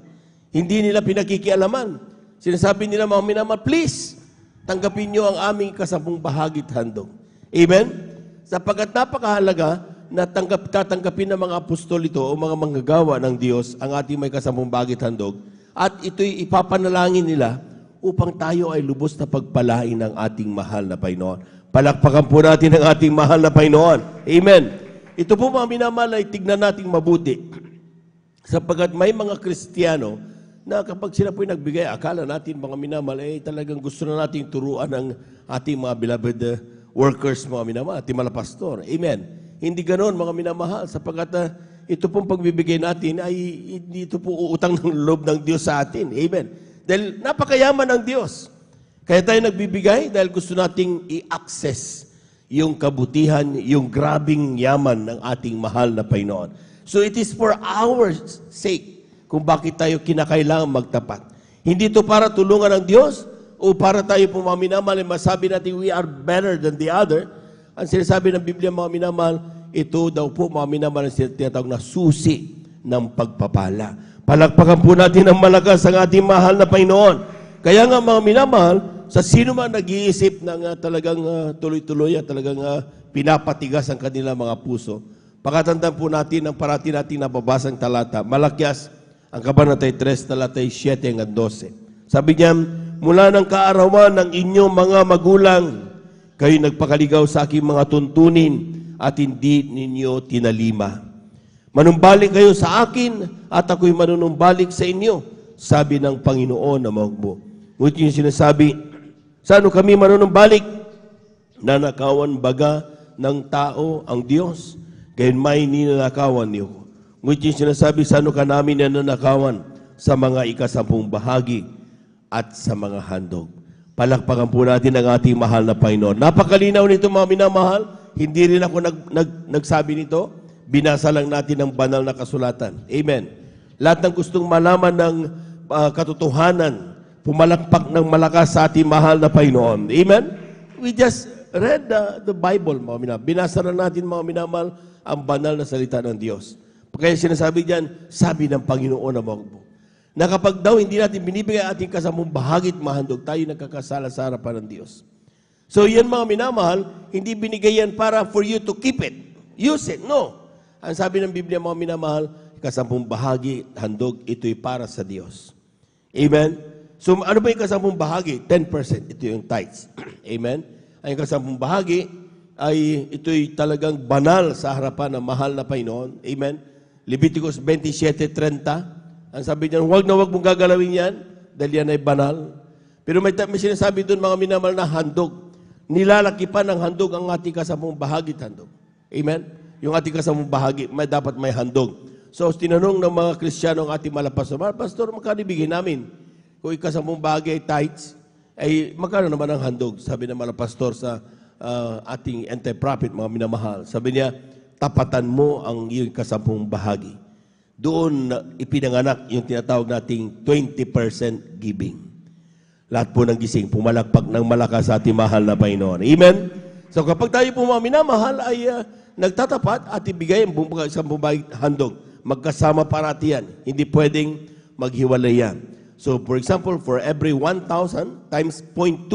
Hindi nila pinakikialaman. Sinasabi nila mga minamahal, please, tanggapin nyo ang aming kasampung bahagi at handog. Amen? Sapagkat napakahalaga na tatanggapin ng mga apostol ito o mga manggagawa ng Diyos ang ating may kasampung bahagi at handog. At ito'y ipapanalangin nila upang tayo ay lubos na pagpalain ng ating mahal na Panginoon. Palakpakan po natin ang ating mahal na Panginoon. Amen. Ito po mga minamahal ay tignan nating mabuti. Sapagkat may mga Kristiyano na kapag sila po'y nagbigay, akala natin mga minamahal, talagang gusto na nating turuan ang ating mga beloved workers, mga minamahal, ating mga pastor. Amen. Hindi ganoon mga minamahal, sapagkat ito pong pagbibigay natin ay hindi ito po uutang ng loob ng Diyos sa atin. Amen. Dahil napakayaman ng Diyos. Kaya tayo nagbibigay dahil gusto nating i-access yung kabutihan, yung grabing yaman ng ating mahal na Panginoon. So it is for our sake kung bakit tayo kinakailangan magtapat. Hindi ito para tulungan ng Diyos o para tayo po mga minamahal, masabi natin we are better than the other. Ang sinasabi ng Biblia mga minamahal, ito daw po mga minamahal ang tinatawag na susi ng pagpapala. Palakpakan po natin ang malakas ang ating mahal na Panginoon. Kaya nga mga minamahal, sa sino man nag-iisip ng talagang tuloy-tuloy at talagang pinapatigas ang kanilang mga puso, pakatandaan po natin ang parati nating nababasang talata. Malakyas, ang kabanatay 3, talatay 7 hanggang 12. Sabi niya, mula ng kaarawan ng inyong mga magulang, kayo nagpakaligaw sa aking mga tuntunin at hindi ninyo tinalima. Manumbalik kayo sa akin at ako'y manunumbalik sa inyo, sabi ng Panginoon na mahugbo. Ngunit yung sinasabi, saan kami manunumbalik? Nanakawan baga ng tao ang Diyos? Gayon may ninanakawan niyo. Ngunit yung sinasabi, saan ka namin nanakawan? Sa mga ikasampung bahagi at sa mga handog. Palakpakan po natin ang ating mahal na Panginoon. Napakalinaw nito mga minamahal. Hindi rin ako nagsabi nito. Binasa lang natin ang banal na kasulatan. Amen. Lahat ng gustong malaman ng katotohanan, pumalakpak ng malakas sa ating mahal na Panginoon. Amen? We just read the Bible, mga minamahal. Binasa lang natin, mga minamahal, ang banal na salita ng Diyos. Kaya sinasabi diyan, sabi ng Panginoon na mahugbo, na kapag daw hindi natin binibigay ating kasamang bahagit mahandog, tayo nagkakasala sa harapan ng Diyos. So yan mga minamahal, hindi binigay yan para for you to keep it. Use it. No. Ang sabi ng Biblia mga minamahal, ikasampung bahagi, handog, ito'y para sa Diyos. Amen? So ano ba yung ikasampung bahagi? 10%. Ito yung tithes. Amen? Ang ikasampung bahagi ay ito'y talagang banal sa harapan ng mahal na Panginoon. Amen? Leviticus 27:30. Ang sabi niyan, huwag mong gagalawin yan dahil yan ay banal. Pero may sinasabi doon mga minamahal na handog. Nilalaki pa ng handog ang ating kasampung bahagi handog. Amen? Yung ating kasampung bahagi, dapat may handog. So, tinanong ng mga Kristiyano ang ating malapastor, Pastor, magkano ibigay namin? Kung ikasampung bahagi ay tithes, ay magkano naman ang handog? Sabi ng malapastor sa ating anti-prophet, mga minamahal. Sabi niya, tapatan mo ang iyong kasampung bahagi. Doon ipinanganak yung tinatawag nating 20% giving. Lahat po ng gising, pumalakpak ng malakas sa ating mahal na Panginoon. Amen? So kapag tayo po mga minamahal ay nagtatapat at ibigay ang isang bumbay handog, magkasama parati yan. Hindi pwedeng maghiwalay yan. So for example, for every 1,000 times 0.2,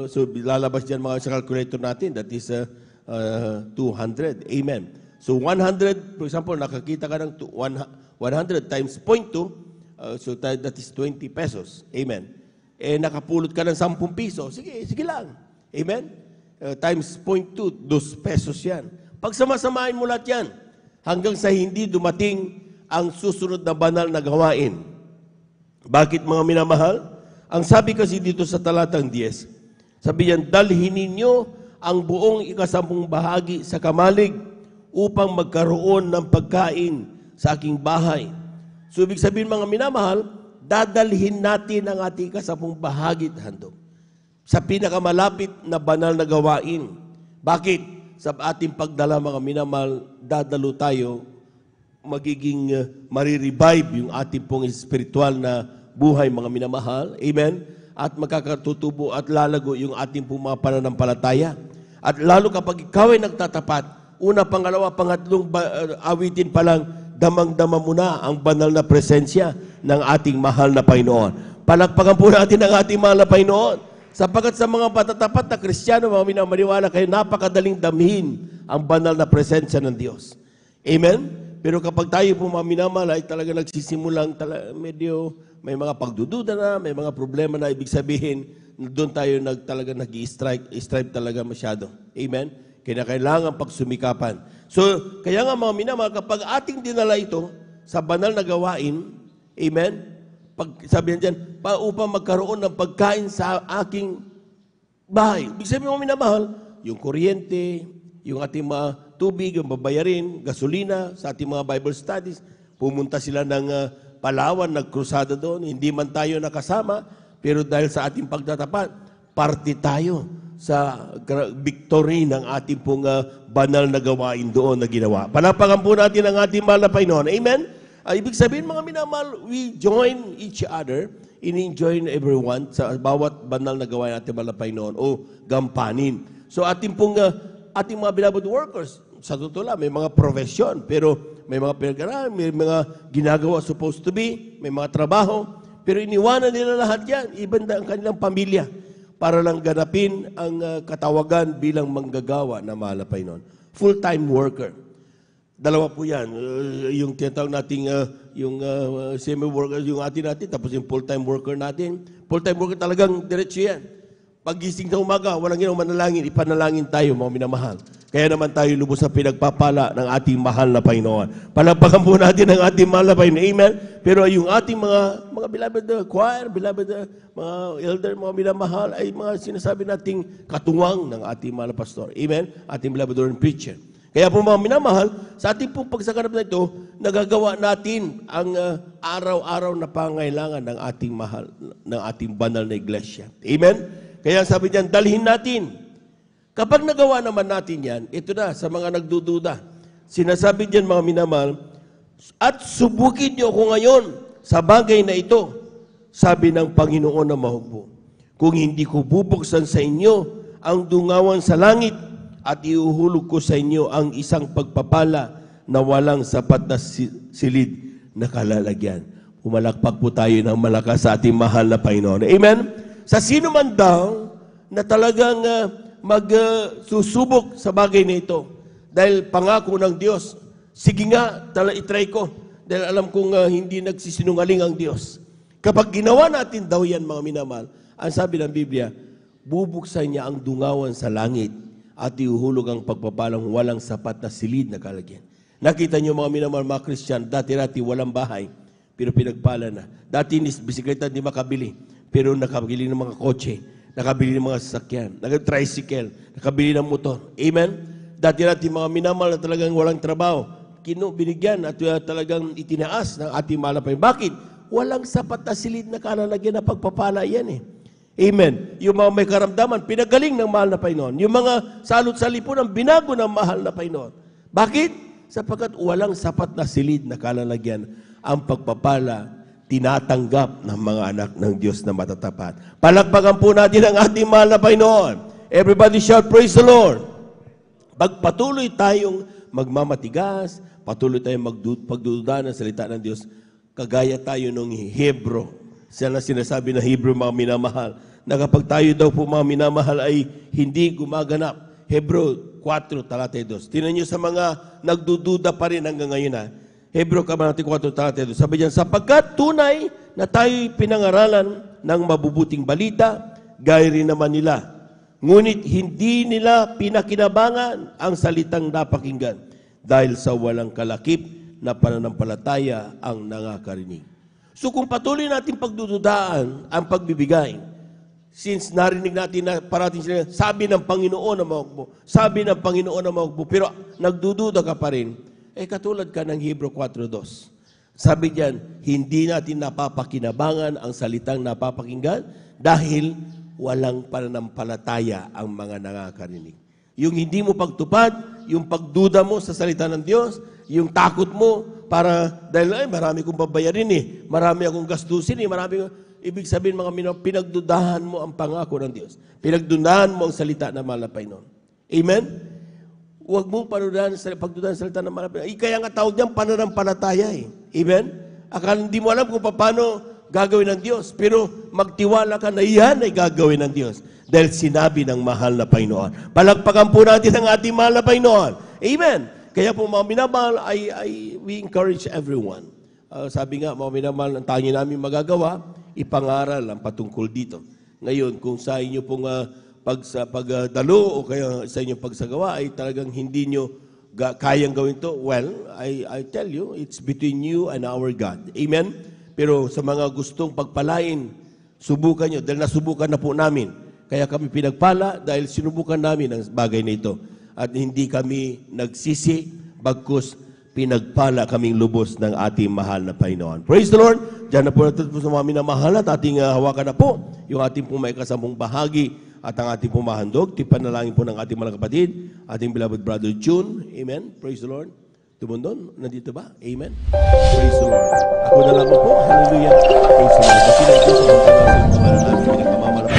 so lalabas dyan mga sa calculator natin, that is 200. Amen. So 100, for example, nakakita ka ng 100 times 0.2, so that is 20 pesos. Amen. Nakapulot ka ng 10 piso, sige lang. Amen? Times 0.2, 2 pesos yan. Pag samasamahin mo lahat yan, hanggang sa hindi dumating ang susunod na banal na gawain. Bakit mga minamahal? Ang sabi kasi dito sa talatang 10, sabi yan, dalhin ninyo ang buong ikasampung bahagi sa kamalig upang magkaroon ng pagkain sa aking bahay. So ibig sabihin mga minamahal, dadalhin natin ang ating kasampung bahagi handog sa pinakamalapit na banal na gawain. Bakit? Sa ating pagdala mga minamahal, dadalo tayo, magiging marirevive yung ating pong spiritual na buhay mga minamahal. Amen? At magkakatutubo at lalago yung ating pong mga pananampalataya. At lalo kapag ikaw ay nagtatapat, una, pangalawa, pangatlong awitin pa lang, damang-dama mo na ang banal na presensya ng ating mahal na Panginoon. Palakpakan po natin ang ating mahal na Panginoon. Sapagkat sa mga patatapat na Kristiyano, mga minamaniwala kayo, napakadaling damhin ang banal na presensya ng Diyos. Amen? Pero kapag tayo po mga minamahal ay talaga nagsisimulang medyo may mga pagdududa na, may mga problema na, ibig sabihin, doon tayo talaga nag-strive talaga masyado. Amen? Kaya kailangan pagsumikapan. So, kaya nga mga minamahal, kapag ating dinala ito sa banal na gawain, amen? Pag sabihin dyan, upang magkaroon ng pagkain sa aking bahay. Ibig sabihin mga minamahal, yung kuryente, yung ating mga tubig, yung babayarin, gasolina, sa ating mga Bible studies, pumunta sila ng Palawan, nagkrusada doon, hindi man tayo nakasama, pero dahil sa ating pagtatapat, parte tayo sa victory ng ating pong banal na gawain doon na ginawa. Palapakan po natin ang ating mahal na Panginoon. Amen? Ibig sabihin mga minamahal, we join each other in enjoying everyone sa bawat banal na gawain natin mahal na Panginoon o gampanin. So ating mga beloved workers, sa totoo lang, may mga profesyon, pero may mga pinag-aralan, may mga ginagawa supposed to be, may mga trabaho, pero iniwanan nila lahat yan, even ang kanilang pamilya, para lang ganapin ang katawagan bilang manggagawa na mahal na Panginoon. Full-time worker. Dalawa po yan. Yung tinatawag natin, yung semi-worker, yung atin, tapos yung full-time worker natin. Full-time worker talagang diretso yan. Pag-gising sa umaga, walang ginawang manalangin, ipanalangin tayo, mga minamahal. Kaya naman tayo lubos sa pinagpapala ng ating mahal na Panginoon. Palagpakan po natin ang ating mahal na Panginoon. Amen? Pero yung ating mga beloved choir, beloved mga elder, mga minamahal, ay mga sinasabi nating katuwang ng ating mahal na pastor. Amen? Ating beloved and preacher. Kaya po mga minamahal, sa ating pong pagsaganap na ito, nagagawa natin ang araw-araw na pangailangan ng ating mahal, ng ating banal na iglesia. Amen? Kaya sabi niyan, dalhin natin. Kapag nagawa naman natin yan, ito na, sa mga nagdududa, sinasabi diyan mga minamahal, at subukin niyo ako ngayon sa bagay na ito, sabi ng Panginoon na mahugbo. Kung hindi ko bubuksan sa inyo ang dungawan sa langit at iuhulog ko sa inyo ang isang pagpapala na walang sapat na silid na kalalagyan. Pumalakpak po tayo ng malakas sa ating mahal na Panginoon. Amen? Sa sino man daw na talagang magsusubok sa bagay na ito, dahil pangako ng Diyos, sige nga, itry ko. Dahil alam kong hindi nagsisinungaling ang Diyos. Kapag ginawa natin daw yan, mga minamahal, ang sabi ng Biblia, bubuksan niya ang dungawan sa langit at ihuhulog ang pagpapalang walang sapat na silid na kalagyan. Nakita niyo mga minamahal, mga Christian, dati-dati walang bahay, pero pinagpala na. Dati bisikleta di makabili, pero nakabili ng mga kotse, nakabili ng mga sasakyan, nag-tricycle, nakabili ng motor. Amen? Dati-dati mga minamahal na talagang walang trabaho, binigyan at talagang itinaas ng ating mahal na Panginoon. Bakit? Walang sapat na silid na kalalagyan na pagpapala yan eh. Amen. Yung mga may karamdaman, pinagaling ng mahal na Panginoon. Yung mga salot-salipunan, binago ng mahal na Panginoon. Bakit? Sapagkat walang sapat na silid na kalalagyan ang pagpapala tinatanggap ng mga anak ng Diyos na matatapat. Palakpakan po natin ang ating mahal na Panginoon. Everybody shout, praise the Lord. Pagpatuloy tayong magmamatigas, patuloy tayong pagdududa ng salita ng Diyos, kagaya tayo ng Hebro. Siya na sinasabi na Hebro, mga minamahal, na kapag tayo daw po mga minamahal ay hindi gumaganap. Hebro 4, talata 2. Tingnan nyo sa mga nagdududa pa rin hanggang ngayon ha. Hebro 4, talata 2. Sabi diyan, sapagkat tunay na tayo'y pinangaralan ng mabubuting balita, gaya rin naman nila. Ngunit hindi nila pinakinabangan ang salitang napakinggan dahil sa walang kalakip na pananampalataya ang nangakarinig. So kung patuloy natin pagdududaan ang pagbibigay, since narinig natin na parating sila, sabi ng Panginoon na mawagbo, sabi ng Panginoon na mawagbo, pero nagdududa ka pa rin, katulad ka ng Hebro 4:2. Sabi diyan, hindi natin napapakinabangan ang salitang napapakinggan dahil walang pananampalataya ang mga nangakarinig. Yung hindi mo pagtupad, yung pagduda mo sa salita ng Diyos, yung takot mo para, dahil marami kong babayarin marami akong gastusin ibig sabihin mga pinagdudahan mo ang pangako ng Diyos. Pinagdudahan mo ang salita ng mahal na Panginoon. Amen? Huwag mong pagdudahan ng salita ng mahal na Panginoon. Kaya nga tawag niyan pananampalataya Amen? Akala hindi mo alam kung paano gagawin ng Diyos, pero magtiwala ka na yan ay gagawin ng Diyos. Dahil sinabi ng mahal na Panginoon. Palagpakan po natin ang ating mahal na Panginoon. Amen. Kaya po mga minamahal, we encourage everyone. Sabi nga, mga minamahal, ang tangi namin magagawa, ipangaral ang patungkol dito. Ngayon, kung sa inyo pong pagdalo o kaya sa inyong pagsagawa ay talagang hindi nyo kayang gawin to, well, I tell you, it's between you and our God. Amen? Pero sa mga gustong pagpalain, subukan nyo, dahil nasubukan na po namin. Kaya kami pinagpala dahil sinubukan namin ang bagay na ito. At hindi kami nagsisi, bagkus pinagpala kaming lubos ng ating mahal na Panginoon. Praise the Lord! Diyan na po natin po sa mga minamahal at ating hawakan na po yung ating pong may kasamang bahagi at ang ating pumahandog. Tipanalangin po ng ating mga kapatid, ating beloved brother June. Amen. Praise the Lord. Tumundon, nandito ba? Amen. Praise the Lord. Ako na lang po. Hallelujah. Praise the Lord. Kasi lang po sa mga pangalan namin pinakamamala.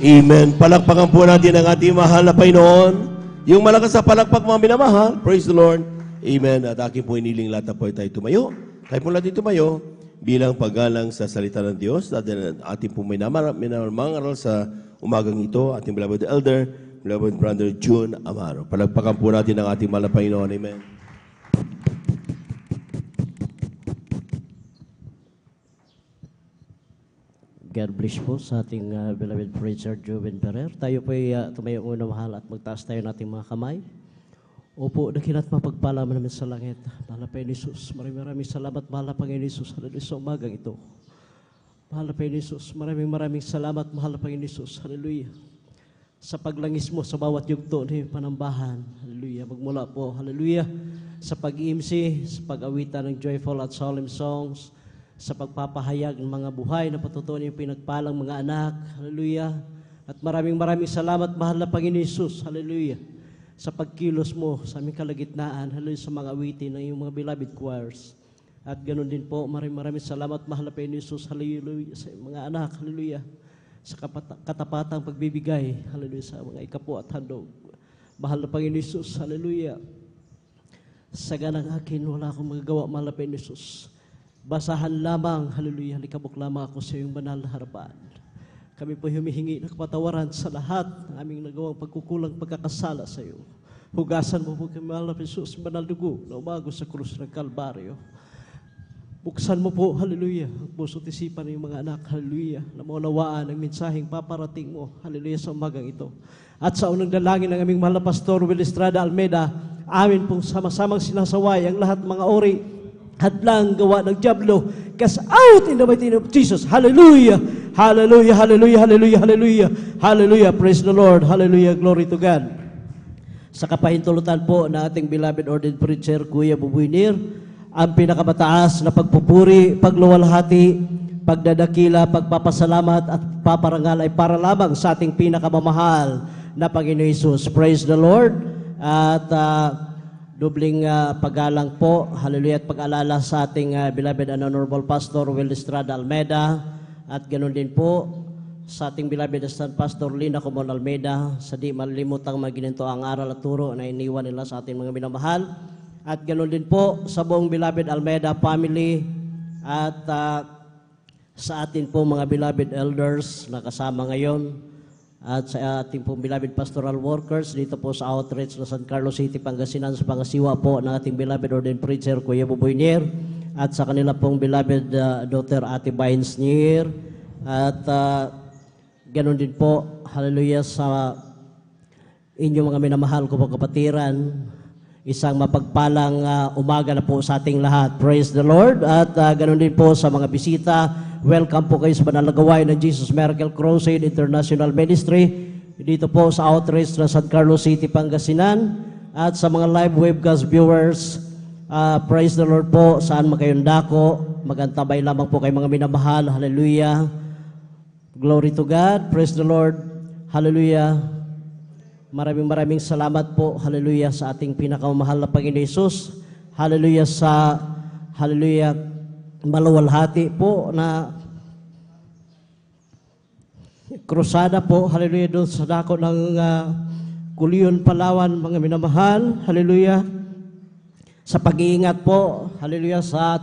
Amen. Palakpakan po natin ang ating mahal na Panginoon. Yung malakas sa palakpak mga minamahal. Praise the Lord. Amen. At aking po iniling lahat na po tayo tumayo. Tayo po natin tumayo bilang paggalang sa salita ng Diyos. At ating po minamangaral sa umagang ito, ating beloved elder, beloved brother June Amaro. Palakpakan po natin ang ating mahal na Panginoon. Amen. God bless po sa ating beloved preacher, Joven Ferrer. Tayo po ay tumayo muna mahal at magtaas tayo nating mga kamay. Opo, dakilat mapagpala mo namin sa langit. Mahal na Panginoon Jesus, maraming salamat, mahal na Panginoon Jesus, hallelujah sa umagang ito. Mahal na Panginoon Jesus, maraming salamat, mahal na Panginoon Jesus, hallelujah. Sa paglangis mo sa bawat yugto ng panambahan, hallelujah. Magmula po, hallelujah, sa pag-iimsi, sa pag-awitan ng joyful at solemn songs, sa pagpapahayag ng mga buhay na patutunan yung pinagpalang mga anak. Hallelujah. At maraming salamat, mahal na Panginoon Jesus. Hallelujah. Sa pagkilos mo sa aming kalagitnaan. Hallelujah. Sa mga awitin ng iyong mga beloved choirs. At ganoon din po, maraming salamat, mahal na Panginoon Jesus. Hallelujah. Sa mga anak. Hallelujah. Sa katapatang pagbibigay. Hallelujah. Sa mga ikapo at handog. Mahal na Panginoon Jesus. Hallelujah. Sa ganang akin, wala akong magagawa, mahal na Panginoon Jesus. Basahan lamang, hallelujah, likabok lamang ako sa iyong banal na harapan. Kami po humihingi ng kapatawaran sa lahat ng aming nagawang pagkukulang pagkakasala sa iyo. Hugasan mo po kami, mahal na Jesus, banal dugo na umago sa krus ng Kalbaryo. Buksan mo po, hallelujah, ang puso't isipan ng iyong mga anak, hallelujah, na maunawaan ang mensaheng paparating mo, hallelujah, sa umagang ito. At sa unang dalangin ng aming mahal na Pastor Will Estrada Almeida, amin pong sama-samang sinasaway ang lahat ng mga ori hadlang gawa ng diablo, cast out in the mighty name of Jesus. Hallelujah! Hallelujah! Hallelujah! Hallelujah! Hallelujah! Hallelujah! Praise the Lord! Hallelujah! Glory to God! Sa kapahintulutan po na ating beloved ordained preacher, Kuya Bubuinir, ang pinakamataas na pagpupuri, pagluwalhati, pagdadakila, pagpapasalamat at paparangal ay para lamang sa ating pinakamamahal na Panginoon Jesus. Praise the Lord! At dobling paggalang po, hallelujah, at pag-alala sa ating beloved and honorable Pastor Will Estrada Almeida, at ganoon din po sa ating beloved Assistant Pastor Lina Comon Almeida, sa di malilimutang magininto ang aral at turo na iniwan nila sa ating mga minamahal, at ganoon din po sa buong beloved Almeida family, at sa atin po mga beloved elders na kasama ngayon, at sa ating pong beloved pastoral workers dito po sa outreach na San Carlos City, Pangasinan, sa pangasiwa po ng ating beloved ordained preacher, Kuya Bubuinir, at sa kanila pong beloved daughter, Ate Bynes Nier, at ganoon din po, hallelujah, sa inyong mga minamahal ko po kapatiran. Isang mapagpalang umaga na po sa ating lahat. Praise the Lord. At ganoon din po sa mga bisita. Welcome po kayo sa banal na gawain ng Jesus Miracle Crusade International Ministry dito po sa outreach na San Carlos City, Pangasinan, at sa mga live webcast viewers, praise the Lord po, saan makayong dako, magantabay lamang po kayo mga minamahal. Hallelujah. Glory to God. Praise the Lord. Hallelujah. Maraming salamat po, hallelujah, sa ating pinakamamahal na Panginoon Jesus. Hallelujah sa, hallelujah, maluwalhati po na krusada po, hallelujah, doon sa dako ng Kulion, Palawan, mga minamahal, hallelujah, sa pag-iingat po, hallelujah, sa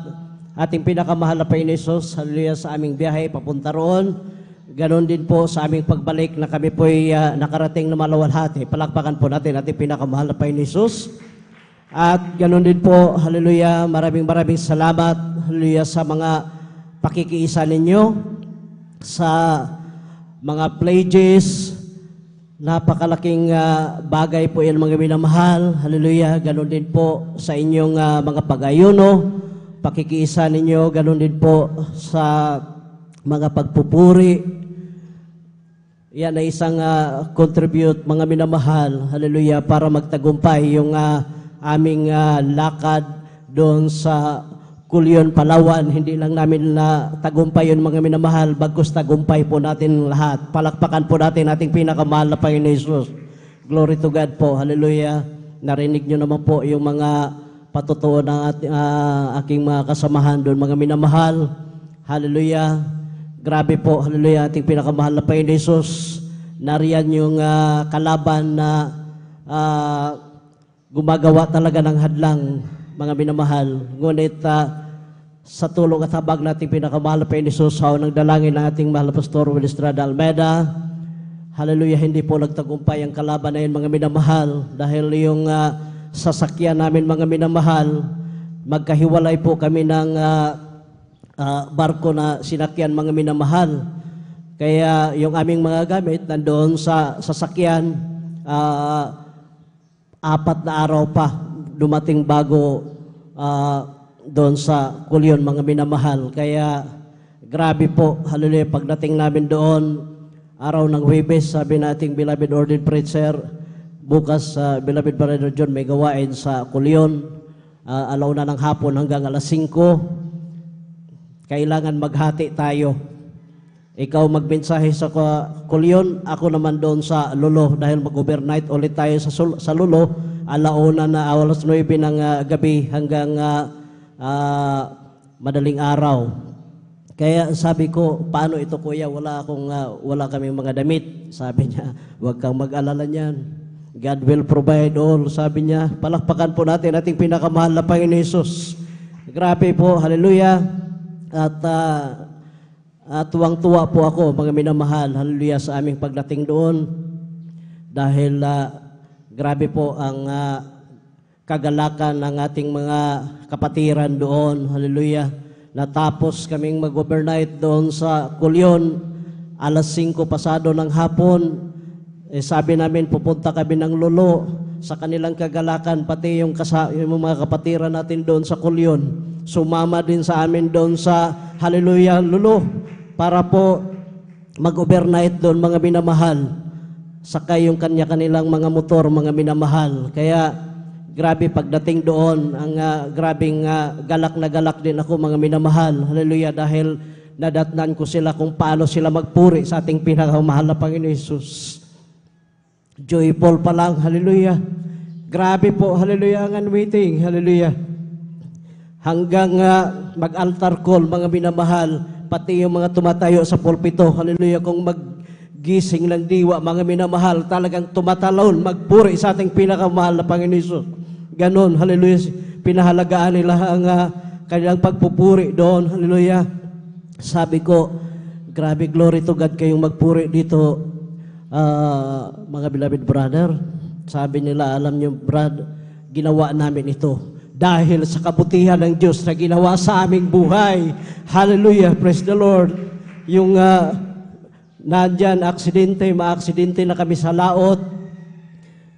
ating pinakamahal na Panginoon Jesus, hallelujah, sa aming biyahe papunta roon. Ganon din po sa aming pagbalik na kami po ay nakarating na maluwalhati. Palakpakan po natin ating pinakamahal na Panginoon Jesus. At ganon din po, hallelujah, maraming salamat, hallelujah, sa mga pakikiisa ninyo, sa mga pledges, napakalaking bagay po yan mga minamahal, hallelujah, ganon din po sa inyong mga pag-ayuno, pakikiisa ninyo, ganon din po sa mga pagpupuri. Yan ay isang contribute mga minamahal, hallelujah, para magtagumpay yung aming lakad doon sa Kulion, Palawan. Hindi lang namin tagumpay yun mga minamahal, bagkus tagumpay po natin lahat. Palakpakan po natin ating pinakamahal na Panginoon Jesus. Glory to God po, hallelujah. Narinig nyo naman po yung mga patutuo ng aking mga kasamahan doon mga minamahal, hallelujah. Grabe po, hallelujah, ating pinakamahal na Panginoon Jesus nariyan yung kalaban na gumagawa talaga ng hadlang, mga minamahal. Ngunit sa tulong at habag nating pinakamahal na Panginoon sa unang dalangin ng ating mahal na Pastor Will Estrada Almeida, hallelujah, hindi po nagtagumpay ang kalaban na yun, mga minamahal, dahil yung sasakyan namin, mga minamahal, magkahiwalay po kami ng barko na sinakyan, mga minamahal. Kaya yung aming mga gamit nandoon sa sasakyan, 4 na araw pa dumating bago doon sa Kulyon, mga minamahal. Kaya grabe po, hallelujah, pagdating namin doon, araw ng Huwebes, sabi nating beloved ordained preacher, bukas beloved Brother John may gawain sa Kulyon, alauna ng hapon hanggang alas 5, kailangan maghati tayo. Ikaw magmensahe sa Kulyon, ako naman doon sa Lulo, dahil mag-overnight ulit tayo sa Lulo, alauna na alas 9 ng gabi hanggang madaling araw. Kaya sabi ko, paano ito kuya, wala kaming mga damit. Sabi niya, huwag kang mag-alala niyan, God will provide all. Sabi niya, palakpakan po natin ating pinakamahal na Panginoon Hesus. Grabe po, hallelujah. At tuwang-tuwa po ako, mga minamahal, hallelujah, sa aming pagdating doon. Dahil grabe po ang kagalakan ng ating mga kapatiran doon, hallelujah. Natapos kaming mag-overnight doon sa Kulyon, alas 5 pasado ng hapon. Sabi namin, pupunta kami ng Lulo sa kanilang kagalakan, pati yung mga kapatiran natin doon sa Kulyon. Sumama din sa amin doon sa, hallelujah, Lulo, para po mag-overnight doon, mga minamahal. Saka yung kanilang mga motor, mga minamahal. Kaya grabe pagdating doon, ang grabing galak na galak din ako, mga minamahal. Hallelujah, dahil nadatnan ko sila kung paano sila magpuri sa ating pinakamahal na Panginoon Hesus. Joyful pa lang, hallelujah. Grabe po, hallelujah, ang unwaiting, hallelujah. Hanggang mag-altar call, mga minamahal, pati yung mga tumatayo sa pulpito, hallelujah, kung maggising ng diwa, mga minamahal, talagang tumatalon, magpuri sa ating pinakamahal na Panginoon Hesus. Ganon, hallelujah, pinahalagaan nila ang kanilang pagpupuri doon, hallelujah. Sabi ko, grabe, glory to God kayong magpuri dito, mga beloved brother. Sabi nila, alam nyo, Brad, ginawa namin ito dahil sa kabutihan ng Diyos na ginawa sa aming buhay. Hallelujah, praise the Lord. Yung nandyan, maaksidente na kami sa laot,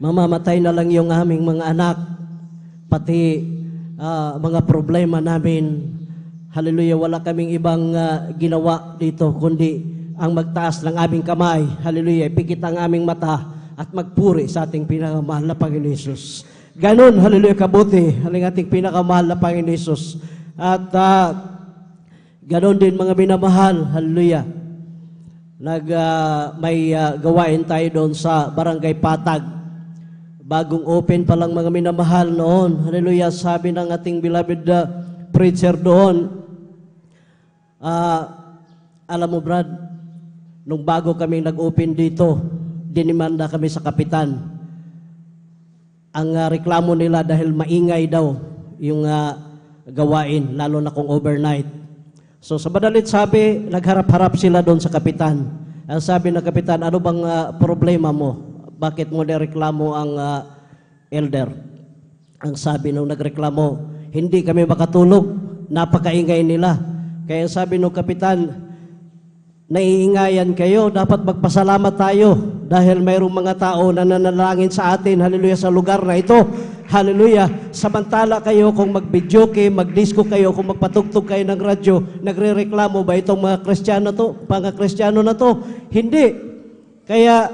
mamamatay na lang yung aming mga anak, pati mga problema namin. Hallelujah, wala kaming ibang ginawa dito, kundi ang magtaas ng aming kamay. Hallelujah, pikit ang aming mata at magpuri sa ating pinakamahal na Panginoon Hesus. Ganon, hallelujah, kabuti ang ating pinakamahal na Panginoon Hesus. At ganon din, mga minamahal, hallelujah, may gawain tayo doon sa Barangay Patag. Bagong open pa lang, mga minamahal, noon. Hallelujah, sabi ng ating beloved preacher doon, alam mo, Brad, nung bago kami nag-open dito, dinimanda kami sa kapitan. Ang reklamo nila dahil maingay daw yung gawain, lalo na kung overnight. So sa madalit sabi, nagharap-harap sila doon sa kapitan. Ang sabi ng kapitan, ano bang problema mo? Bakit mo nireklamo ang elder? Ang sabi nung nagreklamo, hindi kami makatulog, napakaingay nila. Kaya sabi nung kapitan, naiingayan kayo, dapat magpasalamat tayo dahil mayroong mga tao na nanalangin sa atin, hallelujah, sa lugar na ito. Hallelujah. Samantala kayo kung mag-videoke, mag-disco kayo, kung magpatugtog kayo ng radyo, nagre-reklamo ba itong mga Kristiyano na to? Hindi. Kaya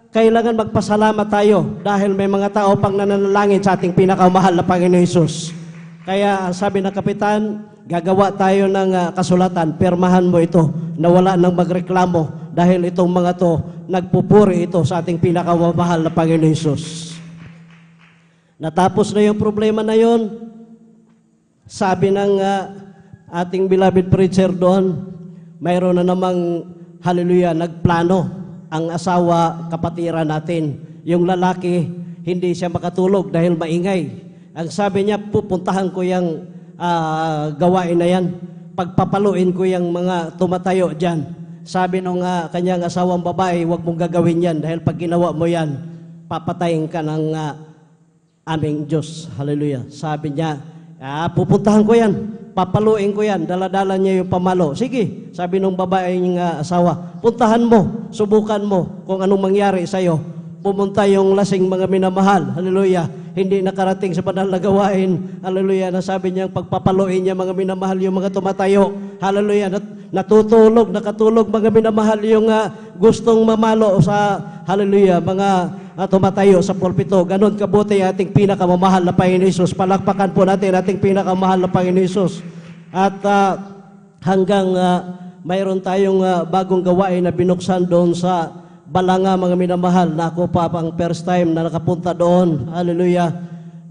kailangan magpasalamat tayo dahil may mga tao pang nananalangin sa ating pinakamahal na Panginoon Hesus. Kaya sabi ng kapitan, gagawa tayo ng kasulatan, pirmahan mo ito na wala nang magreklamo dahil itong mga to, nagpupuri ito sa ating pinakamahal na Panginoon Hesus. Natapos na yung problema na yon. Sabi ng ating beloved preacher doon, mayroon na namang, hallelujah, nagplano ang asawa, kapatiran natin. Yung lalaki, hindi siya makatulog dahil maingay. Ang sabi niya, pupuntahan ko yung gawain na yan. Pagpapaluin ko yung mga tumatayo dyan. Sabi nung kanyang asawang babae, huwag mong gagawin yan dahil pag ginawa mo yan, papatayin ka ng aming Diyos. Hallelujah. Sabi niya, pupuntahan ko yan. Papaluin ko yan. Dala-dala niya yung pamalo. Sige, sabi nung babaeng asawa, puntahan mo, subukan mo kung anong mangyari sa'yo. Pumunta yung lasing mga minamahal. Hallelujah. Hindi nakarating sa banal na gawain. Hallelujah. Nasabi niya, pagpapaluin niya mga minamahal yung mga tumatayo. Hallelujah. Natutulog, nakatulog mga minamahal yung gustong mamalo sa, hallelujah, mga tumatayo sa pulpito. Ganon kabuti ating pinakamamahal na Panginoon Hesus. Palakpakan po natin ating pinakamahal na Panginoon Hesus. At hanggang mayroon tayong bagong gawain na binuksan doon sa Balanga mga minamahal, na ako pa pang first time na nakapunta doon. Hallelujah.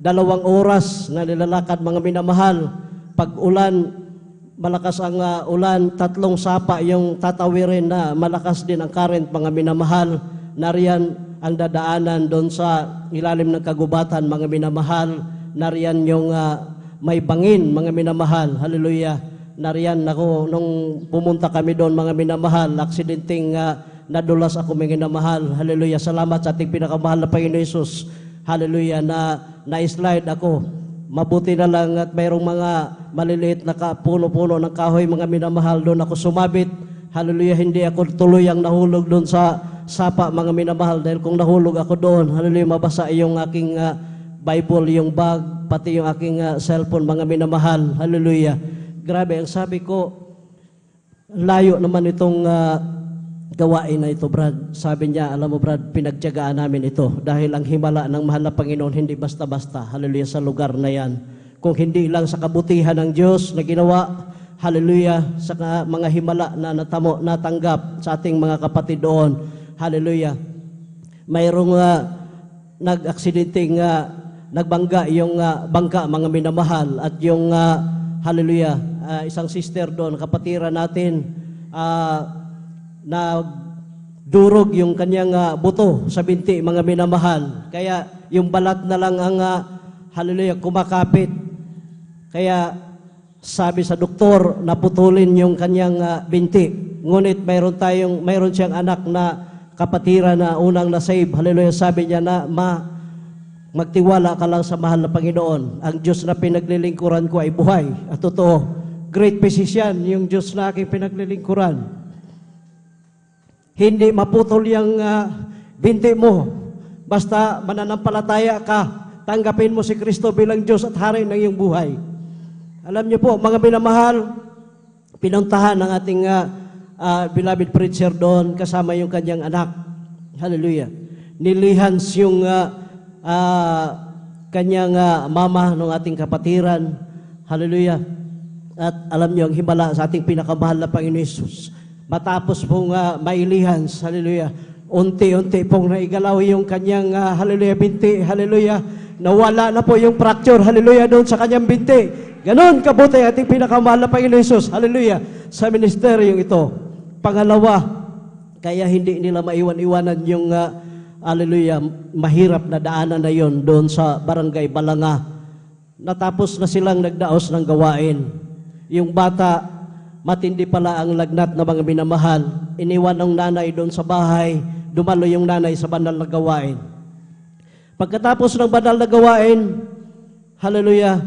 2 oras na nilalakad mga minamahal. Pag ulan, malakas ang ulan, 3 sapa yung tatawirin na malakas din ang current mga minamahal. Nariyan ang dadaanan doon sa ilalim ng kagubatan mga minamahal. Nariyan yung may bangin mga minamahal. Hallelujah. Nariyan ako nung pumunta kami doon mga minamahal, aksidenteng nadulas ako mga minamahal. Hallelujah. Salamat sa ating pinakamahal na Panginoon Hesus. Hallelujah. Na-slide ako. Mabuti na lang at mayroong mga maliliit na puno-puno ng kahoy mga minamahal. Doon ako sumabit. Hallelujah. Hindi ako tuluyang nahulog doon sa sapa mga minamahal. Dahil kung nahulog ako doon, hallelujah, mabasa yung aking Bible, yung bag, pati yung aking cellphone mga minamahal. Hallelujah. Grabe, ang sabi ko, layo naman itong gawain na ito, Brad. Sabi niya, alam mo, Brad, pinagtiyagaan namin ito dahil ang himala ng mahal na Panginoon hindi basta-basta, hallelujah, sa lugar na yan. Kung hindi lang sa kabutihan ng Diyos na ginawa, hallelujah, sa mga himala na natanggap sa ating mga kapatid doon, hallelujah. Mayroong nag-aksidenteng nagbangga yung bangka mga minamahal at yung hallelujah, isang sister doon, kapatiran natin, na durog yung kanyang buto sa binti mga minamahal. Kaya yung balat na lang ang hallelujah, kumakapit. Kaya sabi sa doktor, naputulin yung kanyang binti. Ngunit mayroon siyang anak na kapatira na unang na-save. Hallelujah. Sabi niya na, magtiwala ka lang sa mahal na Panginoon. Ang Diyos na pinaglilingkuran ko ay buhay at totoo. Great physician yung Diyos na aking pinaglilingkuran. Hindi maputol yung binti mo. Basta mananampalataya ka, tanggapin mo si Kristo bilang Diyos at Hari ng iyong buhay. Alam niyo po, mga minamahal, pinuntahan ng ating beloved preacher doon kasama yung kanyang anak. Hallelujah. Nilihans yung kanyang mama ng ating kapatiran. Hallelujah. At alam niyo, ang himala sa ating pinakamahal na Panginoon Hesus. Matapos pong mailihans, hallelujah, unti-unti pong naigalaw yung kanyang, hallelujah, binti, hallelujah, nawala na po yung fracture, hallelujah, doon sa kanyang binti. Ganon kabuti ating pinakamahal na Panginoon Hesus, hallelujah, sa ministeryong ito. Pangalawa, kaya hindi nila maiwan-iwanan yung, hallelujah, mahirap na daanan na yon doon sa Barangay Balanga. Natapos na silang nagdaos ng gawain. Yung bata, matindi pala ang lagnat na mga minamahal. Iniwan ng nanay doon sa bahay, dumalo yung nanay sa banal na gawain. Pagkatapos ng banal na gawain, hallelujah,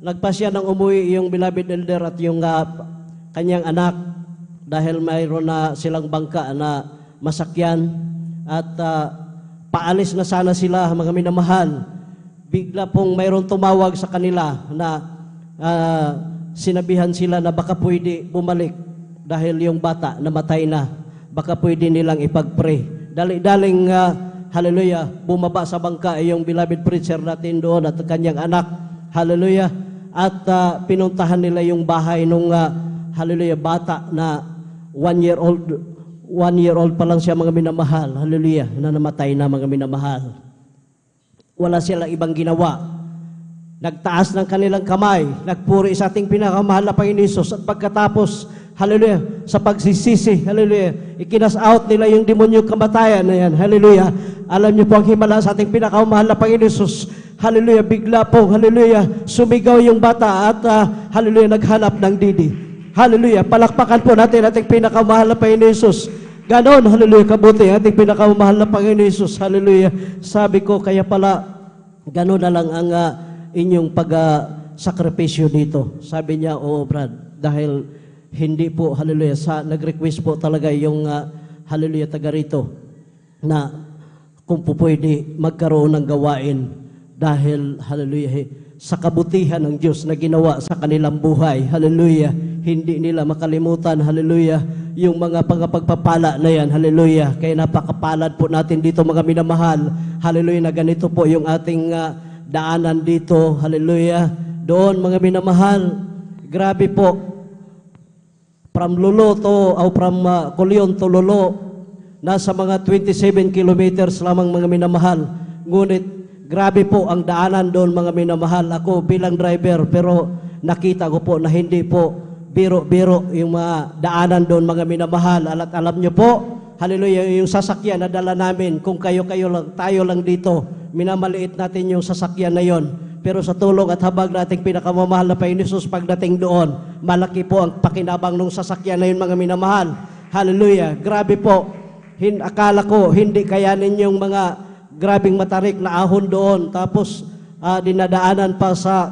nagpasya ng umuwi yung beloved elder at yung kanyang anak dahil mayroon na silang bangka na masakyan at paalis na sana sila mga minamahal. Bigla pong mayroon tumawag sa kanila na sinabihan sila na baka pwede bumalik dahil yung bata namatay na. Baka pwede nilang ipag-pray. Dali-daling, hallelujah, bumaba sa bangka yung beloved preacher natin doon at kanyang anak. Hallelujah. At pinuntahan nila yung bahay nung, hallelujah, bata na 1 year old. 1 year old pa lang siya mga minamahal. Hallelujah. Na namatay na mga minamahal. Wala silang ibang ginawa. Nagtaas ng kanilang kamay, nagpuri sa ating pinakamahal na Panginoon Hesus at pagkatapos hallelujah, sa pagsisisi, hallelujah. Ikinas out nila yung demonyo kamatayan na yan, hallelujah. Alam niyo po ang himala sa ating pinakamahal na Panginoon Jesus, hallelujah, bigla po, hallelujah, sumigaw yung bata at hallelujah, naghanap ng didi. Hallelujah, palakpakan po natin ating pinakamahal na Panginoon Jesus. Ganon, hallelujah, kabuti ating pinakamahal na Panginoon Jesus, hallelujah. Sabi ko, kaya pala, ganon na lang ang inyong sakripisyo dito. Sabi niya, oo Brad, dahil hindi po, hallelujah, nag-request po talaga yung, hallelujah, taga rito, na kung po pwede magkaroon ng gawain dahil, hallelujah, sa kabutihan ng Diyos na ginawa sa kanilang buhay, hallelujah, hindi nila makalimutan, hallelujah, yung mga pagpapala na yan, hallelujah. Kaya napakapalad po natin dito mga minamahal, hallelujah, na ganito po yung ating daanan dito, hallelujah. Doon mga minamahal, grabe po, from Lolo to, o from Kulyon to Lolo, nasa mga 27 kilometers lamang mga minamahal. Ngunit, grabe po ang daanan doon mga minamahal. Ako bilang driver, pero nakita ko po na hindi po biro-biro yung mga daanan doon mga minamahal. At alam nyo po, hallelujah, yung sasakyan na dala namin, kung kayo-kayo lang, tayo lang dito, minamaliit natin yung sasakyan na yon. Pero sa tulong at habag nating pinakamamahal na Panginoon Jesus, pagdating doon, malaki po ang pakinabang ng sasakyan na yun mga minamahal. Hallelujah. Grabe po. Akala ko hindi kayanin yung mga grabing matarik na ahon doon. Tapos dinadaanan pa sa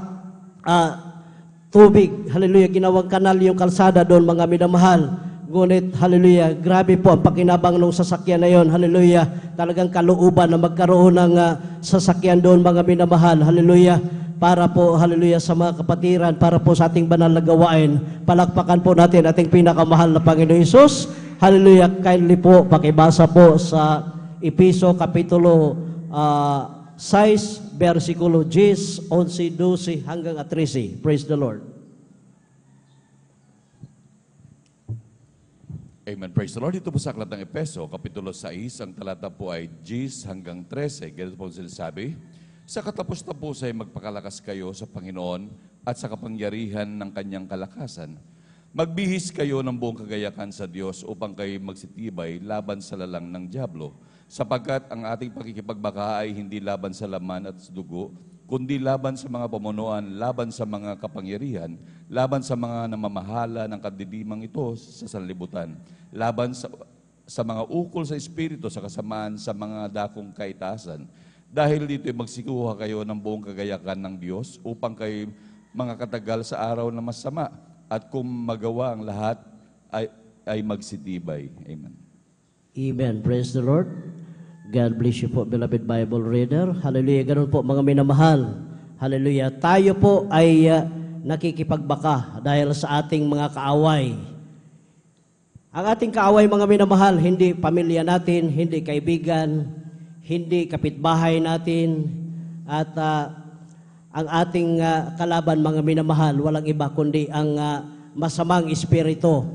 tubig. Hallelujah. Ginawang kanal yung kalsada doon mga minamahal. Ngunit, hallelujah, grabe po ang pakinabang ng sasakyan na yon, hallelujah. Talagang kalooban na magkaroon ng sasakyan doon mga minamahal, hallelujah. Para po, hallelujah, sa mga kapatiran, para po sa ating banal na gawain. Palakpakan po natin ating pinakamahal na Panginoon Hesus. Hallelujah, kindly po, pakibasa po sa Episo Kapitulo 6, versikulo 10, 11, 12 hanggang 13. Praise the Lord. Amen. Praise the Lord. Ito po sa aklat ng Epeso, Kapitulo 6, ang talata po ay 10 hanggang 13. Ganito po sinasabi, sa katapos-tapos ay magpakalakas kayo sa Panginoon at sa kapangyarihan ng kanyang kalakasan. Magbihis kayo ng buong kagayakan sa Diyos upang kayo magsitibay laban sa lalang ng dyablo. Sapagkat ang ating pakikipagbaka ay hindi laban sa laman at sa dugo, kundi laban sa mga pamunuan, laban sa mga kapangyarihan, laban sa mga namamahala ng kadidimang ito sa sanlibutan, laban sa mga ukol sa Espiritu, sa kasamaan sa mga dakong kaitasan. Dahil dito ay magsikuha kayo ng buong kagayakan ng Diyos upang kayo mga katagal sa araw na masama at kung magawa ang lahat ay magsitibay. Amen. Amen. Praise the Lord. God bless you po, beloved Bible reader. Hallelujah. Ganun po, mga minamahal. Hallelujah. Tayo po ay nakikipagbaka dahil sa ating mga kaaway. Ang ating kaaway, mga minamahal, hindi pamilya natin, hindi kaibigan, hindi kapitbahay natin, at ang ating kalaban, mga minamahal, walang iba kundi ang masamang espiritu.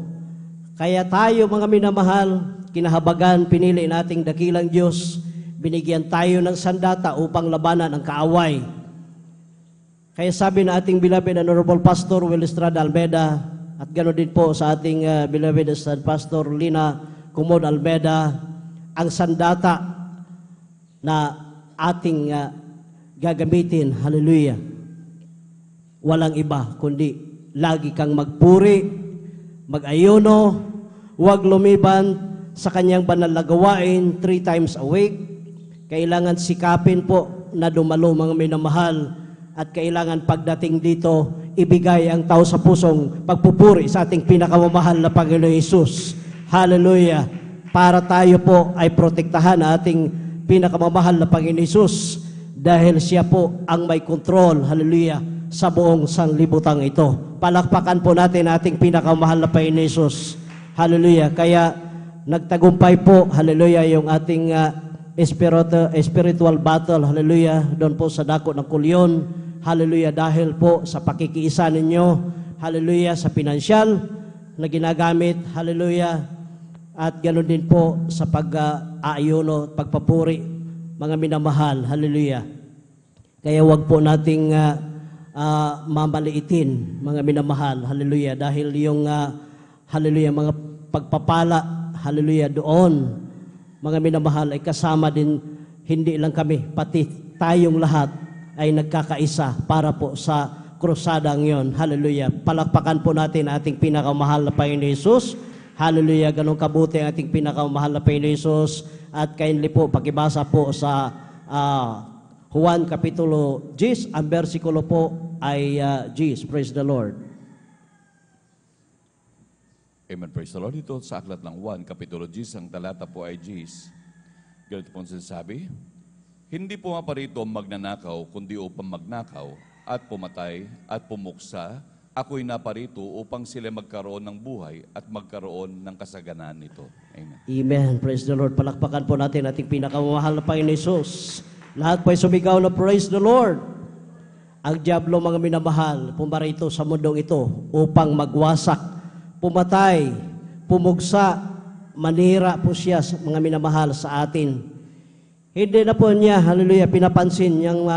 Kaya tayo, mga minamahal, kinahabagan, pinili nating dakilang Diyos, binigyan tayo ng sandata upang labanan ang kaaway. Kaya sabi na ating beloved Honorable Pastor Will Estrada Almeda, at ganoon din po sa ating beloved Pastor Lina Kumod Almeda, ang sandata na ating gagamitin, hallelujah, walang iba kundi lagi kang magpuri, mag-ayuno, huwag lumiban sa kanyang banal na gawain 3 times a week. Kailangan sikapin po na dumalo, mga minamahal, at kailangan pagdating dito, ibigay ang tao sa pusong pagpupuri sa ating pinakamamahal na Panginoon Hesus. Hallelujah! Para tayo po ay protektahan na ating pinakamamahal na Panginoon Hesus dahil siya po ang may kontrol, hallelujah, sa buong sanlibutan ito. Palakpakan po natin ating pinakamamahal na Panginoon Hesus. Hallelujah! Kaya nagtagumpay po, hallelujah, yung ating spiritual battle, hallelujah, doon po sa dako ng Kulyon, hallelujah, dahil po sa pakikiisa ninyo, hallelujah, sa pinansyal na ginagamit, hallelujah, at ganoon din po sa pag-aayuno, pagpapuri, mga minamahal, hallelujah. Kaya wag po nating mamaliitin, mga minamahal, hallelujah, dahil yung hallelujah, mga pagpapala, hallelujah, doon, mga minamahal, ay kasama din, hindi lang kami, pati tayong lahat ay nagkakaisa para po sa krusadang yon. Hallelujah. Palakpakan po natin ating pinakamahal na Panginoon Hesus. Hallelujah. Ganun kabuti ang ating pinakamahal na Panginoon Hesus. At kindly po, pakibasa po sa Juan Kapitulo 10, ang versikulo po ay 10. Praise the Lord. Amen. Praise the Lord. Ito sa aklat ng Juan, Kapitulo 10, ang talata po ay 10. Ganito po sinasabi, hindi po nga parito magnanakaw, kundi upang magnakaw, at pumatay, at pumuksa. Ako'y naparito upang sila magkaroon ng buhay at magkaroon ng kasaganaan nito. Amen. Amen. Praise the Lord. Palakpakan po natin ating pinakamahal na Panginoon Hesus. Lahat po ay sumigaw na praise the Lord. Ang diablo, mga minamahal, pumarito sa mundong ito upang magwasak, pumatay, pumugsa, manira po siya, mga minamahal, sa atin. Hindi na po niya, hallelujah, pinapansin yung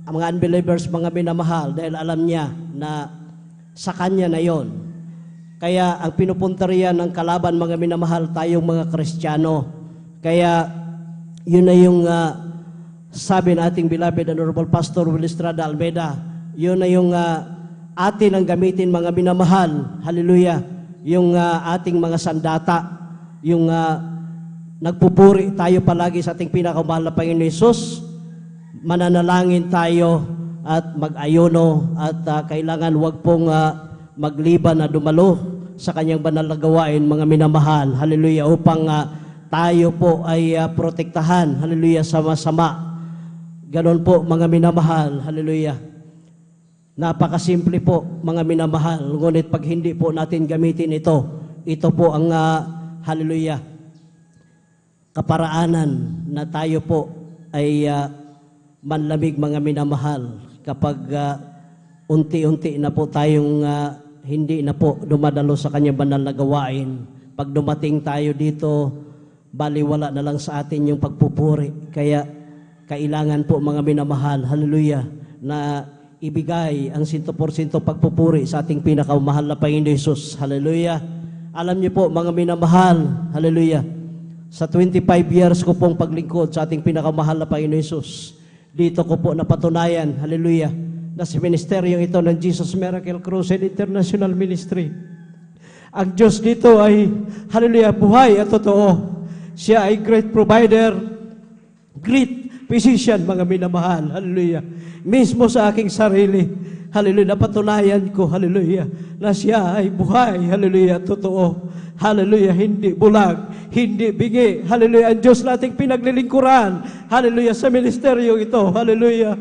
mga unbelievers, mga minamahal, dahil alam niya na sa kanya na yon. Kaya ang pinupunta riyan ng kalaban, mga minamahal, tayong mga Kristiyano. Kaya yun na yung sabi ng ating beloved Honorable Pastor Will Estrada Almeida, yun na yung atin ang gamitin, mga minamahal, hallelujah, yung ating mga sandata, yung nagpupuri tayo palagi sa ating pinakamahal na Panginoon Hesus, mananalangin tayo at mag-ayuno at kailangan wag pong magliban na dumalo sa kanyang banal na gawain, mga minamahal, hallelujah, upang tayo po ay protektahan, hallelujah, sama-sama. Ganon po, mga minamahal, hallelujah. Napakasimple po, mga minamahal, ngunit pag hindi po natin gamitin ito po ang hallelujah, kaparaanan na tayo po ay manlamig, mga minamahal, kapag unti-unti na po tayong hindi na po dumadalo sa kanyang banal na gawain. Pag dumating tayo dito, baliwala na lang sa atin yung pagpupuri. Kaya kailangan po, mga minamahal, hallelujah, na ibigay ang 100% pagpupuri sa ating pinakamahal na Panginoon Hesus. Hallelujah. Alam niyo po, mga minamahal, hallelujah, sa 25 years ko pong paglingkod sa ating pinakamahal na Panginoon Hesus, dito ko po napatunayan, hallelujah, na si ministeryong ito ng Jesus Miracle Crusade International Ministry. Ang Diyos dito ay, hallelujah, buhay at totoo. Siya ay great provider, great physician, mga minamahal, hallelujah. Mismo sa aking sarili, hallelujah, napatunayan ko, hallelujah, na siya ay buhay, hallelujah, totoo. Hallelujah, hindi bulag, hindi bingi. Hallelujah, ang Diyos nating pinaglilingkuran. Hallelujah, sa ministeryo ito. Hallelujah.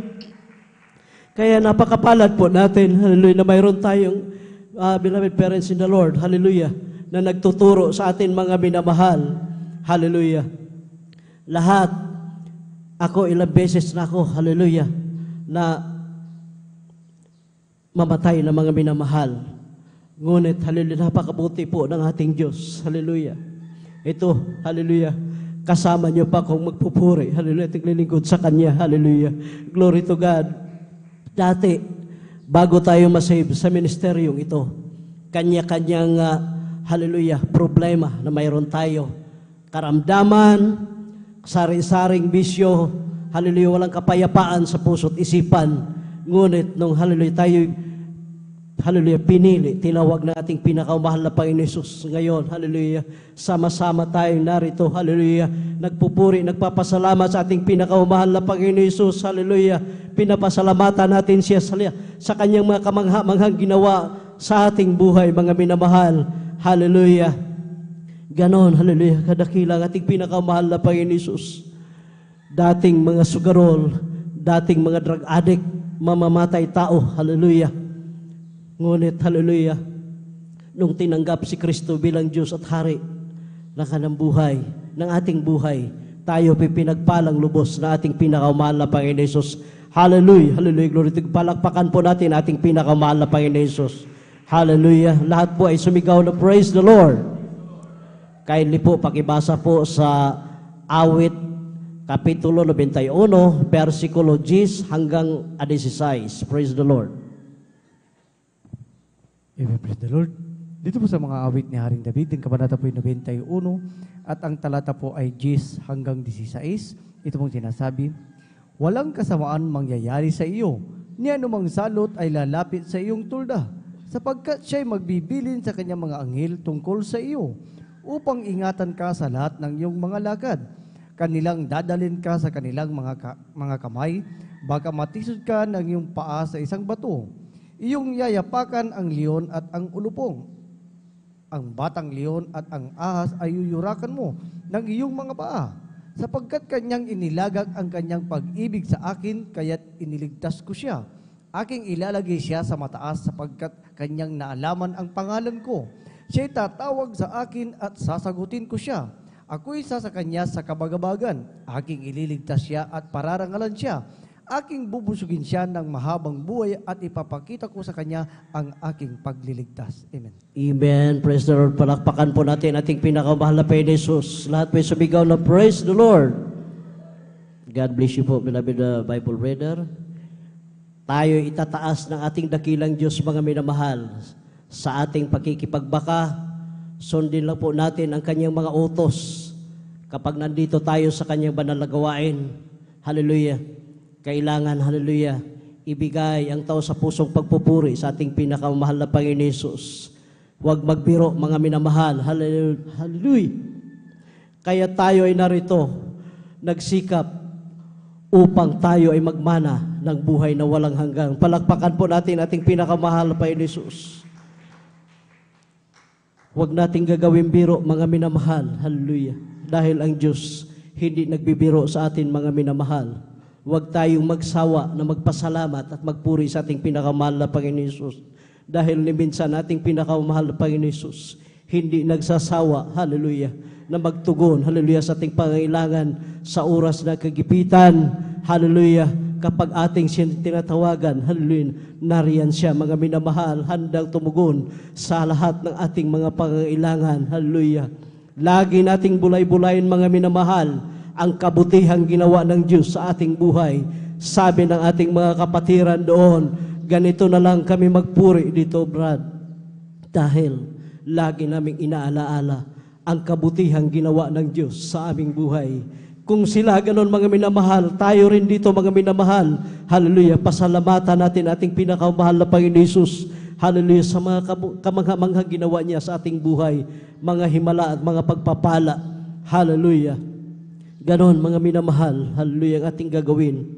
Kaya napakapalad po natin, hallelujah, na mayroon tayong beloved parents in the Lord, hallelujah, na nagtuturo sa atin, mga minamahal. Hallelujah. Lahat, ako ilang beses na ako, hallelujah, na mamatay na, mga minamahal. Ngunit, hallelujah, napakabuti po ng ating Diyos. Hallelujah. Ito, hallelujah, kasama niyo pa kung magpupuri. Hallelujah, tiglilingkod sa Kanya. Hallelujah. Glory to God. Dati, bago tayo masave sa ministeryong ito, kanya-kanyang, hallelujah, problema na mayroon tayo. Karamdaman, sari-saring bisyo, hallelujah, walang kapayapaan sa puso't isipan. Ngunit, nung hallelujah, tayo hallelujah, pinili, tinawag na ating pinakamahal na Panginoon Hesus. Ngayon, hallelujah, sama-sama tayo narito, hallelujah, nagpupuri, nagpapasalamat sa ating pinakamahal na Panginoon Hesus, hallelujah, pinapasalamatan natin siya sa kanyang mga kamangha-manghang ginawa sa ating buhay, mga minamahal, hallelujah. Ganon, hallelujah, kadakilang ating pinakamahal na Panginoon Hesus. Dating mga sugarol, dating mga drug addict, mamamatay tao, hallelujah. Ngunit, hallelujah, nung tinanggap si Kristo bilang Diyos at Hari ng kanang buhay, ng ating buhay, tayo pinagpalang lubos na ating pinakamahal na Panginoon Hesus. Hallelujah, hallelujah, glory to God. Palakpakan po natin ating pinakamahal na Panginoon Hesus. Hallelujah, lahat po ay sumigaw na praise the Lord. Kindly po, pakibasa po sa Awit, Kapitulo 91, versikulo 10 hanggang 16. Praise the Lord. Amen, praise the Lord. Dito po sa mga awit ni Haring David, yung kabanata po ay 91 at ang talata po ay 10 hanggang 16. Ito pong sinasabi, walang kasamaan mangyayari sa iyo, ni anumang salot ay lalapit sa iyong tulda, sapagkat siya'y magbibilin sa kanyang mga anghel tungkol sa iyo, upang ingatan ka sa lahat ng iyong mga lakad. Kanilang dadalin ka sa kanilang mga kamay, baka matisod ka ng iyong paa sa isang bato. Iyong yayapakan ang leon at ang ulupong. Ang batang leon at ang ahas ay yuyurakan mo ng iyong mga paa, sapagkat kanyang inilagak ang kanyang pag-ibig sa akin, kaya't iniligtas ko siya. Aking ilalagay siya sa mataas, sapagkat kanyang naalaman ang pangalan ko. Siya'y tatawag sa akin at sasagutin ko siya. Ako'y isa sa kanya sa kabagabagan. Aking ililigtas siya at pararangalan siya. Aking bubusugin siya ng mahabang buhay at ipapakita ko sa kanya ang aking pagliligtas. Amen. Amen. Praise the Lord. Palakpakan po natin ating pinakamahal na Panginoon Jesus. Lahat po sumigaw na praise the Lord. God bless you po, beloved Bible reader. Tayo itataas ng ating dakilang Diyos, mga minamahal, sa ating pakikipagbaka. Sundin lang po natin ang kanyang mga utos kapag nandito tayo sa kanyang banal na gawain. Hallelujah. Kailangan, hallelujah, ibigay ang tao sa pusong pagpupuri sa ating pinakamahal na Panginoon Jesus. Huwag magbiro, mga minamahal. Hallelujah. Kaya tayo ay narito, nagsikap upang tayo ay magmana ng buhay na walang hanggang. Palakpakan po natin ating pinakamahal na Panginoon Jesus. Huwag nating gagawin biro, mga minamahal. Hallelujah. Dahil ang Diyos hindi nagbibiro sa atin, mga minamahal. Huwag tayong magsawa na magpasalamat at magpuri sa ating pinakamahal na Panginoon Jesus. Dahil ni minsan ating pinakamahal na Panginoon Jesus, hindi nagsasawa, hallelujah, na magtugon, hallelujah, sa ating pangailangan sa oras na kagipitan, hallelujah, kapag ating tinatawagan, hallelujah, nariyan siya, mga minamahal, handang tumugon sa lahat ng ating mga pangailangan, hallelujah. Lagi nating bulay-bulayin, mga minamahal, ang kabutihang ginawa ng Diyos sa ating buhay. Sabi ng ating mga kapatiran doon, ganito na lang kami magpuri dito, Brad. Dahil lagi naming inaalaala ang kabutihang ginawa ng Diyos sa aming buhay. Kung sila ganon, mga minamahal, tayo rin dito, mga minamahal. Hallelujah, pasalamatan natin ating pinakamahal na Panginoon Jesus. Hallelujah, sa mga kamangha-mangha ginawa niya sa ating buhay, mga himala at mga pagpapala. Hallelujah. Ganon, mga minamahal, hallelujah, ang ating gagawin.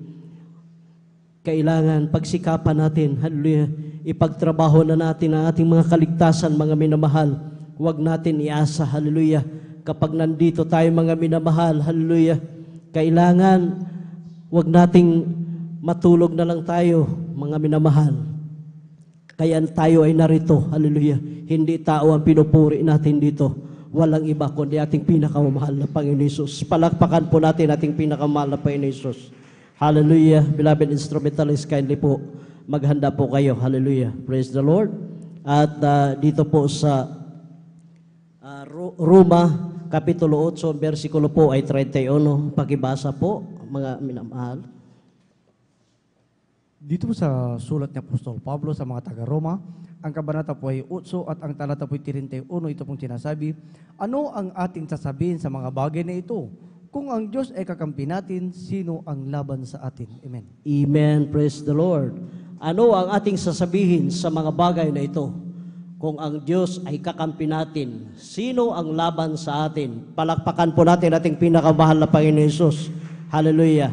Kailangan pagsikapan natin, hallelujah, ipagtrabaho na natin ang ating mga kaligtasan, mga minamahal. Huwag natin iasa, hallelujah, kapag nandito tayo, mga minamahal, hallelujah, kailangan huwag nating matulog na lang tayo, mga minamahal. Kaya tayo ay narito, hallelujah, hindi tao ang pinupuri natin dito. Walang iba kundi ating pinakamamahal na Panginoon Jesus. Palakpakan po natin ating pinakamahal na Panginoon Jesus. Hallelujah. Beloved instrumentalist, kindly po maghanda po kayo. Hallelujah. Praise the Lord. At dito po sa Roma, Kapitulo 8, versikulo po ay 31. Pakibasa po, mga minamahal. Dito po sa sulat ni Apostol Pablo sa mga taga-Roma, ang kabanata po ay 8 at ang talata po ay 31. Ito pong sinasabi, ano ang ating sasabihin sa mga bagay na ito? Kung ang Diyos ay kakampi natin, sino ang laban sa atin? Amen. Amen. Praise the Lord. Ano ang ating sasabihin sa mga bagay na ito? Kung ang Diyos ay kakampi natin, sino ang laban sa atin? Palakpakan po natin ating pinakamahal na Panginoon Jesus. Hallelujah.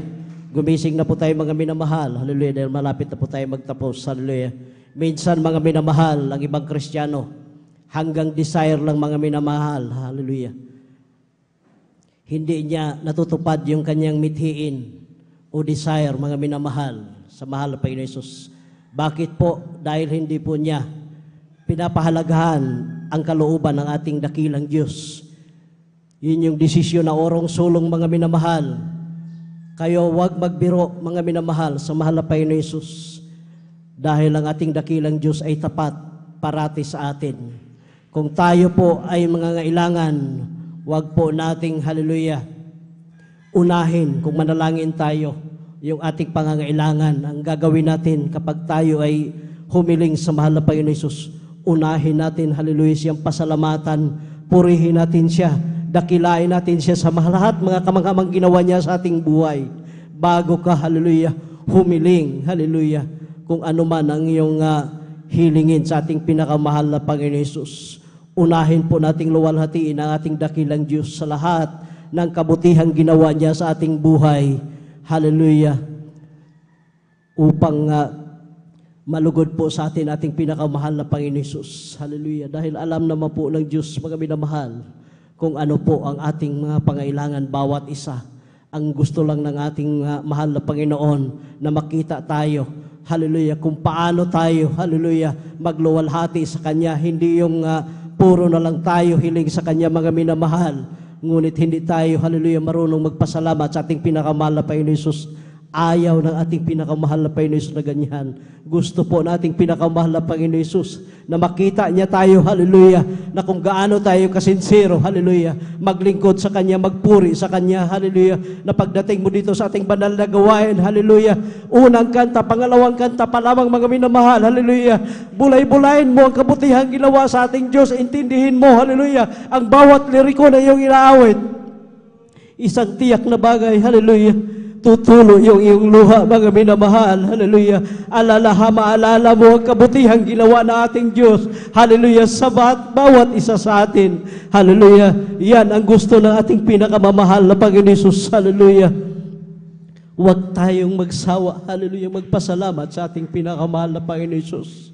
Gumising na po tayo, mga minamahal. Hallelujah. Dahil malapit na po tayo magtapos. Hallelujah. Minsan, mga minamahal, ang ibang Kristiyano, hanggang desire lang, mga minamahal. Hallelujah. Hindi niya natutupad yung kanyang mithiin o desire, mga minamahal, sa mahal na Panginoon Jesus. Bakit po? Dahil hindi po niya pinapahalagahan ang kalooban ng ating dakilang Diyos. Yun yung desisyon na orong sulong, mga minamahal. Kayo huwag magbiro, mga minamahal, sa mahal na Panginoon Jesus. Dahil ang ating dakilang Diyos ay tapat parati sa atin. Kung tayo po ay mangangailangan, huwag po nating, hallelujah, unahin kung manalangin tayo yung ating pangangailangan. Ang gagawin natin kapag tayo ay humiling sa mahal na Panginoon Jesus, unahin natin, hallelujah, siyang pasalamatan, purihin natin siya, dakilain natin siya sa lahat mga kamangamang ginawa niya sa ating buhay. Bago ka, hallelujah, humiling, hallelujah, kung ano man ang iyong hilingin sa ating pinakamahal na Panginoon Hesus. Unahin po nating luwalhatiin ang ating dakilang Diyos sa lahat ng kabutihang ginawa niya sa ating buhay. Hallelujah. Upang malugod po sa ating pinakamahal na Panginoon Hesus. Hallelujah. Dahil alam naman po ng Diyos, mga minamahal, kung ano po ang ating mga pangailangan bawat isa. Ang gusto lang ng ating mahal na Panginoon na makita tayo, hallelujah, kung paano tayo, hallelujah, magluwalhati sa Kanya. Hindi yung puro na lang tayo hiling sa Kanya, mga minamahal. Ngunit hindi tayo, hallelujah, marunong magpasalamat sa ating pinakamahal na Panginoon Hesus. Ayaw ng ating pinakamahal na Panginoon Hesus na ganyan. Gusto po nating pinakamahal na Panginoon Hesus na makita niya tayo, hallelujah, na kung gaano tayo kasinsero, hallelujah, maglingkod sa Kanya, magpuri sa Kanya, hallelujah, na pagdating mo dito sa ating banal na gawain, hallelujah, unang kanta, pangalawang kanta pa lamang, mga minamahal, hallelujah, bulay-bulayin mo ang kabutihang ginawa sa ating Diyos, intindihin mo, hallelujah, ang bawat liriko na iyong inaawit. Isang tiyak na bagay, hallelujah, tutulo yung iyong luha, mga minamahal. Hallelujah. Maalala mo ang kabutihang ginawa na ating Diyos. Hallelujah. Sa bawat isa sa atin. Hallelujah. Yan ang gusto ng ating pinakamamahal na Panginoon Hesus. Hallelujah. Huwag tayong magsawa. Hallelujah. Magpasalamat sa ating pinakamahal na Panginoon Hesus.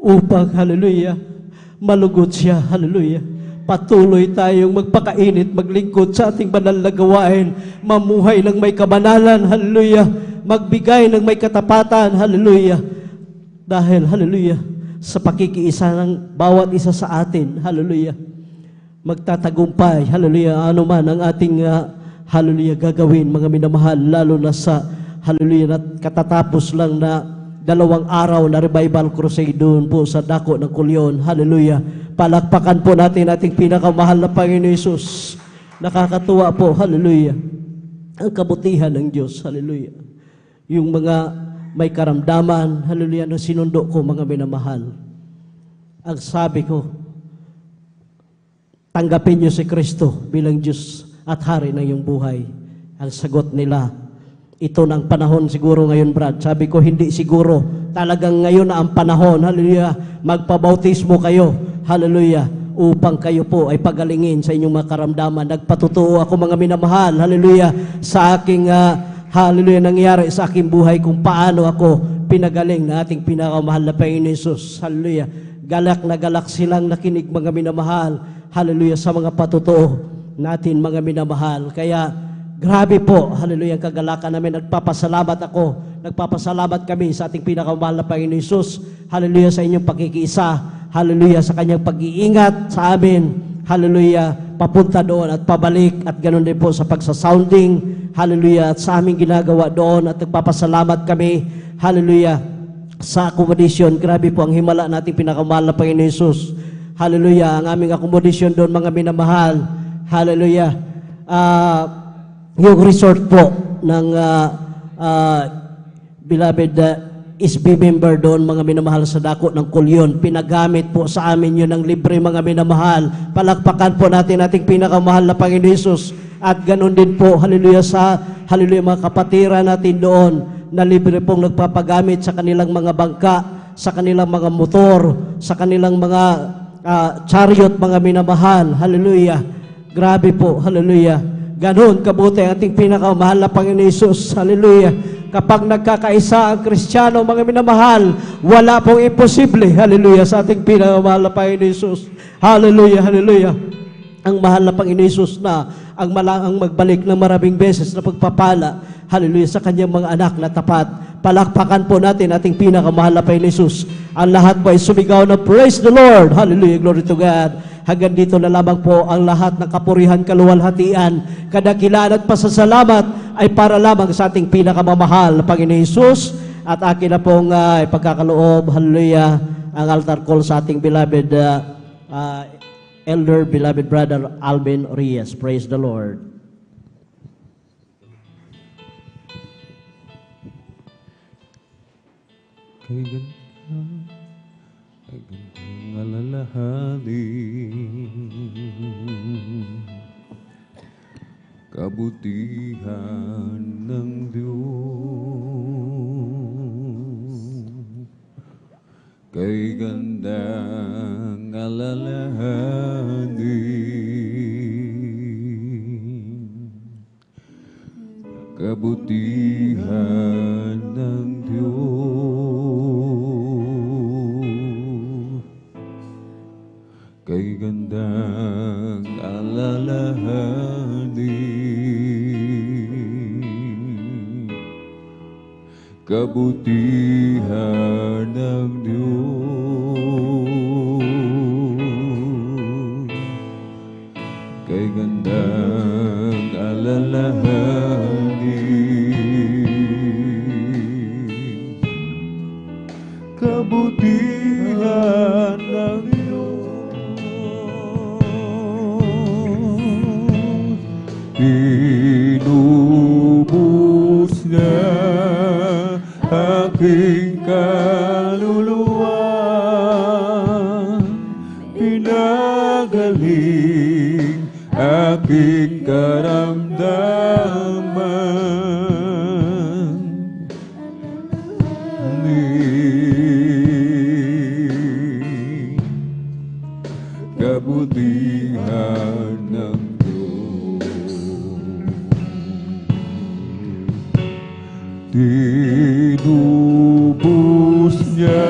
Upang, hallelujah, malugod siya. Hallelujah. Patuloy tayong magpakainit, maglingkod sa ating banal na gawain, mamuhay ng may kabanalan, hallelujah, magbigay ng may katapatan, hallelujah, dahil, hallelujah, sa pakikiisa ng bawat isa sa atin, hallelujah, magtatagumpay, hallelujah, ano man ang ating, hallelujah, gagawin, mga minamahal, lalo na sa, hallelujah, katatapos lang na 2 araw na revival crusade doon po sa dako ng Kulyon. Hallelujah. Palakpakan po natin ating pinakamahal na Panginoon Hesus. Nakakatuwa po. Hallelujah. Ang kabutihan ng Diyos. Hallelujah. Yung mga may karamdaman. Hallelujah. Na sinundo ko, mga minamahal. Ang sabi ko, tanggapin niyo si Kristo bilang Diyos at Hari ng iyong buhay. Ang sagot nila, ito na ang panahon siguro ngayon, Brad. Sabi ko, hindi siguro. Talagang ngayon na ang panahon. Hallelujah. Magpabautismo kayo. Hallelujah. Upang kayo po ay pagalingin sa inyong mga karamdaman. Nagpatutuo ako, mga minamahal. Hallelujah. Sa aking, hallelujah, nangyari sa aking buhay kung paano ako pinagaling na ating pinakamahal na Panginoon Hesus. Hallelujah. Galak na galak silang nakinig, mga minamahal. Hallelujah. Sa mga patutuo natin, mga minamahal. Kaya, grabe po, hallelujah, ang kagalakan namin. Nagpapasalamat ako, nagpapasalamat kami sa ating pinakamahal na Panginoon Hesus. Hallelujah, sa inyong pagkikiisa. Hallelujah, sa kanyang pag-iingat sa amin. Hallelujah, papunta doon at pabalik. At ganoon din po sa pagsasounding. Hallelujah, at sa aming ginagawa doon. At nagpapasalamat kami. Hallelujah, sa accommodation. Grabe po ang himala nating pinakamahal na Panginoon Hesus. Hallelujah, ang aming accommodation doon, mga minamahal. Hallelujah. Yung resort po ng beloved SB member doon, mga minamahal, sa dako ng Kulyon, pinagamit po sa amin yun ng libre, mga minamahal. Palakpakan po natin ating pinakamahal na Panginoon Hesus. At ganun din po, hallelujah, sa hallelujah, mga kapatiran natin doon na libre pong nagpapagamit sa kanilang mga bangka, sa kanilang mga motor, sa kanilang mga chariot, mga minamahal. Hallelujah. Grabe po, hallelujah. Ganon kabuti ang ating pinakamahal na Panginoon Hesus. Hallelujah. Kapag nagkakaisa ang Kristiyano, mga minamahal, wala pong imposible. Hallelujah. Sa ating pinakamahal na Panginoon Hesus. Hallelujah. Hallelujah. Ang mahal na Panginoon Hesus na ang malaang magbalik ng maraming beses na pagpapala. Hallelujah. Sa kanyang mga anak na tapat. Palakpakan po natin ating pinakamahal na Panginoon Hesus. Ang lahat po ay sumigaw na praise the Lord. Hallelujah. Glory to God. Hanggang dito na lamang po ang lahat ng kapurihan, kaluwalhatian, kadakilaan at pasasalamat ay para lamang sa ating pinakamamahal na Panginoon Hesus. At akin na pong ipagkakaloob, hallelujah, ang altar call sa ating beloved elder, beloved brother Alvin Reyes. Praise the Lord. Ang alalahanin, kabutihan ng Diyos, kay gandang alalahanin, kabutihan ng Diyos, kay gandang alalahanin, kabutihan ng Diyos, kay gandang alalahanin, kabutihan ng Diyos. Inubos niya aking kaluluwa, pinagaling aking karamdaman. Kabutihan ng tinubos niya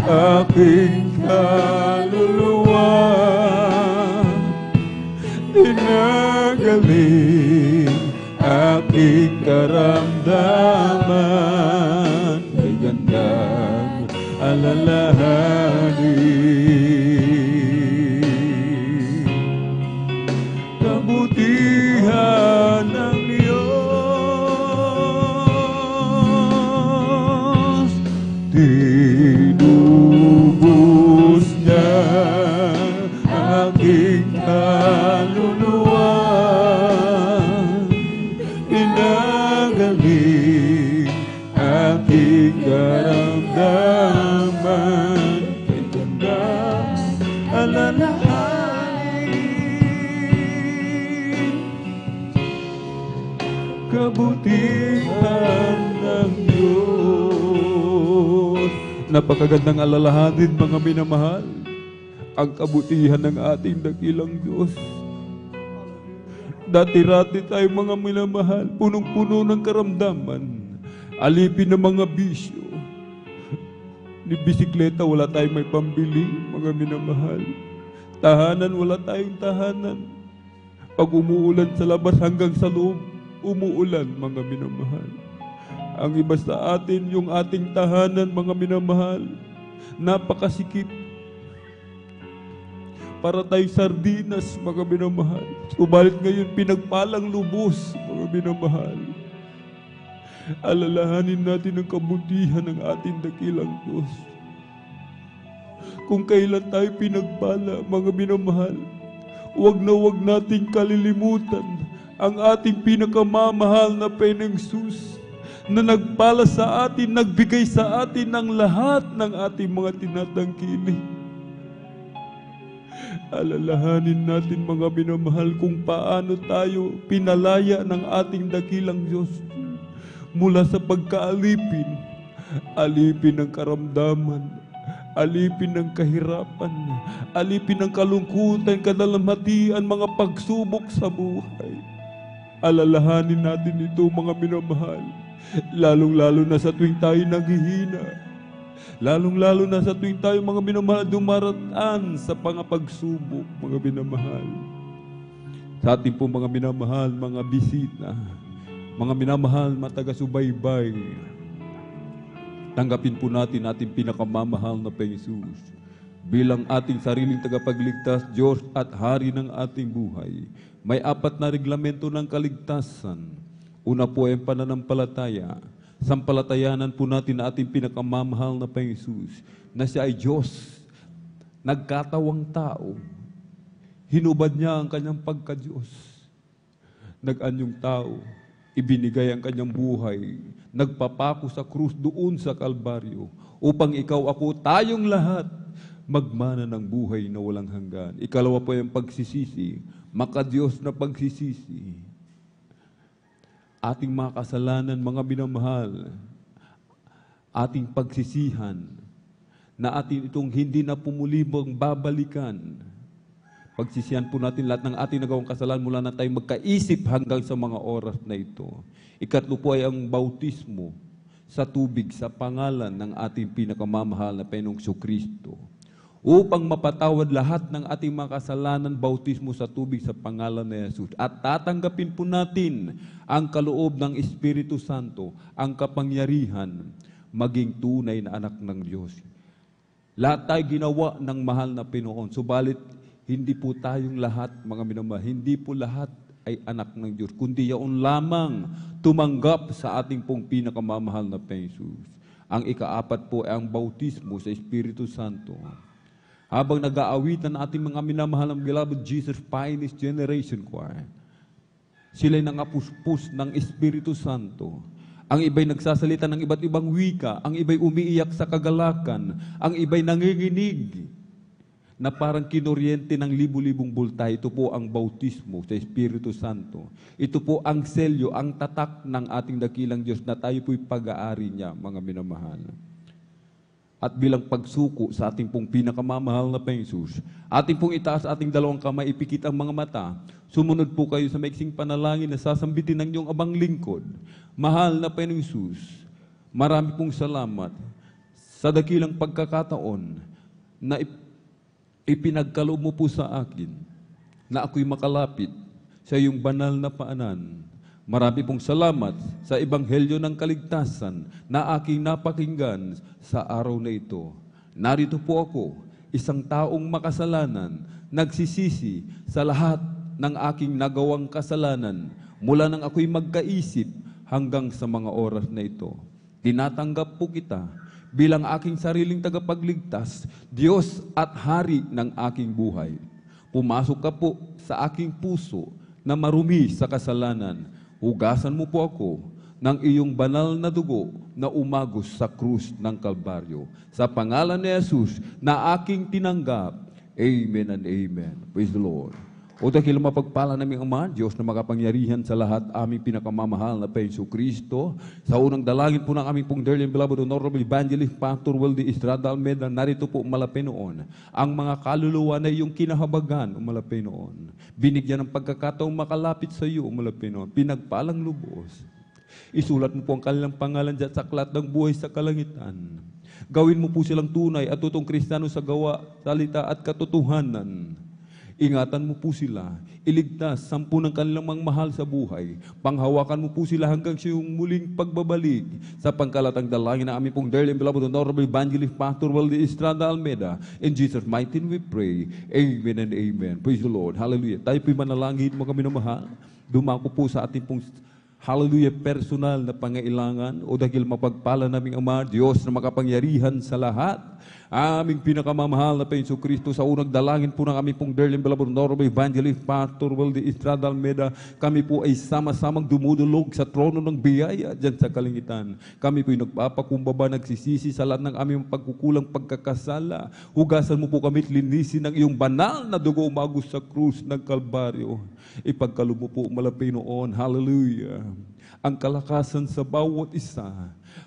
aking kaluluwa, pinagaling aking karamdaman, kay gandang alalahanin, kabutihan ng tinubos niya aking kaluluwa, pinagaling aking karamdaman, kay gandang alalahanin, kabutihan ng Diyos. Napakagandang alalahanin, mga minamahal, ang kabutihan ng ating dakilang Diyos. Dati-rati tayo, mga minamahal, punong-puno ng karamdaman, alipin ng mga bisyo. Ni bisikleta, wala tayong may pambili, mga minamahal. Tahanan, wala tayong tahanan. Pag umuulan sa labas hanggang sa loob, umuulan, mga minamahal. Ang iba sa atin, yung ating tahanan, mga minamahal, napakasikip. Para tayong sardinas, mga minamahal. Subalit ngayon, pinagpalang lubos, mga minamahal. Alalahanin natin ang kabutihan ng ating dakilang Diyos. Kung kailan tayo pinagpala, mga minamahal, huwag na huwag nating kalilimutan ang ating pinakamamahal na Panginoong Hesus, na nagpala sa atin, nagbigay sa atin ng lahat ng ating mga tinatangkilik. Alalahanin natin, mga minamahal, kung paano tayo pinalaya ng ating dakilang Diyos mula sa pagkaalipin, alipin ng karamdaman, alipin ng kahirapan, alipin ng kalungkutan, kadalamhatian, mga pagsubok sa buhay. Alalahanin natin ito, mga minamahal, lalong-lalo na sa tuwing tayo naghihina, lalong-lalo na sa tuwing tayo, mga minamahal, dumaraan sa pangapagsubok, mga minamahal. Sa ating po, mga minamahal, mga bisita, mga minamahal, matagasubaybay, tanggapin po natin ating pinakamamahal na Panginoong Hesus bilang ating sariling tagapagligtas, Diyos at Hari ng ating buhay. May 4 na reglamento ng kaligtasan. Una po ay ang pananampalataya. Sampalatayanan po natin na ating pinakamamahal na Panginoong Hesus, na siya ay Diyos, nagkatawang tao. Hinubad niya ang kanyang pagka-Diyos. Nag-anyong tao, ibinigay ang kanyang buhay, nagpapako sa krus doon sa Kalbaryo, upang ikaw, ako, tayong lahat, magmana ng buhay na walang hanggan. Ikalawa po yung pagsisisi, makadiyos na pagsisisi. Ating mga kasalanan, mga minamahal, ating pagsisihan, na atin itong hindi na pumulibang babalikan. Pagsisihan po natin lahat ng ating nagawang kasalanan mula na tayo magkaisip hanggang sa mga oras na ito. Ikatlo po ay ang bautismo sa tubig sa pangalan ng ating pinakamamahal na Panginoong Kristo. Upang mapatawad lahat ng ating mga kasalanan, bautismo sa tubig sa pangalan ni Jesus. At tatanggapin po natin ang kaloob ng Espiritu Santo, ang kapangyarihan, maging tunay na anak ng Diyos. Lahat tayo ginawa ng mahal na Panginoon. Subalit, hindi po tayong lahat, mga minamahal, hindi po lahat ay anak ng Diyos, kundi yaon lamang tumanggap sa ating pong pinakamamahal na Panginoon Jesus. Ang ikaapat po ay ang bautismo sa Espiritu Santo. Habang nag-aawitan ang ating mga minamahal ng beloved Jesus Finest Generation Choir, sila'y nangapuspos ng Espiritu Santo. Ang iba'y nagsasalita ng iba't ibang wika, ang iba'y umiiyak sa kagalakan, ang iba'y nanginginig na parang kinuryente ng libu-libong bulta. Ito po ang bautismo sa Espiritu Santo. Ito po ang selyo, ang tatak ng ating dakilang Diyos na tayo po'y pag-aari niya, mga minamahal. At bilang pagsuko sa ating pong pinakamamahal na Panginoon, ating pong itaas ating dalawang kamay, ipikit ang mga mata. Sumunod po kayo sa maiksing panalangin na sasambitin ng iyong abang lingkod. Mahal na Panginoong Jesus, marami pong salamat sa dakilang pagkakataon na ipinagkaloob mo po sa akin na ako'y makalapit sa iyong banal na paanan. Marami pong salamat sa Ebanghelyo ng Kaligtasan na aking napakinggan sa araw na ito. Narito po ako, isang taong makasalanan, nagsisisi sa lahat ng aking nagawang kasalanan mula nang ako'y magkaisip hanggang sa mga oras na ito. Tinatanggap po kita bilang aking sariling tagapagligtas, Diyos at Hari ng aking buhay. Pumasok ka po sa aking puso na marumi sa kasalanan. Hugasan mo po ako ng iyong banal na dugo na umagos sa krus ng Kalbaryo. Sa pangalan ni Jesus na aking tinanggap. Amen and amen. Praise the Lord. O dahil mapagpala naming Ama, Diyos na makapangyarihan sa lahat, aming pinakamamahal na Panginoon Kristo, sa unang dalangin po ng aming pong dearly and beloved Honorable Evangelist Pastor Weldy Estrada Almeda, narito po umalapay noon ang mga kaluluwa na iyong kinahabagan, umalapay noon. Binigyan ng pagkakataong makalapit sa iyo, umalapay noon. Pinagpalang lubos. Isulat mo po ang kanilang pangalan dyan sa aklat ng buhay sa kalangitan. Gawin mo po silang tunay at totoong Kristiyano sa gawa, salita at katotohanan. Ingatan mo po sila, iligtas 10 ng kanilang mga mahal sa buhay. Panghawakan mo po sila hanggang sa iyong muling pagbabalik. Sa pangkalatang dalangin na aming pong dearly and beloved Honorable Evangelist Pastor Weldy Estrada Almeda. In Jesus' mighty name we pray. Amen and amen. Praise the Lord. Hallelujah. Tayo po'y manalangin, mga minamahal. Dumako po sa ating pong hallelujah, personal na pangailangan o dahil mapagpala naming Ama, Diyos na makapangyarihan sa lahat, aming pinakamamahal na Panginoon Kristo, sa unang dalangin po ng aming pong dearly and beloved Honorable Evangelist Pastor Weldy Estrada Almeda, kami po ay sama-samang dumudulog sa trono ng biyaya dyan sa kalangitan. Kami po ay nagpapakumbaba, nagsisisi sa lahat ng aming pagkukulang pagkakasala. Hugasan mo po kami at linisin ng iyong banal na dugo umagos sa krus ng Kalbaryo. Ipagkaloob mo po malapay noon, hallelujah, ang kalakasan sa bawat isa.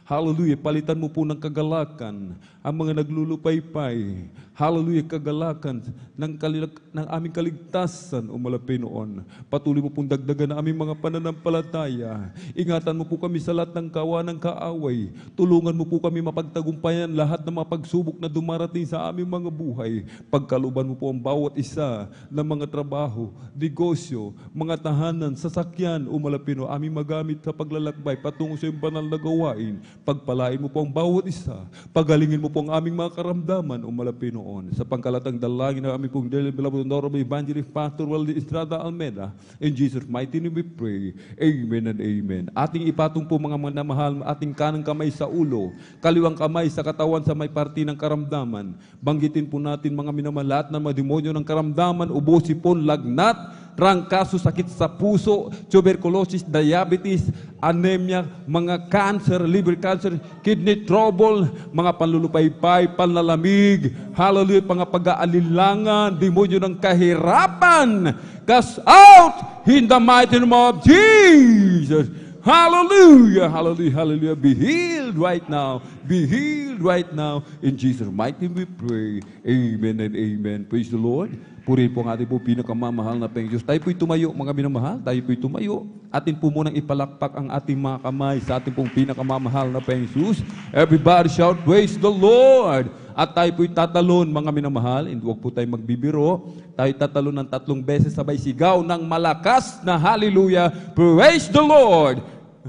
Hallelujah, palitan mo po ng kagalakan ang mga naglulupaypay. Hallelujah, kagalakan ng aming kaligtasan o malapay noon. Patuloy mo pong dagdagan na aming mga pananampalataya. Ingatan mo po kami sa lahat ng kawa ng kaaway. Tulungan mo po kami mapagtagumpayan lahat ng mga pagsubok na dumarating sa aming mga buhay. Pagkaluban mo po ang bawat isa ng mga trabaho, negosyo, mga tahanan, sasakyan o malapay noon, aming magamit sa paglalakbay patungo sa iyong banal na gawain. Pagpalain mo po ang bawat isa. Pagalingin mo po ang aming mga karamdaman o malapay noon. Sa pangkalatang dalangin ng aming pong dearly beloved Honorable Evangelist Pastor Weldy Estrada Almeda, in Jesus' mighty name we pray. Amen and amen. Ating ipatong po mga manamahal, ating kanang kamay sa ulo, kaliwang kamay sa katawan sa may parte ng karamdaman. Banggitin po natin mga minamahal, lahat ng mga demonyo ng karamdaman, ubo, sipon, lagnat, trangkaso, sakit sa puso, tuberculosis, diabetes, anemia, mga cancer, liver cancer, kidney trouble, mga panlulupaypay, panlalamig, hallelujah, mga pag-aalilangan, demonyo ng kahirapan, cast out in the mighty name of Jesus. Hallelujah, hallelujah, hallelujah. Be healed right now. Be healed right now. In Jesus' mighty name we pray. Amen and amen. Praise the Lord. Purihin po ang ating po pinakamamahal na Panginoon Diyos. Tayo po'y tumayo, mga minamahal. Tayo po'y tumayo. Atin po munang ipalakpak ang ating mga kamay sa ating pong pinakamamahal na Panginoon Diyos. Everybody shout, praise the Lord. At tayo po'y tatalon, mga minamahal. Hindi huwag po tayo magbibiro. Tayo tatalon ng 3 beses sabay sigaw ng malakas na hallelujah. Praise the Lord.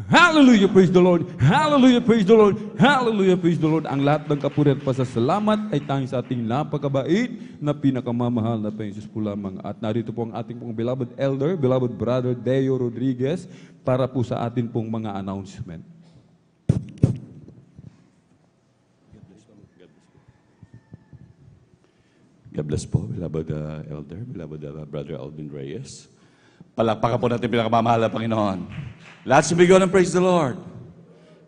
Hallelujah, praise the Lord. Hallelujah, praise the Lord. Hallelujah, praise the Lord. Ang lahat ng kapuri at pasasalamat ay tanging sa ating napakabait na pinakamamahal na Panginoon Diyos po lamang. At narito po ang ating pong beloved elder, beloved brother Deo Rodriguez para po sa atin pong mga announcement. God bless po, beloved elder, beloved brother Alvin Reyes. Palakpakan po natin pinakamamahal na Panginoon. Lahat sumigaw ng praise the Lord.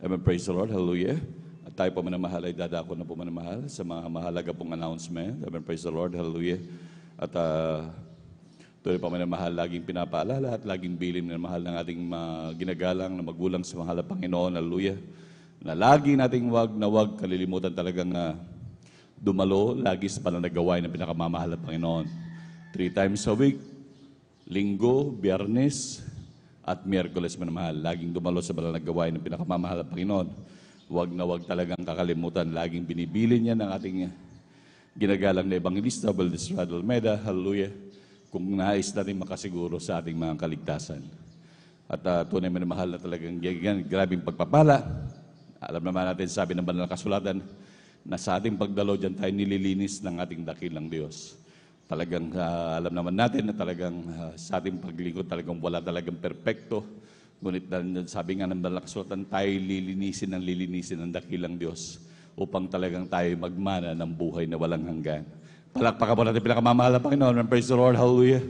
Amen, praise the Lord, hallelujah. At tayo po manamahal ay dadako na po manamahal sa mga mahalaga pong announcement. Amen, praise the Lord, hallelujah. At tuloy pa manamahal, laging pinapaalala at laging bilin na mahal ng ating ginagalang na magulang sa mahal na Panginoon, hallelujah. Na lagi nating wag kalilimutan talagang dumalo, lagi sa pananagawain ng pinakamamahal na Panginoon. 3 times a week, Linggo, Biyernes, at Miyerkules manamahal. Laging dumalo sa banal na gawain ng pinakamamahal na Panginoon. Huwag na huwag talagang kakalimutan. Laging binibili niya ng ating ginagalang na Evangelista, Valdez Almeida, hallelujah, kung nais natin makasiguro sa ating mga kaligtasan. At tunay manamahal na talagang grabing pagpapala. Alam naman natin, sabi ng banal na kasulatan, na sa ating pagdalo dyan tayo nililinis ng ating dakilang Diyos. Talagang alam naman natin na talagang sa ating paglingkod talagang wala talagang perpekto. Ngunit sabi nga ng banal na kasulatan, tayo lilinisin ng dakilang Diyos upang talagang tayo magmana ng buhay na walang hanggan. Palakpakan po natin pinakamamahal na Panginoon. Praise the Lord, hallelujah.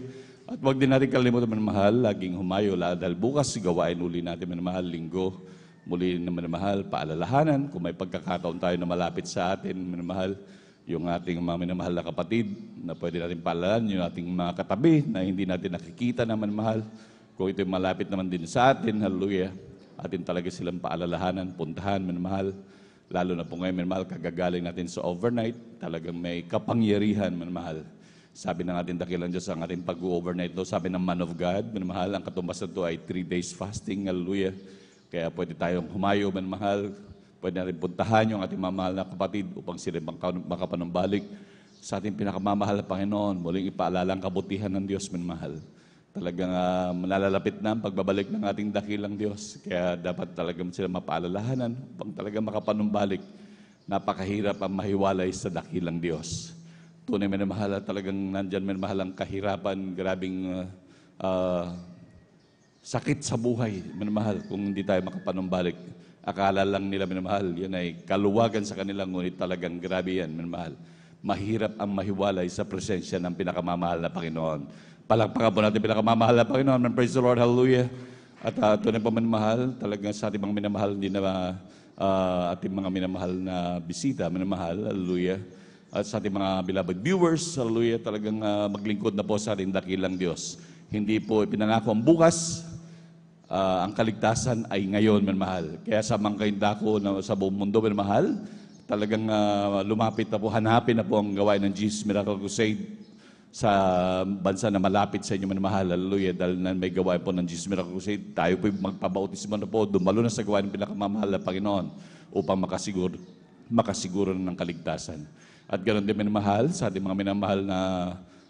At huwag din natin kalimutan manamahal, laging humayo dahil bukas gawain uli natin manamahal, Linggo. Muli na manamahal, paalalahanan kung may pagkakataon tayo na malapit sa atin manamahal. Yung ating mga minamahal na kapatid na pwede natin paalalan, yung ating mga katabi na hindi natin nakikita naman mahal. Kung ito'y malapit naman din sa atin, hallelujah, atin talaga silang paalalahanan, puntahan, minamahal. Lalo na po ngayon, minamahal, kagagaling natin sa overnight, talagang may kapangyarihan, minamahal. Sabi ng ating dakilang Diyos, ang ating pag-overnight do, sabi ng man of God, minamahal, ang katumbasan to ay 3 days fasting, hallelujah. Kaya pwede tayong humayo, minamahal. Pwede natin puntahan yung ating mamahal na kapatid upang sila makapanumbalik sa ating pinakamamahal na Panginoon. Muling ipaalala ang kabutihan ng Diyos, minamahal. Talagang nalalapit na ang pagbabalik ng ating dakilang Diyos. Kaya dapat talagang sila mapaalalahanan upang talagang makapanumbalik. Napakahirap ang mahiwalay sa dakilang Diyos. Tunay minamahal, talagang nandyan minamahal ang kahirapan, grabing sakit sa buhay, minamahal, kung hindi tayo makapanumbalik. Akala lang nila, minamahal, yan ay kaluwagan sa kanila, ngunit talagang grabe yan, minamahal. Mahirap ang mahiwalay sa presensya ng pinakamamahal na Panginoon. Palakpakan po natin pinakamamahal na Panginoon. Praise the Lord, hallelujah. At tunay pa minamahal, talagang sa ating mga minamahal, hindi na ating mga minamahal na bisita, minamahal, hallelujah. At sa ating mga beloved viewers, hallelujah, talagang maglingkod na po sa ating dakilang Diyos. Hindi po ipinangako ang bukas, ang kaligtasan ay ngayon, minamahal. Kaya sa mga kaindako na sa buong mundo, minamahal, talagang lumapit na po, hanapin na po ang gawain ng Jesus Miracle Crusade sa bansa na malapit sa inyo, minamahal. Hallelujah. Dahil na may gawain po ng Jesus Miracle Crusade, tayo po magpabautismo na po, dumalo na sa gawain ng pinakamamahal na Panginoon upang makasiguro ng kaligtasan. At ganoon din, minamahal, sa ating mga minamahal na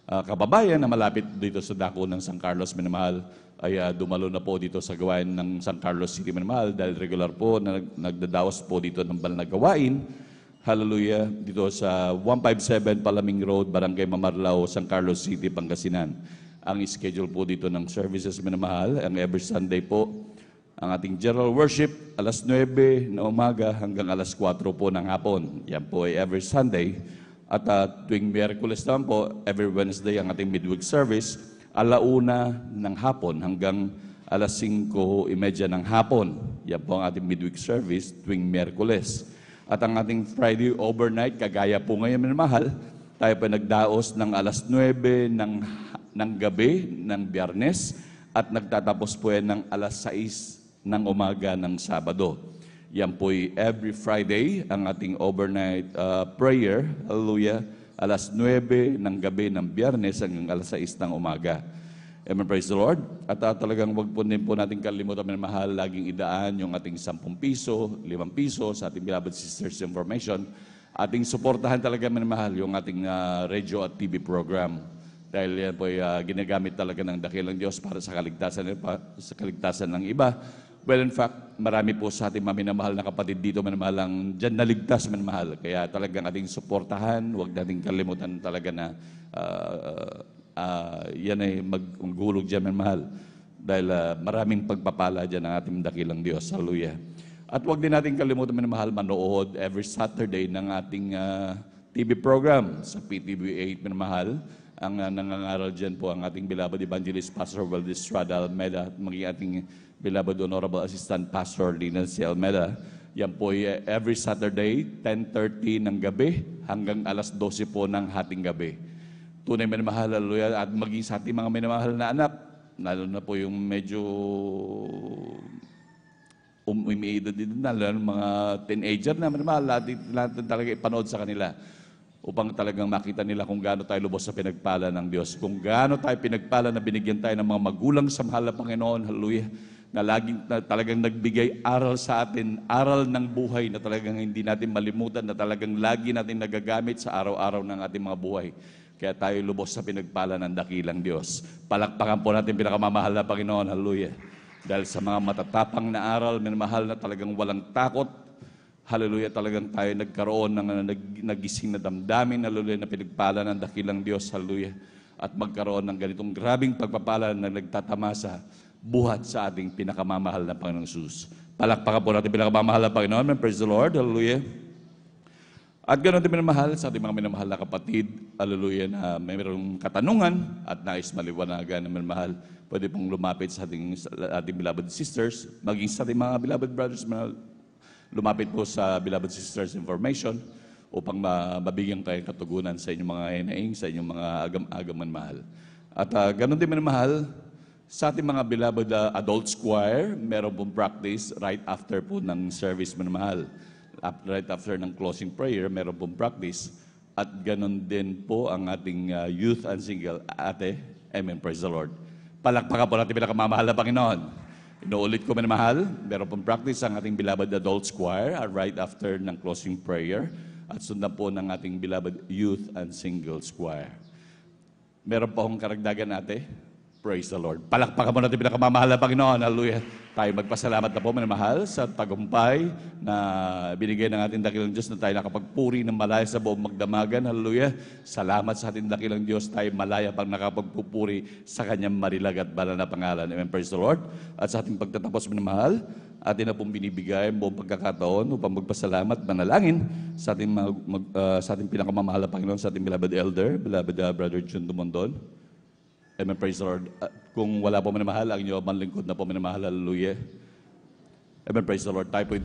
kababayan na malapit dito sa dako ng San Carlos, minamahal, ay dumalo na po dito sa gawain ng San Carlos City, minamahal, dahil regular po na nagdadaos po dito ng banal na gawain. Hallelujah, dito sa 157 Palaming Road, Barangay Mamarlao, San Carlos City, Pangasinan. Ang schedule po dito ng services, minamahal, ang every Sunday po, ang ating general worship, alas 9 na umaga hanggang alas 4 po ng hapon. Yan po ay every Sunday. At tuwing Miyerkules naman po, every Wednesday ang ating midweek service. 1:00 ng hapon hanggang 5:30 ng hapon. Yan po ang ating midweek service tuwing Miyerkules. At ang ating Friday overnight, kagaya po ngayon minamahal, tayo pa nagdaos ng 9:00 ng gabi ng Biyernes at nagtatapos po yan ng 6:00 ng umaga ng Sabado. Yan po'y every Friday ang ating overnight prayer. Hallelujah. 9:00 ng gabi ng Biyernes hanggang 6:00 ng umaga. Amen, praise the Lord. At talagang wag po din po natin kalimutan na mahal, laging idaan yung ating 10 piso, 5 piso sa ating beloved sisters information. Ating suportahan talaga mahal yung ating radio at TV program. Dahil yan po ginagamit talaga ng dakilang Diyos para sa kaligtasan ng iba. Well, in fact, marami po sa ating maminamahal na kapatid dito manamahal ang dyan naligtas manamahal. Kaya talagang ating suportahan, huwag nating kalimutan talaga na yan ay maghulog dyan manamahal. Dahil maraming pagpapala dyan ang ating dakilang Diyos. Hallelujah. At huwag din natin kalimutan manamahal manood every Saturday ng ating TV program sa PTV 8 manamahal. Ang nangangaral dyan po ang ating beloved evangelist Pastor Valdez Estrada Almeda at maging ating beloved Honorable Assistant Pastor Lina C. Almeda. Yan po every Saturday, 10:30 ng gabi hanggang 12:00 po ng hating gabi. Tunay minamahal, hallelujah, at maging sa ating mga minamahal na anak, lalo na po yung medyo umiidad din na, lalo mga teenager na minamahal, natin talaga ipanood sa kanila upang talagang makita nila kung gaano tayo lubos sa pinagpala ng Diyos. Kung gaano tayo pinagpala na binigyan tayo ng mga magulang sa mahal na Panginoon, hallelujah, na laging talagang nagbigay aral sa atin, aral ng buhay na talagang hindi natin malimutan, na talagang lagi natin nagagamit sa araw-araw ng ating mga buhay. Kaya tayo lubos sa pinagpala ng dakilang Diyos. Palakpakan po natin pinakamamahal na Panginoon, hallelujah. Dahil sa mga matatapang na aral, minamahal na talagang walang takot, hallelujah, talagang tayo nagkaroon ng nagising na damdamin, hallelujah, na pinagpala ng dakilang Diyos, hallelujah. At magkaroon ng ganitong grabing pagpapala na nagtatamasa buhat sa ating pinakamamahal na Panginoong Jesus. Palakpakan po natin pinakamamahal na Panginoon. Praise the Lord, hallelujah. At ganoon din minamahal sa ating mga minamahal na kapatid, hallelujah, na mayroong katanungan at nais maliwanagan na minamahal, pwede pong lumapit sa ating beloved sisters, maging sa ating mga beloved brothers, lumapit po sa beloved sisters information upang mabigyan kayo katugunan sa inyong mga hinaing, sa inyong mga agam-agam manmahal. At ganoon din minamahal, sa ating mga beloved adult choir, meron pong practice right after po ng service manmahal. Right after ng closing prayer, meron pong practice. At ganoon din po ang ating youth and single ate. Amen, praise the Lord. Palakpakan po natin pinakamamahal na Panginoon. Inuulit ko minamahal, meron pong practice ang ating beloved adult choir right after ng closing prayer. At sundan po ng ating beloved youth and single choir. Meron po akong karagdagan ate. Praise the Lord. Palakpakan mo natin pinakamamahal na Panginoon. Hallelujah. Tayo magpasalamat na po, minamahal, sa tagumpay na binigay ng ating dakilang Diyos na tayo nakapagpuri ng malaya sa buong magdamagan. Hallelujah. Salamat sa ating dakilang Diyos. Tayo malaya pang nakapagpupuri sa Kanyang marilag at banal na pangalan. Amen. Praise the Lord. At sa ating pagtatapos, minamahal, atin na pong binibigay ang buong pagkakataon upang magpasalamat, manalangin sa ating pinakamamahal na Panginoon, sa ating beloved elder, beloved Brother John Dumondon. Amen, praise the Lord. Kung wala po minamahal, ang inyo manlingkod na po minamahal, hallelujah. Amen, praise the Lord. Tayo po